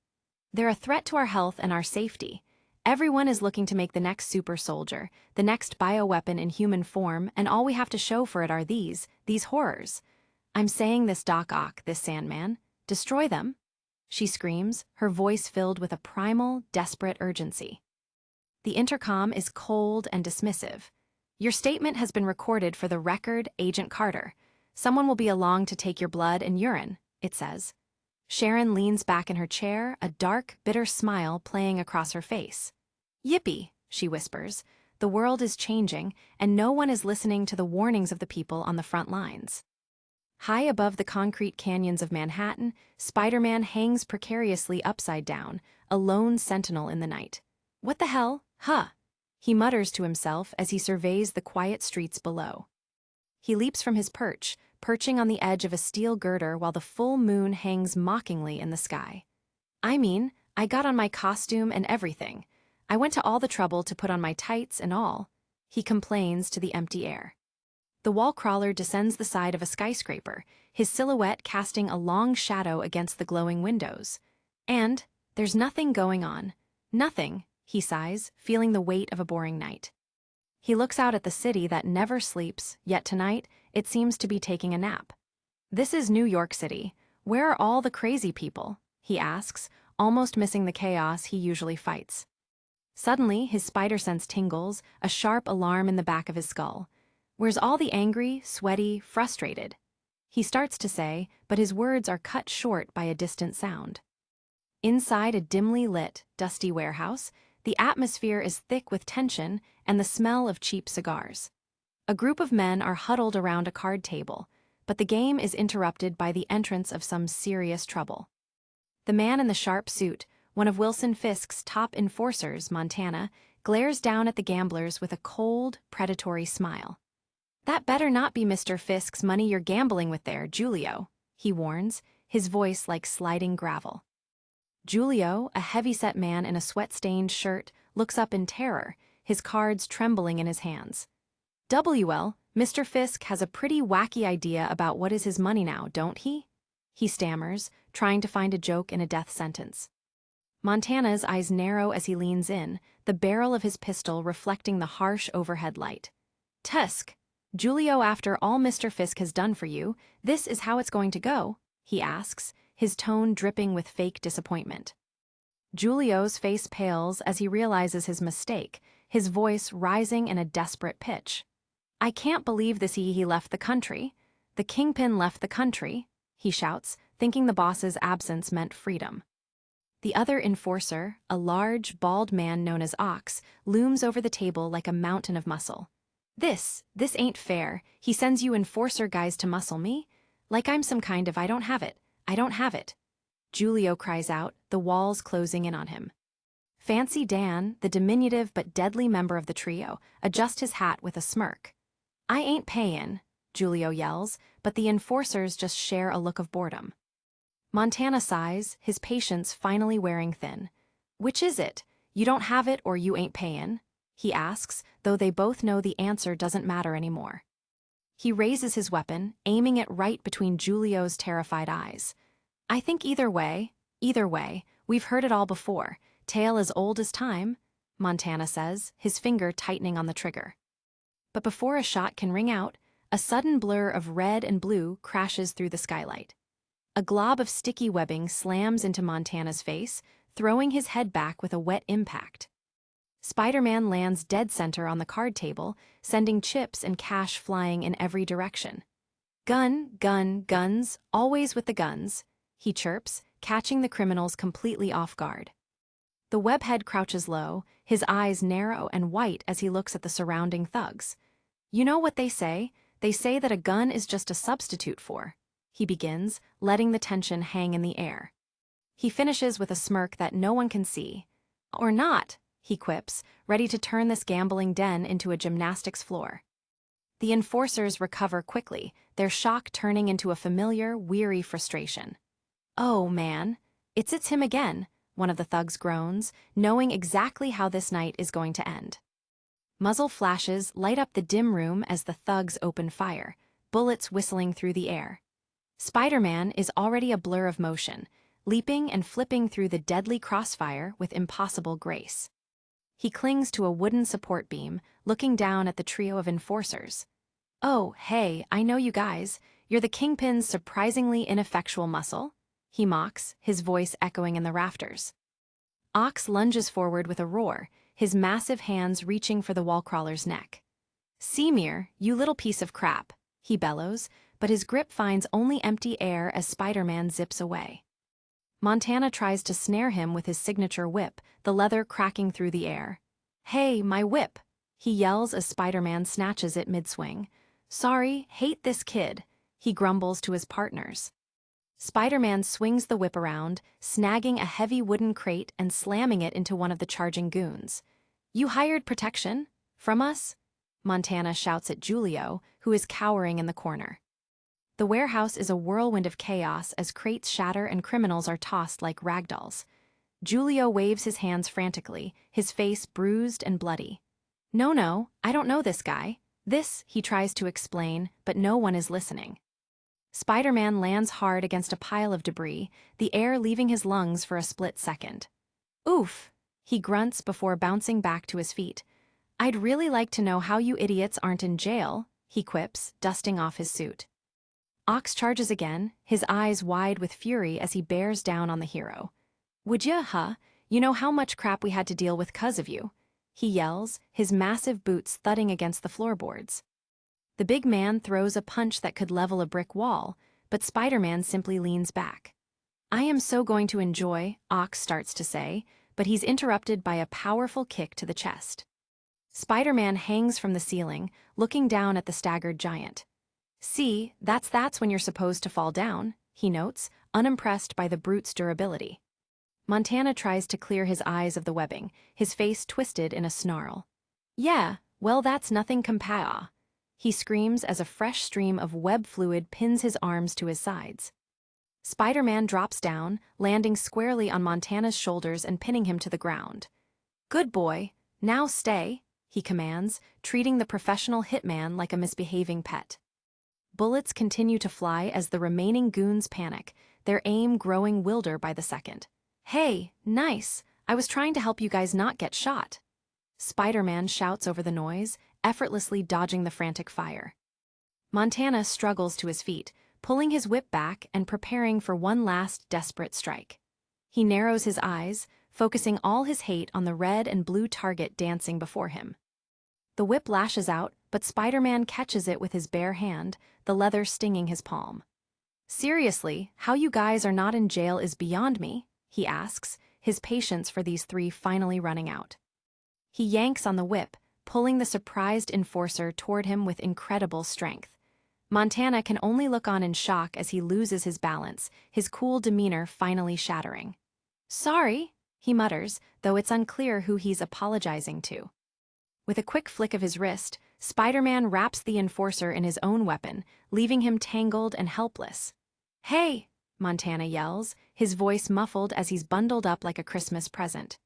They're a threat to our health and our safety. Everyone is looking to make the next super soldier, the next bioweapon in human form, and all we have to show for it are these horrors. I'm saying this, Doc Ock, this Sandman. Destroy them? She screams, her voice filled with a primal, desperate urgency. The intercom is cold and dismissive. Your statement has been recorded for the record, Agent Carter. Someone will be along to take your blood and urine, it says. Sharon leans back in her chair, a dark, bitter smile playing across her face. Yippee, she whispers. The world is changing, and no one is listening to the warnings of the people on the front lines. High above the concrete canyons of Manhattan, Spider-Man hangs precariously upside down, a lone sentinel in the night. What the hell, huh? He mutters to himself as he surveys the quiet streets below. He leaps from his perch, perching on the edge of a steel girder while the full moon hangs mockingly in the sky. I mean, I got on my costume and everything. I went to all the trouble to put on my tights and all, he complains to the empty air. The wall crawler descends the side of a skyscraper, his silhouette casting a long shadow against the glowing windows. And there's nothing going on. Nothing, he sighs, feeling the weight of a boring night. He looks out at the city that never sleeps, yet tonight it seems to be taking a nap. This is New York City. Where are all the crazy people? He asks, almost missing the chaos he usually fights. Suddenly, his spider sense tingles, a sharp alarm in the back of his skull. Where's all the angry, sweaty, frustrated? He starts to say, but his words are cut short by a distant sound. Inside a dimly lit, dusty warehouse, the atmosphere is thick with tension and the smell of cheap cigars. A group of men are huddled around a card table, but the game is interrupted by the entrance of some serious trouble. The man in the sharp suit, one of Wilson Fisk's top enforcers, Montana, glares down at the gamblers with a cold, predatory smile. That better not be Mr. Fisk's money you're gambling with there, Julio, he warns, his voice like sliding gravel. Julio, a heavy-set man in a sweat-stained shirt, looks up in terror, his cards trembling in his hands. Mr. Fisk has a pretty wacky idea about what is his money now, don't he? He stammers, trying to find a joke in a death sentence. Montana's eyes narrow as he leans in, the barrel of his pistol reflecting the harsh overhead light. Tusk, Julio, after all Mr. Fisk has done for you, this is how it's going to go, he asks, his tone dripping with fake disappointment. Julio's face pales as he realizes his mistake, his voice rising in a desperate pitch. I can't believe this. He left the country. The kingpin left the country, he shouts, thinking the boss's absence meant freedom. The other enforcer, a large, bald man known as Ox, looms over the table like a mountain of muscle. This ain't fair. He sends you enforcer guys to muscle me? Like I'm some kind of I don't have it. Julio cries out, the walls closing in on him. Fancy Dan, the diminutive but deadly member of the trio, adjusts his hat with a smirk. "I ain't payin'," Julio yells, but the enforcers just share a look of boredom. Montana sighs, his patience finally wearing thin. "Which is it? You don't have it or you ain't payin'?" he asks, though they both know the answer doesn't matter anymore. He raises his weapon, aiming it right between Julio's terrified eyes. "I think either way, we've heard it all before. Tale as old as time," Montana says, his finger tightening on the trigger. But before a shot can ring out, a sudden blur of red and blue crashes through the skylight. A glob of sticky webbing slams into Montana's face, throwing his head back with a wet impact. Spider-Man lands dead center on the card table, sending chips and cash flying in every direction. Guns, always with the guns," he chirps, catching the criminals completely off guard. The webhead crouches low, his eyes narrow and white as he looks at the surrounding thugs. "You know what they say? They say that a gun is just a substitute for," he begins, letting the tension hang in the air. He finishes with a smirk that no one can see. "Or not," he quips, ready to turn this gambling den into a gymnastics floor. The enforcers recover quickly, their shock turning into a familiar, weary frustration. "Oh, man, it's him again," one of the thugs groans, knowing exactly how this night is going to end. Muzzle flashes light up the dim room as the thugs open fire, bullets whistling through the air. Spider-Man is already a blur of motion, leaping and flipping through the deadly crossfire with impossible grace. He clings to a wooden support beam, looking down at the trio of enforcers. "Oh, hey, I know you guys. You're the Kingpin's surprisingly ineffectual muscle," he mocks, his voice echoing in the rafters. Ox lunges forward with a roar, his massive hands reaching for the wall-crawler's neck. "Semir, you little piece of crap," he bellows, but his grip finds only empty air as Spider-Man zips away. Montana tries to snare him with his signature whip, the leather cracking through the air. "Hey, my whip!" he yells as Spider-Man snatches it mid-swing. "Sorry, hate this kid," he grumbles to his partners. Spider-Man swings the whip around, snagging a heavy wooden crate and slamming it into one of the charging goons. "You hired protection? From us?" Montana shouts at Julio, who is cowering in the corner. The warehouse is a whirlwind of chaos as crates shatter and criminals are tossed like ragdolls. Julio waves his hands frantically, his face bruised and bloody. No, I don't know this guy. This, he tries to explain, but no one is listening. Spider-Man lands hard against a pile of debris, the air leaving his lungs for a split second. "Oof," he grunts before bouncing back to his feet. "I'd really like to know how you idiots aren't in jail," he quips, dusting off his suit. Ox charges again, his eyes wide with fury as he bears down on the hero. "Would ya, huh? You know how much crap we had to deal with 'cause of you," he yells, his massive boots thudding against the floorboards. The big man throws a punch that could level a brick wall, but Spider-Man simply leans back. "I am so going to enjoy," Ox starts to say, but he's interrupted by a powerful kick to the chest. Spider-Man hangs from the ceiling, looking down at the staggered giant. "See, that's when you're supposed to fall down," he notes, unimpressed by the brute's durability. Montana tries to clear his eyes of the webbing, his face twisted in a snarl. "Yeah, well that's nothing compare," he screams as a fresh stream of web fluid pins his arms to his sides. Spider-Man drops down, landing squarely on Montana's shoulders and pinning him to the ground. "Good boy, now stay," he commands, treating the professional hitman like a misbehaving pet. Bullets continue to fly as the remaining goons panic, their aim growing wilder by the second. "Hey, nice, I was trying to help you guys not get shot," Spider-Man shouts over the noise, effortlessly dodging the frantic fire. Montana struggles to his feet, pulling his whip back and preparing for one last desperate strike. He narrows his eyes, focusing all his hate on the red and blue target dancing before him. The whip lashes out, but Spider-Man catches it with his bare hand, the leather stinging his palm. "Seriously, how you guys are not in jail is beyond me," he asks, his patience for these three finally running out. He yanks on the whip, pulling the surprised enforcer toward him with incredible strength. Montana can only look on in shock as he loses his balance, his cool demeanor finally shattering. "Sorry," he mutters, though it's unclear who he's apologizing to. With a quick flick of his wrist, Spider-Man wraps the enforcer in his own weapon, leaving him tangled and helpless. "Hey!" Montana yells, his voice muffled as he's bundled up like a Christmas present.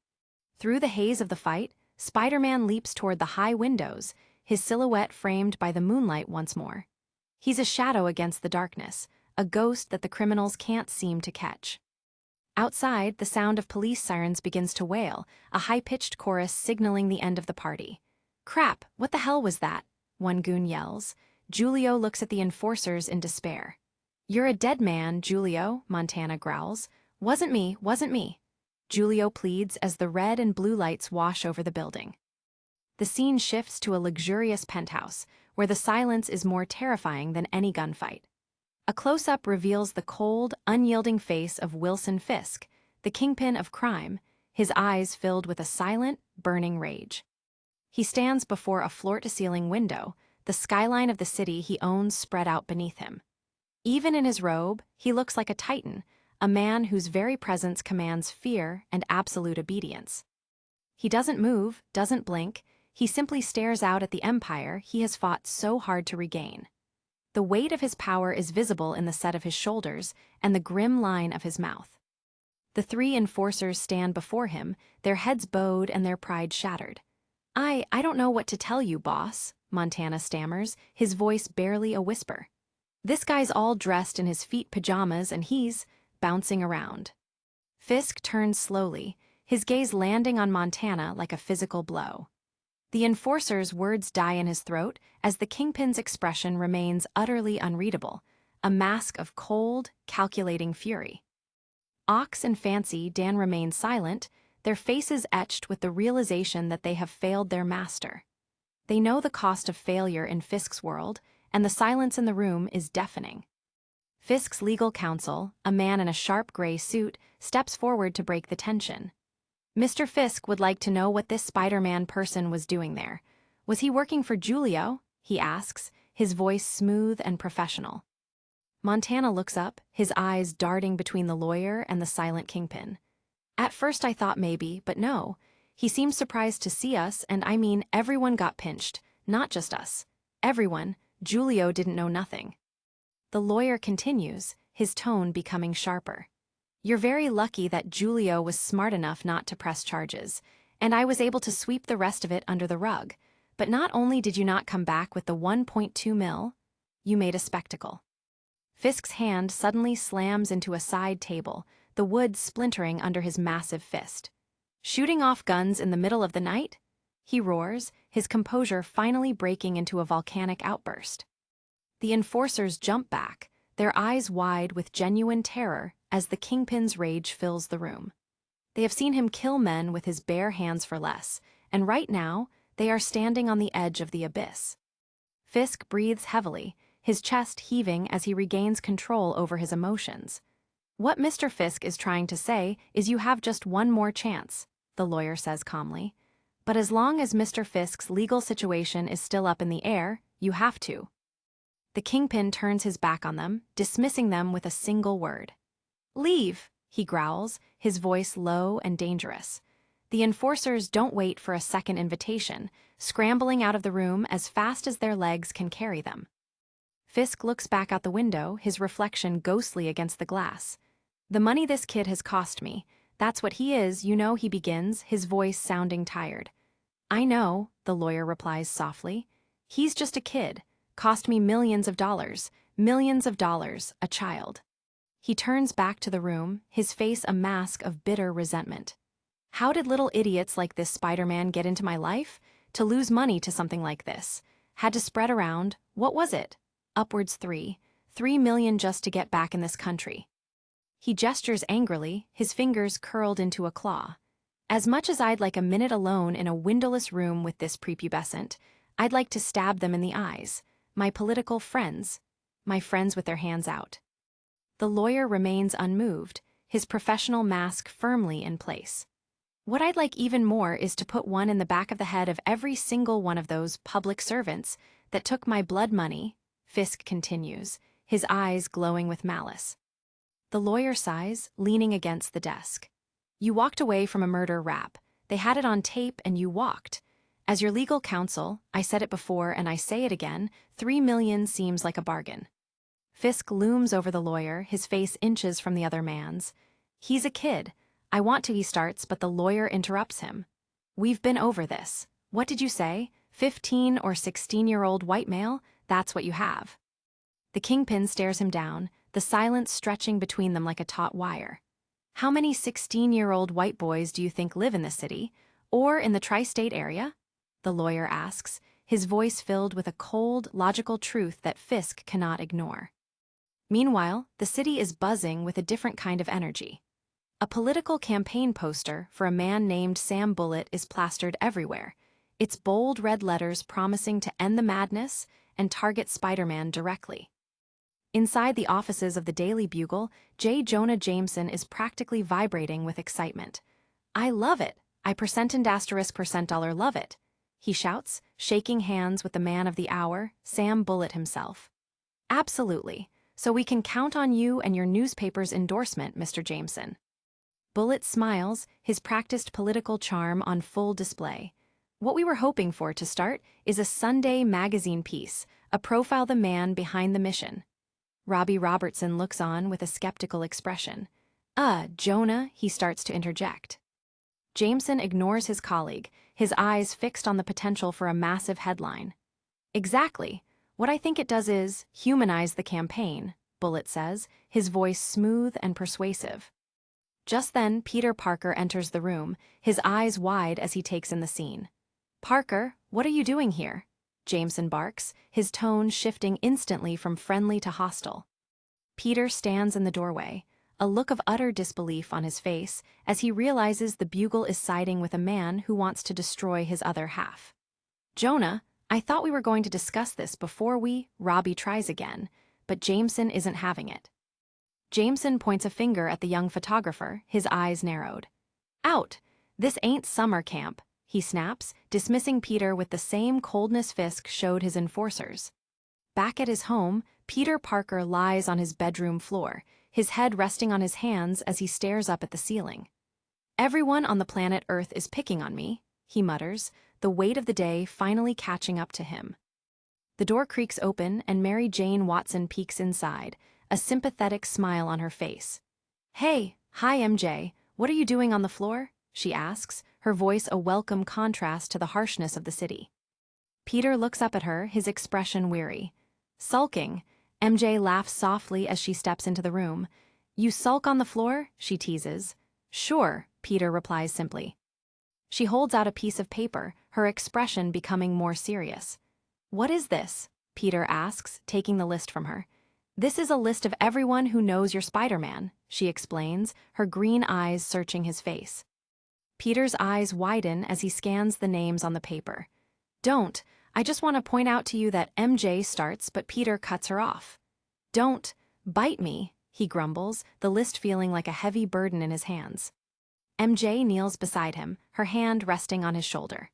Through the haze of the fight, Spider-Man leaps toward the high windows, his silhouette framed by the moonlight once more. He's a shadow against the darkness, a ghost that the criminals can't seem to catch. Outside, the sound of police sirens begins to wail, a high-pitched chorus signaling the end of the party. "Crap, what the hell was that?" one goon yells. Julio looks at the enforcers in despair. "You're a dead man, Julio," Montana growls. Wasn't me." Julio pleads as the red and blue lights wash over the building. The scene shifts to a luxurious penthouse, where the silence is more terrifying than any gunfight. A close-up reveals the cold, unyielding face of Wilson Fisk, the kingpin of crime, his eyes filled with a silent, burning rage. He stands before a floor-to-ceiling window, the skyline of the city he owns spread out beneath him. Even in his robe, he looks like a titan, a man whose very presence commands fear and absolute obedience. He doesn't move, doesn't blink, he simply stares out at the empire he has fought so hard to regain. The weight of his power is visible in the set of his shoulders and the grim line of his mouth. The three enforcers stand before him, their heads bowed and their pride shattered. I don't know what to tell you, boss," Montana stammers, his voice barely a whisper. "This guy's all dressed in his feet pajamas and he's bouncing around." Fisk turns slowly, his gaze landing on Montana like a physical blow. The enforcer's words die in his throat as the kingpin's expression remains utterly unreadable, a mask of cold, calculating fury. Ox and Fancy Dan remain silent, their faces etched with the realization that they have failed their master. They know the cost of failure in Fisk's world, and the silence in the room is deafening. Fisk's legal counsel, a man in a sharp gray suit, steps forward to break the tension. "Mr. Fisk would like to know what this Spider-Man person was doing there. Was he working for Julio?" he asks, his voice smooth and professional. Montana looks up, his eyes darting between the lawyer and the silent kingpin. "At first I thought maybe, but no. He seemed surprised to see us, and I mean everyone got pinched, not just us. Everyone. Julio didn't know nothing." The lawyer continues, his tone becoming sharper. "You're very lucky that Julio was smart enough not to press charges, and I was able to sweep the rest of it under the rug. But not only did you not come back with the 1.2 mil, you made a spectacle." Fisk's hand suddenly slams into a side table, the wood splintering under his massive fist. "Shooting off guns in the middle of the night?" he roars, his composure finally breaking into a volcanic outburst. The enforcers jump back, their eyes wide with genuine terror as the kingpin's rage fills the room. They have seen him kill men with his bare hands for less, and right now, they are standing on the edge of the abyss. Fisk breathes heavily, his chest heaving as he regains control over his emotions. "What Mr. Fisk is trying to say is you have just one more chance," the lawyer says calmly. "But as long as Mr. Fisk's legal situation is still up in the air, you have to." The kingpin turns his back on them, dismissing them with a single word. "Leave," he growls, his voice low and dangerous. The enforcers don't wait for a second invitation, scrambling out of the room as fast as their legs can carry them. Fisk looks back out the window, his reflection ghostly against the glass. "The money this kid has cost me, that's what he is, you know," he begins, his voice sounding tired. "I know," the lawyer replies softly. "He's just a kid. Cost me millions of dollars, a child." He turns back to the room, his face a mask of bitter resentment. How did little idiots like this Spider-Man get into my life? To lose money to something like this. Had to spread around, what was it? Upwards 3 million just to get back in this country. He gestures angrily, his fingers curled into a claw. "As much as I'd like a minute alone in a windowless room with this prepubescent, I'd like to stab them in the eyes. My political friends. My friends with their hands out." The lawyer remains unmoved, his professional mask firmly in place. "What I'd like even more is to put one in the back of the head of every single one of those public servants that took my blood money," Fisk continues, his eyes glowing with malice. The lawyer sighs, leaning against the desk. You walked away from a murder rap. They had it on tape and you walked. As your legal counsel, I said it before and I say it again, 3 million seems like a bargain. Fisk looms over the lawyer, his face inches from the other man's. He's a kid. I want to, he starts, but the lawyer interrupts him. We've been over this. What did you say? 15 or 16-year-old white male? That's what you have. The kingpin stares him down, the silence stretching between them like a taut wire. How many 16-year-old white boys do you think live in this city? Or in the tri-state area? The lawyer asks, his voice filled with a cold, logical truth that Fisk cannot ignore. Meanwhile, the city is buzzing with a different kind of energy. A political campaign poster for a man named Sam Bullitt is plastered everywhere, its bold red letters promising to end the madness and target Spider-Man directly. Inside the offices of the Daily Bugle, J. Jonah Jameson is practically vibrating with excitement. I love it. I %$ love it. He shouts, shaking hands with the man of the hour, Sam Bullitt himself. Absolutely. So we can count on you and your newspaper's endorsement, Mr. Jameson. Bullitt smiles, his practiced political charm on full display. What we were hoping for to start is a Sunday magazine piece, a profile the man behind the mission. Robbie Robertson looks on with a skeptical expression. Jonah, he starts to interject. Jameson ignores his colleague, his eyes fixed on the potential for a massive headline. Exactly. What I think it does is humanize the campaign, Bullitt says, his voice smooth and persuasive. Just then, Peter Parker enters the room, his eyes wide as he takes in the scene. Parker, what are you doing here? Jameson barks, his tone shifting instantly from friendly to hostile. Peter stands in the doorway, a look of utter disbelief on his face as he realizes the Bugle is siding with a man who wants to destroy his other half. Jonah, I thought we were going to discuss this before Robbie tries again, but Jameson isn't having it. Jameson points a finger at the young photographer, his eyes narrowed. Out! This ain't summer camp, he snaps, dismissing Peter with the same coldness Fisk showed his enforcers. Back at his home, Peter Parker lies on his bedroom floor, his head resting on his hands as he stares up at the ceiling. Everyone on the planet Earth is picking on me, he mutters, the weight of the day finally catching up to him. The door creaks open and Mary Jane Watson peeks inside, a sympathetic smile on her face. Hey, hi MJ, what are you doing on the floor? She asks, her voice a welcome contrast to the harshness of the city. Peter looks up at her, his expression weary. Sulking. MJ laughs softly as she steps into the room. You sulk on the floor? She teases. Sure, Peter replies simply. She holds out a piece of paper, her expression becoming more serious. What is this? Peter asks, taking the list from her. This is a list of everyone who knows you're Spider-Man, she explains, her green eyes searching his face. Peter's eyes widen as he scans the names on the paper. Don't, I just want to point out to you that MJ starts, but Peter cuts her off. Don't bite me, he grumbles, the list feeling like a heavy burden in his hands. MJ kneels beside him, her hand resting on his shoulder.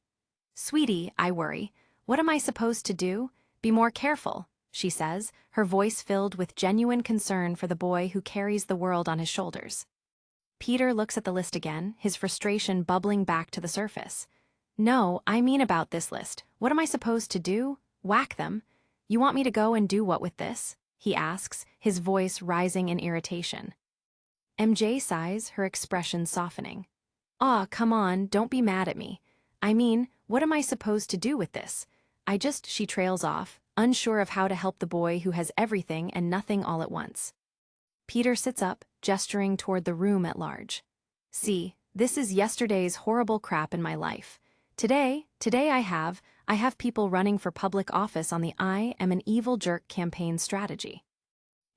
Sweetie, I worry. What am I supposed to do? Be more careful, she says, her voice filled with genuine concern for the boy who carries the world on his shoulders. Peter looks at the list again, his frustration bubbling back to the surface. No, I mean about this list. What am I supposed to do? Whack them? You want me to go and do what with this? He asks, his voice rising in irritation. MJ sighs, her expression softening. Aw, come on, don't be mad at me. I mean, what am I supposed to do with this? She trails off, unsure of how to help the boy who has everything and nothing all at once. Peter sits up, gesturing toward the room at large. See, this is yesterday's horrible crap in my life. Today I have people running for public office on the I am an evil jerk campaign strategy.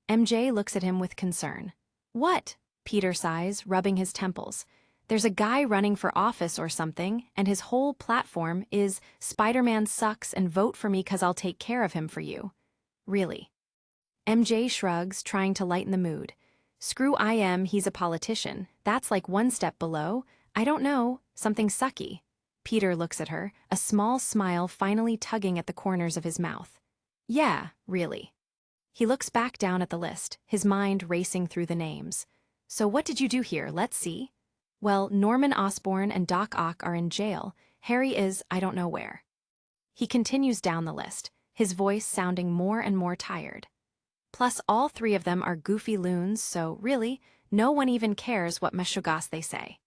MJ looks at him with concern. What? Peter sighs, rubbing his temples. There's a guy running for office or something, and his whole platform is Spider-Man sucks and vote for me 'cause I'll take care of him for you. Really? MJ shrugs, trying to lighten the mood. Screw he's a politician. That's like one step below. I don't know, something sucky. Peter looks at her, a small smile finally tugging at the corners of his mouth. Yeah, really. He looks back down at the list, his mind racing through the names. So what did you do here? Let's see. Well, Norman Osborn and Doc Ock are in jail. Harry is, I don't know where. He continues down the list, his voice sounding more and more tired. Plus, all three of them are goofy loons, so really, no one even cares what Meshuggah they say.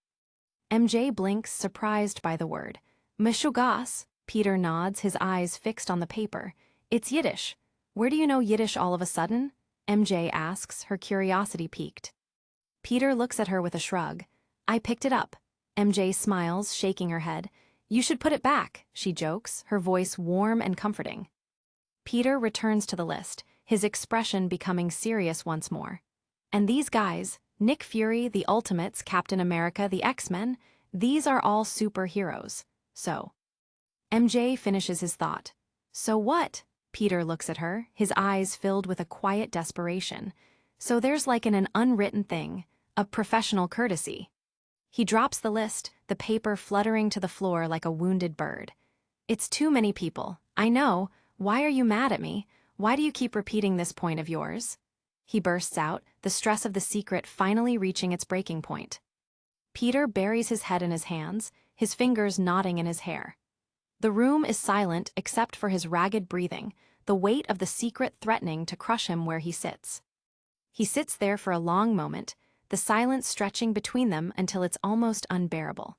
MJ blinks, surprised by the word. Meshuggah? Peter nods, his eyes fixed on the paper. It's Yiddish. Where do you know Yiddish all of a sudden? MJ asks, her curiosity piqued. Peter looks at her with a shrug. I picked it up. MJ smiles, shaking her head. You should put it back, she jokes, her voice warm and comforting. Peter returns to the list, his expression becoming serious once more. And these guys, Nick Fury, the Ultimates, Captain America, the X-Men, these are all superheroes. So. MJ finishes his thought. So what? Peter looks at her, his eyes filled with a quiet desperation. So there's like an unwritten thing, a professional courtesy. He drops the list, the paper fluttering to the floor like a wounded bird. It's too many people, I know. Why are you mad at me? Why do you keep repeating this point of yours? He bursts out, the stress of the secret finally reaching its breaking point. Peter buries his head in his hands, his fingers knotting in his hair. The room is silent except for his ragged breathing, the weight of the secret threatening to crush him where he sits. He sits there for a long moment, the silence stretching between them until it's almost unbearable.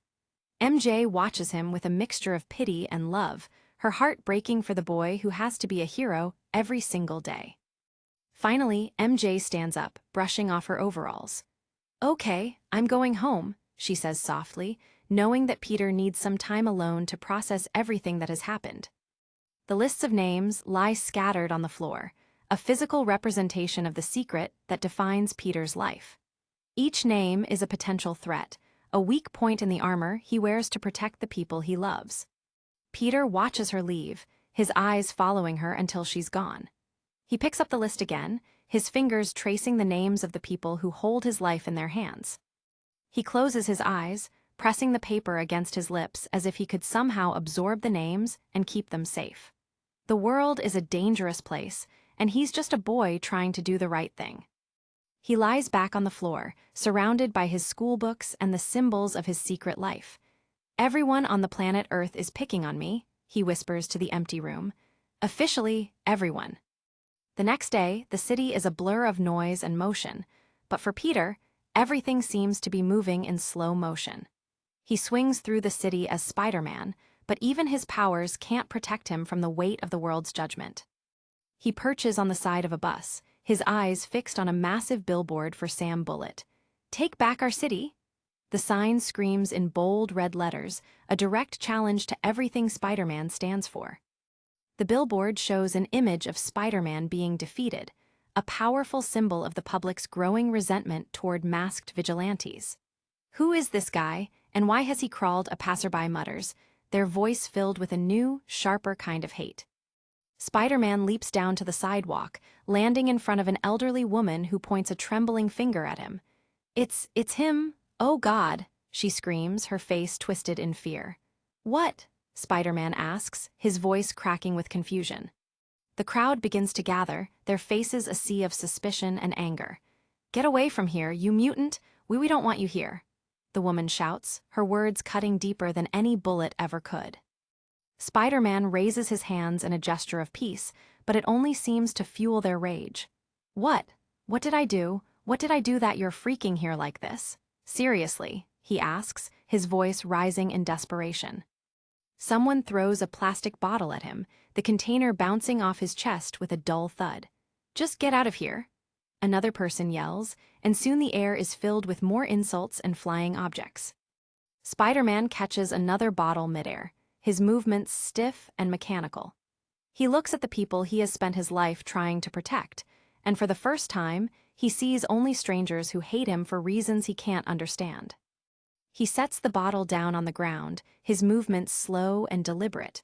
MJ watches him with a mixture of pity and love, her heart breaking for the boy who has to be a hero every single day. Finally, MJ stands up, brushing off her overalls. Okay, I'm going home, she says softly, knowing that Peter needs some time alone to process everything that has happened. The lists of names lie scattered on the floor, a physical representation of the secret that defines Peter's life. Each name is a potential threat, a weak point in the armor he wears to protect the people he loves. Peter watches her leave, his eyes following her until she's gone. He picks up the list again, his fingers tracing the names of the people who hold his life in their hands. He closes his eyes, pressing the paper against his lips as if he could somehow absorb the names and keep them safe. The world is a dangerous place, and he's just a boy trying to do the right thing. He lies back on the floor, surrounded by his school books and the symbols of his secret life. Everyone on the planet Earth is picking on me, he whispers to the empty room. Officially, everyone. The next day, the city is a blur of noise and motion, but for Peter, everything seems to be moving in slow motion. He swings through the city as Spider-Man, but even his powers can't protect him from the weight of the world's judgment. He perches on the side of a bus, his eyes fixed on a massive billboard for Sam Bullitt. Take back our city! The sign screams in bold red letters, a direct challenge to everything Spider-Man stands for. The billboard shows an image of Spider-Man being defeated, a powerful symbol of the public's growing resentment toward masked vigilantes. Who is this guy, and why has he crawled? A passerby mutters, their voice filled with a new, sharper kind of hate. Spider-Man leaps down to the sidewalk, landing in front of an elderly woman who points a trembling finger at him. It's him! Oh God! She screams, her face twisted in fear. What? Spider-Man asks, his voice cracking with confusion. The crowd begins to gather, their faces a sea of suspicion and anger. Get away from here, you mutant! We don't want you here. The woman shouts, her words cutting deeper than any bullet ever could. Spider-Man raises his hands in a gesture of peace, but it only seems to fuel their rage. What? What did I do? What did I do that you're freaking here like this? Seriously, he asks, his voice rising in desperation. Someone throws a plastic bottle at him, the container bouncing off his chest with a dull thud. Just get out of here. Another person yells, and soon the air is filled with more insults and flying objects. Spider-Man catches another bottle midair, his movements stiff and mechanical. He looks at the people he has spent his life trying to protect, and for the first time, he sees only strangers who hate him for reasons he can't understand. He sets the bottle down on the ground, his movements slow and deliberate.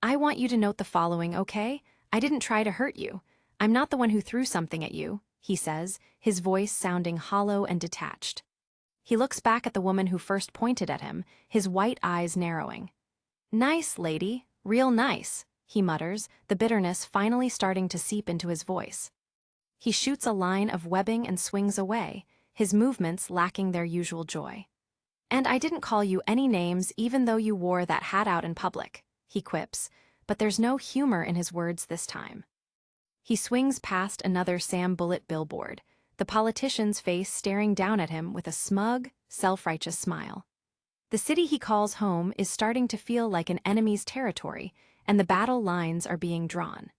I want you to note the following, okay? I didn't try to hurt you. I'm not the one who threw something at you, he says, his voice sounding hollow and detached. He looks back at the woman who first pointed at him, his white eyes narrowing. Nice, lady, real nice, he mutters, the bitterness finally starting to seep into his voice. He shoots a line of webbing and swings away, his movements lacking their usual joy. "And I didn't call you any names even though you wore that hat out in public," he quips, but there's no humor in his words this time. He swings past another Sam Bullitt billboard, the politician's face staring down at him with a smug, self-righteous smile. The city he calls home is starting to feel like an enemy's territory, and the battle lines are being drawn.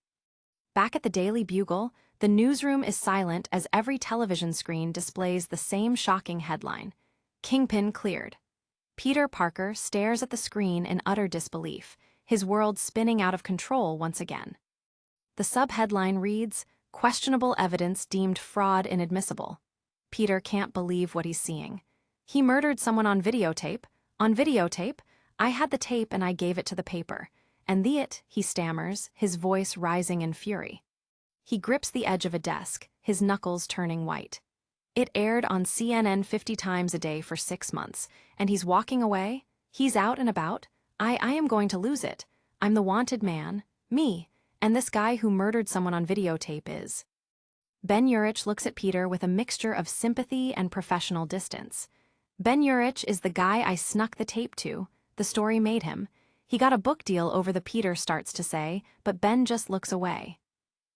Back at the Daily Bugle, the newsroom is silent as every television screen displays the same shocking headline: "Kingpin Cleared." Peter Parker stares at the screen in utter disbelief, his world spinning out of control once again. The subheadline reads, "Questionable evidence deemed fraud inadmissible." Peter can't believe what he's seeing. He murdered someone on videotape. On videotape? I had the tape and I gave it to the paper. And he stammers, his voice rising in fury. He grips the edge of a desk, his knuckles turning white. It aired on CNN 50 times a day for 6 months, and he's walking away? He's out and about? I am going to lose it. I'm the wanted man. Me. And this guy who murdered someone on videotape is. Ben Urich looks at Peter with a mixture of sympathy and professional distance. Ben Urich is the guy I snuck the tape to. The story made him. He got a book deal over the Peter starts to say, but Ben just looks away.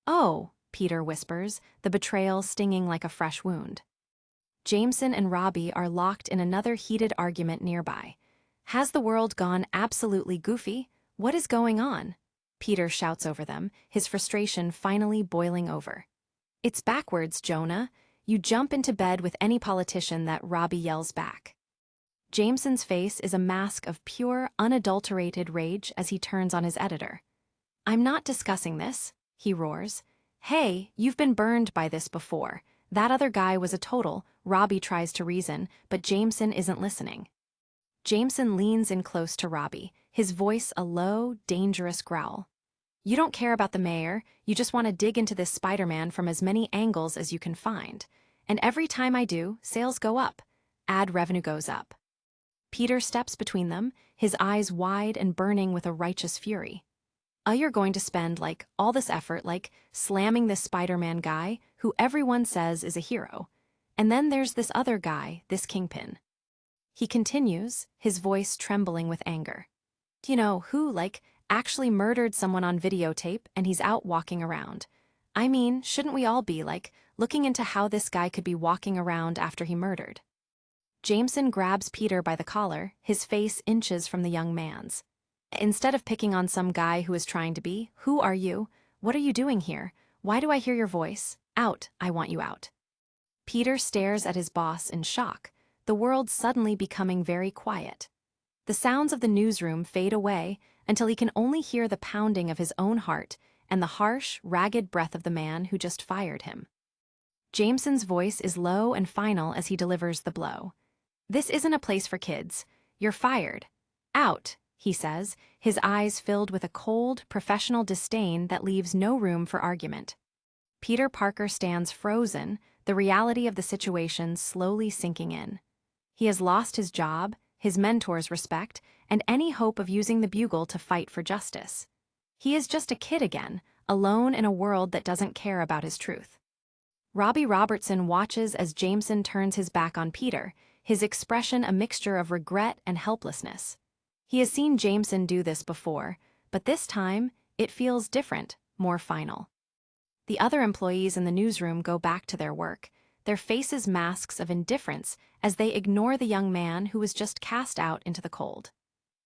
"Oh," Peter whispers, the betrayal stinging like a fresh wound. Jameson and Robbie are locked in another heated argument nearby. Has the world gone absolutely goofy? What is going on? Peter shouts over them, his frustration finally boiling over. "It's backwards, Jonah. You jump into bed with any politician," that Robbie yells back. Jameson's face is a mask of pure, unadulterated rage as he turns on his editor. "I'm not discussing this," he roars. "Hey, you've been burned by this before. That other guy was a total," Robbie tries to reason, but Jameson isn't listening. Jameson leans in close to Robbie, his voice a low, dangerous growl. "You don't care about the mayor, you just want to dig into this Spider-Man from as many angles as you can find. And every time I do, sales go up. Ad revenue goes up." Peter steps between them, his eyes wide and burning with a righteous fury. You're going to spend, all this effort, slamming this Spider-Man guy, who everyone says is a hero. And then there's this other guy, this Kingpin." He continues, his voice trembling with anger. "You know, who, actually murdered someone on videotape and he's out walking around. I mean, shouldn't we all be, looking into how this guy could be walking around after he murdered?" Jameson grabs Peter by the collar, his face inches from the young man's. "Instead of picking on some guy who is trying to be, who are you? What are you doing here? Why do I hear your voice? Out, I want you out." Peter stares at his boss in shock, the world suddenly becoming very quiet. The sounds of the newsroom fade away until he can only hear the pounding of his own heart and the harsh, ragged breath of the man who just fired him. Jameson's voice is low and final as he delivers the blow. "This isn't a place for kids. You're fired. Out," he says, his eyes filled with a cold, professional disdain that leaves no room for argument. Peter Parker stands frozen, the reality of the situation slowly sinking in. He has lost his job, his mentor's respect, and any hope of using the Bugle to fight for justice. He is just a kid again, alone in a world that doesn't care about his truth. Robbie Robertson watches as Jameson turns his back on Peter, his expression a mixture of regret and helplessness. He has seen Jameson do this before, but this time, it feels different, more final. The other employees in the newsroom go back to their work, their faces masks of indifference as they ignore the young man who was just cast out into the cold.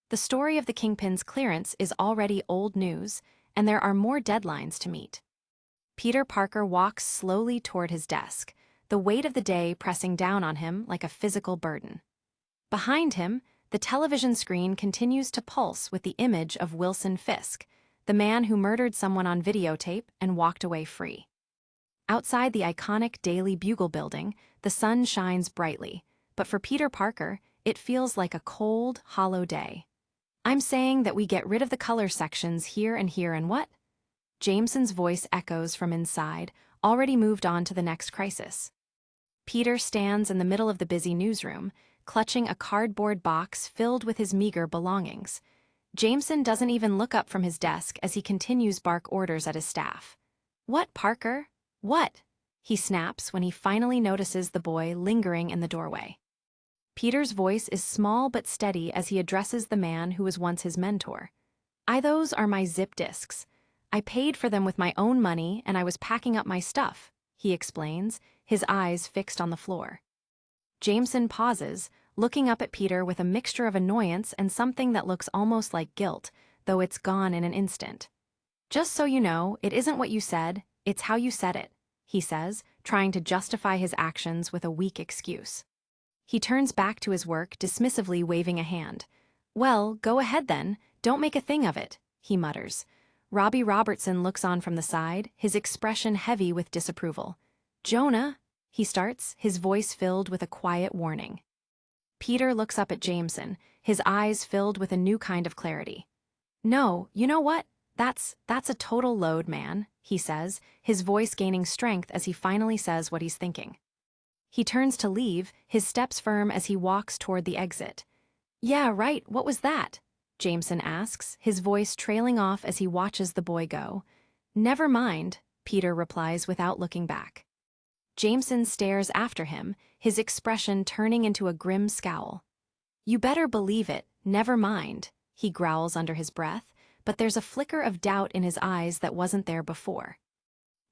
The story of the Kingpin's clearance is already old news, and there are more deadlines to meet. Peter Parker walks slowly toward his desk, the weight of the day pressing down on him like a physical burden. Behind him, the television screen continues to pulse with the image of Wilson Fisk, the man who murdered someone on videotape and walked away free. Outside the iconic Daily Bugle building, the sun shines brightly, but for Peter Parker, it feels like a cold, hollow day. "I'm saying that we get rid of the color sections here and what?" Jameson's voice echoes from inside, already moved on to the next crisis. Peter stands in the middle of the busy newsroom, clutching a cardboard box filled with his meager belongings. Jameson doesn't even look up from his desk as he continues bark orders at his staff. "What, Parker? What?" he snaps when he finally notices the boy lingering in the doorway. Peter's voice is small but steady as he addresses the man who was once his mentor. Those are my zip disks. I paid for them with my own money and I was packing up my stuff, he explains, his eyes fixed on the floor. Jameson pauses, looking up at Peter with a mixture of annoyance and something that looks almost like guilt, though it's gone in an instant. Just so you know, it isn't what you said, it's how you said it, he says, trying to justify his actions with a weak excuse. He turns back to his work, dismissively waving a hand. Well, go ahead then, don't make a thing of it, he mutters. Robbie Robertson looks on from the side, his expression heavy with disapproval. Jonah, he starts, his voice filled with a quiet warning. Peter looks up at Jameson, his eyes filled with a new kind of clarity. No, you know what? That's a total load, man, he says, his voice gaining strength as he finally says what he's thinking. He turns to leave, his steps firm as he walks toward the exit. Yeah, right, what was that? Jameson asks, his voice trailing off as he watches the boy go. Never mind, Peter replies without looking back. Jameson stares after him, his expression turning into a grim scowl. You better believe it, never mind, he growls under his breath, but there's a flicker of doubt in his eyes that wasn't there before.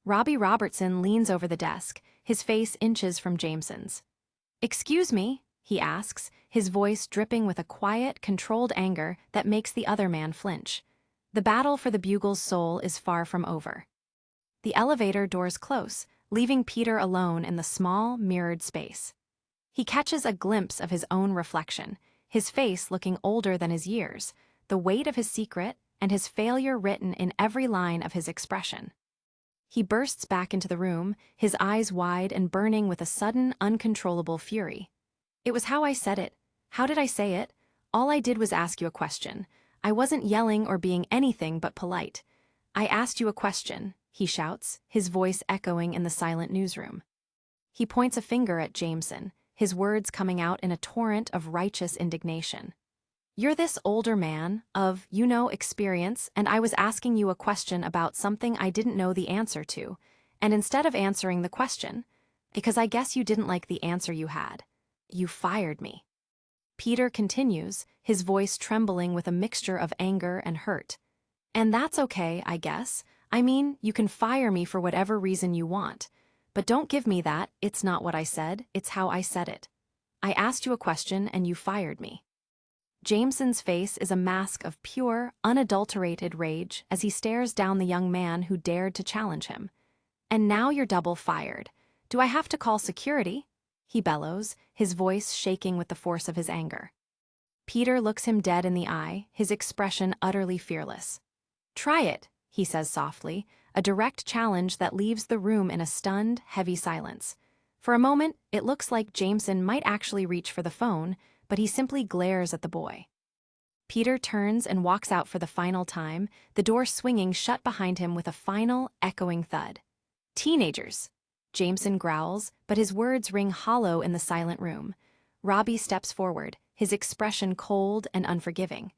Robbie Robertson leans over the desk, his face inches from Jameson's. Excuse me, he asks, his voice dripping with a quiet, controlled anger that makes the other man flinch. The battle for the Bugle's soul is far from over. The elevator doors close, leaving Peter alone in the small, mirrored space. He catches a glimpse of his own reflection, his face looking older than his years, the weight of his secret, and his failure written in every line of his expression. He bursts back into the room, his eyes wide and burning with a sudden, uncontrollable fury. It was how I said it. How did I say it? All I did was ask you a question. I wasn't yelling or being anything but polite. I asked you a question, he shouts, his voice echoing in the silent newsroom. He points a finger at Jameson, his words coming out in a torrent of righteous indignation. You're this older man, of, experience, and I was asking you a question about something I didn't know the answer to, and instead of answering the question, because I guess you didn't like the answer you had, you fired me. Peter continues, his voice trembling with a mixture of anger and hurt. And that's okay, I guess. I mean, you can fire me for whatever reason you want. But don't give me that, it's not what I said, it's how I said it. I asked you a question and you fired me. Jameson's face is a mask of pure, unadulterated rage as he stares down the young man who dared to challenge him. And now you're double fired. Do I have to call security? He bellows, his voice shaking with the force of his anger. Peter looks him dead in the eye, his expression utterly fearless. Try it, he says softly, a direct challenge that leaves the room in a stunned, heavy silence. For a moment, it looks like Jameson might actually reach for the phone, but he simply glares at the boy. Peter turns and walks out for the final time, the door swinging shut behind him with a final, echoing thud. Teenagers, Jameson growls, but his words ring hollow in the silent room. Robbie steps forward, his expression cold and unforgiving.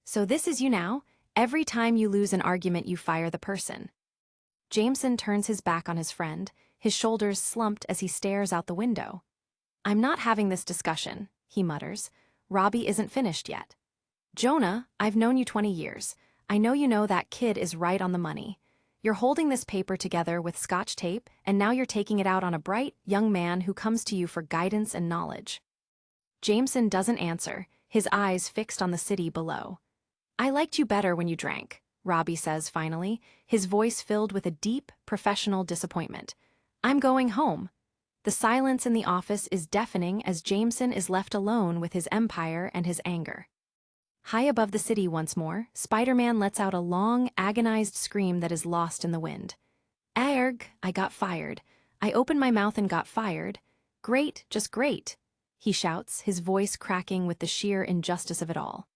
So this is you now? Every time you lose an argument you fire the person. Jameson turns his back on his friend, his shoulders slumped as he stares out the window. I'm not having this discussion, he mutters. Robbie isn't finished yet. Jonah, I've known you 20 years. I know you know that kid is right on the money. You're holding this paper together with scotch tape, and now you're taking it out on a bright, young man who comes to you for guidance and knowledge. Jameson doesn't answer, his eyes fixed on the city below. I liked you better when you drank, Robbie says finally, his voice filled with a deep, professional disappointment. I'm going home. The silence in the office is deafening as Jameson is left alone with his empire and his anger. High above the city once more, Spiderman lets out a long, agonized scream that is lost in the wind. Erg, I got fired. I opened my mouth and got fired. Great, just great, he shouts, his voice cracking with the sheer injustice of it all.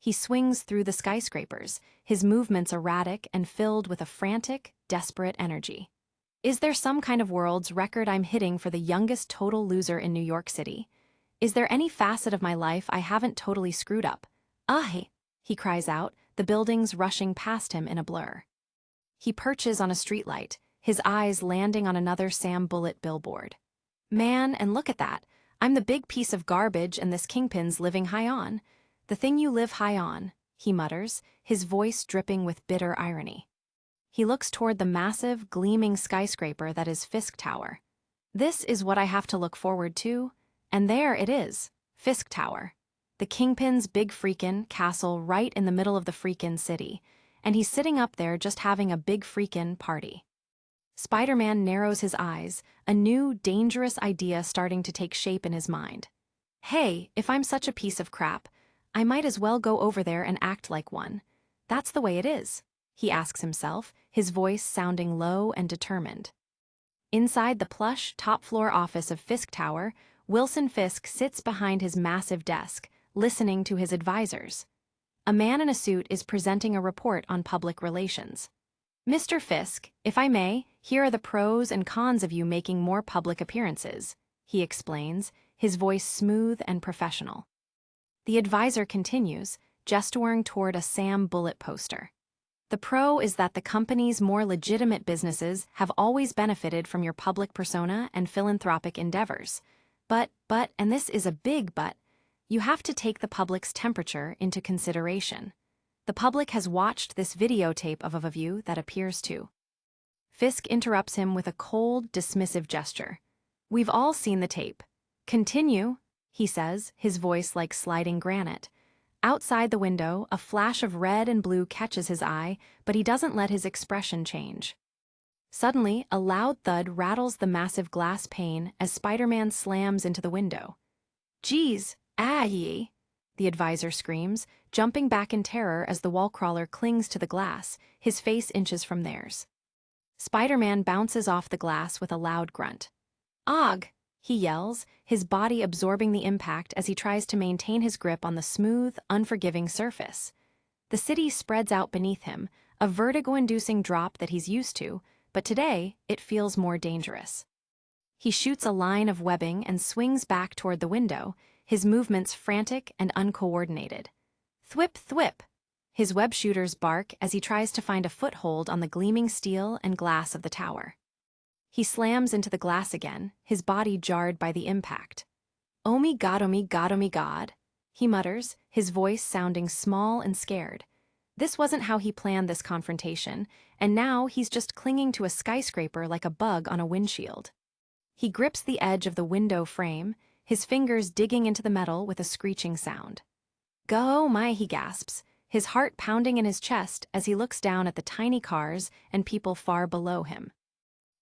He swings through the skyscrapers, his movements erratic and filled with a frantic, desperate energy. Is there some kind of world's record I'm hitting for the youngest total loser in New York City? Is there any facet of my life I haven't totally screwed up? He cries out, the buildings rushing past him in a blur. He perches on a streetlight, his eyes landing on another Sam Bullitt billboard. Man, and look at that. I'm the big piece of garbage and this kingpin's living high on. The thing you live high on, he mutters, his voice dripping with bitter irony. He looks toward the massive, gleaming skyscraper that is Fisk Tower. This is what I have to look forward to, and there it is, Fisk Tower. The kingpin's big freakin' castle right in the middle of the freakin' city, and he's sitting up there just having a big freakin' party. Spider-Man narrows his eyes, a new, dangerous idea starting to take shape in his mind. Hey, if I'm such a piece of crap, I might as well go over there and act like one. That's the way it is, he asks himself, his voice sounding low and determined. Inside the plush, top-floor office of Fisk Tower, Wilson Fisk sits behind his massive desk, listening to his advisors. A man in a suit is presenting a report on public relations. Mr. Fisk, if I may, here are the pros and cons of you making more public appearances, he explains, his voice smooth and professional. The advisor continues, gesturing toward a Sam Bullitt poster. The pro is that the company's more legitimate businesses have always benefited from your public persona and philanthropic endeavors. But, and this is a big but, you have to take the public's temperature into consideration. The public has watched this videotape of you that appears to. Fisk interrupts him with a cold, dismissive gesture. We've all seen the tape. Continue, he says, his voice like sliding granite. Outside the window, a flash of red and blue catches his eye, but he doesn't let his expression change. Suddenly, a loud thud rattles the massive glass pane as Spider-Man slams into the window. Geez, ye! The advisor screams, jumping back in terror as the wall crawler clings to the glass, his face inches from theirs. Spider-Man bounces off the glass with a loud grunt. Og! He yells, his body absorbing the impact as he tries to maintain his grip on the smooth, unforgiving surface. The city spreads out beneath him, a vertigo-inducing drop that he's used to, but today it feels more dangerous. He shoots a line of webbing and swings back toward the window, his movements frantic and uncoordinated. Thwip, thwip! His web shooters bark as he tries to find a foothold on the gleaming steel and glass of the tower. He slams into the glass again, his body jarred by the impact. Oh me god, oh me god, oh me god, he mutters, his voice sounding small and scared. This wasn't how he planned this confrontation, and now he's just clinging to a skyscraper like a bug on a windshield. He grips the edge of the window frame, his fingers digging into the metal with a screeching sound. Go my, he gasps, his heart pounding in his chest as he looks down at the tiny cars and people far below him.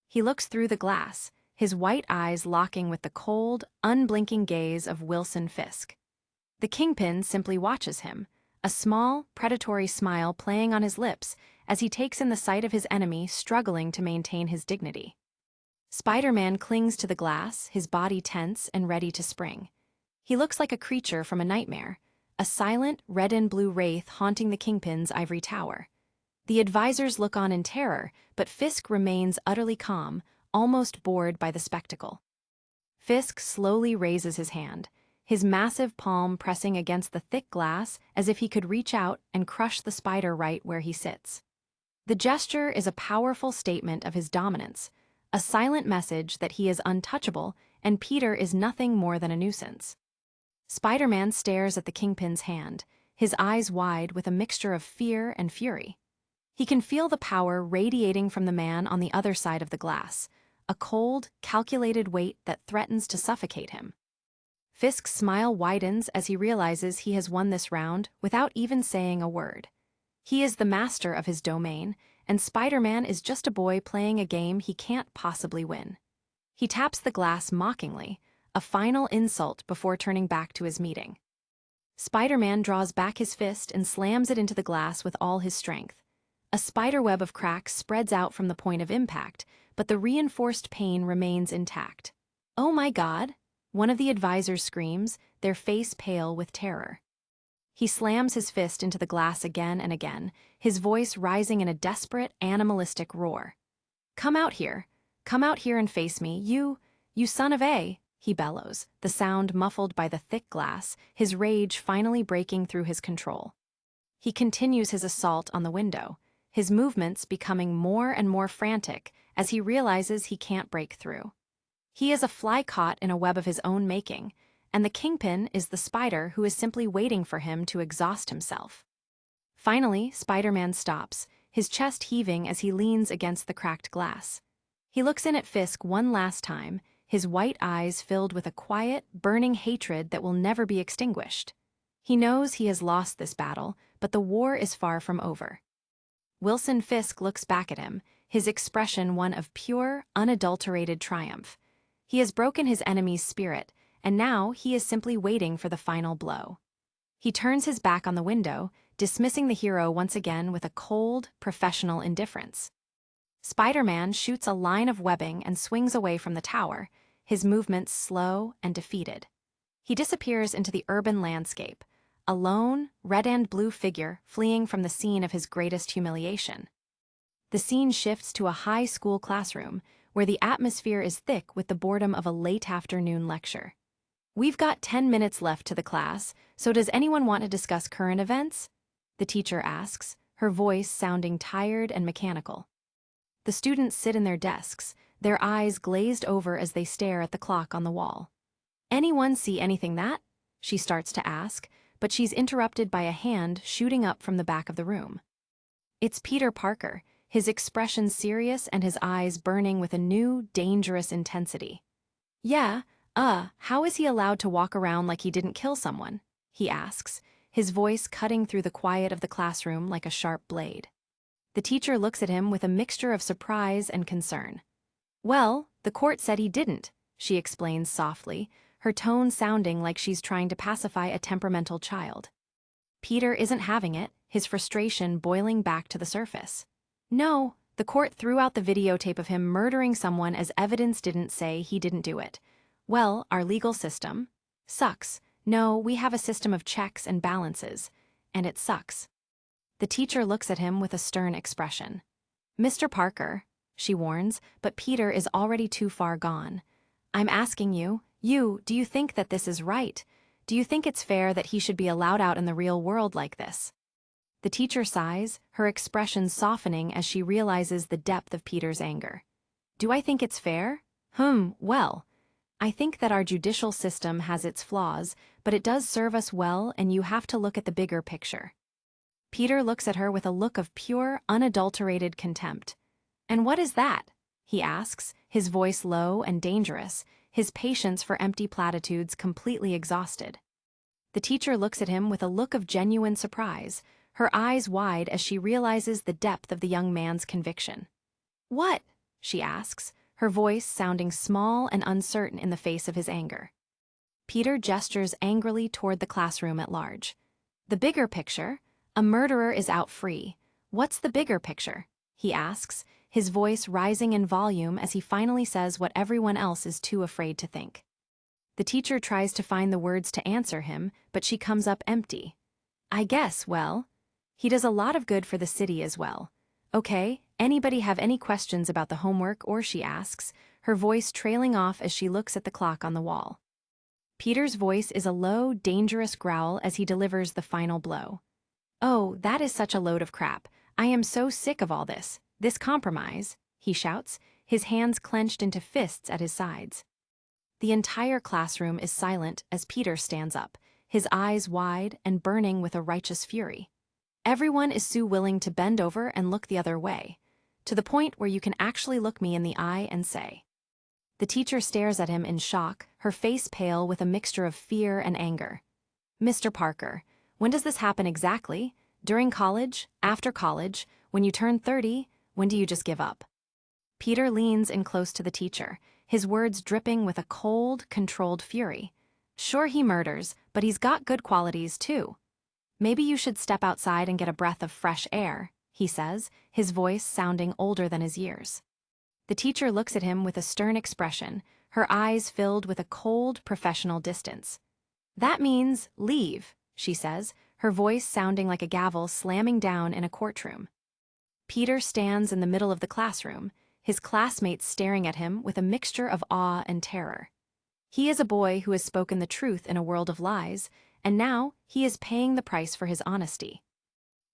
He looks through the glass, his white eyes locking with the cold, unblinking gaze of Wilson Fisk. The kingpin simply watches him, a small, predatory smile playing on his lips as he takes in the sight of his enemy struggling to maintain his dignity. Spider-Man clings to the glass, his body tense and ready to spring. He looks like a creature from a nightmare, a silent, red and blue wraith haunting the kingpin's ivory tower. The advisors look on in terror, but Fisk remains utterly calm, almost bored by the spectacle. Fisk slowly raises his hand, his massive palm pressing against the thick glass as if he could reach out and crush the spider right where he sits. The gesture is a powerful statement of his dominance, a silent message that he is untouchable and Peter is nothing more than a nuisance. Spider-Man stares at the kingpin's hand, his eyes wide with a mixture of fear and fury. He can feel the power radiating from the man on the other side of the glass, a cold, calculated weight that threatens to suffocate him. Fisk's smile widens as he realizes he has won this round without even saying a word. He is the master of his domain, and Spider-Man is just a boy playing a game he can't possibly win. He taps the glass mockingly, a final insult before turning back to his meeting. Spider-Man draws back his fist and slams it into the glass with all his strength. A spiderweb of cracks spreads out from the point of impact, but the reinforced pane remains intact. Oh my God! One of the advisors screams, their face pale with terror. He slams his fist into the glass again and again, his voice rising in a desperate, animalistic roar. Come out here and face me, you son of a, he bellows, the sound muffled by the thick glass, his rage finally breaking through his control. He continues his assault on the window, his movements becoming more and more frantic as he realizes he can't break through. He is a fly caught in a web of his own making, and the kingpin is the spider who is simply waiting for him to exhaust himself. Finally, Spider-Man stops, his chest heaving as he leans against the cracked glass. He looks in at Fisk one last time, his white eyes filled with a quiet, burning hatred that will never be extinguished. He knows he has lost this battle, but the war is far from over. Wilson Fisk looks back at him, his expression one of pure, unadulterated triumph. He has broken his enemy's spirit, and now he is simply waiting for the final blow. He turns his back on the window, dismissing the hero once again with a cold, professional indifference. Spider-Man shoots a line of webbing and swings away from the tower, his movements slow and defeated. He disappears into the urban landscape, a lone, red and blue figure fleeing from the scene of his greatest humiliation. The scene shifts to a high school classroom, where the atmosphere is thick with the boredom of a late afternoon lecture. "We've got 10 minutes left to the class, so does anyone want to discuss current events?" the teacher asks, her voice sounding tired and mechanical. The students sit in their desks, their eyes glazed over as they stare at the clock on the wall. "Anyone see anything that?" she starts to ask, but she's interrupted by a hand shooting up from the back of the room. It's Peter Parker, his expression serious and his eyes burning with a new, dangerous intensity. "Yeah, how is he allowed to walk around like he didn't kill someone?" he asks, his voice cutting through the quiet of the classroom like a sharp blade. The teacher looks at him with a mixture of surprise and concern. "Well, the court said he didn't," she explains softly, her tone sounding like she's trying to pacify a temperamental child. Peter isn't having it, his frustration boiling back to the surface. "No, the court threw out the videotape of him murdering someone as evidence didn't say he didn't do it. Well, our legal system sucks. No, we have a system of checks and balances, and it sucks." The teacher looks at him with a stern expression. "Mr. Parker," she warns, but Peter is already too far gone. "I'm asking you, do you think that this is right? Do you think it's fair that he should be allowed out in the real world like this?" The teacher sighs, her expression softening as she realizes the depth of Peter's anger. "Do I think it's fair? Well, I think that our judicial system has its flaws, but it does serve us well, and you have to look at the bigger picture." Peter looks at her with a look of pure, unadulterated contempt. "And what is that?" he asks, his voice low and dangerous, his patience for empty platitudes completely exhausted. The teacher looks at him with a look of genuine surprise, her eyes wide as she realizes the depth of the young man's conviction. "What?" she asks, her voice sounding small and uncertain in the face of his anger. Peter gestures angrily toward the classroom at large. "The bigger picture? A murderer is out free. What's the bigger picture?" he asks, his voice rising in volume as he finally says what everyone else is too afraid to think. The teacher tries to find the words to answer him, but she comes up empty. "I guess, well, he does a lot of good for the city as well. Okay, anybody have any questions about the homework?" or she asks, her voice trailing off as she looks at the clock on the wall. Peter's voice is a low, dangerous growl as he delivers the final blow. "Oh, that is such a load of crap. I am so sick of all this compromise," he shouts, his hands clenched into fists at his sides. The entire classroom is silent as Peter stands up, his eyes wide and burning with a righteous fury. Everyone is so willing to bend over and look the other way, to the point where you can actually look me in the eye and say. The teacher stares at him in shock, her face pale with a mixture of fear and anger. "Mr. Parker, when does this happen exactly? During college? After college? When you turn 30? When do you just give up?" Peter leans in close to the teacher, his words dripping with a cold, controlled fury. "Sure, he murders, but he's got good qualities too. Maybe you should step outside and get a breath of fresh air," he says, his voice sounding older than his years. The teacher looks at him with a stern expression, her eyes filled with a cold, professional distance. "That means leave," she says, her voice sounding like a gavel slamming down in a courtroom. Peter stands in the middle of the classroom, his classmates staring at him with a mixture of awe and terror. He is a boy who has spoken the truth in a world of lies, and now he is paying the price for his honesty.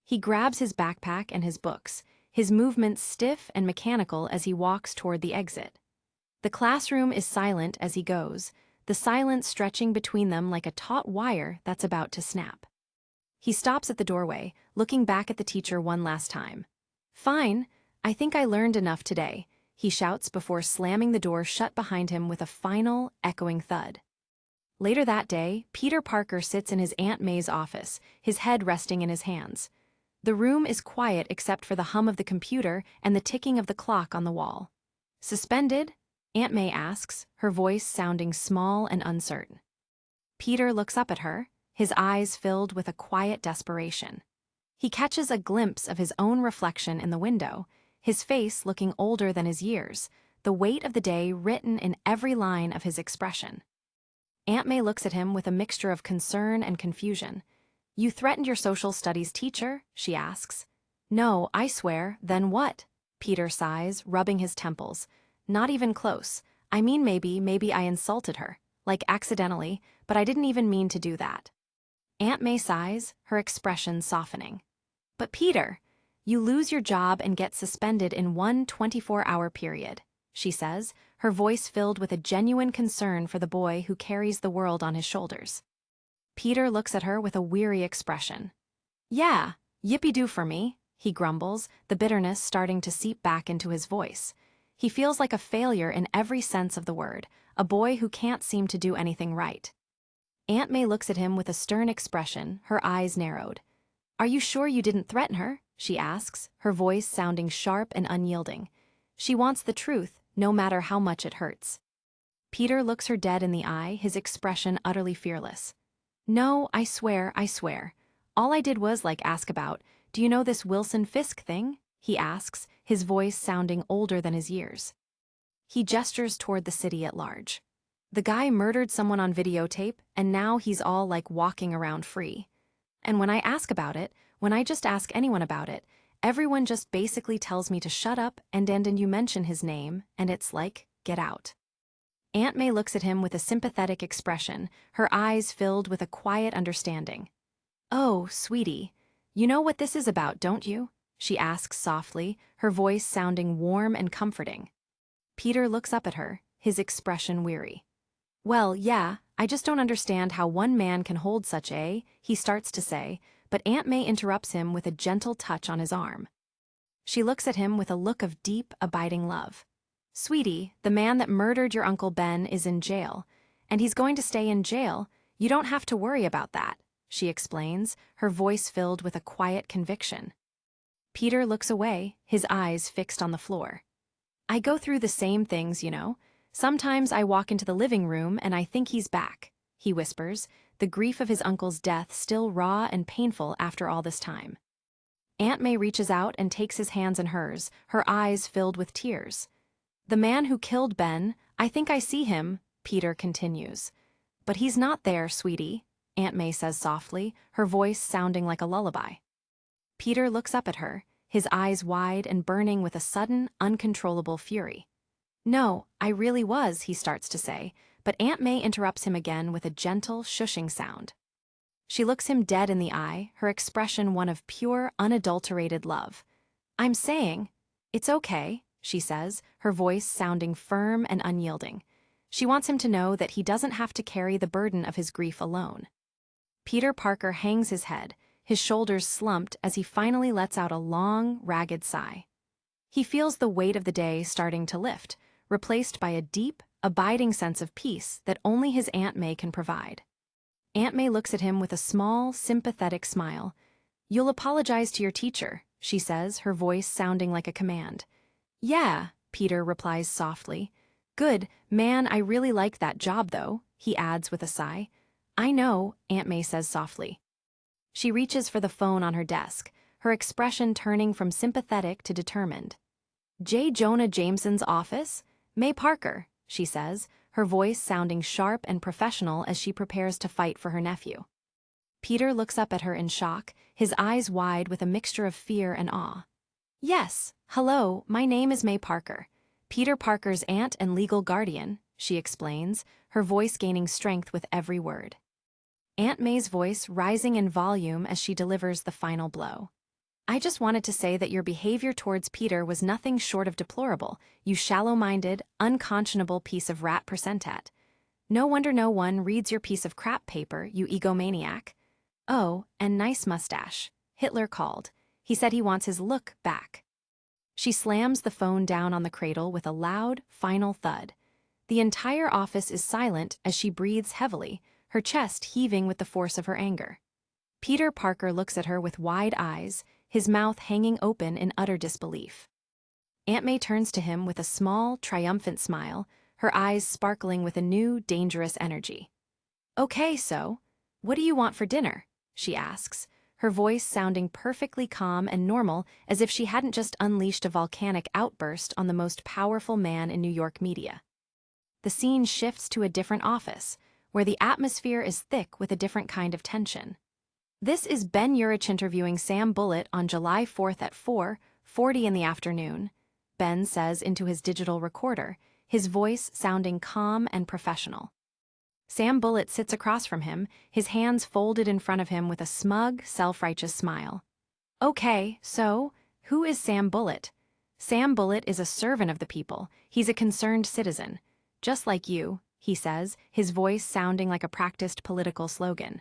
He grabs his backpack and his books, his movements stiff and mechanical as he walks toward the exit. The classroom is silent as he goes, the silence stretching between them like a taut wire that's about to snap. He stops at the doorway, looking back at the teacher one last time. "Fine, I think I learned enough today," he shouts before slamming the door shut behind him with a final, echoing thud. Later that day, Peter Parker sits in his Aunt May's office, his head resting in his hands. The room is quiet except for the hum of the computer and the ticking of the clock on the wall. "Suspended?" Aunt May asks, her voice sounding small and uncertain. Peter looks up at her, his eyes filled with a quiet desperation. He catches a glimpse of his own reflection in the window, his face looking older than his years, the weight of the day written in every line of his expression. Aunt May looks at him with a mixture of concern and confusion. "You threatened your social studies teacher?" she asks. "No, I swear, then what?" Peter sighs, rubbing his temples. "Not even close. I mean maybe I insulted her, like accidentally, but I didn't even mean to do that." Aunt May sighs, her expression softening. "But Peter, you lose your job and get suspended in one 24-hour period," she says, her voice filled with a genuine concern for the boy who carries the world on his shoulders. Peter looks at her with a weary expression. "Yeah, yippee-doo for me," he grumbles, the bitterness starting to seep back into his voice. He feels like a failure in every sense of the word, a boy who can't seem to do anything right. Aunt May looks at him with a stern expression, her eyes narrowed. "Are you sure you didn't threaten her?" she asks, her voice sounding sharp and unyielding. She wants the truth, no matter how much it hurts. Peter looks her dead in the eye, his expression utterly fearless. "No, I swear. All I did was ask about, do you know this Wilson Fisk thing?" he asks, his voice sounding older than his years. He gestures toward the city at large. "The guy murdered someone on videotape, and now he's all walking around free. And when I ask about it, when I just ask anyone about it, everyone just basically tells me to shut up and you mention his name, and it's get out." Aunt May looks at him with a sympathetic expression, her eyes filled with a quiet understanding. "Oh, sweetie, you know what this is about, don't you?" she asks softly, her voice sounding warm and comforting. Peter looks up at her, his expression weary. "Well, yeah, I just don't understand how one man can hold such a," he starts to say, but Aunt May interrupts him with a gentle touch on his arm. She looks at him with a look of deep, abiding love. "Sweetie, the man that murdered your Uncle Ben is in jail, and he's going to stay in jail. You don't have to worry about that," she explains, her voice filled with a quiet conviction. Peter looks away, his eyes fixed on the floor. "I go through the same things, you know. Sometimes I walk into the living room and I think he's back," he whispers, the grief of his uncle's death still raw and painful after all this time. Aunt May reaches out and takes his hands in hers, her eyes filled with tears. "The man who killed Ben, I think I see him," Peter continues. "But he's not there, sweetie," Aunt May says softly, her voice sounding like a lullaby. Peter looks up at her, his eyes wide and burning with a sudden, uncontrollable fury. "No, I really was," he starts to say, but Aunt May interrupts him again with a gentle, shushing sound. She looks him dead in the eye, her expression one of pure, unadulterated love. "I'm saying, it's okay," she says, her voice sounding firm and unyielding. She wants him to know that he doesn't have to carry the burden of his grief alone. Peter Parker hangs his head, his shoulders slumped as he finally lets out a long, ragged sigh. He feels the weight of the day starting to lift, replaced by a deep, abiding sense of peace that only his Aunt May can provide. Aunt May looks at him with a small, sympathetic smile. "You'll apologize to your teacher," she says, her voice sounding like a command. "Yeah," Peter replies softly. "Good, man, I really like that job though," he adds with a sigh. "I know," Aunt May says softly. She reaches for the phone on her desk, her expression turning from sympathetic to determined. "J. Jonah Jameson's office? May Parker," she says, her voice sounding sharp and professional as she prepares to fight for her nephew. Peter looks up at her in shock, his eyes wide with a mixture of fear and awe. "Yes, hello, my name is May Parker. Peter Parker's aunt and legal guardian," she explains, her voice gaining strength with every word. Aunt May's voice rising in volume as she delivers the final blow. I just wanted to say that your behavior towards Peter was nothing short of deplorable, you shallow-minded, unconscionable piece of rat percentat. No wonder no one reads your piece of crap paper, you egomaniac. Oh, and nice mustache. Hitler called. He said he wants his look back. She slams the phone down on the cradle with a loud, final thud. The entire office is silent as she breathes heavily, her chest heaving with the force of her anger. Peter Parker looks at her with wide eyes, his mouth hanging open in utter disbelief. Aunt May turns to him with a small, triumphant smile, her eyes sparkling with a new, dangerous energy. "Okay, so, what do you want for dinner?" she asks, her voice sounding perfectly calm and normal as if she hadn't just unleashed a volcanic outburst on the most powerful man in New York media. The scene shifts to a different office, where the atmosphere is thick with a different kind of tension. This is Ben Urich interviewing Sam Bullitt on July 4th at 4:40 in the afternoon, Ben says into his digital recorder, his voice sounding calm and professional. Sam Bullitt sits across from him, his hands folded in front of him with a smug, self-righteous smile. Okay, so, who is Sam Bullitt? Sam Bullitt is a servant of the people. He's a concerned citizen. Just like you, he says, his voice sounding like a practiced political slogan.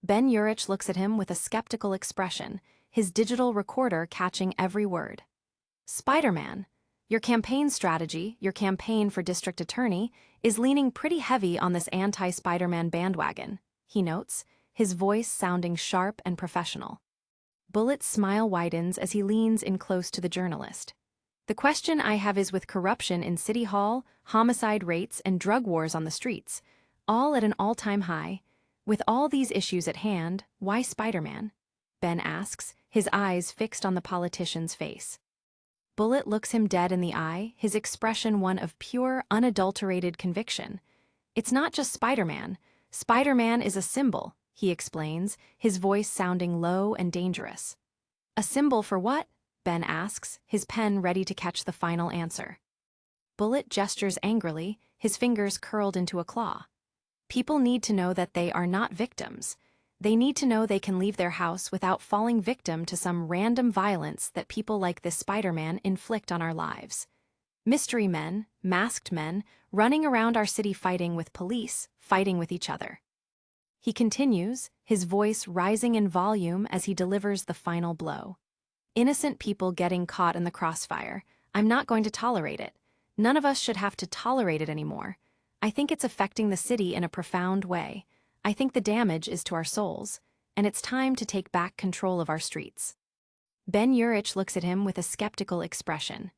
Ben Urich looks at him with a skeptical expression, his digital recorder catching every word. Spider-Man, your campaign strategy, your campaign for district attorney, is leaning pretty heavy on this anti-Spider-Man bandwagon, he notes, his voice sounding sharp and professional. Bullitt's smile widens as he leans in close to the journalist. The question I have is with corruption in City Hall, homicide rates, and drug wars on the streets, all at an all-time high. With all these issues at hand, why Spider-Man? Ben asks, his eyes fixed on the politician's face. Bullitt looks him dead in the eye, his expression one of pure, unadulterated conviction. It's not just Spider-Man. Spider-Man is a symbol, he explains, his voice sounding low and dangerous. A symbol for what? Ben asks, his pen ready to catch the final answer. Bullitt gestures angrily, his fingers curled into a claw. People need to know that they are not victims. They need to know they can leave their house without falling victim to some random violence that people like this Spider-Man inflict on our lives. Mystery men, masked men, running around our city fighting with police, fighting with each other. He continues, his voice rising in volume as he delivers the final blow. Innocent people getting caught in the crossfire. I'm not going to tolerate it. None of us should have to tolerate it anymore. I think it's affecting the city in a profound way. I think the damage is to our souls, and it's time to take back control of our streets. Ben Urich looks at him with a skeptical expression.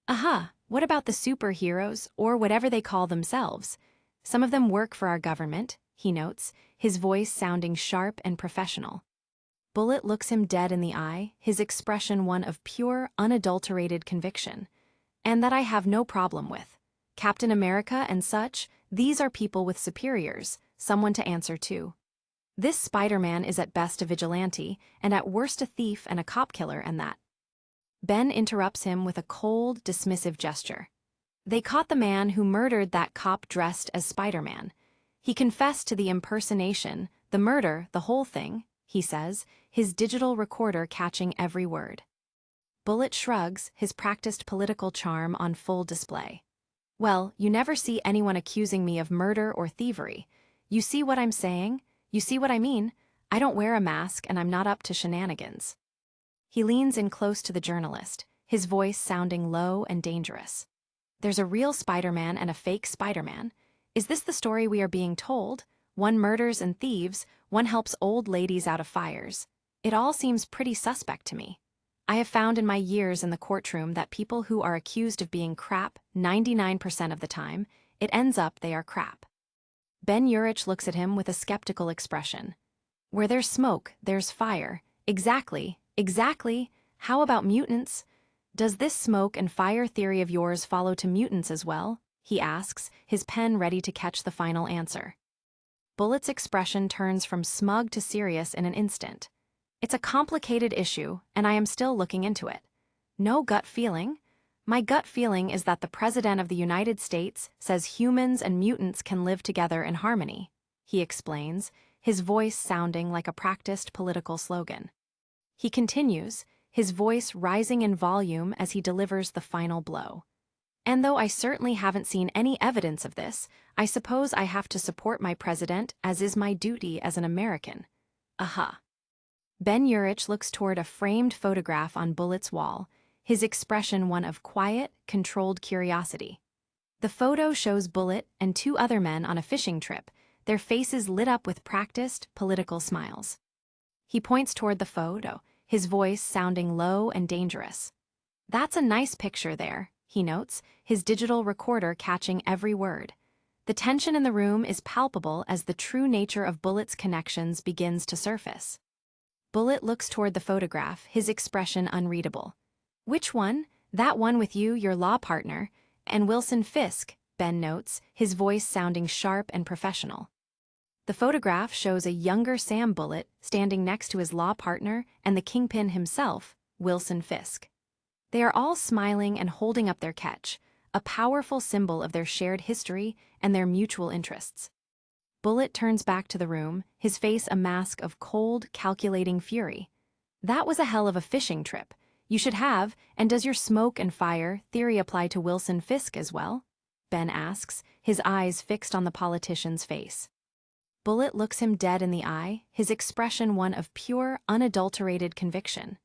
Aha, what about the superheroes, or whatever they call themselves? Some of them work for our government, he notes, his voice sounding sharp and professional. Bullitt looks him dead in the eye, his expression one of pure, unadulterated conviction. And that I have no problem with. Captain America and such, these are people with superiors, someone to answer to. This Spider-Man is at best a vigilante, and at worst a thief and a cop killer and that. Ben interrupts him with a cold, dismissive gesture. They caught the man who murdered that cop dressed as Spider-Man. He confessed to the impersonation, the murder, the whole thing, he says, his digital recorder catching every word. Bullitt shrugs, his practiced political charm on full display. Well, you never see anyone accusing me of murder or thievery. You see what I'm saying? You see what I mean? I don't wear a mask and I'm not up to shenanigans. He leans in close to the journalist, his voice sounding low and dangerous. There's a real Spider-Man and a fake Spider-Man. Is this the story we are being told? One murders and thieves, one helps old ladies out of fires. It all seems pretty suspect to me. I have found in my years in the courtroom that people who are accused of being crap 99% of the time, it ends up they are crap. Ben Urich looks at him with a skeptical expression. Where there's smoke, there's fire. Exactly. How about mutants? Does this smoke and fire theory of yours follow to mutants as well? He asks, his pen ready to catch the final answer. Bullitt's expression turns from smug to serious in an instant. It's a complicated issue, and I am still looking into it. No gut feeling. My gut feeling is that the President of the United States says humans and mutants can live together in harmony, he explains, his voice sounding like a practiced political slogan. He continues, his voice rising in volume as he delivers the final blow. And though I certainly haven't seen any evidence of this, I suppose I have to support my president, as is my duty as an American. Aha. Ben Urich looks toward a framed photograph on Bullitt's wall, his expression one of quiet, controlled curiosity. The photo shows Bullitt and two other men on a fishing trip, their faces lit up with practiced, political smiles. He points toward the photo, his voice sounding low and dangerous. "That's a nice picture there," he notes, his digital recorder catching every word. The tension in the room is palpable as the true nature of Bullitt's connections begins to surface. Bullitt looks toward the photograph, his expression unreadable. "Which one? That one with you, your law partner, and Wilson Fisk," Ben notes, his voice sounding sharp and professional. The photograph shows a younger Sam Bullitt standing next to his law partner and the kingpin himself, Wilson Fisk. They are all smiling and holding up their catch, a powerful symbol of their shared history and their mutual interests. Bullitt turns back to the room, his face a mask of cold, calculating fury. "That was a hell of a fishing trip. You should have, and does your smoke and fire theory apply to Wilson Fisk as well?" Ben asks, his eyes fixed on the politician's face. Bullitt looks him dead in the eye, his expression one of pure, unadulterated conviction.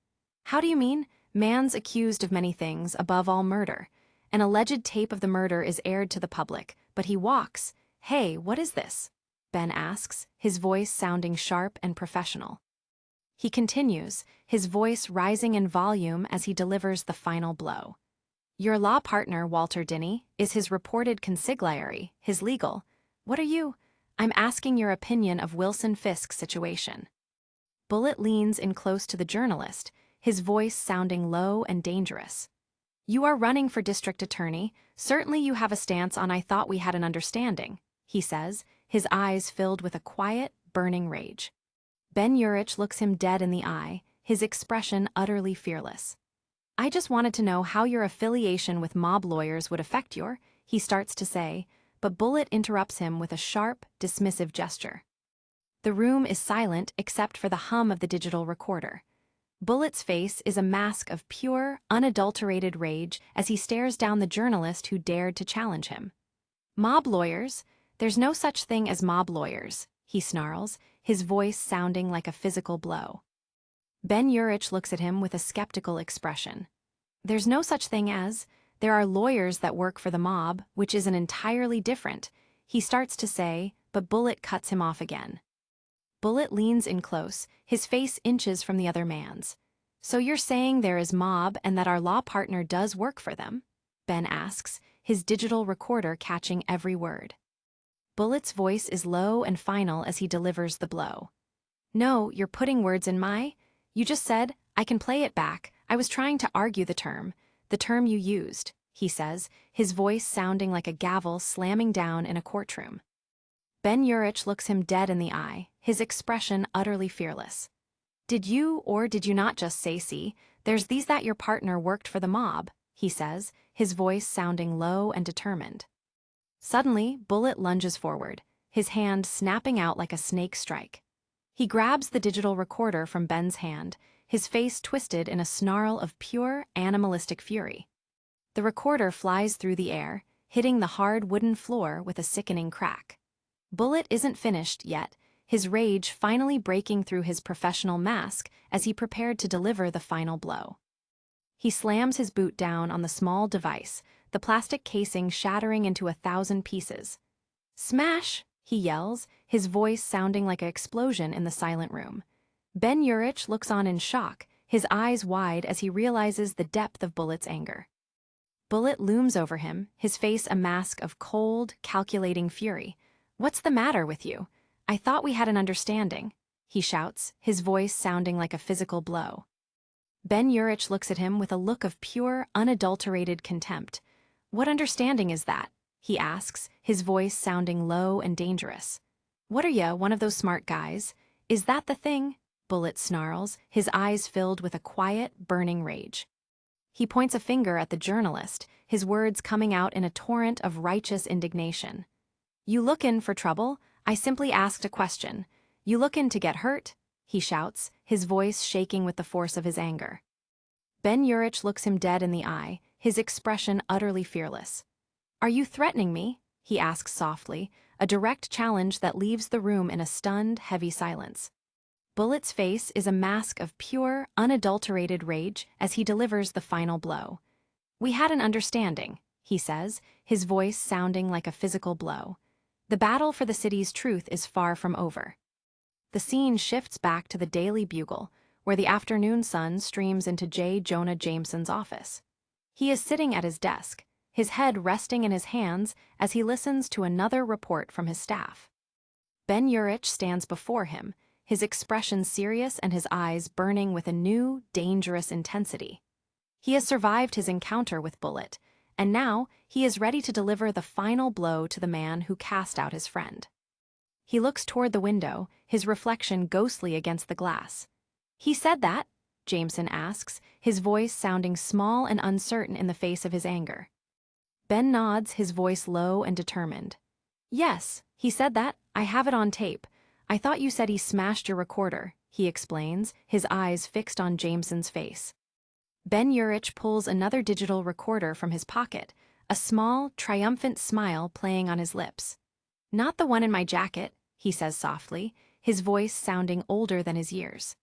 "How do you mean? Man's accused of many things, above all murder. An alleged tape of the murder is aired to the public, but he walks. Hey, what is this?" Ben asks, his voice sounding sharp and professional. He continues, his voice rising in volume as he delivers the final blow. "Your law partner, Walter Dinny, is his reported consigliere, his legal. What are you? I'm asking your opinion of Wilson Fisk's situation." Bullitt leans in close to the journalist, his voice sounding low and dangerous. "You are running for district attorney. Certainly you have a stance on I thought we had an understanding," he says, his eyes filled with a quiet, burning rage. Ben Urich looks him dead in the eye, his expression utterly fearless. "I just wanted to know how your affiliation with mob lawyers would affect your," he starts to say, but Bullitt interrupts him with a sharp, dismissive gesture. The room is silent except for the hum of the digital recorder. Bullitt's face is a mask of pure, unadulterated rage as he stares down the journalist who dared to challenge him. "Mob lawyers? There's no such thing as mob lawyers," he snarls, his voice sounding like a physical blow. Ben Urich looks at him with a skeptical expression. "There's no such thing as, there are lawyers that work for the mob, which is an entirely different," he starts to say, but Bullitt cuts him off again. Bullitt leans in close, his face inches from the other man's. "So you're saying there is mob and that our law partner does work for them?" Ben asks, his digital recorder catching every word. Bullitt's voice is low and final as he delivers the blow. "No, you're putting words in my... You just said, I can play it back. I was trying to argue the term you used," he says, his voice sounding like a gavel slamming down in a courtroom. Ben Urich looks him dead in the eye, his expression utterly fearless. "Did you or did you not just say, see, there's these that your partner worked for the mob," he says, his voice sounding low and determined. Suddenly, Bullitt lunges forward, his hand snapping out like a snake strike. He grabs the digital recorder from Ben's hand, his face twisted in a snarl of pure, animalistic fury. The recorder flies through the air, hitting the hard wooden floor with a sickening crack. Bullitt isn't finished yet, his rage finally breaking through his professional mask as he prepared to deliver the final blow. He slams his boot down on the small device, the plastic casing shattering into 1,000 pieces. "Smash!" he yells, his voice sounding like an explosion in the silent room. Ben Urich looks on in shock, his eyes wide as he realizes the depth of Bullitt's anger. Bullitt looms over him, his face a mask of cold, calculating fury. "What's the matter with you? I thought we had an understanding," he shouts, his voice sounding like a physical blow. Ben Urich looks at him with a look of pure, unadulterated contempt. "What understanding is that?" he asks, his voice sounding low and dangerous. "What are ya, one of those smart guys? Is that the thing?" Bullitt snarls, his eyes filled with a quiet, burning rage. He points a finger at the journalist, his words coming out in a torrent of righteous indignation. "You lookin' for trouble? I simply asked a question. You lookin' to get hurt?" he shouts, his voice shaking with the force of his anger. Ben Urich looks him dead in the eye, his expression utterly fearless. "Are you threatening me?" he asks softly, a direct challenge that leaves the room in a stunned, heavy silence. Bullet's face is a mask of pure, unadulterated rage as he delivers the final blow. "We had an understanding," he says, his voice sounding like a physical blow. "The battle for the city's truth is far from over." The scene shifts back to the Daily Bugle, where the afternoon sun streams into J. Jonah Jameson's office. He is sitting at his desk, his head resting in his hands as he listens to another report from his staff. Ben Urich stands before him, his expression serious and his eyes burning with a new, dangerous intensity. He has survived his encounter with Bullet, and now he is ready to deliver the final blow to the man who cast out his friend. He looks toward the window, his reflection ghostly against the glass. "He said that?" Jameson asks, his voice sounding small and uncertain in the face of his anger. Ben nods, his voice low and determined. "Yes, he said that. I have it on tape. I thought you said he smashed your recorder," he explains, his eyes fixed on Jameson's face. Ben Urich pulls another digital recorder from his pocket, a small, triumphant smile playing on his lips. "Not the one in my jacket," he says softly, his voice sounding older than his years.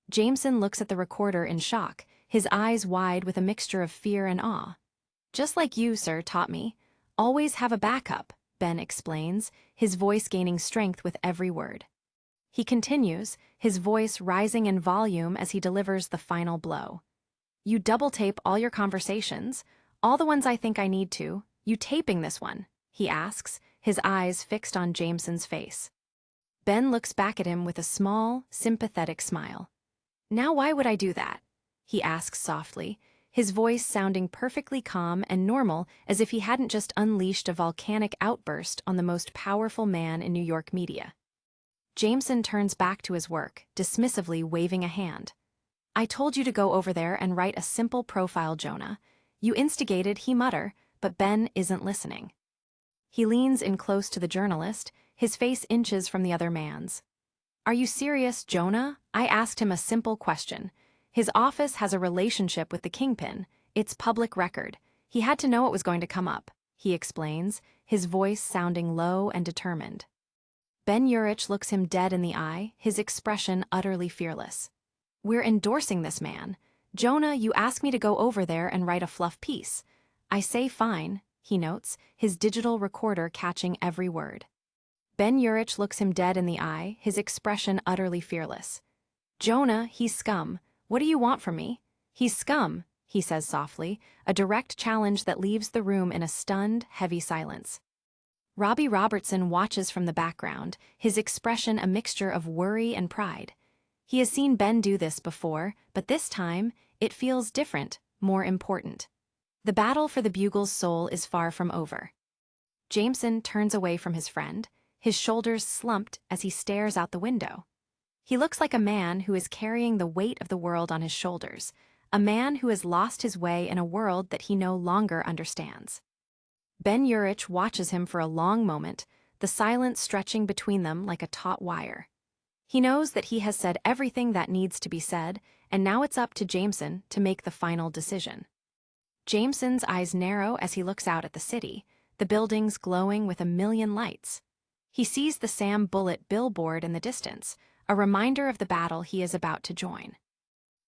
Jameson looks at the recorder in shock, his eyes wide with a mixture of fear and awe. "Just like you, sir, taught me. Always have a backup," Ben explains, his voice gaining strength with every word. He continues, his voice rising in volume as he delivers the final blow. "You double-tape all your conversations, all the ones I think I need to. You taping this one?" he asks, his eyes fixed on Jameson's face. Ben looks back at him with a small, sympathetic smile. "Now why would I do that?" he asks softly, his voice sounding perfectly calm and normal as if he hadn't just unleashed a volcanic outburst on the most powerful man in New York media. Jameson turns back to his work, dismissively waving a hand. "I told you to go over there and write a simple profile, Jonah. You instigated," he mutters, but Ben isn't listening. He leans in close to the journalist, his face inches from the other man's. "Are you serious, Jonah?" I asked him a simple question. His office has a relationship with the Kingpin. It's public record. He had to know it was going to come up, he explains, his voice sounding low and determined. Ben Urich looks him dead in the eye, his expression utterly fearless. "We're endorsing this man. Jonah, you asked me to go over there and write a fluff piece. I say fine," he notes, his digital recorder catching every word. Ben Urich looks him dead in the eye, his expression utterly fearless. "Jonah, he's scum. What do you want from me?" "He's scum," he says softly, a direct challenge that leaves the room in a stunned, heavy silence. Robbie Robertson watches from the background, his expression a mixture of worry and pride. He has seen Ben do this before, but this time, it feels different, more important. The battle for the Bugle's soul is far from over. Jameson turns away from his friend, his shoulders slumped as he stares out the window. He looks like a man who is carrying the weight of the world on his shoulders, a man who has lost his way in a world that he no longer understands. Ben Urich watches him for a long moment, the silence stretching between them like a taut wire. He knows that he has said everything that needs to be said, and now it's up to Jameson to make the final decision. Jameson's eyes narrow as he looks out at the city, the buildings glowing with a million lights. He sees the Sam Bullet billboard in the distance, a reminder of the battle he is about to join.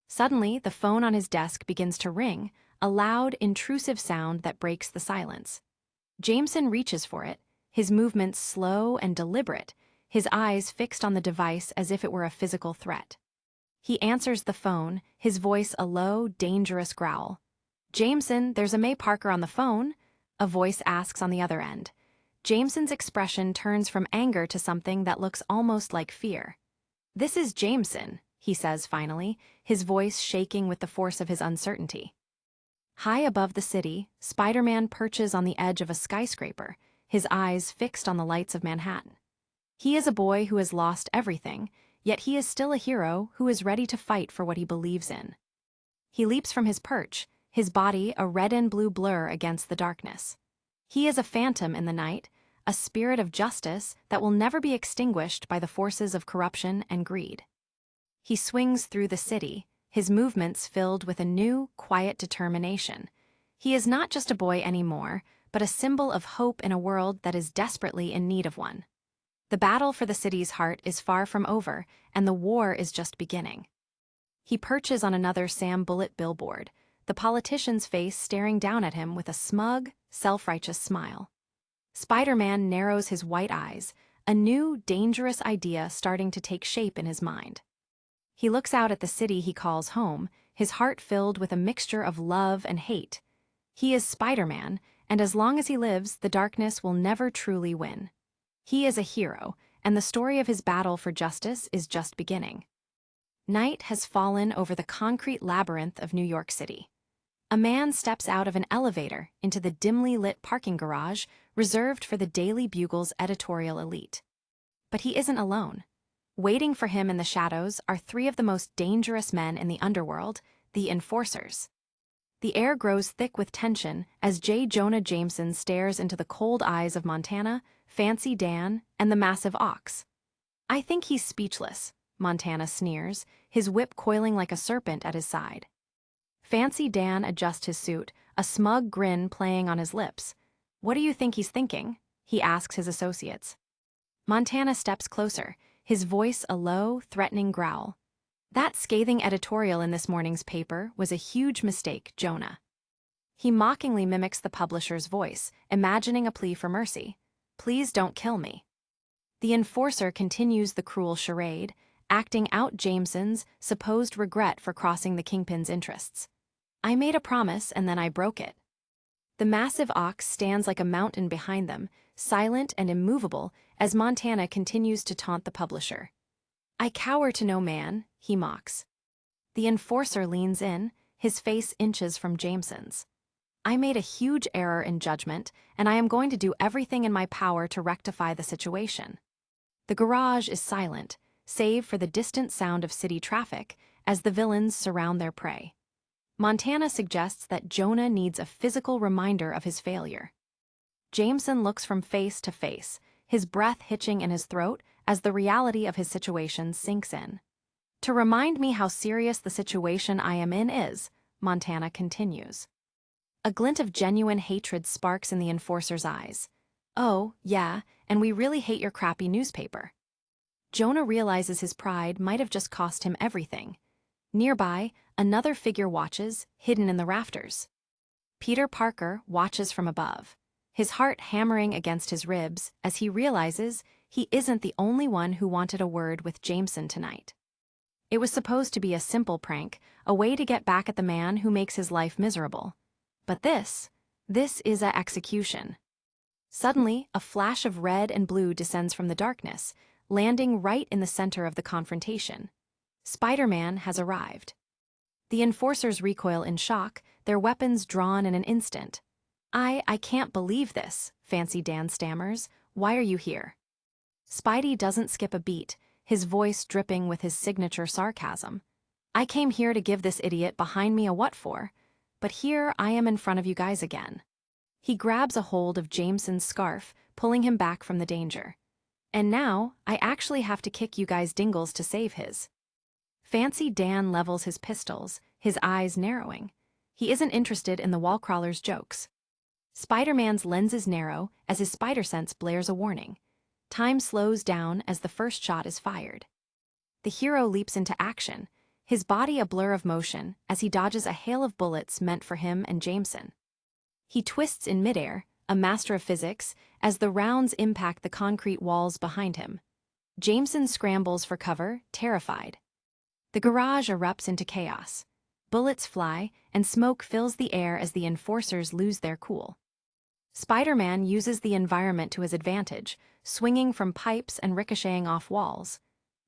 Suddenly, the phone on his desk begins to ring, a loud, intrusive sound that breaks the silence. Jameson reaches for it, his movements slow and deliberate, his eyes fixed on the device as if it were a physical threat. He answers the phone, his voice a low, dangerous growl. "Jameson, there's a May Parker on the phone," a voice asks on the other end. Jameson's expression turns from anger to something that looks almost like fear. "This is Jameson," he says finally, his voice shaking with the force of his uncertainty. High above the city, Spiderman perches on the edge of a skyscraper, his eyes fixed on the lights of Manhattan. He is a boy who has lost everything, yet he is still a hero who is ready to fight for what he believes in. He leaps from his perch, his body a red and blue blur against the darkness. He is a phantom in the night, a spirit of justice that will never be extinguished by the forces of corruption and greed. He swings through the city, his movements filled with a new, quiet determination. He is not just a boy anymore, but a symbol of hope in a world that is desperately in need of one. The battle for the city's heart is far from over, and the war is just beginning. He perches on another Sam Bullitt billboard, the politician's face staring down at him with a smug, self-righteous smile. Spider-Man narrows his white eyes, a new, dangerous idea starting to take shape in his mind. He looks out at the city he calls home, his heart filled with a mixture of love and hate. He is Spider-Man, and as long as he lives, the darkness will never truly win. He is a hero, and the story of his battle for justice is just beginning. Night has fallen over the concrete labyrinth of New York City. A man steps out of an elevator into the dimly lit parking garage reserved for the Daily Bugle's editorial elite. But he isn't alone. Waiting for him in the shadows are three of the most dangerous men in the underworld, the Enforcers. The air grows thick with tension as J. Jonah Jameson stares into the cold eyes of Montana, Fancy Dan, and the massive Ox. "I think he's speechless," Montana sneers, his whip coiling like a serpent at his side. Fancy Dan adjusts his suit, a smug grin playing on his lips. "What do you think he's thinking?" he asks his associates. Montana steps closer, his voice a low, threatening growl. "That scathing editorial in this morning's paper was a huge mistake, Jonah." He mockingly mimics the publisher's voice, imagining a plea for mercy. "Please don't kill me." The Enforcer continues the cruel charade, acting out Jameson's supposed regret for crossing the Kingpin's interests. "I made a promise and then I broke it." The massive Ox stands like a mountain behind them, silent and immovable as Montana continues to taunt the publisher. "I cower to no man," he mocks. The Enforcer leans in, his face inches from Jameson's. "I made a huge error in judgment, and I am going to do everything in my power to rectify the situation." The garage is silent, save for the distant sound of city traffic as the villains surround their prey. Montana suggests that Jonah needs a physical reminder of his failure. Jameson looks from face to face, his breath hitching in his throat as the reality of his situation sinks in. "To remind me how serious the situation I am in is," Montana continues. A glint of genuine hatred sparks in the Enforcer's eyes. "Oh, yeah, and we really hate your crappy newspaper." Jonah realizes his pride might have just cost him everything. Nearby, another figure watches, hidden in the rafters. Peter Parker watches from above, his heart hammering against his ribs as he realizes he isn't the only one who wanted a word with Jameson tonight. It was supposed to be a simple prank, a way to get back at the man who makes his life miserable. But this is an execution. Suddenly, a flash of red and blue descends from the darkness, landing right in the center of the confrontation. Spider-Man has arrived. The Enforcers recoil in shock, their weapons drawn in an instant. I can't believe this," Fancy Dan stammers. "Why are you here?" Spidey doesn't skip a beat, his voice dripping with his signature sarcasm. "I came here to give this idiot behind me a what for, but here I am in front of you guys again." He grabs a hold of Jameson's scarf, pulling him back from the danger. "And now, I actually have to kick you guys' dingles to save his." Fancy Dan levels his pistols, his eyes narrowing. He isn't interested in the wall-crawler's jokes. Spider-Man's lenses narrow as his spider sense blares a warning. Time slows down as the first shot is fired. The hero leaps into action, his body a blur of motion as he dodges a hail of bullets meant for him and Jameson. He twists in midair, a master of physics, as the rounds impact the concrete walls behind him. Jameson scrambles for cover, terrified. The garage erupts into chaos. Bullets fly, and smoke fills the air as the Enforcers lose their cool. Spider-Man uses the environment to his advantage, swinging from pipes and ricocheting off walls.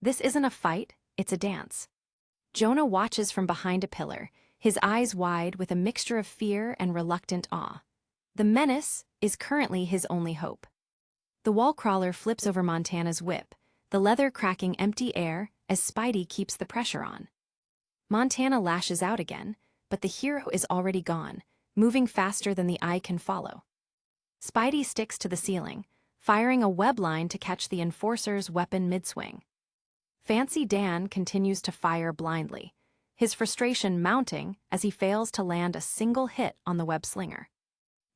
This isn't a fight, it's a dance. Jonah watches from behind a pillar, his eyes wide with a mixture of fear and reluctant awe. The menace is currently his only hope. The wall crawler flips over Montana's whip, the leather cracking empty air as Spidey keeps the pressure on. Montana lashes out again, but the hero is already gone, moving faster than the eye can follow. Spidey sticks to the ceiling, firing a web line to catch the Enforcer's weapon mid-swing. Fancy Dan continues to fire blindly. his frustration mounting as he fails to land a single hit on the web slinger.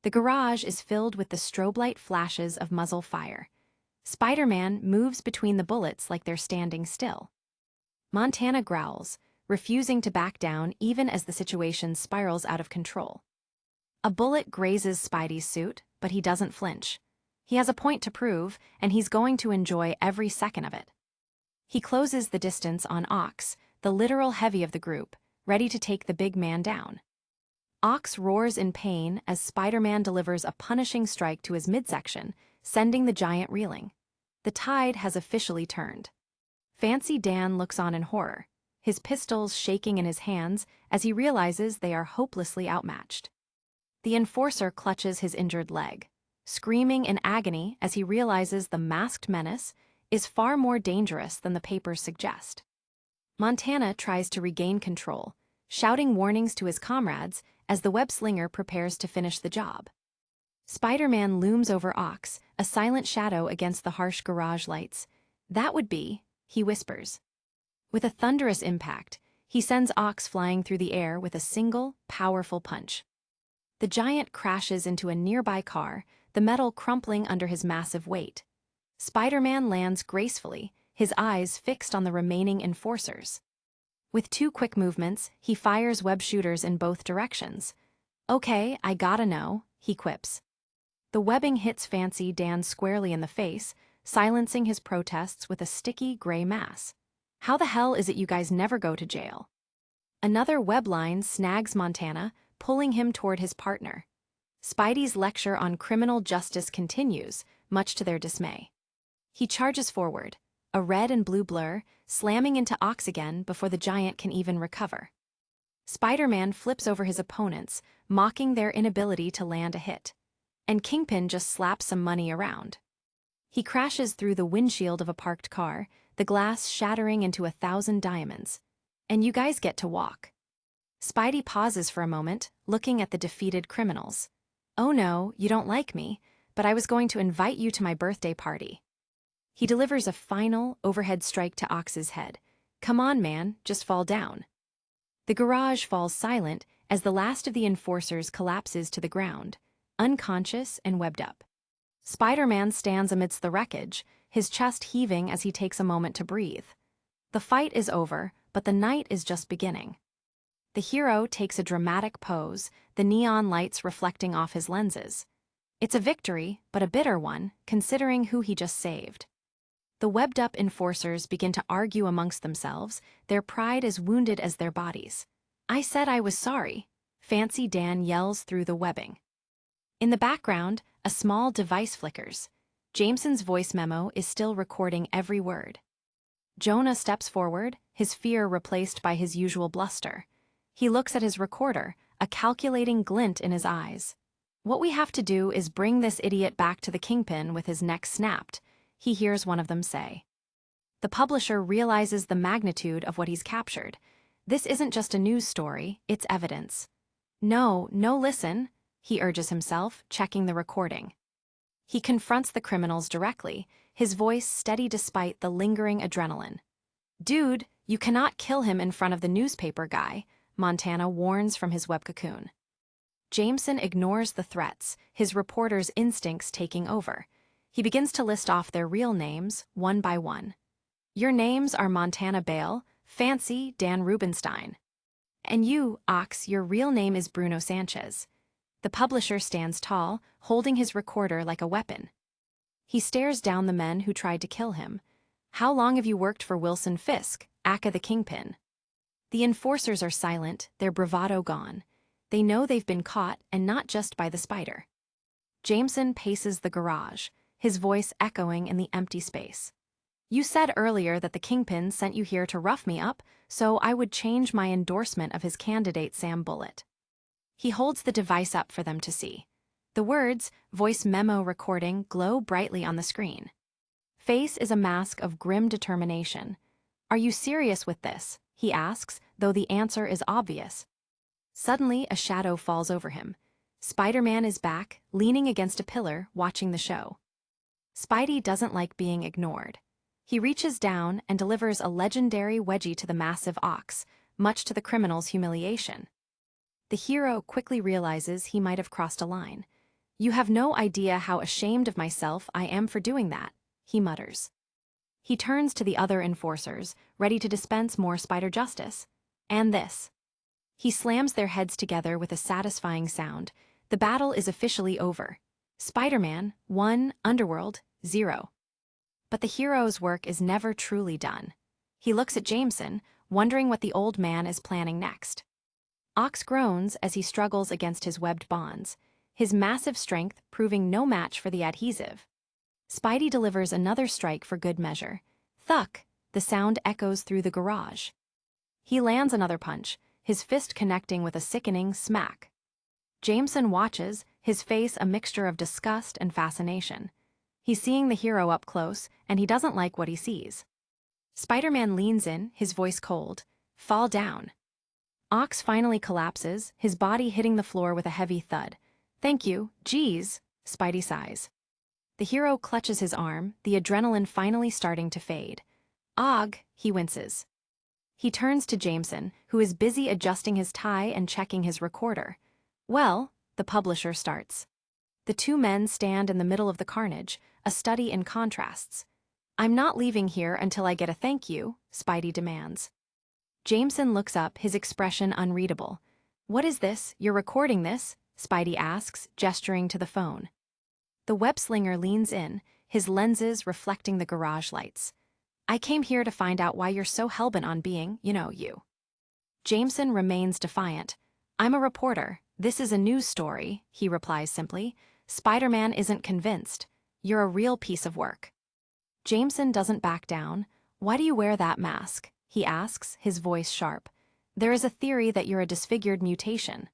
The garage is filled with the strobe light flashes of muzzle fire. Spider-Man moves between the bullets like they're standing still. Montana growls, refusing to back down even as the situation spirals out of control. A bullet grazes Spidey's suit, but he doesn't flinch. He has a point to prove, and he's going to enjoy every second of it. He closes the distance on Ox, the literal heavy of the group, ready to take the big man down. Ox roars in pain as Spider-Man delivers a punishing strike to his midsection, sending the giant reeling. The tide has officially turned. Fancy Dan looks on in horror, his pistols shaking in his hands as he realizes they are hopelessly outmatched. The enforcer clutches his injured leg, screaming in agony as he realizes the masked menace is far more dangerous than the papers suggest. Montana tries to regain control, shouting warnings to his comrades as the web slinger prepares to finish the job. Spider-Man looms over Ox, a silent shadow against the harsh garage lights. "That would be," he whispers. With a thunderous impact, he sends Ox flying through the air with a single, powerful punch. The giant crashes into a nearby car, the metal crumpling under his massive weight. Spider-Man lands gracefully, his eyes fixed on the remaining enforcers. With 2 quick movements, he fires web shooters in both directions. "Okay, I gotta know," he quips. The webbing hits Fancy Dan squarely in the face, silencing his protests with a sticky gray mass. "How the hell is it you guys never go to jail?" Another web line snags Montana, pulling him toward his partner. Spidey's lecture on criminal justice continues, much to their dismay. He charges forward, a red and blue blur, slamming into Ox again before the giant can even recover. Spider-Man flips over his opponents, mocking their inability to land a hit. And Kingpin just slaps some money around. He crashes through the windshield of a parked car, the glass shattering into 1,000 diamonds. "And you guys get to walk." Spidey pauses for a moment, looking at the defeated criminals. "Oh no, you don't like me, but I was going to invite you to my birthday party." He delivers a final, overhead strike to Ox's head. "Come on, man, just fall down." The garage falls silent as the last of the enforcers collapses to the ground, unconscious and webbed up. Spider-Man stands amidst the wreckage, his chest heaving as he takes a moment to breathe. The fight is over, but the night is just beginning. The hero takes a dramatic pose, the neon lights reflecting off his lenses. It's a victory, but a bitter one, considering who he just saved. The webbed-up enforcers begin to argue amongst themselves, their pride as wounded as their bodies. "I said I was sorry," Fancy Dan yells through the webbing. In the background, a small device flickers. Jameson's voice memo is still recording every word. Jonah steps forward, his fear replaced by his usual bluster. He looks at his recorder, a calculating glint in his eyes. "What we have to do is bring this idiot back to the Kingpin with his neck snapped," he hears one of them say. The publisher realizes the magnitude of what he's captured. This isn't just a news story, it's evidence. No, listen," he urges himself, checking the recording. He confronts the criminals directly, his voice steady despite the lingering adrenaline. "Dude, you cannot kill him in front of the newspaper guy," Montana warns from his web cocoon. Jameson ignores the threats, his reporter's instincts taking over. He begins to list off their real names, one by one. "Your names are Montana Bale, Fancy Dan Rubenstein. And you, Ox, your real name is Bruno Sanchez." The publisher stands tall, holding his recorder like a weapon. He stares down the men who tried to kill him. "How long have you worked for Wilson Fisk, aka the Kingpin?" The enforcers are silent, their bravado gone. They know they've been caught, and not just by the spider. Jameson paces the garage, his voice echoing in the empty space. "You said earlier that the Kingpin sent you here to rough me up, so I would change my endorsement of his candidate Sam Bullitt." He holds the device up for them to see. The words, voice memo recording, glow brightly on the screen. Face is a mask of grim determination. "Are you serious with this?" he asks, though the answer is obvious. Suddenly, a shadow falls over him. Spider-Man is back, leaning against a pillar, watching the show. Spidey doesn't like being ignored. He reaches down and delivers a legendary wedgie to the massive Ox, much to the criminal's humiliation. The hero quickly realizes he might have crossed a line. "You have no idea how ashamed of myself I am for doing that," he mutters. He turns to the other enforcers, ready to dispense more spider justice. And this. He slams their heads together with a satisfying sound. The battle is officially over. Spider-Man, 1, Underworld, 0. But the hero's work is never truly done. He looks at Jameson, wondering what the old man is planning next. Ox groans as he struggles against his webbed bonds, his massive strength proving no match for the adhesive. Spidey delivers another strike for good measure. Thuck! The sound echoes through the garage. He lands another punch, his fist connecting with a sickening smack. Jameson watches, his face a mixture of disgust and fascination. He's seeing the hero up close, and he doesn't like what he sees. Spider-Man leans in, his voice cold. "Fall down." Ox finally collapses, his body hitting the floor with a heavy thud. "Thank you, geez," Spidey sighs. The hero clutches his arm, the adrenaline finally starting to fade. "Og," he winces. He turns to Jameson, who is busy adjusting his tie and checking his recorder. "Well," the publisher starts. The two men stand in the middle of the carnage, a study in contrasts. "I'm not leaving here until I get a thank you," Spidey demands. Jameson looks up, his expression unreadable. "What is this? You're recording this?" Spidey asks, gesturing to the phone. The web-slinger leans in, his lenses reflecting the garage lights. "I came here to find out why you're so hellbent on being, you." Jameson remains defiant. "I'm a reporter. This is a news story," he replies simply. "Spider-Man isn't convinced. You're a real piece of work." Jameson doesn't back down. "Why do you wear that mask?" he asks, his voice sharp. "There is a theory that you're a disfigured mutation."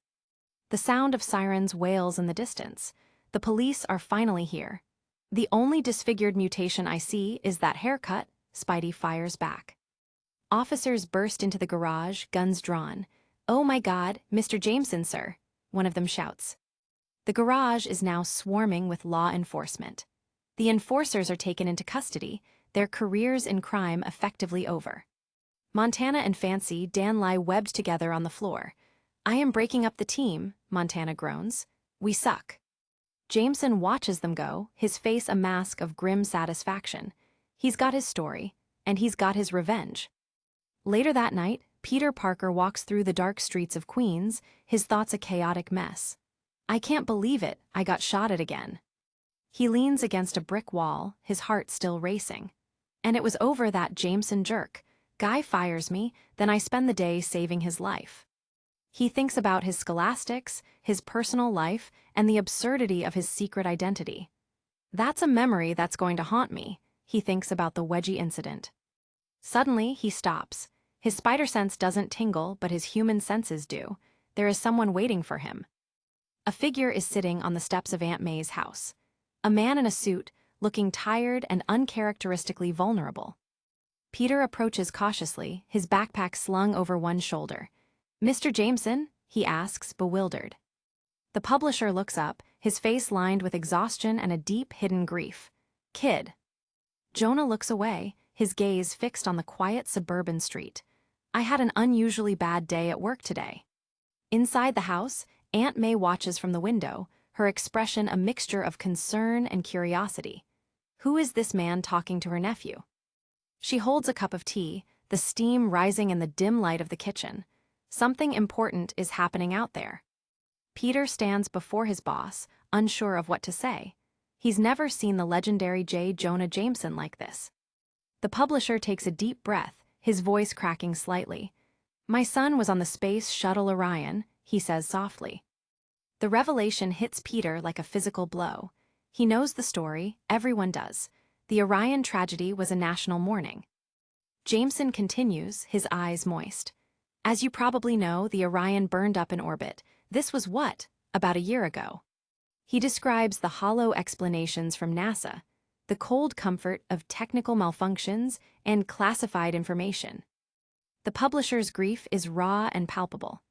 The sound of sirens wails in the distance. The police are finally here. "The only disfigured mutation I see is that haircut," Spidey fires back. Officers burst into the garage, guns drawn. "Oh my God, Mr. Jameson, sir," one of them shouts. The garage is now swarming with law enforcement. The enforcers are taken into custody, their careers in crime effectively over. Montana and Fancy Dan lie webbed together on the floor. "I am breaking up the team," Montana groans. "We suck." Jameson watches them go, his face a mask of grim satisfaction. He's got his story, and he's got his revenge. Later that night, Peter Parker walks through the dark streets of Queens, his thoughts a chaotic mess. "I can't believe it, I got shot at again." He leans against a brick wall, his heart still racing. And it was over that Jameson jerk. Guy fires me, then I spend the day saving his life. He thinks about his scholastics, his personal life, and the absurdity of his secret identity. "That's a memory that's going to haunt me," he thinks about the wedgie incident. Suddenly, he stops. His spider sense doesn't tingle, but his human senses do. There is someone waiting for him. A figure is sitting on the steps of Aunt May's house. A man in a suit, looking tired and uncharacteristically vulnerable. Peter approaches cautiously, his backpack slung over one shoulder. "Mr. Jameson?" he asks, bewildered. The publisher looks up, his face lined with exhaustion and a deep hidden grief. "Kid." Jonah looks away, his gaze fixed on the quiet suburban street. "I had an unusually bad day at work today." Inside the house, Aunt May watches from the window, her expression a mixture of concern and curiosity. Who is this man talking to her nephew? She holds a cup of tea, the steam rising in the dim light of the kitchen. Something important is happening out there. Peter stands before his boss, unsure of what to say. He's never seen the legendary J. Jonah Jameson like this. The publisher takes a deep breath, his voice cracking slightly. "My son was on the Space Shuttle Orion," he says softly. The revelation hits Peter like a physical blow. He knows the story, everyone does. The Orion tragedy was a national mourning. Jameson continues, his eyes moist. "As you probably know, the Orion burned up in orbit. This was what? About a year ago." He describes the hollow explanations from NASA, the cold comfort of technical malfunctions and classified information. The publisher's grief is raw and palpable.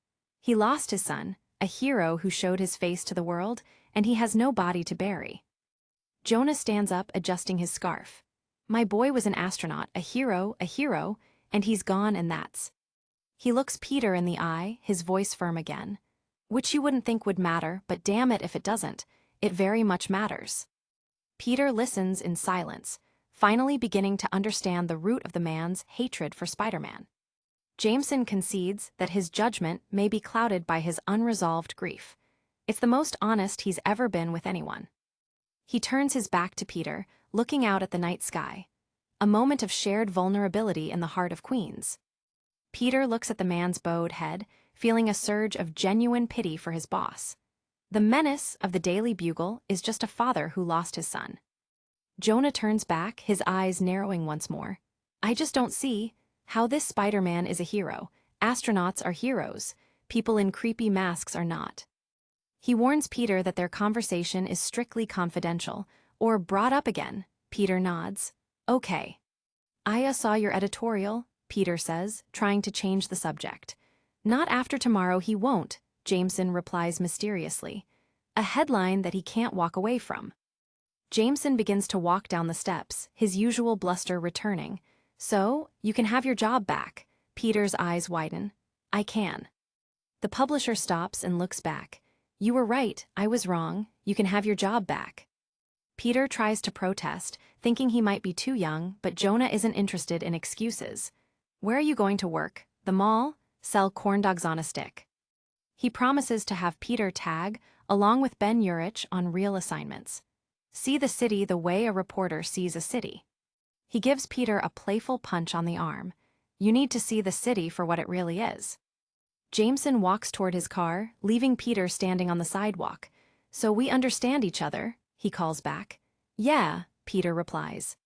He lost his son, a hero who showed his face to the world, and he has no body to bury. Jonah stands up, adjusting his scarf. "My boy was an astronaut, a hero, and he's gone, and that's..." He looks Peter in the eye, his voice firm again. Which you wouldn't think would matter, but damn it if it doesn't. It very much matters. Peter listens in silence, finally beginning to understand the root of the man's hatred for Spider-Man. Jameson concedes that his judgment may be clouded by his unresolved grief. It's the most honest he's ever been with anyone. He turns his back to Peter, looking out at the night sky. A moment of shared vulnerability in the heart of Queens. Peter looks at the man's bowed head, feeling a surge of genuine pity for his boss. The menace of the Daily Bugle is just a father who lost his son. Jonah turns back, his eyes narrowing once more. I just don't see how this Spider-Man is a hero. Astronauts are heroes. People in creepy masks are not. He warns Peter that their conversation is strictly confidential, or brought up again. Peter nods. Okay. I saw your editorial, Peter says, trying to change the subject. Not after tomorrow he won't, Jameson replies mysteriously. A headline that he can't walk away from. Jameson begins to walk down the steps, his usual bluster returning. So, you can have your job back. Peter's eyes widen. I can. The publisher stops and looks back. You were right, I was wrong. You can have your job back. Peter tries to protest, thinking he might be too young, but Jonah isn't interested in excuses. Where are you going to work? The mall? Sell corn dogs on a stick. He promises to have Peter tag, along with Ben Urich, on real assignments. See the city the way a reporter sees a city. He gives Peter a playful punch on the arm. You need to see the city for what it really is. Jameson walks toward his car, leaving Peter standing on the sidewalk. So we understand each other, he calls back. Yeah, Peter replies.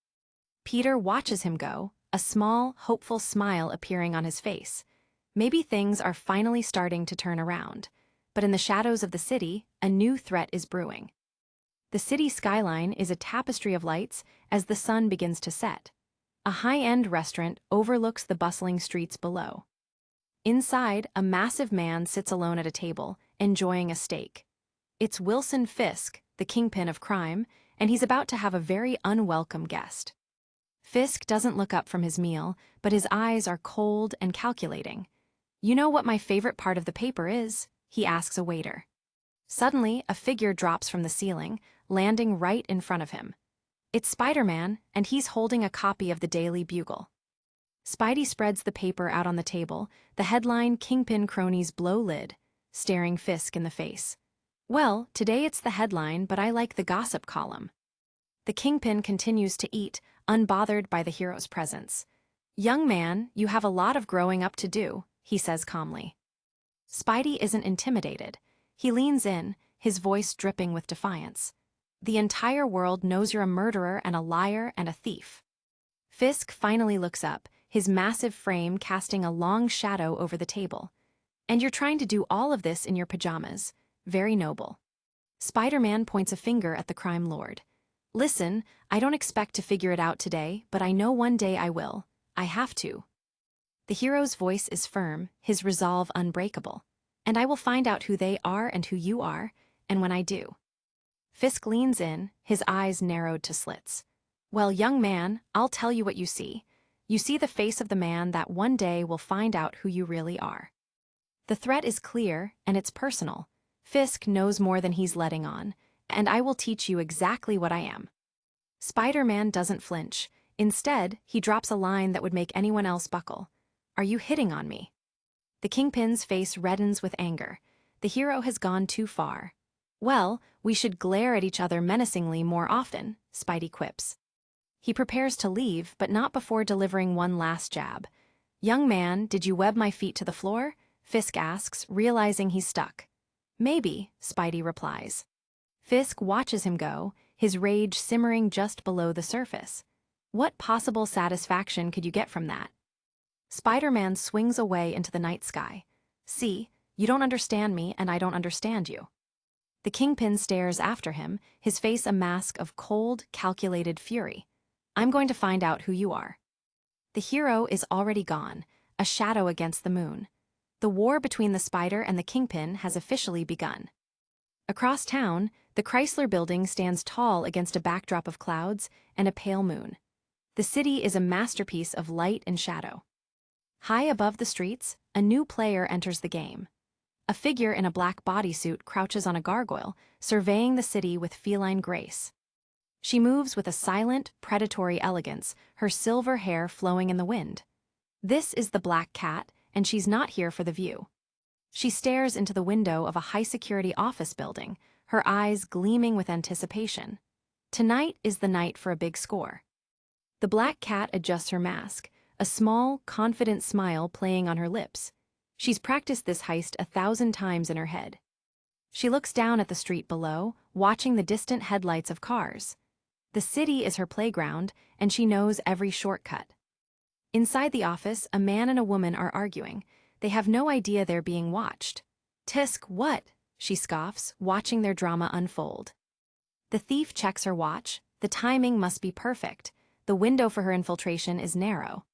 Peter watches him go, a small, hopeful smile appearing on his face. Maybe things are finally starting to turn around. But in the shadows of the city, a new threat is brewing. The city skyline is a tapestry of lights as the sun begins to set. A high-end restaurant overlooks the bustling streets below. Inside, a massive man sits alone at a table, enjoying a steak. It's Wilson Fisk, the kingpin of crime, and he's about to have a very unwelcome guest. Fisk doesn't look up from his meal, but his eyes are cold and calculating. You know what my favorite part of the paper is? He asks a waiter. Suddenly, a figure drops from the ceiling, landing right in front of him. It's Spider-Man, and he's holding a copy of the Daily Bugle. Spidey spreads the paper out on the table, the headline Kingpin Cronies Blow Lid, staring Fisk in the face. Well, today it's the headline, but I like the gossip column. The Kingpin continues to eat, unbothered by the hero's presence. Young man, you have a lot of growing up to do, he says calmly. Spidey isn't intimidated. He leans in, his voice dripping with defiance. The entire world knows you're a murderer and a liar and a thief. Fisk finally looks up, his massive frame casting a long shadow over the table. And you're trying to do all of this in your pajamas. Very noble. Spider-Man points a finger at the crime lord. Listen, I don't expect to figure it out today, but I know one day I will. I have to. The hero's voice is firm, his resolve unbreakable. And I will find out who they are and who you are, and when I do. Fisk leans in, his eyes narrowed to slits. Well, young man, I'll tell you what you see. You see the face of the man that one day will find out who you really are. The threat is clear, and it's personal. Fisk knows more than he's letting on, and I will teach you exactly what I am. Spider-Man doesn't flinch. Instead, he drops a line that would make anyone else buckle. Are you hitting on me? The Kingpin's face reddens with anger. The hero has gone too far. Well, we should glare at each other menacingly more often, Spidey quips. He prepares to leave, but not before delivering one last jab. Young man, did you web my feet to the floor? Fisk asks, realizing he's stuck. Maybe, Spidey replies. Fisk watches him go, his rage simmering just below the surface. What possible satisfaction could you get from that? Spider-Man swings away into the night sky. See, you don't understand me and I don't understand you. The Kingpin stares after him, his face a mask of cold, calculated fury. I'm going to find out who you are. The hero is already gone, a shadow against the moon. The war between the Spider and the Kingpin has officially begun. Across town, the Chrysler Building stands tall against a backdrop of clouds and a pale moon. The city is a masterpiece of light and shadow. High above the streets, a new player enters the game. A figure in a black bodysuit crouches on a gargoyle, surveying the city with feline grace. She moves with a silent, predatory elegance, her silver hair flowing in the wind. This is the Black Cat, and she's not here for the view. She stares into the window of a high-security office building, her eyes gleaming with anticipation. Tonight is the night for a big score. The Black Cat adjusts her mask, a small, confident smile playing on her lips. She's practiced this heist 1,000 times in her head. She looks down at the street below, watching the distant headlights of cars. The city is her playground, and she knows every shortcut. Inside the office, a man and a woman are arguing. They have no idea they're being watched. "Tisk, what?" she scoffs, watching their drama unfold. The thief checks her watch. The timing must be perfect. The window for her infiltration is narrow.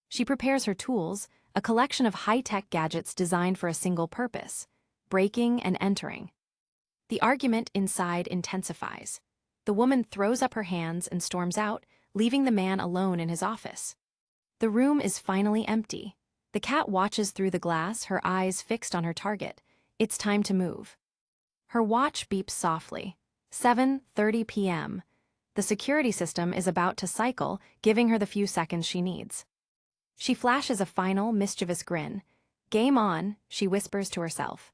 She prepares her tools, a collection of high-tech gadgets designed for a single purpose: breaking and entering. The argument inside intensifies. The woman throws up her hands and storms out, leaving the man alone in his office. The room is finally empty. The cat watches through the glass, her eyes fixed on her target. It's time to move. Her watch beeps softly. 7:30 p.m. The security system is about to cycle, giving her the few seconds she needs. She flashes a final, mischievous grin. "Game on," she whispers to herself.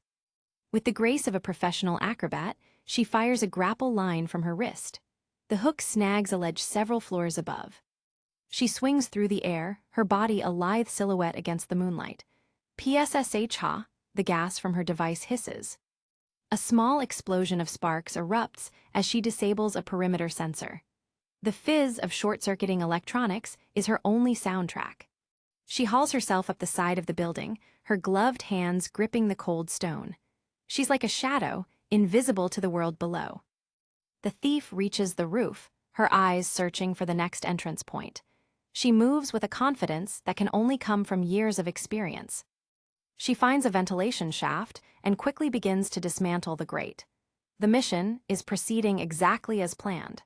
With the grace of a professional acrobat, she fires a grapple line from her wrist. The hook snags a ledge several floors above. She swings through the air, her body a lithe silhouette against the moonlight. "PSSH ha," the gas from her device hisses. A small explosion of sparks erupts as she disables a perimeter sensor. The fizz of short-circuiting electronics is her only soundtrack. She hauls herself up the side of the building, her gloved hands gripping the cold stone. She's like a shadow, invisible to the world below. The thief reaches the roof, her eyes searching for the next entrance point. She moves with a confidence that can only come from years of experience. She finds a ventilation shaft and quickly begins to dismantle the grate. The mission is proceeding exactly as planned.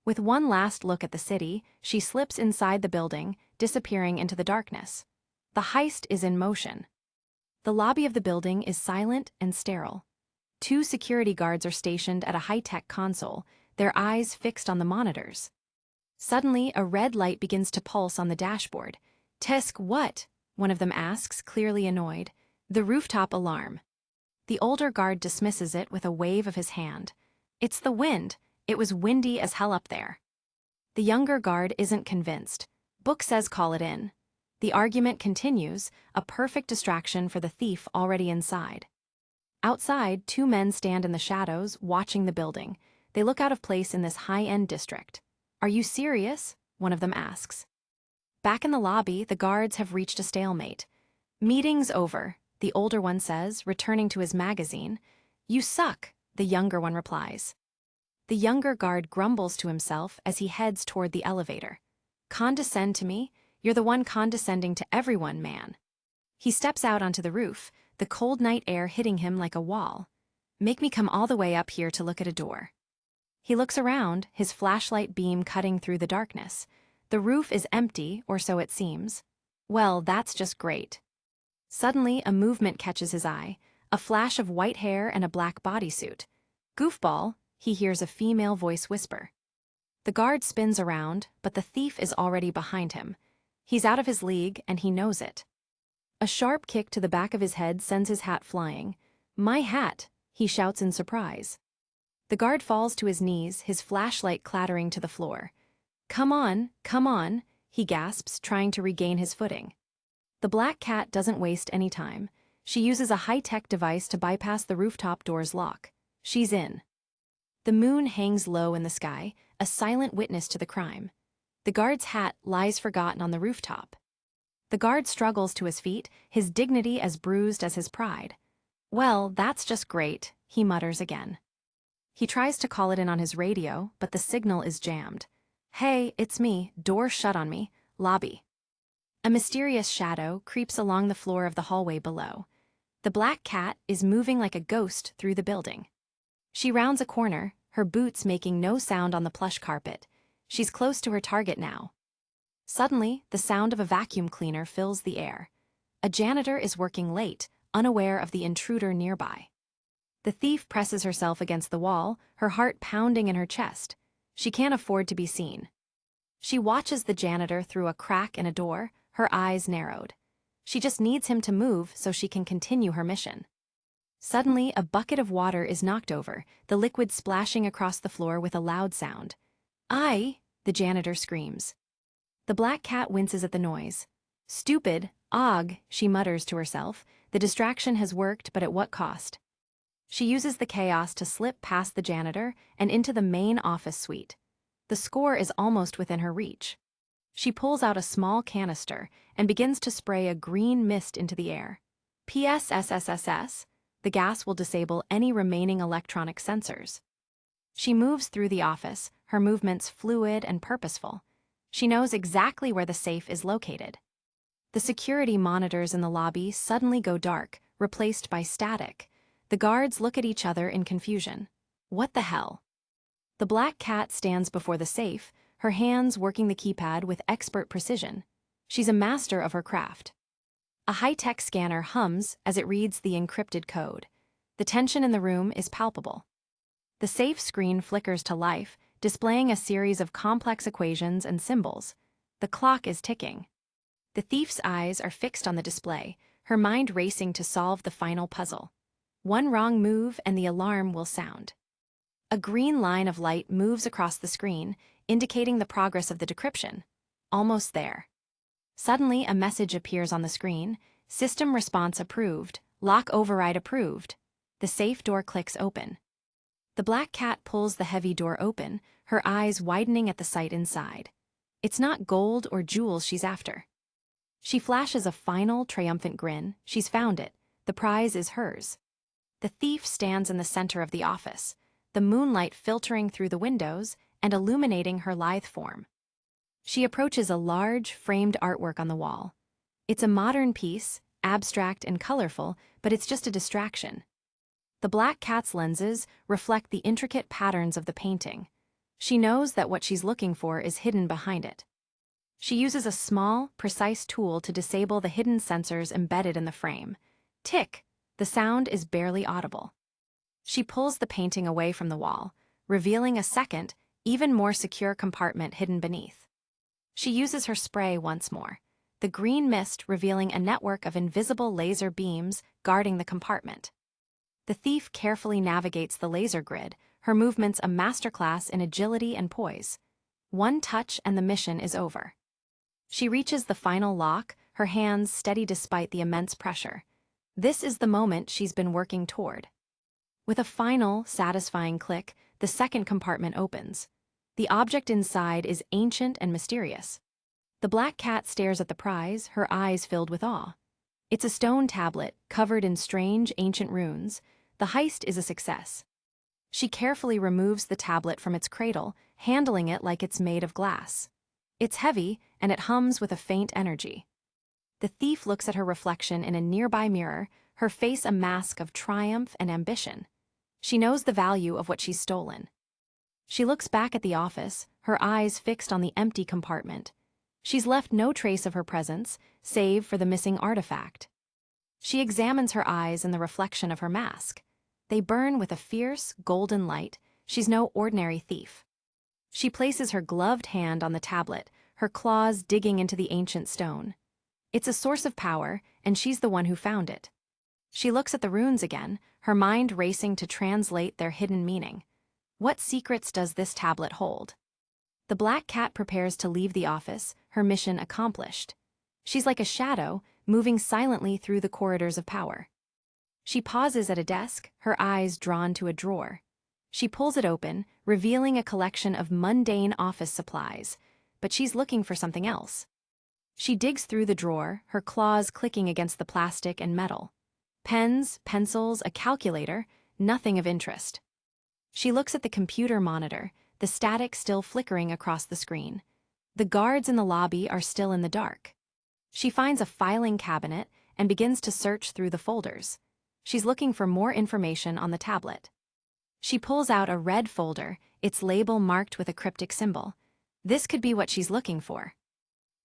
With one last look at the city, she slips inside the building, disappearing into the darkness. The heist is in motion. The lobby of the building is silent and sterile. 2 security guards are stationed at a high-tech console, their eyes fixed on the monitors. Suddenly, a red light begins to pulse on the dashboard. "Tisk, what?" one of them asks, clearly annoyed. "The rooftop alarm." The older guard dismisses it with a wave of his hand. "It's the wind. It was windy as hell up there." The younger guard isn't convinced. "Book says call it in." The argument continues, a perfect distraction for the thief already inside. Outside, 2 men stand in the shadows, watching the building. They look out of place in this high-end district. "Are you serious?" one of them asks. Back in the lobby, the guards have reached a stalemate. "Meeting's over," the older one says, returning to his magazine. "You suck," the younger one replies. The younger guard grumbles to himself as he heads toward the elevator. "Condescend to me? You're the one condescending to everyone, man." He steps out onto the roof, the cold night air hitting him like a wall. "Make me come all the way up here to look at a door." He looks around, his flashlight beam cutting through the darkness. The roof is empty, or so it seems. Well, that's just great. Suddenly, a movement catches his eye, a flash of white hair and a black bodysuit. "Goofball," he hears a female voice whisper. The guard spins around, but the thief is already behind him. He's out of his league, and he knows it. A sharp kick to the back of his head sends his hat flying. "My hat," he shouts in surprise. The guard falls to his knees, his flashlight clattering to the floor. Come on," he gasps, trying to regain his footing. The Black Cat doesn't waste any time. She uses a high-tech device to bypass the rooftop door's lock. She's in. The moon hangs low in the sky, a silent witness to the crime. The guard's hat lies forgotten on the rooftop. The guard struggles to his feet, his dignity as bruised as his pride. "Well, that's just great," he mutters again. He tries to call it in on his radio, but the signal is jammed. "Hey, it's me, door shut on me, lobby." A mysterious shadow creeps along the floor of the hallway below. The Black Cat is moving like a ghost through the building. She rounds a corner, her boots making no sound on the plush carpet. She's close to her target now. Suddenly, the sound of a vacuum cleaner fills the air. A janitor is working late, unaware of the intruder nearby. The thief presses herself against the wall, her heart pounding in her chest. She can't afford to be seen. She watches the janitor through a crack in a door, her eyes narrowed. She just needs him to move so she can continue her mission. Suddenly, a bucket of water is knocked over, the liquid splashing across the floor with a loud sound. "Aye!" the janitor screams. The black cat winces at the noise. "Stupid, og," she mutters to herself. The distraction has worked, but at what cost? She uses the chaos to slip past the janitor and into the main office suite. The score is almost within her reach. She pulls out a small canister and begins to spray a green mist into the air. PSSSSS, the gas will disable any remaining electronic sensors. She moves through the office, her movements fluid and purposeful. She knows exactly where the safe is located. The security monitors in the lobby suddenly go dark, replaced by static. The guards look at each other in confusion. What the hell? The black cat stands before the safe, her hands working the keypad with expert precision. She's a master of her craft. A high-tech scanner hums as it reads the encrypted code. The tension in the room is palpable. The safe screen flickers to life, displaying a series of complex equations and symbols. The clock is ticking. The thief's eyes are fixed on the display, her mind racing to solve the final puzzle. One wrong move and the alarm will sound. A green line of light moves across the screen, indicating the progress of the decryption. Almost there. Suddenly, a message appears on the screen. System response approved. Lock override approved. The safe door clicks open. The black cat pulls the heavy door open, her eyes widening at the sight inside. It's not gold or jewels she's after. She flashes a final, triumphant grin. She's found it. The prize is hers. The thief stands in the center of the office, the moonlight filtering through the windows and illuminating her lithe form. She approaches a large, framed artwork on the wall. It's a modern piece, abstract and colorful, but it's just a distraction. The black cat's lenses reflect the intricate patterns of the painting. She knows that what she's looking for is hidden behind it. She uses a small, precise tool to disable the hidden sensors embedded in the frame. Tick! The sound is barely audible. She pulls the painting away from the wall, revealing a second, even more secure compartment hidden beneath. She uses her spray once more, the green mist revealing a network of invisible laser beams guarding the compartment. The thief carefully navigates the laser grid, her movements a masterclass in agility and poise. One touch and the mission is over. She reaches the final lock, her hands steady despite the immense pressure. This is the moment she's been working toward. With a final, satisfying click, the second compartment opens. The object inside is ancient and mysterious. The black cat stares at the prize, her eyes filled with awe. It's a stone tablet, covered in strange, ancient runes. The heist is a success. She carefully removes the tablet from its cradle, handling it like it's made of glass. It's heavy, and it hums with a faint energy. The thief looks at her reflection in a nearby mirror, her face a mask of triumph and ambition. She knows the value of what she's stolen. She looks back at the office, her eyes fixed on the empty compartment. She's left no trace of her presence, save for the missing artifact. She examines her eyes in the reflection of her mask. They burn with a fierce, golden light. She's no ordinary thief. She places her gloved hand on the tablet, her claws digging into the ancient stone. It's a source of power, and she's the one who found it. She looks at the runes again, her mind racing to translate their hidden meaning. What secrets does this tablet hold? The black cat prepares to leave the office, her mission accomplished. She's like a shadow, moving silently through the corridors of power. She pauses at a desk, her eyes drawn to a drawer. She pulls it open, revealing a collection of mundane office supplies, but she's looking for something else. She digs through the drawer, her claws clicking against the plastic and metal. Pens, pencils, a calculator, nothing of interest. She looks at the computer monitor, the static still flickering across the screen. The guards in the lobby are still in the dark. She finds a filing cabinet and begins to search through the folders. She's looking for more information on the tablet. She pulls out a red folder, its label marked with a cryptic symbol. This could be what she's looking for.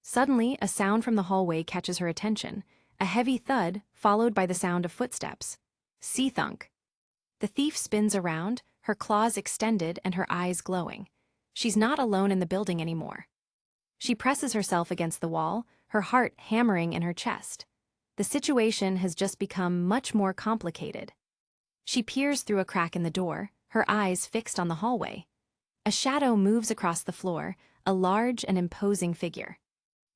Suddenly, a sound from the hallway catches her attention, a heavy thud followed by the sound of footsteps. See-thunk. The thief spins around, her claws extended and her eyes glowing. She's not alone in the building anymore. She presses herself against the wall, her heart hammering in her chest. The situation has just become much more complicated. She peers through a crack in the door, her eyes fixed on the hallway. A shadow moves across the floor, a large and imposing figure.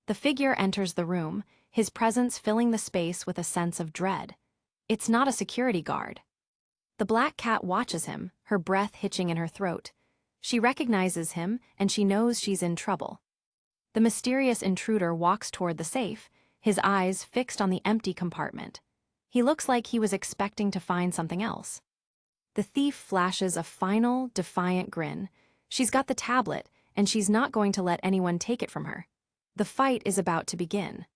The figure enters the room, his presence filling the space with a sense of dread. It's not a security guard. The black cat watches him, her breath hitching in her throat. She recognizes him, and she knows she's in trouble. The mysterious intruder walks toward the safe, his eyes fixed on the empty compartment. He looks like he was expecting to find something else. The thief flashes a final, defiant grin. She's got the tablet, and she's not going to let anyone take it from her. The fight is about to begin.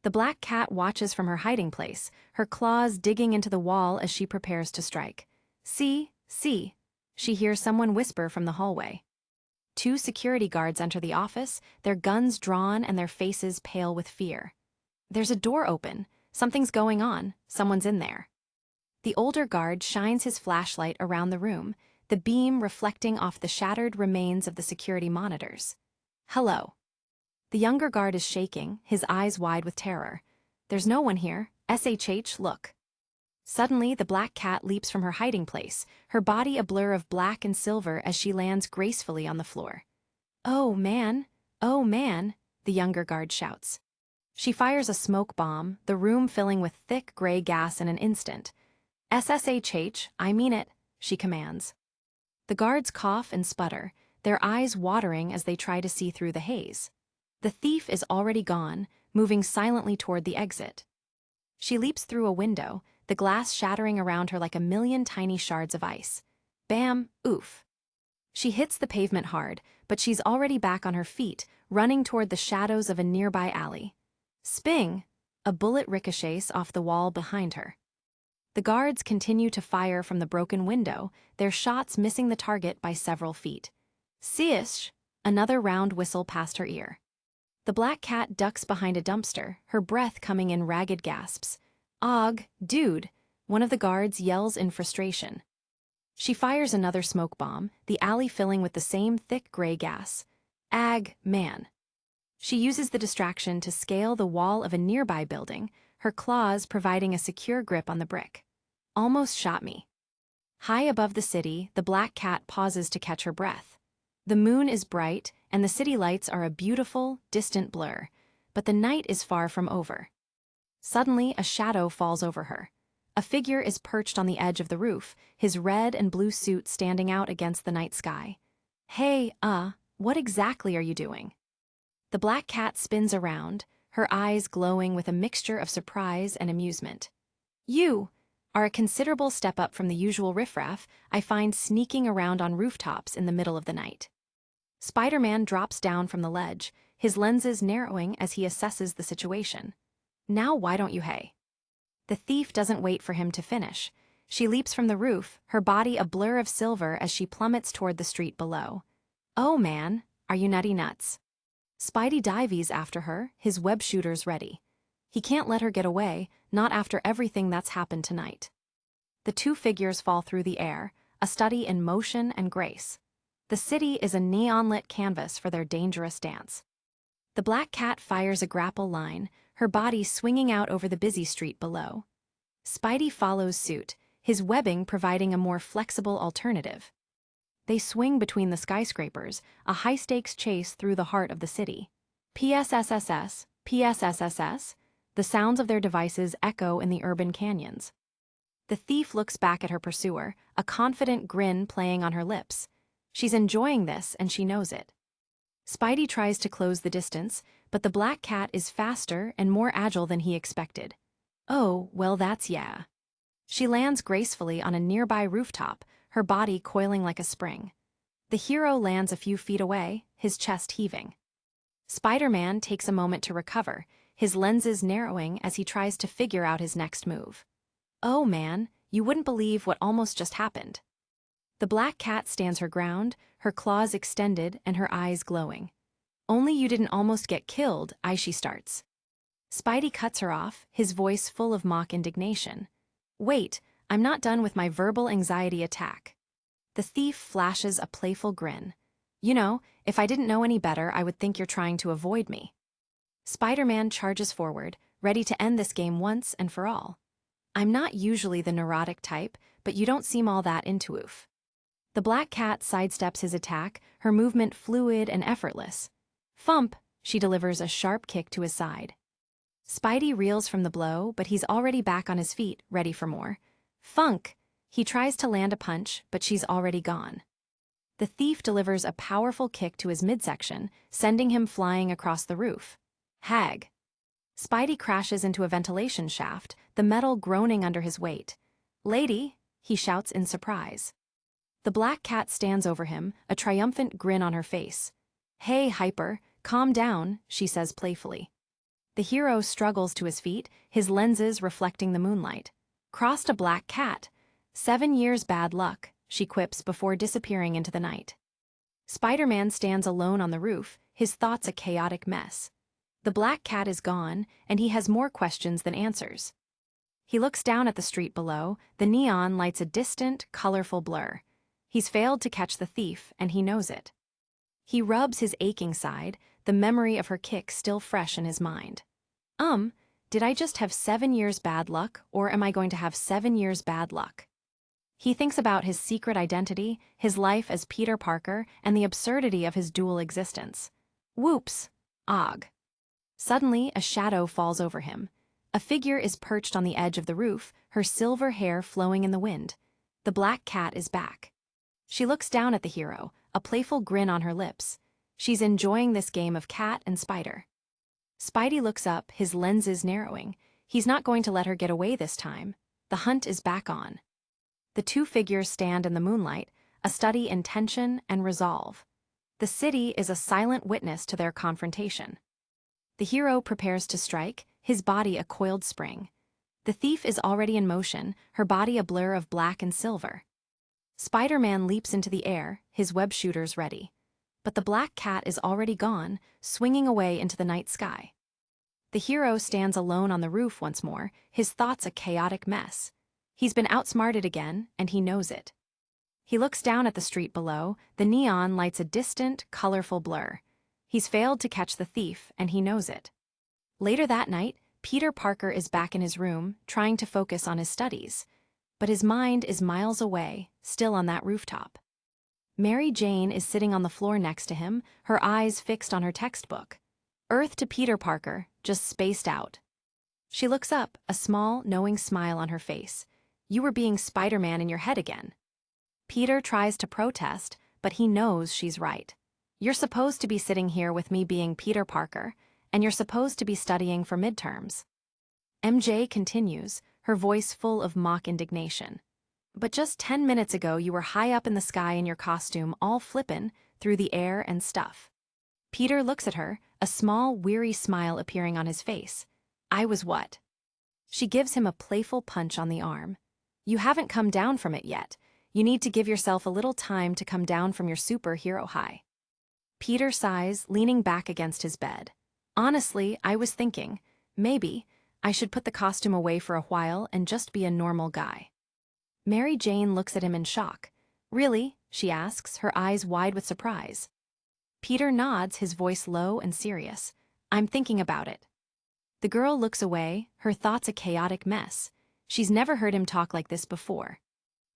The black cat watches from her hiding place, her claws digging into the wall as she prepares to strike. See, see, she hears someone whisper from the hallway. Two security guards enter the office, their guns drawn and their faces pale with fear. There's a door open. Something's going on. Someone's in there. The older guard shines his flashlight around the room, the beam reflecting off the shattered remains of the security monitors. Hello. The younger guard is shaking, his eyes wide with terror. There's no one here. SHH, look. Suddenly, the black cat leaps from her hiding place, her body a blur of black and silver as she lands gracefully on the floor. Oh man, the younger guard shouts. She fires a smoke bomb, the room filling with thick gray gas in an instant. SSHH, I mean it, she commands. The guards cough and sputter, their eyes watering as they try to see through the haze. The thief is already gone, moving silently toward the exit. She leaps through a window, the glass shattering around her like a million tiny shards of ice. Bam, oof. She hits the pavement hard, but she's already back on her feet, running toward the shadows of a nearby alley. Sping! A bullet ricochets off the wall behind her. The guards continue to fire from the broken window, their shots missing the target by several feet. Siish! Another round whistle past her ear. The black cat ducks behind a dumpster, her breath coming in ragged gasps. Og, dude! One of the guards yells in frustration. She fires another smoke bomb, the alley filling with the same thick gray gas. Ag, man. She uses the distraction to scale the wall of a nearby building, her claws providing a secure grip on the brick. Almost shot me. High above the city, the black cat pauses to catch her breath. The moon is bright, and the city lights are a beautiful, distant blur, but the night is far from over. Suddenly, a shadow falls over her. A figure is perched on the edge of the roof, his red and blue suit standing out against the night sky. Hey, what exactly are you doing? The black cat spins around, her eyes glowing with a mixture of surprise and amusement. You are a considerable step up from the usual riffraff I find sneaking around on rooftops in the middle of the night. Spiderman drops down from the ledge, his lenses narrowing as he assesses the situation. Now why don't you hey? The thief doesn't wait for him to finish. She leaps from the roof, her body a blur of silver as she plummets toward the street below. Oh man, are you nutty nuts? Spidey dives after her, his web shooters ready. He can't let her get away, not after everything that's happened tonight. The two figures fall through the air, a study in motion and grace. The city is a neon-lit canvas for their dangerous dance. The black cat fires a grapple line, her body swinging out over the busy street below. Spidey follows suit, his webbing providing a more flexible alternative. They swing between the skyscrapers, a high-stakes chase through the heart of the city. PSSSS, PSSSS, the sounds of their devices echo in the urban canyons. The thief looks back at her pursuer, a confident grin playing on her lips. She's enjoying this, and she knows it. Spidey tries to close the distance, but the black cat is faster and more agile than he expected. Oh, well that's yeah. She lands gracefully on a nearby rooftop, her body coiling like a spring. The hero lands a few feet away, his chest heaving. Spider-Man takes a moment to recover, his lenses narrowing as he tries to figure out his next move. Oh man, you wouldn't believe what almost just happened. The black cat stands her ground, her claws extended and her eyes glowing. Only you didn't almost get killed, she starts. Spidey cuts her off, his voice full of mock indignation. Wait, I'm not done with my verbal anxiety attack. The thief flashes a playful grin. You know, if I didn't know any better, I would think you're trying to avoid me. Spider-Man charges forward, ready to end this game once and for all. I'm not usually the neurotic type, but you don't seem all that into oof. The black cat sidesteps his attack, her movement fluid and effortless. Thump, she delivers a sharp kick to his side. Spidey reels from the blow, but he's already back on his feet, ready for more. Funk! He tries to land a punch, but she's already gone. The thief delivers a powerful kick to his midsection, sending him flying across the roof. Hag! Spidey crashes into a ventilation shaft, the metal groaning under his weight. Lady! He shouts in surprise. The black cat stands over him, a triumphant grin on her face. Hey, Hyper, calm down, she says playfully. The hero struggles to his feet, his lenses reflecting the moonlight. Crossed a black cat. 7 years bad luck, she quips before disappearing into the night. Spider-Man stands alone on the roof, his thoughts a chaotic mess. The black cat is gone, and he has more questions than answers. He looks down at the street below, the neon lights a distant, colorful blur. He's failed to catch the thief, and he knows it. He rubs his aching side, the memory of her kick still fresh in his mind. Did I just have 7 years bad luck, or am I going to have 7 years bad luck? He thinks about his secret identity, his life as Peter Parker, and the absurdity of his dual existence. Whoops! Og. Suddenly, a shadow falls over him. A figure is perched on the edge of the roof, her silver hair flowing in the wind. The black cat is back. She looks down at the hero, a playful grin on her lips. She's enjoying this game of cat and spider. Spidey looks up, his lenses narrowing. He's not going to let her get away this time. The hunt is back on. The two figures stand in the moonlight, a study in tension and resolve. The city is a silent witness to their confrontation. The hero prepares to strike, his body a coiled spring. The thief is already in motion, her body a blur of black and silver. Spider-Man leaps into the air, his web shooters ready. But the black cat is already gone, swinging away into the night sky. The hero stands alone on the roof once more, his thoughts a chaotic mess. He's been outsmarted again, and he knows it. He looks down at the street below, the neon lights a distant, colorful blur. He's failed to catch the thief, and he knows it. Later that night, Peter Parker is back in his room, trying to focus on his studies. But his mind is miles away, still on that rooftop. Mary Jane is sitting on the floor next to him, her eyes fixed on her textbook. Earth to Peter Parker, just spaced out. She looks up, a small, knowing smile on her face. You were being Spider-Man in your head again. Peter tries to protest, but he knows she's right. You're supposed to be sitting here with me being Peter Parker, and you're supposed to be studying for midterms. MJ continues, her voice full of mock indignation. But just 10 minutes ago you were high up in the sky in your costume, all flippin' through the air and stuff. Peter looks at her, a small, weary smile appearing on his face. I was what? She gives him a playful punch on the arm. You haven't come down from it yet. You need to give yourself a little time to come down from your superhero high. Peter sighs, leaning back against his bed. Honestly, I was thinking, maybe, I should put the costume away for a while and just be a normal guy. Mary Jane looks at him in shock. Really? She asks, her eyes wide with surprise. Peter nods, his voice low and serious. I'm thinking about it. The girl looks away, her thoughts a chaotic mess. She's never heard him talk like this before.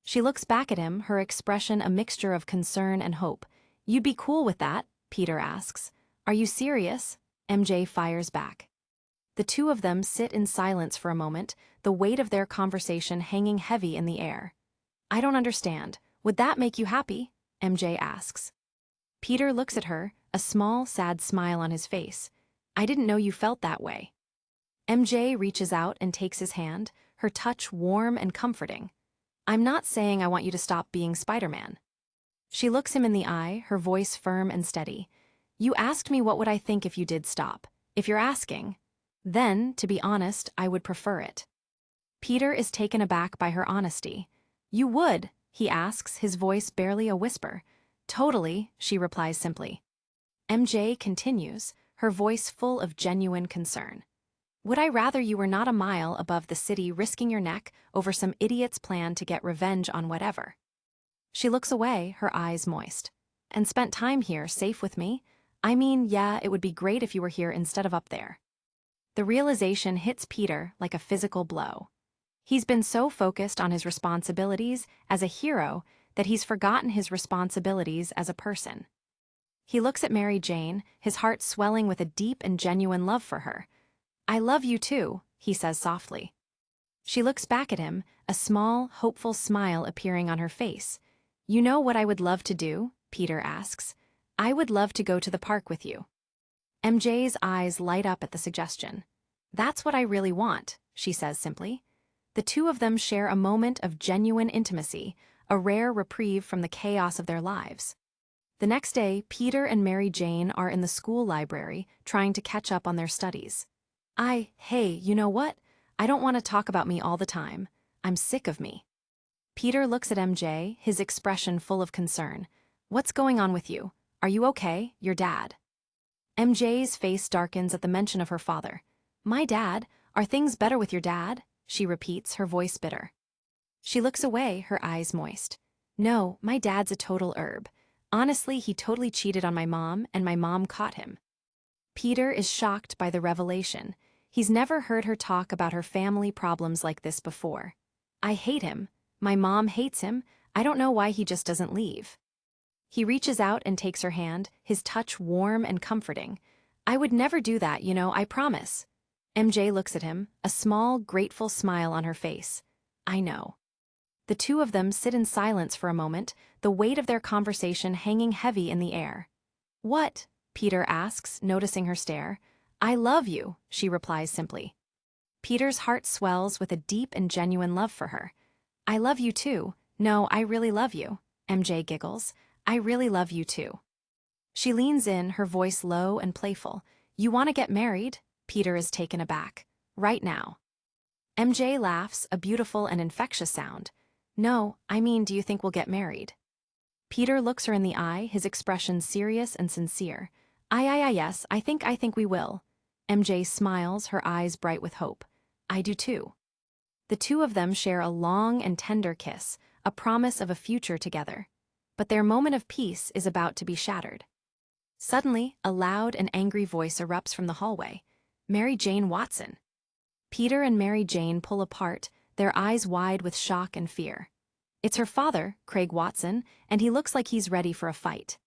She looks back at him, her expression a mixture of concern and hope. You'd be cool with that? Peter asks. Are you serious? MJ fires back. The two of them sit in silence for a moment, the weight of their conversation hanging heavy in the air. I don't understand. Would that make you happy? MJ asks. Peter looks at her, a small, sad smile on his face. I didn't know you felt that way. MJ reaches out and takes his hand, her touch warm and comforting. I'm not saying I want you to stop being Spider-Man. She looks him in the eye, her voice firm and steady. You asked me what would I think if you did stop. If you're asking, then, to be honest, I would prefer it. Peter is taken aback by her honesty. You would, he asks, his voice barely a whisper. Totally, she replies simply. MJ continues, her voice full of genuine concern. Would I rather you were not a mile above the city risking your neck over some idiot's plan to get revenge on whatever? She looks away, her eyes moist. And spent time here, safe with me? I mean, yeah, it would be great if you were here instead of up there. The realization hits Peter like a physical blow. He's been so focused on his responsibilities as a hero that he's forgotten his responsibilities as a person. He looks at Mary Jane, his heart swelling with a deep and genuine love for her. I love you too, he says softly. She looks back at him, a small, hopeful smile appearing on her face. You know what I would love to do? Peter asks. I would love to go to the park with you. MJ's eyes light up at the suggestion. That's what I really want, she says simply. The two of them share a moment of genuine intimacy, a rare reprieve from the chaos of their lives. The next day, Peter and Mary Jane are in the school library, trying to catch up on their studies. Hey, you know what? I don't want to talk about me all the time. I'm sick of me. Peter looks at MJ, his expression full of concern. What's going on with you? Are you okay, your dad? MJ's face darkens at the mention of her father. My dad? Are things better with your dad? She repeats, her voice bitter. She looks away, her eyes moist. No, my dad's a total herb. Honestly, he totally cheated on my mom, and my mom caught him. Peter is shocked by the revelation. He's never heard her talk about her family problems like this before. I hate him. My mom hates him. I don't know why he just doesn't leave. He reaches out and takes her hand, his touch warm and comforting. I would never do that, I promise. MJ looks at him, a small, grateful smile on her face. I know. The two of them sit in silence for a moment, the weight of their conversation hanging heavy in the air. What? Peter asks, noticing her stare. I love you, she replies simply. Peter's heart swells with a deep and genuine love for her. I love you too. No, I really love you. MJ giggles. I really love you too. She leans in, her voice low and playful. You want to get married? Peter is taken aback. Right now. MJ laughs, a beautiful and infectious sound. No, I mean, do you think we'll get married? Peter looks her in the eye, his expression serious and sincere. Yes, I think we will. MJ smiles, her eyes bright with hope. I do too. The two of them share a long and tender kiss, a promise of a future together. But their moment of peace is about to be shattered. Suddenly, a loud and angry voice erupts from the hallway. Mary Jane Watson. Peter and Mary Jane pull apart, their eyes wide with shock and fear. It's her father, Craig Watson, and he looks like he's ready for a fight.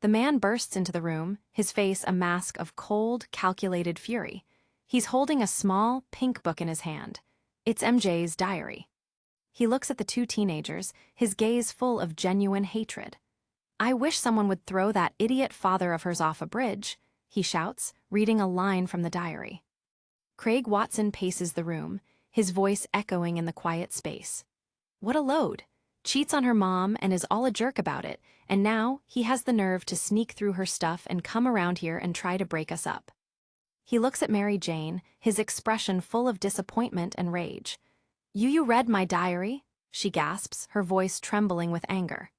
The man bursts into the room, his face a mask of cold, calculated fury. He's holding a small, pink book in his hand. It's MJ's diary. He looks at the two teenagers, his gaze full of genuine hatred. I wish someone would throw that idiot father of hers off a bridge, he shouts, reading a line from the diary. Craig Watson paces the room, his voice echoing in the quiet space. What a load. Cheats on her mom and is all a jerk about it, and now he has the nerve to sneak through her stuff and come around here and try to break us up. He looks at Mary Jane, his expression full of disappointment and rage. You read my diary? She gasps, her voice trembling with anger.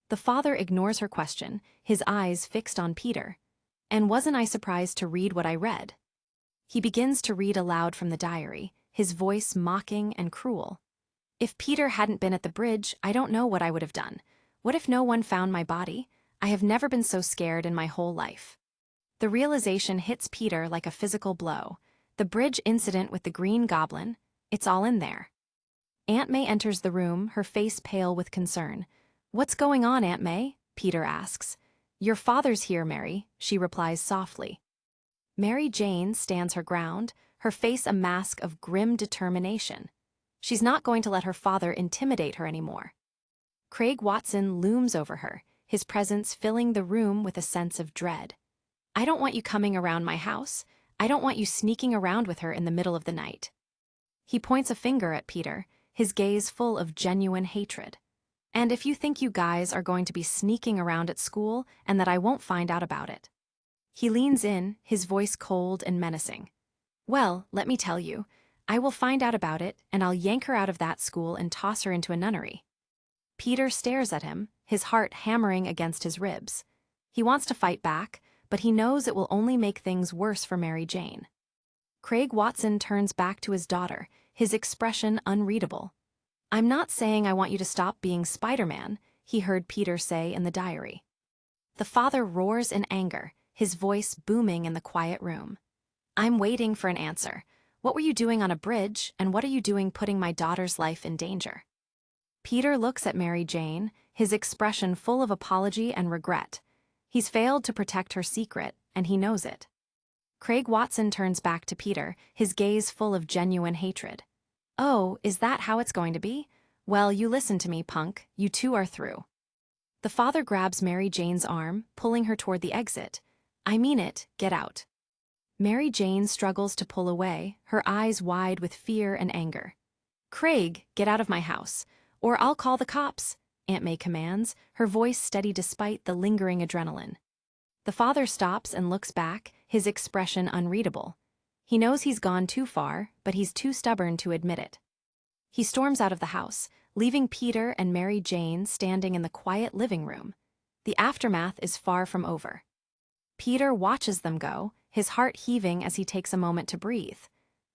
The father ignores her question, his eyes fixed on Peter. And wasn't I surprised to read what I read? He begins to read aloud from the diary, his voice mocking and cruel. If Peter hadn't been at the bridge, I don't know what I would have done. What if no one found my body? I have never been so scared in my whole life. The realization hits Peter like a physical blow. The bridge incident with the Green Goblin, it's all in there. Aunt May enters the room, her face pale with concern. What's going on, Aunt May? Peter asks. Your father's here, Mary, she replies softly. Mary Jane stands her ground, her face a mask of grim determination. She's not going to let her father intimidate her anymore. Craig Watson looms over her, his presence filling the room with a sense of dread. I don't want you coming around my house. I don't want you sneaking around with her in the middle of the night. He points a finger at Peter, his gaze full of genuine hatred. And if you think you guys are going to be sneaking around at school and that I won't find out about it. He leans in, his voice cold and menacing. Well, let me tell you, I will find out about it and I'll yank her out of that school and toss her into a nunnery. Peter stares at him, his heart hammering against his ribs. He wants to fight back, but he knows it will only make things worse for Mary Jane. Craig Watson turns back to his daughter, his expression unreadable. "I'm not saying I want you to stop being Spider-Man," he heard Peter say in the diary. The father roars in anger, his voice booming in the quiet room. "I'm waiting for an answer. What were you doing on a bridge, and what are you doing putting my daughter's life in danger?" Peter looks at Mary Jane, his expression full of apology and regret. He's failed to protect her secret, and he knows it. Craig Watson turns back to Peter, his gaze full of genuine hatred. "Oh, is that how it's going to be? Well, you listen to me, punk. You two are through." The father grabs Mary Jane's arm, pulling her toward the exit. "I mean it, get out." Mary Jane struggles to pull away, her eyes wide with fear and anger. "Craig, get out of my house, or I'll call the cops," Aunt May commands, her voice steady despite the lingering adrenaline. The father stops and looks back, his expression unreadable. He knows he's gone too far, but he's too stubborn to admit it. He storms out of the house, leaving Peter and Mary Jane standing in the quiet living room. The aftermath is far from over. Peter watches them go, his heart heaving as he takes a moment to breathe.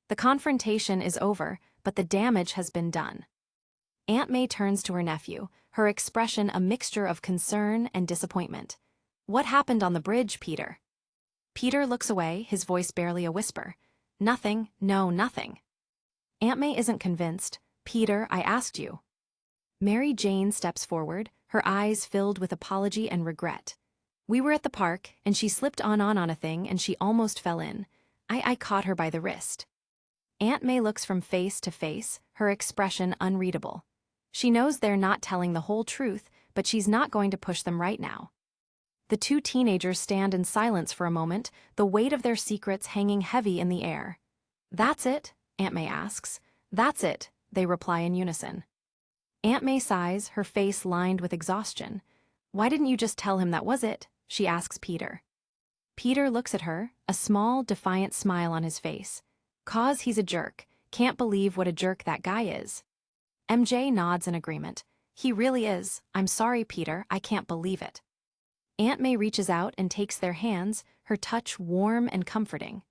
The confrontation is over, but the damage has been done. Aunt May turns to her nephew, her expression a mixture of concern and disappointment. "What happened on the bridge, Peter?" Peter looks away, his voice barely a whisper. "Nothing, no, nothing." Aunt May isn't convinced. "Peter, I asked you." Mary Jane steps forward, her eyes filled with apology and regret. "We were at the park, and she slipped on a thing and she almost fell in. I caught her by the wrist." Aunt May looks from face to face, her expression unreadable. She knows they're not telling the whole truth, but she's not going to push them right now. The two teenagers stand in silence for a moment, the weight of their secrets hanging heavy in the air. "That's it?" Aunt May asks. "That's it," they reply in unison. Aunt May sighs, her face lined with exhaustion. "Why didn't you just tell him that was it?" she asks Peter. Peter looks at her, a small, defiant smile on his face. "'Cause he's a jerk. Can't believe what a jerk that guy is." MJ nods in agreement. "He really is. I'm sorry, Peter, I can't believe it." Aunt May reaches out and takes their hands, her touch warm and comforting.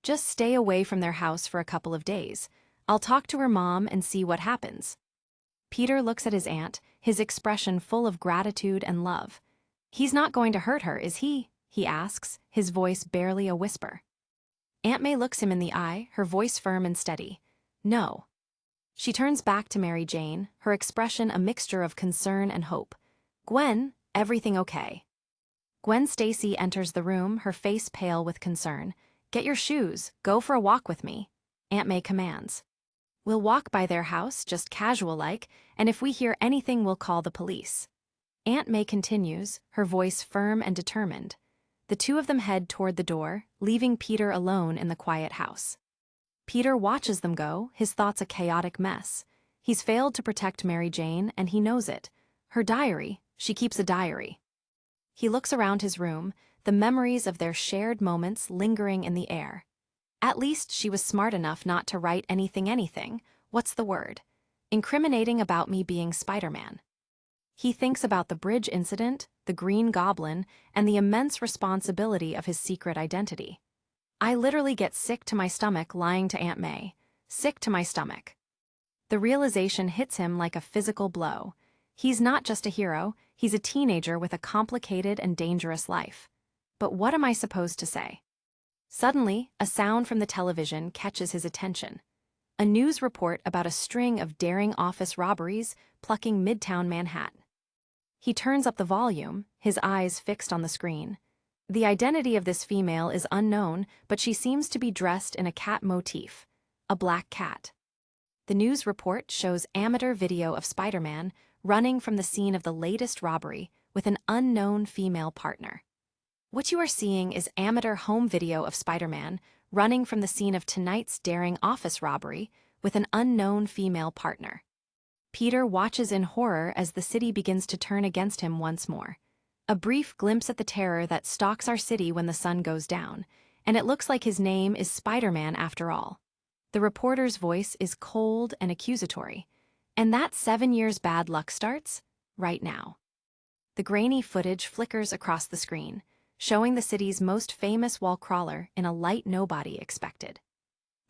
"Just stay away from their house for a couple of days. I'll talk to her mom and see what happens." Peter looks at his aunt, his expression full of gratitude and love. "He's not going to hurt her, is he?" he asks, his voice barely a whisper. Aunt May looks him in the eye, her voice firm and steady. "No." She turns back to Mary Jane, her expression a mixture of concern and hope. "Gwen, everything okay?" Gwen Stacy enters the room, her face pale with concern. "Get your shoes, go for a walk with me," Aunt May commands. "We'll walk by their house, just casual-like, and if we hear anything we'll call the police." Aunt May continues, her voice firm and determined. The two of them head toward the door, leaving Peter alone in the quiet house. Peter watches them go, his thoughts a chaotic mess. He's failed to protect Mary Jane, and he knows it. Her diary, she keeps a diary. He looks around his room, the memories of their shared moments lingering in the air. At least she was smart enough not to write anything, what's the word? Incriminating about me being Spider-Man. He thinks about the bridge incident, the Green Goblin, and the immense responsibility of his secret identity. "I literally get sick to my stomach lying to Aunt May. Sick to my stomach." The realization hits him like a physical blow. He's not just a hero, he's a teenager with a complicated and dangerous life. But what am I supposed to say? Suddenly, a sound from the television catches his attention. A news report about a string of daring office robberies plucking Midtown Manhattan. He turns up the volume, his eyes fixed on the screen. The identity of this female is unknown, but she seems to be dressed in a cat motif, a black cat. The news report shows amateur video of Spider-Man running from the scene of the latest robbery with an unknown female partner. What you are seeing is amateur home video of Spider-Man running from the scene of tonight's daring office robbery with an unknown female partner. Peter watches in horror as the city begins to turn against him once more. A brief glimpse at the terror that stalks our city when the sun goes down, and it looks like his name is Spider-Man after all. The reporter's voice is cold and accusatory. And that 7 years bad luck starts right now. The grainy footage flickers across the screen, showing the city's most famous wall crawler in a light nobody expected.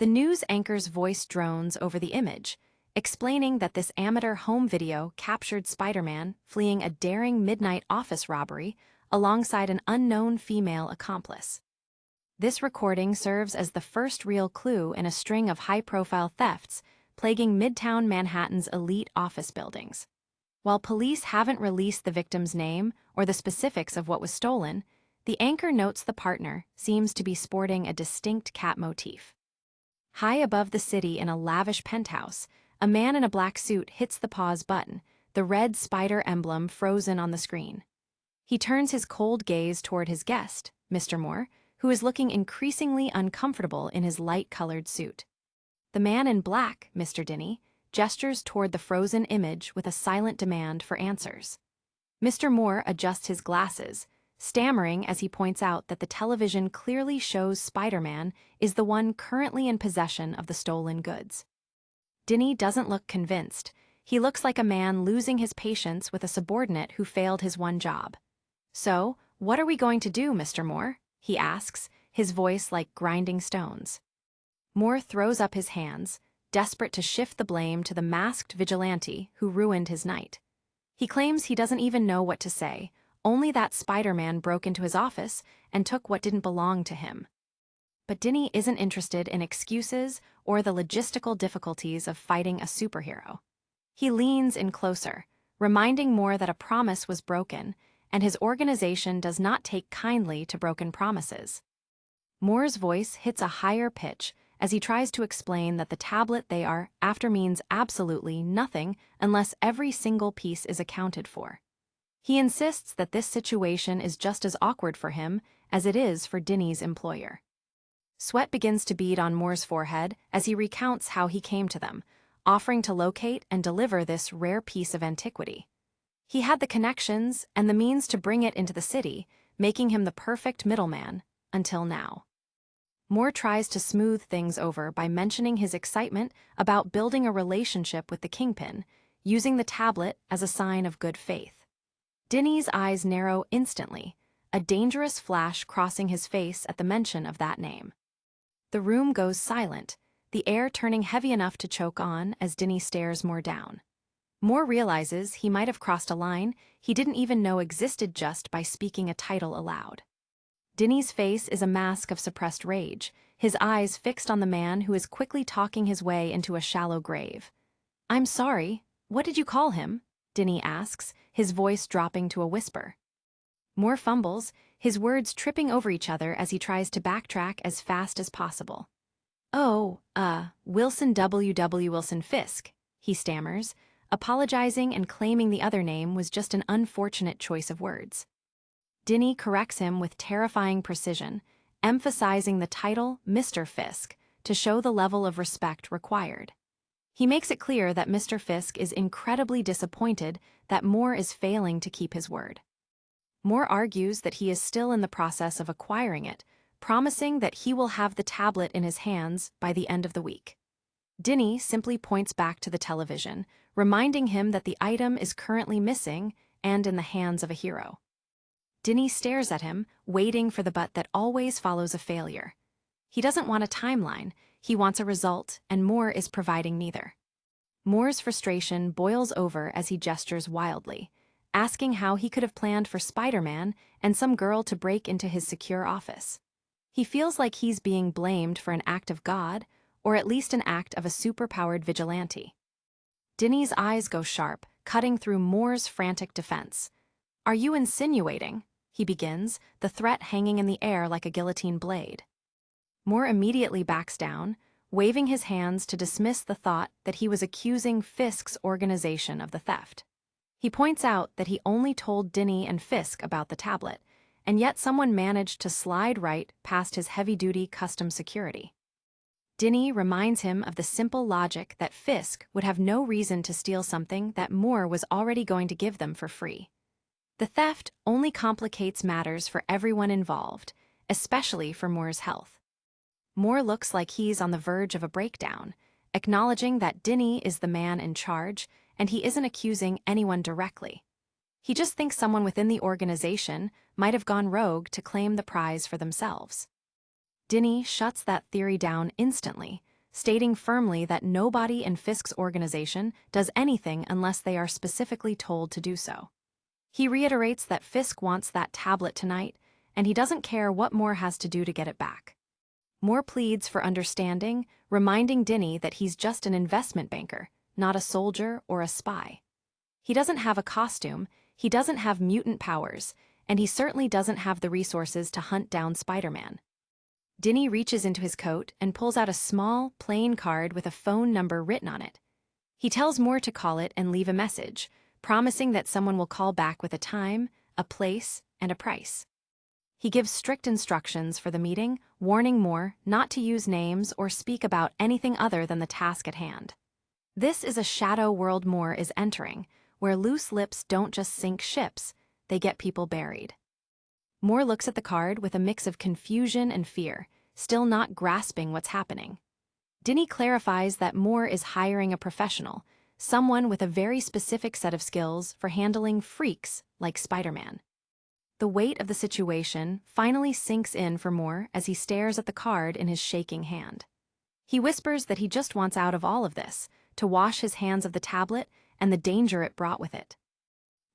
The news anchor's voice drones over the image, explaining that this amateur home video captured Spider-Man fleeing a daring midnight office robbery alongside an unknown female accomplice. This recording serves as the first real clue in a string of high-profile thefts plaguing Midtown Manhattan's elite office buildings. While police haven't released the victim's name or the specifics of what was stolen, the anchor notes the partner seems to be sporting a distinct cat motif. High above the city in a lavish penthouse, a man in a black suit hits the pause button, the red spider emblem frozen on the screen. He turns his cold gaze toward his guest, Mr. Moore, who is looking increasingly uncomfortable in his light-colored suit. The man in black, Mr. Dinny, gestures toward the frozen image with a silent demand for answers. Mr. Moore adjusts his glasses, stammering as he points out that the television clearly shows Spider-Man is the one currently in possession of the stolen goods. Dinny doesn't look convinced. He looks like a man losing his patience with a subordinate who failed his one job. "So, what are we going to do, Mr. Moore?" he asks, his voice like grinding stones. Moore throws up his hands, desperate to shift the blame to the masked vigilante who ruined his night. He claims he doesn't even know what to say, only that Spider-Man broke into his office and took what didn't belong to him. But Dinny isn't interested in excuses or the logistical difficulties of fighting a superhero. He leans in closer, reminding Moore that a promise was broken, and his organization does not take kindly to broken promises. Moore's voice hits a higher pitch as he tries to explain that the tablet they are after means absolutely nothing unless every single piece is accounted for. He insists that this situation is just as awkward for him as it is for Dinny's employer. Sweat begins to bead on Moore's forehead as he recounts how he came to them, offering to locate and deliver this rare piece of antiquity. He had the connections and the means to bring it into the city, making him the perfect middleman, until now. Moore tries to smooth things over by mentioning his excitement about building a relationship with the Kingpin, using the tablet as a sign of good faith. Dinny's eyes narrow instantly, a dangerous flash crossing his face at the mention of that name. The room goes silent, the air turning heavy enough to choke on as Dinny stares Moore down. Moore realizes he might have crossed a line he didn't even know existed just by speaking a title aloud. Dinny's face is a mask of suppressed rage, his eyes fixed on the man who is quickly talking his way into a shallow grave. "I'm sorry, what did you call him?" Dinny asks, his voice dropping to a whisper. Moore fumbles, his words tripping over each other as he tries to backtrack as fast as possible. "Oh, Wilson W. Wilson Fisk," he stammers, apologizing and claiming the other name was just an unfortunate choice of words. Dinny corrects him with terrifying precision, emphasizing the title Mr. Fisk to show the level of respect required. He makes it clear that Mr. Fisk is incredibly disappointed that Moore is failing to keep his word. Moore argues that he is still in the process of acquiring it, promising that he will have the tablet in his hands by the end of the week. Dinny simply points back to the television, reminding him that the item is currently missing and in the hands of a hero. Dinny stares at him, waiting for the but that always follows a failure. He doesn't want a timeline, he wants a result, and Moore is providing neither. Moore's frustration boils over as he gestures wildly, asking how he could have planned for Spider-Man and some girl to break into his secure office. He feels like he's being blamed for an act of God, or at least an act of a superpowered vigilante. Dinny's eyes go sharp, cutting through Moore's frantic defense. "Are you insinuating?" he begins, the threat hanging in the air like a guillotine blade. Moore immediately backs down, waving his hands to dismiss the thought that he was accusing Fisk's organization of the theft. He points out that he only told Dinny and Fisk about the tablet, and yet someone managed to slide right past his heavy-duty custom security. Dinny reminds him of the simple logic that Fisk would have no reason to steal something that Moore was already going to give them for free. The theft only complicates matters for everyone involved, especially for Moore's health. Moore looks like he's on the verge of a breakdown, acknowledging that Dinny is the man in charge and he isn't accusing anyone directly. He just thinks someone within the organization might have gone rogue to claim the prize for themselves. Dinny shuts that theory down instantly, stating firmly that nobody in Fisk's organization does anything unless they are specifically told to do so. He reiterates that Fisk wants that tablet tonight, and he doesn't care what Moore has to do to get it back. Moore pleads for understanding, reminding Dinny that he's just an investment banker, not a soldier or a spy. He doesn't have a costume, he doesn't have mutant powers, and he certainly doesn't have the resources to hunt down Spider-Man. Dinny reaches into his coat and pulls out a small, plain card with a phone number written on it. He tells Moore to call it and leave a message, promising that someone will call back with a time, a place, and a price. He gives strict instructions for the meeting, warning Moore not to use names or speak about anything other than the task at hand. This is a shadow world Moore is entering, where loose lips don't just sink ships, they get people buried. Moore looks at the card with a mix of confusion and fear, still not grasping what's happening. Dinny clarifies that Moore is hiring a professional, someone with a very specific set of skills for handling freaks like Spider-Man. The weight of the situation finally sinks in for Moore as he stares at the card in his shaking hand. He whispers that he just wants out of all of this, to wash his hands of the tablet and the danger it brought with it.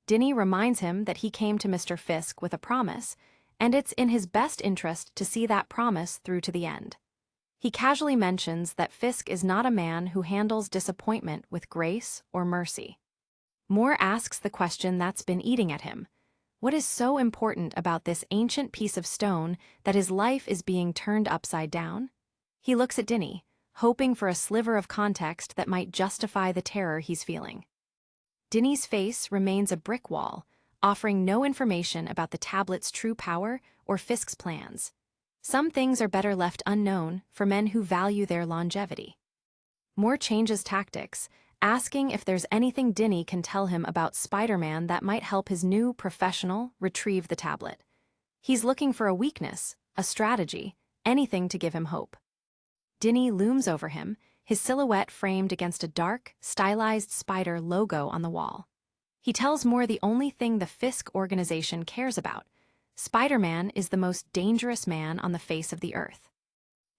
Dinny reminds him that he came to Mr. Fisk with a promise, and it's in his best interest to see that promise through to the end. He casually mentions that Fisk is not a man who handles disappointment with grace or mercy. Moore asks the question that's been eating at him. What is so important about this ancient piece of stone that his life is being turned upside down? He looks at Dinny, hoping for a sliver of context that might justify the terror he's feeling. Dinny's face remains a brick wall, offering no information about the tablet's true power or Fisk's plans. Some things are better left unknown for men who value their longevity. Moore changes tactics, asking if there's anything Dinny can tell him about Spider-Man that might help his new professional retrieve the tablet. He's looking for a weakness, a strategy, anything to give him hope. Dinny looms over him, his silhouette framed against a dark, stylized spider logo on the wall. He tells Moore the only thing the Fisk organization cares about: Spider-Man is the most dangerous man on the face of the earth.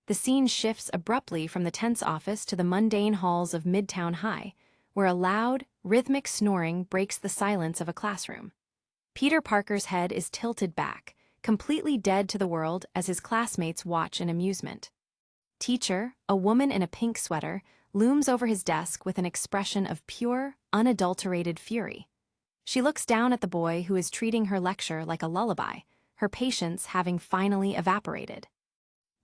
The scene shifts abruptly from the tense office to the mundane halls of Midtown High, where a loud, rhythmic snoring breaks the silence of a classroom. Peter Parker's head is tilted back, completely dead to the world as his classmates watch in amusement. Teacher, a woman in a pink sweater, looms over his desk with an expression of pure, unadulterated fury. She looks down at the boy who is treating her lecture like a lullaby, her patience having finally evaporated.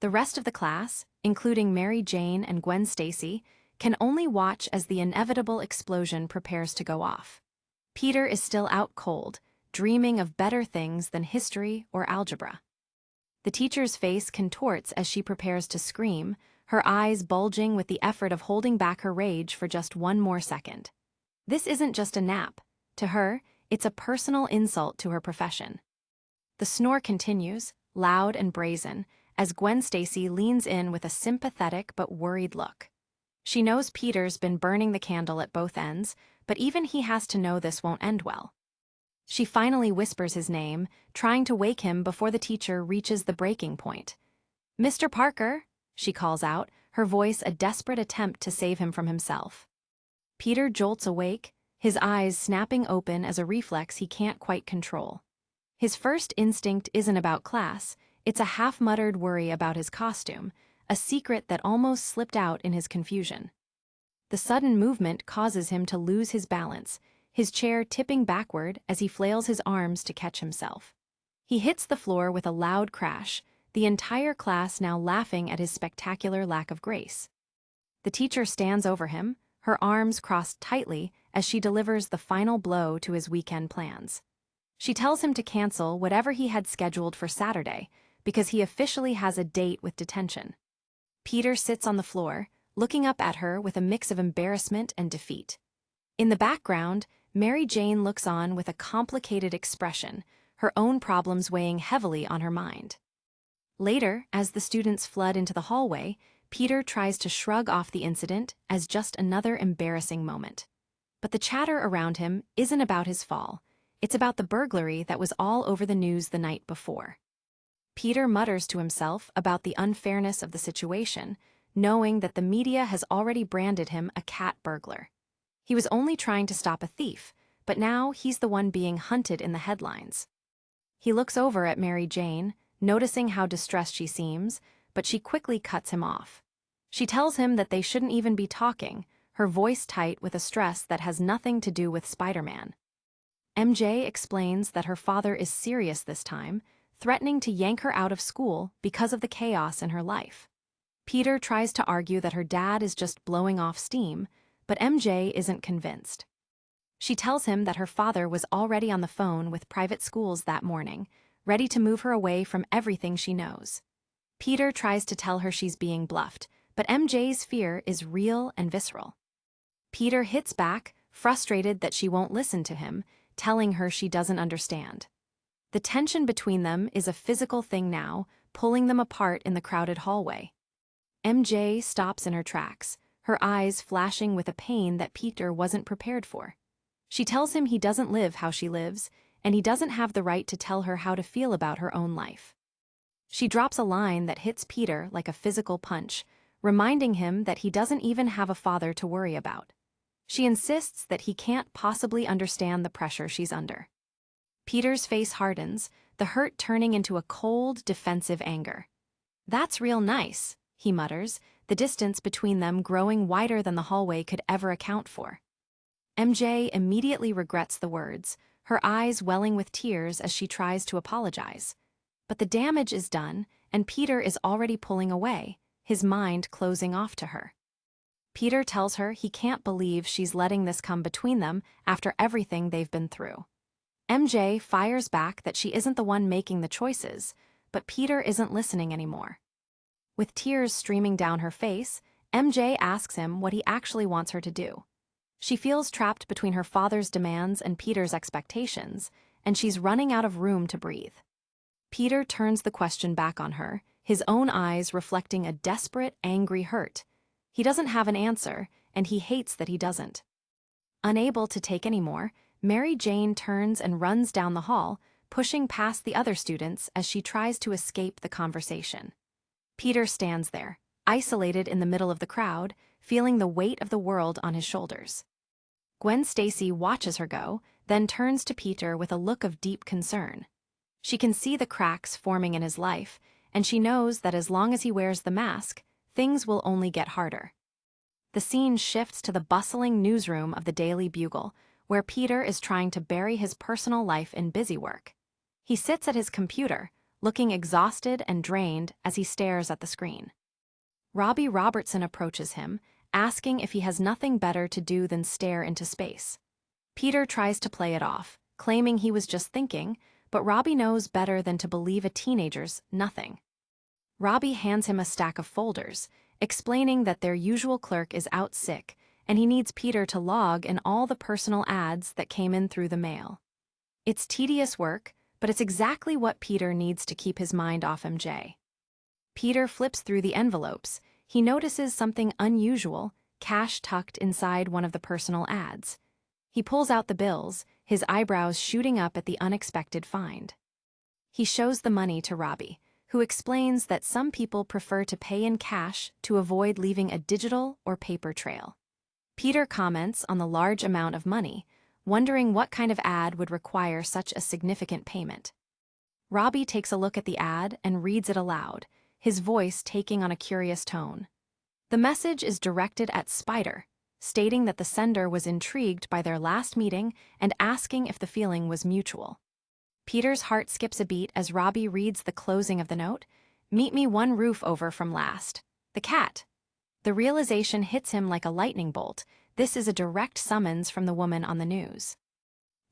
The rest of the class, including Mary Jane and Gwen Stacy, can only watch as the inevitable explosion prepares to go off. Peter is still out cold, dreaming of better things than history or algebra. The teacher's face contorts as she prepares to scream, her eyes bulging with the effort of holding back her rage for just one more second. This isn't just a nap. To her, it's a personal insult to her profession. The snore continues, loud and brazen, as Gwen Stacy leans in with a sympathetic but worried look. She knows Peter's been burning the candle at both ends, but even he has to know this won't end well. She finally whispers his name, trying to wake him before the teacher reaches the breaking point. "Mr. Parker," she calls out, her voice a desperate attempt to save him from himself. Peter jolts awake, his eyes snapping open as a reflex he can't quite control. His first instinct isn't about class, it's a half-muttered worry about his costume, a secret that almost slipped out in his confusion. The sudden movement causes him to lose his balance, his chair tipping backward as he flails his arms to catch himself. He hits the floor with a loud crash, the entire class now laughing at his spectacular lack of grace. The teacher stands over him, her arms crossed tightly as she delivers the final blow to his weekend plans. She tells him to cancel whatever he had scheduled for Saturday, because he officially has a date with detention. Peter sits on the floor, looking up at her with a mix of embarrassment and defeat. In the background, Mary Jane looks on with a complicated expression, her own problems weighing heavily on her mind. Later, as the students flood into the hallway, Peter tries to shrug off the incident as just another embarrassing moment. But the chatter around him isn't about his fall. It's about the burglary that was all over the news the night before. Peter mutters to himself about the unfairness of the situation, knowing that the media has already branded him a cat burglar. He was only trying to stop a thief, but now he's the one being hunted in the headlines. He looks over at Mary Jane, noticing how distressed she seems, but she quickly cuts him off. She tells him that they shouldn't even be talking, her voice tight with a stress that has nothing to do with Spider-Man. MJ explains that her father is serious this time, threatening to yank her out of school because of the chaos in her life. Peter tries to argue that her dad is just blowing off steam, but MJ isn't convinced. She tells him that her father was already on the phone with private schools that morning, ready to move her away from everything she knows. Peter tries to tell her she's being bluffed, but MJ's fear is real and visceral. Peter hits back, frustrated that she won't listen to him, telling her she doesn't understand. The tension between them is a physical thing now, pulling them apart in the crowded hallway. MJ stops in her tracks, her eyes flashing with a pain that Peter wasn't prepared for. She tells him he doesn't live how she lives, and he doesn't have the right to tell her how to feel about her own life. She drops a line that hits Peter like a physical punch, reminding him that he doesn't even have a father to worry about. She insists that he can't possibly understand the pressure she's under. Peter's face hardens, the hurt turning into a cold, defensive anger. "That's real nice," he mutters, the distance between them growing wider than the hallway could ever account for. MJ immediately regrets the words, her eyes welling with tears as she tries to apologize. But the damage is done, and Peter is already pulling away, his mind closing off to her. Peter tells her he can't believe she's letting this come between them after everything they've been through. MJ fires back that she isn't the one making the choices, but Peter isn't listening anymore. With tears streaming down her face, MJ asks him what he actually wants her to do. She feels trapped between her father's demands and Peter's expectations, and she's running out of room to breathe. Peter turns the question back on her, his own eyes reflecting a desperate, angry hurt. He doesn't have an answer, and he hates that he doesn't. Unable to take any more, Mary Jane turns and runs down the hall, pushing past the other students as she tries to escape the conversation. Peter stands there, isolated in the middle of the crowd, feeling the weight of the world on his shoulders. Gwen Stacy watches her go, then turns to Peter with a look of deep concern. She can see the cracks forming in his life, and she knows that as long as he wears the mask, things will only get harder. The scene shifts to the bustling newsroom of the Daily Bugle, where Peter is trying to bury his personal life in busy work. He sits at his computer, looking exhausted and drained as he stares at the screen. Robbie Robertson approaches him, asking if he has nothing better to do than stare into space. Peter tries to play it off, claiming he was just thinking, but Robbie knows better than to believe a teenager's nothing. Robbie hands him a stack of folders, explaining that their usual clerk is out sick, and he needs Peter to log in all the personal ads that came in through the mail. It's tedious work, but it's exactly what Peter needs to keep his mind off MJ. Peter flips through the envelopes. He notices something unusual, cash tucked inside one of the personal ads. He pulls out the bills, his eyebrows shooting up at the unexpected find. He shows the money to Robbie, who explains that some people prefer to pay in cash to avoid leaving a digital or paper trail. Peter comments on the large amount of money, wondering what kind of ad would require such a significant payment. Robbie takes a look at the ad and reads it aloud, his voice taking on a curious tone. The message is directed at Spider, stating that the sender was intrigued by their last meeting and asking if the feeling was mutual. Peter's heart skips a beat as Robbie reads the closing of the note. "Meet me one roof over from last. The cat." The realization hits him like a lightning bolt. This is a direct summons from the woman on the news.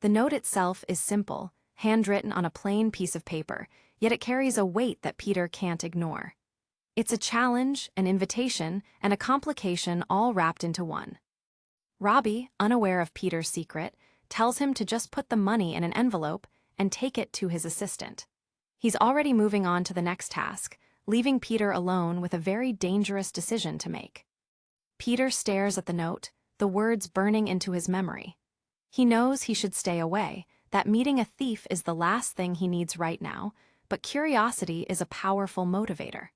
The note itself is simple, handwritten on a plain piece of paper, yet it carries a weight that Peter can't ignore. It's a challenge, an invitation, and a complication all wrapped into one. Robbie, unaware of Peter's secret, tells him to just put the money in an envelope and take it to his assistant. He's already moving on to the next task, leaving Peter alone with a very dangerous decision to make. Peter stares at the note, the words burning into his memory. He knows he should stay away, that meeting a thief is the last thing he needs right now, but curiosity is a powerful motivator.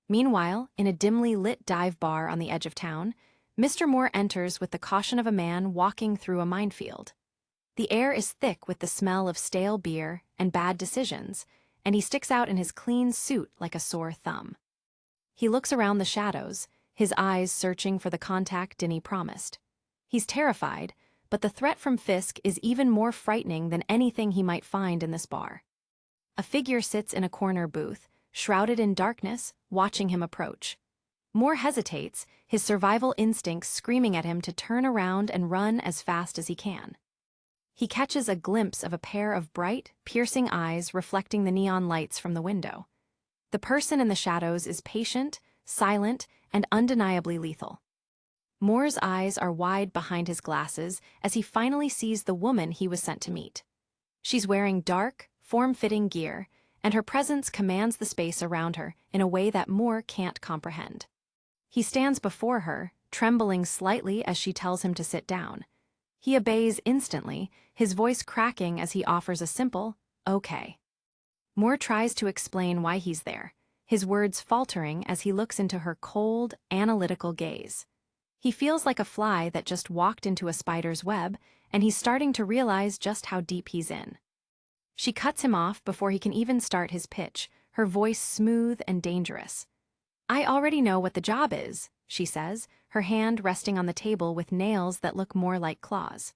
Meanwhile, in a dimly lit dive bar on the edge of town, Mr. Moore enters with the caution of a man walking through a minefield. The air is thick with the smell of stale beer and bad decisions, and he sticks out in his clean suit like a sore thumb. He looks around the shadows, his eyes searching for the contact Dinny promised. He's terrified, but the threat from Fisk is even more frightening than anything he might find in this bar. A figure sits in a corner booth, shrouded in darkness, watching him approach. Moore hesitates, his survival instincts screaming at him to turn around and run as fast as he can. He catches a glimpse of a pair of bright, piercing eyes reflecting the neon lights from the window. The person in the shadows is patient, silent, and undeniably lethal. Moore's eyes are wide behind his glasses as he finally sees the woman he was sent to meet. She's wearing dark, form-fitting gear, and her presence commands the space around her in a way that Moore can't comprehend. He stands before her, trembling slightly as she tells him to sit down. He obeys instantly, his voice cracking as he offers a simple, "Okay." Moore tries to explain why he's there, his words faltering as he looks into her cold, analytical gaze. He feels like a fly that just walked into a spider's web, and he's starting to realize just how deep he's in. She cuts him off before he can even start his pitch, her voice smooth and dangerous. "I already know what the job is," she says, her hand resting on the table with nails that look more like claws.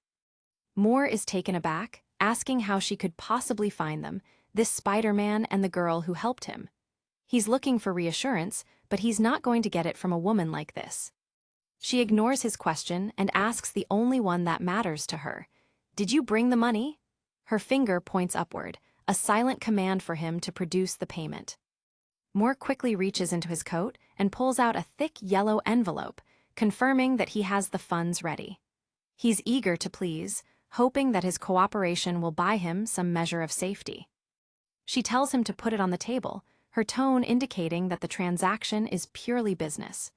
Moore is taken aback, asking how she could possibly find them, this Spider-Man and the girl who helped him. He's looking for reassurance, but he's not going to get it from a woman like this. She ignores his question and asks the only one that matters to her. "Did you bring the money?" Her finger points upward, a silent command for him to produce the payment. Moore quickly reaches into his coat and pulls out a thick yellow envelope, confirming that he has the funds ready. He's eager to please, hoping that his cooperation will buy him some measure of safety. She tells him to put it on the table, her tone indicating that the transaction is purely business.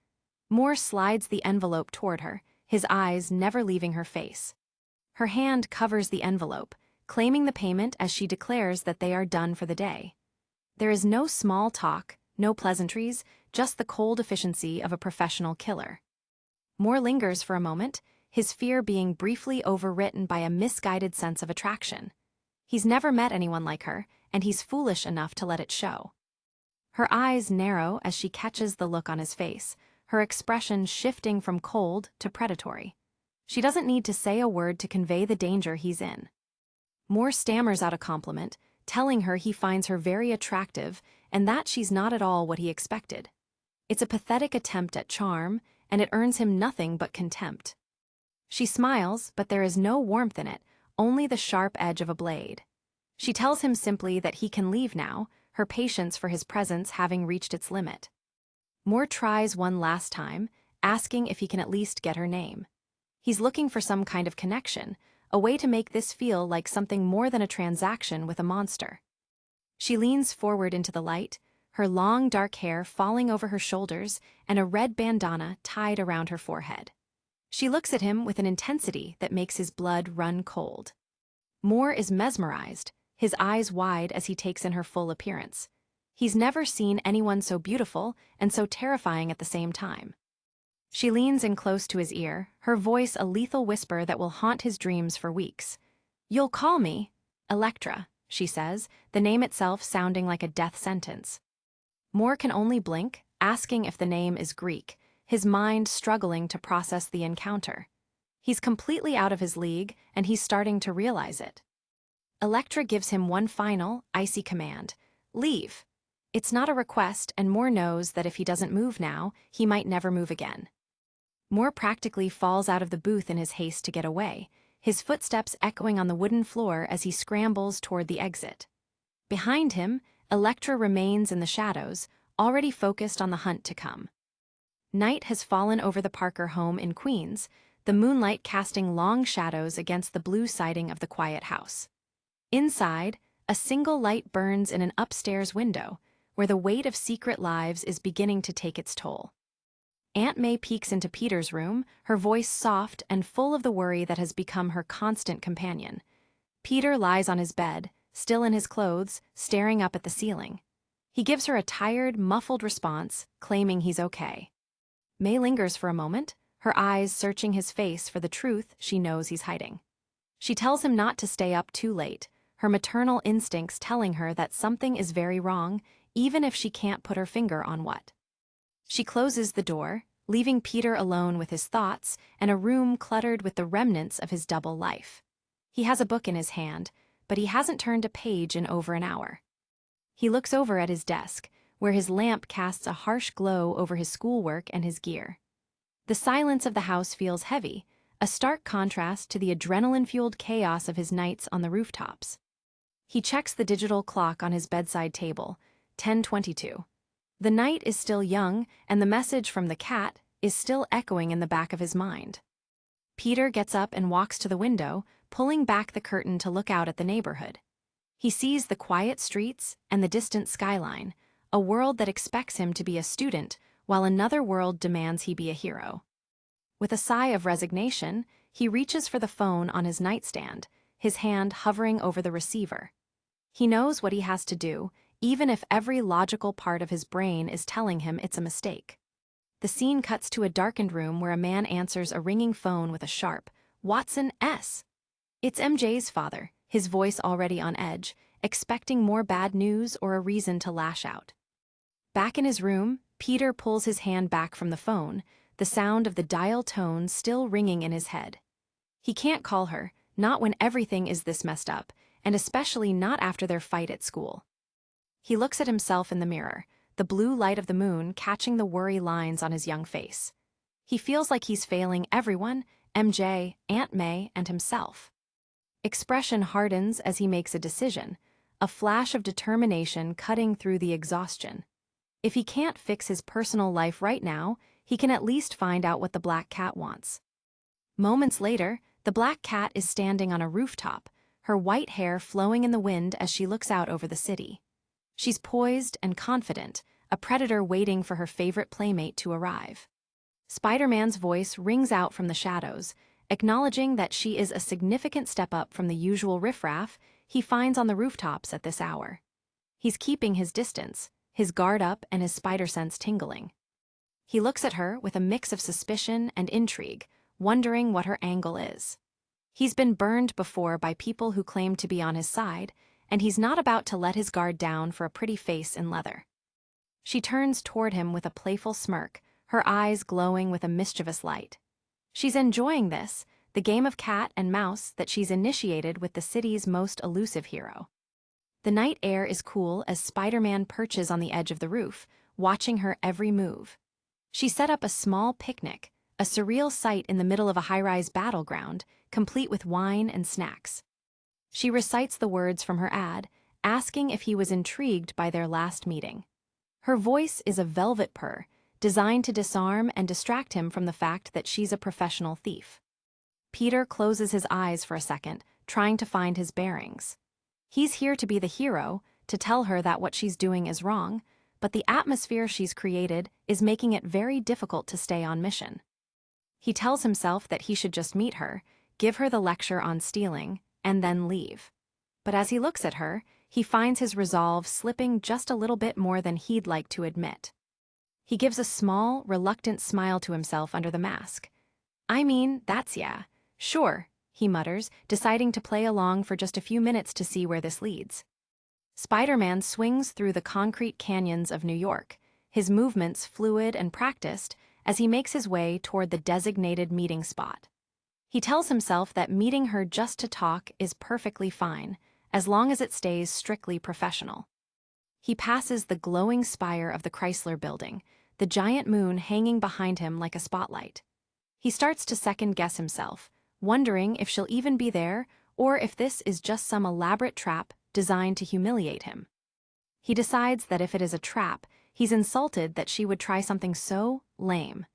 Moore slides the envelope toward her, his eyes never leaving her face. Her hand covers the envelope, claiming the payment as she declares that they are done for the day. There is no small talk, no pleasantries, just the cold efficiency of a professional killer. Moore lingers for a moment, his fear being briefly overwritten by a misguided sense of attraction. He's never met anyone like her, and he's foolish enough to let it show. Her eyes narrow as she catches the look on his face, her expression shifting from cold to predatory. She doesn't need to say a word to convey the danger he's in. Moore stammers out a compliment, telling her he finds her very attractive and that she's not at all what he expected. It's a pathetic attempt at charm, and it earns him nothing but contempt. She smiles, but there is no warmth in it, only the sharp edge of a blade. She tells him simply that he can leave now, her patience for his presence having reached its limit. Moore tries one last time, asking if he can at least get her name. He's looking for some kind of connection, a way to make this feel like something more than a transaction with a monster. She leans forward into the light, her long dark hair falling over her shoulders and a red bandana tied around her forehead. She looks at him with an intensity that makes his blood run cold. Moore is mesmerized, his eyes wide as he takes in her full appearance. He's never seen anyone so beautiful and so terrifying at the same time. She leans in close to his ear, her voice a lethal whisper that will haunt his dreams for weeks. "You'll call me Electra," she says, the name itself sounding like a death sentence. Moore can only blink, asking if the name is Greek, his mind struggling to process the encounter. He's completely out of his league, and he's starting to realize it. Electra gives him one final, icy command: "Leave." It's not a request, and Moore knows that if he doesn't move now, he might never move again. Moore practically falls out of the booth in his haste to get away, his footsteps echoing on the wooden floor as he scrambles toward the exit. Behind him, Electra remains in the shadows, already focused on the hunt to come. Night has fallen over the Parker home in Queens, the moonlight casting long shadows against the blue siding of the quiet house. Inside, a single light burns in an upstairs window, where the weight of secret lives is beginning to take its toll. Aunt May peeks into Peter's room, her voice soft and full of the worry that has become her constant companion. Peter lies on his bed, still in his clothes, staring up at the ceiling. He gives her a tired, muffled response, claiming he's okay. May lingers for a moment, her eyes searching his face for the truth she knows he's hiding. She tells him not to stay up too late, her maternal instincts telling her that something is very wrong, even if she can't put her finger on what. She closes the door, leaving Peter alone with his thoughts and a room cluttered with the remnants of his double life. He has a book in his hand, but he hasn't turned a page in over an hour. He looks over at his desk, where his lamp casts a harsh glow over his schoolwork and his gear. The silence of the house feels heavy, a stark contrast to the adrenaline-fueled chaos of his nights on the rooftops. He checks the digital clock on his bedside table, 10:22. The night is still young, and the message from the cat is still echoing in the back of his mind. Peter gets up and walks to the window, pulling back the curtain to look out at the neighborhood. He sees the quiet streets and the distant skyline, a world that expects him to be a student, while another world demands he be a hero. With a sigh of resignation, he reaches for the phone on his nightstand, his hand hovering over the receiver. He knows what he has to do, even if every logical part of his brain is telling him it's a mistake. The scene cuts to a darkened room where a man answers a ringing phone with a sharp, "Watson S." It's MJ's father, his voice already on edge, expecting more bad news or a reason to lash out. Back in his room, Peter pulls his hand back from the phone, the sound of the dial tone still ringing in his head. He can't call her, not when everything is this messed up, and especially not after their fight at school. He looks at himself in the mirror, the blue light of the moon catching the worry lines on his young face. He feels like he's failing everyone, MJ, Aunt May, and himself. Expression hardens as he makes a decision, a flash of determination cutting through the exhaustion. If he can't fix his personal life right now, he can at least find out what the black cat wants. Moments later, the black cat is standing on a rooftop, her white hair flowing in the wind as she looks out over the city. She's poised and confident, a predator waiting for her favorite playmate to arrive. Spider-Man's voice rings out from the shadows, acknowledging that she is a significant step up from the usual riffraff he finds on the rooftops at this hour. He's keeping his distance, his guard up and his spider sense tingling. He looks at her with a mix of suspicion and intrigue, wondering what her angle is. He's been burned before by people who claim to be on his side, and he's not about to let his guard down for a pretty face in leather. She turns toward him with a playful smirk, her eyes glowing with a mischievous light. She's enjoying this, the game of cat and mouse that she's initiated with the city's most elusive hero. The night air is cool as Spider-Man perches on the edge of the roof, watching her every move. She set up a small picnic, a surreal sight in the middle of a high-rise battleground, complete with wine and snacks. She recites the words from her ad, asking if he was intrigued by their last meeting. Her voice is a velvet purr, designed to disarm and distract him from the fact that she's a professional thief. Peter closes his eyes for a second, trying to find his bearings. He's here to be the hero, to tell her that what she's doing is wrong, but the atmosphere she's created is making it very difficult to stay on mission. He tells himself that he should just meet her, give her the lecture on stealing, and then leave. But as he looks at her, he finds his resolve slipping just a little bit more than he'd like to admit. He gives a small, reluctant smile to himself under the mask. "I mean, that's yeah. Sure," he mutters, deciding to play along for just a few minutes to see where this leads. Spider-Man swings through the concrete canyons of New York, his movements fluid and practiced as he makes his way toward the designated meeting spot. He tells himself that meeting her just to talk is perfectly fine, as long as it stays strictly professional. He passes the glowing spire of the Chrysler Building, the giant moon hanging behind him like a spotlight. He starts to second-guess himself, wondering if she'll even be there or if this is just some elaborate trap designed to humiliate him. He decides that if it is a trap, he's insulted that she would try something so lame.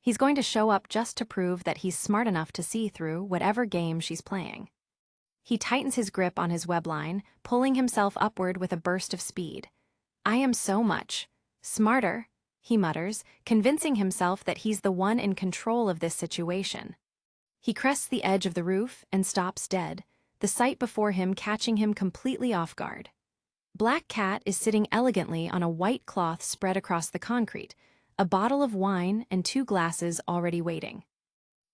He's going to show up just to prove that he's smart enough to see through whatever game she's playing. He tightens his grip on his webline, pulling himself upward with a burst of speed. "I am so much smarter," he mutters, convincing himself that he's the one in control of this situation. He crests the edge of the roof and stops dead, the sight before him catching him completely off guard. Black Cat is sitting elegantly on a white cloth spread across the concrete, a bottle of wine and 2 glasses already waiting.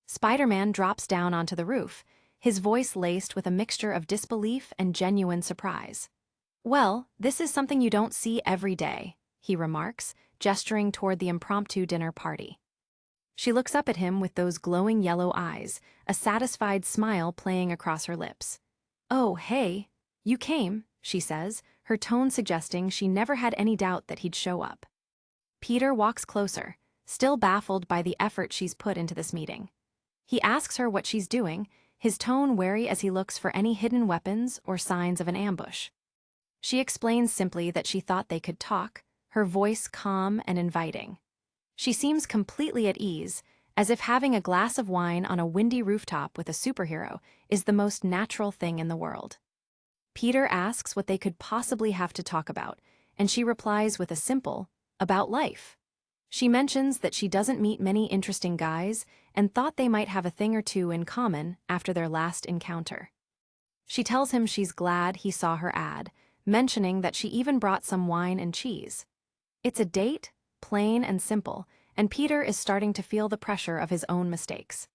Spider-Man drops down onto the roof, his voice laced with a mixture of disbelief and genuine surprise. "Well, this is something you don't see every day," he remarks, gesturing toward the impromptu dinner party. She looks up at him with those glowing yellow eyes, a satisfied smile playing across her lips. "Oh, hey, you came," she says, her tone suggesting she never had any doubt that he'd show up. Peter walks closer, still baffled by the effort she's put into this meeting. He asks her what she's doing, his tone wary as he looks for any hidden weapons or signs of an ambush. She explains simply that she thought they could talk, her voice calm and inviting. She seems completely at ease, as if having a glass of wine on a windy rooftop with a superhero is the most natural thing in the world. Peter asks what they could possibly have to talk about, and she replies with a simple, "About life." She mentions that she doesn't meet many interesting guys and thought they might have a thing or two in common after their last encounter. She tells him she's glad he saw her ad, mentioning that she even brought some wine and cheese. It's a date, plain and simple, and Peter is starting to feel the pressure of his own mistakes.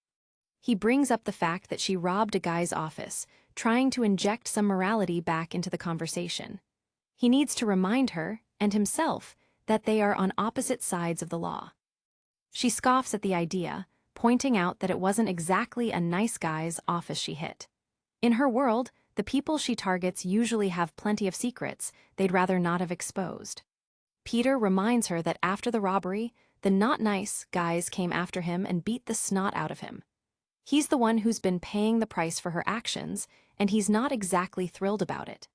He brings up the fact that she robbed a guy's office, trying to inject some morality back into the conversation. He needs to remind her, and himself, that they are on opposite sides of the law. She scoffs at the idea, pointing out that it wasn't exactly a nice guy's office she hit. In her world, the people she targets usually have plenty of secrets they'd rather not have exposed. Peter reminds her that after the robbery, the not nice guys came after him and beat the snot out of him. He's the one who's been paying the price for her actions, and he's not exactly thrilled about it.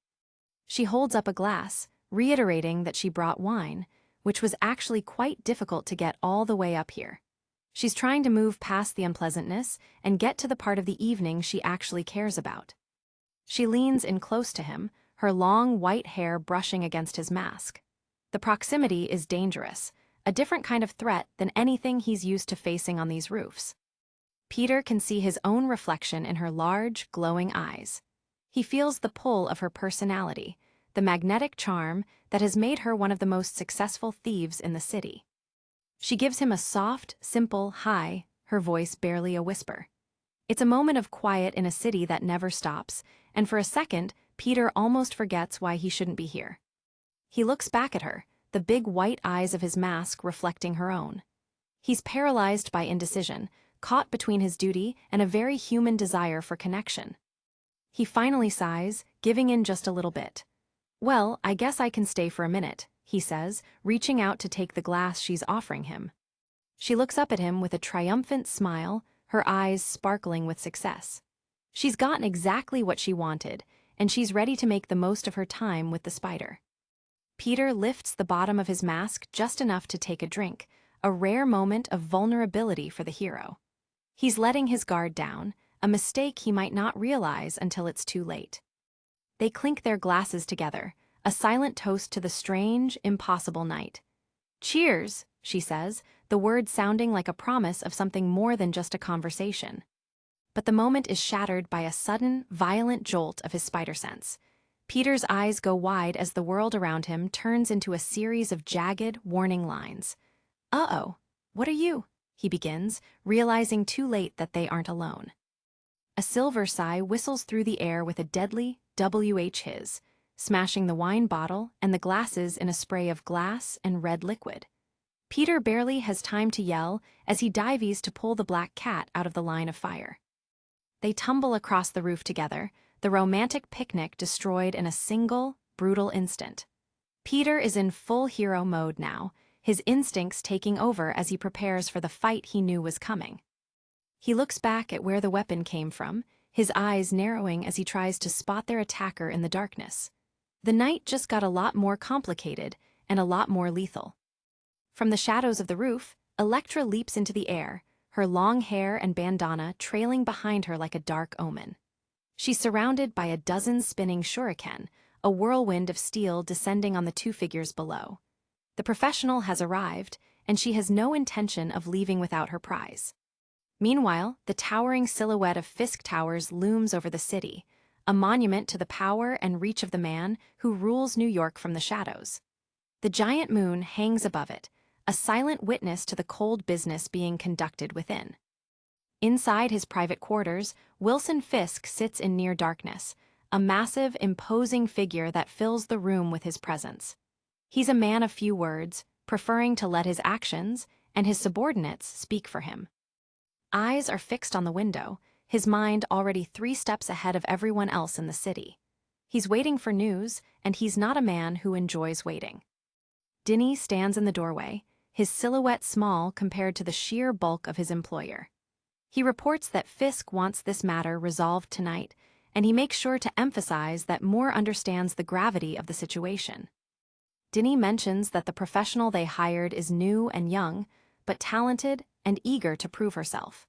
She holds up a glass, reiterating that she brought wine, which was actually quite difficult to get all the way up here. She's trying to move past the unpleasantness and get to the part of the evening she actually cares about. She leans in close to him, her long white hair brushing against his mask. The proximity is dangerous, a different kind of threat than anything he's used to facing on these roofs. Peter can see his own reflection in her large, glowing eyes. He feels the pull of her personality, the magnetic charm that has made her one of the most successful thieves in the city. She gives him a soft, simple hi, her voice barely a whisper. It's a moment of quiet in a city that never stops, and for a second, Peter almost forgets why he shouldn't be here. He looks back at her, the big white eyes of his mask reflecting her own. He's paralyzed by indecision, caught between his duty and a very human desire for connection. He finally sighs, giving in just a little bit. "Well, I guess I can stay for a minute," he says, reaching out to take the glass she's offering him. She looks up at him with a triumphant smile, her eyes sparkling with success. She's gotten exactly what she wanted, and she's ready to make the most of her time with the spider. Peter lifts the bottom of his mask just enough to take a drink, a rare moment of vulnerability for the hero. He's letting his guard down, a mistake he might not realize until it's too late. They clink their glasses together, a silent toast to the strange, impossible night. "Cheers," she says, the word sounding like a promise of something more than just a conversation. But the moment is shattered by a sudden, violent jolt of his spider sense. Peter's eyes go wide as the world around him turns into a series of jagged, warning lines. "Uh-oh, what are you?" he begins, realizing too late that they aren't alone. A silver sigh whistles through the air with a deadly WH, smashing the wine bottle and the glasses in a spray of glass and red liquid. Peter barely has time to yell as he dives to pull the black cat out of the line of fire. They tumble across the roof together, the romantic picnic destroyed in a single, brutal instant. Peter is in full hero mode now, his instincts taking over as he prepares for the fight he knew was coming. He looks back at where the weapon came from, his eyes narrowing as he tries to spot their attacker in the darkness. The night just got a lot more complicated and a lot more lethal. From the shadows of the roof, Elektra leaps into the air, her long hair and bandana trailing behind her like a dark omen. She's surrounded by a dozen spinning shuriken, a whirlwind of steel descending on the 2 figures below. The professional has arrived, and she has no intention of leaving without her prize. Meanwhile, the towering silhouette of Fisk Towers looms over the city, a monument to the power and reach of the man who rules New York from the shadows. The giant moon hangs above it, a silent witness to the cold business being conducted within. Inside his private quarters, Wilson Fisk sits in near darkness, a massive, imposing figure that fills the room with his presence. He's a man of few words, preferring to let his actions and his subordinates speak for him. Eyes are fixed on the window, his mind already 3 steps ahead of everyone else in the city. He's waiting for news, and he's not a man who enjoys waiting. Dinny stands in the doorway, his silhouette small compared to the sheer bulk of his employer. He reports that Fisk wants this matter resolved tonight, and he makes sure to emphasize that Moore understands the gravity of the situation. Dinny mentions that the professional they hired is new and young, but talented and eager to prove herself.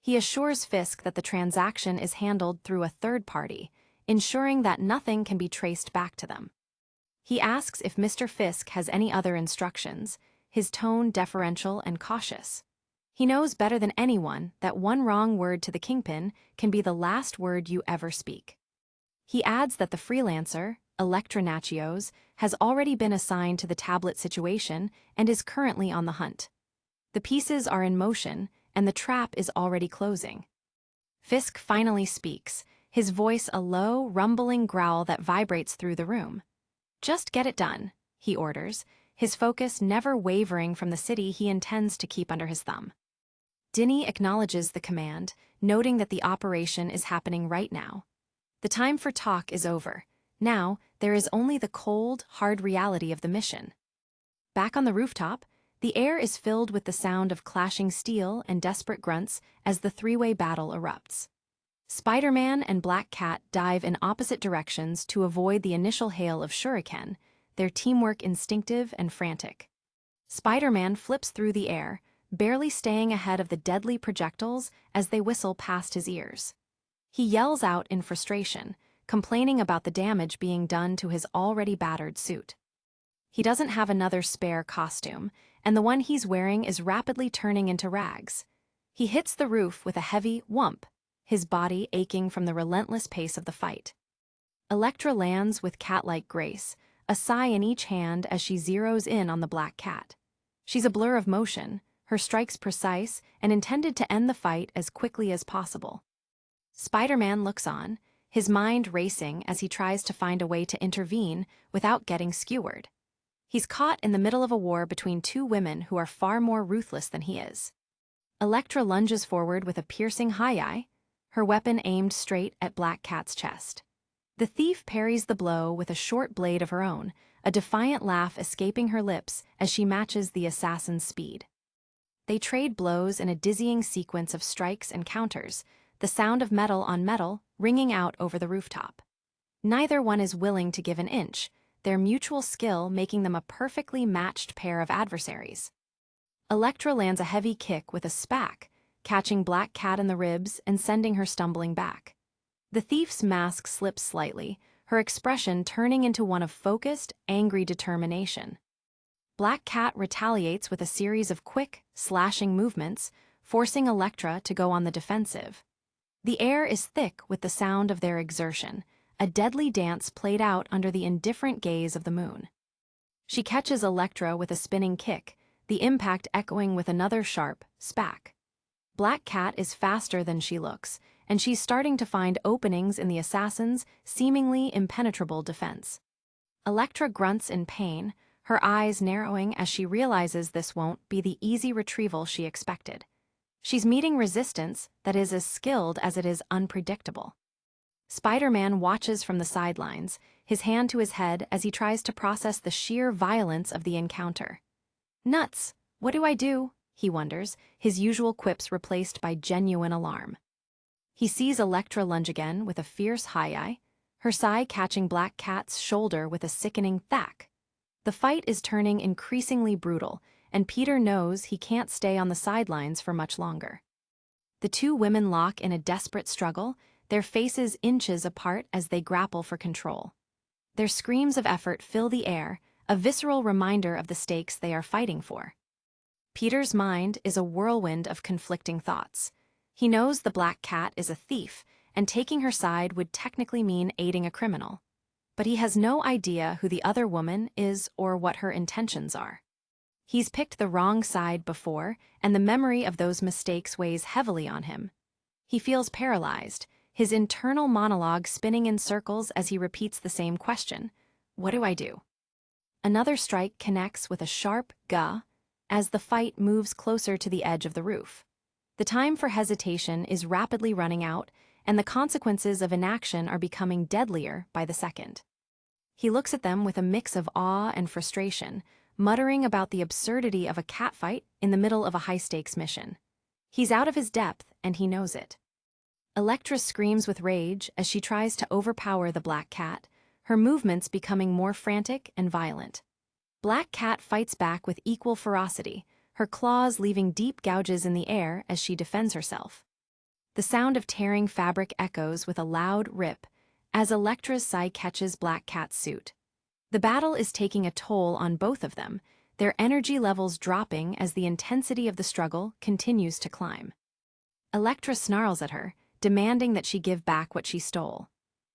He assures Fisk that the transaction is handled through a third party, ensuring that nothing can be traced back to them. He asks if Mr. Fisk has any other instructions, his tone deferential and cautious. He knows better than anyone that one wrong word to the kingpin can be the last word you ever speak. He adds that the freelancer, Electra Natchios, has already been assigned to the tablet situation and is currently on the hunt. The pieces are in motion, and the trap is already closing. Fisk finally speaks, his voice a low, rumbling growl that vibrates through the room. "Just get it done," he orders, his focus never wavering from the city he intends to keep under his thumb. Dinny acknowledges the command, noting that the operation is happening right now. The time for talk is over. Now, there is only the cold, hard reality of the mission. Back on the rooftop, the air is filled with the sound of clashing steel and desperate grunts as the three-way battle erupts. Spiderman and Black Cat dive in opposite directions to avoid the initial hail of shuriken, their teamwork instinctive and frantic. Spiderman flips through the air, barely staying ahead of the deadly projectiles as they whistle past his ears. He yells out in frustration, complaining about the damage being done to his already battered suit. He doesn't have another spare costume, and the one he's wearing is rapidly turning into rags. He hits the roof with a heavy whump, his body aching from the relentless pace of the fight. Electra lands with cat-like grace, a sigh in each hand as she zeroes in on the Black Cat. She's a blur of motion, her strikes precise and intended to end the fight as quickly as possible. Spider-Man looks on, his mind racing as he tries to find a way to intervene without getting skewered. He's caught in the middle of a war between 2 women who are far more ruthless than he is. Electra lunges forward with a piercing high-eye, her weapon aimed straight at Black Cat's chest. The thief parries the blow with a short blade of her own, a defiant laugh escaping her lips as she matches the assassin's speed. They trade blows in a dizzying sequence of strikes and counters, the sound of metal on metal ringing out over the rooftop. Neither one is willing to give an inch, their mutual skill making them a perfectly matched pair of adversaries. Electra lands a heavy kick with a spack, catching Black Cat in the ribs and sending her stumbling back. The thief's mask slips slightly, her expression turning into one of focused, angry determination. Black Cat retaliates with a series of quick, slashing movements, forcing Electra to go on the defensive. The air is thick with the sound of their exertion, a deadly dance played out under the indifferent gaze of the moon. She catches Electra with a spinning kick, the impact echoing with another sharp spack. Black Cat is faster than she looks, and she's starting to find openings in the assassin's seemingly impenetrable defense. Electra grunts in pain, her eyes narrowing as she realizes this won't be the easy retrieval she expected. She's meeting resistance that is as skilled as it is unpredictable. Spider-Man watches from the sidelines, his hand to his head as he tries to process the sheer violence of the encounter. "Nuts! What do I do?" he wonders, his usual quips replaced by genuine alarm. He sees Electra lunge again with a fierce high-eye, her sigh catching Black Cat's shoulder with a sickening thack. The fight is turning increasingly brutal, and Peter knows he can't stay on the sidelines for much longer. The 2 women lock in a desperate struggle, their faces inches apart as they grapple for control. Their screams of effort fill the air, a visceral reminder of the stakes they are fighting for. Peter's mind is a whirlwind of conflicting thoughts. He knows the Black Cat is a thief, and taking her side would technically mean aiding a criminal. But he has no idea who the other woman is or what her intentions are. He's picked the wrong side before, and the memory of those mistakes weighs heavily on him. He feels paralyzed, his internal monologue spinning in circles as he repeats the same question. What do I do? Another strike connects with a sharp "gah" as the fight moves closer to the edge of the roof. The time for hesitation is rapidly running out, and the consequences of inaction are becoming deadlier by the second. He looks at them with a mix of awe and frustration, muttering about the absurdity of a catfight in the middle of a high-stakes mission. He's out of his depth, and he knows it. Electra screams with rage as she tries to overpower the Black Cat, her movements becoming more frantic and violent. Black Cat fights back with equal ferocity, her claws leaving deep gouges in the air as she defends herself. The sound of tearing fabric echoes with a loud rip as Electra's sai catches Black Cat's suit. The battle is taking a toll on both of them, their energy levels dropping as the intensity of the struggle continues to climb. Electra snarls at her, demanding that she give back what she stole.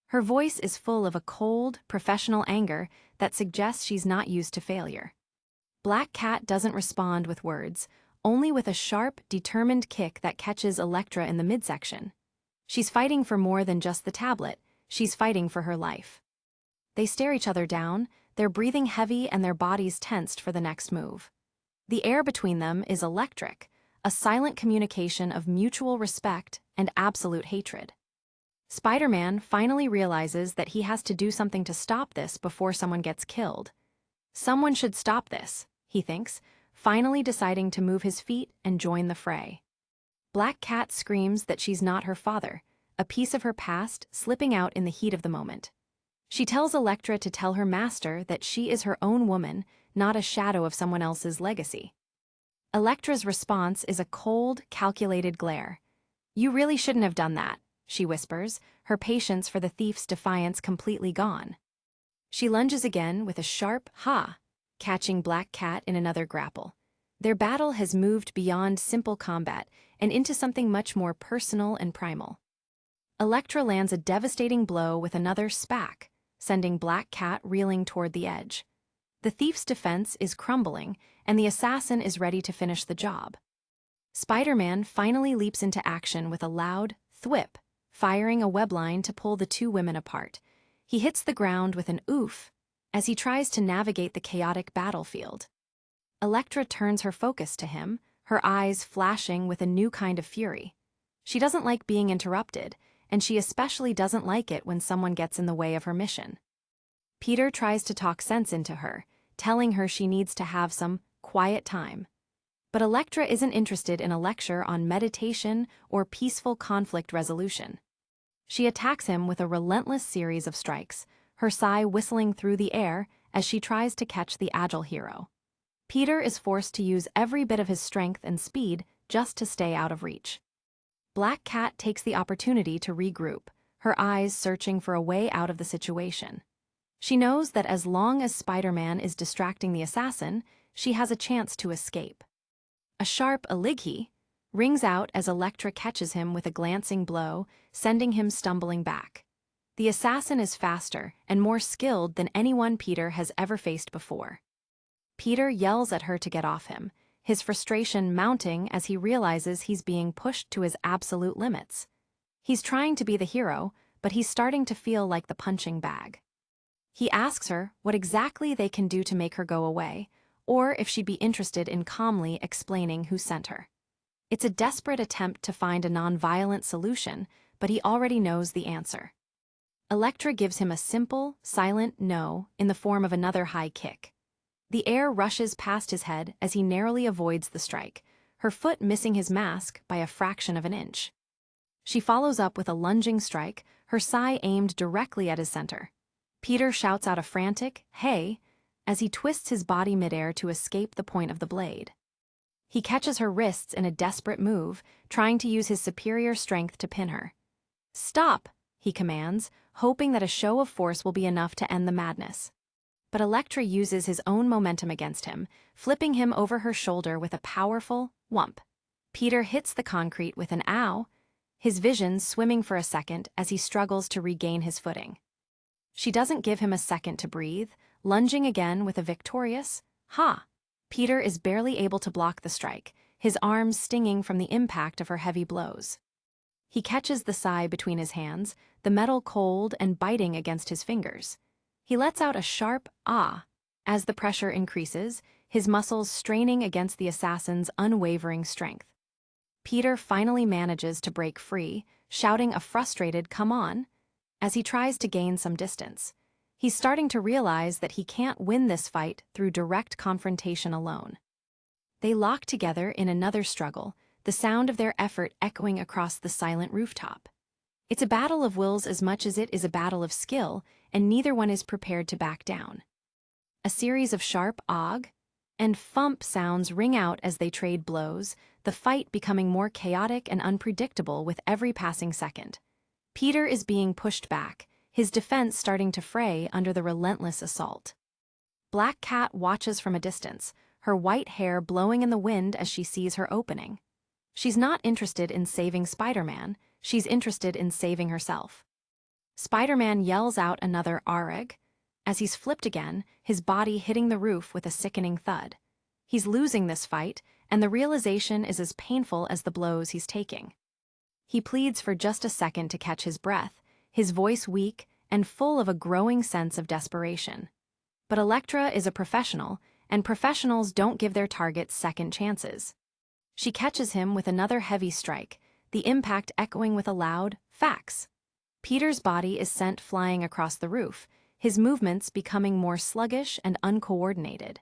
Her voice is full of a cold, professional anger that suggests she's not used to failure. Black Cat doesn't respond with words, only with a sharp, determined kick that catches Electra in the midsection. She's fighting for more than just the tablet, she's fighting for her life. They stare each other down, their breathing heavy and their bodies tensed for the next move. The air between them is electric, a silent communication of mutual respect and absolute hatred. Spider-Man finally realizes that he has to do something to stop this before someone gets killed. Someone should stop this, he thinks, finally deciding to move his feet and join the fray. Black Cat screams that she's not her father, a piece of her past slipping out in the heat of the moment. She tells Electra to tell her master that she is her own woman, not a shadow of someone else's legacy. Electra's response is a cold, calculated glare. "You really shouldn't have done that," she whispers, her patience for the thief's defiance completely gone. She lunges again with a sharp "ha," catching Black Cat in another grapple. Their battle has moved beyond simple combat and into something much more personal and primal. Electra lands a devastating blow with another spack, sending Black Cat reeling toward the edge. The thief's defense is crumbling, and the assassin is ready to finish the job. Spider-Man finally leaps into action with a loud thwip, firing a webline to pull the two women apart. He hits the ground with an oof as he tries to navigate the chaotic battlefield. Electra turns her focus to him, her eyes flashing with a new kind of fury. She doesn't like being interrupted, and she especially doesn't like it when someone gets in the way of her mission. Peter tries to talk sense into her, telling her she needs to have some quiet time. But Electra isn't interested in a lecture on meditation or peaceful conflict resolution. She attacks him with a relentless series of strikes, her sai whistling through the air as she tries to catch the agile hero. Peter is forced to use every bit of his strength and speed just to stay out of reach. Black Cat takes the opportunity to regroup, her eyes searching for a way out of the situation. She knows that as long as Spider-Man is distracting the assassin, she has a chance to escape. A sharp "alighi" rings out as Electra catches him with a glancing blow, sending him stumbling back. The assassin is faster and more skilled than anyone Peter has ever faced before. Peter yells at her to get off him, his frustration mounting as he realizes he's being pushed to his absolute limits. He's trying to be the hero, but he's starting to feel like the punching bag. He asks her what exactly they can do to make her go away, or if she'd be interested in calmly explaining who sent her. It's a desperate attempt to find a non-violent solution, but he already knows the answer. Electra gives him a simple, silent no in the form of another high kick. The air rushes past his head as he narrowly avoids the strike, her foot missing his mask by a fraction of an inch. She follows up with a lunging strike, her sai aimed directly at his center. Peter shouts out a frantic "hey" as he twists his body midair to escape the point of the blade. He catches her wrists in a desperate move, trying to use his superior strength to pin her. "Stop," he commands, hoping that a show of force will be enough to end the madness. But Electra uses his own momentum against him, flipping him over her shoulder with a powerful whump. Peter hits the concrete with an ow, his vision swimming for a second as he struggles to regain his footing. She doesn't give him a second to breathe, lunging again with a victorious, "Ha!" Peter is barely able to block the strike, his arms stinging from the impact of her heavy blows. He catches the sai between his hands, the metal cold and biting against his fingers. He lets out a sharp "ah" as the pressure increases, his muscles straining against the assassin's unwavering strength. Peter finally manages to break free, shouting a frustrated "come on," as he tries to gain some distance. He's starting to realize that he can't win this fight through direct confrontation alone. They lock together in another struggle, the sound of their effort echoing across the silent rooftop. It's a battle of wills as much as it is a battle of skill, and neither one is prepared to back down. A series of sharp "og" and "thump" sounds ring out as they trade blows, the fight becoming more chaotic and unpredictable with every passing second. Peter is being pushed back, his defense starting to fray under the relentless assault. Black Cat watches from a distance, her white hair blowing in the wind as she sees her opening. She's not interested in saving Spider-Man, she's interested in saving herself. Spider-Man yells out another "arg" as he's flipped again, his body hitting the roof with a sickening thud. He's losing this fight, and the realization is as painful as the blows he's taking. He pleads for just a second to catch his breath, his voice weak and full of a growing sense of desperation. But Elektra is a professional, and professionals don't give their targets second chances. She catches him with another heavy strike, the impact echoing with a loud "fax." Peter's body is sent flying across the roof, his movements becoming more sluggish and uncoordinated.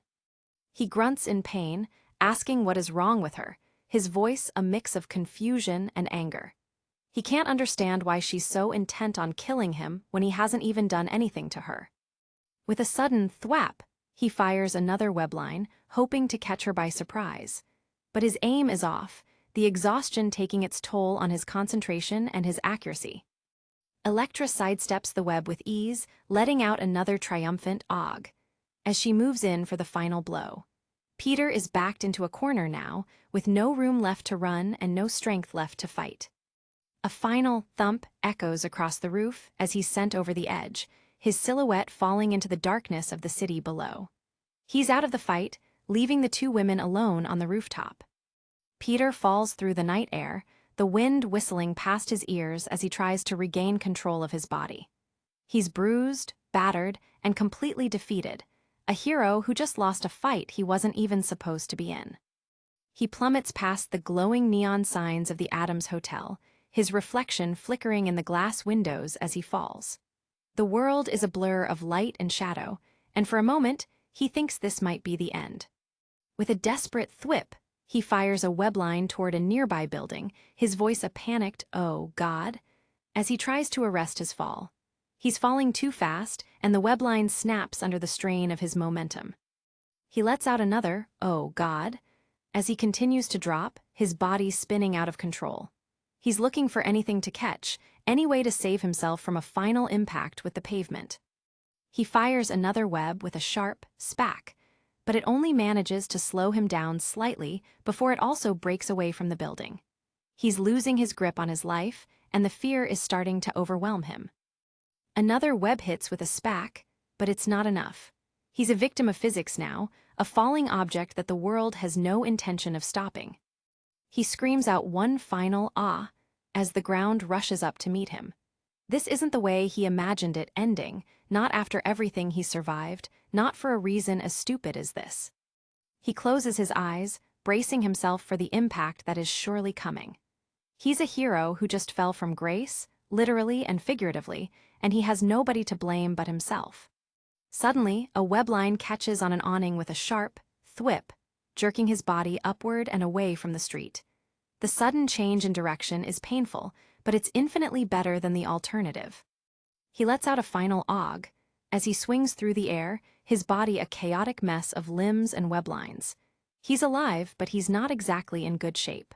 He grunts in pain, asking what is wrong with her, his voice a mix of confusion and anger. He can't understand why she's so intent on killing him when he hasn't even done anything to her. With a sudden thwap, he fires another webline, hoping to catch her by surprise. But his aim is off, the exhaustion taking its toll on his concentration and his accuracy. Elektra sidesteps the web with ease, letting out another triumphant "og" as she moves in for the final blow. Peter is backed into a corner now, with no room left to run and no strength left to fight. A final thump echoes across the roof as he's sent over the edge, his silhouette falling into the darkness of the city below. He's out of the fight, leaving the two women alone on the rooftop. Peter falls through the night air, the wind whistling past his ears as he tries to regain control of his body. He's bruised, battered, and completely defeated, a hero who just lost a fight he wasn't even supposed to be in. He plummets past the glowing neon signs of the Adams Hotel, his reflection flickering in the glass windows as he falls. The world is a blur of light and shadow, and for a moment, he thinks this might be the end. With a desperate thwip, he fires a webline toward a nearby building, his voice a panicked "oh, God," as he tries to arrest his fall. He's falling too fast, and the webline snaps under the strain of his momentum. He lets out another "oh, God," as he continues to drop, his body spinning out of control. He's looking for anything to catch, any way to save himself from a final impact with the pavement. He fires another web with a sharp spack, but it only manages to slow him down slightly before it also breaks away from the building. He's losing his grip on his life, and the fear is starting to overwhelm him. Another web hits with a spack, but it's not enough. He's a victim of physics now, a falling object that the world has no intention of stopping. He screams out one final "ah" as the ground rushes up to meet him. This isn't the way he imagined it ending, not after everything he survived, not for a reason as stupid as this. He closes his eyes, bracing himself for the impact that is surely coming. He's a hero who just fell from grace, literally and figuratively, and he has nobody to blame but himself. Suddenly, a webline catches on an awning with a sharp thwip, jerking his body upward and away from the street. The sudden change in direction is painful, but it's infinitely better than the alternative. He lets out a final "og" as he swings through the air, his body a chaotic mess of limbs and weblines. He's alive, but he's not exactly in good shape.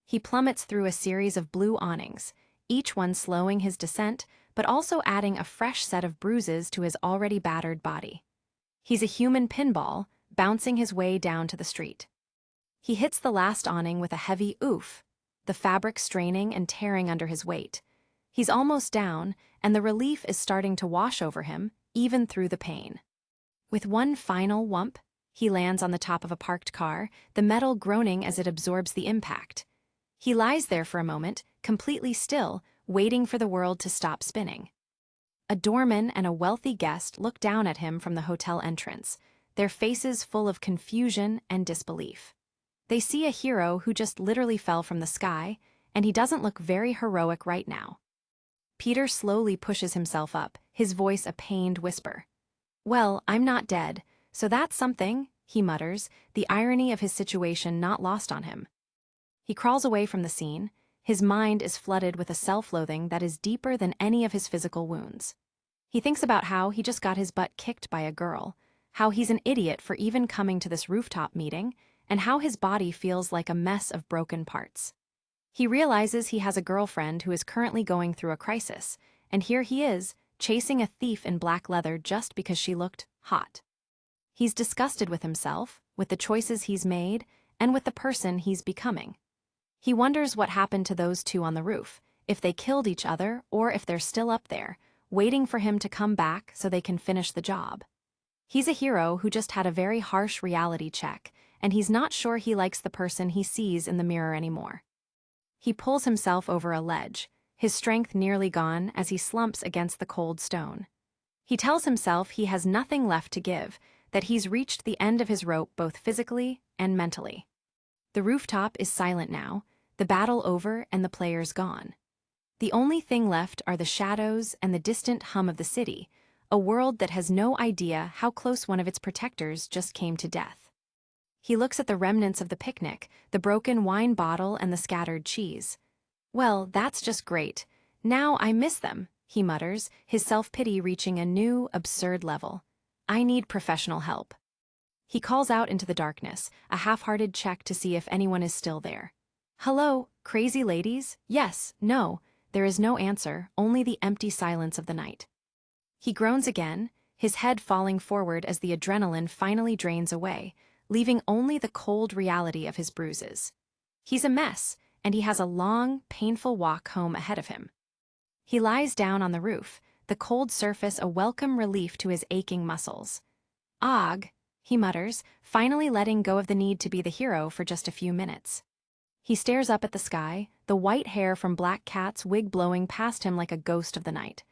He plummets through a series of blue awnings, each one slowing his descent, but also adding a fresh set of bruises to his already battered body. He's a human pinball, bouncing his way down to the street. He hits the last awning with a heavy oof, the fabric straining and tearing under his weight. He's almost down, and the relief is starting to wash over him, even through the pain. With one final whump, he lands on the top of a parked car, the metal groaning as it absorbs the impact. He lies there for a moment, completely still, waiting for the world to stop spinning. A doorman and a wealthy guest look down at him from the hotel entrance, their faces full of confusion and disbelief. They see a hero who just literally fell from the sky, and he doesn't look very heroic right now. Peter slowly pushes himself up, his voice a pained whisper. "Well, I'm not dead, so that's something," he mutters, the irony of his situation not lost on him. He crawls away from the scene. His mind is flooded with a self-loathing that is deeper than any of his physical wounds. He thinks about how he just got his butt kicked by a girl, how he's an idiot for even coming to this rooftop meeting, and how his body feels like a mess of broken parts. He realizes he has a girlfriend who is currently going through a crisis, and here he is, chasing a thief in black leather just because she looked hot. He's disgusted with himself, with the choices he's made, and with the person he's becoming. He wonders what happened to those two on the roof, if they killed each other or if they're still up there, waiting for him to come back so they can finish the job. He's a hero who just had a very harsh reality check, and he's not sure he likes the person he sees in the mirror anymore. He pulls himself over a ledge, his strength nearly gone as he slumps against the cold stone. He tells himself he has nothing left to give, that he's reached the end of his rope both physically and mentally. The rooftop is silent now, the battle over and the players gone. The only thing left are the shadows and the distant hum of the city, a world that has no idea how close one of its protectors just came to death. He looks at the remnants of the picnic, the broken wine bottle and the scattered cheese. "Well, that's just great. Now I miss them," he mutters, his self-pity reaching a new, absurd level. "I need professional help." He calls out into the darkness, a half-hearted check to see if anyone is still there. "Hello, crazy ladies? Yes, no." There is no answer, only the empty silence of the night. He groans again, his head falling forward as the adrenaline finally drains away, leaving only the cold reality of his bruises. He's a mess, and he has a long, painful walk home ahead of him. He lies down on the roof, the cold surface a welcome relief to his aching muscles. "Ugh," he mutters, finally letting go of the need to be the hero for just a few minutes. He stares up at the sky, the white hair from Black Cat's wig blowing past him like a ghost of the night.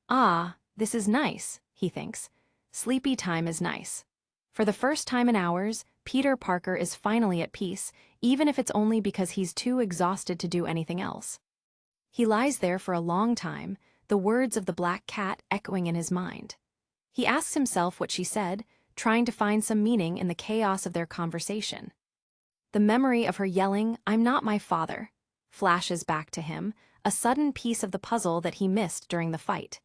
"Ah, this is nice," he thinks. Sleepy time is nice. For the first time in hours, Peter Parker is finally at peace, even if it's only because he's too exhausted to do anything else. He lies there for a long time, the words of the Black Cat echoing in his mind. He asks himself what she said, trying to find some meaning in the chaos of their conversation. The memory of her yelling, "I'm not my father," flashes back to him, a sudden piece of the puzzle that he missed during the fight.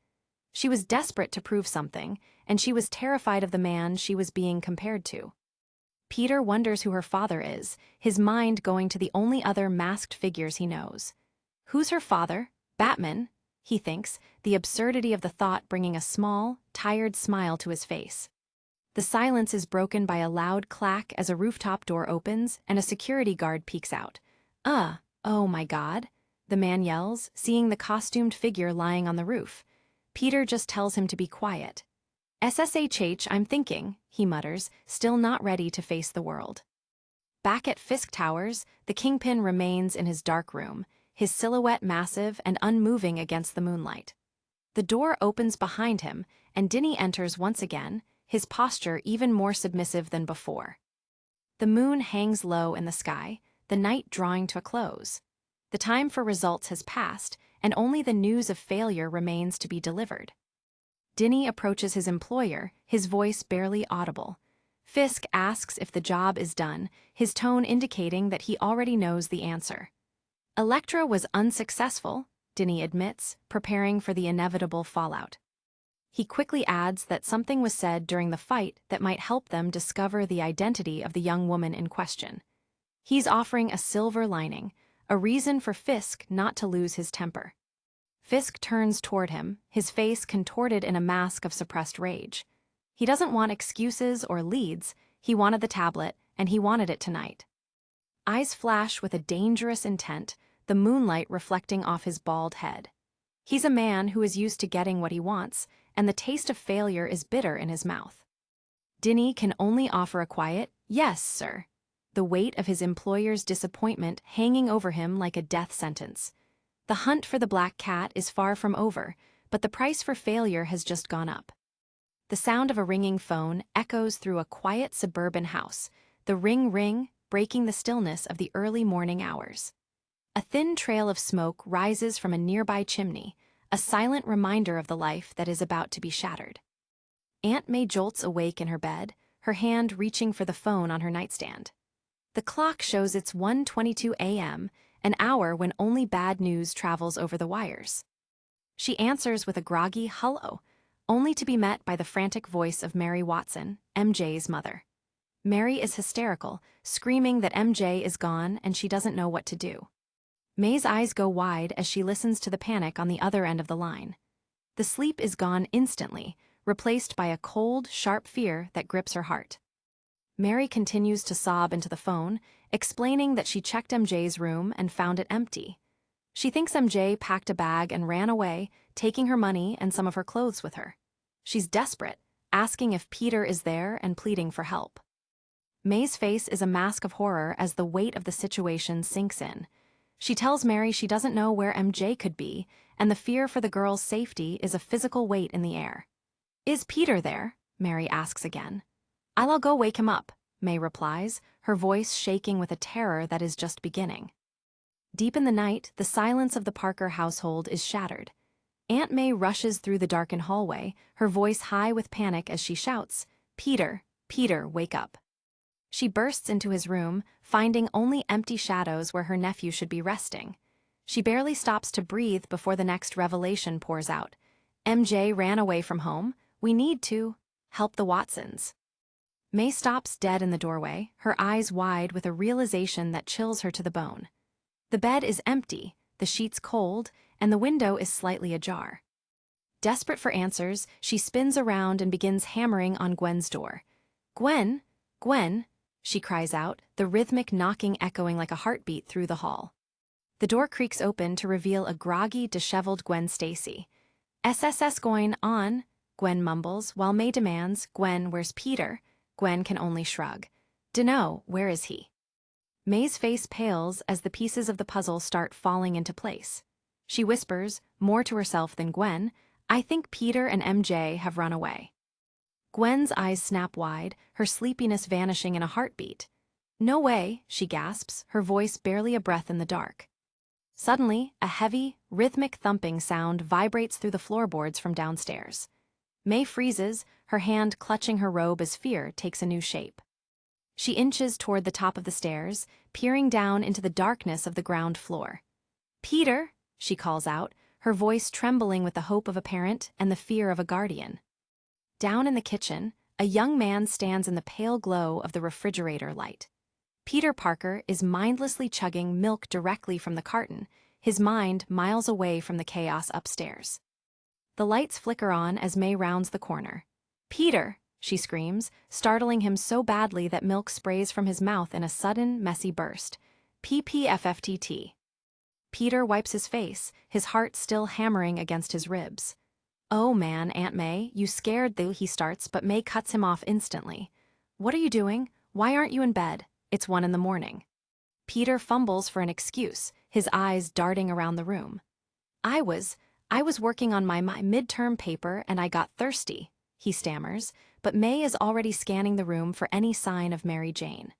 She was desperate to prove something, and she was terrified of the man she was being compared to. Peter wonders who her father is, his mind going to the only other masked figures he knows. Who's her father? Batman, he thinks, the absurdity of the thought bringing a small, tired smile to his face. The silence is broken by a loud clack as a rooftop door opens and a security guard peeks out. Oh my God," the man yells, seeing the costumed figure lying on the roof. Peter just tells him to be quiet. "SSHH, I'm thinking," he mutters, still not ready to face the world. Back at Fisk Towers, the Kingpin remains in his dark room, his silhouette massive and unmoving against the moonlight. The door opens behind him, and Dinny enters once again, his posture even more submissive than before. The moon hangs low in the sky, the night drawing to a close. The time for results has passed, and only the news of failure remains to be delivered. Dinny approaches his employer, his voice barely audible. Fisk asks if the job is done, his tone indicating that he already knows the answer. "Elektra was unsuccessful," Dinny admits, preparing for the inevitable fallout. He quickly adds that something was said during the fight that might help them discover the identity of the young woman in question. He's offering a silver lining, a reason for Fisk not to lose his temper. Fisk turns toward him, his face contorted in a mask of suppressed rage. He doesn't want excuses or leads, he wanted the tablet, and he wanted it tonight. Eyes flash with a dangerous intent, the moonlight reflecting off his bald head. He's a man who is used to getting what he wants, and the taste of failure is bitter in his mouth. Dinny can only offer a quiet, "Yes, sir," the weight of his employer's disappointment hanging over him like a death sentence. The hunt for the black cat is far from over, but the price for failure has just gone up. The sound of a ringing phone echoes through a quiet suburban house, the ring-ring breaking the stillness of the early morning hours. A thin trail of smoke rises from a nearby chimney, a silent reminder of the life that is about to be shattered. Aunt May jolts awake in her bed, her hand reaching for the phone on her nightstand. The clock shows it's 1:22 a.m., an hour when only bad news travels over the wires. She answers with a groggy hello, only to be met by the frantic voice of Mary Watson, MJ's mother. Mary is hysterical, screaming that MJ is gone and she doesn't know what to do. May's eyes go wide as she listens to the panic on the other end of the line. The sleep is gone instantly, replaced by a cold, sharp fear that grips her heart. Mary continues to sob into the phone, explaining that she checked MJ's room and found it empty. She thinks MJ packed a bag and ran away, taking her money and some of her clothes with her. She's desperate, asking if Peter is there and pleading for help. May's face is a mask of horror as the weight of the situation sinks in. She tells Mary she doesn't know where MJ could be, and the fear for the girl's safety is a physical weight in the air. "Is Peter there?" Mary asks again. "I'll go wake him up," May replies, her voice shaking with a terror that is just beginning. Deep in the night, the silence of the Parker household is shattered. Aunt May rushes through the darkened hallway, her voice high with panic as she shouts, "Peter, Peter, wake up." She bursts into his room, finding only empty shadows where her nephew should be resting. She barely stops to breathe before the next revelation pours out. "MJ ran away from home. We need to help the Watsons." May stops dead in the doorway, her eyes wide with a realization that chills her to the bone. The bed is empty, the sheets cold, and the window is slightly ajar. Desperate for answers, she spins around and begins hammering on Gwen's door. "Gwen, Gwen," she cries out, the rhythmic knocking echoing like a heartbeat through the hall. The door creaks open to reveal a groggy, disheveled Gwen Stacy. "SSS going on," Gwen mumbles, while May demands, "Gwen, where's Peter?" Gwen can only shrug. "Dunno, where is he?" May's face pales as the pieces of the puzzle start falling into place. She whispers, more to herself than Gwen, "I think Peter and MJ have run away." Gwen's eyes snap wide, her sleepiness vanishing in a heartbeat. "No way," she gasps, her voice barely a breath in the dark. Suddenly, a heavy, rhythmic thumping sound vibrates through the floorboards from downstairs. May freezes, her hand clutching her robe as fear takes a new shape. She inches toward the top of the stairs, peering down into the darkness of the ground floor. "Peter," she calls out, her voice trembling with the hope of a parent and the fear of a guardian. Down in the kitchen, a young man stands in the pale glow of the refrigerator light. Peter Parker is mindlessly chugging milk directly from the carton, his mind miles away from the chaos upstairs. The lights flicker on as May rounds the corner. "Peter!" she screams, startling him so badly that milk sprays from his mouth in a sudden, messy burst. "PPFFTT." Peter wipes his face, his heart still hammering against his ribs. "Oh man, Aunt May, you scared," he starts, but May cuts him off instantly. "What are you doing? Why aren't you in bed? It's 1 a.m. Peter fumbles for an excuse, his eyes darting around the room. I was working on my midterm paper and I got thirsty," he stammers, but May is already scanning the room for any sign of Mary Jane.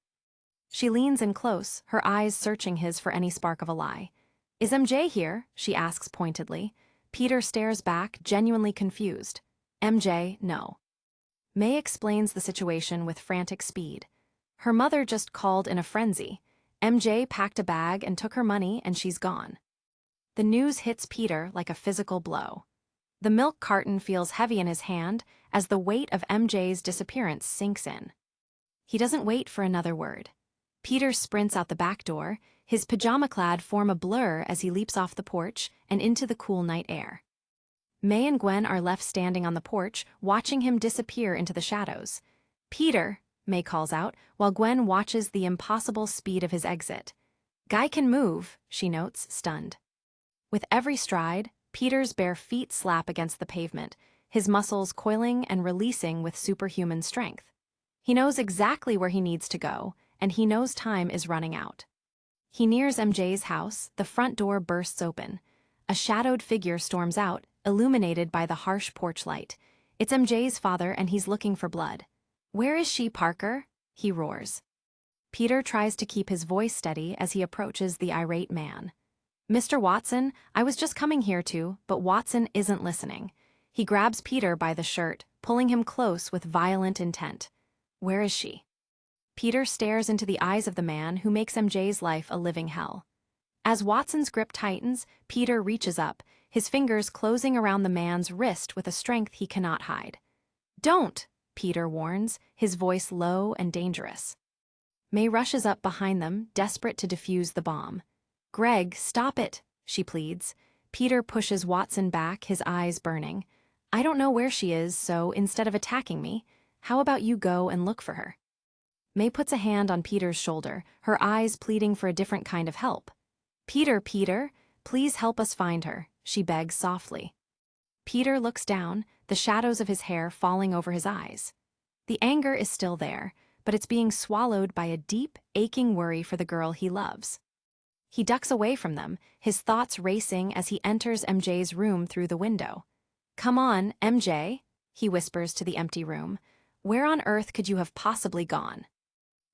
She leans in close, her eyes searching his for any spark of a lie. "Is MJ here?" she asks pointedly. Peter stares back, genuinely confused. "MJ, no." May explains the situation with frantic speed. Her mother just called in a frenzy. MJ packed a bag and took her money and she's gone. The news hits Peter like a physical blow. The milk carton feels heavy in his hand as the weight of MJ's disappearance sinks in. He doesn't wait for another word. Peter sprints out the back door, his pajama-clad form a blur as he leaps off the porch and into the cool night air. May and Gwen are left standing on the porch, watching him disappear into the shadows. "Peter," May calls out, while Gwen watches the impossible speed of his exit. Guy can move, she notes, stunned. With every stride, Peter's bare feet slap against the pavement, his muscles coiling and releasing with superhuman strength. He knows exactly where he needs to go, and he knows time is running out. He nears MJ's house, the front door bursts open. A shadowed figure storms out, illuminated by the harsh porch light. It's MJ's father, and he's looking for blood. "Where is she, Parker?" he roars. Peter tries to keep his voice steady as he approaches the irate man. "Mr. Watson, I was just coming here to," but Watson isn't listening. He grabs Peter by the shirt, pulling him close with violent intent. "Where is she?" Peter stares into the eyes of the man who makes MJ's life a living hell. As Watson's grip tightens, Peter reaches up, his fingers closing around the man's wrist with a strength he cannot hide. "Don't!" Peter warns, his voice low and dangerous. May rushes up behind them, desperate to defuse the bomb. "Greg, stop it," she pleads. Peter pushes Watson back, his eyes burning. "I don't know where she is, so instead of attacking me, how about you go and look for her?" May puts a hand on Peter's shoulder, her eyes pleading for a different kind of help. Peter, please help us find her," she begs softly. Peter looks down, the shadows of his hair falling over his eyes. The anger is still there, but it's being swallowed by a deep, aching worry for the girl he loves. He ducks away from them, his thoughts racing as he enters MJ's room through the window. "Come on, MJ," he whispers to the empty room. "Where on earth could you have possibly gone?"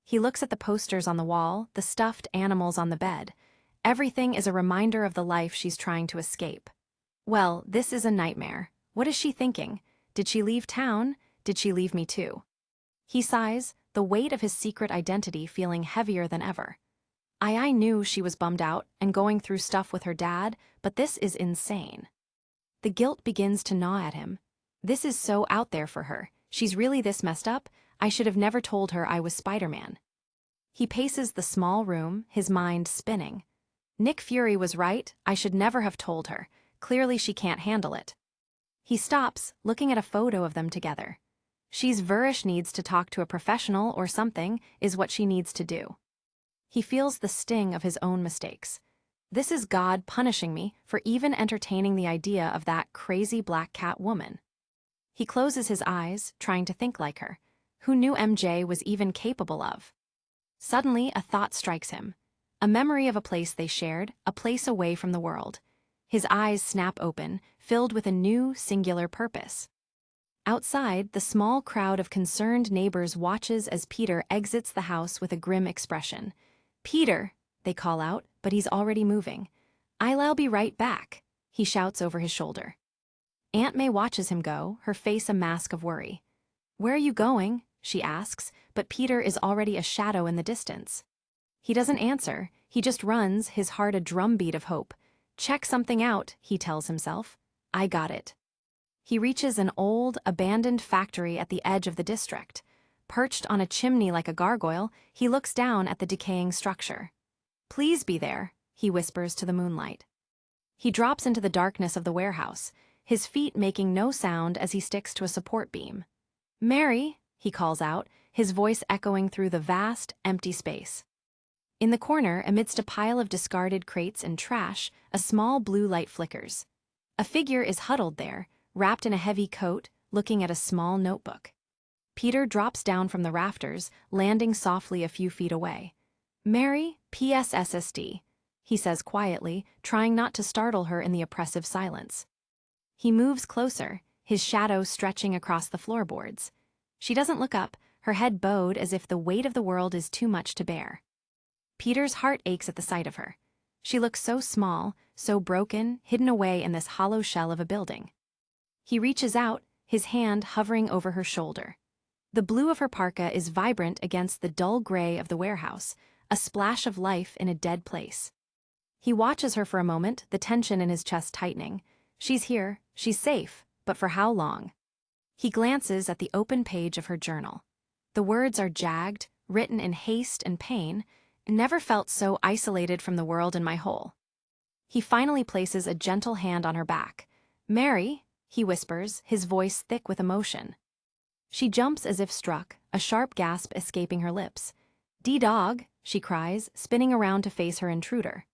He looks at the posters on the wall, the stuffed animals on the bed. Everything is a reminder of the life she's trying to escape. Well, this is a nightmare. What is she thinking? Did she leave town? Did she leave me too? He sighs, the weight of his secret identity feeling heavier than ever. I knew she was bummed out and going through stuff with her dad, but this is insane. The guilt begins to gnaw at him. This is so out there for her. She's really this messed up? I should have never told her I was Spider-Man. He paces the small room, his mind spinning. Nick Fury was right, I should never have told her. Clearly she can't handle it. He stops, looking at a photo of them together. She's Verish needs to talk to a professional or something, is what she needs to do. He feels the sting of his own mistakes. This is God punishing me for even entertaining the idea of that crazy black cat woman. He closes his eyes, trying to think like her. Who knew MJ was even capable of? Suddenly, a thought strikes him. A memory of a place they shared, a place away from the world. His eyes snap open, filled with a new, singular purpose. Outside, the small crowd of concerned neighbors watches as Peter exits the house with a grim expression. "Peter," they call out, but he's already moving. "I'll be right back," he shouts over his shoulder. Aunt May watches him go, her face a mask of worry. "Where are you going?" she asks, but Peter is already a shadow in the distance. He doesn't answer, he just runs, his heart a drumbeat of hope. "Check something out," he tells himself. "I got it." He reaches an old, abandoned factory at the edge of the district. Perched on a chimney like a gargoyle, he looks down at the decaying structure. "Please be there," he whispers to the moonlight. He drops into the darkness of the warehouse, his feet making no sound as he sticks to a support beam. "Mary," he calls out, his voice echoing through the vast, empty space. In the corner, amidst a pile of discarded crates and trash, a small blue light flickers. A figure is huddled there, wrapped in a heavy coat, looking at a small notebook. Peter drops down from the rafters, landing softly a few feet away. "Mary, PSSSD," he says quietly, trying not to startle her in the oppressive silence. He moves closer, his shadow stretching across the floorboards. She doesn't look up, her head bowed as if the weight of the world is too much to bear. Peter's heart aches at the sight of her. She looks so small, so broken, hidden away in this hollow shell of a building. He reaches out, his hand hovering over her shoulder. The blue of her parka is vibrant against the dull gray of the warehouse, a splash of life in a dead place. He watches her for a moment, the tension in his chest tightening. She's here, she's safe, but for how long? He glances at the open page of her journal. The words are jagged, written in haste and pain. "Never felt so isolated from the world in my whole." He finally places a gentle hand on her back. "Mary," he whispers, his voice thick with emotion. She jumps as if struck, a sharp gasp escaping her lips. "D-Dog," she cries, spinning around to face her intruder.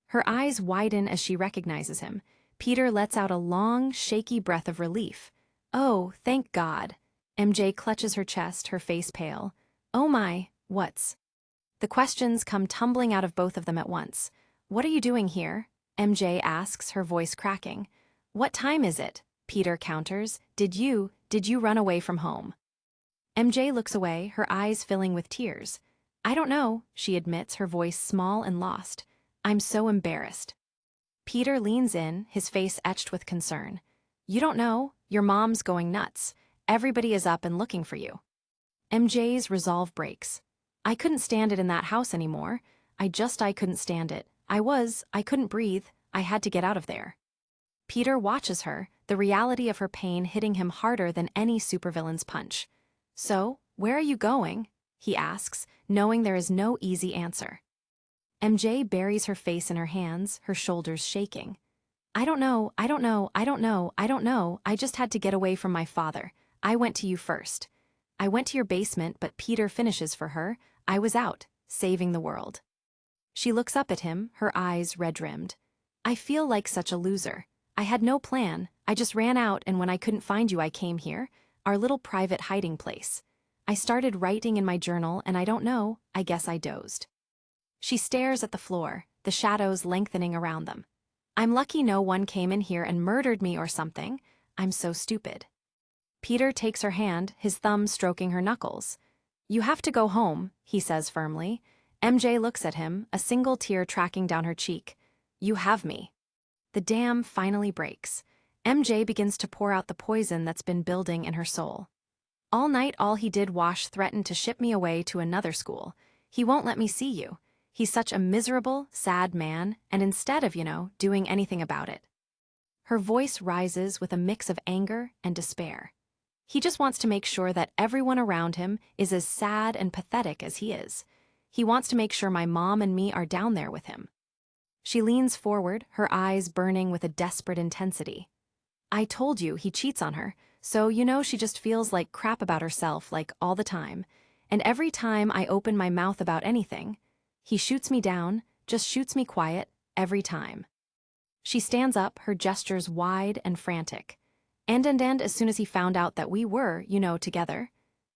Her eyes widen as she recognizes him. Peter lets out a long, shaky breath of relief. Oh, thank God. MJ clutches her chest, her face pale. Oh my, what's? The questions come tumbling out of both of them at once. What are you doing here? MJ asks, her voice cracking. What time is it? Peter counters. Did you run away from home? MJ looks away, her eyes filling with tears. I don't know, she admits, her voice small and lost. I'm so embarrassed. Peter leans in, his face etched with concern. You don't know, your mom's going nuts. Everybody is up and looking for you. MJ's resolve breaks. I couldn't stand it in that house anymore. I couldn't stand it. I couldn't breathe. I had to get out of there. Peter watches her, the reality of her pain hitting him harder than any supervillain's punch. So, where are you going? He asks, knowing there is no easy answer. MJ buries her face in her hands, her shoulders shaking. I don't know, I just had to get away from my father. I went to you first. I went to your basement, but Peter finishes for her. I was out, saving the world. She looks up at him, her eyes red-rimmed. I feel like such a loser. I had no plan, I just ran out, and when I couldn't find you I came here, our little private hiding place. I started writing in my journal and I don't know, I guess I dozed. She stares at the floor, the shadows lengthening around them. I'm lucky no one came in here and murdered me or something. I'm so stupid. Peter takes her hand, his thumb stroking her knuckles. You have to go home, he says firmly. MJ looks at him, a single tear tracking down her cheek. You have me. The dam finally breaks. MJ begins to pour out the poison that's been building in her soul. All night all he did Wash threatened to ship me away to another school. He won't let me see you. He's such a miserable, sad man, and instead of, doing anything about it. Her voice rises with a mix of anger and despair. He just wants to make sure that everyone around him is as sad and pathetic as he is. He wants to make sure my mom and me are down there with him. She leans forward, her eyes burning with a desperate intensity. I told you he cheats on her, so she just feels like crap about herself like all the time. And every time I open my mouth about anything, he shoots me down, just shoots me quiet, every time. She stands up, her gestures wide and frantic. And as soon as he found out that we were, together,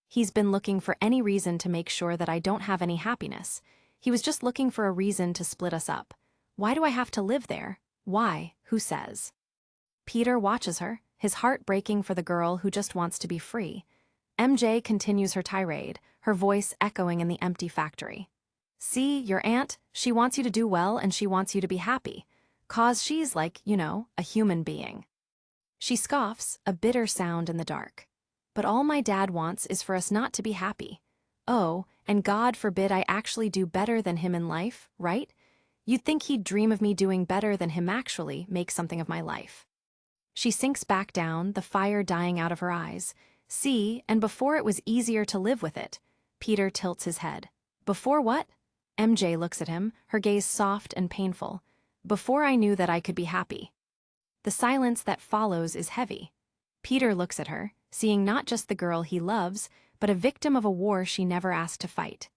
he's been looking for any reason to make sure that I don't have any happiness. He was just looking for a reason to split us up. Why do I have to live there? Why? Who says? Peter watches her, his heart breaking for the girl who just wants to be free. MJ continues her tirade, her voice echoing in the empty factory. See, your aunt, she wants you to do well and she wants you to be happy. 'Cause she's like, a human being. She scoffs, a bitter sound in the dark. But all my dad wants is for us not to be happy. Oh, and God forbid I actually do better than him in life, right? You'd think he'd dream of me doing better than him actually make something of my life. She sinks back down, the fire dying out of her eyes. See, and before it was easier to live with it. Peter tilts his head. Before what? MJ looks at him, her gaze soft and painful. Before I knew that I could be happy. The silence that follows is heavy. Peter looks at her, seeing not just the girl he loves, but a victim of a war she never asked to fight.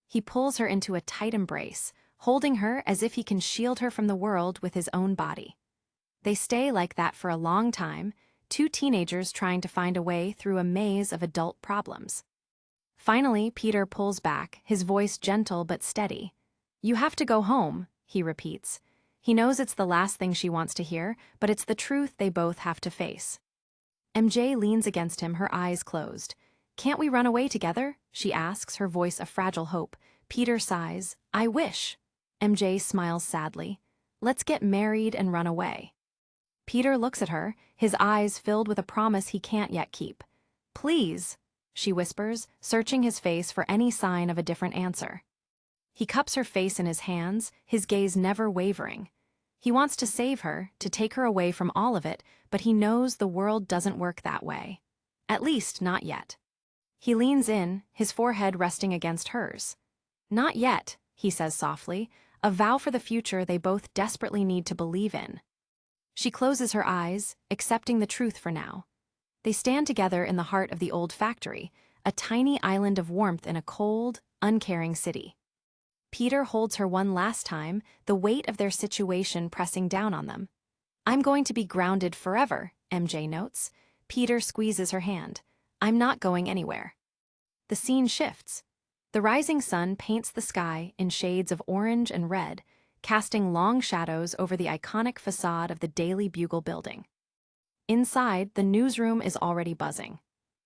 He pulls her into a tight embrace, holding her as if he can shield her from the world with his own body. They stay like that for a long time, two teenagers trying to find a way through a maze of adult problems. Finally, Peter pulls back, his voice gentle but steady. You have to go home, he repeats. He knows it's the last thing she wants to hear, but it's the truth they both have to face. MJ leans against him, her eyes closed. Can't we run away together? She asks, her voice a fragile hope. Peter sighs. I wish. MJ smiles sadly. Let's get married and run away. Peter looks at her, his eyes filled with a promise he can't yet keep. Please, she whispers, searching his face for any sign of a different answer. He cups her face in his hands, his gaze never wavering. He wants to save her, to take her away from all of it, but he knows the world doesn't work that way. At least, not yet. He leans in, his forehead resting against hers. Not yet, he says softly, a vow for the future they both desperately need to believe in. She closes her eyes, accepting the truth for now. They stand together in the heart of the old factory, a tiny island of warmth in a cold, uncaring city. Peter holds her one last time, the weight of their situation pressing down on them. I'm going to be grounded forever, MJ notes. Peter squeezes her hand. I'm not going anywhere. The scene shifts. The rising sun paints the sky in shades of orange and red, casting long shadows over the iconic facade of the Daily Bugle building. Inside, the newsroom is already buzzing.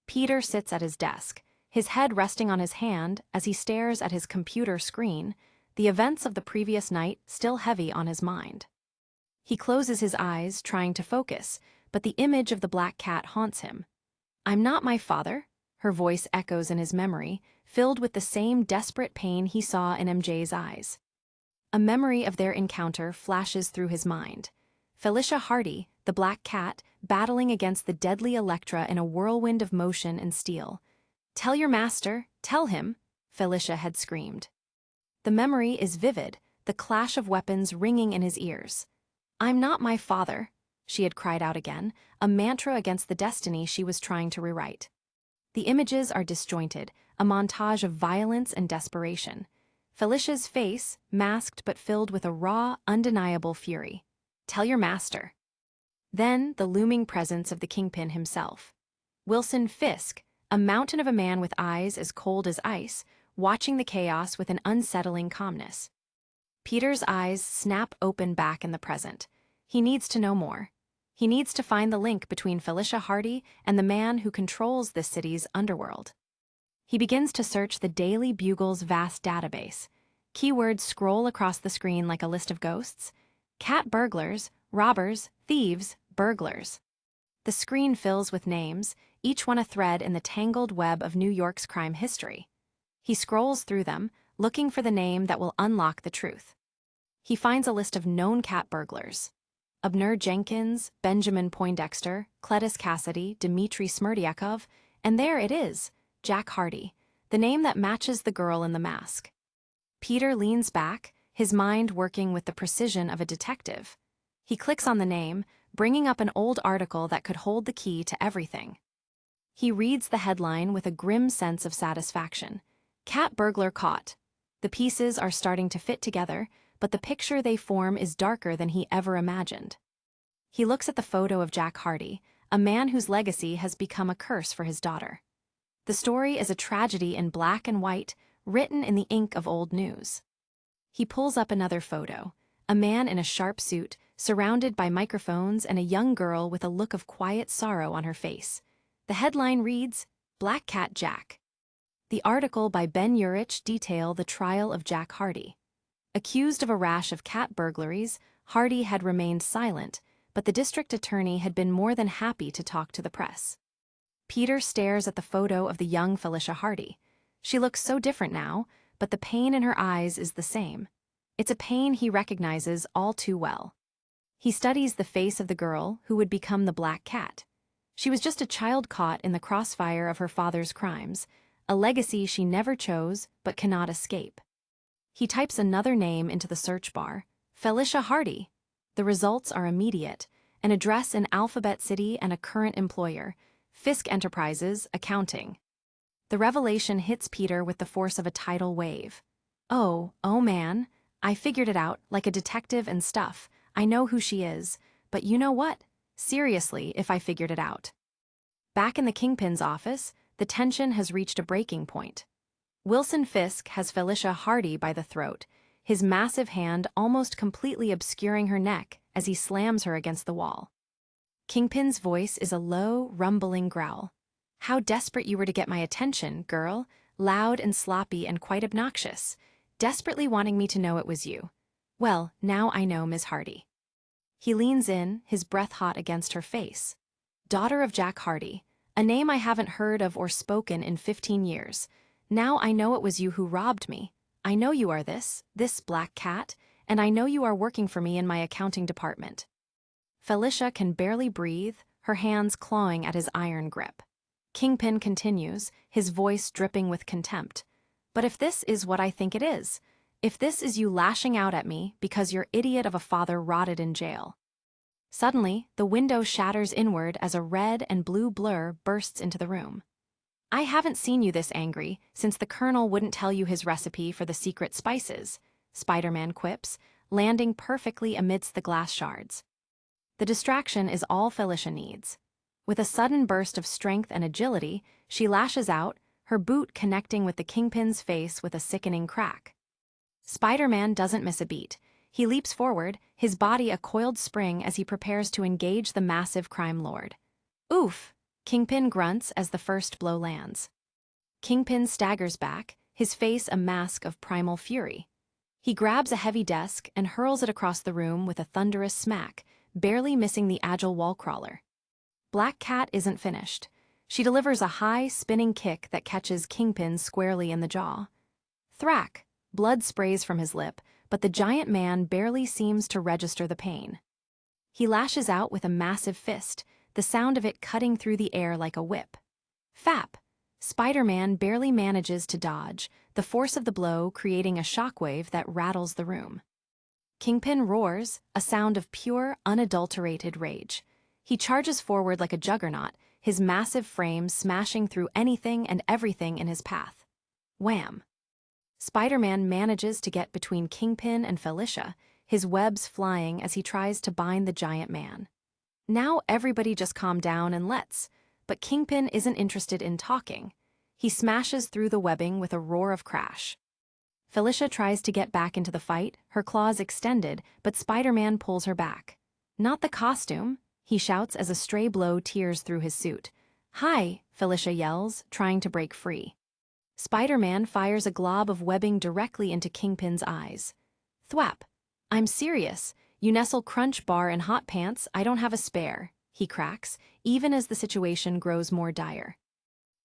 Peter sits at his desk, his head resting on his hand as he stares at his computer screen, the events of the previous night still heavy on his mind. He closes his eyes, trying to focus, but the image of the black cat haunts him. I'm not my father, her voice echoes in his memory, filled with the same desperate pain he saw in MJ's eyes. A memory of their encounter flashes through his mind. Felicia Hardy, the black cat, battling against the deadly Electra in a whirlwind of motion and steel. Tell your master, tell him, Felicia had screamed. The memory is vivid, the clash of weapons ringing in his ears. I'm not my father, she had cried out again, a mantra against the destiny she was trying to rewrite. The images are disjointed, a montage of violence and desperation. Felicia's face, masked but filled with a raw, undeniable fury. Tell your master. Then, the looming presence of the kingpin himself. Wilson Fisk, a mountain of a man with eyes as cold as ice, watching the chaos with an unsettling calmness. Peter's eyes snap open back in the present. He needs to know more. He needs to find the link between Felicia Hardy and the man who controls this city's underworld. He begins to search the Daily Bugle's vast database. Keywords scroll across the screen like a list of ghosts. Cat burglars, robbers, thieves, burglars. The screen fills with names, each one a thread in the tangled web of New York's crime history. He scrolls through them, looking for the name that will unlock the truth. He finds a list of known cat burglars. Abner Jenkins, Benjamin Poindexter, Cletus Cassidy, Dmitry Smerdyakov, and there it is, Jack Hardy, the name that matches the girl in the mask. Peter leans back, his mind working with the precision of a detective. He clicks on the name, bringing up an old article that could hold the key to everything. He reads the headline with a grim sense of satisfaction. Cat burglar caught. The pieces are starting to fit together, but the picture they form is darker than he ever imagined. He looks at the photo of Jack Hardy, a man whose legacy has become a curse for his daughter. The story is a tragedy in black and white, written in the ink of old news. He pulls up another photo, a man in a sharp suit, surrounded by microphones, and a young girl with a look of quiet sorrow on her face. The headline reads, Black Cat Jack. The article by Ben Urich detail the trial of Jack Hardy. Accused of a rash of cat burglaries, Hardy had remained silent, but the district attorney had been more than happy to talk to the press. Peter stares at the photo of the young Felicia Hardy. She looks so different now, but the pain in her eyes is the same. It's a pain he recognizes all too well. He studies the face of the girl who would become the Black Cat. She was just a child caught in the crossfire of her father's crimes, a legacy she never chose but cannot escape. He types another name into the search bar, Felicia Hardy. The results are immediate, an address in Alphabet City and a current employer, Fisk Enterprises, Accounting. The revelation hits Peter with the force of a tidal wave. Oh man, I figured it out, like a detective and stuff. I know who she is, but you know what? Seriously, if I figured it out. Back in the Kingpin's office, the tension has reached a breaking point. Wilson Fisk has Felicia Hardy by the throat, his massive hand almost completely obscuring her neck as he slams her against the wall. Kingpin's voice is a low, rumbling growl. How desperate you were to get my attention, girl, loud and sloppy and quite obnoxious, desperately wanting me to know it was you. Well, now I know, Miss Hardy. He leans in, his breath hot against her face. Daughter of Jack Hardy, a name I haven't heard of or spoken in 15 years. Now I know it was you who robbed me. I know you are this Black Cat, and I know you are working for me in my accounting department. Felicia can barely breathe, her hands clawing at his iron grip. Kingpin continues, his voice dripping with contempt. But if this is what I think it is, if this is you lashing out at me because your idiot of a father rotted in jail. Suddenly, the window shatters inward as a red and blue blur bursts into the room. I haven't seen you this angry since the Colonel wouldn't tell you his recipe for the secret spices, Spider-Man quips, landing perfectly amidst the glass shards. The distraction is all Felicia needs. With a sudden burst of strength and agility, she lashes out, her boot connecting with the Kingpin's face with a sickening crack. Spider-Man doesn't miss a beat. He leaps forward, his body a coiled spring as he prepares to engage the massive crime lord. Oof! Kingpin grunts as the first blow lands. Kingpin staggers back, his face a mask of primal fury. He grabs a heavy desk and hurls it across the room with a thunderous smack, barely missing the agile wall crawler. Black Cat isn't finished. She delivers a high, spinning kick that catches Kingpin squarely in the jaw. Thrack! Blood sprays from his lip, but the giant man barely seems to register the pain. He lashes out with a massive fist, the sound of it cutting through the air like a whip. Fap! Spider-Man barely manages to dodge, the force of the blow creating a shockwave that rattles the room. Kingpin roars, a sound of pure, unadulterated rage. He charges forward like a juggernaut, his massive frame smashing through anything and everything in his path. Wham! Spider-Man manages to get between Kingpin and Felicia, his webs flying as he tries to bind the giant man. Now everybody just calm down and but Kingpin isn't interested in talking. He smashes through the webbing with a roar of crash. Felicia tries to get back into the fight, her claws extended, but Spider-Man pulls her back. Not the costume, he shouts as a stray blow tears through his suit. Hi, Felicia yells, trying to break free. Spider-Man fires a glob of webbing directly into Kingpin's eyes. Thwap! I'm serious. You nestle Crunch Bar in hot pants, I don't have a spare, he cracks, even as the situation grows more dire.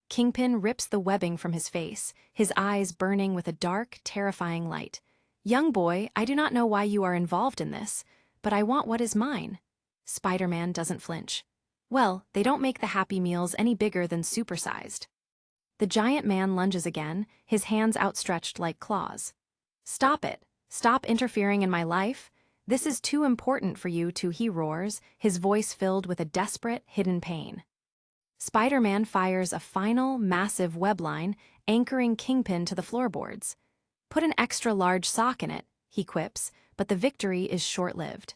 Kingpin rips the webbing from his face, his eyes burning with a dark, terrifying light. Young boy, I do not know why you are involved in this, but I want what is mine. Spider-Man doesn't flinch. Well, they don't make the Happy Meals any bigger than supersized. The giant man lunges again, his hands outstretched like claws. Stop it! Stop interfering in my life! This is too important for you to, he roars, his voice filled with a desperate, hidden pain. Spider-Man fires a final, massive web line, anchoring Kingpin to the floorboards. Put an extra large sock in it, he quips, but the victory is short-lived.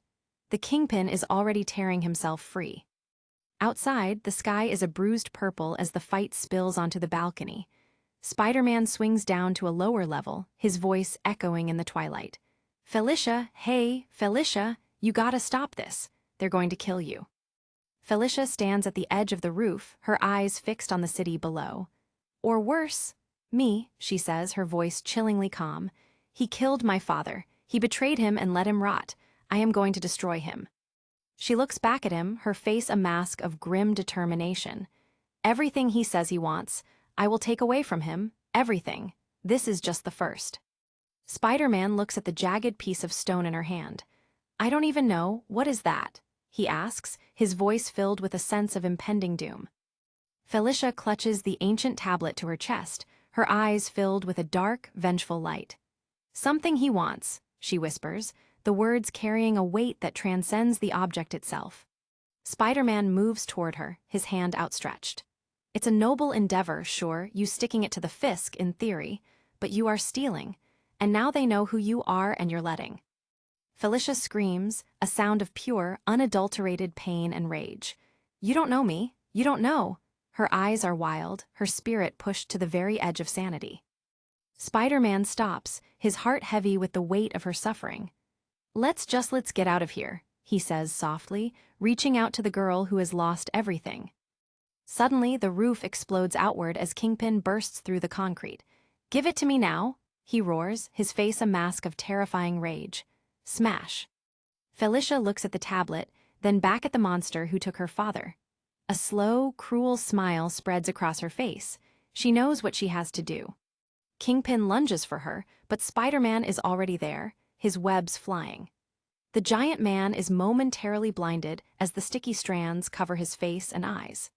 The Kingpin is already tearing himself free. Outside, the sky is a bruised purple as the fight spills onto the balcony. Spider-Man swings down to a lower level, his voice echoing in the twilight. Felicia, hey, Felicia, you gotta stop this. They're going to kill you. Felicia stands at the edge of the roof, her eyes fixed on the city below. Or worse, me, she says, her voice chillingly calm. He killed my father. He betrayed him and let him rot. I am going to destroy him. She looks back at him, her face a mask of grim determination. Everything he says he wants, I will take away from him, everything. This is just the first. Spider-Man looks at the jagged piece of stone in her hand. I don't even know, what is that? He asks, his voice filled with a sense of impending doom. Felicia clutches the ancient tablet to her chest, her eyes filled with a dark, vengeful light. Something he wants, she whispers, the words carrying a weight that transcends the object itself. Spider-Man moves toward her, his hand outstretched. It's a noble endeavor, sure, you sticking it to the Fisk in theory, but you are stealing, and now they know who you are and you're letting. Felicia screams, a sound of pure, unadulterated pain and rage. You don't know me, you don't know. Her eyes are wild, her spirit pushed to the very edge of sanity. Spider-Man stops, his heart heavy with the weight of her suffering. Let's get out of here, he says softly, reaching out to the girl who has lost everything. Suddenly, the roof explodes outward as Kingpin bursts through the concrete. Give it to me now, he roars, his face a mask of terrifying rage. Smash. Felicia looks at the tablet, then back at the monster who took her father. A slow, cruel smile spreads across her face. She knows what she has to do. Kingpin lunges for her, but Spider-Man is already there, his webs flying. The giant man is momentarily blinded as the sticky strands cover his face and eyes.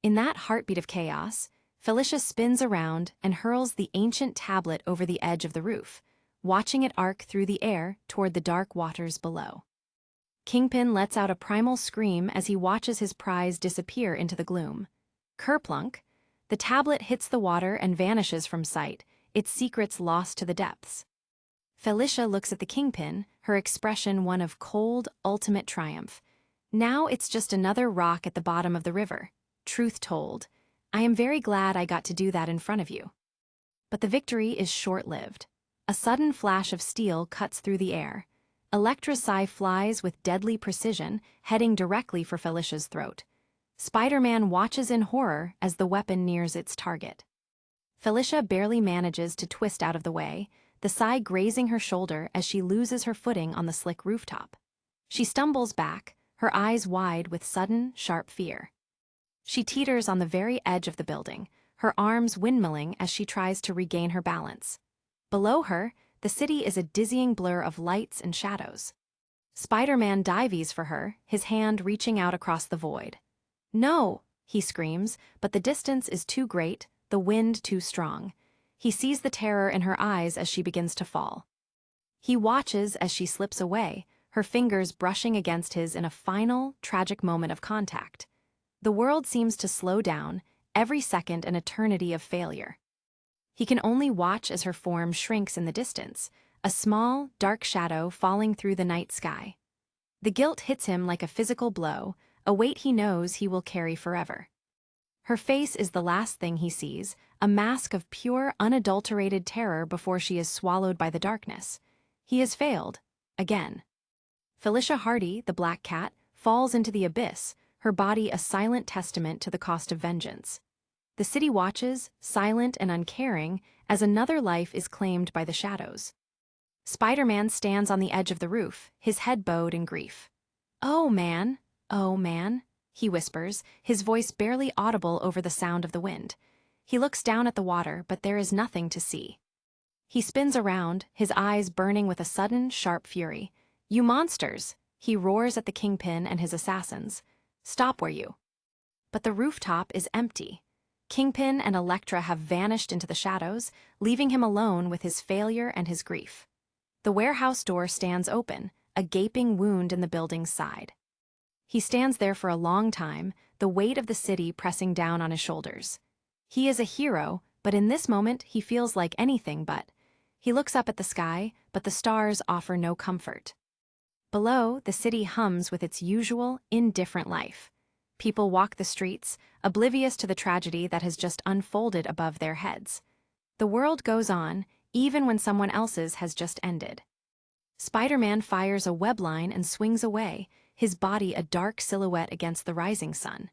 In that heartbeat of chaos, Felicia spins around and hurls the ancient tablet over the edge of the roof, watching it arc through the air toward the dark waters below. Kingpin lets out a primal scream as he watches his prize disappear into the gloom. Kerplunk! The tablet hits the water and vanishes from sight, its secrets lost to the depths. Felicia looks at the kingpin, her expression one of cold, ultimate triumph. Now it's just another rock at the bottom of the river. Truth told, I am very glad I got to do that in front of you. But the victory is short-lived. A sudden flash of steel cuts through the air. Electra flies with deadly precision, heading directly for Felicia's throat. Spider-Man watches in horror as the weapon nears its target. Felicia barely manages to twist out of the way, the Psy grazing her shoulder as she loses her footing on the slick rooftop. She stumbles back, her eyes wide with sudden, sharp fear. She teeters on the very edge of the building, her arms windmilling as she tries to regain her balance. Below her, the city is a dizzying blur of lights and shadows. Spider-Man dives for her, his hand reaching out across the void. No, he screams, but the distance is too great, the wind too strong. He sees the terror in her eyes as she begins to fall. He watches as she slips away, her fingers brushing against his in a final, tragic moment of contact. The world seems to slow down, every second an eternity of failure. He can only watch as her form shrinks in the distance, a small, dark shadow falling through the night sky. The guilt hits him like a physical blow, a weight he knows he will carry forever. Her face is the last thing he sees, a mask of pure, unadulterated terror before she is swallowed by the darkness. He has failed. Again. Felicia Hardy, the Black Cat, falls into the abyss, her body a silent testament to the cost of vengeance. The city watches, silent and uncaring, as another life is claimed by the shadows. Spider-Man stands on the edge of the roof, his head bowed in grief. Oh, man, he whispers, his voice barely audible over the sound of the wind. He looks down at the water, but there is nothing to see. He spins around, his eyes burning with a sudden, sharp fury. You monsters! He roars at the Kingpin and his assassins. Stop where you... But the rooftop is empty. Kingpin and Elektra have vanished into the shadows, leaving him alone with his failure and his grief. The warehouse door stands open, a gaping wound in the building's side. He stands there for a long time, the weight of the city pressing down on his shoulders. He is a hero, but in this moment he feels like anything but. He looks up at the sky, but the stars offer no comfort. Below, the city hums with its usual, indifferent life. People walk the streets, oblivious to the tragedy that has just unfolded above their heads. The world goes on, even when someone else's has just ended. Spider-Man fires a web line and swings away, his body a dark silhouette against the rising sun.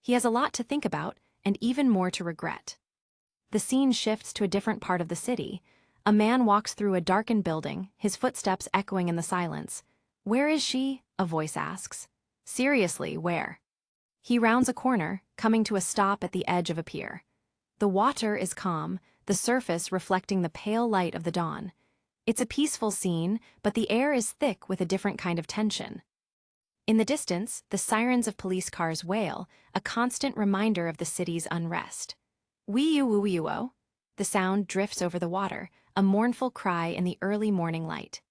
He has a lot to think about, and even more to regret. The scene shifts to a different part of the city. A man walks through a darkened building, his footsteps echoing in the silence. Where is she? A voice asks. Seriously, where? He rounds a corner, coming to a stop at the edge of a pier. The water is calm, the surface reflecting the pale light of the dawn. It's a peaceful scene, but the air is thick with a different kind of tension. In the distance, the sirens of police cars wail, a constant reminder of the city's unrest. Wee-oo-woo-wee-oo. The sound drifts over the water, a mournful cry in the early morning light.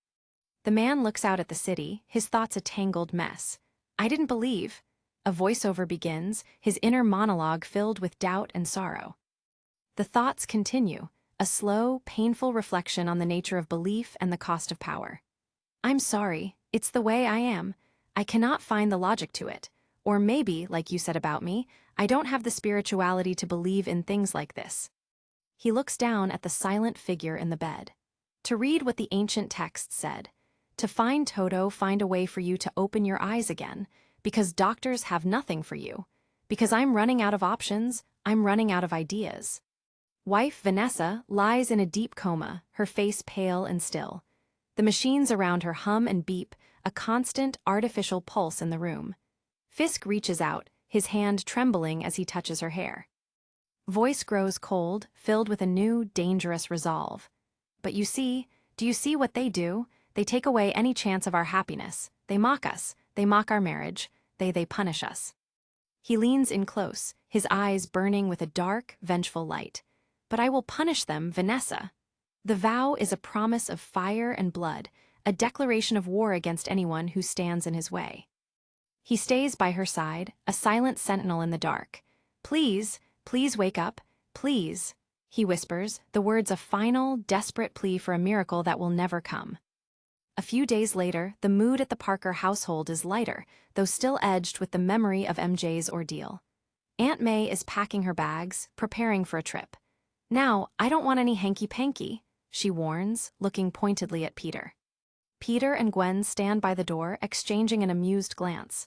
The man looks out at the city, his thoughts a tangled mess. I didn't believe. A voiceover begins, his inner monologue filled with doubt and sorrow. The thoughts continue, a slow, painful reflection on the nature of belief and the cost of power. I'm sorry, it's the way I am. I cannot find the logic to it. Or maybe, like you said about me, I don't have the spirituality to believe in things like this. He looks down at the silent figure in the bed. To read what the ancient text said. To find Toto, find a way for you to open your eyes again, because doctors have nothing for you. Because I'm running out of options, I'm running out of ideas. Wife Vanessa lies in a deep coma, her face pale and still. The machines around her hum and beep, a constant, artificial pulse in the room. Fisk reaches out, his hand trembling as he touches her hair. Voice grows cold, filled with a new, dangerous resolve. But you see, do you see what they do? They take away any chance of our happiness. They mock us. They mock our marriage. They punish us. He leans in close, his eyes burning with a dark, vengeful light. But I will punish them, Vanessa. The vow is a promise of fire and blood, a declaration of war against anyone who stands in his way. He stays by her side, a silent sentinel in the dark. Please, please wake up. Please, he whispers, the words a final, desperate plea for a miracle that will never come. A few days later, the mood at the Parker household is lighter, though still edged with the memory of MJ's ordeal. Aunt May is packing her bags, preparing for a trip. Now, I don't want any hanky-panky, she warns, looking pointedly at Peter. Peter and Gwen stand by the door, exchanging an amused glance.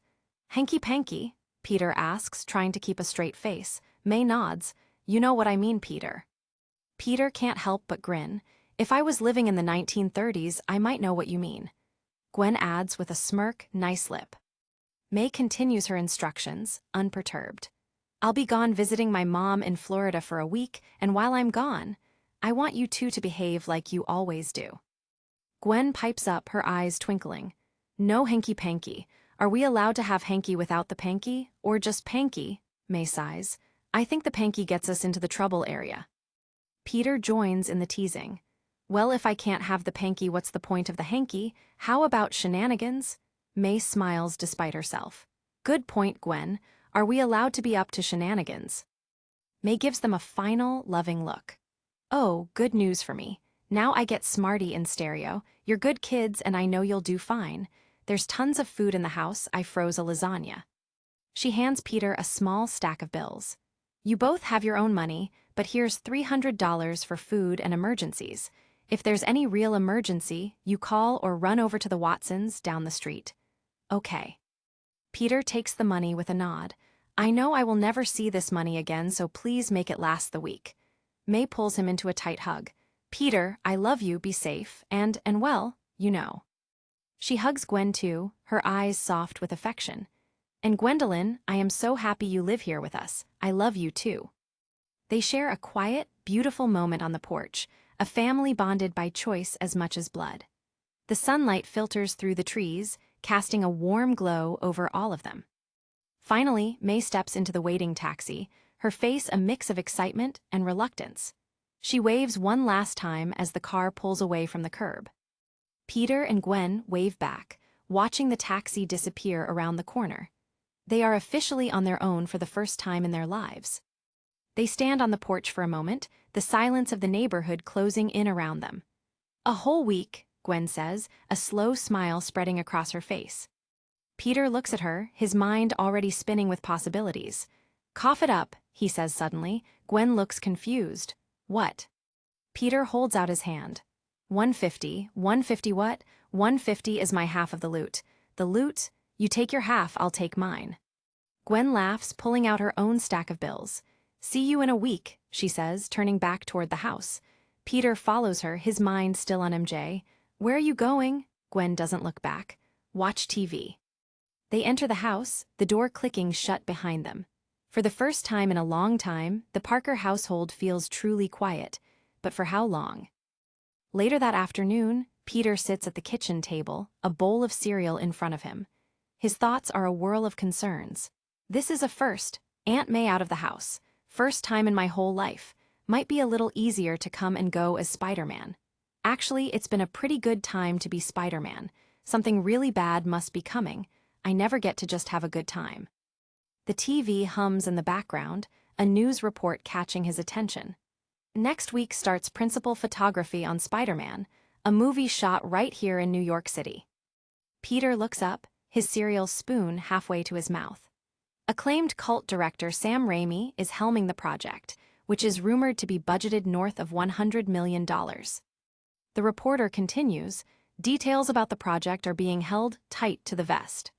Hanky-panky? Peter asks, trying to keep a straight face. May nods. You know what I mean, Peter. Peter can't help but grin. If I was living in the 1930s, I might know what you mean. Gwen adds with a smirk, nice lip. May continues her instructions, unperturbed. I'll be gone visiting my mom in Florida for a week, and while I'm gone, I want you two to behave like you always do. Gwen pipes up, her eyes twinkling. No hanky-panky. Are we allowed to have hanky without the panky, or just panky? May sighs. I think the panky gets us into the trouble area. Peter joins in the teasing. Well, if I can't have the panky, what's the point of the hanky? How about shenanigans? May smiles despite herself. Good point, Gwen. Are we allowed to be up to shenanigans? May gives them a final, loving look. Oh, good news for me. Now I get smarty in stereo. You're good kids and I know you'll do fine. There's tons of food in the house. I froze a lasagna. She hands Peter a small stack of bills. You both have your own money, but here's $300 for food and emergencies. If there's any real emergency, you call or run over to the Watsons down the street. Okay. Peter takes the money with a nod. I know I will never see this money again, so please make it last the week. May pulls him into a tight hug. Peter, I love you, be safe, and well, you know. She hugs Gwen too, her eyes soft with affection. And Gwendolyn, I am so happy you live here with us. I love you too. They share a quiet, beautiful moment on the porch, a family bonded by choice as much as blood. The sunlight filters through the trees, casting a warm glow over all of them. Finally, May steps into the waiting taxi, her face a mix of excitement and reluctance. She waves one last time as the car pulls away from the curb. Peter and Gwen wave back, watching the taxi disappear around the corner. They are officially on their own for the first time in their lives. They stand on the porch for a moment, the silence of the neighborhood closing in around them. A whole week, Gwen says, a slow smile spreading across her face. Peter looks at her, his mind already spinning with possibilities. Cough it up, he says suddenly. Gwen looks confused. What? Peter holds out his hand. 150 what? 150 is my half of the loot. The loot? You take your half, I'll take mine. Gwen laughs, pulling out her own stack of bills. See you in a week, she says, turning back toward the house. Peter follows her, his mind still on MJ. Where are you going? Gwen doesn't look back. Watch TV. They enter the house, the door clicking shut behind them. For the first time in a long time, the Parker household feels truly quiet. But for how long? Later that afternoon, Peter sits at the kitchen table, a bowl of cereal in front of him. His thoughts are a whirl of concerns. This is a first. Aunt May out of the house. First time in my whole life. Might be a little easier to come and go as Spider-Man. Actually, it's been a pretty good time to be Spider-Man. Something really bad must be coming. I never get to just have a good time. The TV hums in the background, a news report catching his attention. Next week starts principal photography on Spider-Man, a movie shot right here in New York City. Peter looks up, his cereal spoon halfway to his mouth. Acclaimed cult director Sam Raimi is helming the project, which is rumored to be budgeted north of $100 million. The reporter continues, details about the project are being held tight to the vest.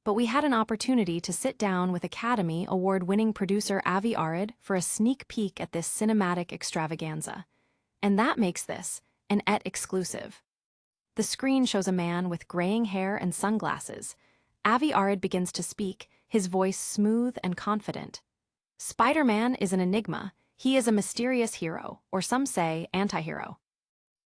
But we had an opportunity to sit down with Academy Award-winning producer Avi Arad for a sneak peek at this cinematic extravaganza. And that makes this an ET exclusive. The screen shows a man with graying hair and sunglasses. Avi Arad begins to speak, his voice smooth and confident. Spider-Man is an enigma. He is a mysterious hero, or some say anti-hero.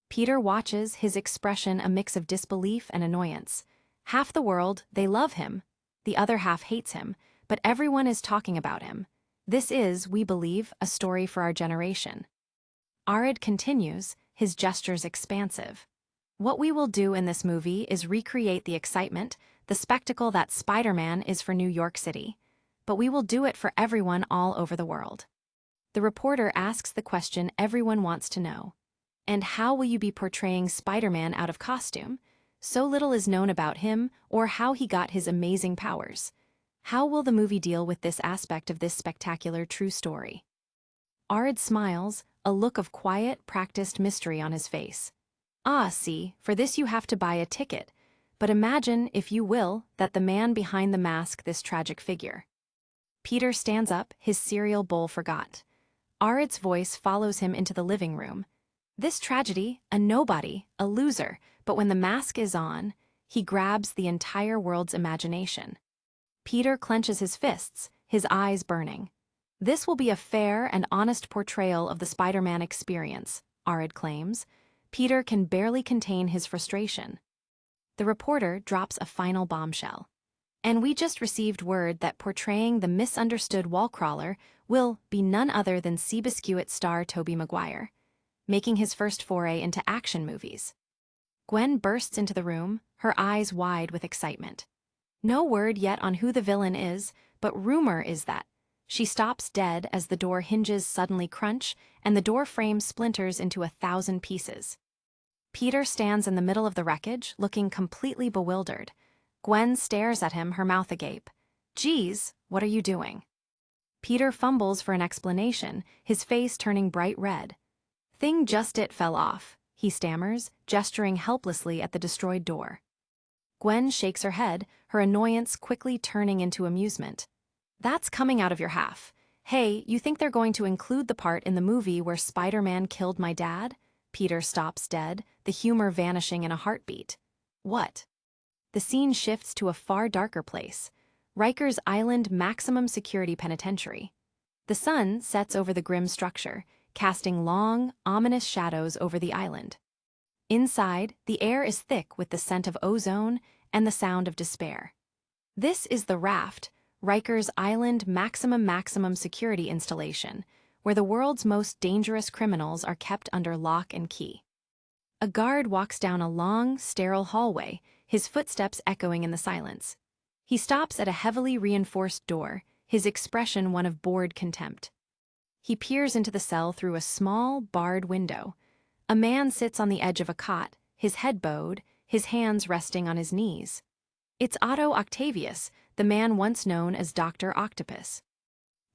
Peter watches, his expression a mix of disbelief and annoyance. Half the world, they love him. The other half hates him, but everyone is talking about him. This is, we believe, a story for our generation. Arad continues, his gestures expansive. What we will do in this movie is recreate the excitement, the spectacle that Spider-Man is for New York City. But we will do it for everyone all over the world. The reporter asks the question everyone wants to know. And how will you be portraying Spider-Man out of costume? So little is known about him or how he got his amazing powers. How will the movie deal with this aspect of this spectacular true story? Arid smiles, a look of quiet, practiced mystery on his face. Ah, see, for this you have to buy a ticket. But imagine, if you will, that the man behind the mask this tragic figure. Peter stands up, his cereal bowl forgot. Arid's voice follows him into the living room. This tragedy, a nobody, a loser, but when the mask is on, he grabs the entire world's imagination. Peter clenches his fists, his eyes burning. This will be a fair and honest portrayal of the Spider-Man experience, Arid claims. Peter can barely contain his frustration. The reporter drops a final bombshell. And we just received word that portraying the misunderstood wall-crawler will be none other than Seabiscuit star Tobey Maguire, making his first foray into action movies. Gwen bursts into the room, her eyes wide with excitement. No word yet on who the villain is, but rumor is that. She stops dead as the door hinges suddenly crunch, and the door frame splinters into 1,000 pieces. Peter stands in the middle of the wreckage, looking completely bewildered. Gwen stares at him, her mouth agape. Geez, what are you doing? Peter fumbles for an explanation, his face turning bright red. Thing just it fell off, he stammers, gesturing helplessly at the destroyed door. Gwen shakes her head, her annoyance quickly turning into amusement. That's coming out of your half. Hey, you think they're going to include the part in the movie where Spider-Man killed my dad? Peter stops dead, the humor vanishing in a heartbeat. What? The scene shifts to a far darker place, Rikers Island Maximum Security Penitentiary. The sun sets over the grim structure, casting long, ominous shadows over the island. Inside, the air is thick with the scent of ozone and the sound of despair. This is the Raft, Rikers Island Maximum Security installation, where the world's most dangerous criminals are kept under lock and key. A guard walks down a long, sterile hallway, his footsteps echoing in the silence. He stops at a heavily reinforced door, his expression one of bored contempt. He peers into the cell through a small, barred window. A man sits on the edge of a cot, his head bowed, his hands resting on his knees. It's Otto Octavius, the man once known as Dr. Octopus.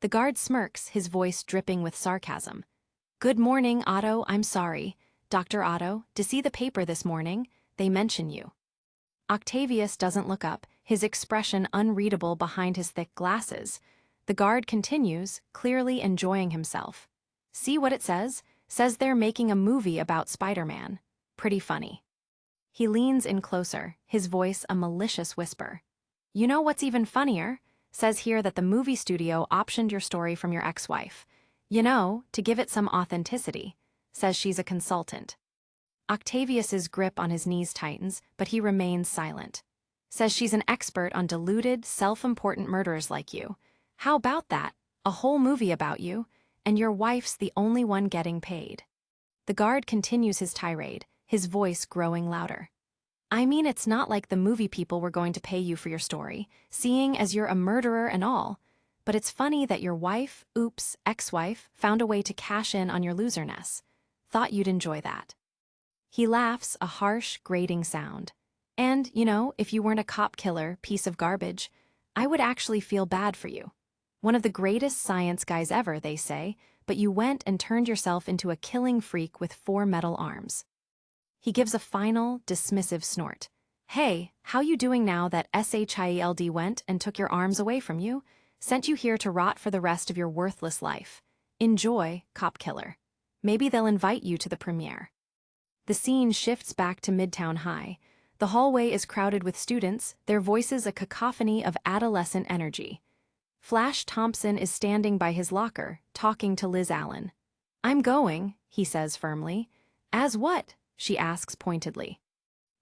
The guard smirks, his voice dripping with sarcasm. Good morning, Otto, I'm sorry. Dr. Otto, to see the paper this morning, they mention you. Octavius doesn't look up, his expression unreadable behind his thick glasses. The guard continues, clearly enjoying himself. See what it says? Says they're making a movie about Spider-Man. Pretty funny. He leans in closer, his voice a malicious whisper. You know what's even funnier? Says here that the movie studio optioned your story from your ex-wife. You know, to give it some authenticity. Says she's a consultant. Octavius's grip on his knees tightens, but he remains silent. Says she's an expert on deluded, self-important murderers like you. How about that? A whole movie about you, and your wife's the only one getting paid. The guard continues his tirade, his voice growing louder. I mean, it's not like the movie people were going to pay you for your story, seeing as you're a murderer and all. But it's funny that your wife, ex-wife, found a way to cash in on your loserness. Thought you'd enjoy that. He laughs, a harsh, grating sound. And, you know, if you weren't a cop killer, piece of garbage, I would actually feel bad for you. One of the greatest science guys ever, they say, but you went and turned yourself into a killing freak with 4 metal arms. He gives a final, dismissive snort. Hey, how you doing now that SHIELD went and took your arms away from you? Sent you here to rot for the rest of your worthless life. Enjoy, cop killer. Maybe they'll invite you to the premiere. The scene shifts back to Midtown High. The hallway is crowded with students, their voices a cacophony of adolescent energy. Flash Thompson is standing by his locker, talking to Liz Allen. I'm going, he says firmly. As what? She asks pointedly.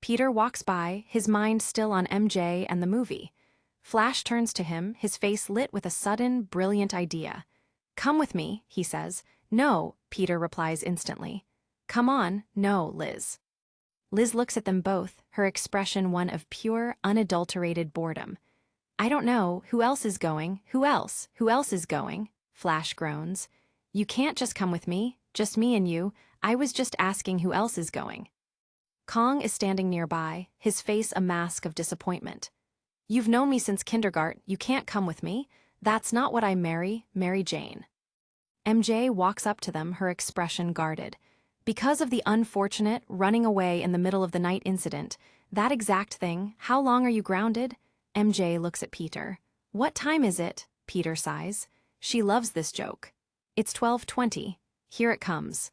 Peter walks by, his mind still on MJ and the movie. Flash turns to him, his face lit with a sudden, brilliant idea. Come with me, he says. No, Peter replies instantly. Come on, no, Liz. Liz looks at them both, her expression one of pure, unadulterated boredom. I don't know, who else is going? Who else is going? Flash groans. You can't just come with me, just me and you. I was just asking who else is going. Kong is standing nearby, his face a mask of disappointment. You've known me since kindergarten, you can't come with me? That's not what I Mary Jane. MJ walks up to them, her expression guarded. Because of the unfortunate running away in the middle of the night incident, that exact thing, how long are you grounded? MJ looks at Peter. What time is it? Peter sighs. She loves this joke. It's 12:20. Here it comes.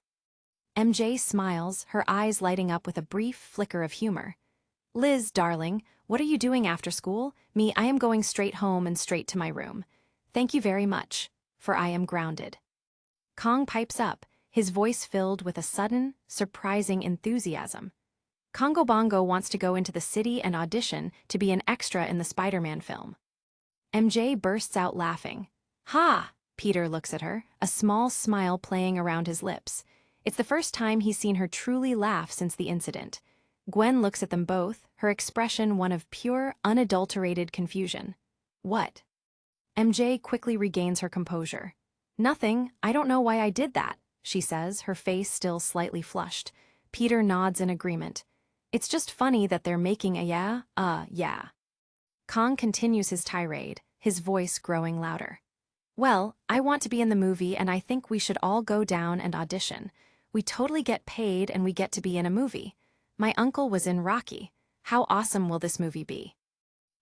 MJ smiles, her eyes lighting up with a brief flicker of humor. Liz, darling, what are you doing after school? Me, I am going straight home and straight to my room. Thank you very much, for I am grounded. Kong pipes up, his voice filled with a sudden, surprising enthusiasm. Congo Bongo wants to go into the city and audition to be an extra in the Spider-Man film. MJ bursts out laughing. Ha! Peter looks at her, a small smile playing around his lips. It's the first time he's seen her truly laugh since the incident. Gwen looks at them both, her expression one of pure, unadulterated confusion. What? MJ quickly regains her composure. Nothing, I don't know why I did that, she says, her face still slightly flushed. Peter nods in agreement. It's just funny that they're making a yeah. Kong continues his tirade, his voice growing louder. Well, I want to be in the movie and I think we should all go down and audition. We totally get paid and we get to be in a movie. My uncle was in Rocky. How awesome will this movie be?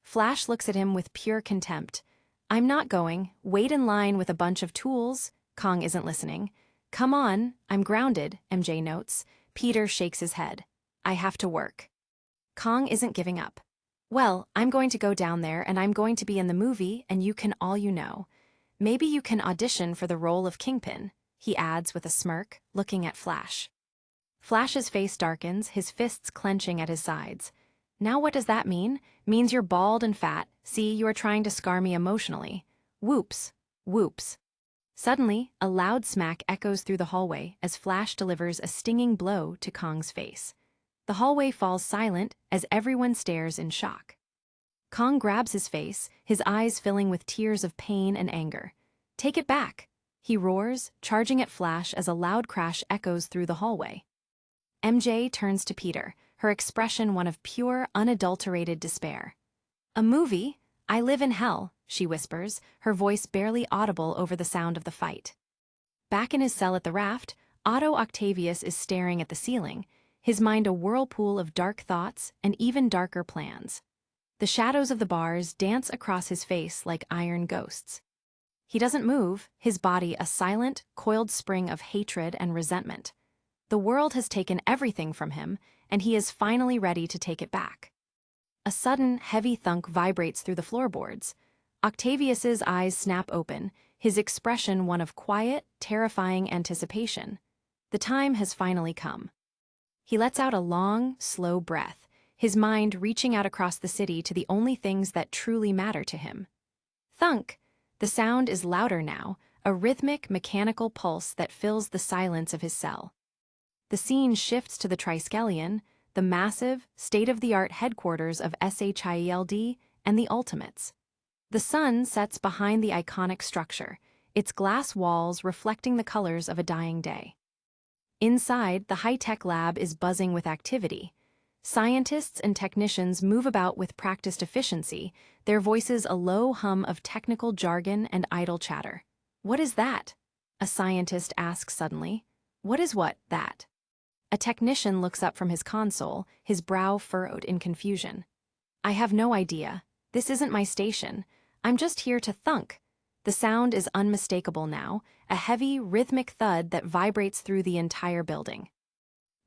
Flash looks at him with pure contempt. I'm not going. Wait in line with a bunch of tools. Kong isn't listening. Come on, I'm grounded, MJ notes. Peter shakes his head. I have to work. Kong isn't giving up. Well, I'm going to go down there and I'm going to be in the movie and you can all you know. Maybe you can audition for the role of Kingpin, he adds with a smirk, looking at Flash. Flash's face darkens, his fists clenching at his sides. Now what does that mean? Means you're bald and fat. See, you are trying to scar me emotionally. Whoops. Whoops. Suddenly, a loud smack echoes through the hallway as Flash delivers a stinging blow to Kong's face. The hallway falls silent as everyone stares in shock. Kong grabs his face, his eyes filling with tears of pain and anger. Take it back, he roars, charging at Flash as a loud crash echoes through the hallway. MJ turns to Peter, her expression one of pure, unadulterated despair. A movie? I live in hell, she whispers, her voice barely audible over the sound of the fight. Back in his cell at the raft, Otto Octavius is staring at the ceiling, his mind a whirlpool of dark thoughts and even darker plans. The shadows of the bars dance across his face like iron ghosts. He doesn't move, his body a silent, coiled spring of hatred and resentment. The world has taken everything from him, and he is finally ready to take it back. A sudden, heavy thunk vibrates through the floorboards. Octavius's eyes snap open, his expression one of quiet, terrifying anticipation. The time has finally come. He lets out a long, slow breath, his mind reaching out across the city to the only things that truly matter to him. Thunk! The sound is louder now, a rhythmic, mechanical pulse that fills the silence of his cell. The scene shifts to the Triskelion, the massive, state-of-the-art headquarters of SHIELD and the Ultimates. The sun sets behind the iconic structure, its glass walls reflecting the colors of a dying day. Inside, the high-tech lab is buzzing with activity. Scientists and technicians move about with practiced efficiency, their voices a low hum of technical jargon and idle chatter. What is that? A scientist asks suddenly. What is what, that? A technician looks up from his console, his brow furrowed in confusion. I have no idea. This isn't my station. I'm just here to thunk. The sound is unmistakable now, a heavy, rhythmic thud that vibrates through the entire building.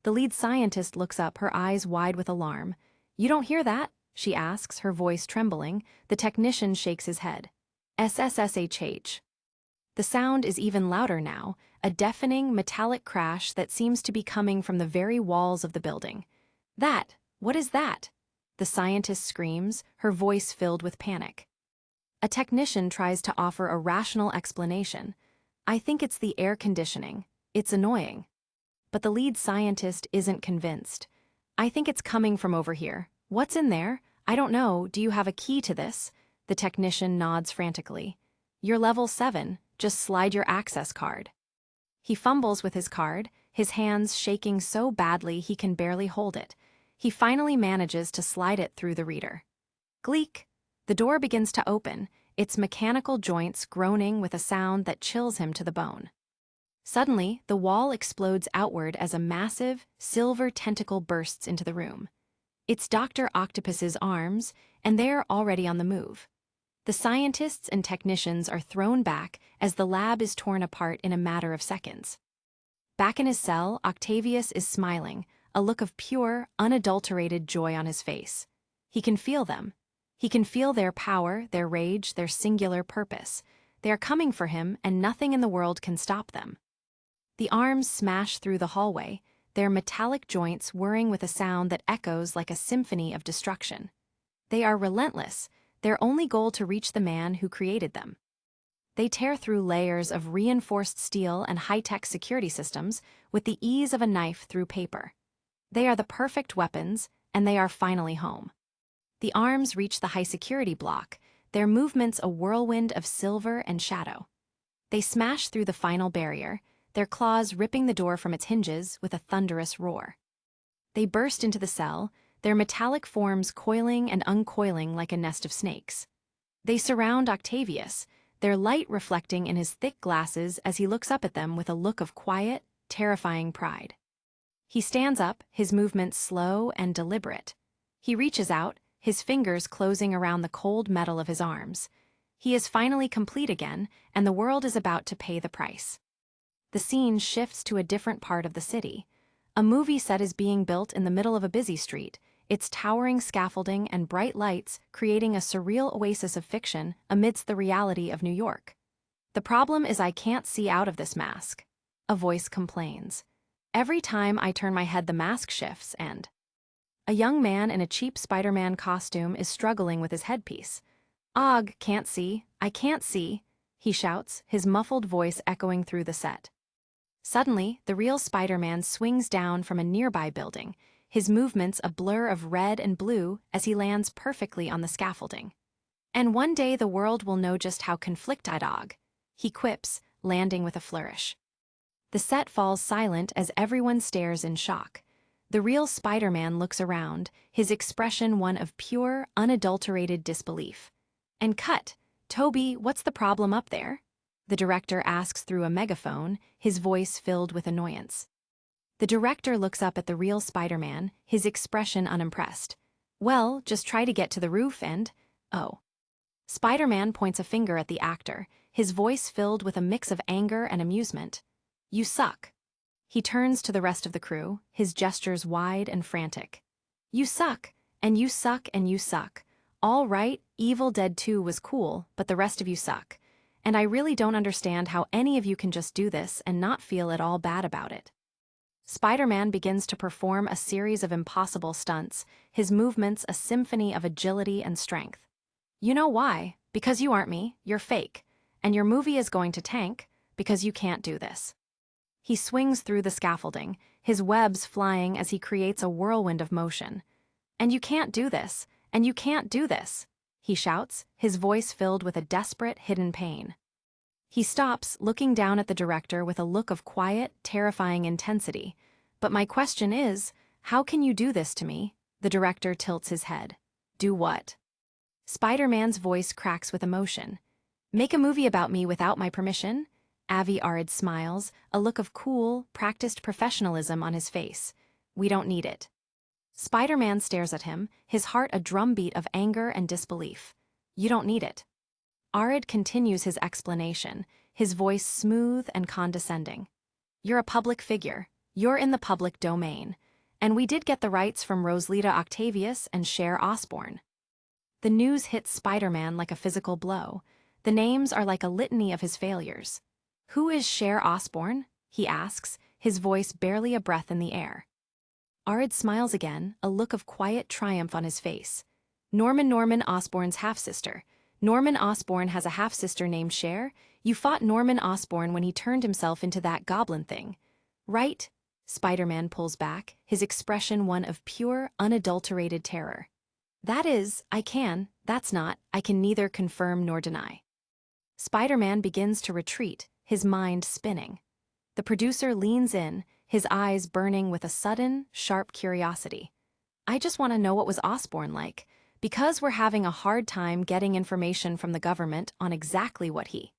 The lead scientist looks up, her eyes wide with alarm. You don't hear that? She asks, her voice trembling. The technician shakes his head. SSSHH. The sound is even louder now, a deafening, metallic crash that seems to be coming from the very walls of the building. That! What is that? The scientist screams, her voice filled with panic. A technician tries to offer a rational explanation. I think it's the air conditioning. It's annoying. But the lead scientist isn't convinced. I think it's coming from over here. What's in there? I don't know. Do you have a key to this? The technician nods frantically. You're level 7. Just slide your access card. He fumbles with his card, his hands shaking so badly he can barely hold it. He finally manages to slide it through the reader. Gleek! The door begins to open, its mechanical joints groaning with a sound that chills him to the bone. Suddenly, the wall explodes outward as a massive, silver tentacle bursts into the room. It's Dr. Octopus's arms, and they're already on the move. The scientists and technicians are thrown back as the lab is torn apart in a matter of seconds. Back in his cell, Octavius is smiling, a look of pure, unadulterated joy on his face. He can feel them. He can feel their power, their rage, their singular purpose. They are coming for him, and nothing in the world can stop them. The arms smash through the hallway, their metallic joints whirring with a sound that echoes like a symphony of destruction. They are relentless, their only goal to reach the man who created them. They tear through layers of reinforced steel and high-tech security systems with the ease of a knife through paper. They are the perfect weapons, and they are finally home. The arms reach the high-security block, their movements a whirlwind of silver and shadow. They smash through the final barrier, their claws ripping the door from its hinges with a thunderous roar. They burst into the cell, their metallic forms coiling and uncoiling like a nest of snakes. They surround Octavius, their light reflecting in his thick glasses as he looks up at them with a look of quiet, terrifying pride. He stands up, his movements slow and deliberate. He reaches out, his fingers closing around the cold metal of his arms. He is finally complete again, and the world is about to pay the price. The scene shifts to a different part of the city. A movie set is being built in the middle of a busy street, its towering scaffolding and bright lights creating a surreal oasis of fiction amidst the reality of New York. The problem is I can't see out of this mask. A voice complains. Every time I turn my head, the mask shifts, and a young man in a cheap Spider-Man costume is struggling with his headpiece. "Og, can't see, I can't see," he shouts, his muffled voice echoing through the set. Suddenly, the real Spider-Man swings down from a nearby building, his movements a blur of red and blue as he lands perfectly on the scaffolding. "And one day the world will know just how conflicted Og," he quips, landing with a flourish. The set falls silent as everyone stares in shock. The real Spider-Man looks around, his expression one of pure, unadulterated disbelief. And cut. "Toby, what's the problem up there?" the director asks through a megaphone, his voice filled with annoyance. The director looks up at the real Spider-Man, his expression unimpressed. "Well, just try to get to the roof and, oh." Spider-Man points a finger at the actor, his voice filled with a mix of anger and amusement. "You suck." He turns to the rest of the crew, his gestures wide and frantic. "You suck, and you suck, and you suck. All right, Evil Dead 2 was cool, but the rest of you suck. And I really don't understand how any of you can just do this and not feel at all bad about it." Spider-Man begins to perform a series of impossible stunts, his movements a symphony of agility and strength. "You know why? Because you aren't me, you're fake. And your movie is going to tank, because you can't do this." He swings through the scaffolding, his webs flying as he creates a whirlwind of motion. "And you can't do this, and you can't do this," he shouts, his voice filled with a desperate, hidden pain. He stops, looking down at the director with a look of quiet, terrifying intensity. "But my question is, how can you do this to me?" The director tilts his head. "Do what?" Spider-Man's voice cracks with emotion. "Make a movie about me without my permission?" Avi Arid smiles, a look of cool, practiced professionalism on his face. "We don't need it." Spider-Man stares at him, his heart a drumbeat of anger and disbelief. "You don't need it." Arid continues his explanation, his voice smooth and condescending. "You're a public figure. You're in the public domain. And we did get the rights from Rosalita Octavius and Cher Osbourne." The news hits Spider-Man like a physical blow. The names are like a litany of his failures. "Who is Cher Osbourne?" he asks, his voice barely a breath in the air. Arid smiles again, a look of quiet triumph on his face. Norman Osborn's half-sister. Norman Osborn has a half-sister named Cher. You fought Norman Osborn when he turned himself into that goblin thing. Right?" Spider-Man pulls back, his expression one of pure, unadulterated terror. "That is, I can neither confirm nor deny." Spider-Man begins to retreat, his mind spinning. The producer leans in, his eyes burning with a sudden, sharp curiosity. I just want to know what was Osborne like, because we're having a hard time getting information from the government on exactly what he.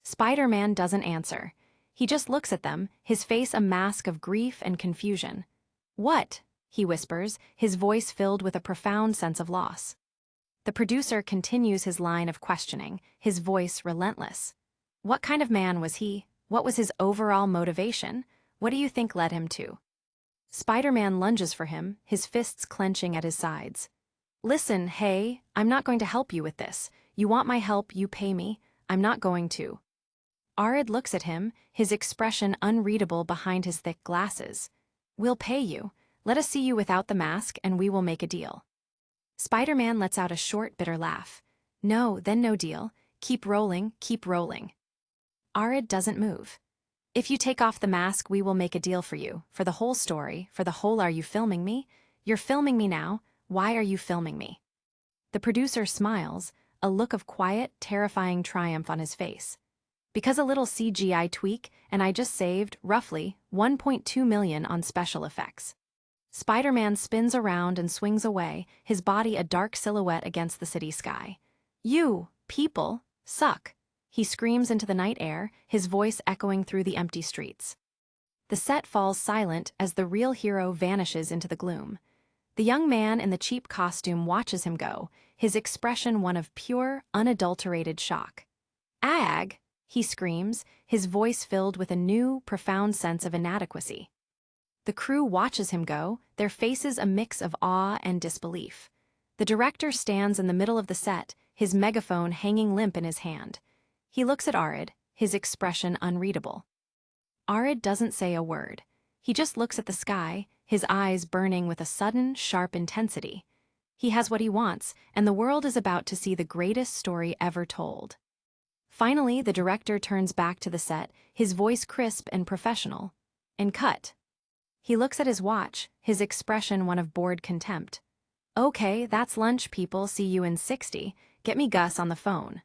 Spider-Man doesn't answer. He just looks at them, his face a mask of grief and confusion. What? He whispers, his voice filled with a profound sense of loss. The producer continues his line of questioning, his voice relentless. What kind of man was he? What was his overall motivation? What do you think led him to? Spider-Man lunges for him, his fists clenching at his sides. Listen, hey, I'm not going to help you with this. You want my help, you pay me. I'm not going to. Arid looks at him, his expression unreadable behind his thick glasses. We'll pay you. Let us see you without the mask and we will make a deal. Spider-Man lets out a short, bitter laugh. No, then no deal. Keep rolling, keep rolling. Arid doesn't move. If you take off the mask, we will make a deal for you. For the whole story, for the whole Are you filming me? You're filming me now. Why are you filming me? The producer smiles, a look of quiet, terrifying triumph on his face. Because a little CGI tweak, and I just saved, roughly, $1.2 million on special effects. Spider-Man spins around and swings away, his body a dark silhouette against the city sky. You, people, suck. He screams into the night air, his voice echoing through the empty streets. The set falls silent as the real hero vanishes into the gloom. The young man in the cheap costume watches him go, his expression one of pure, unadulterated shock. Ag! He screams, his voice filled with a new, profound sense of inadequacy. The crew watches him go, their faces a mix of awe and disbelief. The director stands in the middle of the set, his megaphone hanging limp in his hand. He looks at Arid, his expression unreadable. Arid doesn't say a word. He just looks at the sky, his eyes burning with a sudden, sharp intensity. He has what he wants, and the world is about to see the greatest story ever told. Finally, the director turns back to the set, his voice crisp and professional. And cut. He looks at his watch, his expression one of bored contempt. Okay, that's lunch, people. See you in 60. Get me Gus on the phone.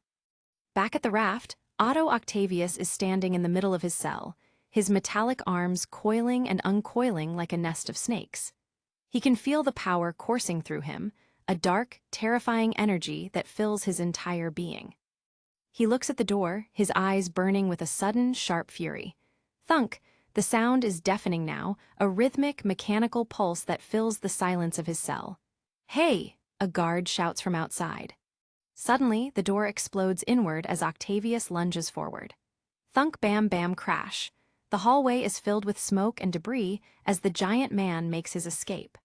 Back at the raft, Otto Octavius is standing in the middle of his cell, his metallic arms coiling and uncoiling like a nest of snakes. He can feel the power coursing through him, a dark, terrifying energy that fills his entire being. He looks at the door, his eyes burning with a sudden, sharp fury. Thunk! The sound is deafening now, a rhythmic, mechanical pulse that fills the silence of his cell. Hey! A guard shouts from outside. Suddenly, the door explodes inward as Octavius lunges forward. Thunk, bam, bam, crash. The hallway is filled with smoke and debris as the giant man makes his escape.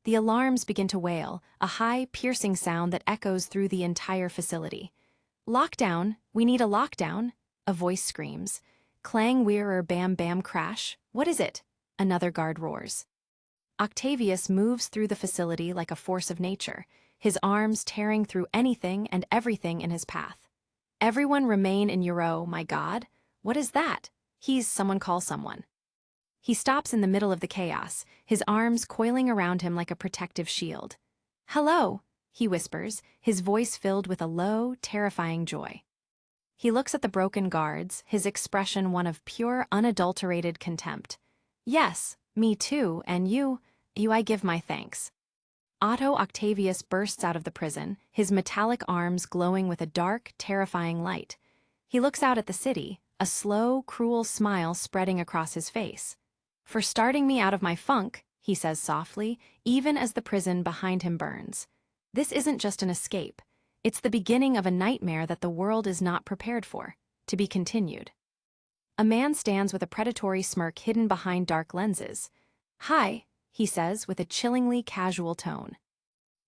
The alarms begin to wail, a high, piercing sound that echoes through the entire facility. Lockdown! We need a lockdown! A voice screams. Clang, whirr, bam, bam, crash. What is it? Another guard roars. Octavius moves through the facility like a force of nature, his arms tearing through anything and everything in his path. Everyone remain in your row, my God. What is that? Someone call someone. He stops in the middle of the chaos, his arms coiling around him like a protective shield. Hello, he whispers, his voice filled with a low, terrifying joy. He looks at the broken guards, his expression one of pure, unadulterated contempt. Yes, me too, and you I give my thanks. Otto Octavius bursts out of the prison, his metallic arms glowing with a dark, terrifying light. He looks out at the city, a slow, cruel smile spreading across his face. For starting me out of my funk, he says softly, even as the prison behind him burns. This isn't just an escape. It's the beginning of a nightmare that the world is not prepared for. To be continued. A man stands with a predatory smirk hidden behind dark lenses. Hi, he says with a chillingly casual tone.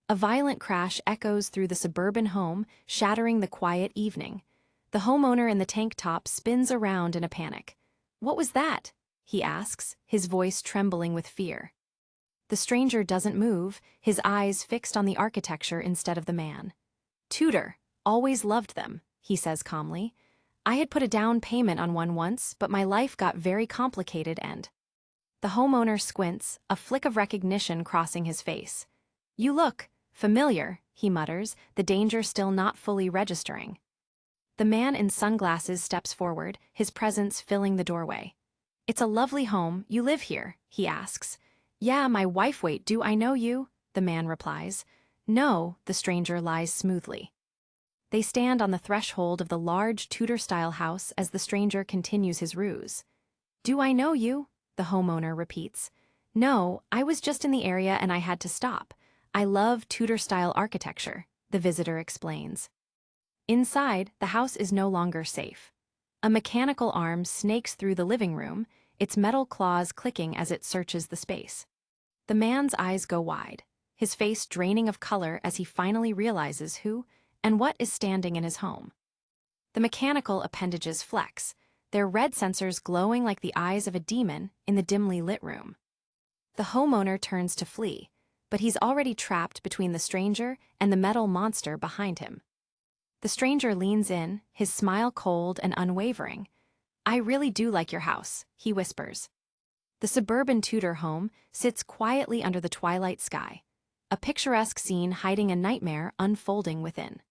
A violent crash echoes through the suburban home, shattering the quiet evening. The homeowner in the tank top spins around in a panic. What was that? He asks, his voice trembling with fear. The stranger doesn't move, his eyes fixed on the architecture instead of the man. Tudor, always loved them, he says calmly. I had put a down payment on one once, but my life got very complicated and... The homeowner squints, a flick of recognition crossing his face. You look familiar, he mutters, the danger still not fully registering. The man in sunglasses steps forward, his presence filling the doorway. It's a lovely home, you live here, he asks. Yeah, my wife. Wait, do I know you? The man replies. No, the stranger lies smoothly. They stand on the threshold of the large Tudor-style house as the stranger continues his ruse. Do I know you? The homeowner repeats. No, I was just in the area and I had to stop. I love Tudor-style architecture, the visitor explains. Inside, the house is no longer safe. A mechanical arm snakes through the living room, its metal claws clicking as it searches the space. The man's eyes go wide, his face draining of color as he finally realizes who and what is standing in his home. The mechanical appendages flex, their red sensors glowing like the eyes of a demon in the dimly lit room. The homeowner turns to flee, but he's already trapped between the stranger and the metal monster behind him. The stranger leans in, his smile cold and unwavering. I really do like your house, he whispers. The suburban Tudor home sits quietly under the twilight sky, a picturesque scene hiding a nightmare unfolding within.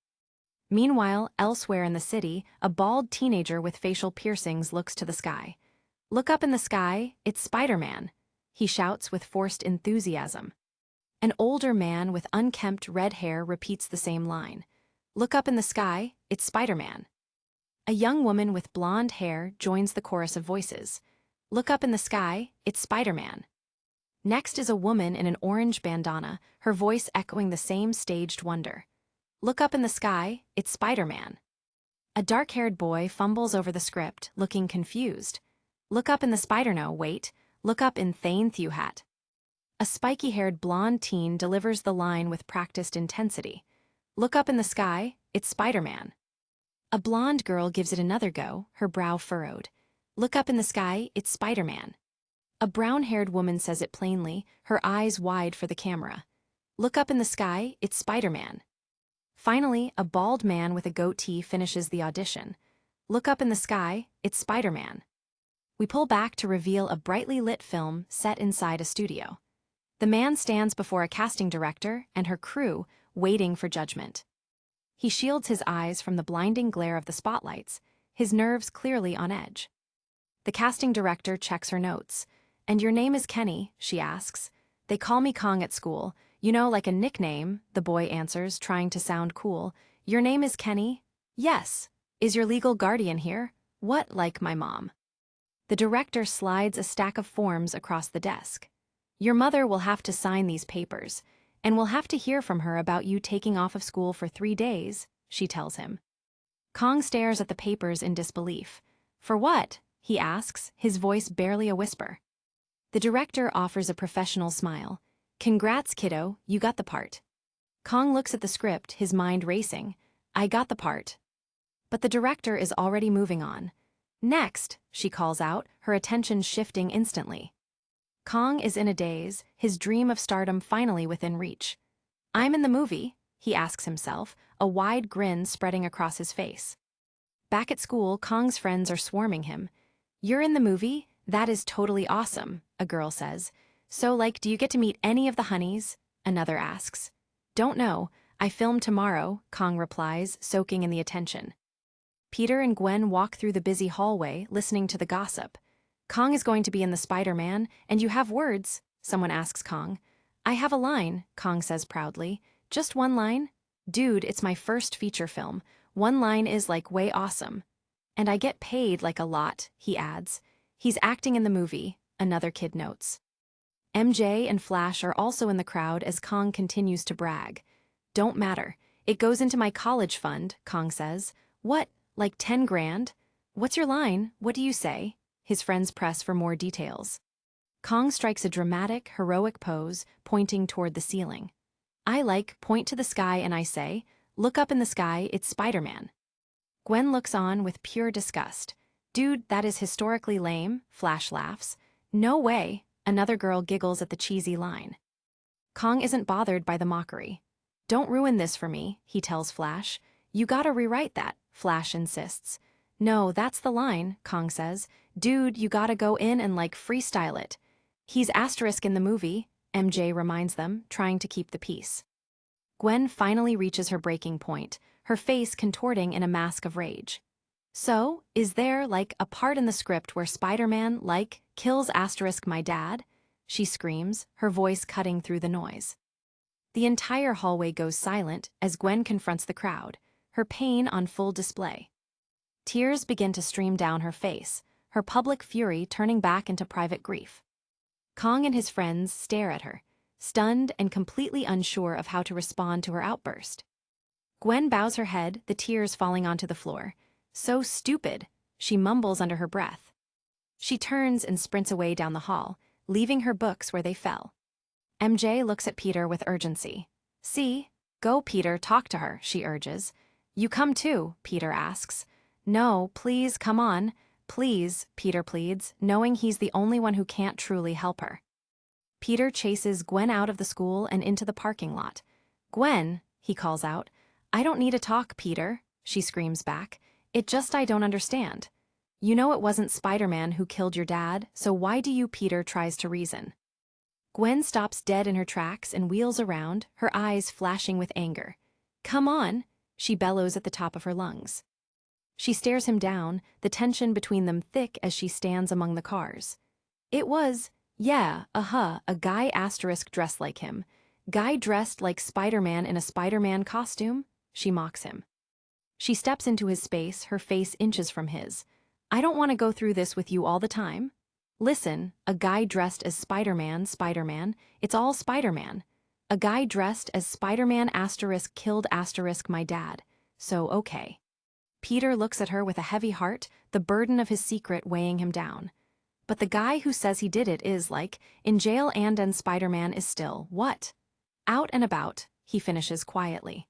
Meanwhile, elsewhere in the city, a bald teenager with facial piercings looks to the sky. Look up in the sky, it's Spider-Man, he shouts with forced enthusiasm. An older man with unkempt red hair repeats the same line. Look up in the sky, it's Spider-Man. A young woman with blonde hair joins the chorus of voices. Look up in the sky, it's Spider-Man. Next is a woman in an orange bandana, her voice echoing the same staged wonder. Look up in the sky, it's Spider-Man. A dark-haired boy fumbles over the script, looking confused. Look up in the Spider-No, wait, look up in Thane Thewhat. A spiky-haired blonde teen delivers the line with practiced intensity. Look up in the sky, it's Spider-Man. A blonde girl gives it another go, her brow furrowed. Look up in the sky, it's Spider-Man. A brown-haired woman says it plainly, her eyes wide for the camera. Look up in the sky, it's Spider-Man. Finally, a bald man with a goatee finishes the audition. Look up in the sky, it's Spider-Man. We pull back to reveal a brightly lit film set inside a studio. The man stands before a casting director and her crew, waiting for judgment. He shields his eyes from the blinding glare of the spotlights, his nerves clearly on edge. The casting director checks her notes. And your name is Kenny, she asks. They call me Kong at school. You know, like a nickname, the boy answers, trying to sound cool. Your name is Kenny? Yes. Is your legal guardian here? What, like my mom? The director slides a stack of forms across the desk. Your mother will have to sign these papers, and we'll have to hear from her about you taking off of school for 3 days, she tells him. Kong stares at the papers in disbelief. For what? He asks, his voice barely a whisper. The director offers a professional smile. Congrats, kiddo, you got the part. Kong looks at the script, his mind racing. I got the part. But the director is already moving on. Next, she calls out, her attention shifting instantly. Kong is in a daze, his dream of stardom finally within reach. I'm in the movie, he asks himself, a wide grin spreading across his face. Back at school, Kong's friends are swarming him. You're in the movie? That is totally awesome, a girl says. So, like, do you get to meet any of the honeys? Another asks. Don't know. I film tomorrow, Kong replies, soaking in the attention. Peter and Gwen walk through the busy hallway, listening to the gossip. Kong is going to be in the Spider-Man, and you have words, someone asks Kong. I have a line, Kong says proudly. Just one line? Dude, it's my first feature film. One line is like way awesome. And I get paid like a lot, he adds. He's acting in the movie, another kid notes. MJ and Flash are also in the crowd as Kong continues to brag. Don't matter. It goes into my college fund, Kong says. What, like 10 grand? What's your line? What do you say? His friends press for more details. Kong strikes a dramatic, heroic pose, pointing toward the ceiling. I point to the sky and I say, look up in the sky, it's Spider-Man. Gwen looks on with pure disgust. Dude, that is historically lame, Flash laughs. No way, another girl giggles at the cheesy line. Kong isn't bothered by the mockery. Don't ruin this for me, he tells Flash. You gotta rewrite that, Flash insists. No, that's the line, Kong says. Dude, you gotta go in and freestyle it. He's asterisk in the movie, MJ reminds them, trying to keep the peace. Gwen finally reaches her breaking point, her face contorting in a mask of rage. So, is there, like, a part in the script where Spider-Man, like, kills asterisk my dad? She screams, her voice cutting through the noise. The entire hallway goes silent as Gwen confronts the crowd, her pain on full display. Tears begin to stream down her face, her public fury turning back into private grief. Kong and his friends stare at her, stunned and completely unsure of how to respond to her outburst. Gwen bows her head, the tears falling onto the floor. So stupid, she mumbles under her breath. She turns and sprints away down the hall, leaving her books where they fell. MJ looks at Peter with urgency. See? Go, Peter, talk to her, she urges. You come too, Peter asks. No, please, come on. Please, Peter pleads, knowing he's the only one who can't truly help her. Peter chases Gwen out of the school and into the parking lot. Gwen, he calls out. I don't need to talk, Peter, she screams back. I don't understand. You know it wasn't Spider-Man who killed your dad, so why do you, Peter tries to reason. Gwen stops dead in her tracks and wheels around, her eyes flashing with anger. Come on, she bellows at the top of her lungs. She stares him down, the tension between them thick as she stands among the cars. It was, a guy asterisk dressed like him. Guy dressed like Spider-Man in a Spider-Man costume? She mocks him. She steps into his space, her face inches from his. I don't want to go through this with you all the time. Listen, a guy dressed as Spider-Man, it's all Spider-Man. A guy dressed as Spider-Man asterisk killed asterisk my dad. So, okay. Peter looks at her with a heavy heart, the burden of his secret weighing him down. But the guy who says he did it is, like, in jail and Spider-Man is still, what? Out and about, he finishes quietly.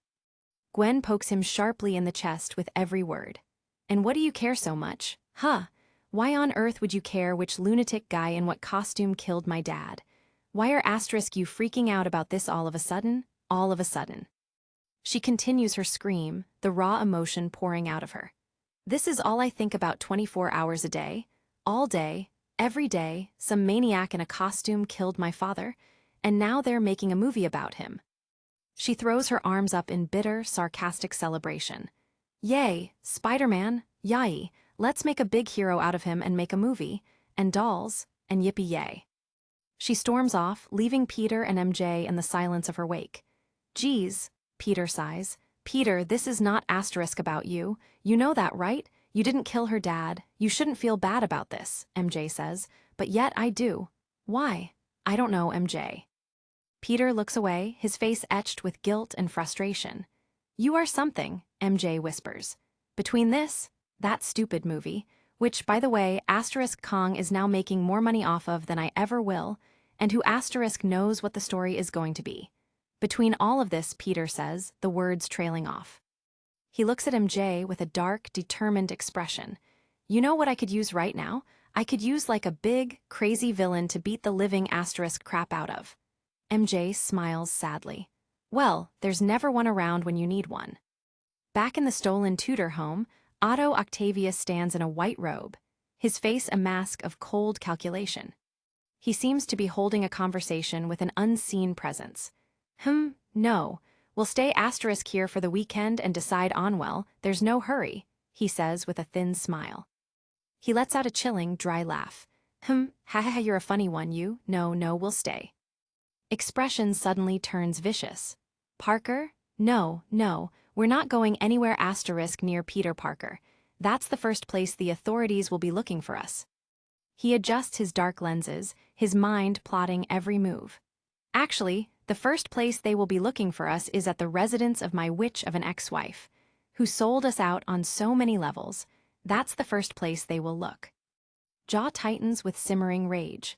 Gwen pokes him sharply in the chest with every word. And what do you care so much? Huh? Why on earth would you care which lunatic guy in what costume killed my dad? Why are asterisk you freaking out about this all of a sudden? All of a sudden. She continues her scream, the raw emotion pouring out of her. This is all I think about 24 hours a day. All day, every day, some maniac in a costume killed my father, and now they're making a movie about him. She throws her arms up in bitter, sarcastic celebration. Yay, Spider-Man, yay, let's make a big hero out of him and make a movie, and dolls, and yippee-yay. She storms off, leaving Peter and MJ in the silence of her wake. Geez, Peter sighs. Peter, this is not asterisk about you. You know that, right? You didn't kill her dad. You shouldn't feel bad about this, MJ says. But yet I do. Why? I don't know, MJ. Peter looks away, his face etched with guilt and frustration. You are something, MJ whispers. Between this, that stupid movie, which, by the way, asterisk Kong is now making more money off of than I ever will, and who asterisk knows what the story is going to be. Between all of this, Peter says, the words trailing off. He looks at MJ with a dark, determined expression. You know what I could use right now? I could use like a big, crazy villain to beat the living asterisk crap out of. MJ smiles sadly. Well, there's never one around when you need one. Back in the stolen Tudor home, Otto Octavius stands in a white robe, his face a mask of cold calculation. He seems to be holding a conversation with an unseen presence. No, we'll stay asterisk here for the weekend and decide on well, there's no hurry, he says with a thin smile. He lets out a chilling, dry laugh. You're a funny one, you. No, we'll stay. Expression suddenly turns vicious. Parker? No, we're not going anywhere asterisk near Peter Parker. That's the first place the authorities will be looking for us. He adjusts his dark lenses, his mind plotting every move. Actually, the first place they will be looking for us is at the residence of my witch of an ex-wife, who sold us out on so many levels. That's the first place they will look. Jaw tightens with simmering rage.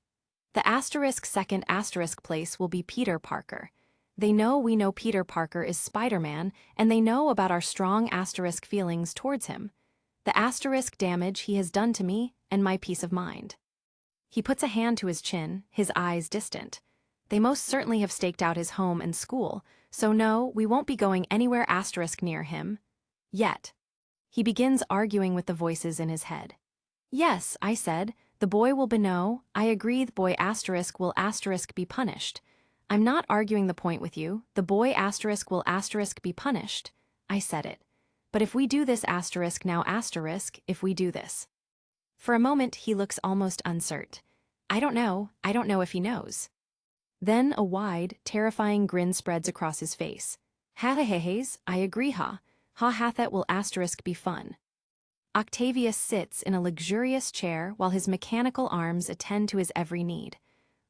The asterisk second asterisk place will be Peter Parker. They know we know Peter Parker is Spider-Man, and they know about our strong asterisk feelings towards him. The asterisk damage he has done to me and my peace of mind. He puts a hand to his chin, his eyes distant. They most certainly have staked out his home and school, so no, we won't be going anywhere asterisk near him. Yet. He begins arguing with the voices in his head. Yes, I said, the boy will be no, I agree the boy asterisk will asterisk be punished. I'm not arguing the point with you, the boy asterisk will asterisk be punished. I said it. But if we do this asterisk now asterisk, if we do this. For a moment, he looks almost uncertain. I don't know if he knows. Then a wide, terrifying grin spreads across his face. Ha ha ha, I agree ha. Ha ha, that will asterisk be fun. Octavius sits in a luxurious chair while his mechanical arms attend to his every need.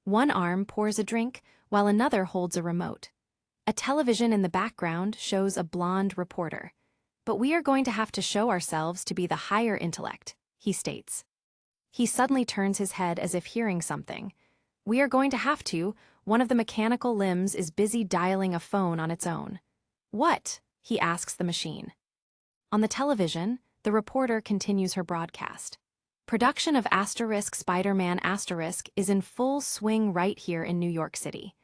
One arm pours a drink, while another holds a remote. A television in the background shows a blonde reporter. But we are going to have to show ourselves to be the higher intellect, he states. He suddenly turns his head as if hearing something. We are going to have to. One of the mechanical limbs is busy dialing a phone on its own. What? He asks the machine. On the television, the reporter continues her broadcast. Production of Spider-Man is in full swing right here in New York City.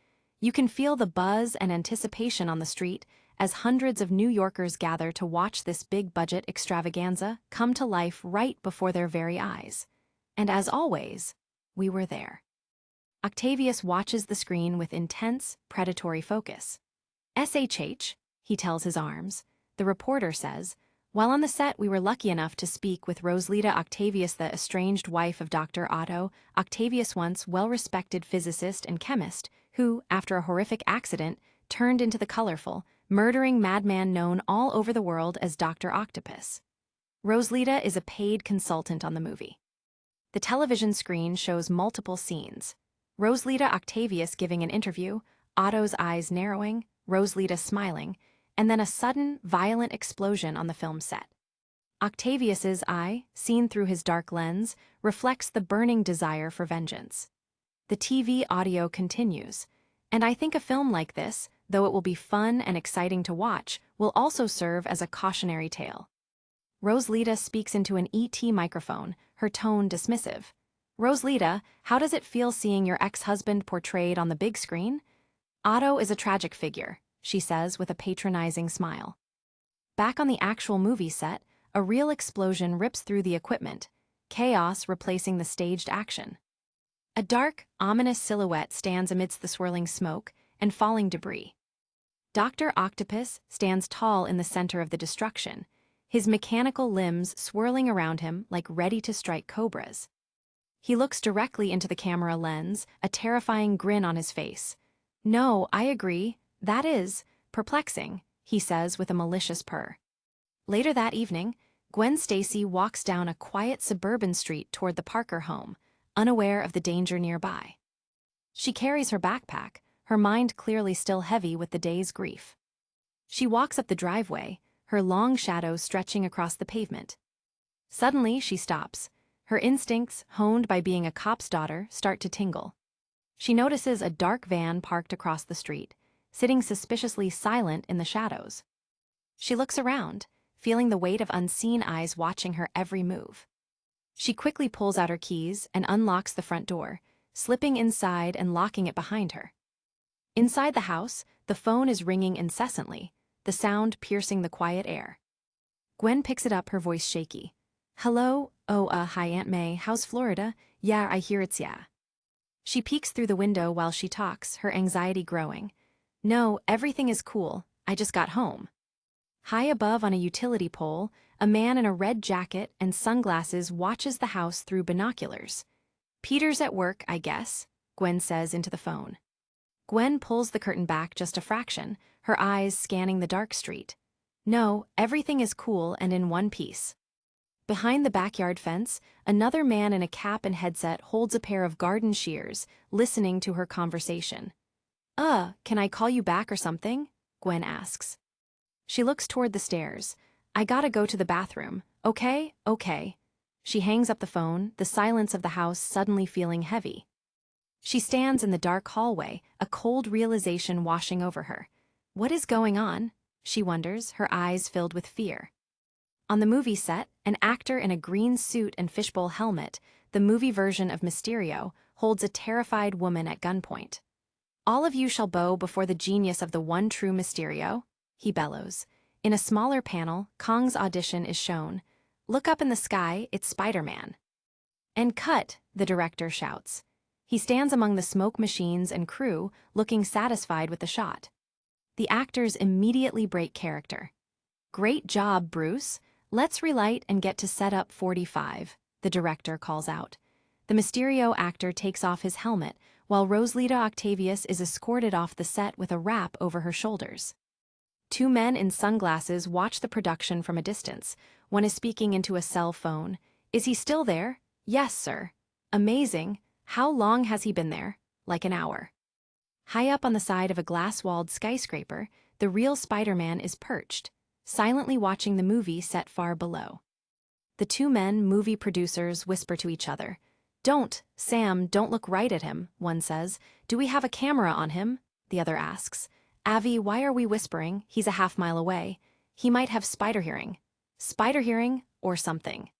You can feel the buzz and anticipation on the street as hundreds of New Yorkers gather to watch this big-budget extravaganza come to life right before their very eyes. And as always, we were there. Octavius watches the screen with intense, predatory focus. SHH, he tells his arms. The reporter says, while on the set we were lucky enough to speak with Rosalita Octavius, the estranged wife of Dr. Otto, Octavius once well-respected physicist and chemist, who, after a horrific accident, turned into the colorful, murdering madman known all over the world as Dr. Octopus. Rosalita is a paid consultant on the movie. The television screen shows multiple scenes. Rosalita Octavius giving an interview, Otto's eyes narrowing, Rosalita smiling, and then a sudden, violent explosion on the film set. Octavius's eye, seen through his dark lens, reflects the burning desire for vengeance. The TV audio continues, and I think a film like this, though it will be fun and exciting to watch, will also serve as a cautionary tale. Rosalita speaks into an ET microphone, her tone dismissive. Rosalita, how does it feel seeing your ex-husband portrayed on the big screen? Otto is a tragic figure, she says with a patronizing smile. Back on the actual movie set, a real explosion rips through the equipment, chaos replacing the staged action. A dark, ominous silhouette stands amidst the swirling smoke and falling debris. Dr. Octopus stands tall in the center of the destruction, his mechanical limbs swirling around him like ready to strike cobras. He looks directly into the camera lens, a terrifying grin on his face. No, I agree. That is perplexing, he says with a malicious purr. Later that evening, Gwen Stacy walks down a quiet suburban street toward the Parker home, unaware of the danger nearby. She carries her backpack, her mind clearly still heavy with the day's grief. She walks up the driveway, her long shadow stretching across the pavement. Suddenly, she stops. Her instincts, honed by being a cop's daughter, start to tingle. She notices a dark van parked across the street, sitting suspiciously silent in the shadows. She looks around, feeling the weight of unseen eyes watching her every move. She quickly pulls out her keys and unlocks the front door, slipping inside and locking it behind her. Inside the house, the phone is ringing incessantly, the sound piercing the quiet air. Gwen picks it up, her voice shaky. Hello? Oh, hi Aunt May, how's Florida? Yeah, I hear it's yeah. She peeks through the window while she talks, her anxiety growing. No, everything is cool, I just got home. High above on a utility pole, a man in a red jacket and sunglasses watches the house through binoculars. Peter's at work, I guess, Gwen says into the phone. Gwen pulls the curtain back just a fraction, her eyes scanning the dark street. No, everything is cool and in one piece. Behind the backyard fence, another man in a cap and headset holds a pair of garden shears, listening to her conversation. Can I call you back or something? Gwen asks. She looks toward the stairs. I gotta go to the bathroom. Okay? She hangs up the phone, the silence of the house suddenly feeling heavy. She stands in the dark hallway, a cold realization washing over her. What is going on? She wonders, her eyes filled with fear. On the movie set, an actor in a green suit and fishbowl helmet, the movie version of Mysterio, holds a terrified woman at gunpoint. All of you shall bow before the genius of the one true Mysterio, he bellows. In a smaller panel, Kong's audition is shown. Look up in the sky, it's Spider-Man. And cut, the director shouts. He stands among the smoke machines and crew, looking satisfied with the shot. The actors immediately break character. Great job, Bruce. Let's relight and get to setup 45, the director calls out. The Mysterio actor takes off his helmet, while Rosalita Octavius is escorted off the set with a wrap over her shoulders. Two men in sunglasses watch the production from a distance. One is speaking into a cell phone. Is he still there? Yes, sir. Amazing. How long has he been there? Like an hour. High up on the side of a glass-walled skyscraper, the real Spider-Man is perched, silently watching the movie set far below. The two men, movie producers, whisper to each other. Don't, Sam, don't look right at him, one says. Do we have a camera on him? The other asks. Avi, why are we whispering? He's a half-mile away. He might have spider hearing. Spider hearing or something.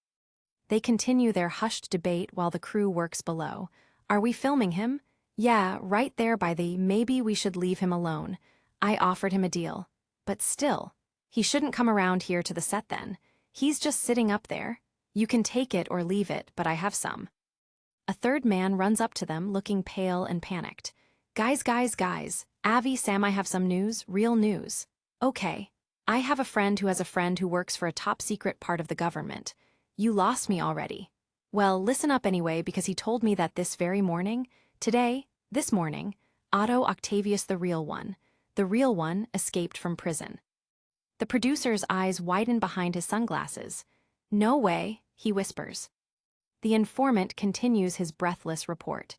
They continue their hushed debate while the crew works below. Are we filming him? Yeah, right there by the maybe we should leave him alone. I offered him a deal. But still, he shouldn't come around here to the set then. He's just sitting up there. You can take it or leave it, but I have some. A third man runs up to them, looking pale and panicked. Guys. Avi, Sam, I have some news, real news. Okay. I have a friend who has a friend who works for a top-secret part of the government. You lost me already. Well, listen up anyway, because he told me that this very morning, this morning, Otto Octavius the real one, escaped from prison. The producer's eyes widen behind his sunglasses. No way, he whispers. The informant continues his breathless report.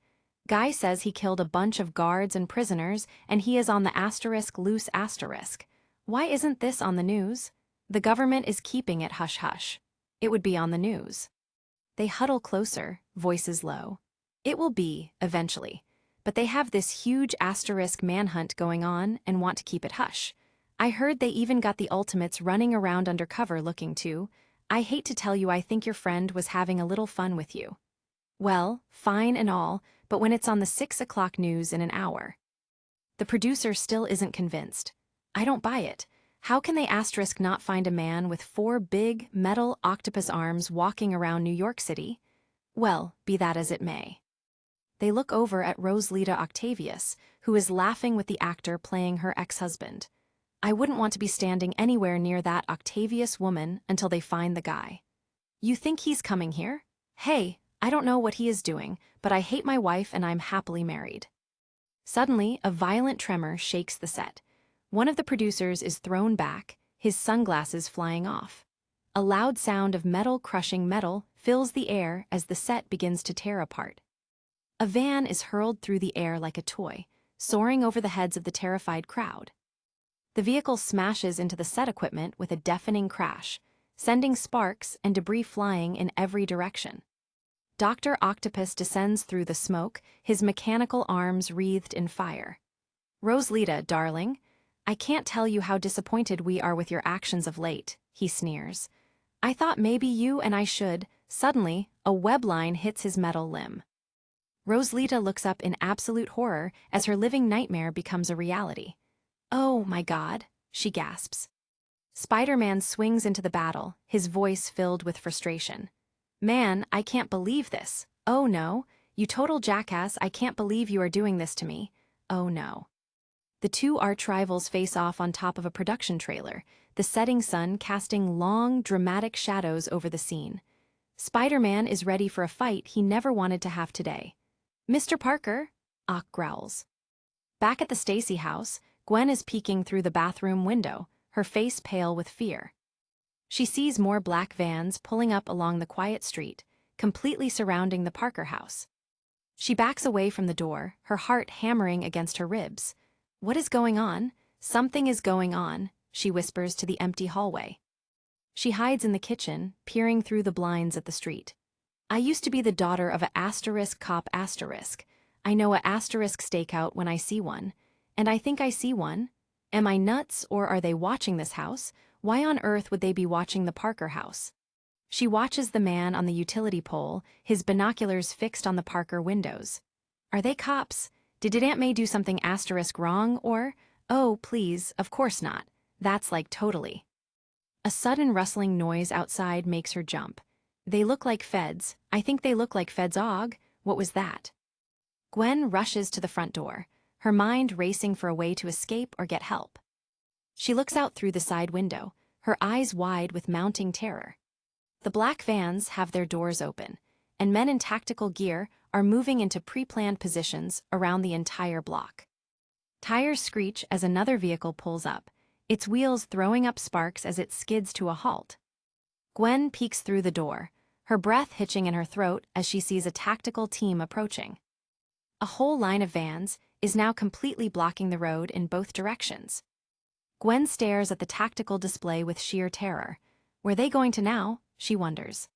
Guy says he killed a bunch of guards and prisoners, and he is on the loose asterisk. Why isn't this on the news? The government is keeping it hush-hush. It would be on the news. They huddle closer, voices low. It will be, eventually. But they have this huge asterisk manhunt going on and want to keep it hush. I heard they even got the Ultimates running around undercover looking too. I hate to tell you, I think your friend was having a little fun with you. Well, fine and all, but when it's on the 6 o'clock news in an hour. The producer still isn't convinced. I don't buy it. How can they not find a man with 4 big, metal octopus arms walking around New York City? Well, be that as it may. They look over at Rosalita Octavius, who is laughing with the actor playing her ex-husband. I wouldn't want to be standing anywhere near that Octavius woman until they find the guy. You think he's coming here? Hey, I don't know what he is doing, but I hate my wife and I'm happily married. Suddenly, a violent tremor shakes the set. One of the producers is thrown back, his sunglasses flying off. A loud sound of metal crushing metal fills the air as the set begins to tear apart. A van is hurled through the air like a toy, soaring over the heads of the terrified crowd. The vehicle smashes into the set equipment with a deafening crash, sending sparks and debris flying in every direction. Dr. Octopus descends through the smoke, his mechanical arms wreathed in fire. Rosalita, darling, I can't tell you how disappointed we are with your actions of late, he sneers. I thought maybe you and I should. Suddenly, a web line hits his metal limb. Rosalita looks up in absolute horror as her living nightmare becomes a reality. Oh my God, she gasps. Spider-Man swings into the battle, his voice filled with frustration. Man, I can't believe this. Oh no, you total jackass, I can't believe you are doing this to me. Oh no. The two arch-rivals face off on top of a production trailer, the setting sun casting long, dramatic shadows over the scene. Spider-Man is ready for a fight he never wanted to have today. Mr. Parker, Ock growls. Back at the Stacy house, Gwen is peeking through the bathroom window, her face pale with fear. She sees more black vans pulling up along the quiet street, completely surrounding the Parker house. She backs away from the door, her heart hammering against her ribs. What is going on? Something is going on, she whispers to the empty hallway. She hides in the kitchen, peering through the blinds at the street. I used to be the daughter of a cop. I know a stakeout when I see one. And I think I see one. Am I nuts, or are they watching this house? Why on earth would they be watching the Parker house? She watches the man on the utility pole, his binoculars fixed on the Parker windows. Are they cops? Did Aunt May do something wrong, or, oh, please, of course not. That's like totally. A sudden rustling noise outside makes her jump. They look like feds. I think they look like feds. What was that? Gwen rushes to the front door, her mind racing for a way to escape or get help. She looks out through the side window, her eyes wide with mounting terror. The black vans have their doors open, and men in tactical gear are moving into pre-planned positions around the entire block. Tires screech as another vehicle pulls up, its wheels throwing up sparks as it skids to a halt. Gwen peeks through the door, her breath hitching in her throat as she sees a tactical team approaching. A whole line of vans is now completely blocking the road in both directions. Gwen stares at the tactical display with sheer terror. Where they going to now, she wonders.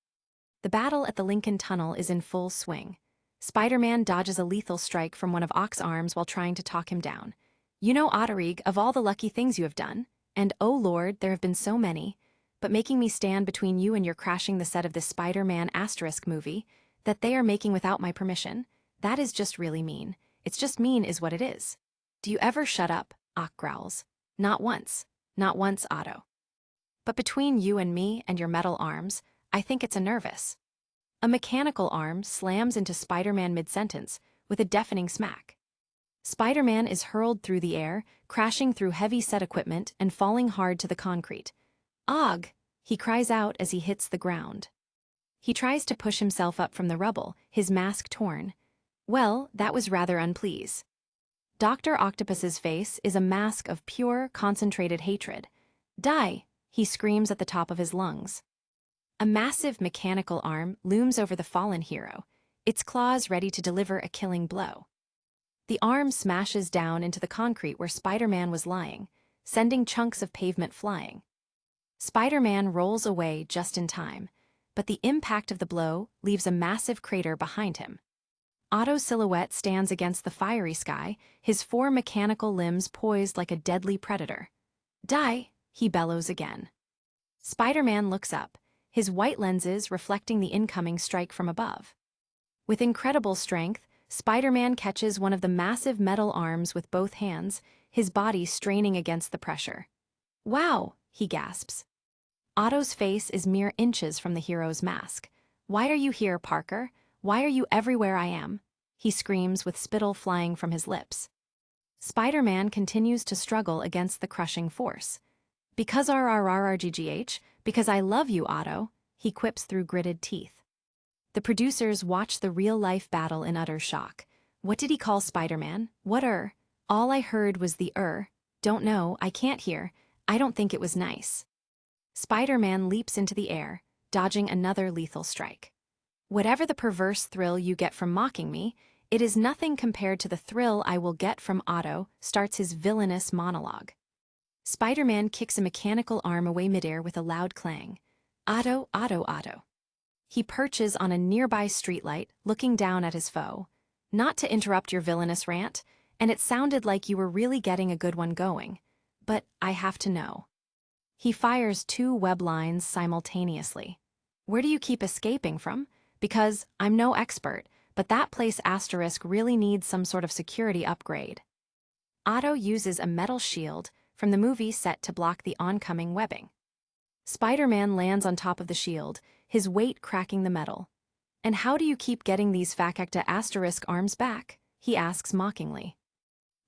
The battle at the Lincoln Tunnel is in full swing. Spider-Man dodges a lethal strike from one of Ock's arms while trying to talk him down. You know, Otterig, of all the lucky things you have done, and oh Lord, there have been so many, but making me stand between you and your crashing the set of this Spider-Man * movie that they are making without my permission, that is just really mean. It's just mean is what it is. Do you ever shut up? Ock growls. Not once. Not once, Otto. But between you and me and your metal arms, I think it's a nervous. A mechanical arm slams into Spider-Man mid-sentence with a deafening smack. Spider-Man is hurled through the air, crashing through heavy set equipment and falling hard to the concrete. "Og!" he cries out as he hits the ground. He tries to push himself up from the rubble, his mask torn. Well, that was rather unpleased. Dr. Octopus's face is a mask of pure, concentrated hatred. "Die!" he screams at the top of his lungs. A massive mechanical arm looms over the fallen hero, its claws ready to deliver a killing blow. The arm smashes down into the concrete where Spider-Man was lying, sending chunks of pavement flying. Spider-Man rolls away just in time, but the impact of the blow leaves a massive crater behind him. Otto's silhouette stands against the fiery sky, his 4 mechanical limbs poised like a deadly predator. "Die!" he bellows again. Spider-Man looks up, his white lenses reflecting the incoming strike from above. With incredible strength, Spider-Man catches one of the massive metal arms with both hands, his body straining against the pressure. "Wow!" he gasps. Otto's face is mere inches from the hero's mask. "Why are you here, Parker? Why are you everywhere I am?" he screams with spittle flying from his lips. Spider-Man continues to struggle against the crushing force. "Because RRRRGGH, because I love you, Otto," he quips through gritted teeth. The producers watch the real-life battle in utter shock. What did he call Spider-Man? What All I heard was the Don't know, I can't hear. I don't think it was nice. Spider-Man leaps into the air, dodging another lethal strike. "Whatever the perverse thrill you get from mocking me, it is nothing compared to the thrill I will get from Otto," starts his villainous monologue. Spider-Man kicks a mechanical arm away midair with a loud clang. "Otto, Otto, Otto." He perches on a nearby streetlight, looking down at his foe. "Not to interrupt your villainous rant, and it sounded like you were really getting a good one going, but I have to know." He fires 2 web lines simultaneously. "Where do you keep escaping from? Because I'm no expert, but that place * really needs some sort of security upgrade." Otto uses a metal shield from the movie set to block the oncoming webbing. Spider-Man lands on top of the shield, his weight cracking the metal. "And how do you keep getting these Facecta * arms back?" he asks mockingly.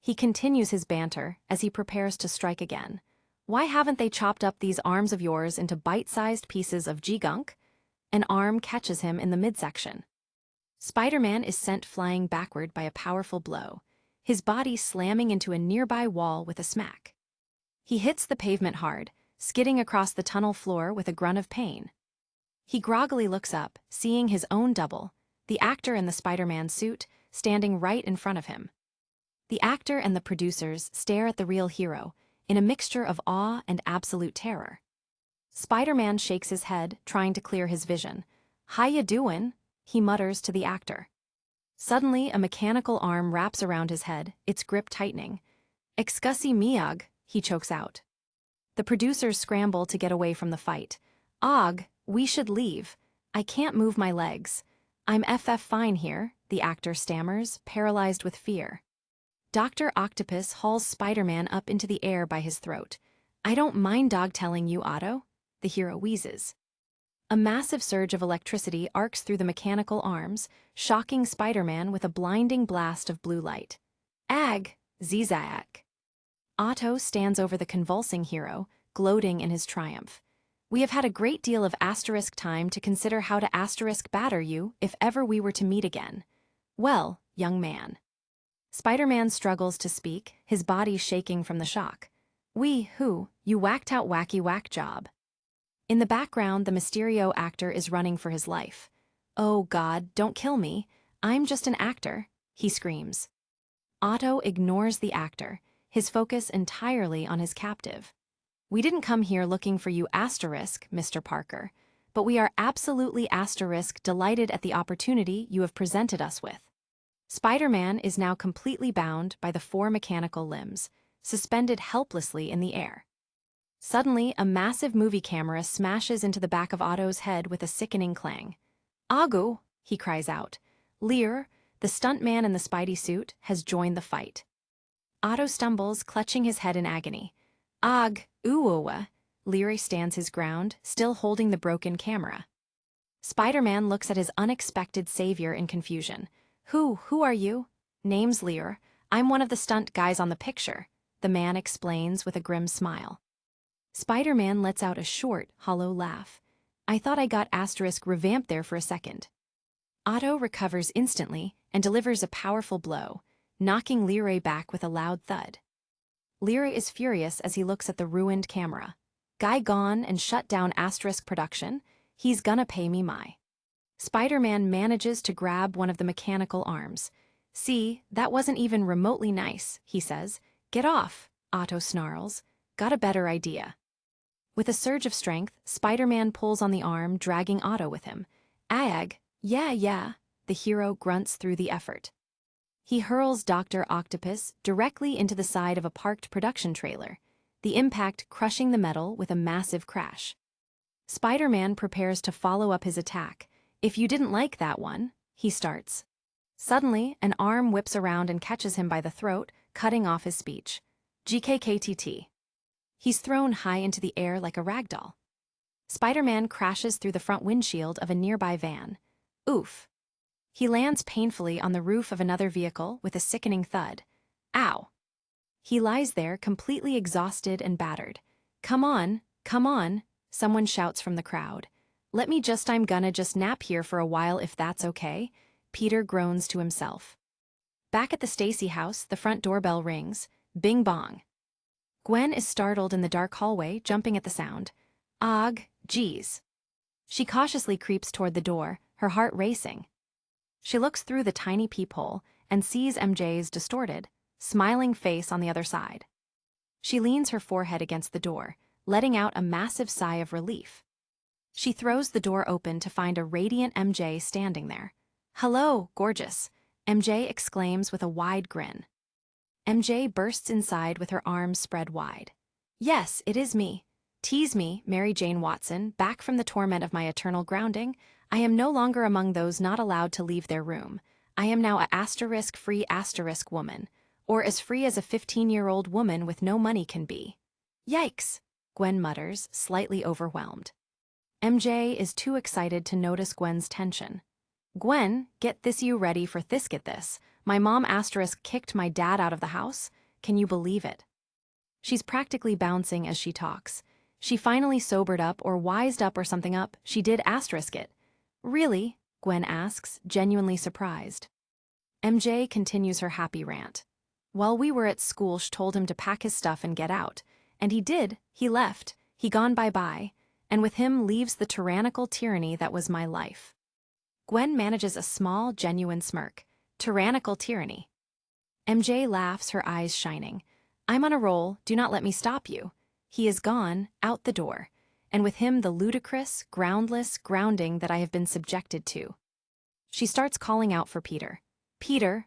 He continues his banter as he prepares to strike again. "Why haven't they chopped up these arms of yours into bite-sized pieces of G-gunk?" An arm catches him in the midsection. Spider-Man is sent flying backward by a powerful blow, his body slamming into a nearby wall with a smack. He hits the pavement hard, skidding across the tunnel floor with a grunt of pain. He groggily looks up, seeing his own double, the actor in the Spider-Man suit, standing right in front of him. The actor and the producers stare at the real hero, in a mixture of awe and absolute terror. Spider-Man shakes his head, trying to clear his vision. "How ya doin'?" he mutters to the actor. Suddenly, a mechanical arm wraps around his head, its grip tightening. "Excusey me, he chokes out. The producers scramble to get away from the fight. "Og, we should leave. I can't move my legs. I'm fine here," the actor stammers, paralyzed with fear. Dr. Octopus hauls Spider-Man up into the air by his throat. "I don't mind dog-telling you, Otto," the hero wheezes. A massive surge of electricity arcs through the mechanical arms, shocking Spider-Man with a blinding blast of blue light. "Ag, Zizak." Otto stands over the convulsing hero, gloating in his triumph. We have had a great deal of asterisk time to consider how to asterisk batter you if ever we were to meet again. Well, young man. Spider-Man struggles to speak, his body shaking from the shock. You whacked out wacky whack job. In the background, the Mysterio actor is running for his life. Oh God, don't kill me. I'm just an actor, he screams. Otto ignores the actor, his focus entirely on his captive. We didn't come here looking for you asterisk, Mr. Parker, but we are absolutely asterisk delighted at the opportunity you have presented us with. Spider-Man is now completely bound by the 4 mechanical limbs, suspended helplessly in the air. Suddenly, a massive movie camera smashes into the back of Otto's head with a sickening clang. Agu, he cries out. Lear, the stuntman in the Spidey suit, has joined the fight. Otto stumbles, clutching his head in agony. Ag, ooh. Lear stands his ground, still holding the broken camera. Spider-Man looks at his unexpected savior in confusion. Who are you? Name's Lear. I'm one of the stunt guys on the picture, the man explains with a grim smile. Spider-Man lets out a short, hollow laugh. I thought I got asterisk revamped there for a second. Otto recovers instantly and delivers a powerful blow, knocking Lear back with a loud thud. Lear is furious as he looks at the ruined camera. Guy gone and shut down asterisk production? He's gonna pay me my. Spider-Man manages to grab one of the mechanical arms. See, that wasn't even remotely nice, he says. Get off, Otto snarls. Got a better idea. With a surge of strength, Spider-Man pulls on the arm, dragging Otto with him. Ag, yeah, the hero grunts through the effort. He hurls Dr. Octopus directly into the side of a parked production trailer, the impact crushing the metal with a massive crash. Spider-Man prepares to follow up his attack. If you didn't like that one, he starts. Suddenly, an arm whips around and catches him by the throat, cutting off his speech. GKKTT. He's thrown high into the air like a ragdoll. Spider-Man crashes through the front windshield of a nearby van. Oof. He lands painfully on the roof of another vehicle with a sickening thud. Ow. He lies there completely exhausted and battered. Come on, someone shouts from the crowd. I'm gonna just nap here for a while if that's okay, Peter groans to himself. Back at the Stacy house, the front doorbell rings. Bing bong. Gwen is startled in the dark hallway, jumping at the sound. Ugh, geez. She cautiously creeps toward the door, her heart racing. She looks through the tiny peephole and sees MJ's distorted, smiling face on the other side. She leans her forehead against the door, letting out a massive sigh of relief. She throws the door open to find a radiant MJ standing there. Hello, gorgeous, MJ exclaims with a wide grin. MJ bursts inside with her arms spread wide. Yes, it is me. Tease me, Mary Jane Watson, back from the torment of my eternal grounding. I am no longer among those not allowed to leave their room. I am now a asterisk-free asterisk woman, or as free as a 15-year-old woman with no money can be. Yikes, Gwen mutters, slightly overwhelmed. MJ is too excited to notice Gwen's tension. Gwen, get you ready for this. My mom asterisk kicked my dad out of the house. Can you believe it? She's practically bouncing as she talks. She finally sobered up or wised up or something up. She did asterisk it. Really? Gwen asks, genuinely surprised. MJ continues her happy rant. While we were at school, she told him to pack his stuff and get out. And he did. He left. He gone bye-bye. And with him leaves the tyrannical tyranny that was my life. Gwen manages a small, genuine smirk. Tyrannical tyranny. MJ laughs, her eyes shining. I'm on a roll, do not let me stop you. He is gone, out the door, and with him the ludicrous, groundless grounding that I have been subjected to. She starts calling out for Peter. Peter.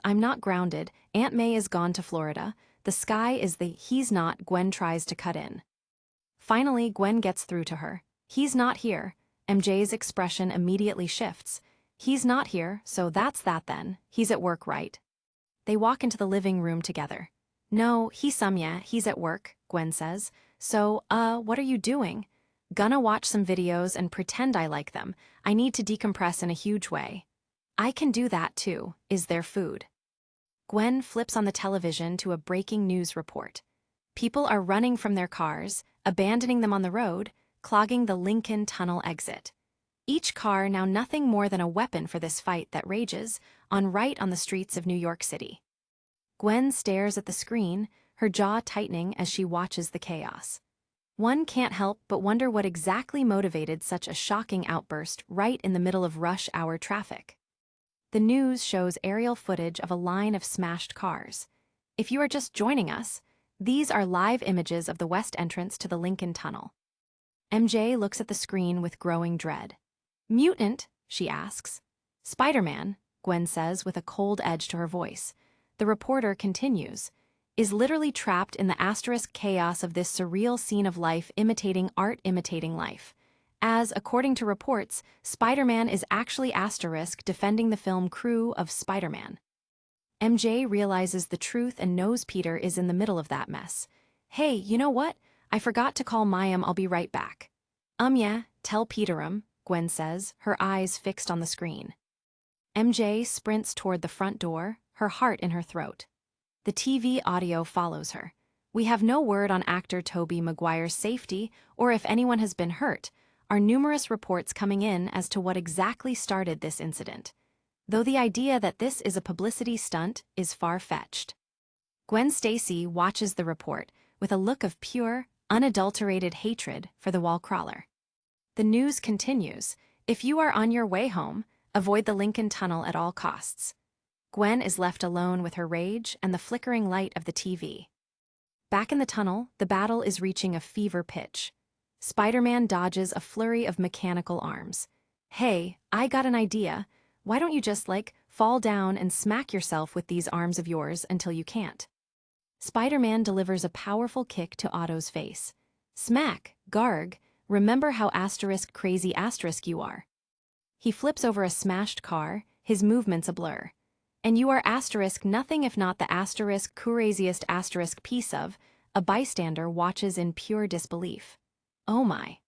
I'm not grounded, Aunt May is gone to Florida, the sky is he's not, Gwen tries to cut in. Finally, Gwen gets through to her. He's not here. MJ's expression immediately shifts. He's not here, so that's that then. He's at work, right? They walk into the living room together. No, he's at work, Gwen says. So, what are you doing? Gonna watch some videos and pretend I like them. I need to decompress in a huge way. I can do that too. Is there food? Gwen flips on the television to a breaking news report. People are running from their cars, abandoning them on the road, clogging the Lincoln Tunnel exit. Each car now nothing more than a weapon for this fight that rages on the streets of New York City. Gwen stares at the screen, her jaw tightening as she watches the chaos. One can't help but wonder what exactly motivated such a shocking outburst right in the middle of rush hour traffic. The news shows aerial footage of a line of smashed cars. If you are just joining us, these are live images of the west entrance to the Lincoln Tunnel. MJ looks at the screen with growing dread. "Mutant?" she asks. "Spider-Man," Gwen says with a cold edge to her voice. The reporter continues, "is literally trapped in the asterisk chaos of this surreal scene of life imitating art imitating life. As, according to reports, Spider-Man is actually asterisk defending the film crew of Spider-Man." MJ realizes the truth and knows Peter is in the middle of that mess. "Hey, you know what? I forgot to call Mayim, I'll be right back." Yeah, tell Peter, Gwen says, her eyes fixed on the screen. MJ sprints toward the front door, her heart in her throat. The TV audio follows her. "We have no word on actor Tobey Maguire's safety or if anyone has been hurt, are numerous reports coming in as to what exactly started this incident. Though the idea that this is a publicity stunt is far-fetched." Gwen Stacy watches the report with a look of pure, unadulterated hatred for the wall crawler. The news continues. "If you are on your way home, avoid the Lincoln Tunnel at all costs." Gwen is left alone with her rage and the flickering light of the TV. Back in the tunnel, the battle is reaching a fever pitch. Spider-Man dodges a flurry of mechanical arms. "Hey, I got an idea. Why don't you just, fall down and smack yourself with these arms of yours until you can't?" Spider-Man delivers a powerful kick to Otto's face. "Smack, Garg, remember how asterisk crazy asterisk you are." He flips over a smashed car, his movements a blur. "And you are asterisk nothing if not the asterisk craziest asterisk piece of," a bystander watches in pure disbelief. "Oh my."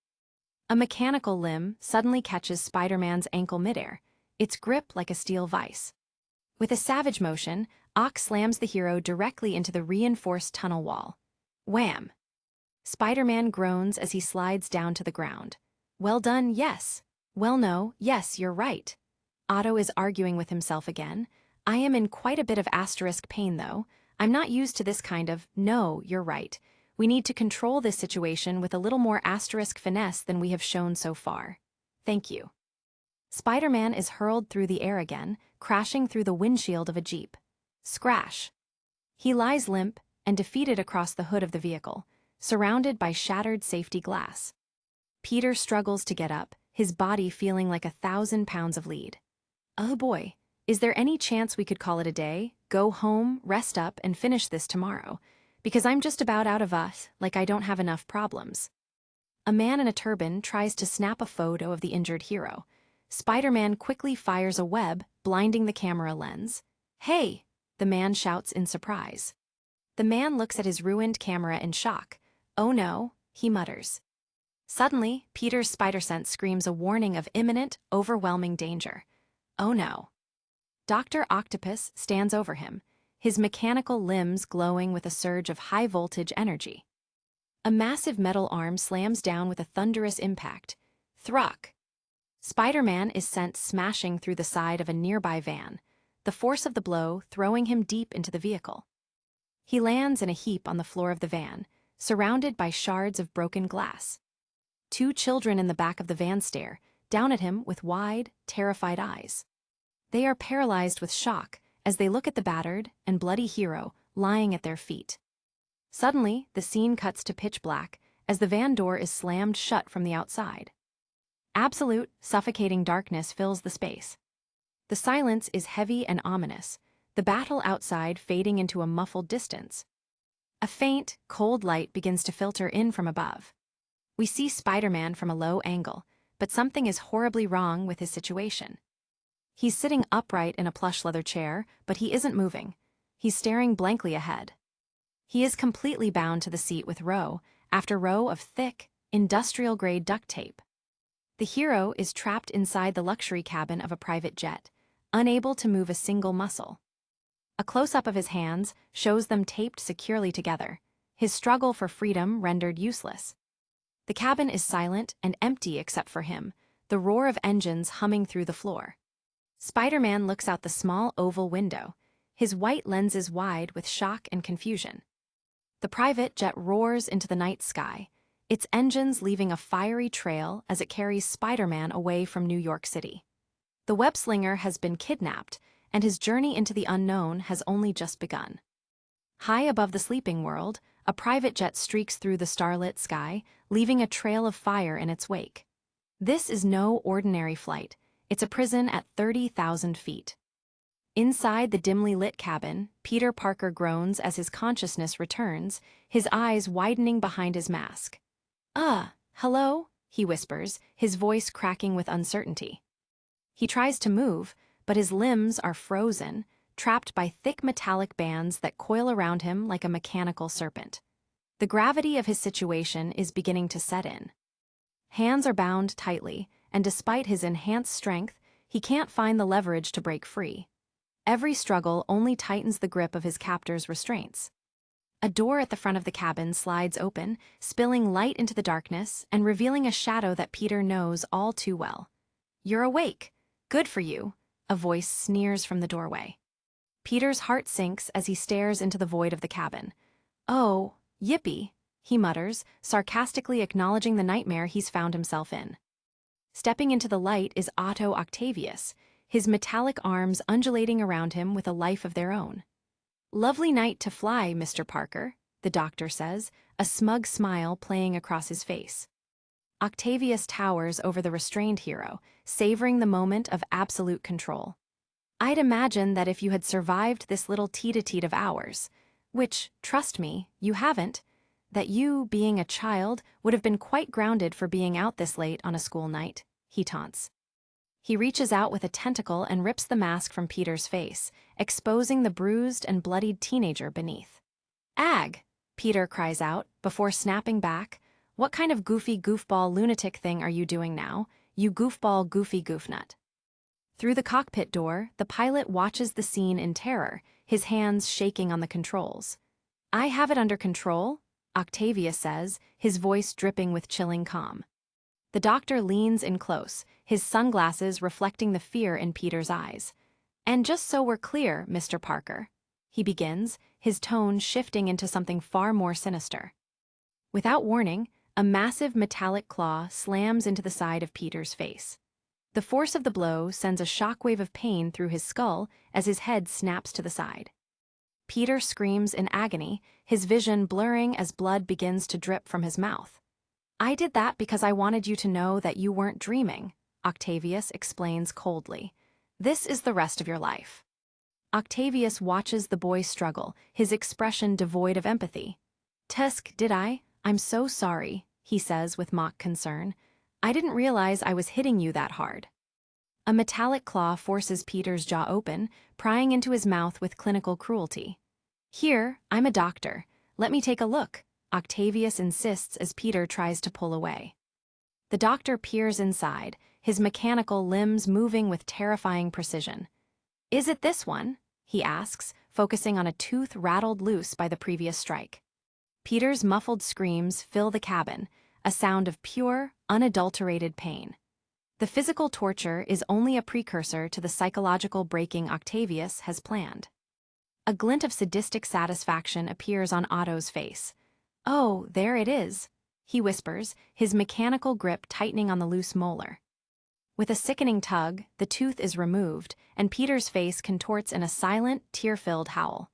A mechanical limb suddenly catches Spider-Man's ankle midair, its grip like a steel vise. With a savage motion, Ock slams the hero directly into the reinforced tunnel wall. Wham! Spider-Man groans as he slides down to the ground. "Well done, yes. Well no, yes, you're right." Otto is arguing with himself again. "I am in quite a bit of asterisk pain though. I'm not used to this kind of, no, you're right. We need to control this situation with a little more asterisk finesse than we have shown so far. Thank you." Spider-Man is hurled through the air again, crashing through the windshield of a Jeep. Scrash! He lies limp and defeated across the hood of the vehicle, surrounded by shattered safety glass. Peter struggles to get up, his body feeling like 1,000 pounds of lead. "Oh boy, is there any chance we could call it a day, go home, rest up, and finish this tomorrow? Because I'm just about out of I don't have enough problems." A man in a turban tries to snap a photo of the injured hero. Spider-Man quickly fires a web, blinding the camera lens. "Hey!" the man shouts in surprise. The man looks at his ruined camera in shock. "Oh no," he mutters. Suddenly, Peter's spider sense screams a warning of imminent, overwhelming danger. Oh no. Dr. Octopus stands over him, his mechanical limbs glowing with a surge of high-voltage energy. A massive metal arm slams down with a thunderous impact. Thruck! Spider-Man is sent smashing through the side of a nearby van, the force of the blow throwing him deep into the vehicle. He lands in a heap on the floor of the van, surrounded by shards of broken glass. Two children in the back of the van stare down at him with wide, terrified eyes. They are paralyzed with shock as they look at the battered and bloody hero lying at their feet. Suddenly, the scene cuts to pitch black as the van door is slammed shut from the outside. Absolute, suffocating darkness fills the space. The silence is heavy and ominous, the battle outside fading into a muffled distance. A faint, cold light begins to filter in from above. We see Spider-Man from a low angle, but something is horribly wrong with his situation. He's sitting upright in a plush leather chair, but he isn't moving. He's staring blankly ahead. He is completely bound to the seat with row after row of thick, industrial-grade duct tape. The hero is trapped inside the luxury cabin of a private jet, unable to move a single muscle. A close-up of his hands shows them taped securely together, his struggle for freedom rendered useless. The cabin is silent and empty except for him, the roar of engines humming through the floor. Spider-Man looks out the small oval window, his white lenses wide with shock and confusion. The private jet roars into the night sky, its engines leaving a fiery trail as it carries Spider-Man away from New York City. The web-slinger has been kidnapped, and his journey into the unknown has only just begun. High above the sleeping world, a private jet streaks through the starlit sky, leaving a trail of fire in its wake. This is no ordinary flight. It's a prison at 30,000 feet. Inside the dimly lit cabin, Peter Parker groans as his consciousness returns, his eyes widening behind his mask. Hello?" he whispers, his voice cracking with uncertainty. He tries to move, but his limbs are frozen, trapped by thick metallic bands that coil around him like a mechanical serpent. The gravity of his situation is beginning to set in. Hands are bound tightly, and despite his enhanced strength, he can't find the leverage to break free. Every struggle only tightens the grip of his captor's restraints. A door at the front of the cabin slides open, spilling light into the darkness and revealing a shadow that Peter knows all too well. "You're awake. Good for you," a voice sneers from the doorway. Peter's heart sinks as he stares into the void of the cabin. "Oh, yippee," he mutters, sarcastically acknowledging the nightmare he's found himself in. Stepping into the light is Otto Octavius, his metallic arms undulating around him with a life of their own. "Lovely night to fly, Mr. Parker," the doctor says, a smug smile playing across his face. Octavius towers over the restrained hero, savoring the moment of absolute control. "I'd imagine that if you had survived this little teet-a-teet of hours, which, trust me, you haven't, that you, being a child, would have been quite grounded for being out this late on a school night," he taunts. He reaches out with a tentacle and rips the mask from Peter's face, exposing the bruised and bloodied teenager beneath. "Ag!" Peter cries out, before snapping back. "What kind of goofy goofball lunatic thing are you doing now, you goofball goofy goofnut?" Through the cockpit door, the pilot watches the scene in terror, his hands shaking on the controls. "I have it under control," Octavius says, his voice dripping with chilling calm. The doctor leans in close, his sunglasses reflecting the fear in Peter's eyes. "And just so we're clear, Mr. Parker," he begins, his tone shifting into something far more sinister. Without warning, a massive metallic claw slams into the side of Peter's face. The force of the blow sends a shockwave of pain through his skull as his head snaps to the side. Peter screams in agony, his vision blurring as blood begins to drip from his mouth. "I did that because I wanted you to know that you weren't dreaming," Octavius explains coldly. "This is the rest of your life." Octavius watches the boy struggle, his expression devoid of empathy. "Tusk, did I? I'm so sorry," he says with mock concern. "I didn't realize I was hitting you that hard." A metallic claw forces Peter's jaw open, prying into his mouth with clinical cruelty. "Here, I'm a doctor. Let me take a look," Octavius insists as Peter tries to pull away. The doctor peers inside, his mechanical limbs moving with terrifying precision. "Is it this one?" he asks, focusing on a tooth rattled loose by the previous strike. Peter's muffled screams fill the cabin, a sound of pure, unadulterated pain. The physical torture is only a precursor to the psychological breaking Octavius has planned. A glint of sadistic satisfaction appears on Otto's face. "Oh, there it is," he whispers, his mechanical grip tightening on the loose molar. With a sickening tug, the tooth is removed, and Peter's face contorts in a silent, tear-filled howl.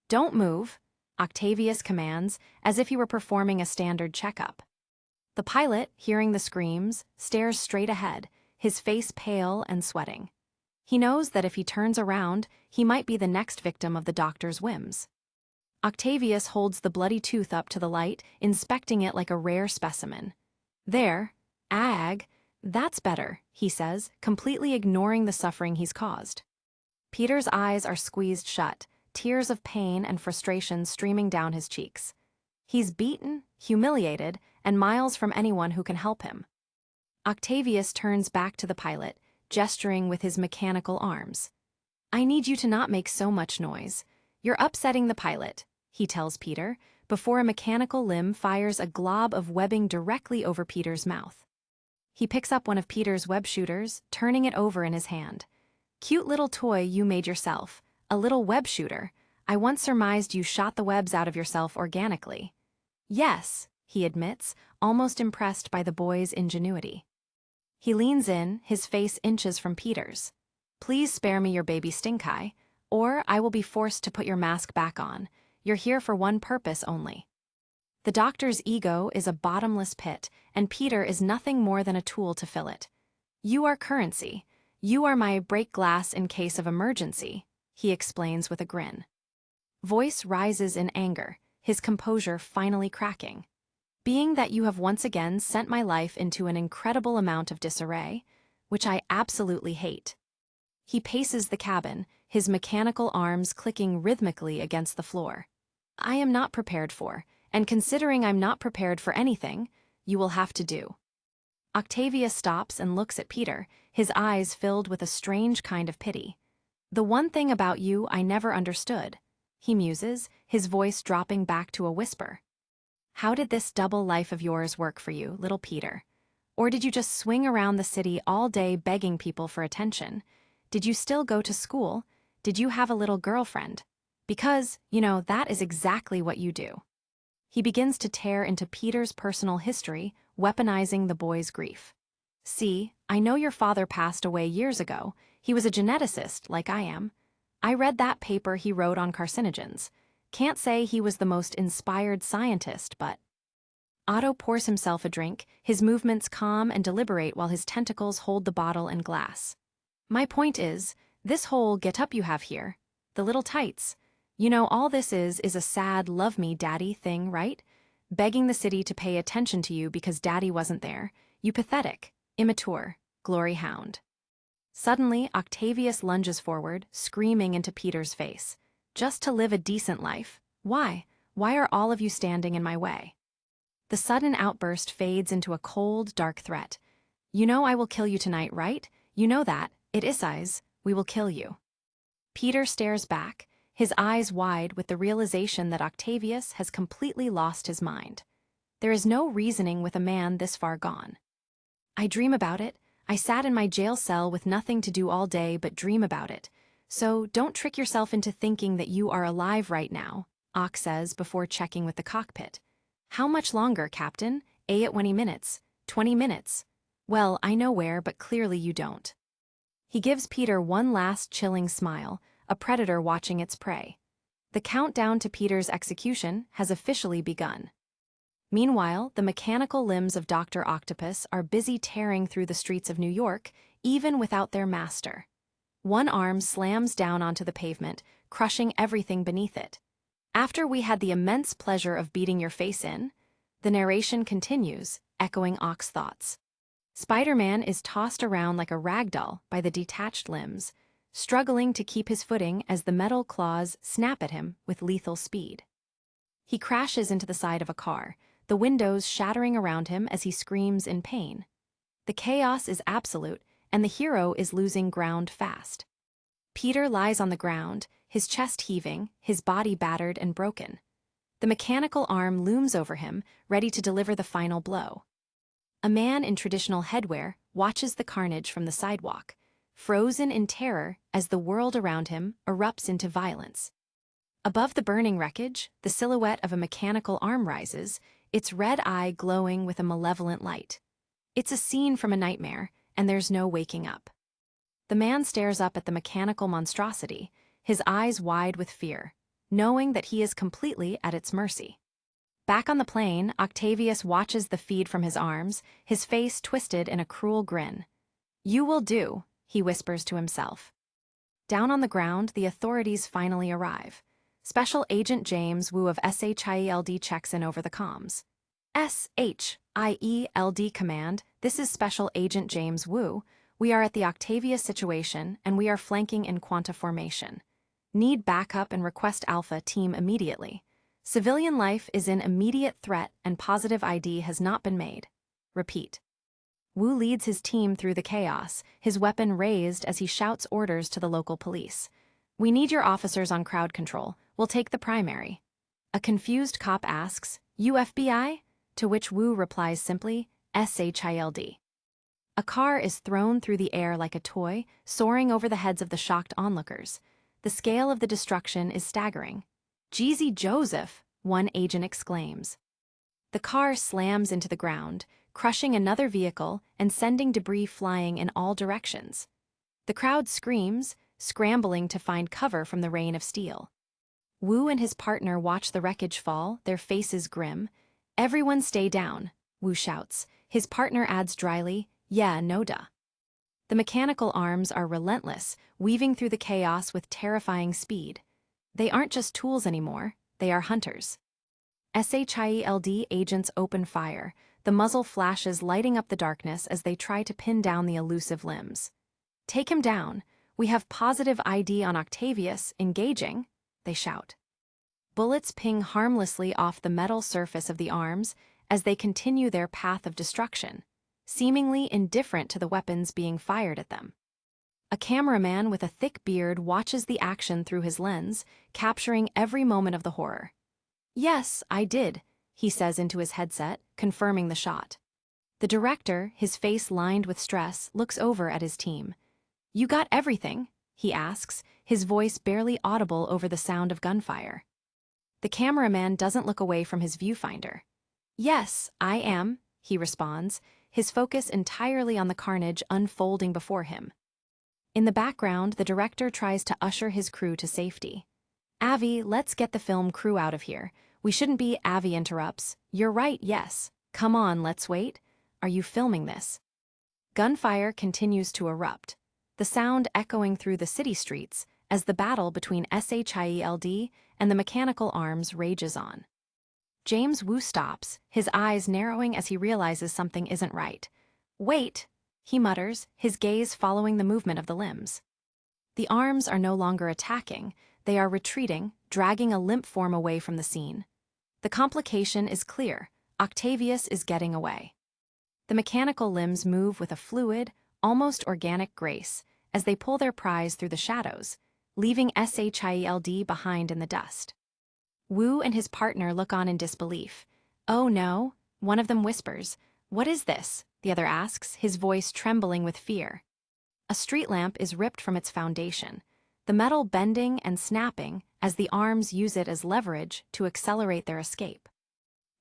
"Don't move," Octavius commands, as if he were performing a standard checkup. The pilot, hearing the screams, stares straight ahead, his face pale and sweating. He knows that if he turns around, he might be the next victim of the doctor's whims. Octavius holds the bloody tooth up to the light, inspecting it like a rare specimen. "There, ag, that's better," he says, completely ignoring the suffering he's caused. Peter's eyes are squeezed shut, tears of pain and frustration streaming down his cheeks. He's beaten, humiliated, and miles from anyone who can help him. Octavius turns back to the pilot, gesturing with his mechanical arms. "I need you to not make so much noise. You're upsetting the pilot," he tells Peter, before a mechanical limb fires a glob of webbing directly over Peter's mouth. He picks up one of Peter's web shooters, turning it over in his hand. Cute little toy you made yourself, a little web shooter. I once surmised you shot the webs out of yourself organically. Yes, he admits, almost impressed by the boy's ingenuity. He leans in, his face inches from Peter's. Please spare me your baby stink eye, or I will be forced to put your mask back on. You're here for one purpose only. The doctor's ego is a bottomless pit, and Peter is nothing more than a tool to fill it. You are currency. You are my break glass in case of emergency, he explains with a grin. Voice rises in anger, his composure finally cracking. Being that you have once again sent my life into an incredible amount of disarray, which I absolutely hate. He paces the cabin, his mechanical arms clicking rhythmically against the floor. I am not prepared for, and considering I'm not prepared for anything, you will have to do. Octavia stops and looks at Peter, his eyes filled with a strange kind of pity. The one thing about you I never understood, he muses, his voice dropping back to a whisper. How did this double life of yours work for you, little Peter? Or did you just swing around the city all day begging people for attention? Did you still go to school? Did you have a little girlfriend? Because, that is exactly what you do. He begins to tear into Peter's personal history, weaponizing the boy's grief. See, I know your father passed away years ago. He was a geneticist, like I am. I read that paper he wrote on carcinogens. Can't say he was the most inspired scientist, but... Otto pours himself a drink, his movements calm and deliberate while his tentacles hold the bottle and glass. My point is, this whole get-up you have here, the little tights, all this is a sad love me daddy thing, right? Begging the city to pay attention to you because daddy wasn't there, you pathetic, immature, glory hound. Suddenly, Octavius lunges forward, screaming into Peter's face. Just to live a decent life? Why? Why are all of you standing in my way? The sudden outburst fades into a cold, dark threat. You know I will kill you tonight, right? You know that. It is eyes. We will kill you. Peter stares back, his eyes wide with the realization that Octavius has completely lost his mind. There is no reasoning with a man this far gone. I dream about it. I sat in my jail cell with nothing to do all day but dream about it. So don't trick yourself into thinking that you are alive right now, Ock says before checking with the cockpit. How much longer, Captain? 20 minutes. 20 minutes. Well, I know where, but clearly you don't. He gives Peter one last chilling smile, a predator watching its prey. The countdown to Peter's execution has officially begun. Meanwhile, the mechanical limbs of Dr. Octopus are busy tearing through the streets of New York, even without their master. One arm slams down onto the pavement, crushing everything beneath it. After we had the immense pleasure of beating your face in, the narration continues, echoing Ock's thoughts. Spiderman is tossed around like a rag doll by the detached limbs, struggling to keep his footing as the metal claws snap at him with lethal speed. He crashes into the side of a car, the windows shattering around him as he screams in pain. The chaos is absolute, and the hero is losing ground fast. Peter lies on the ground, his chest heaving, his body battered and broken. The mechanical arm looms over him, ready to deliver the final blow. A man in traditional headwear watches the carnage from the sidewalk, frozen in terror as the world around him erupts into violence. Above the burning wreckage, the silhouette of a mechanical arm rises, its red eye glowing with a malevolent light. It's a scene from a nightmare, and there's no waking up. The man stares up at the mechanical monstrosity, his eyes wide with fear, knowing that he is completely at its mercy. Back on the plane, Octavius watches the feed from his arms, his face twisted in a cruel grin. You will do, he whispers to himself. Down on the ground, the authorities finally arrive. Special Agent James Wu of SHIELD checks in over the comms. SHIELD Command, this is Special Agent James Wu. We are at the Octavius situation, and we are flanking in Quanta formation. Need backup and request Alpha team immediately. Civilian life is in immediate threat and positive ID has not been made. Repeat. Wu leads his team through the chaos, his weapon raised as he shouts orders to the local police. We need your officers on crowd control. We'll take the primary. A confused cop asks, "You FBI?" To which Wu replies simply, "SHILD." A car is thrown through the air like a toy, soaring over the heads of the shocked onlookers. The scale of the destruction is staggering. "Jeezy Joseph!" one agent exclaims. The car slams into the ground, crushing another vehicle and sending debris flying in all directions. The crowd screams, scrambling to find cover from the rain of steel. Wu and his partner watch the wreckage fall, their faces grim. "Everyone stay down," Wu shouts. His partner adds dryly, "Yeah, no duh." The mechanical arms are relentless, weaving through the chaos with terrifying speed. They aren't just tools anymore, they are hunters. SHIELD agents open fire, the muzzle flashes lighting up the darkness as they try to pin down the elusive limbs. "Take him down. We have positive ID on Octavius, engaging," they shout. Bullets ping harmlessly off the metal surface of the arms as they continue their path of destruction, seemingly indifferent to the weapons being fired at them. A cameraman with a thick beard watches the action through his lens, capturing every moment of the horror. "Yes, I did," he says into his headset, confirming the shot. The director, his face lined with stress, looks over at his team. "You got everything?" he asks, his voice barely audible over the sound of gunfire. The cameraman doesn't look away from his viewfinder. "Yes, I am," he responds, his focus entirely on the carnage unfolding before him. In the background, the director tries to usher his crew to safety. "Avi, let's get the film crew out of here. We shouldn't be," Avi interrupts. "You're right, yes. Come on, let's wait. Are you filming this?" Gunfire continues to erupt, the sound echoing through the city streets as the battle between SHIELD and the mechanical arms rages on. James Wu stops, his eyes narrowing as he realizes something isn't right. "Wait," he mutters, his gaze following the movement of the limbs. The arms are no longer attacking, they are retreating, dragging a limp form away from the scene. The complication is clear: Octavius is getting away. The mechanical limbs move with a fluid, almost organic grace as they pull their prize through the shadows, leaving SHIELD behind in the dust. Wu and his partner look on in disbelief. "Oh no," one of them whispers. "What is this?" the other asks, his voice trembling with fear. A street lamp is ripped from its foundation, the metal bending and snapping as the arms use it as leverage to accelerate their escape.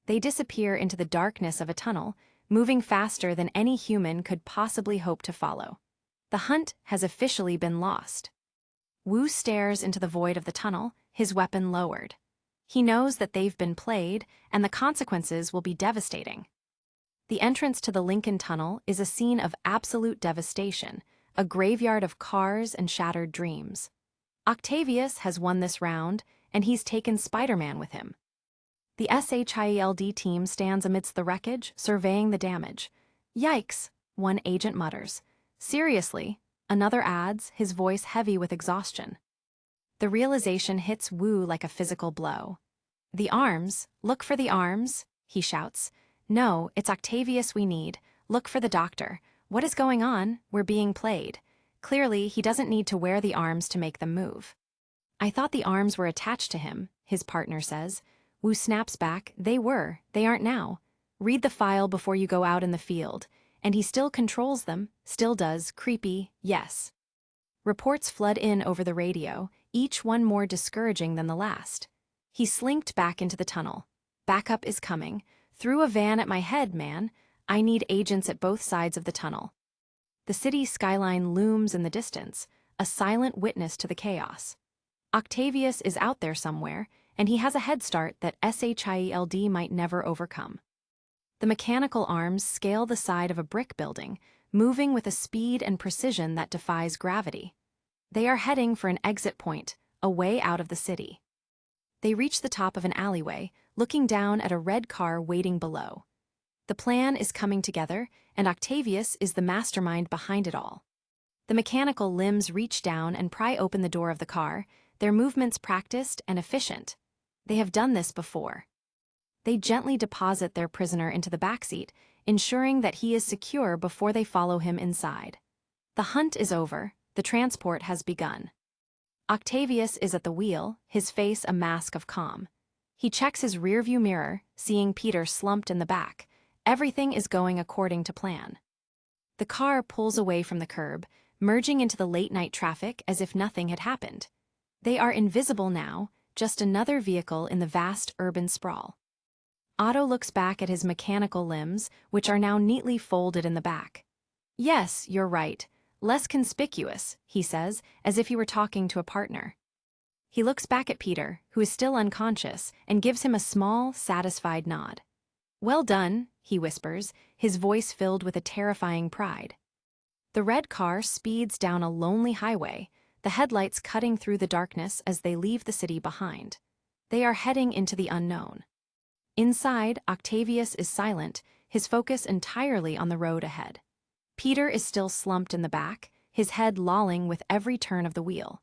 They disappear into the darkness of a tunnel, moving faster than any human could possibly hope to follow. The hunt has officially been lost. Wu stares into the void of the tunnel, his weapon lowered. He knows that they've been played, and the consequences will be devastating. The entrance to the Lincoln Tunnel is a scene of absolute devastation, a graveyard of cars and shattered dreams. Octavius has won this round, and he's taken Spider-Man with him. The SHIELD team stands amidst the wreckage, surveying the damage. "Yikes," one agent mutters. "Seriously," another adds, his voice heavy with exhaustion. The realization hits Wu like a physical blow. "The arms, look for the arms," he shouts. "No, it's Octavius we need. Look for the doctor. What is going on? We're being played." Clearly, he doesn't need to wear the arms to make them move. "I thought the arms were attached to him," his partner says. Wu snaps back, "They were, they aren't now. Read the file before you go out in the field." And he still controls them, still does, creepy, yes. Reports flood in over the radio, each one more discouraging than the last. He slinked back into the tunnel. "Backup is coming. Threw a van at my head, man. I need agents at both sides of the tunnel." The city skyline looms in the distance, a silent witness to the chaos. Octavius is out there somewhere, and he has a head start that SHIELD might never overcome. The mechanical arms scale the side of a brick building, moving with a speed and precision that defies gravity. They are heading for an exit point, a way out of the city. They reach the top of an alleyway, looking down at a red car waiting below. The plan is coming together, and Octavius is the mastermind behind it all. The mechanical limbs reach down and pry open the door of the car, their movements practiced and efficient. They have done this before. They gently deposit their prisoner into the backseat, ensuring that he is secure before they follow him inside. The hunt is over, the transport has begun. Octavius is at the wheel, his face a mask of calm. He checks his rearview mirror, seeing Peter slumped in the back. Everything is going according to plan. The car pulls away from the curb, merging into the late-night traffic as if nothing had happened. They are invisible now, just another vehicle in the vast urban sprawl. Otto looks back at his mechanical limbs, which are now neatly folded in the back. "Yes, you're right. Less conspicuous," he says, as if he were talking to a partner. He looks back at Peter, who is still unconscious, and gives him a small, satisfied nod. "Well done," he whispers, his voice filled with a terrifying pride. The red car speeds down a lonely highway, the headlights cutting through the darkness as they leave the city behind. They are heading into the unknown. Inside, Octavius is silent, his focus entirely on the road ahead. Peter is still slumped in the back, his head lolling with every turn of the wheel.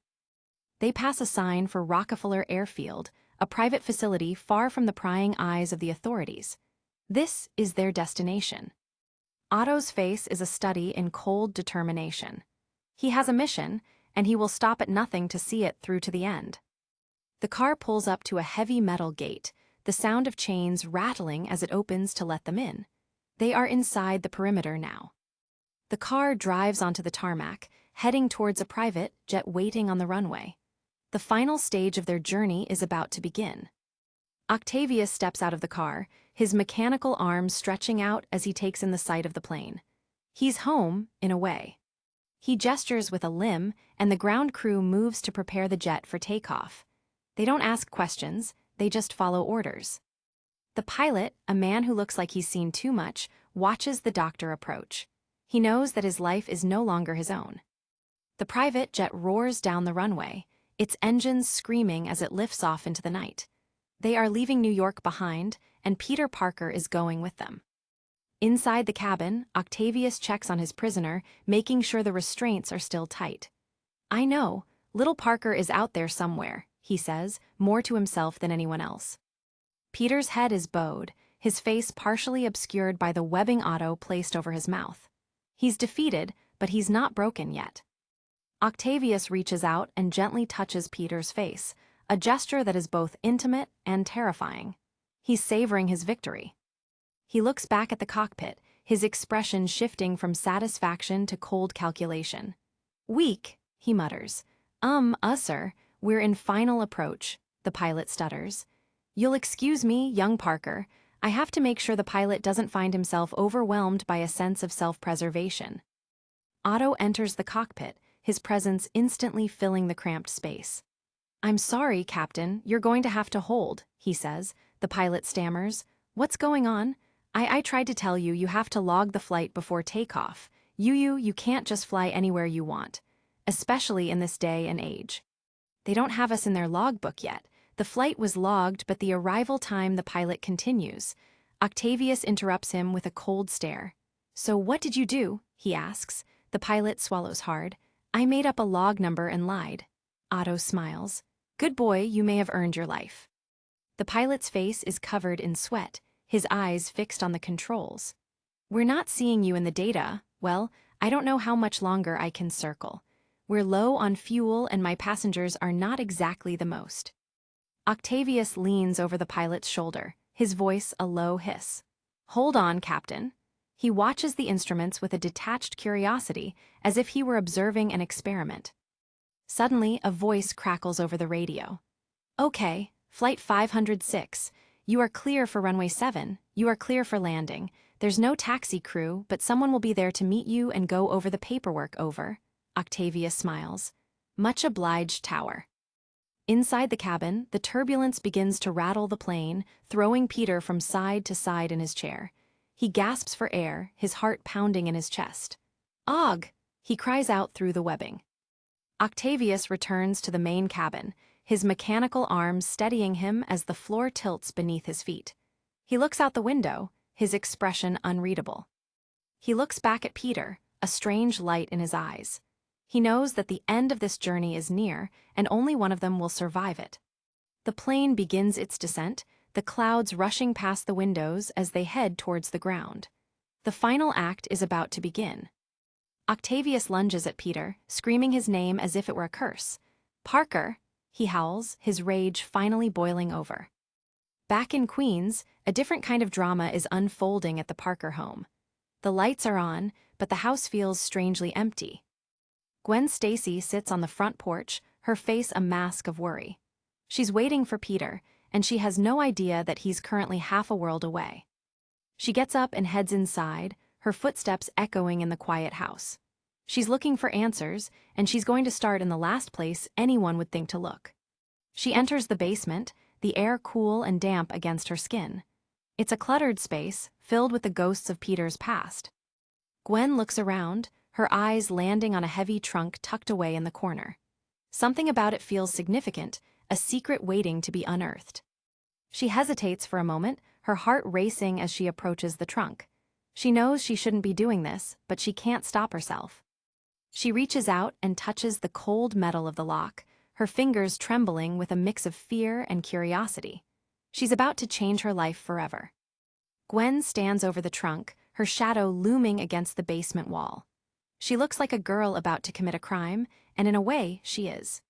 They pass a sign for Rockefeller Airfield, a private facility far from the prying eyes of the authorities. This is their destination. Otto's face is a study in cold determination. He has a mission, and he will stop at nothing to see it through to the end. The car pulls up to a heavy metal gate, the sound of chains rattling as it opens to let them in. They are inside the perimeter now. The car drives onto the tarmac, heading towards a private jet waiting on the runway. The final stage of their journey is about to begin. Octavius steps out of the car, his mechanical arms stretching out as he takes in the sight of the plane. He's home, in a way. He gestures with a limb, and the ground crew moves to prepare the jet for takeoff. They don't ask questions, they just follow orders. The pilot, a man who looks like he's seen too much, watches the doctor approach. He knows that his life is no longer his own. The private jet roars down the runway, its engines screaming as it lifts off into the night. They are leaving New York behind, and Peter Parker is going with them. Inside the cabin, Octavius checks on his prisoner, making sure the restraints are still tight. "I know, little Parker is out there somewhere," he says, more to himself than anyone else. Peter's head is bowed, his face partially obscured by the webbing Otto placed over his mouth. He's defeated, but he's not broken yet. Octavius reaches out and gently touches Peter's face, a gesture that is both intimate and terrifying. He's savoring his victory. He looks back at the cockpit, his expression shifting from satisfaction to cold calculation. "Weak," he mutters. Sir, we're in final approach," the pilot stutters. "You'll excuse me, young Parker. I have to make sure the pilot doesn't find himself overwhelmed by a sense of self-preservation." Otto enters the cockpit, his presence instantly filling the cramped space. "I'm sorry, Captain, you're going to have to hold," he says. The pilot stammers. "What's going on? I tried to tell you you have to log the flight before takeoff. You can't just fly anywhere you want, especially in this day and age." They don't have us in their logbook yet. The flight was logged, but the arrival time, the pilot continues. Octavius interrupts him with a cold stare. "So what did you do?" he asks. The pilot swallows hard. "I made up a log number and lied." Otto smiles. "Good boy, you may have earned your life." The pilot's face is covered in sweat, his eyes fixed on the controls. "We're not seeing you in the data. Well, I don't know how much longer I can circle. We're low on fuel and my passengers are not exactly the most." Octavius leans over the pilot's shoulder, his voice a low hiss. "Hold on, Captain." He watches the instruments with a detached curiosity, as if he were observing an experiment. Suddenly, a voice crackles over the radio. "Okay, Flight 506. You are clear for runway 7. You are clear for landing. There's no taxi crew, but someone will be there to meet you and go over the paperwork, over." Octavius smiles. "Much obliged, Tower." Inside the cabin, the turbulence begins to rattle the plane, throwing Peter from side to side in his chair. He gasps for air, his heart pounding in his chest. "Og!" he cries out through the webbing. Octavius returns to the main cabin, his mechanical arms steadying him as the floor tilts beneath his feet. He looks out the window, his expression unreadable. He looks back at Peter, a strange light in his eyes. He knows that the end of this journey is near, and only one of them will survive it. The plane begins its descent, the clouds rushing past the windows as they head towards the ground. The final act is about to begin. Octavius lunges at Peter, screaming his name as if it were a curse. "Parker!" he howls, his rage finally boiling over. Back in Queens, a different kind of drama is unfolding at the Parker home. The lights are on, but the house feels strangely empty. Gwen Stacy sits on the front porch, her face a mask of worry. She's waiting for Peter, and she has no idea that he's currently half a world away. She gets up and heads inside, her footsteps echoing in the quiet house. She's looking for answers, and she's going to start in the last place anyone would think to look. She enters the basement, the air cool and damp against her skin. It's a cluttered space, filled with the ghosts of Peter's past. Gwen looks around, her eyes landing on a heavy trunk tucked away in the corner. Something about it feels significant, a secret waiting to be unearthed. She hesitates for a moment, her heart racing as she approaches the trunk. She knows she shouldn't be doing this, but she can't stop herself. She reaches out and touches the cold metal of the lock, her fingers trembling with a mix of fear and curiosity. She's about to change her life forever. Gwen stands over the trunk, her shadow looming against the basement wall. She looks like a girl about to commit a crime, and in a way, she is.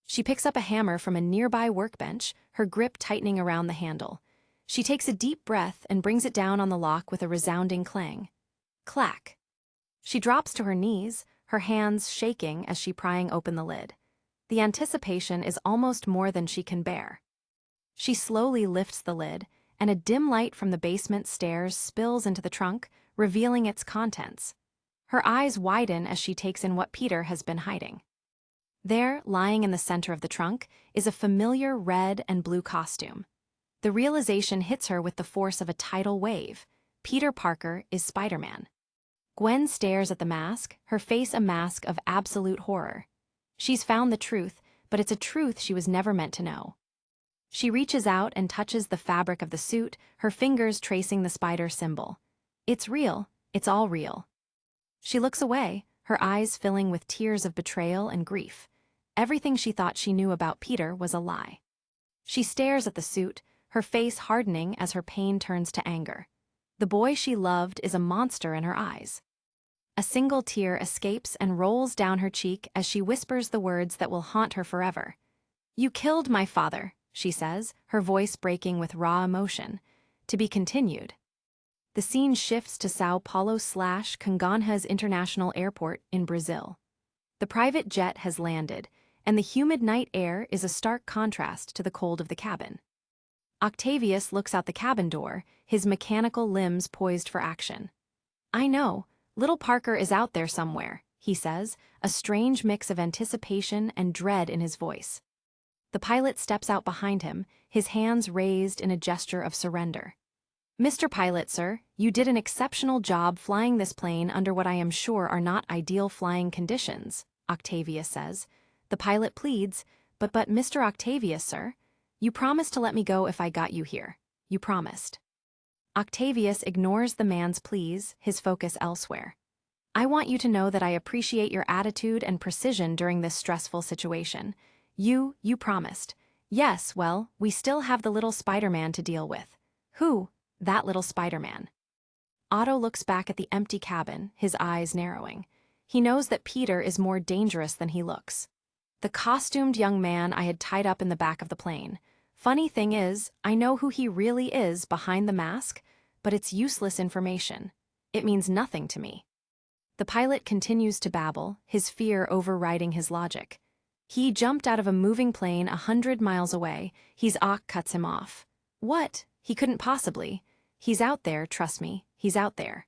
She picks up a hammer from a nearby workbench, her grip tightening around the handle. She takes a deep breath and brings it down on the lock with a resounding clang. Clack. She drops to her knees, her hands shaking as she prying open the lid. The anticipation is almost more than she can bear. She slowly lifts the lid, and a dim light from the basement stairs spills into the trunk, revealing its contents. Her eyes widen as she takes in what Peter has been hiding. There, lying in the center of the trunk, is a familiar red and blue costume. The realization hits her with the force of a tidal wave. Peter Parker is Spider-Man. Gwen stares at the mask, her face a mask of absolute horror. She's found the truth, but it's a truth she was never meant to know. She reaches out and touches the fabric of the suit, her fingers tracing the spider symbol. It's real, it's all real. She looks away, her eyes filling with tears of betrayal and grief. Everything she thought she knew about Peter was a lie. She stares at the suit, her face hardening as her pain turns to anger. The boy she loved is a monster in her eyes. A single tear escapes and rolls down her cheek as she whispers the words that will haunt her forever. "You killed my father," she says, her voice breaking with raw emotion. To be continued. The scene shifts to Sao Paulo/Congonhas International Airport in Brazil. The private jet has landed, and the humid night air is a stark contrast to the cold of the cabin. Octavius looks out the cabin door, his mechanical limbs poised for action. "I know, little Parker is out there somewhere," he says, a strange mix of anticipation and dread in his voice. The pilot steps out behind him, his hands raised in a gesture of surrender. "Mr. Pilot, sir, you did an exceptional job flying this plane under what I am sure are not ideal flying conditions," Octavius says. The pilot pleads, but Mr. Octavius, sir, you promised to let me go if I got you here. You promised." Octavius ignores the man's pleas, his focus elsewhere. "I want you to know that I appreciate your attitude and precision during this stressful situation. You promised. Yes, well, we still have the little Spider-Man to deal with." "Who?" "That little Spider-Man." Otto looks back at the empty cabin, his eyes narrowing. He knows that Peter is more dangerous than he looks. The costumed young man I had tied up in the back of the plane. Funny thing is, I know who he really is behind the mask, but it's useless information. It means nothing to me. The pilot continues to babble, his fear overriding his logic. "He jumped out of a moving plane 100 miles away. Ock cuts him off." "What? He couldn't possibly." "He's out there, trust me, he's out there."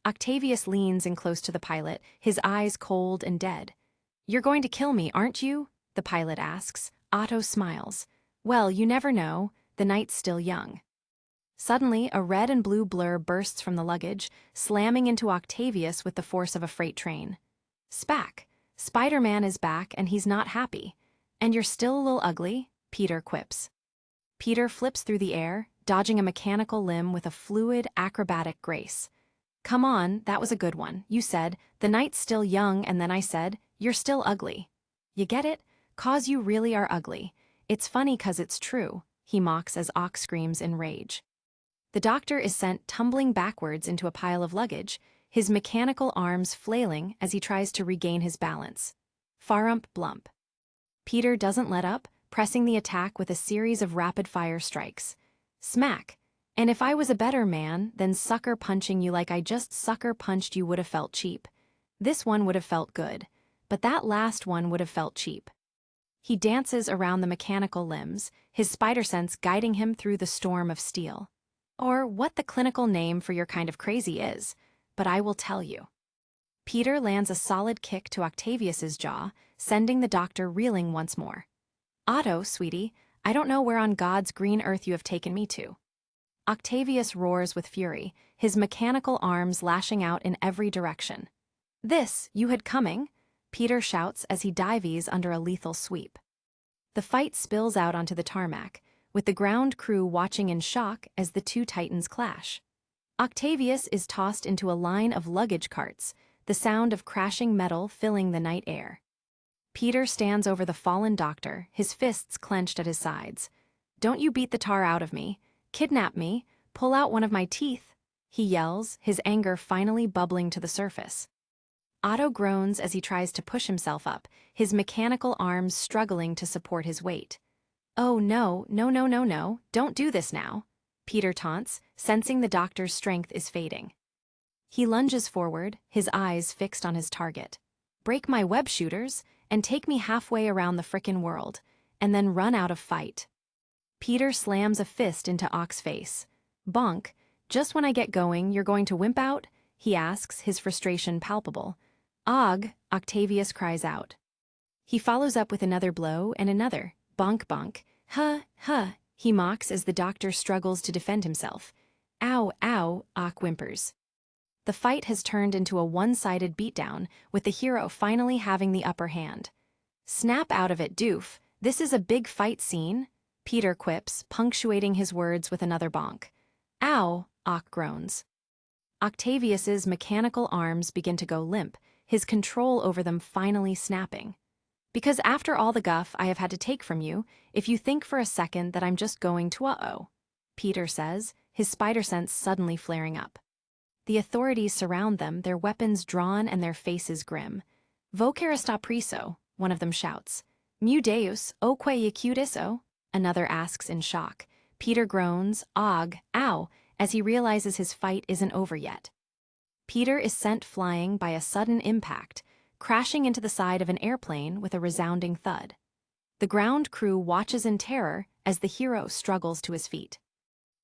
Octavius leans in close to the pilot, his eyes cold and dead. "You're going to kill me, aren't you?" the pilot asks. Otto smiles. "Well, you never know, the night's still young." Suddenly, a red and blue blur bursts from the luggage, slamming into Octavius with the force of a freight train. "Spack! Spider-Man is back and he's not happy. And you're still a little ugly," Peter quips. Peter flips through the air, dodging a mechanical limb with a fluid, acrobatic grace. "Come on, that was a good one. You said, the night's still young, and then I said, you're still ugly. You get it? 'Cause you really are ugly. It's funny 'cause it's true," he mocks as Ock screams in rage. The doctor is sent tumbling backwards into a pile of luggage, his mechanical arms flailing as he tries to regain his balance. Farump blump. Peter doesn't let up, pressing the attack with a series of rapid-fire strikes. Smack. And if I was a better man, then sucker punching you like I just sucker punched you would have felt cheap. This one would have felt good, but that last one would have felt cheap. He dances around the mechanical limbs, his spider sense guiding him through the storm of steel. Or what the clinical name for your kind of crazy is, but I will tell you. Peter lands a solid kick to Octavius's jaw, sending the doctor reeling once more. Otto, sweetie, I don't know where on God's green earth you have taken me to. Octavius roars with fury, his mechanical arms lashing out in every direction. This, you had coming, Peter shouts as he dives under a lethal sweep. The fight spills out onto the tarmac, with the ground crew watching in shock as the two titans clash. Octavius is tossed into a line of luggage carts, the sound of crashing metal filling the night air. Peter stands over the fallen doctor, his fists clenched at his sides. Don't you beat the tar out of me, kidnap me, pull out one of my teeth, he yells, his anger finally bubbling to the surface. Otto groans as he tries to push himself up, his mechanical arms struggling to support his weight. Oh no, no, no, no, no, don't do this now, Peter taunts, sensing the doctor's strength is fading. He lunges forward, his eyes fixed on his target. Break my web shooters, and take me halfway around the frickin' world, and then run out of fight. Peter slams a fist into Oc's face. Bonk, just when I get going, you're going to wimp out? He asks, his frustration palpable. Og, Octavius cries out. He follows up with another blow and another. Bonk bonk. Huh, huh, he mocks as the doctor struggles to defend himself. Ow, ow, Oc whimpers. The fight has turned into a one-sided beatdown, with the hero finally having the upper hand. Snap out of it, doof. This is a big fight scene, Peter quips, punctuating his words with another bonk. Ow, Oc groans. Octavius's mechanical arms begin to go limp, his control over them finally snapping. Because after all the guff I have had to take from you, if you think for a second that I'm just going to uh-oh, Peter says, his spider sense suddenly flaring up. The authorities surround them, their weapons drawn and their faces grim. Vocer esta preso, one of them shouts. Mu deus, oque iudiso, another asks in shock. Peter groans, og, ow, as he realizes his fight isn't over yet. Peter is sent flying by a sudden impact, crashing into the side of an airplane with a resounding thud. The ground crew watches in terror as the hero struggles to his feet.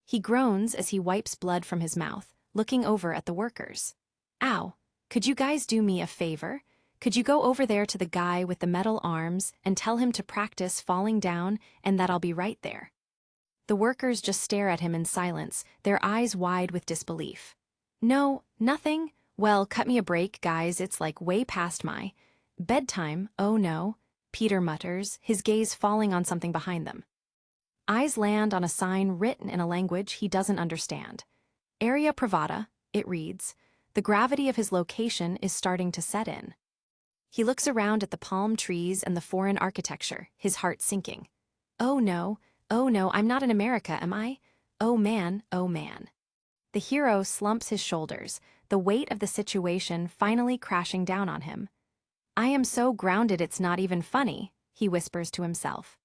He groans as he wipes blood from his mouth, looking over at the workers. Ow, could you guys do me a favor? Could you go over there to the guy with the metal arms and tell him to practice falling down and that I'll be right there? The workers just stare at him in silence, their eyes wide with disbelief. No, nothing? Well, cut me a break, guys, it's like way past my bedtime, oh no, Peter mutters, his gaze falling on something behind them. Eyes land on a sign written in a language he doesn't understand. Area Privata, it reads. The gravity of his location is starting to set in. He looks around at the palm trees and the foreign architecture, his heart sinking. Oh no, I'm not in America, am I? Oh man, oh man. The hero slumps his shoulders, the weight of the situation finally crashing down on him. I am so grounded it's not even funny, he whispers to himself.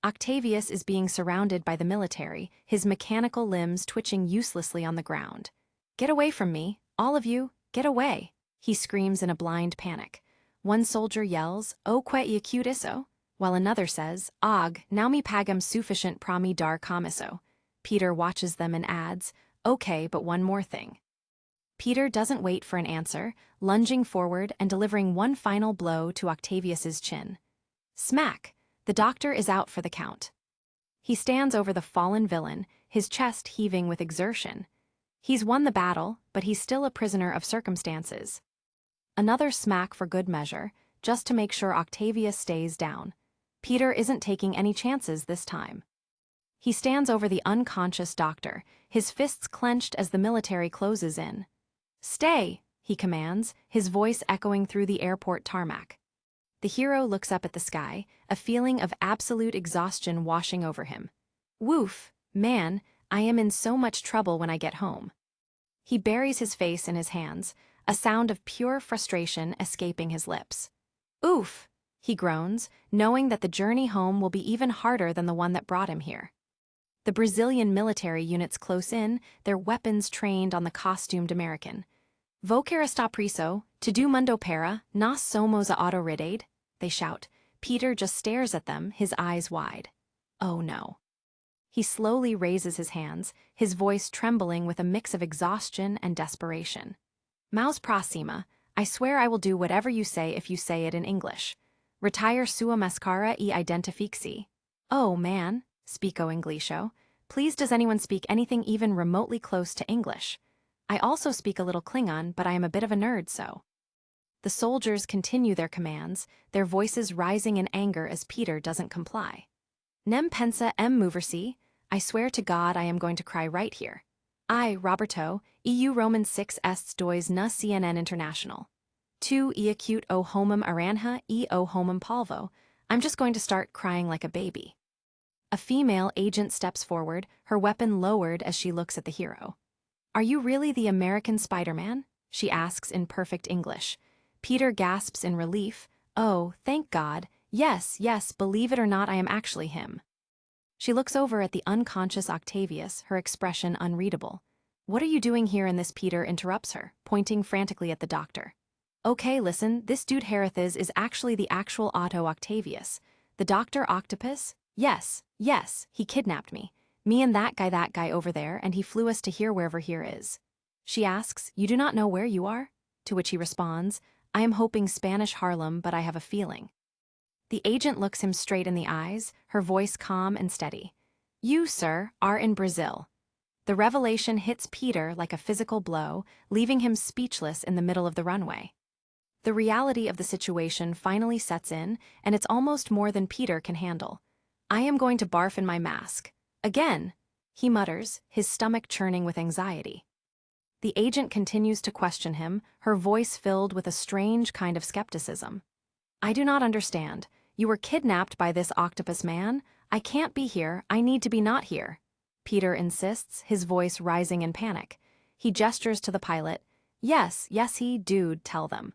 Octavius is being surrounded by the military, his mechanical limbs twitching uselessly on the ground. Get away from me, all of you, get away, he screams in a blind panic. One soldier yells, O que iudiso, while another says, Og, now me pagam sufficient promi dar commisso. Peter watches them and adds, Okay, but one more thing. Peter doesn't wait for an answer, lunging forward and delivering one final blow to Octavius's chin. Smack! The doctor is out for the count. He stands over the fallen villain, his chest heaving with exertion. He's won the battle, but he's still a prisoner of circumstances. Another smack for good measure, just to make sure Octavius stays down. Peter isn't taking any chances this time. He stands over the unconscious doctor, his fists clenched as the military closes in. Stay, he commands, his voice echoing through the airport tarmac. The hero looks up at the sky, a feeling of absolute exhaustion washing over him. Woof, man, I am in so much trouble when I get home. He buries his face in his hands, a sound of pure frustration escaping his lips. Oof, he groans, knowing that the journey home will be even harder than the one that brought him here. The Brazilian military units close in, their weapons trained on the costumed American. Vou querer estar preso, tudo mundo para, nós somos a autoridade, they shout. Peter just stares at them, his eyes wide. Oh no. He slowly raises his hands, his voice trembling with a mix of exhaustion and desperation. Maus próxima, I swear I will do whatever you say if you say it in English. Retire sua máscara e identifique-se. Oh, man, speako Inglisho. Please does anyone speak anything even remotely close to English? I also speak a little Klingon, but I am a bit of a nerd, so. The soldiers continue their commands, their voices rising in anger as Peter doesn't comply. Nem pensa moversi, I swear to God I am going to cry right here. I, Roberto, EU Roman 6 Ests dois na CNN International. 2 e acute o homem aranja e o homem polvo, I'm just going to start crying like a baby. A female agent steps forward, her weapon lowered as she looks at the hero. Are you really the American Spider-Man? She asks in perfect English. Peter gasps in relief. Oh, thank God. Yes, yes, believe it or not, I am actually him. She looks over at the unconscious Octavius, her expression unreadable. What are you doing here? And this Peter interrupts her, pointing frantically at the doctor. Okay, listen, this dude Harithis is actually the actual Otto Octavius. The Dr. Octopus? Yes, he kidnapped me. Me and that guy over there, and he flew us to here wherever here is. She asks, you do not know where you are? To which he responds, I am hoping Spanish Harlem, but I have a feeling. The agent looks him straight in the eyes, her voice calm and steady. You, sir, are in Brazil. The revelation hits Peter like a physical blow, leaving him speechless in the middle of the runway. The reality of the situation finally sets in, and it's almost more than Peter can handle. I am going to barf in my mask. Again, he mutters, his stomach churning with anxiety. The agent continues to question him, her voice filled with a strange kind of skepticism. I do not understand. You were kidnapped by this octopus man. I can't be here. I need to be not here. Peter insists, his voice rising in panic. He gestures to the pilot. Yes, he, dude, tell them.